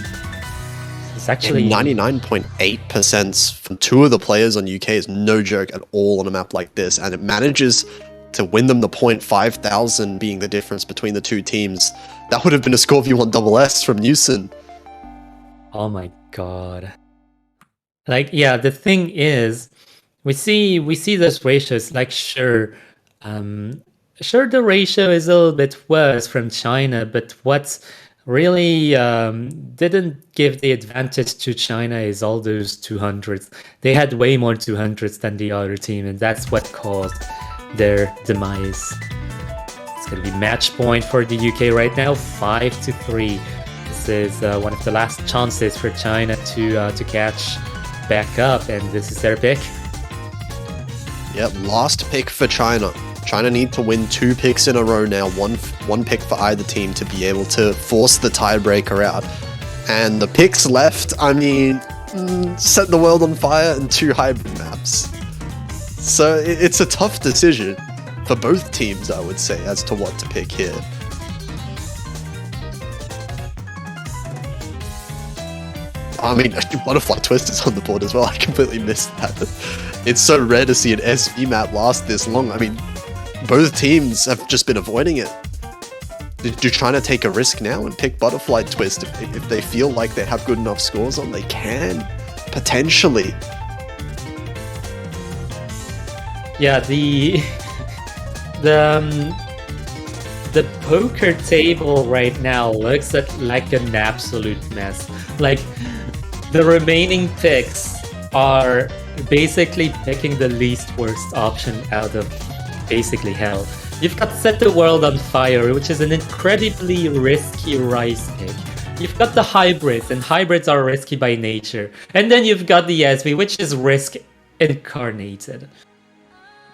It's actually
99.8% from two of the players on UK is no joke at all on a map like this, and it manages to win them the point, 5,000 being the difference between the two teams. That would have been a score view on double S from Newson.
Oh my god. Like, yeah, the thing is, we see those ratios, like, sure, the ratio is a little bit worse from China, but what's really didn't give the advantage to China is all those 200s. They had way more 200s than the other team, and that's what caused their demise. It's going to be match point for the UK right now, 5-3. This is one of the last chances for China to catch back up, and this is their pick.
Yep, last pick for China. China need to win 2 picks in a row now, one pick for either team to be able to force the tiebreaker out. And the picks left, I mean, Set the World on Fire and 2 hybrid maps. So it's a tough decision for both teams, I would say, as to what to pick here. I mean, Butterfly Twist is on the board as well. I completely missed that. It's so rare to see an SV map last this long. I mean, both teams have just been avoiding it. They're trying to take a risk now and pick Butterfly Twist. If they feel like they have good enough scores on, they can. Potentially.
Yeah, the poker table right now looks like an absolute mess. Like, the remaining picks are basically picking the least worst option out of basically hell. You've got Set the World on Fire, which is an incredibly risky Rice pick. You've got the hybrids, and hybrids are risky by nature. And then you've got the SV, which is risk incarnated.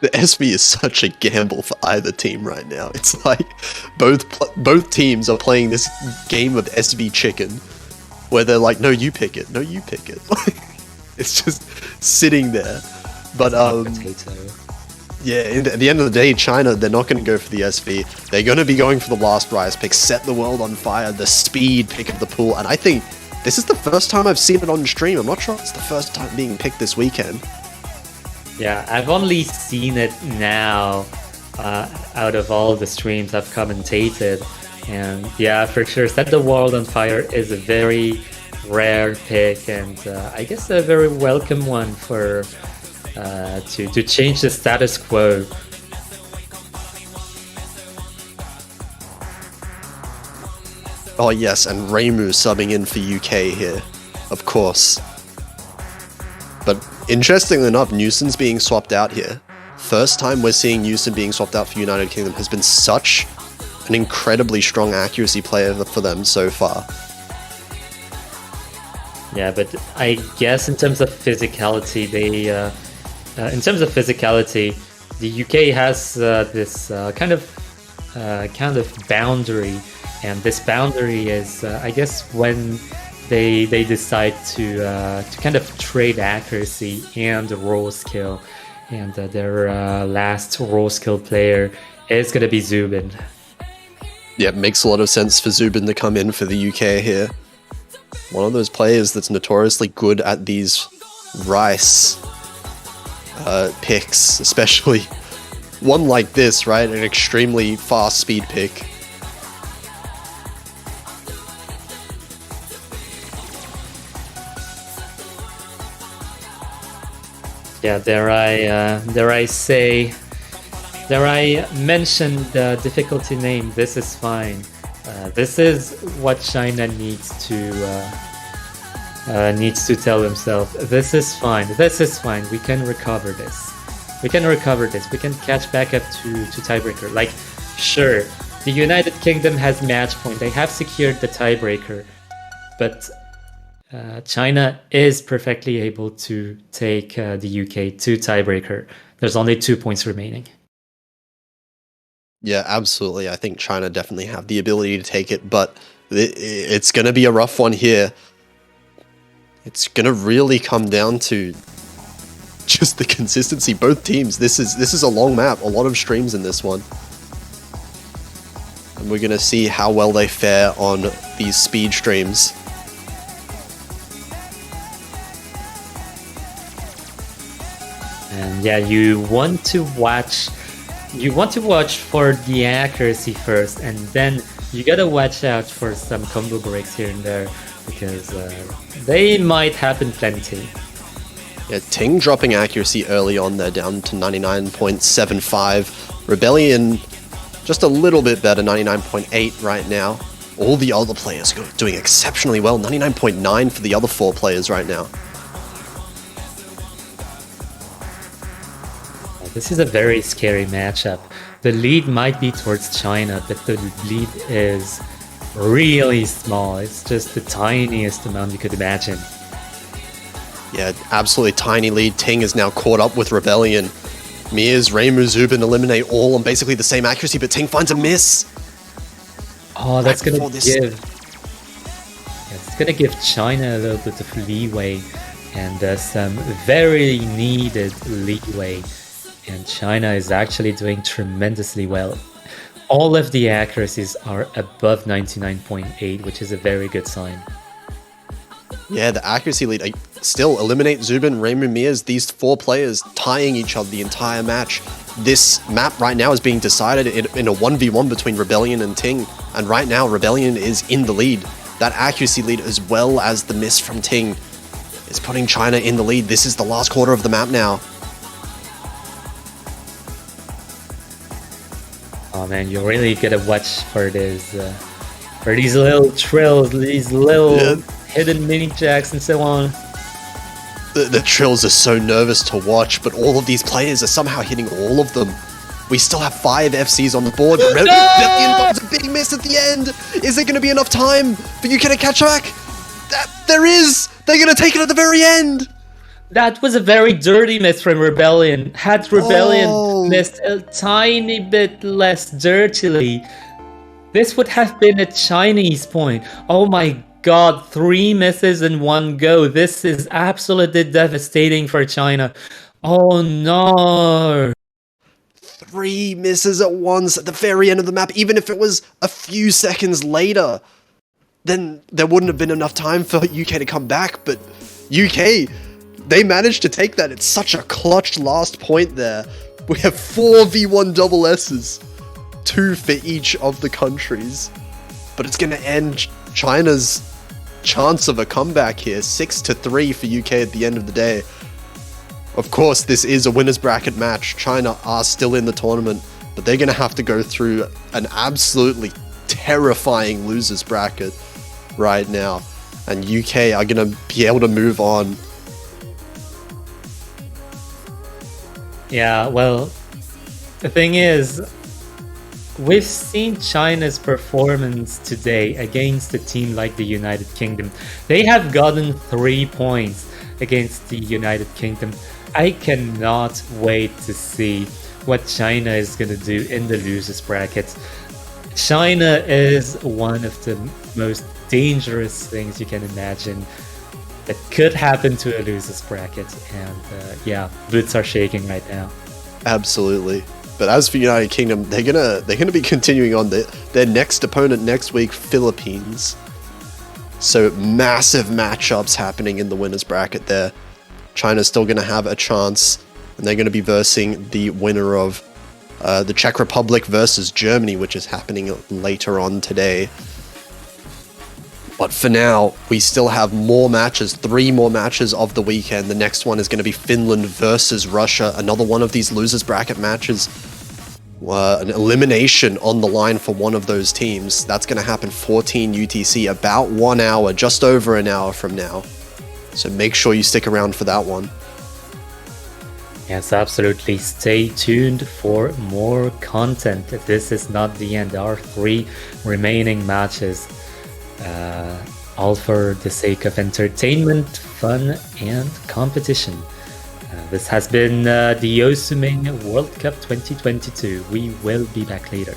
The SV is such a gamble for either team right now. It's like both teams are playing this game of SV chicken, where they're like, no, you pick it, no, you pick it. It's just sitting there. But yeah, at the end of the day, China, they're not going to go for the SV. They're going to be going for the last Rise pick, Set the World on Fire, the speed pick of the pool. And I think this is the first time I've seen it on stream. I'm not sure it's the first time being picked this weekend.
Yeah, I've only seen it now out of all the streams I've commentated. And yeah, for sure, Set the World on Fire is a very rare pick, and I guess a very welcome one for to change the status quo.
Oh yes, and Reimu subbing in for UK here, of course. But interestingly enough, Newson's being swapped out here. First time we're seeing Newson being swapped out for United Kingdom. Has been such an incredibly strong accuracy player for them so far.
Yeah, but I guess in terms of physicality, the UK has this kind of boundary, and this boundary is, I guess, when they decide to kind of trade accuracy and raw skill, and their last raw skill player is gonna be Zubin.
Yeah, it makes a lot of sense for Zubin to come in for the UK here. One of those players that's notoriously good at these Rice picks, especially one like this, right? An extremely fast speed pick.
Yeah, dare I mention the difficulty name? This is fine. This is what China needs to tell themselves. This is fine. This is fine. We can recover this. We can recover this. We can catch back up to tiebreaker. Like, sure, the United Kingdom has match point. They have secured the tiebreaker, but China is perfectly able to take the UK to tiebreaker. There's only 2 points remaining.
Yeah, absolutely. I think China definitely have the ability to take it, but it's going to be a rough one here. It's going to really come down to just the consistency. Both teams, this is a long map, a lot of streams in this one. And we're going to see how well they fare on these speed streams.
And yeah, you want to watch for the accuracy first, and then you gotta watch out for some combo breaks here and there, because they might happen plenty.
Yeah, Ting dropping accuracy early on there, down to 99.75. Rebellion just a little bit better, 99.8 right now. All the other players doing exceptionally well, 99.9 for the other 4 players right now.
This is a very scary matchup. The lead might be towards China, but the lead is really small. It's just the tiniest amount you could imagine.
Yeah, absolutely tiny lead. Ting is now caught up with Rebellion. Mia's, Reimu, Zubin eliminate all on basically the same accuracy, but Ting finds a miss.
Oh, that's
Right
gonna
before this-
it's gonna give China a little bit of leeway and some very needed leeway. And China is actually doing tremendously well. All of the accuracies are above 99.8, which is a very good sign.
Yeah, the accuracy lead. Still, eliminate Zubin, Reimu, Mia's, these 4 players tying each other the entire match. This map right now is being decided in a 1v1 between Rebellion and Ting. And right now, Rebellion is in the lead. That accuracy lead, as well as the miss from Ting, is putting China in the lead. This is the last quarter of the map now.
Oh man, you really gotta watch for this, for these little trills, these little hidden mini jacks and so on.
The Trills are so nervous to watch, but all of these players are somehow hitting all of them. We still have 5 FCs on the board. Rebellion finds a big miss at the end. Is there going to be enough time for UK to catch back? There is. They're going to take it at the very end.
That was a very dirty miss from Rebellion. Had Rebellion missed a tiny bit less dirtily, this would have been a Chinese point. Oh my god, 3 misses in one go. This is absolutely devastating for China. Oh no.
3 misses at once at the very end of the map. Even if it was a few seconds later, then there wouldn't have been enough time for UK to come back. But UK, they managed to take that. It's such a clutch last point there. We have 4 V1 double S's, 2 for each of the countries. But it's going to end China's chance of a comeback here. 6-3 for UK at the end of the day. Of course, this is a winner's bracket match. China are still in the tournament, but they're going to have to go through an absolutely terrifying loser's bracket right now. And UK are going to be able to move on.
Yeah, well, the thing is, we've seen China's performance today against a team like the United Kingdom. They have gotten 3 points against the United Kingdom. I cannot wait to see what China is going to do in the losers bracket. China is one of the most dangerous things you can imagine that could happen to a losers bracket, and yeah, boots are shaking right now.
Absolutely. But as for United Kingdom, they're gonna be continuing on. Their next opponent next week, Philippines. So massive matchups happening in the winners bracket there. China's still gonna have a chance, and they're gonna be versing the winner of the Czech Republic versus Germany, which is happening later on today. But for now, we still have more matches, 3 more matches of the weekend. The next one is going to be Finland versus Russia, another one of these losers bracket matches. An elimination on the line for one of those teams. That's going to happen 14 UTC, about 1 hour, just over an hour from now. So make sure you stick around for that one.
Yes, absolutely. Stay tuned for more content. This is not the end. There are 3 remaining matches. All for the sake of entertainment, fun, and competition. This has been the Yosuming World Cup 2022. We will be back later.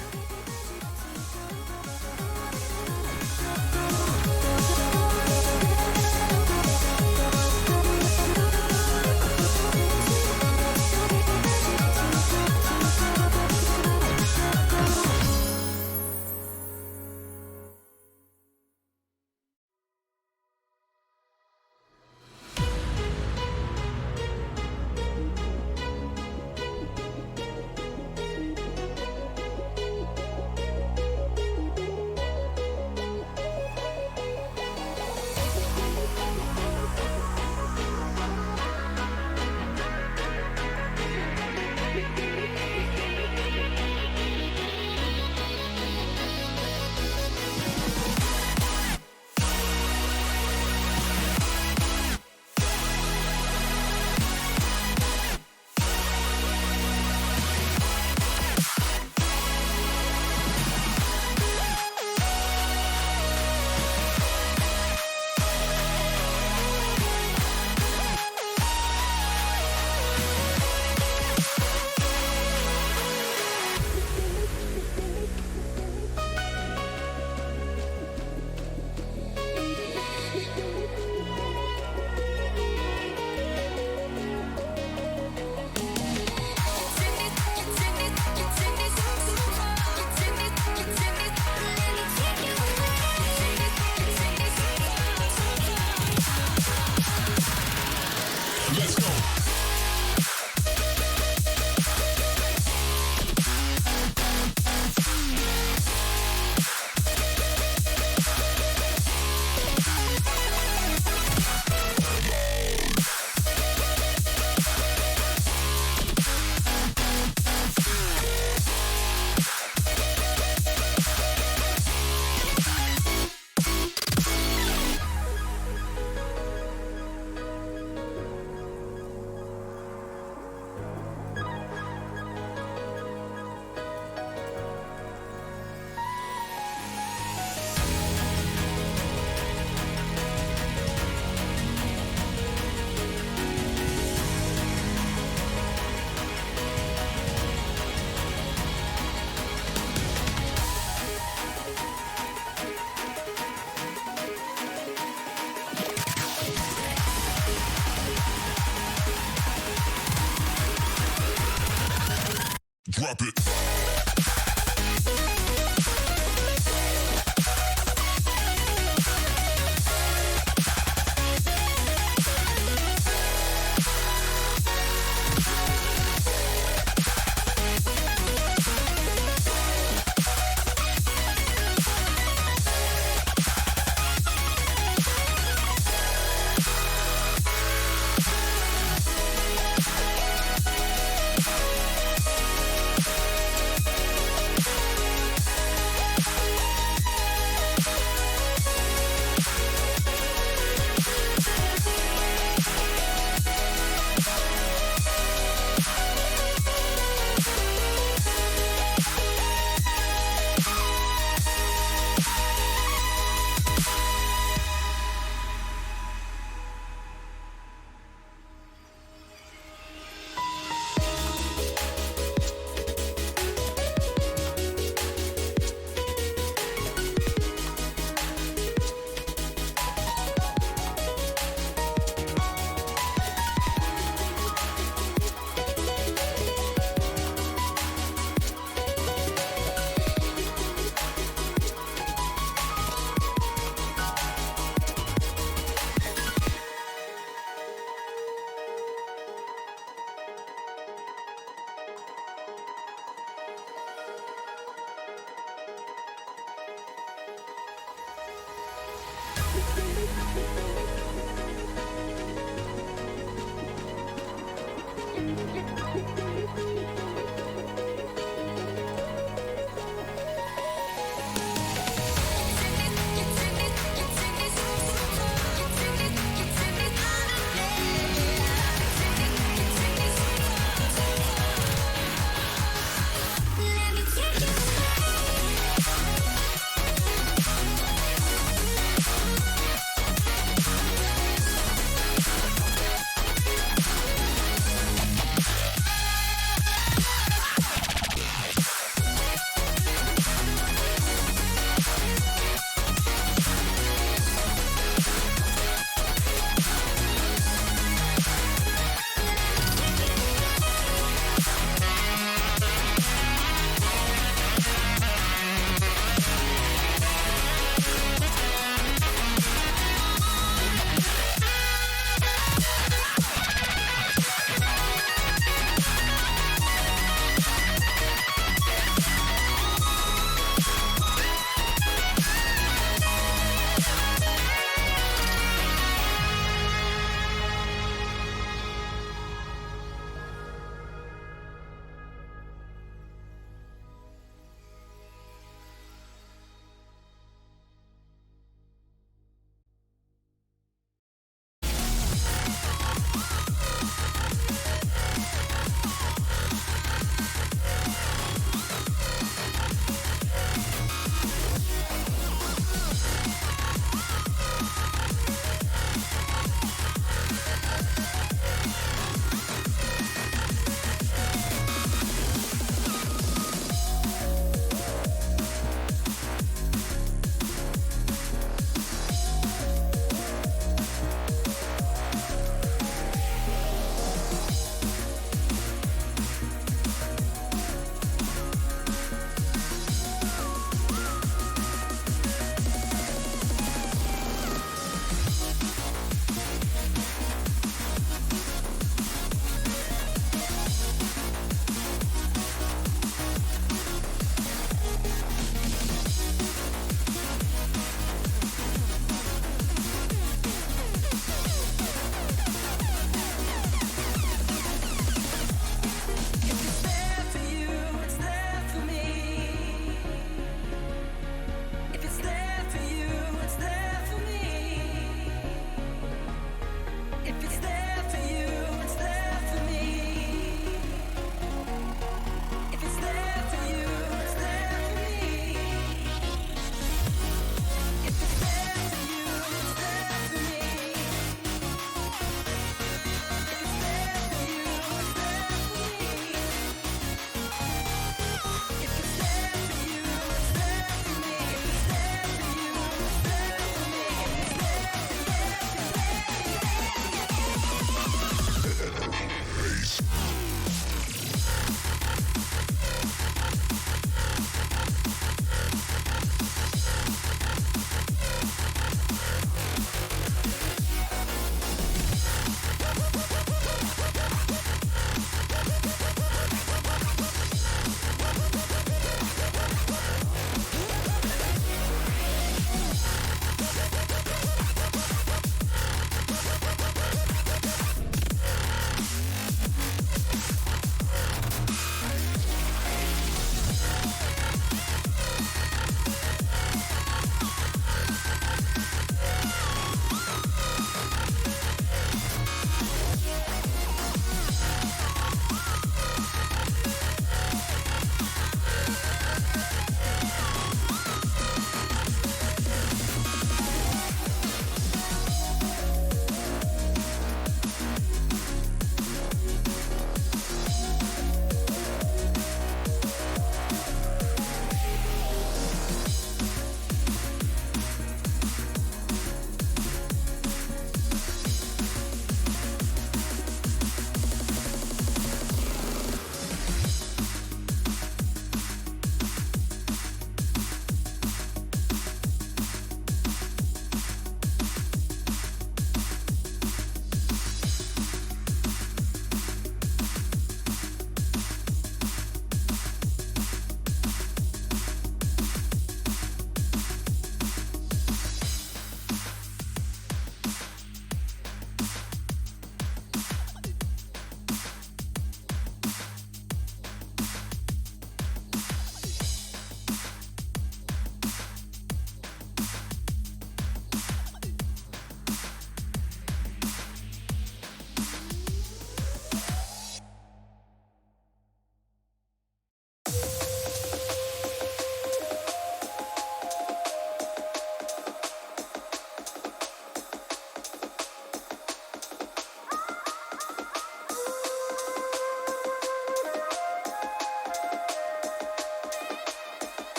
Drop it.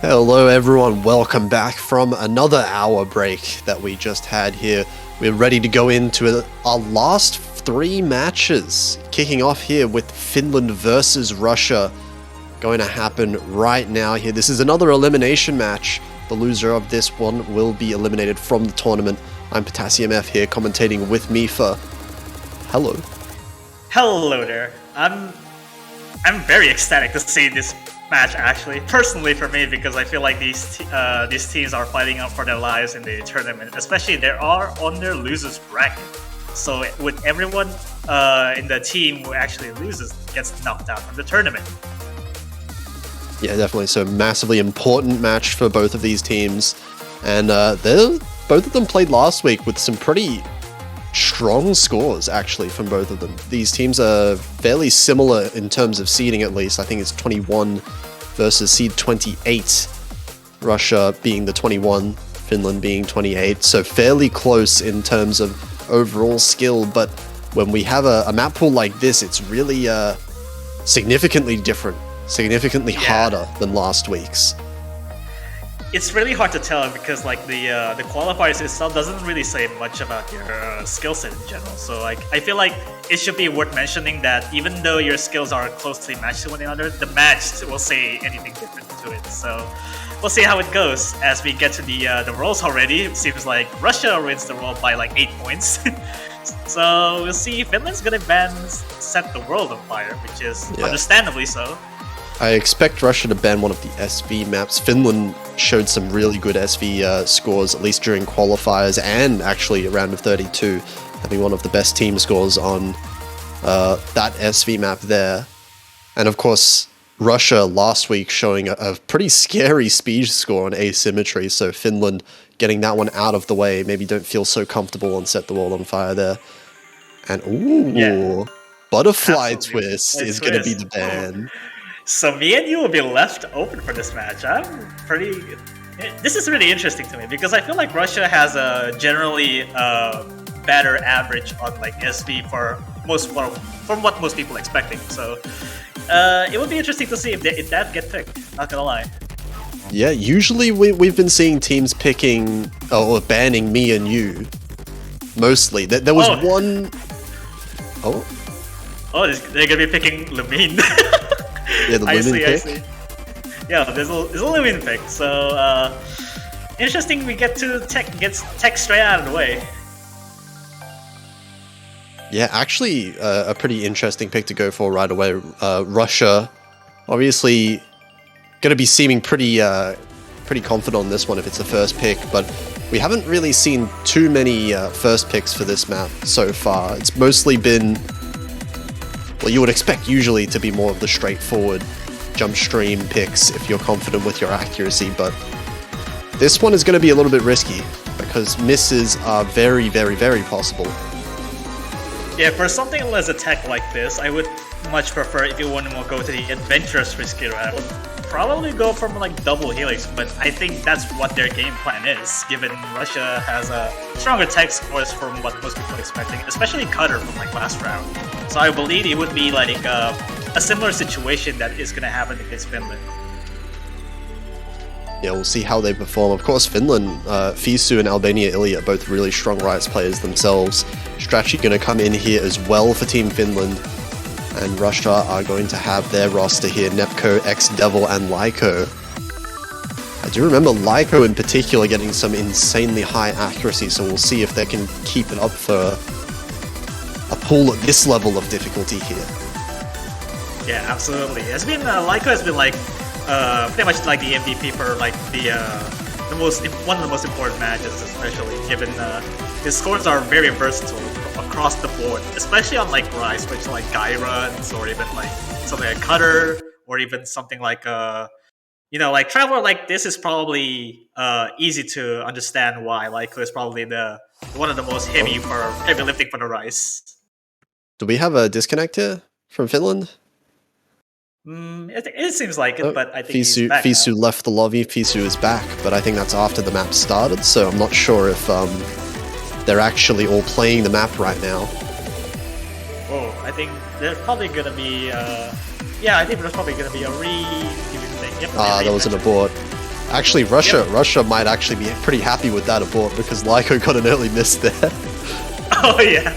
Hello everyone, welcome back from another hour break that we just had here. We're ready to go into our last 3 matches, kicking off here with Finland versus Russia. Going to happen right now here. This is another elimination match. The loser of this one will be eliminated from the tournament. I'm Potassium F here, commentating with Mifa. Hello.
Hello there. I'm very ecstatic to see this match, actually, personally for me, because I feel like these teams are fighting out for their lives in the tournament, especially they are on their losers bracket. So with everyone in the team who actually loses gets knocked out from the tournament.
Yeah, definitely. So massively important match for both of these teams, and both of them played last week with some pretty strong scores, actually, from both of them. These teams are fairly similar in terms of seeding, at least. I think it's 21 versus seed 28. Russia being the 21, Finland being 28. So fairly close in terms of overall skill. But when we have a map pool like this, it's really significantly different, significantly harder than last week's.
It's really hard to tell because like the qualifiers itself doesn't really say much about your skill set in general. So like I feel like it should be worth mentioning that even though your skills are closely matched to one another, the match will say anything different to it. So we'll see how it goes as we get to the Worlds already. It seems like Russia wins the World by like 8 points. So we'll see. Finland's gonna set the world on fire, which is understandably so.
I expect Russia to ban one of the SV maps. Finland showed some really good SV scores, at least during qualifiers and actually a round of 32, having one of the best team scores on that SV map there. And of course, Russia last week showing a pretty scary speed score on asymmetry, so Finland getting that one out of the way. Maybe don't feel so comfortable and set the world on fire there. And butterfly
Absolutely.
twist is going to be the ban.
So me and you will be left open for this match. This is really interesting to me because I feel like Russia has a generally better average on like SV from what most people are expecting. So it would be interesting to see if that gets picked. Not gonna lie.
Yeah, usually we've been seeing teams picking or banning me and you. Mostly. There was one.
Oh, they're gonna be picking Lumine.
Yeah, the Lumin pick.
I see. Yeah, there's a Lumin pick. So interesting. We get to tech straight out of the way.
Yeah, actually, a pretty interesting pick to go for right away. Russia, obviously, going to be seeming pretty confident on this one if it's the first pick, but we haven't really seen too many first picks for this map so far. It's mostly been, well, you would expect usually to be more of the straightforward jump stream picks if you're confident with your accuracy, but this one is going to be a little bit risky because misses are very, very, very possible.
Yeah, for something as a tech like this, I would much prefer if you want to go to the adventurous risky route. I would probably go from like double helix, but I think that's what their game plan is, given Russia has a stronger tech scores from what most people are expecting, especially Cutter from like last round. So I believe it would be like a similar situation that is going to happen against Finland.
Yeah, we'll see how they perform. Of course, Finland, Fisu and Albania Ilya are both really strong rights players themselves. Strategy going to come in here as well for Team Finland. And Russia are going to have their roster here, Nepco, X-Devil, and Lyko. I do remember Lyko in particular getting some insanely high accuracy, so we'll see if they can keep it up for a pool at this level of difficulty here.
Yeah, absolutely. It's been Lyko has been like pretty much like the MVP for like one of the most important matches, especially given his scores are very versatile across the board, especially on like Rise, which like guy runs or even like something like Cutter or even something like like Traveler. Like this is probably easy to understand why Lyko is probably one of the most heavy lifting for the Rise.
Do we have a disconnect here from Finland?
It seems like it, but I think he's back
Fisu
now.
left the lobby. Fisu is back, but I think that's after the map started, so I'm not sure if they're actually all playing the map right now.
Oh, I think there's probably gonna be I think there's probably gonna be a re-queuing thing. Yep,
There was an abort. Actually, Russia might actually be pretty happy with that abort because Lyco got an early miss there.
Oh yeah.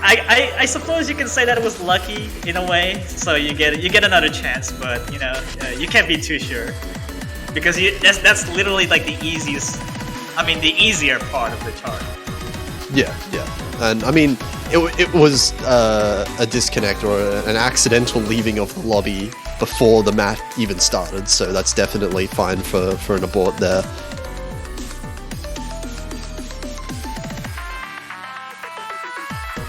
I suppose you can say that it was lucky in a way, so you get another chance, but you know you can't be too sure because that's literally like the easier part of the chart.
Yeah, and I mean it was a disconnect or an accidental leaving of the lobby before the map even started, so that's definitely fine for an abort there.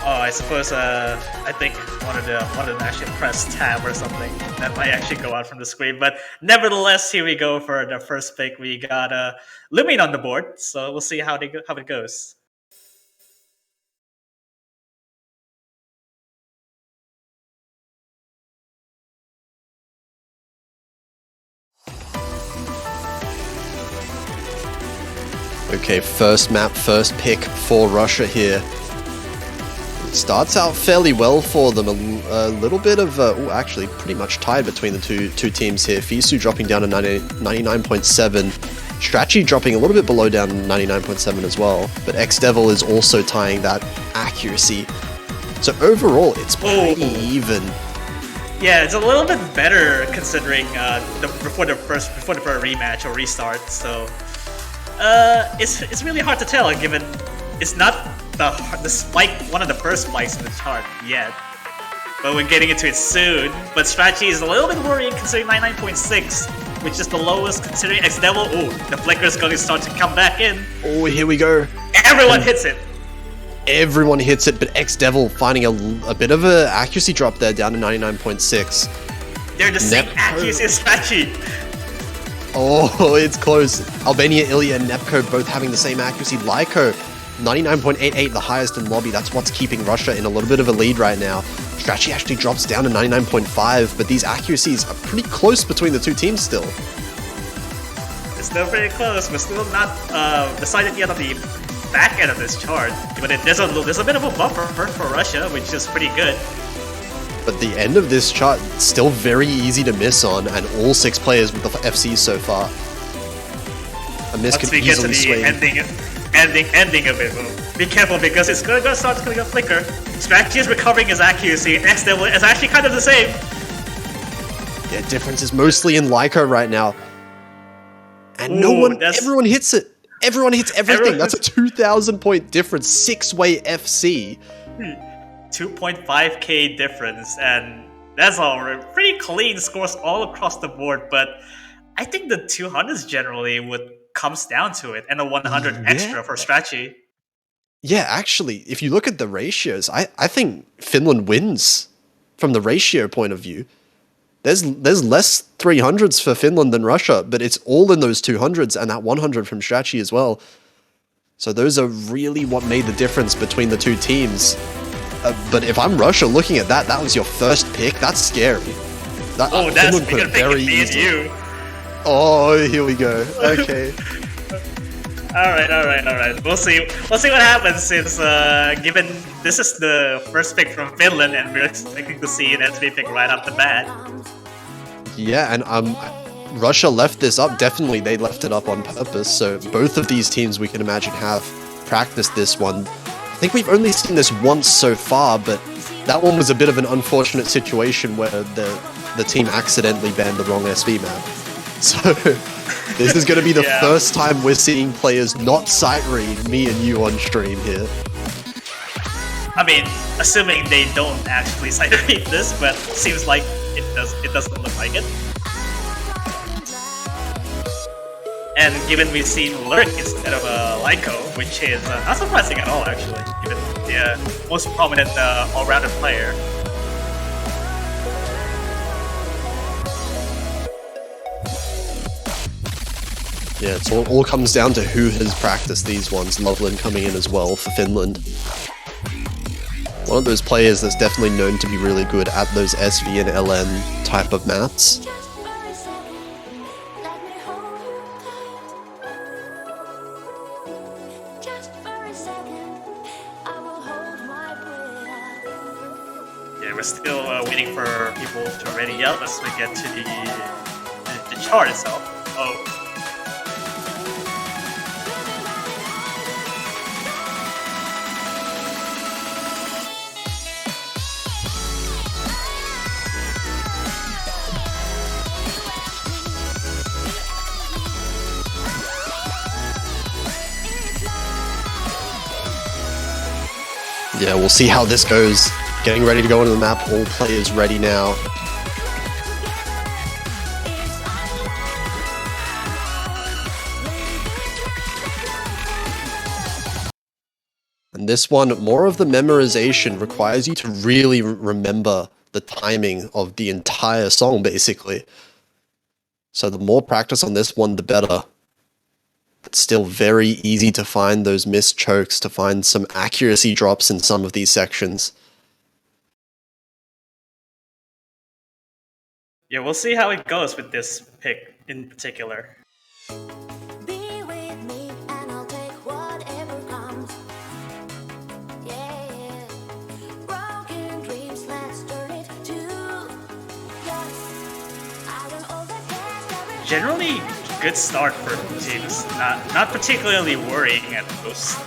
Oh, I suppose I think one of them actually pressed tab or something. That might actually go out from the screen. But nevertheless, here we go for the first pick. We got Lumin on the board, so we'll see how it goes.
Okay, first map, first pick for Russia here. It starts out fairly well for them. A little bit of, actually pretty much tied between the two teams here. Fisu dropping down to 99.7. Strachi dropping a little bit below down to 99.7 as well. But X-Devil is also tying that accuracy. So overall, it's pretty even.
Yeah, it's a little bit better considering before the rematch or restart. So it's really hard to tell given it's not the spike, one of the first spikes in the chart yet. But we're getting into it soon. But Strachi is a little bit worrying considering 99.6, which is the lowest considering X-Devil. Oh, the flicker is going to start to come back in.
Oh, here we go.
Everyone hits it.
Everyone hits it, but X-Devil finding a bit of an accuracy drop there down to 99.6.
They're the same accuracy as Strachi.
Oh, it's close. Albania, Ilya, and Nepco both having the same accuracy. Lyco, 99.88, the highest in lobby. That's what's keeping Russia in a little bit of a lead right now. Strachi actually drops down to 99.5, but these accuracies are pretty close between the two teams still.
It's still pretty close. We're still not decided yet on the back end of this chart. But there's a bit of a buffer for Russia, which is pretty good.
But the end of this chart, still very easy to miss on, and all 6 players with the FCs so far. A miss could easily swing.
Ending of it. Be careful because it's gonna start to flicker. Strachi is recovering his accuracy. X-Devil is actually kind of the same.
Yeah, difference is mostly in Lyco right now. And everyone hits it. Everyone hits everything. That's a 2,000 point difference. 6-way FC.
2.5k difference, and that's all pretty clean scores all across the board. But I think the 200s generally comes down to it, and the 100 extra for Strachi.
Yeah, actually, if you look at the ratios, I think Finland wins from the ratio point of view. There's less 300s for Finland than Russia, but it's all in those 200s and that 100 from Strachi as well. So those are really what made the difference between the two teams. But if I'm Russia looking at that was your first pick, that's scary.
That's
Finland could have very easily. Oh, here we go. Okay.
All right. We'll see what happens since given this is the first pick from Finland and we're expecting to see an SV pick right off the bat.
Yeah, and Russia left this up. Definitely, they left it up on purpose. So both of these teams, we can imagine, have practiced this one. I think we've only seen this once so far, but that one was a bit of an unfortunate situation where the team accidentally banned the wrong SV map. So this is going to be the first time we're seeing players not sight read me and you on stream here.
I mean, assuming they don't actually sight read this, but seems like it doesn't look like it. And given we've seen Lurk instead of Lyco, which is not surprising at all, actually, given the most prominent all-rounder player.
Yeah, it all comes down to who has practiced these ones. Loveland coming in as well for Finland. One of those players that's definitely known to be really good at those SV and LN type of maps.
We're still waiting for people to ready up as we get to the chart itself. Oh,
Yeah, we'll see how this goes. Getting ready to go into the map. All players ready now. And this one, more of the memorization, requires you to really remember the timing of the entire song, basically. So the more practice on this one, the better. It's still very easy to find those missed chokes, to find some accuracy drops in some of these sections.
Yeah, we'll see how it goes with this pick in particular.
Be with me and I'll take whatever comes. Yeah. Broken dreams, let's turn it to yes. I will overcast.
Generally, good start for teams. Not particularly worrying at most.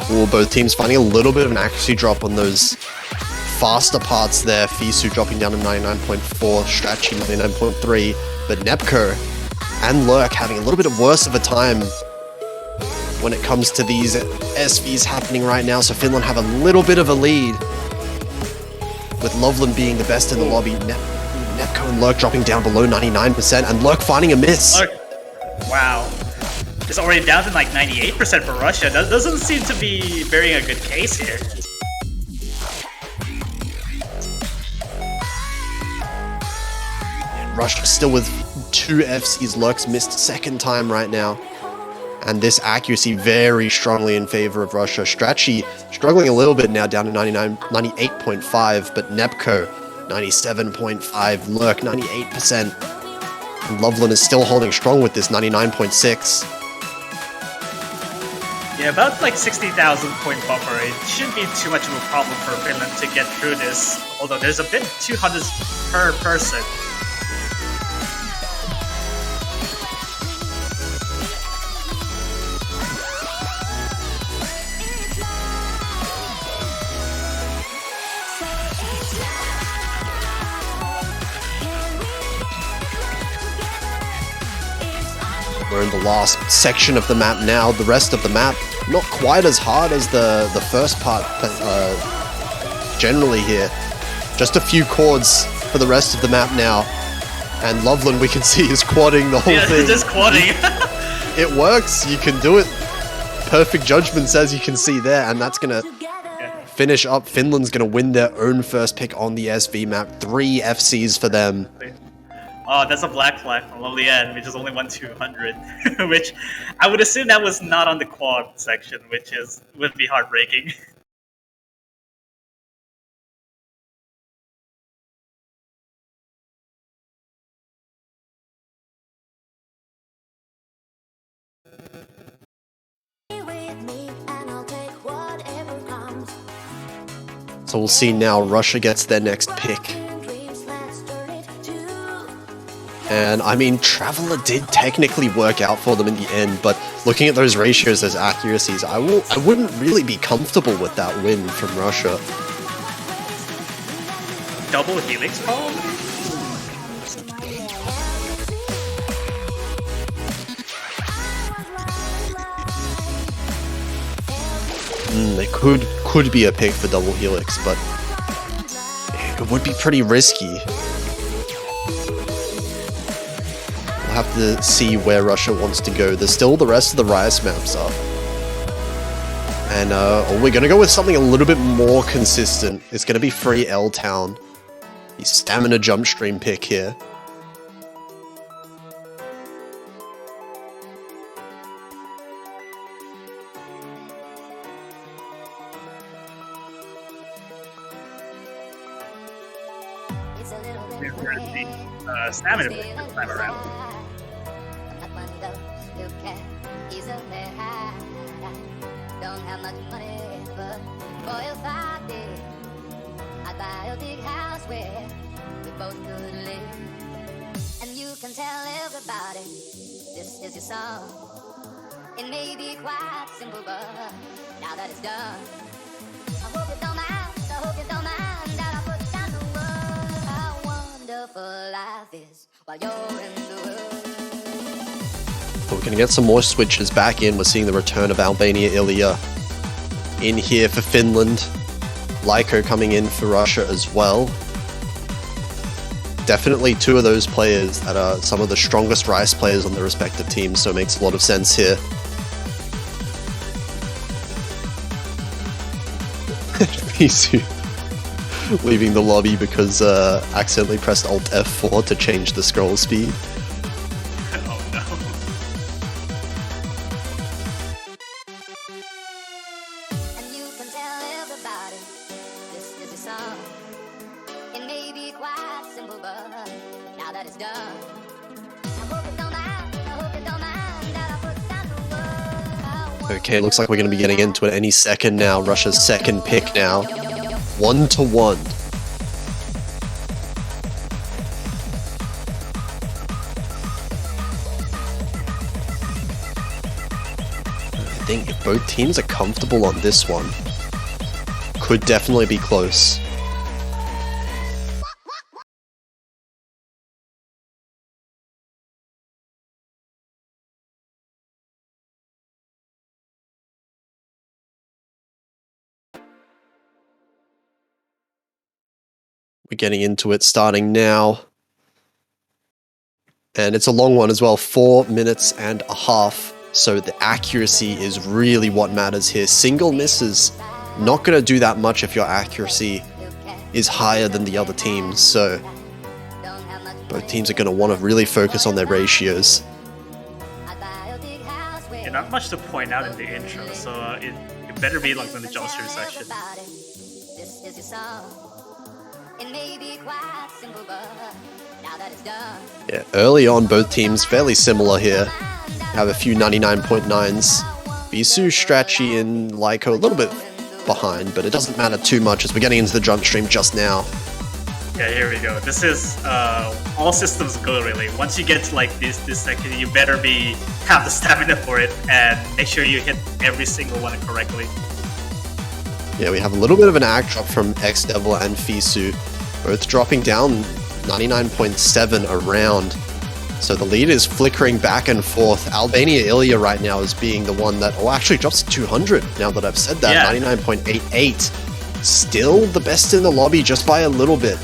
Ooh, both teams finding a little bit of an accuracy drop on those faster parts there. Fisu dropping down to 99.4, Strachi 99.3, but Nepco and Lurk having a little bit worse of a time when it comes to these SVs happening right now. So Finland have a little bit of a lead, with Loveland being the best in the lobby. Nepco and Lurk dropping down below 99%, and Lurk finding a miss.
Lurk. Wow. It's already down to like 98% for Russia. That doesn't seem to be bearing a good case here.
Russia still with 2 FCs. Lurk's missed second time right now. And this accuracy very strongly in favor of Russia. Strachi struggling a little bit now, down to 98.5, but Nepco 97.5, Lurk 98%. And Loveland is still holding strong with this 99.6.
Yeah, about like 60,000 point buffer. It shouldn't be too much of a problem for Finland to get through this. Although there's a bit 200 per person.
We're in the last section of the map now. The rest of the map, not quite as hard as the first part generally here. Just a few chords for the rest of the map now. And Loveland, we can see, is quadding the whole thing.
Yeah, just quadding.
It works. You can do it. Perfect judgment, as you can see there. And that's going to finish up. Finland's going to win their own first pick on the SV map. 3 FCs for them.
Oh, that's a black flag from Lovely End, which is only 1/200. Which I would assume that was not on the quad section, which would be heartbreaking.
So we'll see now. Russia gets their next pick. And I mean, Traveler did technically work out for them in the end, but looking at those ratios, those accuracies, I wouldn't really be comfortable with that win from Russia.
Double Helix, probably?
It could be a pick for double Helix, but it would be pretty risky. We'll have to see where Russia wants to go. There's still the rest of the Riot maps up. And we're going to go with something a little bit more consistent. It's going to be free L Town. The stamina jump stream pick here.
Stamina pick this time around.
Don't have much money, but boy, if I did, I'd buy a big house where we both could live. And you can tell everybody this is your song. It may be quite simple, but now that it's done, I hope you don't mind, I hope you don't mind that I put down the word. How wonderful life is while you're in the world.
Gonna get some more switches back in. We're seeing the return of Albania Ilya in here for Finland. Lyko coming in for Russia as well. Definitely two of those players that are some of the strongest Rice players on their respective teams, so it makes a lot of sense here. Misu leaving the lobby because accidentally pressed Alt F4 to change the scroll speed.
Oh no.
And you can tell everybody this is a song. It may be quite simple, but now that it's done, I hope it don't mind, I hope it don't mind that I put down the word.
Okay, looks like we're going to be getting into it any second now. Russia's second pick now. 1-1. I think if both teams are comfortable on this one, could definitely be close. We're getting into it starting now. And it's a long one as well, 4 minutes and a half. So the accuracy is really what matters here. Single misses, not going to do that much if your accuracy is higher than the other teams. So both teams are going to want to really focus on their ratios.
Yeah, not much to point out in the intro, so it better be like in the jump stream section.
This is your song. It may be quite simple, but now that it's done.
Yeah, early on, both teams fairly similar here. Have a few 99.9s. Bisu, Strachi, and Lyko a little bit behind, but it doesn't matter too much as we're getting into the jump stream just now.
Yeah, here we go. This is all systems go really. Once you get to like this section, you better have the stamina for it and make sure you hit every single one correctly.
Yeah, we have a little bit of an act drop from X-Devil and Fisu, both dropping down 99.7 around. So the lead is flickering back and forth. Albania Ilya right now is being the one that, oh, actually drops to 200 now that I've said that.
Yeah.
99.88. Still the best in the lobby just by a little bit.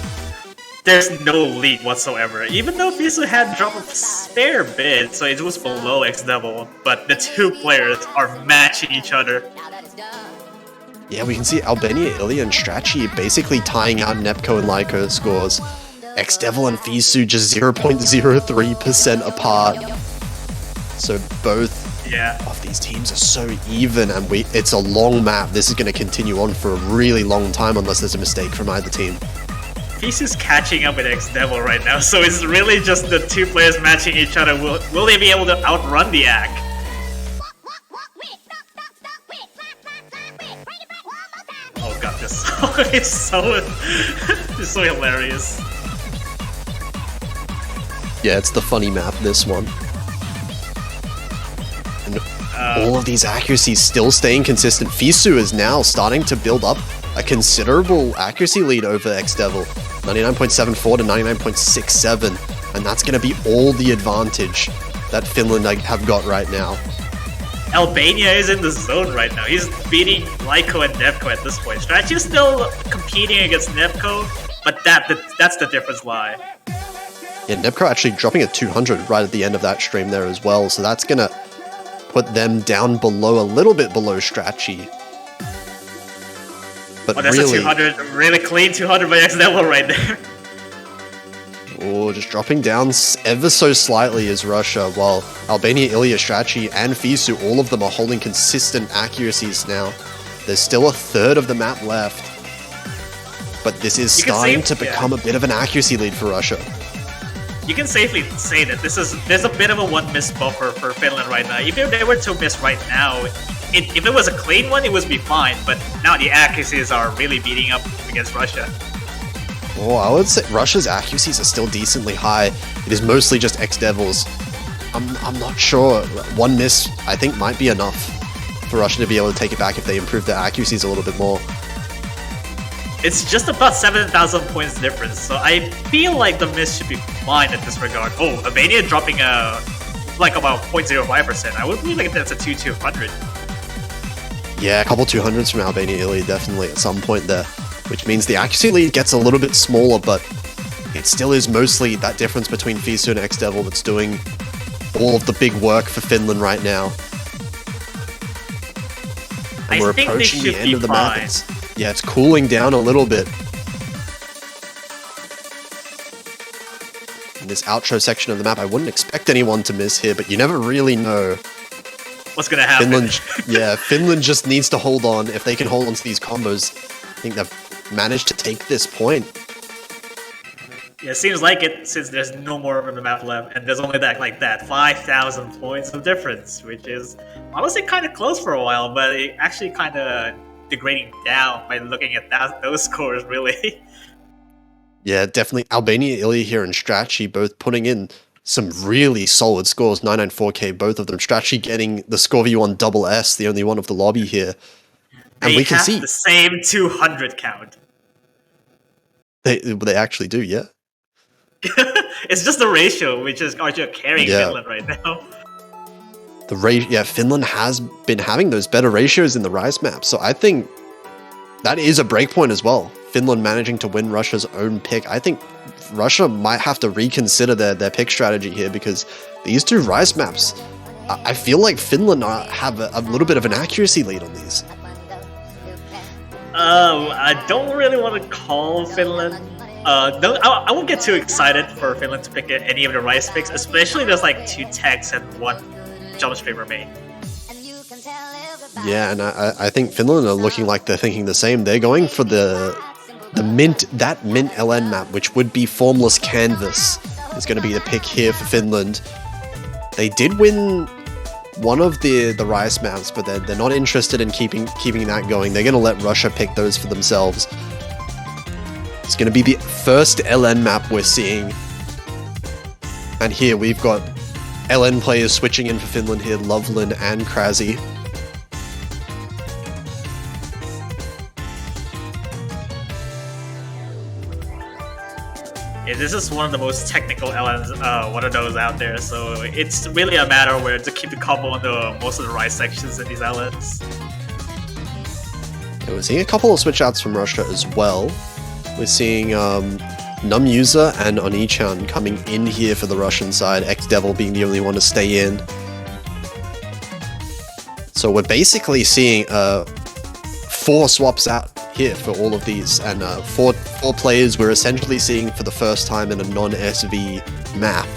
There's no lead whatsoever, even though Fisu had dropped a fair bit, so it was below X-Devil, but the two players are matching each other.
Yeah, we can see Albania Ilya and Strachi basically tying out Nepco and Lyko scores. X-Devil and Fisu just 0.03% apart. So both of these teams are so even, and it's a long map. This is going to continue on for a really long time unless there's a mistake from either team.
Fisu's catching up with X-Devil right now, so it's really just the two players matching each other. Will they be able to outrun the act? Oh god, this song is it's so hilarious.
Yeah, it's the funny map, this one. And all of these accuracies still staying consistent. Fisu is now starting to build up a considerable accuracy lead over X-Devil. 99.74 to 99.67. And that's going to be all the advantage that Finland have got right now.
Albania is in the zone right now. He's beating Lyko and Nepco at this point. Strachi is still competing against Nepco, but that's the difference lie.
Yeah, Nepco actually dropping a 200 right at the end of that stream there as well, so that's going to put them down below, a little bit below Strachi. But
that's
really,
a 200, really clean 200 by X-Devil right there.
Oh, just dropping down ever so slightly is Russia, while Albania, Ilya, Strachi, and Fisu, all of them are holding consistent accuracies now. There's still a third of the map left, but this is starting to become a bit of an accuracy lead for Russia.
You can safely say that there's a bit of a one miss buffer for Finland right now. Even if they were to miss right now, if it was a clean one, it would be fine, but now the accuracies are really beating up against Russia.
Oh, I would say Russia's accuracies are still decently high. It is mostly just X-Devils. I'm not sure. One miss, I think, might be enough for Russia to be able to take it back if they improve their accuracies a little bit more.
It's just about 7,000 points difference, so I feel like the miss should be fine in this regard. Oh, Albania dropping a like about 0.05%. I would believe like that's a 200.
Yeah, a couple 200s from Albania Italy definitely at some point there, which means the accuracy lead gets a little bit smaller, but it still is mostly that difference between Fisu and X-Devil that's doing all of the big work for Finland right now. And we're
think they
approaching the
should
end
be
of the map.
fine.
It's cooling down a little bit. In this outro section of the map, I wouldn't expect anyone to miss here, but you never really know.
What's gonna happen?
Finland just needs to hold on. If they can hold on to these combos, I think they've managed to take this point.
Yeah, it seems like it, since there's no more of the map left, and there's only that 5,000 points of difference, which is, I would say, kind of close for a while, but it actually kind of degrading down by looking at those scores, really.
Yeah, definitely. Albania, Ilya here, and Strachi both putting in some really solid scores. 994k, both of them. Strachi getting the score view on double S, the only one of the lobby here. And
They
we can
have
see
the same 200 count.
they actually do, yeah.
It's just the ratio, which is carrying Finland right now.
Finland has been having those better ratios in the Rise map, so I think that is a breakpoint as well. Finland managing to win Russia's own pick. I think Russia might have to reconsider their pick strategy here, because these two Rise maps, I feel like Finland have a little bit of an accuracy lead on these.
I don't really want to call Finland. I won't get too excited for Finland to pick any of the Rise picks, especially there's like 2 techs and 1 jump streamer main.
Yeah, and I think Finland are looking like they're thinking the same. They're going for the mint LN map, which would be Formless Canvas, is going to be the pick here for Finland. They did win one of the Rise maps, but they're not interested in keeping that going. They're going to let Russia pick those for themselves. It's going to be the first LN map we're seeing. And here we've got LN players switching in for Finland here, Loveland and Krasi.
Yeah, this is one of the most technical LNs, one of those out there, so it's really a matter where to keep the combo on most of the Rise sections in these LNs.
And we're seeing a couple of switch outs from Russia as well. We're seeing Numuser and Onichan coming in here for the Russian side, X-Devil being the only one to stay in. So we're basically seeing 4 swaps out here for all of these, and 4 players we're essentially seeing for the first time in a non-SV map.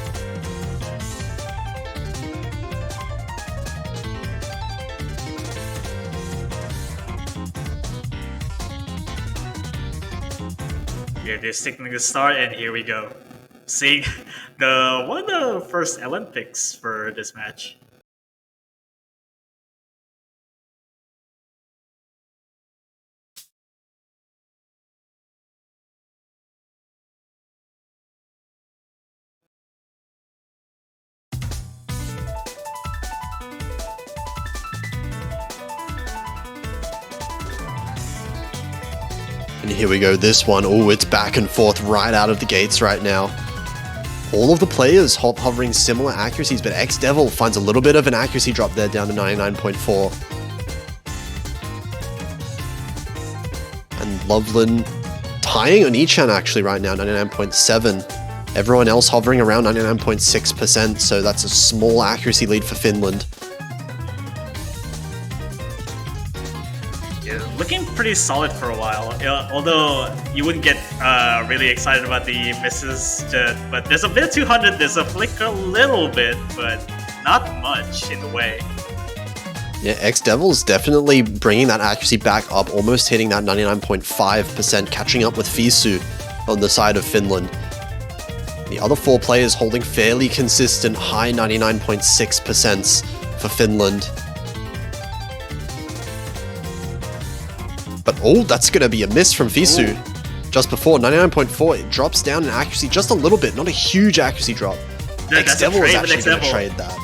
Yeah, they're sticking the start, and here we go. Seeing one of the first LN picks for this match.
And here we go, this one. Oh, it's back and forth right out of the gates right now. All of the players hovering similar accuracies, but X-Devil finds a little bit of an accuracy drop there down to 99.4. And Loveland tying Onichan actually right now, 99.7. Everyone else hovering around 99.6%, so that's a small accuracy lead for Finland.
Yeah, looking pretty solid for a while. Although you wouldn't get really excited about the misses, but there's a bit of 200. There's a flick a little bit, but not much in a way.
Yeah, X-Devil's definitely bringing that accuracy back up, almost hitting that 99.5%, catching up with Fisu on the side of Finland. The other 4 players holding fairly consistent high 99.6% for Finland. But oh, that's going to be a miss from Fisu. Ooh. Just before, 99.4, it drops down in accuracy just a little bit, not a huge accuracy drop. X-Devil is actually going to trade that.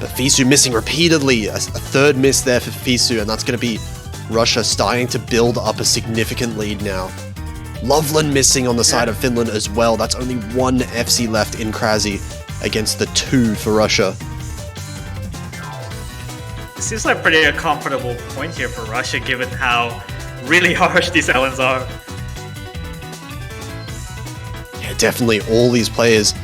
But Fisu missing repeatedly, a 3rd miss there for Fisu, and that's going to be Russia starting to build up a significant lead now. Loveland missing on the side of Finland as well. That's only 1 FC left in Krasi. against the 2 for Russia.
It seems like pretty a comfortable point here for Russia, given how really harsh these LNs are.
Yeah, definitely all these players.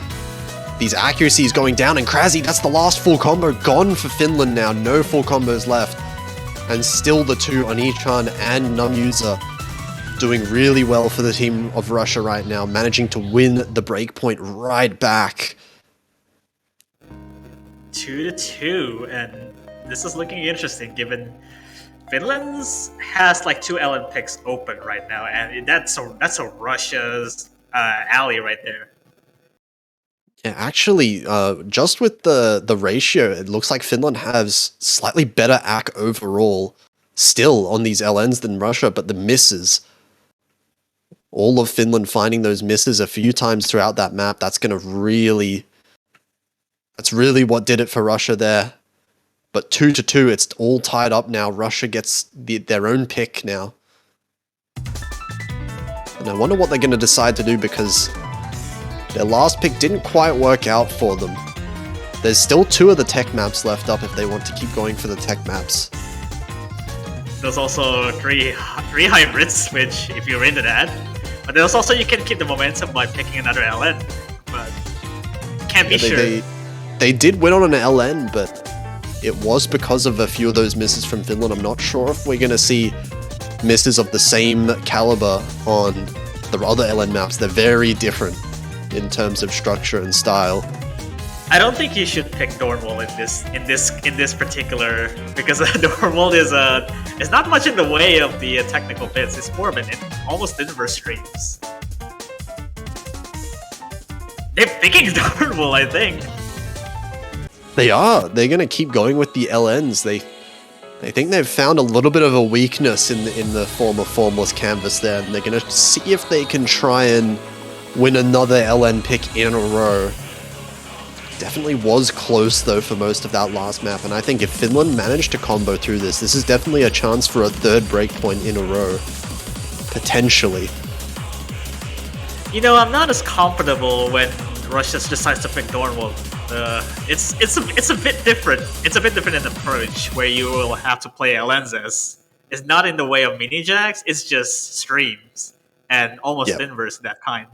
These accuracies going down, and Krasi, that's the last full combo gone for Finland now. No full combos left. And still the 2 on Ichan and Namusa doing really well for the team of Russia right now, managing to win the breakpoint right back.
2-2, and this is looking interesting given Finland's has like 2 LN picks open right now, and that's a Russia's alley right there.
Yeah, actually, just with the ratio, it looks like Finland has slightly better AC overall still on these LNs than Russia, but the misses, all of Finland finding those misses a few times throughout that map, that's really what did it for Russia there. But 2-2, it's all tied up now. Russia gets their own pick now. And I wonder what they're going to decide to do, because their last pick didn't quite work out for them. There's still 2 of the tech maps left up if they want to keep going for the tech maps.
There's also three hybrids, which if you're into that. But there's also you can keep the momentum by picking another LN. But can't be sure.
They did win on an LN, but it was because of a few of those misses from Finland. I'm not sure if we're going to see misses of the same caliber on the other LN maps. They're very different in terms of structure and style.
I don't think you should pick Dornwall in this particular, because Dornwall is not much in the way of the technical bits. It's more of an almost inverse streams. They're picking Dornwall, I think.
They are. They're going to keep going with the LNs. They think they've found a little bit of a weakness in the form of Formless Canvas there, and they're going to see if they can try and win another LN pick in a row. Definitely was close though for most of that last map, and I think if Finland managed to combo through this is definitely a chance for a 3rd breakpoint in a row. Potentially.
You know, I'm not as comfortable when Russia decides to pick Dornwall. It's a bit different. It's a bit different in approach, where you will have to play LNs. It's not in the way of mini jacks, it's just streams. And almost inverse that kind.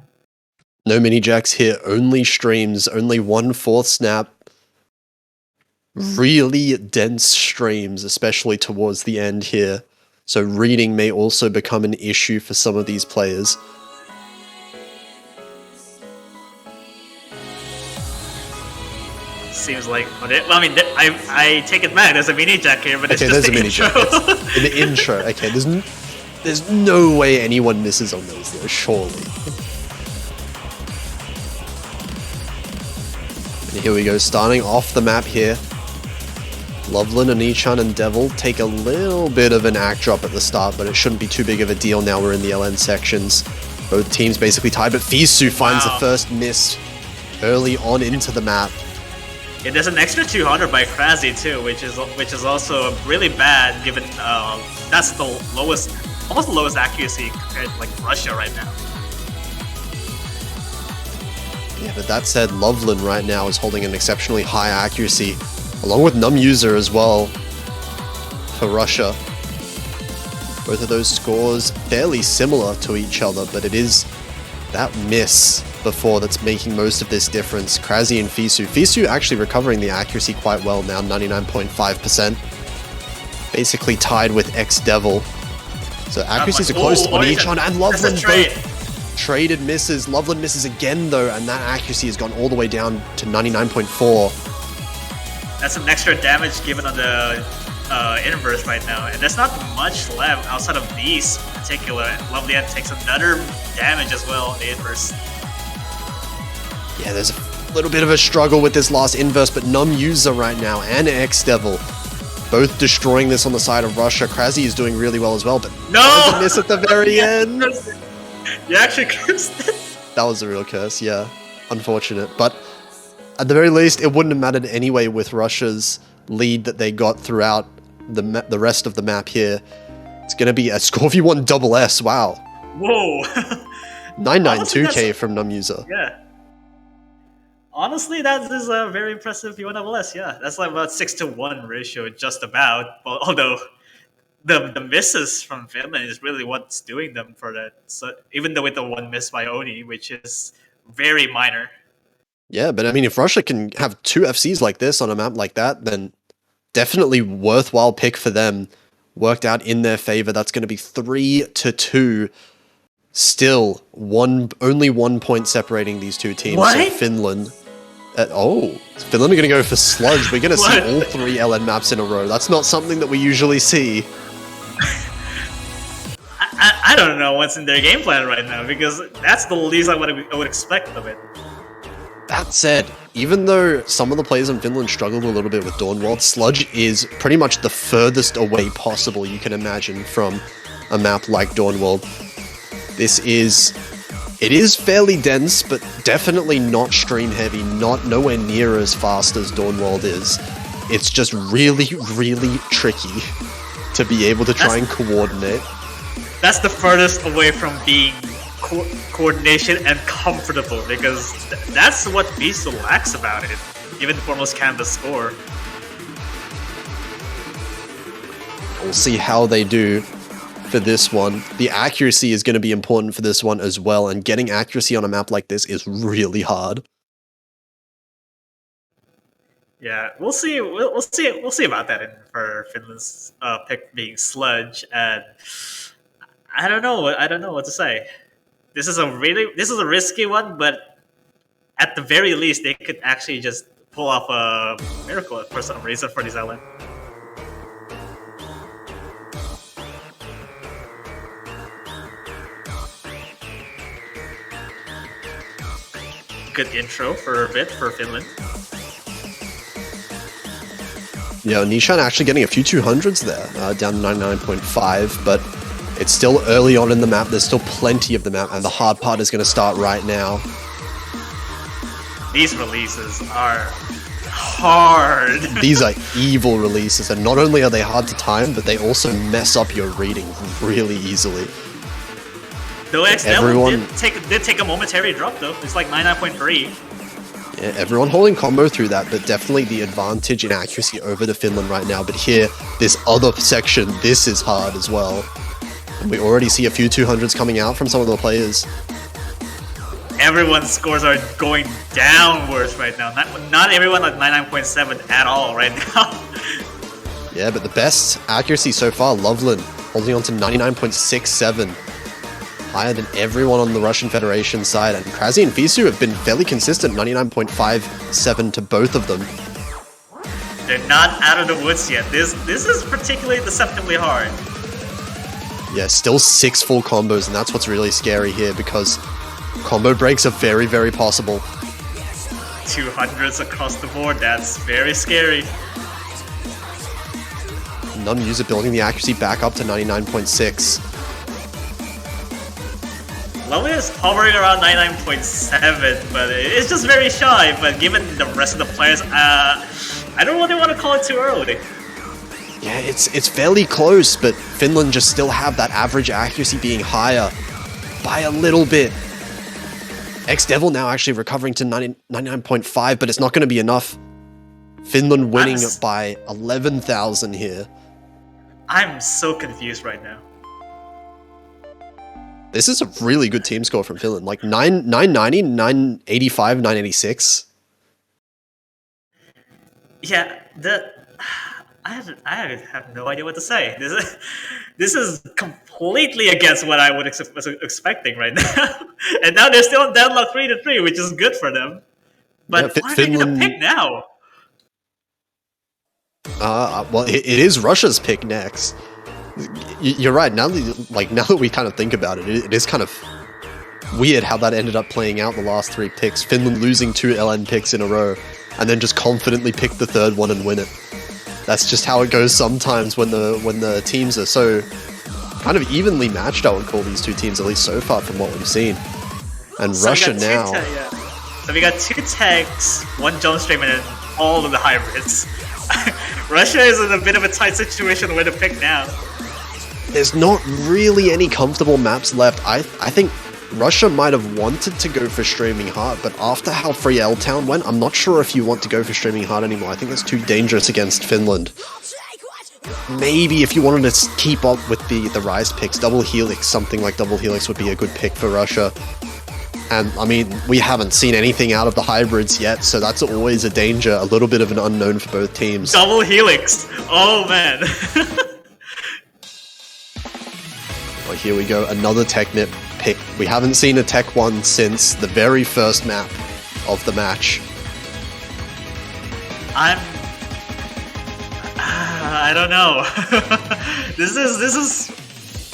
No mini jacks here, only streams, only 1/4 snap. Really dense streams, especially towards the end here. So reading may also become an issue for some of these players.
Seems like, I mean, I take it back. There's a mini jack here, but
okay,
it's just
there's a mini jack. In the intro. Okay, there's no way anyone misses on those though, surely. And here we go, starting off the map here. Loveland and Ichan and Devil take a little bit of an act drop at the start, but it shouldn't be too big of a deal now we're in the LN sections. Both teams basically tied, but Fisu finds the first miss early on into the map.
Yeah, there's an extra 200 by Krasi too, which is also really bad given that's the lowest, almost the lowest accuracy compared to like Russia right now.
Yeah, but that said, Loveland right now is holding an exceptionally high accuracy, along with Num User as well for Russia. Both of those scores fairly similar to each other, but it is that miss before that's making most of this difference. Krasi and Fisu. Fisu actually recovering the accuracy quite well now, 99.5%. Basically tied with X-Devil. So accuracies are close on Ichan and Loveland both traded misses. Loveland misses again though, and that accuracy has gone all the way down to 99.4.
That's some extra damage given on the inverse right now, and there's not much left outside of these particular. Lovely takes another damage as well on the inverse.
Yeah, there's a little bit of a struggle with this last inverse, but Num User right now and X-Devil both destroying this on the side of Russia. Krasi is doing really well as well, but
no!
miss at the very end.
You actually cursed it.
That was a real curse, yeah. Unfortunate, but at the very least, it wouldn't have mattered anyway with Russia's lead that they got throughout the rest of the map here. It's going to be a Scorpio 1 double S, wow.
Whoa.
992k from Num User.
Yeah. Honestly, that is a very impressive P1 Yeah, that's like about 6-to-1 ratio, just about. Well, although the misses from Finland is really what's doing them for that. So even though with the one miss by Oni, which is very minor.
Yeah, but I mean, if Russia can have 2 FCs like this on a map like that, then definitely worthwhile pick for them. Worked out in their favor. That's going to be 3-2. Still, only 1 point separating these two teams.
What?
So Finland. Finland are going to go for Sludge. We're going to see
What?
all 3 LN maps in a row. That's not something that we usually see.
I don't know what's in their game plan right now because that's the least I would expect of it.
That said, even though some of the players in Finland struggled a little bit with Dawnworld, Sludge is pretty much the furthest away possible you can imagine from a map like Dawnworld. It is fairly dense, but definitely not stream heavy, nowhere near as fast as Dawnworld is. It's just really, really tricky to be able to try and coordinate.
That's the furthest away from being coordination and comfortable because that's what Beast lacks about it, even for most canvas score.
We'll see how they do for this one. The accuracy is going to be important for this one as well, and getting accuracy on a map like this is really hard.
Yeah, we'll see. We'll see about that for Finland's pick being Sludge, and I don't know what to say. This is a risky one, but at the very least, they could actually just pull off a miracle for some reason for this island. Good intro for a bit for Finland.
Yeah, Nishan actually getting a few 200s there, down to 99.5, but it's still early on in the map. There's still plenty of the map, and the hard part is going to start right now.
These releases are hard.
These are evil releases, and not only are they hard to time, but they also mess up your reading really easily.
Though
Everyone
did take a momentary drop though. It's like 99.3.
Yeah, everyone holding combo through that, but definitely the advantage in accuracy over the Finland right now. But here, this other section, this is hard as well. And we already see a few 200s coming out from some of the players.
Everyone's scores are going downwards right now. Not everyone at 99.7 at all right now.
Yeah, but the best accuracy so far, Loveland, holding on to 99.67. Higher than everyone on the Russian Federation side, and Krasi and Fisu have been fairly consistent, 99.57 to both of them.
They're not out of the woods yet. This is particularly deceptively hard.
Yeah, still 6 full combos, and that's what's really scary here, because combo breaks are very, very possible.
200s across the board, that's very scary.
Non-user building the accuracy back up to 99.6.
Lovely is hovering around 99.7, but it's just very shy. But given the rest of the players, I don't really want to call it too early.
Yeah, it's fairly close, but Finland just still have that average accuracy being higher by a little bit. X-Devil now actually recovering to 99.5, but it's not going to be enough. Finland winning by 11,000 here.
I'm so confused right now.
This is a really good team score from Finland, like 990, 985, 986.
Yeah, I have no idea what to say. This is completely against what I was expecting right now. And now they're still deadlock 3-3, which is good for them. But
Yeah,
why are they going to pick now?
Well, it is Russia's pick next. You're right. Now that we kind of think about it, it is kind of weird how that ended up playing out the last 3 picks. Finland losing 2 LN picks in a row, and then just confidently pick the 3rd one and win it. That's just how it goes sometimes when the teams are so kind of evenly matched. I would call these 2 teams, at least so far from what we've seen. And so Russia now.
So we got 2 tanks, 1 jump stream, and all of the hybrids. Russia is in a bit of a tight situation where to pick now.
There's not really any comfortable maps left. I think Russia might have wanted to go for Streaming Heart, but after how Free L-Town went, I'm not sure if you want to go for Streaming Heart anymore. I think that's too dangerous against Finland. Maybe if you wanted to keep up with the Rise picks, Double Helix, something like Double Helix would be a good pick for Russia. And, I mean, we haven't seen anything out of the hybrids yet, so that's always a danger, a little bit of an unknown for both teams.
Double Helix! Oh, man.
Well, here we go, another Technip pick. We haven't seen a Tech 1 since the very first map of the match.
I don't know. This is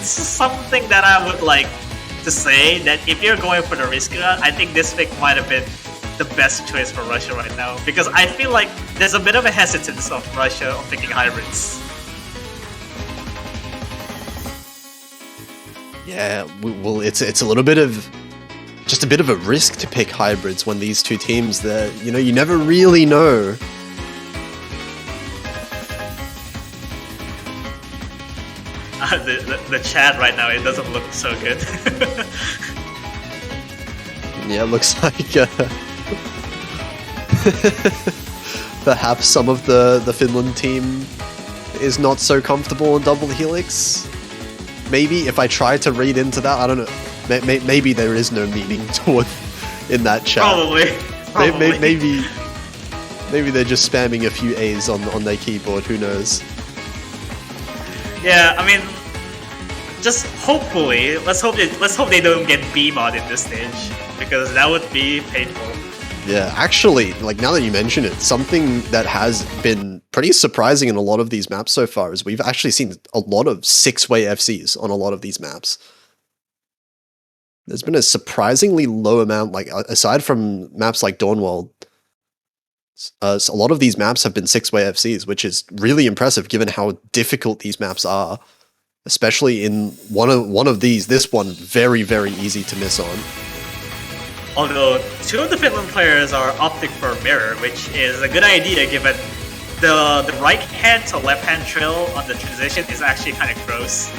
something that I would like to say, that if you're going for the risk, I think this pick might have been the best choice for Russia right now, because I feel like there's a bit of a hesitance of Russia on picking hybrids.
Yeah, well, it's a little bit of just a bit of a risk to pick hybrids when these two teams, you know, you never really know.
The chat right now, it doesn't look so good.
Yeah, it looks like perhaps some of the Finland team is not so comfortable in Double Helix. Maybe if I try to read into that, I don't know. Maybe there is no meaning toward in that chat.
Probably.
Maybe they're just spamming a few A's on their keyboard. Who knows?
Yeah, I mean, just hopefully, let's hope they don't get B-mod in this stage, because that would be painful.
Yeah, actually, like now that you mention it, something that has been pretty surprising in a lot of these maps so far is we've actually seen a lot of 6-way FCs on a lot of these maps. There's been a surprisingly low amount, like aside from maps like Dawnwall, a lot of these maps have been 6-way FCs, which is really impressive given how difficult these maps are. Especially in one of these, this one very, very easy to miss on.
Although, two of the Finland players are opting for Mirror, which is a good idea given the right hand to left hand trail on the transition is actually kind of gross.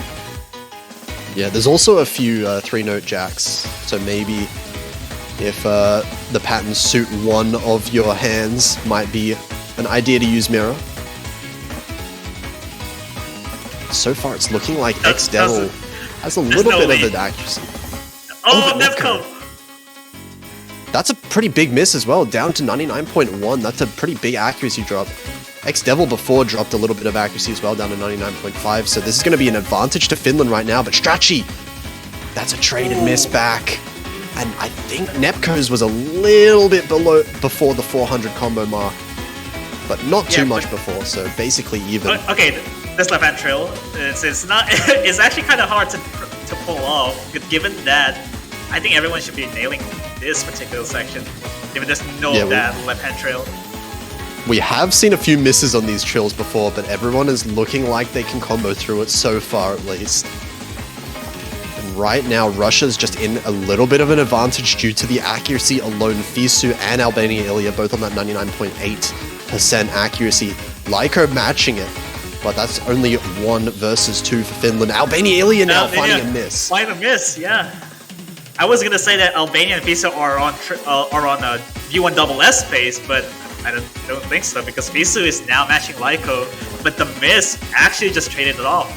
Yeah, there's also a few 3-note jacks, so maybe if the patterns suit one of your hands, might be an idea to use Mirror. So far, it's looking like X-Devil has a little bit of an accuracy.
Oh, Nevco!
That's a pretty big miss as well, down to 99.1. That's a pretty big accuracy drop. X-Devil before dropped a little bit of accuracy as well, down to 99.5, so this is going to be an advantage to Finland right now, but Strachey, that's a trade and miss back. And I think Nepco's was a little bit before the 400 combo mark, but not too much before, so basically even.
Okay, this left hand trail, it's not. It's actually kind of hard to pull off, given that I think everyone should be nailing this particular section, given there's no that left hand trail.
We have seen a few misses on these trills before, but everyone is looking like they can combo through it so far at least. And right now, Russia's just in a little bit of an advantage due to the accuracy alone. Fisu and Albania Ilya both on that 99.8% accuracy. Lyko matching it, but that's only 1 versus 2 for Finland. Albania Ilya now finding a miss.
Finding a miss, yeah. I was gonna say that Albania and Fisu are on V1 double S pace, but I don't think so, because Fisu is now matching Lyko, but the miss actually just traded it off.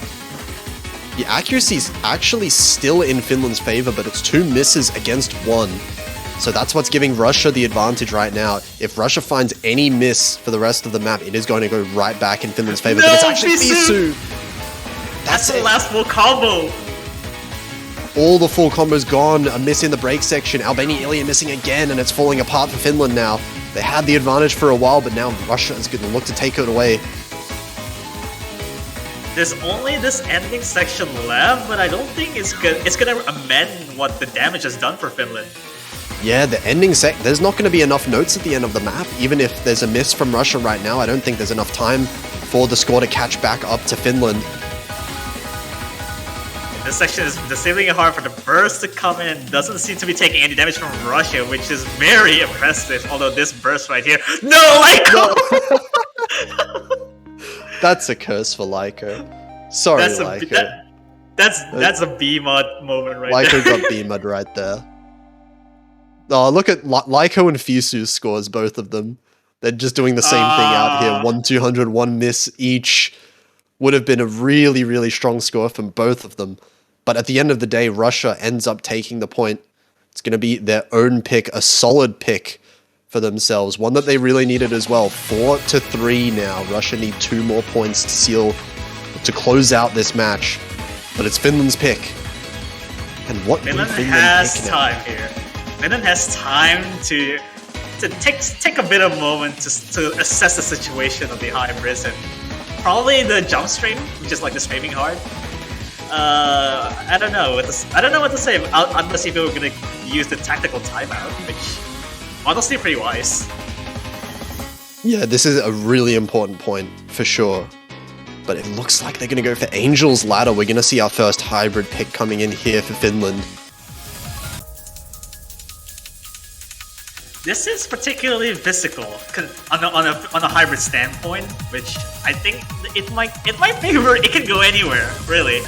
The accuracy is actually still in Finland's favor, but it's 2 misses against 1. So that's what's giving Russia the advantage right now. If Russia finds any miss for the rest of the map, it is going to go right back in Finland's favor.
No,
but it's actually
Fisu!
Fisu!
That's the last full combo!
All the full combos gone, a miss in the break section. Albania Ilya missing again, and it's falling apart for Finland now. They had the advantage for a while, but now Russia is going to look to take it away.
There's only this ending section left, but I don't think it's gonna amend what the damage has done for Finland.
Yeah, the ending there's not going to be enough notes at the end of the map. Even if there's a miss from Russia right now, I don't think there's enough time for the score to catch back up to Finland.
This section is disabling it hard for the burst to come in. Doesn't seem to be taking any damage from Russia, which is very impressive. Although this burst right here, no, Lyko!
That's a curse for Lyko. Sorry, Lyko.
That's a B-mod moment right
Lyco
there.
got B-mod right there. Oh, look at Lyco and Fisu's scores, both of them. They're just doing the same thing out here. 1-200, one miss each. Would have been a really, really strong score from both of them. But at the end of the day, Russia ends up taking the point. It's going to be their own pick, a solid pick for themselves. One that they really needed as well. 4-3 now. Russia need 2 more points to close out this match. But it's Finland's pick. And what
Finland
will Finland
has
pick now?
time here. Finland has time to take a bit of moment to assess the situation of the hybrids and probably the jump stream, which is like the streaming hard. I don't know what to say unless if we were gonna use the tactical timeout, which honestly pretty wise.
Yeah, this is a really important point for sure. But it looks like they're going to go for Angel's Ladder. We're going to see our first hybrid pick coming in here for Finland.
This is particularly physical on a hybrid standpoint, which I think it might favor. It can go anywhere, really.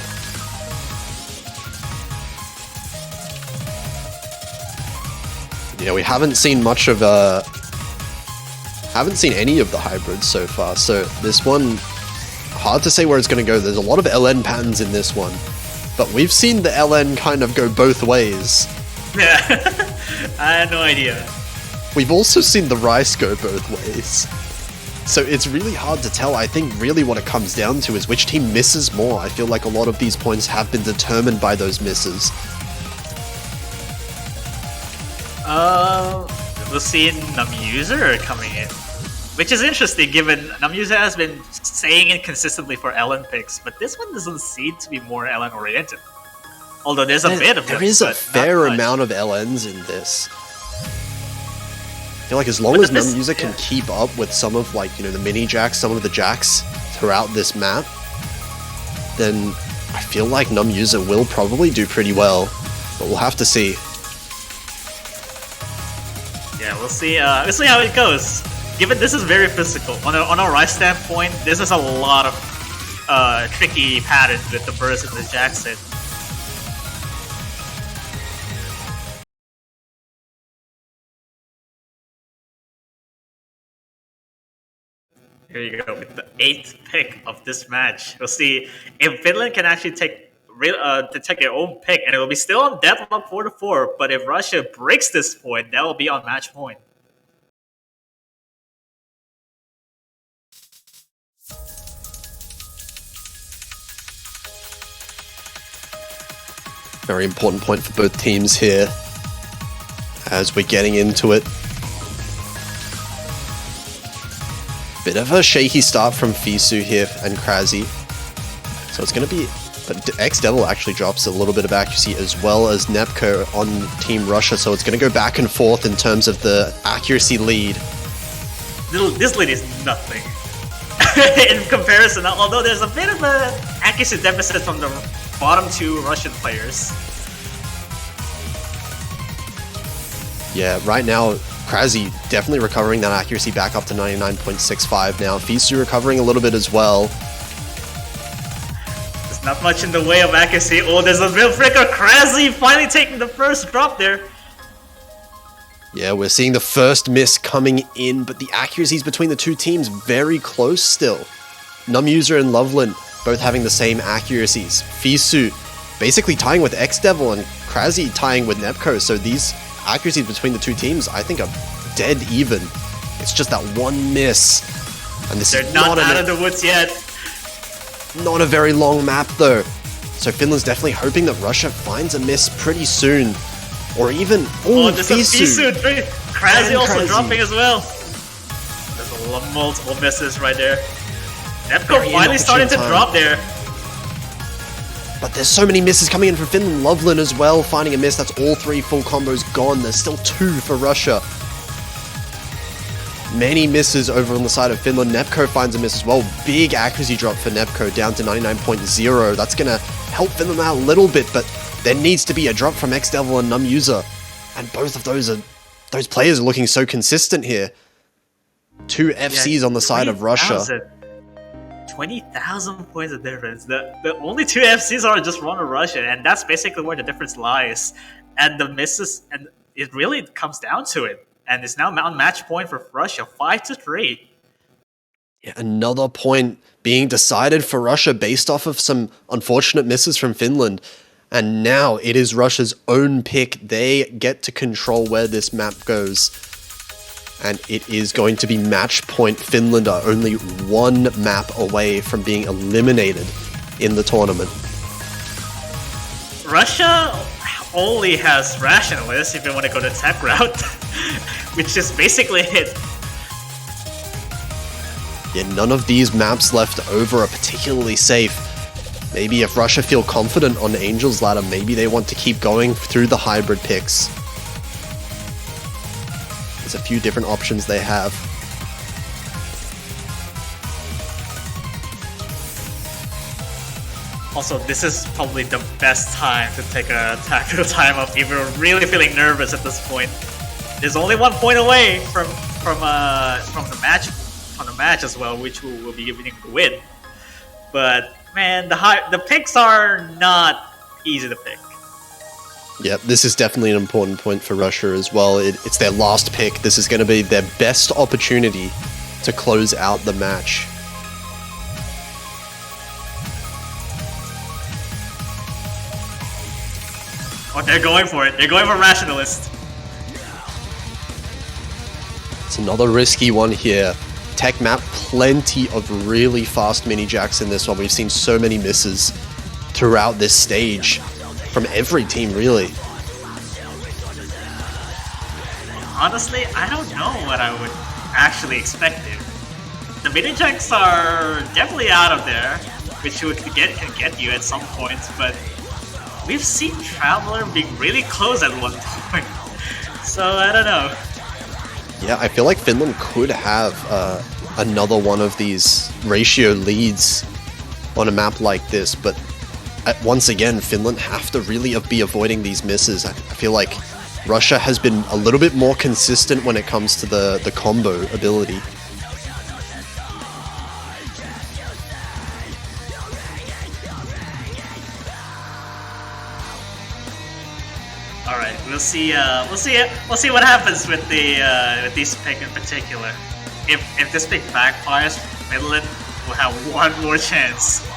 Yeah, we haven't seen much of haven't seen any of the hybrids so far. So this one, hard to say where it's going to go. There's a lot of LN patterns in this one, but we've seen the LN kind of go both ways.
Yeah, I had no idea.
We've also seen the Rice go both ways. So it's really hard to tell. I think really what it comes down to is which team misses more. I feel like a lot of these points have been determined by those misses.
We'll see Namuser coming in, which is interesting given Namuser has been saying it consistently for LN picks, but this one doesn't seem to be more LN oriented. Although there's a bit of
there
them,
is a
but
fair
not much.
amount of LNs in this. I feel like as long
But
as
this-
Namuser can
yeah.
keep up with some of the mini jacks, some of the jacks throughout this map, then I feel like Namuser will probably do pretty well. But we'll have to see.
Yeah, we'll see how it goes. Given this is very physical, on a Rice standpoint, this is a lot of tricky patterns with the burst and the Jackson. Here you go with the 8th pick of this match. We'll see if Finland can actually take their own pick, and it will be still on deadlock 4-4. But if Russia breaks this point, that will be on match point.
Very important point for both teams here as we're getting into it. Bit of a shaky start from Fisu here and Krazy. So it's going to be... But X-Devil actually drops a little bit of accuracy as well as Nepco on Team Russia. So it's going to go back and forth in terms of the accuracy lead.
This lead is nothing in comparison. Although there's a bit of an accuracy deficit from the bottom 2 Russian players.
Yeah, right now, Krazy definitely recovering that accuracy back up to 99.65 now. Fisu recovering a little bit as well.
There's not much in the way of accuracy. Oh, there's a real flicker. Krazy finally taking the first drop there.
Yeah, we're seeing the first miss coming in, but the accuracies between the two teams very close still. Namuser and Loveland both having the same accuracies. Fisu basically tying with X-Devil and Krazy tying with Nepco, so these accuracies between the two teams I think are dead even. It's just that one miss. And this
They're
is
not out
a,
of the woods yet.
not a very long map though. So Finland's definitely hoping that Russia finds a miss pretty soon. Or even,
Oh, there's
Fisu.
a Fisu. Krazy
And
also
Krazy.
dropping as well. There's multiple misses right there. Nepco
Very
finally starting to
inopportune
drop there.
But there's so many misses coming in from Finland. Loveland as well, finding a miss. That's all 3 full combos gone. There's still 2 for Russia. Many misses over on the side of Finland. Nepco finds a miss as well. Big accuracy drop for Nepco, down to 99.0. That's going to help Finland out a little bit, but there needs to be a drop from X-Devil and Namuser. And both of those players are looking so consistent here. 2 FCs on the side of Russia.
20,000 points of difference. The only two FCs are just run or Russia, and that's basically where the difference lies. And the misses, and it really comes down to it. And it's now on match point for Russia, 5-3.
Yeah, another point being decided for Russia based off of some unfortunate misses from Finland. And now it is Russia's own pick. They get to control where this map goes. And it is going to be match point. Finland are only one map away from being eliminated in the tournament.
Russia only has Rationalists if you want to go the tech route, which is basically it.
Yeah, none of these maps left over are particularly safe. Maybe if Russia feel confident on Angel's Ladder, maybe they want to keep going through the hybrid picks. There's a few different options they have.
Also, this is probably the best time to take a tactical timeout if you're really feeling nervous at this point. There's only 1 point away from the match as well, which will be giving the win. But man, the picks are not easy to pick.
Yeah, this is definitely an important point for Russia as well. It's their last pick. This is going to be their best opportunity to close out the match.
Oh, they're going for it. They're going for Rationalist.
It's another risky one here. Tech map, plenty of really fast mini jacks in this one. We've seen so many misses throughout this stage from every team, really.
Honestly, I don't know what I would actually expect here. The mini jacks are definitely out of there, which can get you at some points, but we've seen Traveler being really close at one point. So I don't know.
Yeah, I feel like Finland could have another one of these ratio leads on a map like this, but once again, Finland have to really be avoiding these misses. I feel like Russia has been a little bit more consistent when it comes to the combo ability.
All right, we'll see what happens with this pick in particular. If this pick backfires, Finland will have one more chance.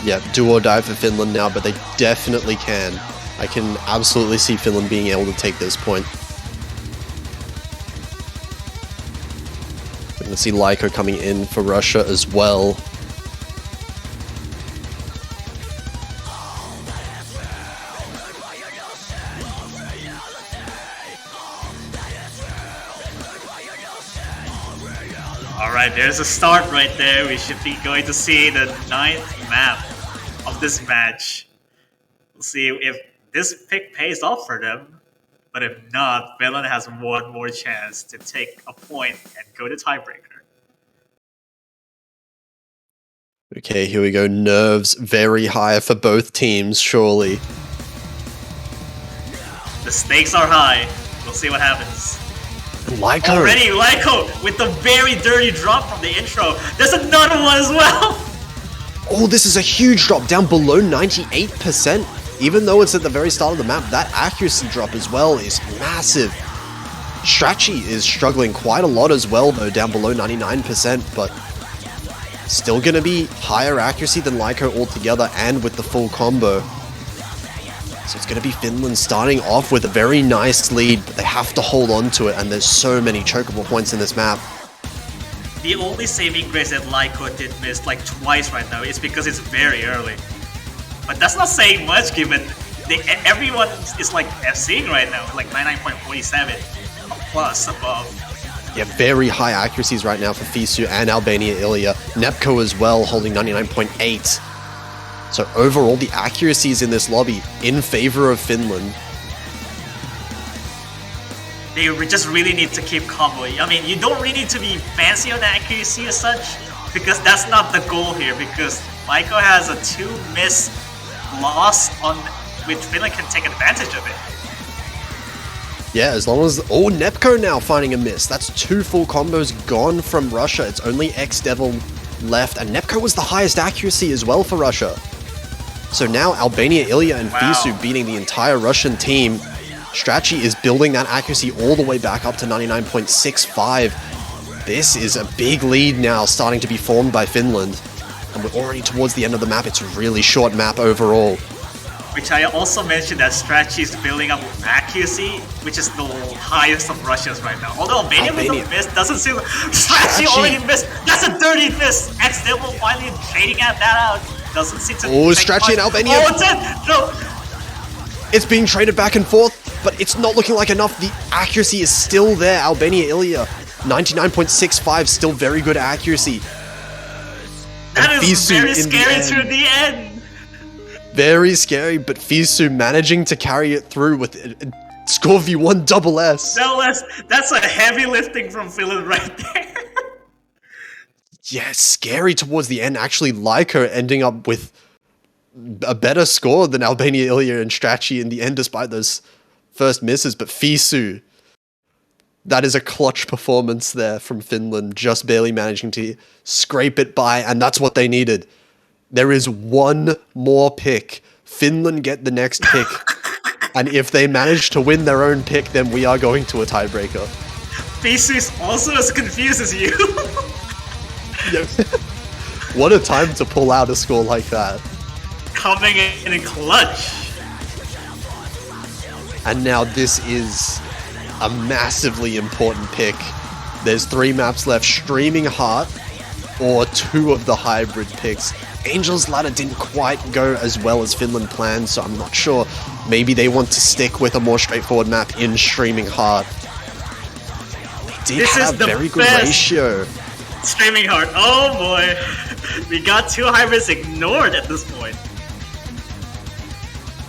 Yeah, do or die for Finland now, but they definitely can. I can absolutely see Finland being able to take this point. We're going to see Lyko coming in for Russia as well.
Alright, there's a start right there. We should be going to see the 9th map of this match. We'll see if this pick pays off for them. But if not, Finland has one more chance to take a point and go to tiebreaker.
Okay, here we go. Nerves very high for both teams, surely.
The stakes are high. We'll see what happens.
Lyko!
Already, Lyko with the very dirty drop from the intro. There's another one as well!
Oh, this is a huge drop, down below 98%. Even though it's at the very start of the map, that accuracy drop as well is massive. Strachi is struggling quite a lot as well, though, down below 99%, but still going to be higher accuracy than Lyko altogether and with the full combo. So it's going to be Finland starting off with a very nice lead, but they have to hold on to it, and there's so many chokeable points in this map.
The only saving grace that Lyko did miss like twice right now is because it's very early. But that's not saying much given everyone is like FCing right now, like 99.47 plus above.
Yeah, very high accuracies right now for Fisu and Albania Ilya. Nepco as well, holding 99.8. So overall, the accuracies in this lobby in favor of Finland.
They just really need to keep comboing. I mean, you don't really need to be fancy on accuracy as such, because that's not the goal here, because Lyko has a 2-miss loss on which Finland can take advantage of it.
Yeah, as long as... Oh, Nepco now finding a miss. That's 2 full combos gone from Russia. It's only X-Devil left, and Nepco was the highest accuracy as well for Russia. So now Albania, Ilya, and Fisu beating the entire Russian team. Strachi is building that accuracy all the way back up to 99.65. This is a big lead now starting to be formed by Finland. And we're already towards the end of the map. It's a really short map overall.
Which I also mentioned that Strachi is building up accuracy, which is the highest of Russia's right now. Although Albania with a miss doesn't seem... Strachi already missed! That's a dirty miss! X-Devil finally trading at that out. Doesn't seem to...
Oh, Strachi and Albania!
Oh, it's in! No!
It's being traded back and forth, but it's not looking like enough. The accuracy is still there. Albania, Ilya, 99.65, still very good accuracy.
That is very scary to the end!
Very scary, but Fisu managing to carry it through with score V1 double S.
That's a heavy lifting from Finland right there.
Yeah, scary towards the end. Actually, Lyko ending up with a better score than Albania, Ilya, and Strachi in the end, despite those first misses. But Fisu, that is a clutch performance there from Finland, just barely managing to scrape it by, and that's what they needed. There is one more pick. Finland get the next pick. And if they manage to win their own pick, then we are going to a tiebreaker.
Fisu is also as confused as you.
What a time to pull out a score like that.
Coming in clutch.
And now this is a massively important pick. There's 3 maps left. Streaming Heart or 2 of the hybrid picks. Angel's Ladder didn't quite go as well as Finland planned, so I'm not sure. Maybe they want to stick with a more straightforward map in Streaming Heart. They did have very good ratio.
Streaming Heart, oh boy. We got 2 hybrids ignored at this point.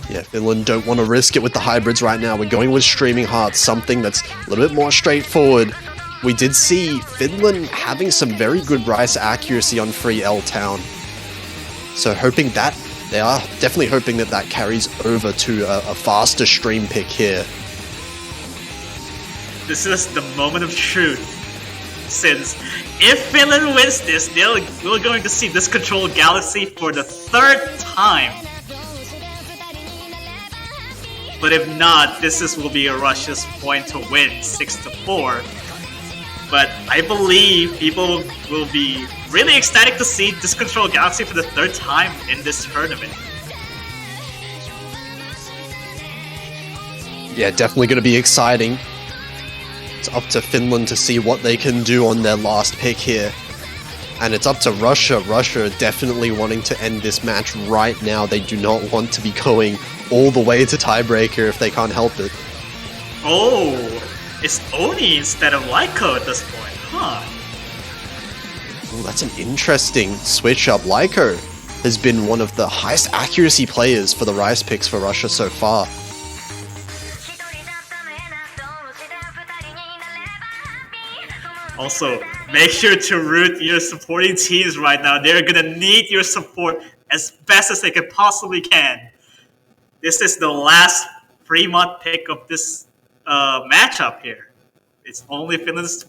Yeah, Finland don't want to risk it with the hybrids right now. We're going with Streaming Heart, something that's a little bit more straightforward. We did see Finland having some very good Rice accuracy on Free L Town. So hoping that, they are definitely hoping that that carries over to a faster stream pick here.
This is the moment of truth. Since if Finland wins this, we're going to see this Control Galaxy for the 3rd time. But if not, this will be Russia's point to win 6-4. But I believe people will be really ecstatic to see this Control Galaxy for the 3rd time in this tournament.
Yeah, definitely going to be exciting. It's up to Finland to see what they can do on their last pick here. And it's up to Russia. Russia definitely wanting to end this match right now. They do not want to be going all the way to tiebreaker if they can't help it.
Oh, it's Oni instead of Lyko at this point, huh?
Ooh, that's an interesting switch up. Lyko has been one of the highest accuracy players for the Rice picks for Russia so far.
Also, make sure to root your supporting teams right now. They're gonna need your support as best as they can possibly can. This is the last Fremont pick of this matchup here. It's only Finland's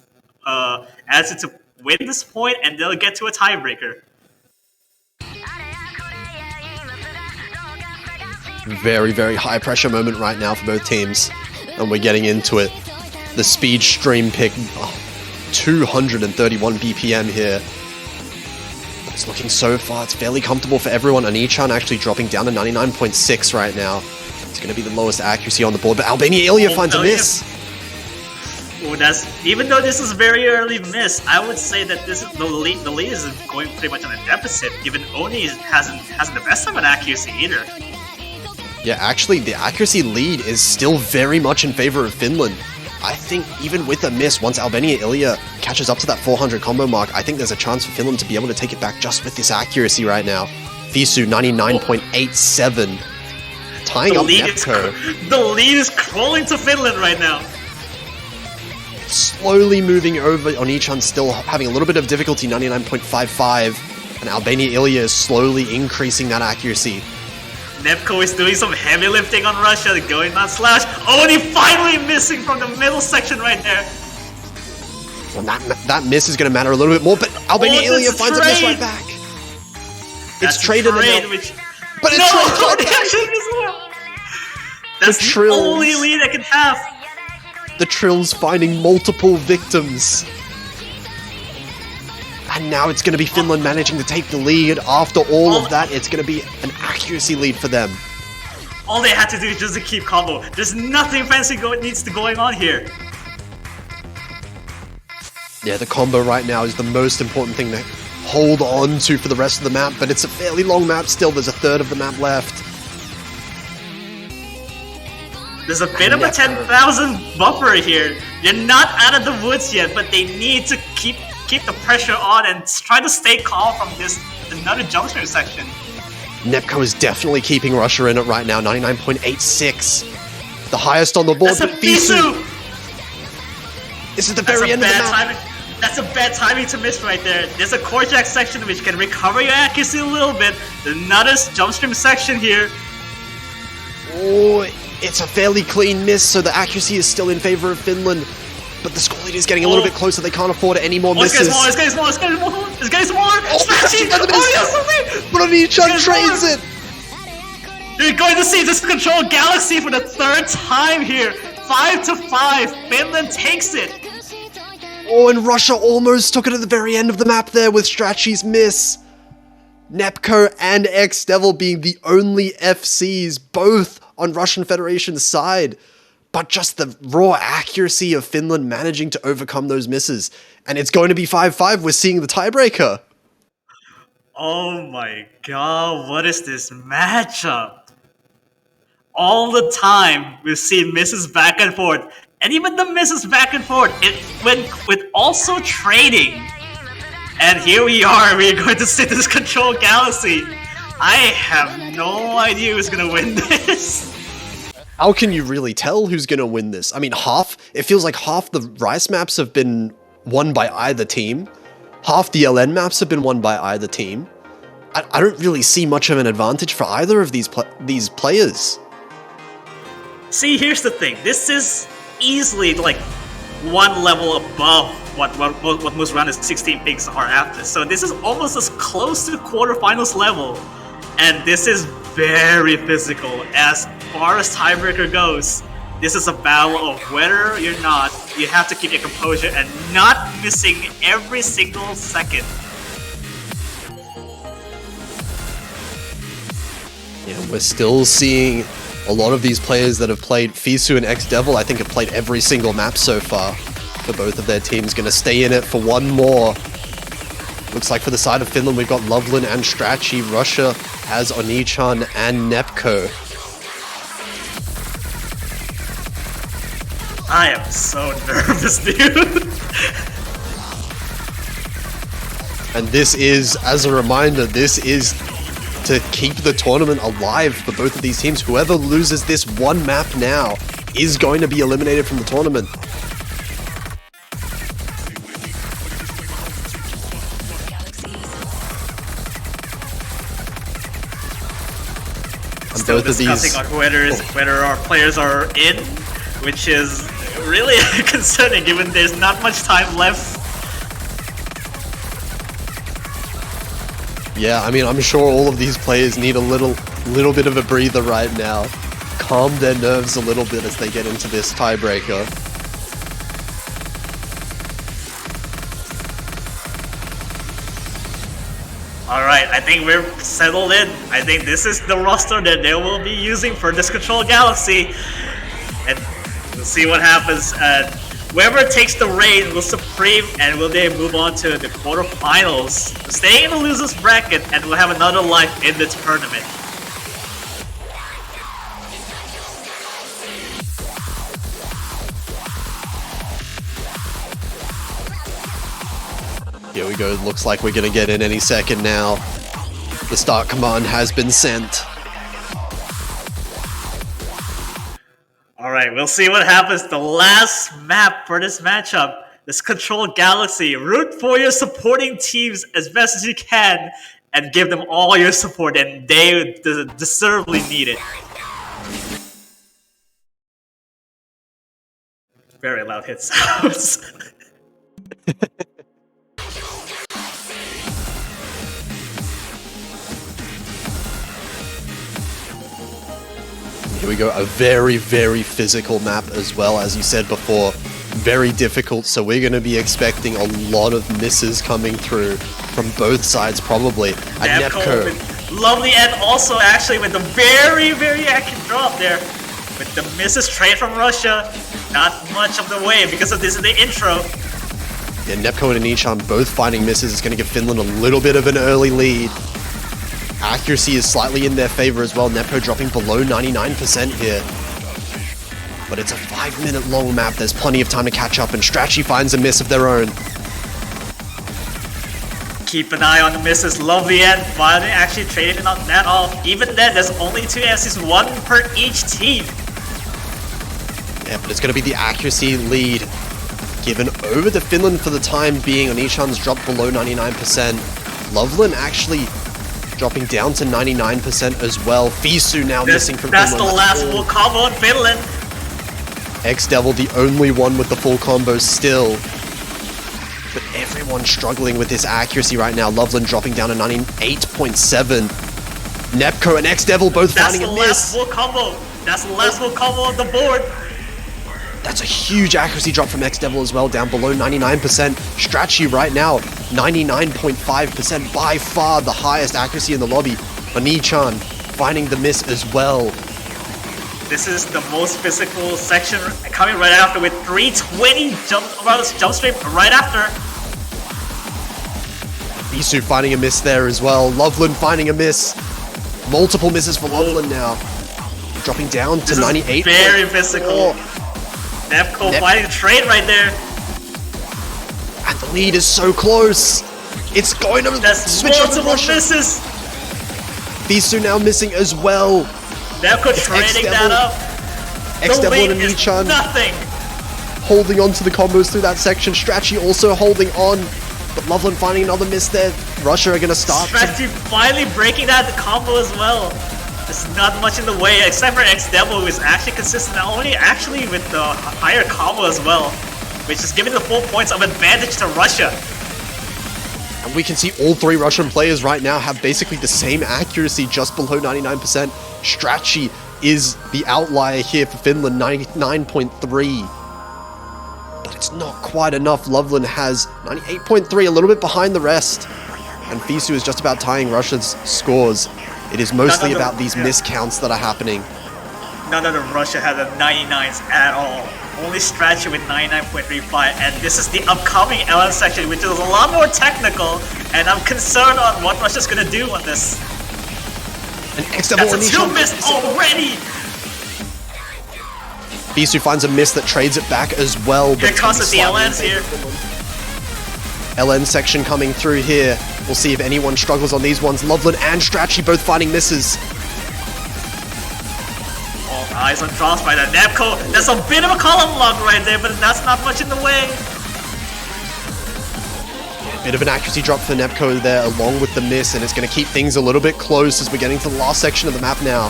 answer to win this point, and they'll get to a tiebreaker.
Very, very high pressure moment right now for both teams, and we're getting into it. The speed stream pick, 231 BPM here. It's looking so far, it's fairly comfortable for everyone. Anichan actually dropping down to 99.6 right now. It's going to be the lowest accuracy on the board, but Albania Ilya finds a miss.
Oh, even though this is a very early miss, I would say that this is the lead is going pretty much on a deficit, given Oni hasn't the best of an accuracy either.
Yeah, actually, the accuracy lead is still very much in favor of Finland. I think even with a miss, once Albania Ilya catches up to that 400 combo mark, I think there's a chance for Finland to be able to take it back just with this accuracy right now. Fisu, 99.87. Tying up Nepco.
The lead is crawling to Finland right now.
Slowly moving over. Onichan still having a little bit of difficulty, 99.55. And Albania Ilya is slowly increasing that accuracy.
Nepco is doing some heavy lifting on Russia, going on slash. Oh, and he finally missing from the middle section right there.
Well, that miss is going to matter a little bit more, but Albania Ilya finds a miss
trade.
right back.
That's
It's traded,
trade,
now,
which
but it's
no,
traded.
they actually missed one. That's the
Trills.
only lead I can have.
The Trills finding multiple victims. And now it's going to be Finland managing to take the lead. After all of that, it's going to be an accuracy lead for them.
All they had to do is just to keep combo. There's nothing fancy needs to going on here.
Yeah, the combo right now is the most important thing to hold on to for the rest of the map, but it's a fairly long map still. There's a third of the map left.
There's a bit of a 10,000 buffer here. They're not out of the woods yet, but they need to keep the pressure on and try to stay calm from this another junction section.
Nepco is definitely keeping Russia in it right now, 99.86. The highest on the board,
That's a
but Fisu! This is the very end of the map.
Timing. That's a bad timing to miss right there. There's a core jack section which can recover your accuracy a little bit. There's another jump stream section here.
Oh, it's a fairly clean miss, so the accuracy is still in favor of Finland. But the score lead is getting a little bit closer. They can't afford any more misses.
It's getting smaller. It's getting smaller.
Scratchy! Yes! But Onichan trades it!
You're going to see this Control Galaxy for the third time here. 5-5. Finland takes it.
Oh, and Russia almost took it at the very end of the map there with Strachey's miss. Nepco and X-Devil being the only FCs, both on Russian Federation's side. But just the raw accuracy of Finland managing to overcome those misses. And it's going to be 5-5. We're seeing the tiebreaker.
Oh my god, what is this matchup? All the time, we've seen misses back and forth. And even the misses back and forth, it went with also trading. And here we are, we're going to see this Control Galaxy. I have no idea who's going to win this.
How can you really tell who's going to win this? I mean, it feels like half the Rice maps have been won by either team. Half the LN maps have been won by either team. I don't really see much of an advantage for either of these players.
See, here's the thing. This is easily like one level above what most round of 16 picks are after. So this is almost as close to quarterfinals level. And this is very physical as far as tiebreaker goes. This is a battle of whether you're not, you have to keep your composure and not missing every single second.
Yeah, we're still seeing a lot of these players that have played Fisu and X-Devil, I think have played every single map so far for both of their teams. Going to stay in it for one more. Looks like for the side of Finland, we've got Loveland and Strachey. Russia has Onichan and Nepco.
I am so nervous, dude.
And this is, as a reminder, this is to keep the tournament alive for both of these teams. Whoever loses this one map now is going to be eliminated from the tournament. And
Still
both of
discussing
these,
on whether our players are in, which is really concerning given there's not much time left.
yeah, I mean, I'm sure all of these players need a little bit of a breather right now. Calm their nerves a little bit as they get into this tiebreaker.
Alright, I think we're settled in. I think this is the roster that they will be using for this Control Galaxy. And we'll see what happens. Whoever takes the raid will supreme and will they move on to the quarterfinals. Staying in the losers bracket and we'll have another life in the tournament.
Here we go, looks like we're gonna get in any second now. The start command has been sent.
Alright, we'll see what happens. The last map for this matchup. This Control Galaxy. Root for your supporting teams as best as you can. and give them all your support, and they deservedly need it. Very loud hit sounds.
Here we go, a very, very physical map as well, as you said before. Very difficult, so we're going to be expecting a lot of misses coming through from both sides, probably. And Nepco,
lovely, and also actually with the very, very accurate drop there. With the misses trade from Russia, not much of the way because of this is the intro.
Yeah, Nepco and Anichan both finding misses. It's going to give Finland a little bit of an early lead. Accuracy is slightly in their favor as well. Nepco dropping below 99% here. But it's a 5-minute long map. There's plenty of time to catch up, and Strachi finds a miss of their own.
Keep an eye on the misses. Lovely and finally actually traded that off. Even then, there's only 2 MCs, 1 per each team.
Yeah, but it's going to be the accuracy lead given over to Finland for the time being. Anichan's dropped below 99%. Loveland actually dropping down to 99% as well. Fisu now missing from
That's
Finland.
The last full combo in Finland.
X-Devil the only one with the full combo still. But everyone's struggling with this accuracy right now. Loveland dropping down to 98.7. Nepco and X-Devil both finding a miss.
That's the last full combo. That's the last full combo on the board.
That's a huge accuracy drop from X-Devil as well, down below 99%. Strachi right now, 99.5%, by far the highest accuracy in the lobby. Anichan finding the miss as well.
This is the most physical section coming right after with 320 jump straight right after.
Bisu finding a miss there as well. Loveland finding a miss. Multiple misses for Loveland now. Dropping down to 98.
Very physical. Nepco fighting a trade right there.
And the lead is so close. It's going to switch over to Russia.
Misses.
Bisu now missing as well.
Nepco trading that up.
X-Devil and Anichan
nothing.
Holding on to the combos through that section. Strachi also holding on. But Loveland finding another miss there. Russia are going to start.
Strachi finally breaking that combo as well. There's not much in the way, except for X-Devil, who is actually consistent, not only actually with the higher combo as well, which is giving the full points of advantage to Russia.
And we can see all 3 Russian players right now have basically the same accuracy, just below 99%. Strachi is the outlier here for Finland, 99.3. But it's not quite enough. Loveland has 98.3, a little bit behind the rest. And Fisu is just about tying Russia's scores. It is mostly about these miscounts that are happening.
None of the Russia has a 99s at all. Only Strachi with 99.35, and this is the upcoming LN section, which is a lot more technical, and I'm concerned on what Russia's gonna do on this.
And X-Devil
That's a 2 miss already!
Bisu finds a miss that trades it back as well.
Here comes the LNs here.
LN section coming through here. We'll see if anyone struggles on these ones. Loveland and Strachi both finding misses.
All eyes on drops by the Nepco. That's a bit of a column lock right there, but that's not much in the way.
Bit of an accuracy drop for Nepco there along with the miss, and it's going to keep things a little bit close as we're getting to the last section of the map now.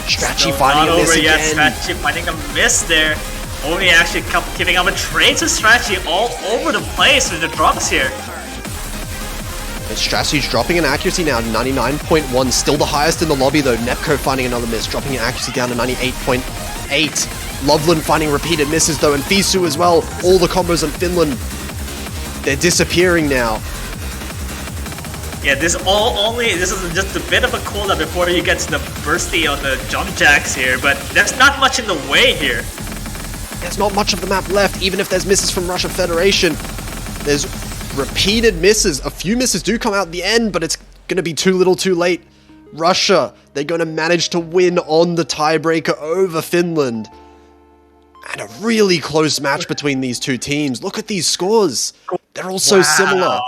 Strachi finding a miss again.
Strachi finding a miss there. Only actually giving up a trade to Strachi all over the place with the drops here.
And Strachi's dropping an accuracy now to 99.1, still the highest in the lobby though. Nepco finding another miss, dropping an accuracy down to 98.8. Loveland finding repeated misses though, and Fisu as well. All the combos in Finland, they're disappearing now.
Yeah, this is just a bit of a cooldown before you get to the bursty on the jump jacks here, but there's not much in the way here.
There's not much of the map left, even if there's misses from Russia Federation. There's repeated misses. A few misses do come out at the end, but it's going to be too little too late. Russia, they're going to manage to win on the tiebreaker over Finland. And a really close match between these two teams. Look at these scores. They're all so similar.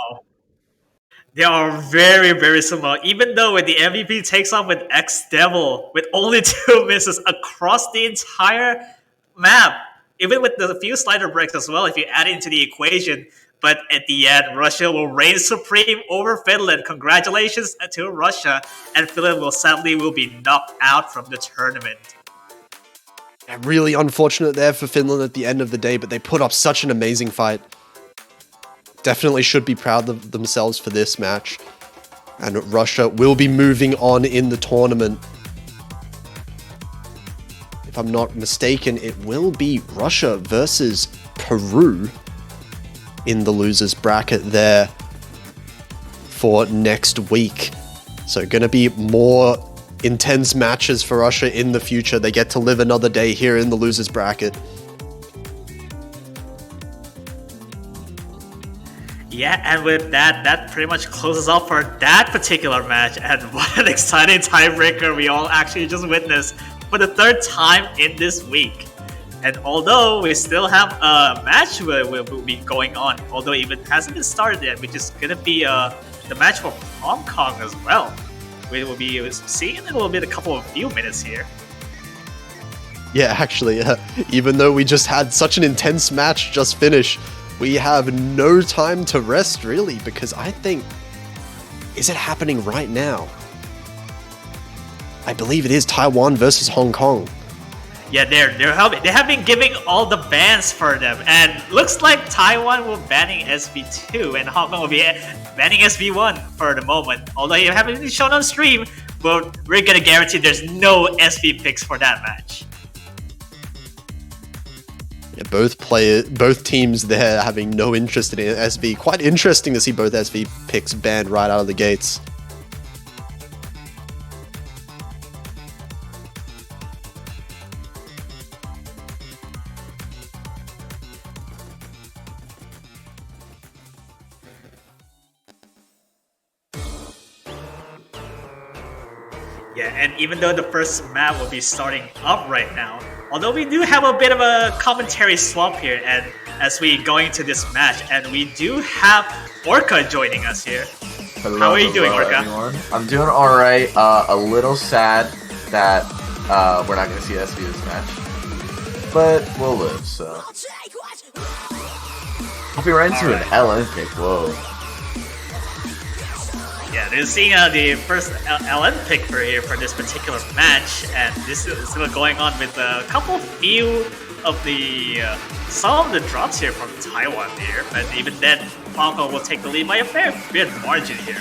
They are very, very similar. Even though when the MVP takes off with X-Devil, with only 2 misses across the entire map, even with the few slider breaks as well, if you add it into the equation, But at the end, Russia will reign supreme over Finland. Congratulations to Russia, and Finland will sadly be knocked out from the tournament.
Really unfortunate there for Finland at the end of the day, but they put up such an amazing fight. Definitely should be proud of themselves for this match. And Russia will be moving on in the tournament. If I'm not mistaken, it will be Russia versus Peru in the losers bracket there for next week. So gonna be more intense matches for Russia in the future. They get to live another day here in the losers bracket.
Yeah, and with that, that pretty much closes off for that particular match. And what an exciting tiebreaker we all actually just witnessed for the third time in this week. And although we still have a match will be going on, although it hasn't been started yet, which is going to be the match for Hong Kong as well. We will be seeing in a little bit, a couple of few minutes here.
Yeah, actually, even though we just had such an intense match just finish, we have no time to rest, really, because I think... Is it happening right now? I believe it is Taiwan versus Hong Kong.
Yeah, they have been giving all the bans for them, and looks like Taiwan will banning SV2, and Hong Kong will be banning SV1 for the moment. Although you haven't been shown on stream, but we're gonna guarantee there's no SV picks for that match.
Yeah, both teams there having no interest in SV. Quite interesting to see both SV picks banned right out of the gates.
Yeah, and even though the first map will be starting up right now, although we do have a bit of a commentary swap here, and as we go into this match, and we do have Orca joining us here.
Hello,
how are you doing, Orca?
Everyone. I'm doing alright. A little sad that we're not going to see SV this match, but we'll live, so. Hopping right into an LN pick, whoa.
Yeah, they're seeing the first LN pick for here for this particular match, and this is going on with a few of the some of the drops here from Taiwan here, but even then, Hong Kong will take the lead by a fair bit margin here.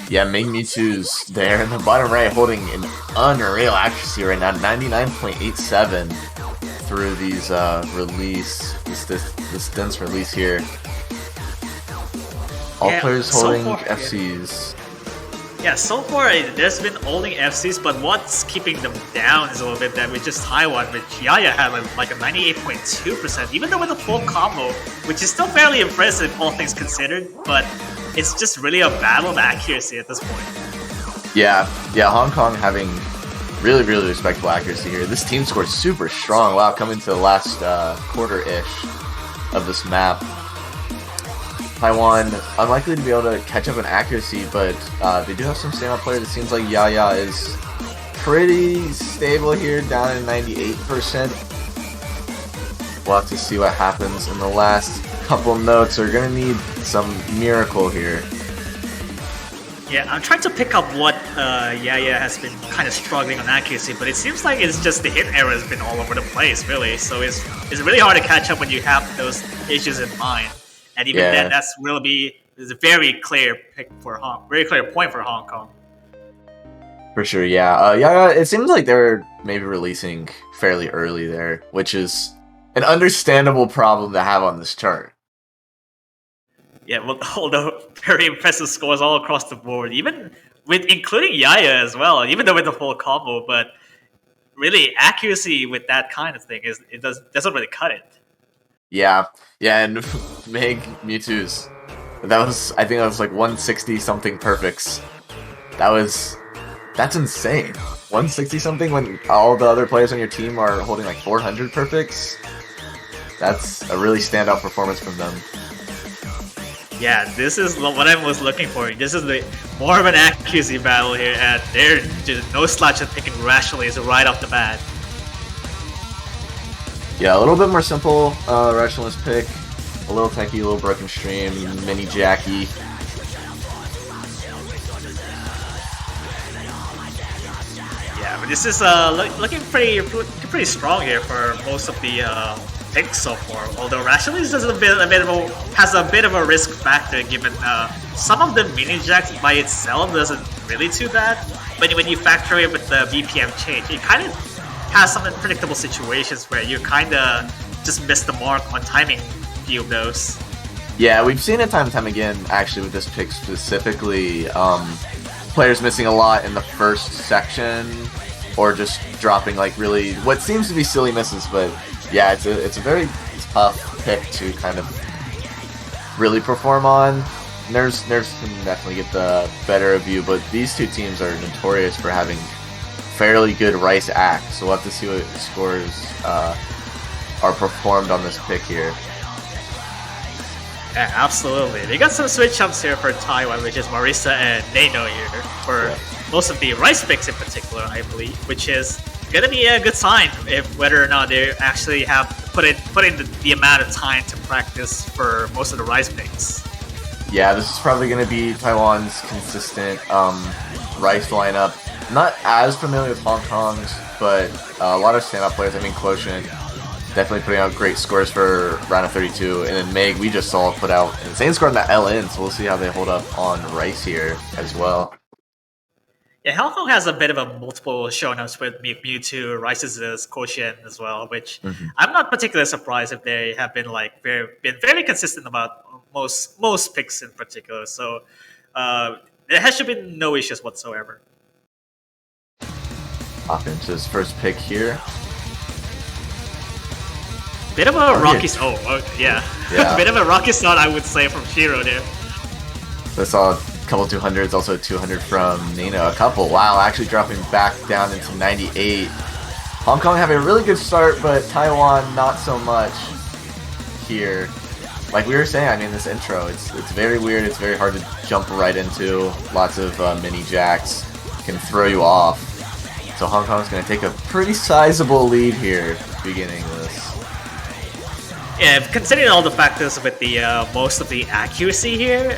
Yeah, Mewtwo's there in the bottom right, holding an unreal accuracy right now, 99.87 through these this dense release here. All players holding FCs.
Yeah, so far there's been only FCs, but what's keeping them down is a little bit that with just Taiwan, which Yaya had like a 98.2%, even though with a full combo, which is still fairly impressive all things considered, but it's just really a battle of accuracy at this point.
Yeah, Hong Kong having really respectable accuracy here. This team scored super strong. Wow, coming to the last quarter-ish of this map. Taiwan unlikely to be able to catch up in accuracy, but they do have some standout players. It seems like Yaya is pretty stable here, down at 98%. We'll have to see what happens in the last couple notes. We're going to need some miracle here.
Yeah, I'm trying to pick up what Yaya has been kind of struggling on accuracy, but it seems like it's just the hit error has been all over the place, really. So it's really hard to catch up when you have those issues in mind. And even then, that's will be is a very clear pick for very clear point for Hong Kong.
For sure, yeah. It seems like they're maybe releasing fairly early there, which is an understandable problem to have on this chart.
Yeah, well, although very impressive scores all across the board, even with including Yaya as well, even though with the full combo, but really accuracy with that kind of thing doesn't really cut it.
Yeah, and Mewtwo's. I think that was like 160 something perfects. That's insane. 160 something when all the other players on your team are holding like 400 perfects. That's a really standout performance from them.
Yeah, this is what I was looking for. This is more of an accuracy battle here, and there's just no slouch at picking rationally right off the bat.
Yeah, a little bit more simple rationalist pick. A little techie, a little broken stream, mini Jackie.
Yeah, but this is looking pretty strong here for most of the picks so far. Although rationally, this is has a bit of a risk factor given some of the mini jacks by itself doesn't really too bad, but when you factor it with the BPM change, it kind of has some unpredictable situations where you kind of just miss the mark on timing a few of those.
Yeah, we've seen it time and time again, actually, with this pick specifically. Players missing a lot in the first section, or just dropping like really what seems to be silly misses. But yeah, it's a very tough pick to kind of really perform on. Nerves can definitely get the better of you, but these two teams are notorious for having fairly good Rice acts. So we'll have to see what scores are performed on this pick here.
Yeah, absolutely. They got some switch ups here for Taiwan, which is Marisa and Nano here for most of the Rice picks in particular, I believe, which is gonna be a good sign if whether or not they actually have put in the amount of time to practice for most of the Rice picks.
Yeah, this is probably gonna be Taiwan's consistent Rice lineup. Not as familiar with Hong Kong's, but a lot of stand-up players. I mean, Quotient definitely putting out great scores for round of 32, and then Meg we just saw put out an insane score on that LN, so we'll see how they hold up on Rice here as well.
Yeah, Hong Kong has a bit of a multiple shownups with Mewtwo, Rice's Quotient as well, which I'm not particularly surprised if they have been like very consistent about most picks in particular. So there has been no issues whatsoever.
Hop into his first pick here.
Bit of a rocky start. Yeah. Bit of a rocky start, I would say, from Shiro there.
So I saw a couple 200s, also a 200 from Nino. A couple. Wow, actually dropping back down into 98. Hong Kong having a really good start, but Taiwan not so much here. Like we were saying, I mean, this intro, it's very weird. It's very hard to jump right into. Lots of mini jacks can throw you off. So Hong Kong's going to take a pretty sizable lead here, beginning this.
Yeah, considering all the factors with the most of the accuracy here,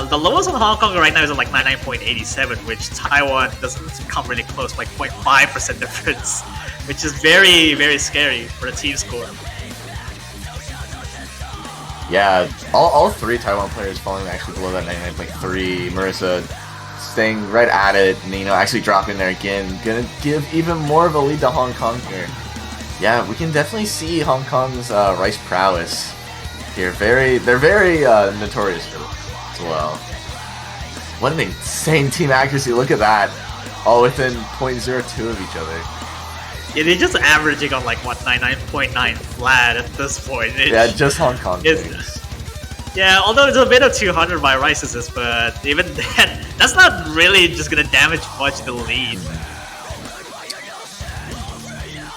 the lowest on Hong Kong right now is at like 99.87, which Taiwan doesn't come really close, like 0.5% difference, which is very, very scary for the team score.
Yeah, all three Taiwan players falling actually below that 99.3. Marisa staying right at it, Nino actually dropping there again, gonna give even more of a lead to Hong Kong here. Yeah, we can definitely see Hong Kong's Rice prowess here. They're very notorious for it as well. What an insane team accuracy! Look at that, all within 0.02 of each other.
Yeah, they're just averaging on like what 99.9 flat at this point.
Yeah, just Hong Kong things.
Yeah, although it's a bit of 200 by Rice's, but even then, that's not really just gonna damage much the lead.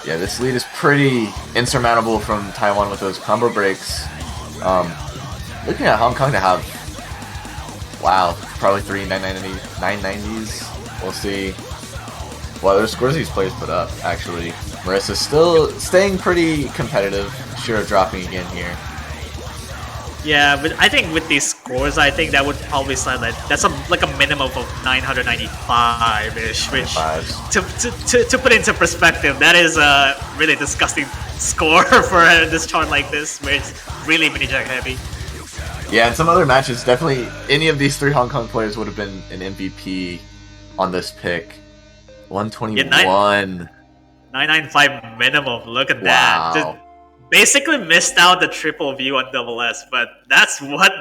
Yeah, this lead is pretty insurmountable from Taiwan with those combo breaks. Looking at Hong Kong to have, wow, probably 3 990s. We'll see. Well, there's scores these players put up, actually. Marissa's still staying pretty competitive. Shiro dropping again here.
Yeah, but I think with these scores, I think that would probably sound like that's like a minimum of 995-ish, which to put into perspective, that is a really disgusting score for this chart like this, where it's really mini jack heavy.
Yeah, in some other matches, definitely any of these three Hong Kong players would have been an MVP on this pick. 121.
Yeah, 995 minimum. Look at that. Just basically missed out the triple view on double S, but that's what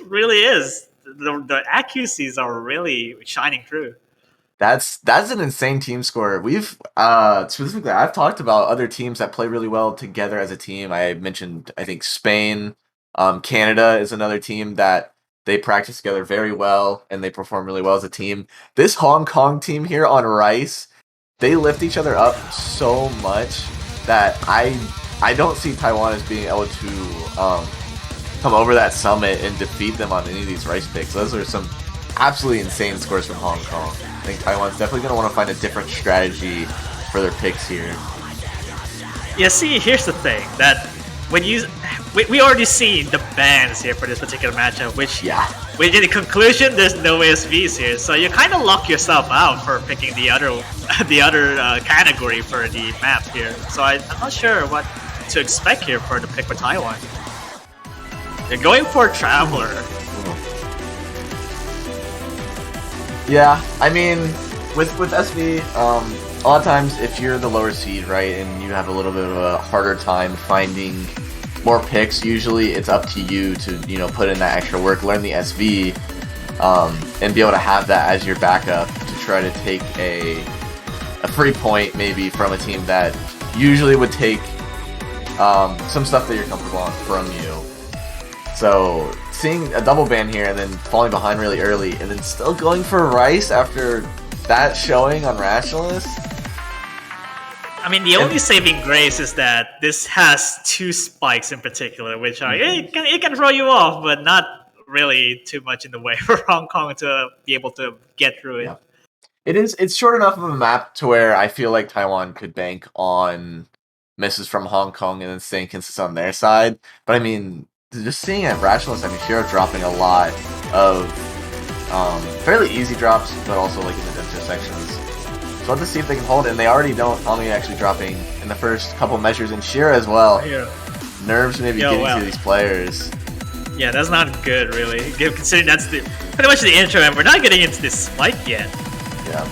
really is. The accuracies are really shining through.
That's an insane team score. We've specifically, I've talked about other teams that play really well together as a team. I mentioned, I think Spain, Canada is another team that they practice together very well and they perform really well as a team. This Hong Kong team here on Rice, they lift each other up so much that I don't see Taiwan as being able to come over that summit and defeat them on any of these Rice picks. Those are some absolutely insane scores from Hong Kong. I think Taiwan's definitely going to want to find a different strategy for their picks here.
Yeah, see, here's the thing, that when you we already seen the bans here for this particular matchup, which
Yeah.
in the conclusion, there's no ASVs here, so you kind of lock yourself out for picking the other category for the map here. So I'm not sure what to expect here for the pick for Taiwan. They're going for Traveler.
Yeah, I mean, with SV, a lot of times if you're the lower seed, right, and you have a little bit of a harder time finding more picks, usually it's up to you to, you know, put in that extra work, learn the SV, and be able to have that as your backup to try to take a free point maybe from a team that usually would take some stuff that you're comfortable on from you. So seeing a double ban here and then falling behind really early and then still going for Rice after that showing on Rationalist.
I mean, the only saving grace is that this has 2 spikes in particular, which are it can throw you off, but not really too much in the way for Hong Kong to be able to get through it.
Yeah. It's short enough of a map to where I feel like Taiwan could bank on misses from Hong Kong and then staying consistent on their side. But I mean, just seeing at Rationalist, I mean, Shiro dropping a lot of fairly easy drops, but also like in the intersections. So let's see if they can hold it. And they already don't. Omni actually dropping in the first couple measures, and Shiro as well.
Yeah.
Nerves maybe getting to these players.
Yeah, that's not good, really. Considering that's pretty much the intro, and we're not getting into this spike yet.
Yeah.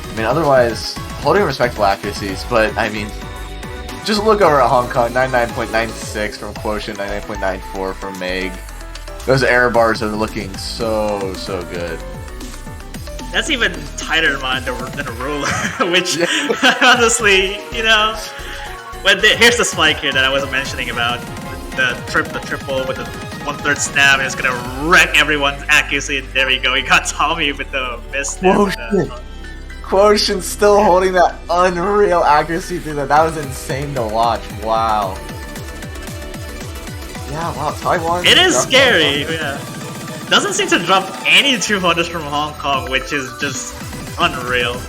I mean, otherwise, holding respectful accuracies, but I mean, just look over at Hong Kong, 99.96 from Quotient, 99.94 from Meg. Those error bars are looking so good.
That's even tighter than a ruler, which honestly, you know, here's the spike here that I wasn't mentioning about the triple with the 1/3 snap, and it's gonna wreck everyone's accuracy. And there we go. We got Tommy with the miss.
Quotient still holding that unreal accuracy through that. That was insane to watch. Wow. Yeah, wow, Taiwan.
It is scary. Yeah. Doesn't seem to drop any 200s from Hong Kong, which is just unreal.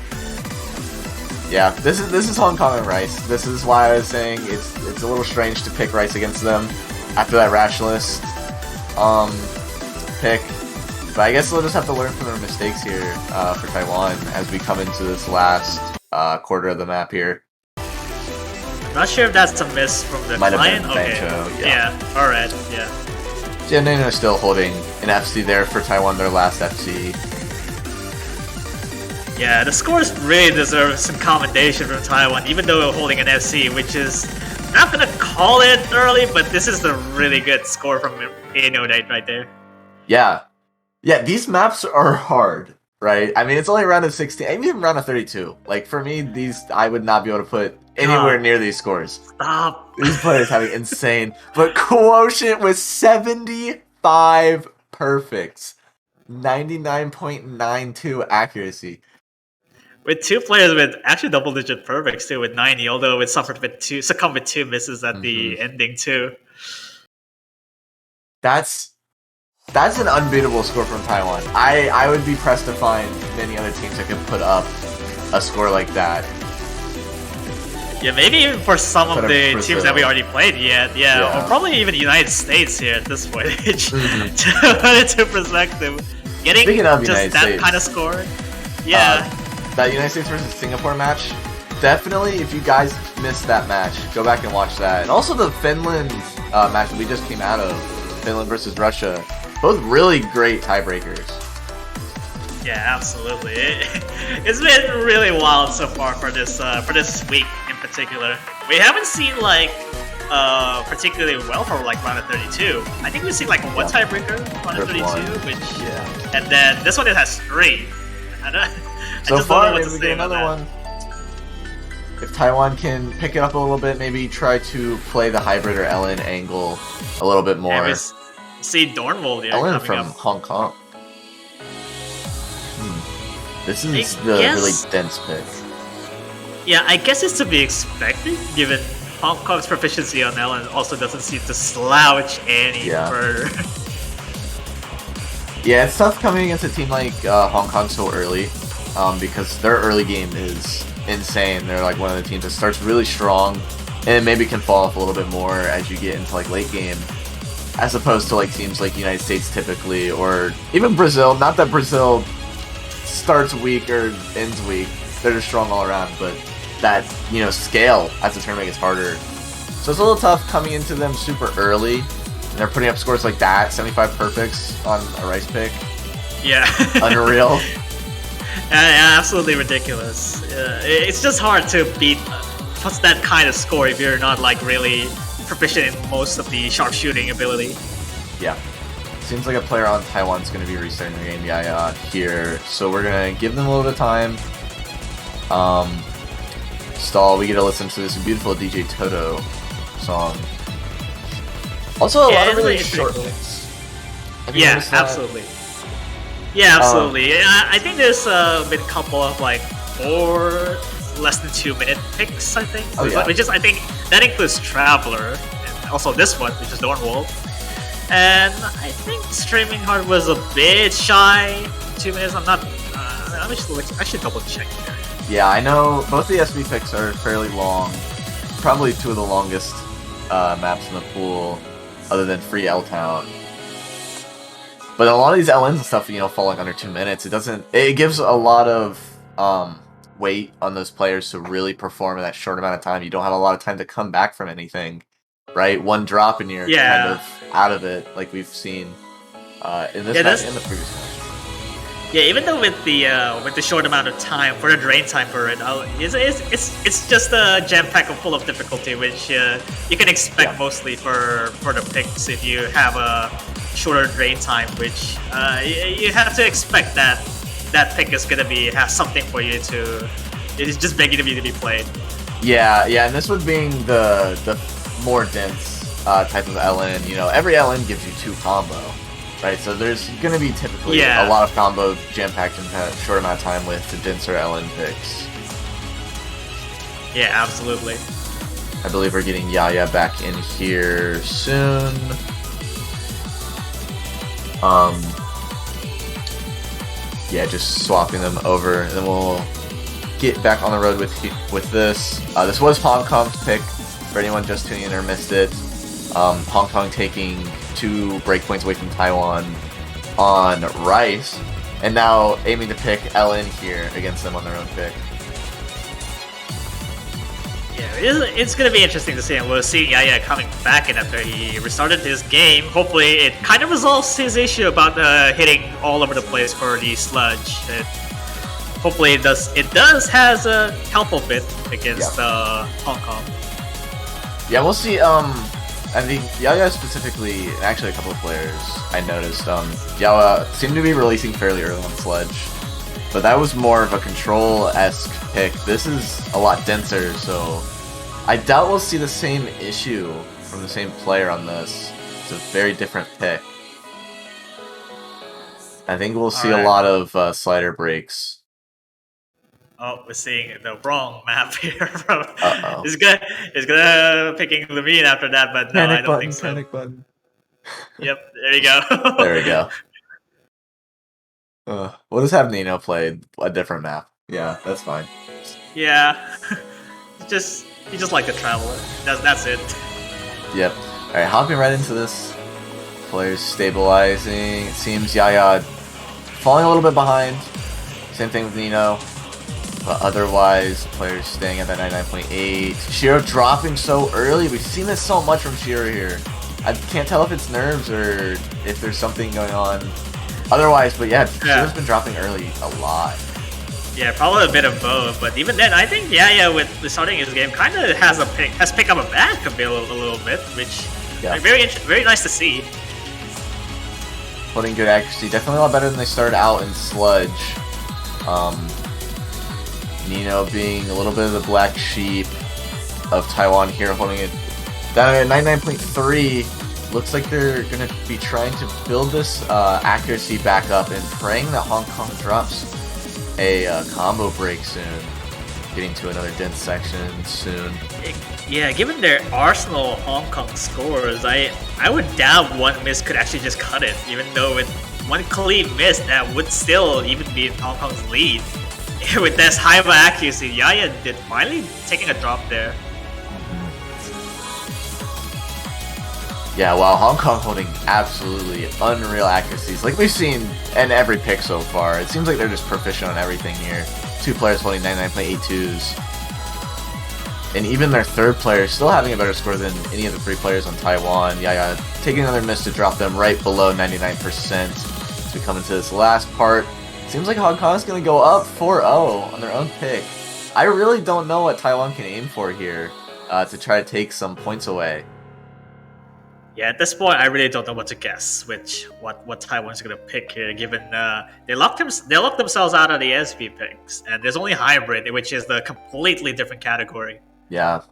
Yeah, this is Hong Kong and Rice. This is why I was saying it's a little strange to pick Rice against them after that Rationalist pick. But I guess they'll just have to learn from their mistakes here for Taiwan as we come into this last quarter of the map here.
I'm not sure if that's a miss from the
Might
client.
have been
Okay.
Bancho,
Yeah. Alright. Yeah.
Yeah, Nano still holding an FC there for Taiwan, their last FC.
Yeah, the scores really deserve some commendation from Taiwan, even though we're holding an FC, which is not gonna call it early, but this is the really good score from ANO right there.
Yeah. Yeah, these maps are hard, right? I mean, it's only round of 16, maybe even round of 32. Like, for me, these, I would not be able to put anywhere near these scores.
Stop.
These players having insane. But Quotient with 75 perfects. 99.92 accuracy.
With 2 players with actually double-digit perfects too, with 90, although it succumbed with 2 misses at the ending too.
That's an unbeatable score from Taiwan. I would be pressed to find many other teams that could put up a score like that.
Yeah, maybe even for some of the
Brazil.
teams that we already played yet. Yeah, or probably even the United States here at this point. To put it into perspective, getting
Speaking of
just
United
that
States,
kind of score. Yeah.
That United States versus Singapore match, definitely, if you guys missed that match, go back and watch that. And also the Finland match that we just came out of, Finland versus Russia. Both really great tiebreakers.
Yeah, absolutely. It's been really wild so far for this week in particular. We haven't seen like particularly well for like round of 32. I think we've seen like one tiebreaker round of 32, which and then this one it has 3.
So far, maybe we get another one. If Taiwan can pick it up a little bit, maybe try to play the hybrid or Ellen angle a little bit more.
Yeah, see Dornwald here
Ellen
coming
from
up.
Hong Kong. This is the really dense pick.
Yeah, I guess it's to be expected, given Hong Kong's proficiency on Ellen also doesn't seem to slouch any further.
Yeah, it's tough coming against a team like Hong Kong so early, because their early game is insane. They're like one of the teams that starts really strong, and maybe can fall off a little bit more as you get into like late game, as opposed to like teams like United States typically, or even Brazil. Not that Brazil starts weak or ends weak; they're just strong all around. But that scale as the tournament gets harder, so it's a little tough coming into them super early, and they're putting up scores like that, 75 perfects on a rice pick.
Yeah.
Unreal.
Absolutely ridiculous. It's just hard to beat that kind of score if you're not like really proficient in most of the sharpshooting ability.
Yeah. Seems like a player on Taiwan's going to be restarting their game here, so we're going to give them a little bit of time. Stall, we get to listen to this beautiful DJ Toto song. Also, a lot of really short picks.
Yeah, absolutely. Yeah, absolutely. I think there's been a couple of like 4 less than 2-minute picks, I think. Which is, I think, that includes Traveler, and also this one, which is Dornwall. And I think Streaming Heart was a bit shy. 2 minutes. I'm not. I should double check here.
Yeah, I know both the SB picks are fairly long. Probably 2 of the longest maps in the pool, other than Free L Town. But a lot of these LNs and stuff, falling under 2 minutes. It gives a lot of weight on those players to really perform in that short amount of time. You don't have a lot of time to come back from anything, right? One drop and you're kind of out of it, like we've seen in this match and the previous match.
Yeah, even though with the short amount of time for the drain time for it, it's just a jam pack full of difficulty, which you can expect mostly for the picks if you have a shorter drain time, which you have to expect that pick is gonna have something for you to. It is just begging to be played.
Yeah, and this one being the more dense type of LN. Every LN gives you 2 combo. Right, so there's going to be typically a lot of combo jam-packed in a short amount of time with the denser LN picks.
Yeah, absolutely.
I believe we're getting Yaya back in here soon. Yeah, just swapping them over, and then we'll get back on the road with this. This was Hong Kong's pick, for anyone just tuning in or missed it. Hong Kong taking 2 breakpoints away from Taiwan on Rice, and now aiming to pick LN here against them on their own pick.
Yeah, it's going to be interesting to see, and we'll see Yaya coming back in after he restarted his game. Hopefully it kind of resolves his issue about hitting all over the place for the sludge. Hopefully it does has a helpful bit against Hong Kong. Yeah,
we'll see. I think Yaya specifically, and actually a couple of players I noticed, Yaya seemed to be releasing fairly early on Sledge, but that was more of a control-esque pick. This is a lot denser, so I doubt we'll see the same issue from the same player on this. It's a very different pick. I think we'll see a lot of slider breaks.
Oh, we're seeing the wrong map here. It's gonna picking Levine after that, but no, I don't think so.
Panic button.
Yep, there you go.
There we go. We'll just have Nino play a different map. Yeah, that's fine.
Yeah, he just like the Traveler. That's it.
Yep. All right, hopping right into this. Players stabilizing. It seems Yaya falling a little bit behind. Same thing with Nino. But otherwise, players staying at that 99.8. Shiro dropping so early. We've seen this so much from Shiro here. I can't tell if it's nerves or if there's something going on. Otherwise, but Shiro's been dropping early a lot.
Yeah, probably a bit of both. But even then, I think Yaya with starting his game kind of has picked up a back a little bit, which very nice to see.
Putting good accuracy, definitely a lot better than they started out in Sludge. Nino being a little bit of the black sheep of Taiwan here, holding it down at 99.3. Looks like they're going to be trying to build this accuracy back up and praying that Hong Kong drops a combo break soon. Getting to another dense section soon.
Yeah, given their arsenal Hong Kong scores, I would doubt one miss could actually just cut it. Even though with one clean miss, that would still even be in Hong Kong's lead. With this high of accuracy, Yaya did finally taking a drop there.
Yeah, while Hong Kong holding absolutely unreal accuracies, like we've seen in every pick so far. It seems like they're just proficient on everything here. 2 players holding 99.82s. And even their third player still having a better score than any of the 3 players on Taiwan. Yeah, taking another miss to drop them right below 99% as we come into this last part. Seems like Hong Kong's going to go up 4-0 on their own pick. I really don't know what Taiwan can aim for here to try to take some points away.
Yeah, at this point, I really don't know what to guess. What Taiwan's gonna pick here, given they locked themselves out of the SP picks, and there's only hybrid, which is the completely different category.
Yeah,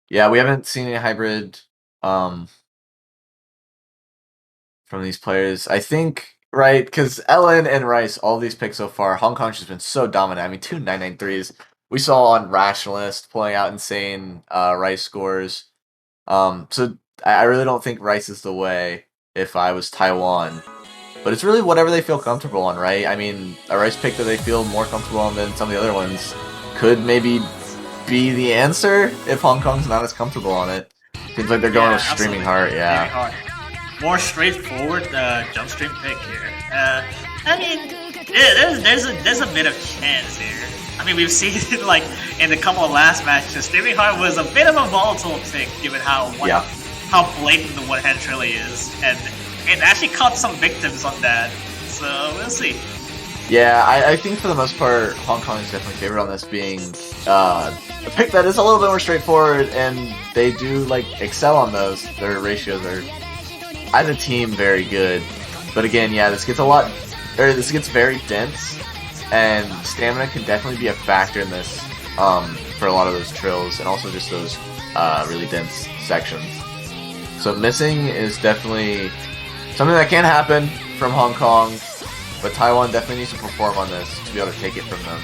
we haven't seen any hybrid from these players. I think right because Ellen and Rice, all these picks so far, Hong Kong's just been so dominant. I mean, 2 993s we saw on Rationalist pulling out insane Rice scores. So I really don't think Rice is the way if I was Taiwan. But it's really whatever they feel comfortable on, right? I mean, a Rice pick that they feel more comfortable on than some of the other ones could maybe be the answer if Hong Kong's not as comfortable on it. Seems like they're going with Streaming Heart, yeah.
Streaming Heart. More straightforward jump stream pick here. I mean, there's a bit of chance here. I mean, we've seen it like in a couple of last matches. Streaming Heart was a bit of a volatile pick given how blatant the one-hand trilly is, and it actually caught some victims on that. So we'll see.
Yeah, I think for the most part, Hong Kong is definitely favored on this being a pick that is a little bit more straightforward, and they do like excel on those. Their ratios are, as a team, very good. But again, yeah, this gets very dense, and stamina can definitely be a factor in this for a lot of those trills, and also just those really dense sections. So missing is definitely something that can happen from Hong Kong, but Taiwan definitely needs to perform on this to be able to take it from them.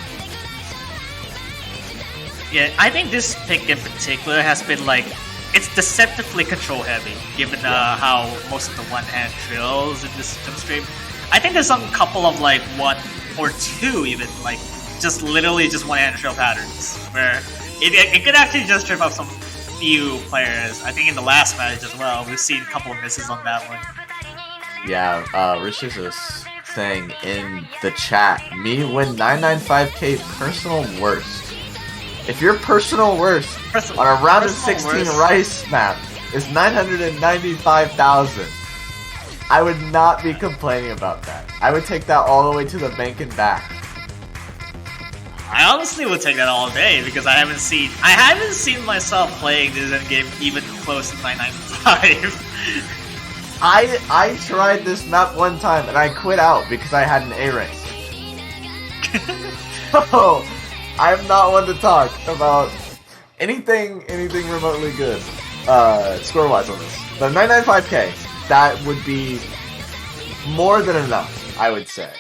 Yeah, I think this pick in particular has been like, it's deceptively control heavy, given how most of the one-hand trills in this stream. I think there's some couple of like 1 or 2 even, like just literally just one-hand trill patterns, where it could actually just trip up some few players. I think in the last match as well, we've seen a couple of misses on that one.
Yeah, Rich is just saying in the chat, me win 995k personal worst. If your personal worst on a round of 16 Rice map is 995,000, I would not be complaining about that. I would take that all the way to the bank and back.
I honestly would take that all day because I haven't seen myself playing this game even close to 995.
I tried this map one time and I quit out because I had an A rank. So I'm not one to talk about anything remotely good score wise on this. But 995k, that would be more than enough, I would say.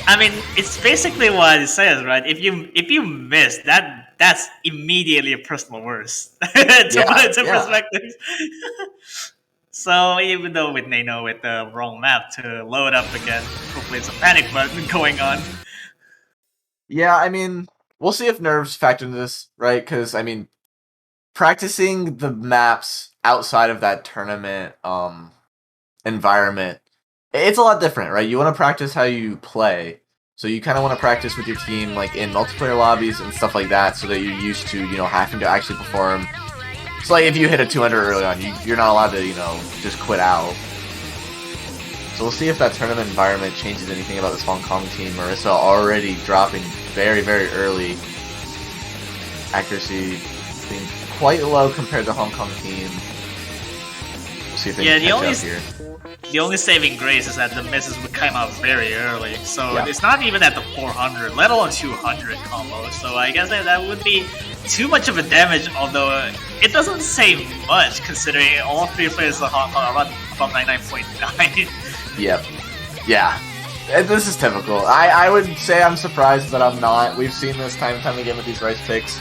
I mean, it's basically what it says, right? If you miss, that's immediately a personal worst to put it into perspective. So even though with Nano with the wrong map to load up again, hopefully it's a panic button going on.
Yeah, I mean, we'll see if nerves factor into this, right? Because I mean, practicing the maps outside of that tournament environment, it's a lot different, right? You want to practice how you play, so you kind of want to practice with your team, like in multiplayer lobbies and stuff like that, so that you're used to, having to actually perform. So like if you hit a 200 early on, you're not allowed to, just quit out. So we'll see if that tournament environment changes anything about this Hong Kong team. Marissa already dropping very, very early. Accuracy being quite low compared to Hong Kong team. We'll see if they can catch up here.
The only saving grace is that the misses would come out very early, so it's not even at the 400, let alone 200 combo. So I guess that would be too much of a damage, although it doesn't say much considering all 3 players of Hong Kong are about 99.9.
Yep. Yeah. And this is typical. I would say I'm surprised, but I'm not. We've seen this time and time again with these Rice picks.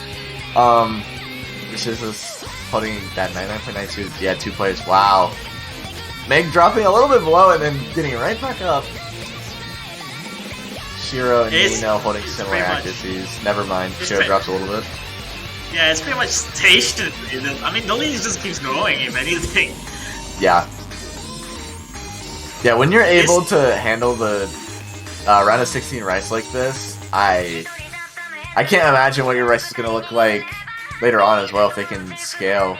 This is just holding that 99.92. Yeah, 2 players. Wow. Meg dropping a little bit below and then getting right back up. Shiro and Nino holding similar accuracies. Never mind. Shiro drops a little bit.
Yeah, it's pretty much stationary. I mean, the lead just keeps growing, if anything.
Yeah. Yeah, when you're able to handle the round of 16 Rice like this, I can't imagine what your Rice is going to look like later on as well if they can scale.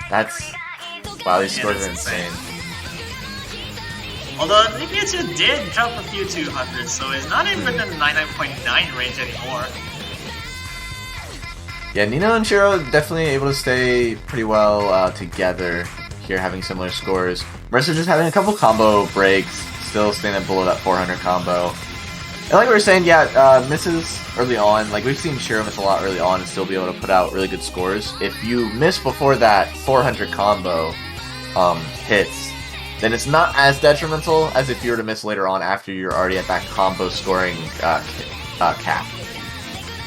That's... Wow, these scores are insane.
Although Pikachu did drop a few 200s, so it's not even in the 99.9 range anymore.
Yeah, Nino and Shiro definitely able to stay pretty well together here, having similar scores. Marissa just having a couple combo breaks, still staying at below that 400 combo. And like we were saying, yeah, misses early on. Like we've seen Shiro miss a lot early on and still be able to put out really good scores. If you miss before that 400 combo hits, then it's not as detrimental as if you were to miss later on after you're already at that combo scoring cap.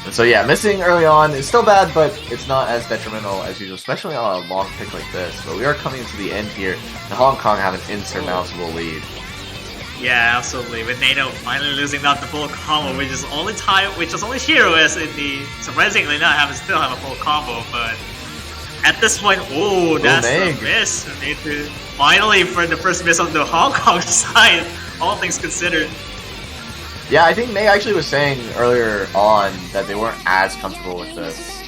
And so yeah, missing early on is still bad, but it's not as detrimental as usual, especially on a long pick like this. But we are coming to the end here, and Hong Kong have an insurmountable lead.
Yeah, absolutely. With Nano finally losing out the full combo, which is only Shiro is in the surprisingly not still have a full combo, but at this point, oh, that's a miss. Finally, for the first miss on the Hong Kong side, all things considered.
Yeah, I think May actually was saying earlier on that they weren't as comfortable with this.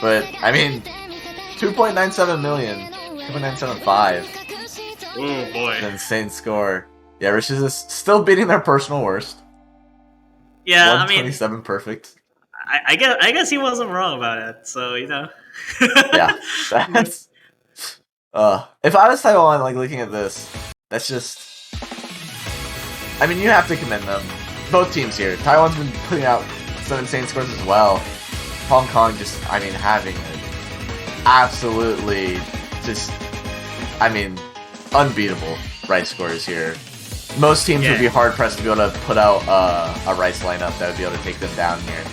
But, I mean, 2.97 million, 2.975.
Oh boy.
An insane score. Yeah, Rich is still beating their personal worst.
Yeah,
127 perfect.
I guess he wasn't wrong about it, so, you know.
Yeah, that's... if I was Taiwan, like, looking at this, that's just... I mean, you have to commend them. Both teams here. Taiwan's been putting out some insane scores as well. Hong Kong just, I mean, having it absolutely just, I mean, unbeatable Rice scores here. Most teams would be hard pressed to be able to put out a Rice lineup that would be able to take them down here.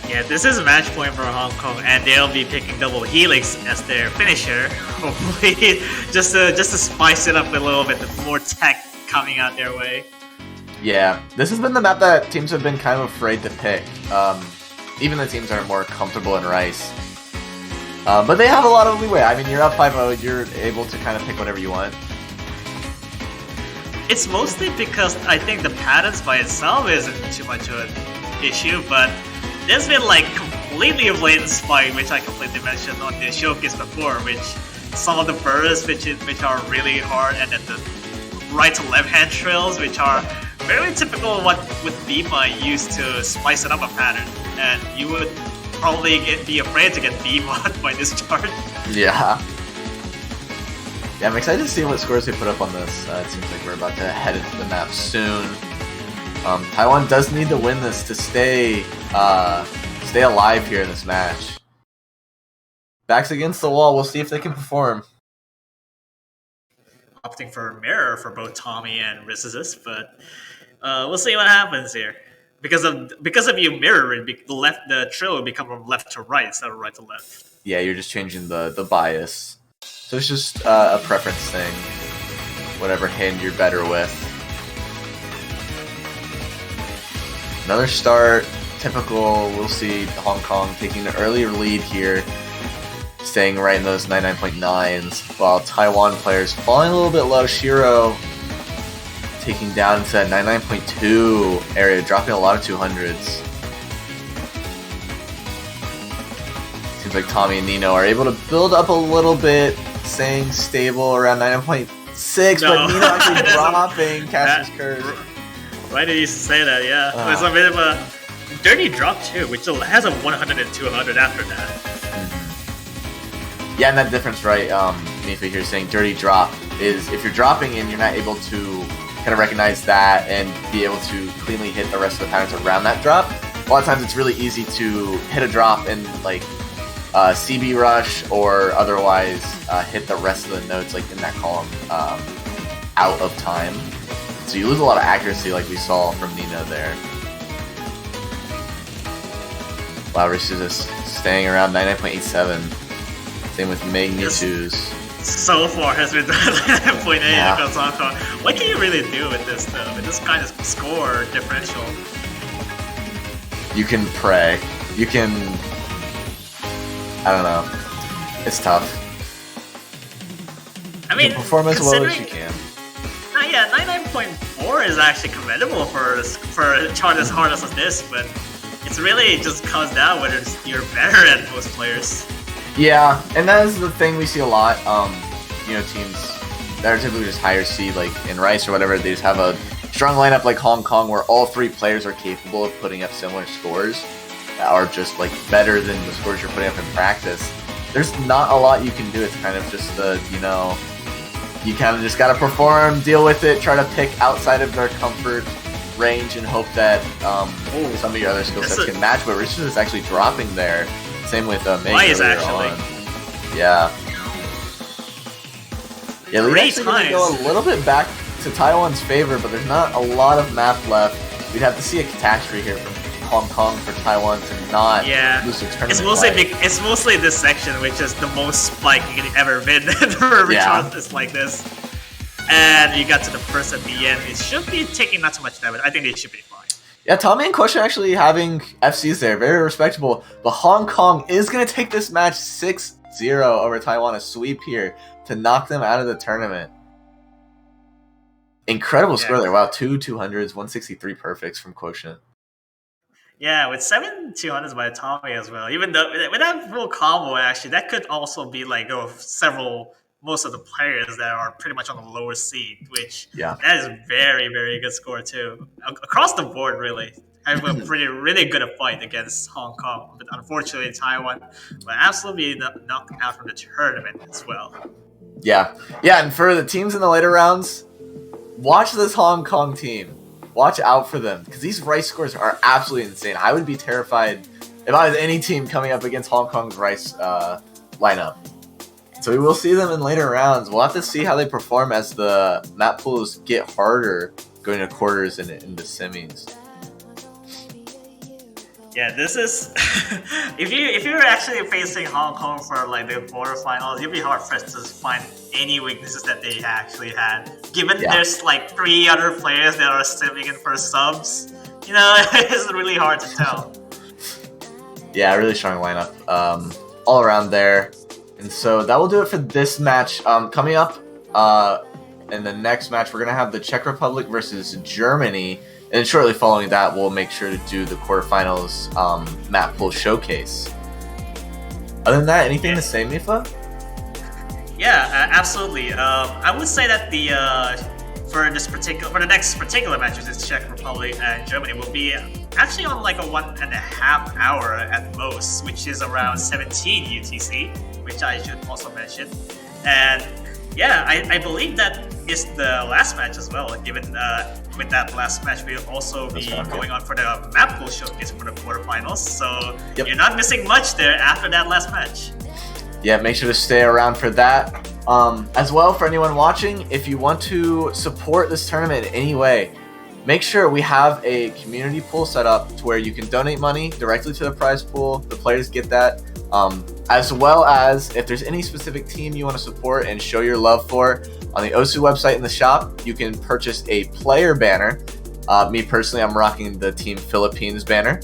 Yeah, this is a match point for Hong Kong, and they'll be picking Double Helix as their finisher. Hopefully, just to spice it up a little bit, more tech coming out their way.
Yeah, this has been the map that teams have been kind of afraid to pick. Even the teams that are more comfortable in Rice. But they have a lot of leeway. I mean, you're up 5-0, you're able to kind of pick whatever you want.
It's mostly because I think the patterns by itself isn't too much of an issue, but there's been like completely blatant spike, which I completely mentioned on the showcase before, which some of the bursts which are really hard, and then the right to left hand trails, which are very typical of what with Beema used to spice it up a pattern, and you would probably be afraid to get Beema by this chart.
Yeah. Yeah, I'm excited to see what scores they put up on this. It seems like we're about to head into the map soon. Taiwan does need to win this to stay alive here in this match. Backs against the wall, we'll see if they can perform.
Opting for mirror for both Tommy and Rizzes, but we'll see what happens here. Because of you mirroring, the trail will become from left to right instead of right to left.
Yeah, you're just changing the bias. So it's just a preference thing. Whatever hand you're better with. Another start, typical. We'll see Hong Kong taking the earlier lead here, staying right in those 99.9s, while Taiwan players falling a little bit low. Shiro taking down into that 99.2 area, dropping a lot of 200s. Seems like Tommy and Nino are able to build up a little bit, staying stable around 9.6, but Nino actually dropping Caster's Curse.
Why did you say that? Yeah, it was a bit of a dirty drop too, which has a 100 and 200 after that.
Yeah, and that difference, right? Mifa here saying dirty drop is if you're dropping and you're not able to kind of recognize that and be able to cleanly hit the rest of the patterns around that drop. A lot of times it's really easy to hit a drop and like CB rush or otherwise hit the rest of the nodes like in that column out of time. So you lose a lot of accuracy like we saw from Nino there. Wow, Rich is just staying around 99.87. Same with Magnitudes.
So far has been 9.8 across Hong Kong. What can you really do with this though? With this kind of score differential?
You can pray. You can I don't know. It's tough.
I mean,
Perform as well as you
considering-
can.
Yeah, 99.4 is actually commendable for a chart as hard as this, but it's really just comes down whether you're better at most players.
Yeah, and that is the thing we see a lot. Teams that are typically just higher seed, like in Rice or whatever, they just have a strong lineup like Hong Kong, where all 3 players are capable of putting up similar scores that are just like better than the scores you're putting up in practice. There's not a lot you can do. It's kind of just you kind of just gotta perform, deal with it, try to pick outside of their comfort range, and hope that some of your other skill sets can match. But Richard is actually dropping there. Same with Meg
Why is
earlier
actually?
on. Yeah. Yeah, we're
3
actually going to go
times.
a little bit back to Taiwan's favor, but there's not a lot of map left. We'd have to see a catastrophe here from Hong Kong for Taiwan to not lose their tournament.
It's mostly this section, which is the most spiking it's ever been for challenges like this. And you got to the first at the end. It should be taking not too much damage. I think they should be fine.
Yeah, Tommy and Question actually having FCs there, very respectable. But Hong Kong is going to take this match 6-0 over Taiwan, a sweep here to knock them out of the tournament. Incredible score there. Wow, 2 200s, 163 perfects from Quotient.
Yeah, with 7 200s by Tommy as well. Even though with that full combo, actually, that could also be like most of the players that are pretty much on the lower seed, which that is very, very good score too. Across the board, really. Having a really good fight against Hong Kong. But unfortunately, Taiwan will absolutely be knocked out from the tournament as well.
Yeah, and for the teams in the later rounds, watch this Hong Kong team. Watch out for them, because these Rice scores are absolutely insane. I would be terrified if I was any team coming up against Hong Kong's Rice lineup. So we will see them in later rounds. We'll have to see how they perform as the map pools get harder going to quarters and into semis.
Yeah, this is if you're actually facing Hong Kong for like the quarterfinals, you'll be hard pressed to find any weaknesses that they actually had. Given there's like 3 other players that are simming in for subs, it's really hard to tell.
Yeah, really strong lineup all around there. And so that will do it for this match. Coming up in the next match, we're going to have the Czech Republic versus Germany. And shortly following that, we'll make sure to do the quarterfinals map pool showcase. Other than that, anything to say, Mifa?
Yeah, absolutely. I would say that for the next particular match, which is Czech Republic and Germany, will be actually on like a 1.5 hour at most, which is around 17 UTC, which I should also mention. And yeah, I believe that is the last match as well, given with that last match we'll also be going on for the map pool showcase for the quarterfinals. So you're not missing much there after that last match.
Yeah, make sure to stay around for that. As well, for anyone watching, if you want to support this tournament in any way, make sure we have a community pool set up to where you can donate money directly to the prize pool. The players get that. As well as if there's any specific team you want to support and show your love for, on the OSU website in the shop, you can purchase a player banner. Me personally, I'm rocking the Team Philippines banner.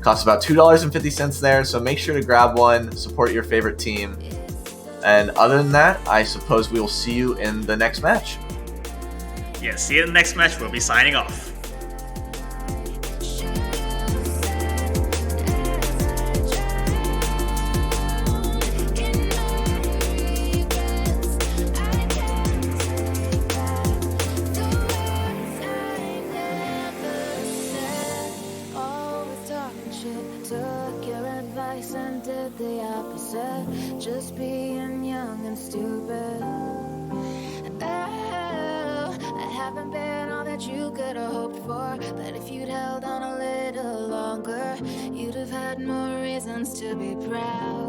Costs about $2.50 there, so make sure to grab one, support your favorite team. And other than that, I suppose we will see you in the next match.
Yeah, see you in the next match. We'll be signing off.
Just being young and stupid. Oh, I haven't been all that you could have hoped for, but if you'd held on a little longer, you'd have had more reasons to be proud.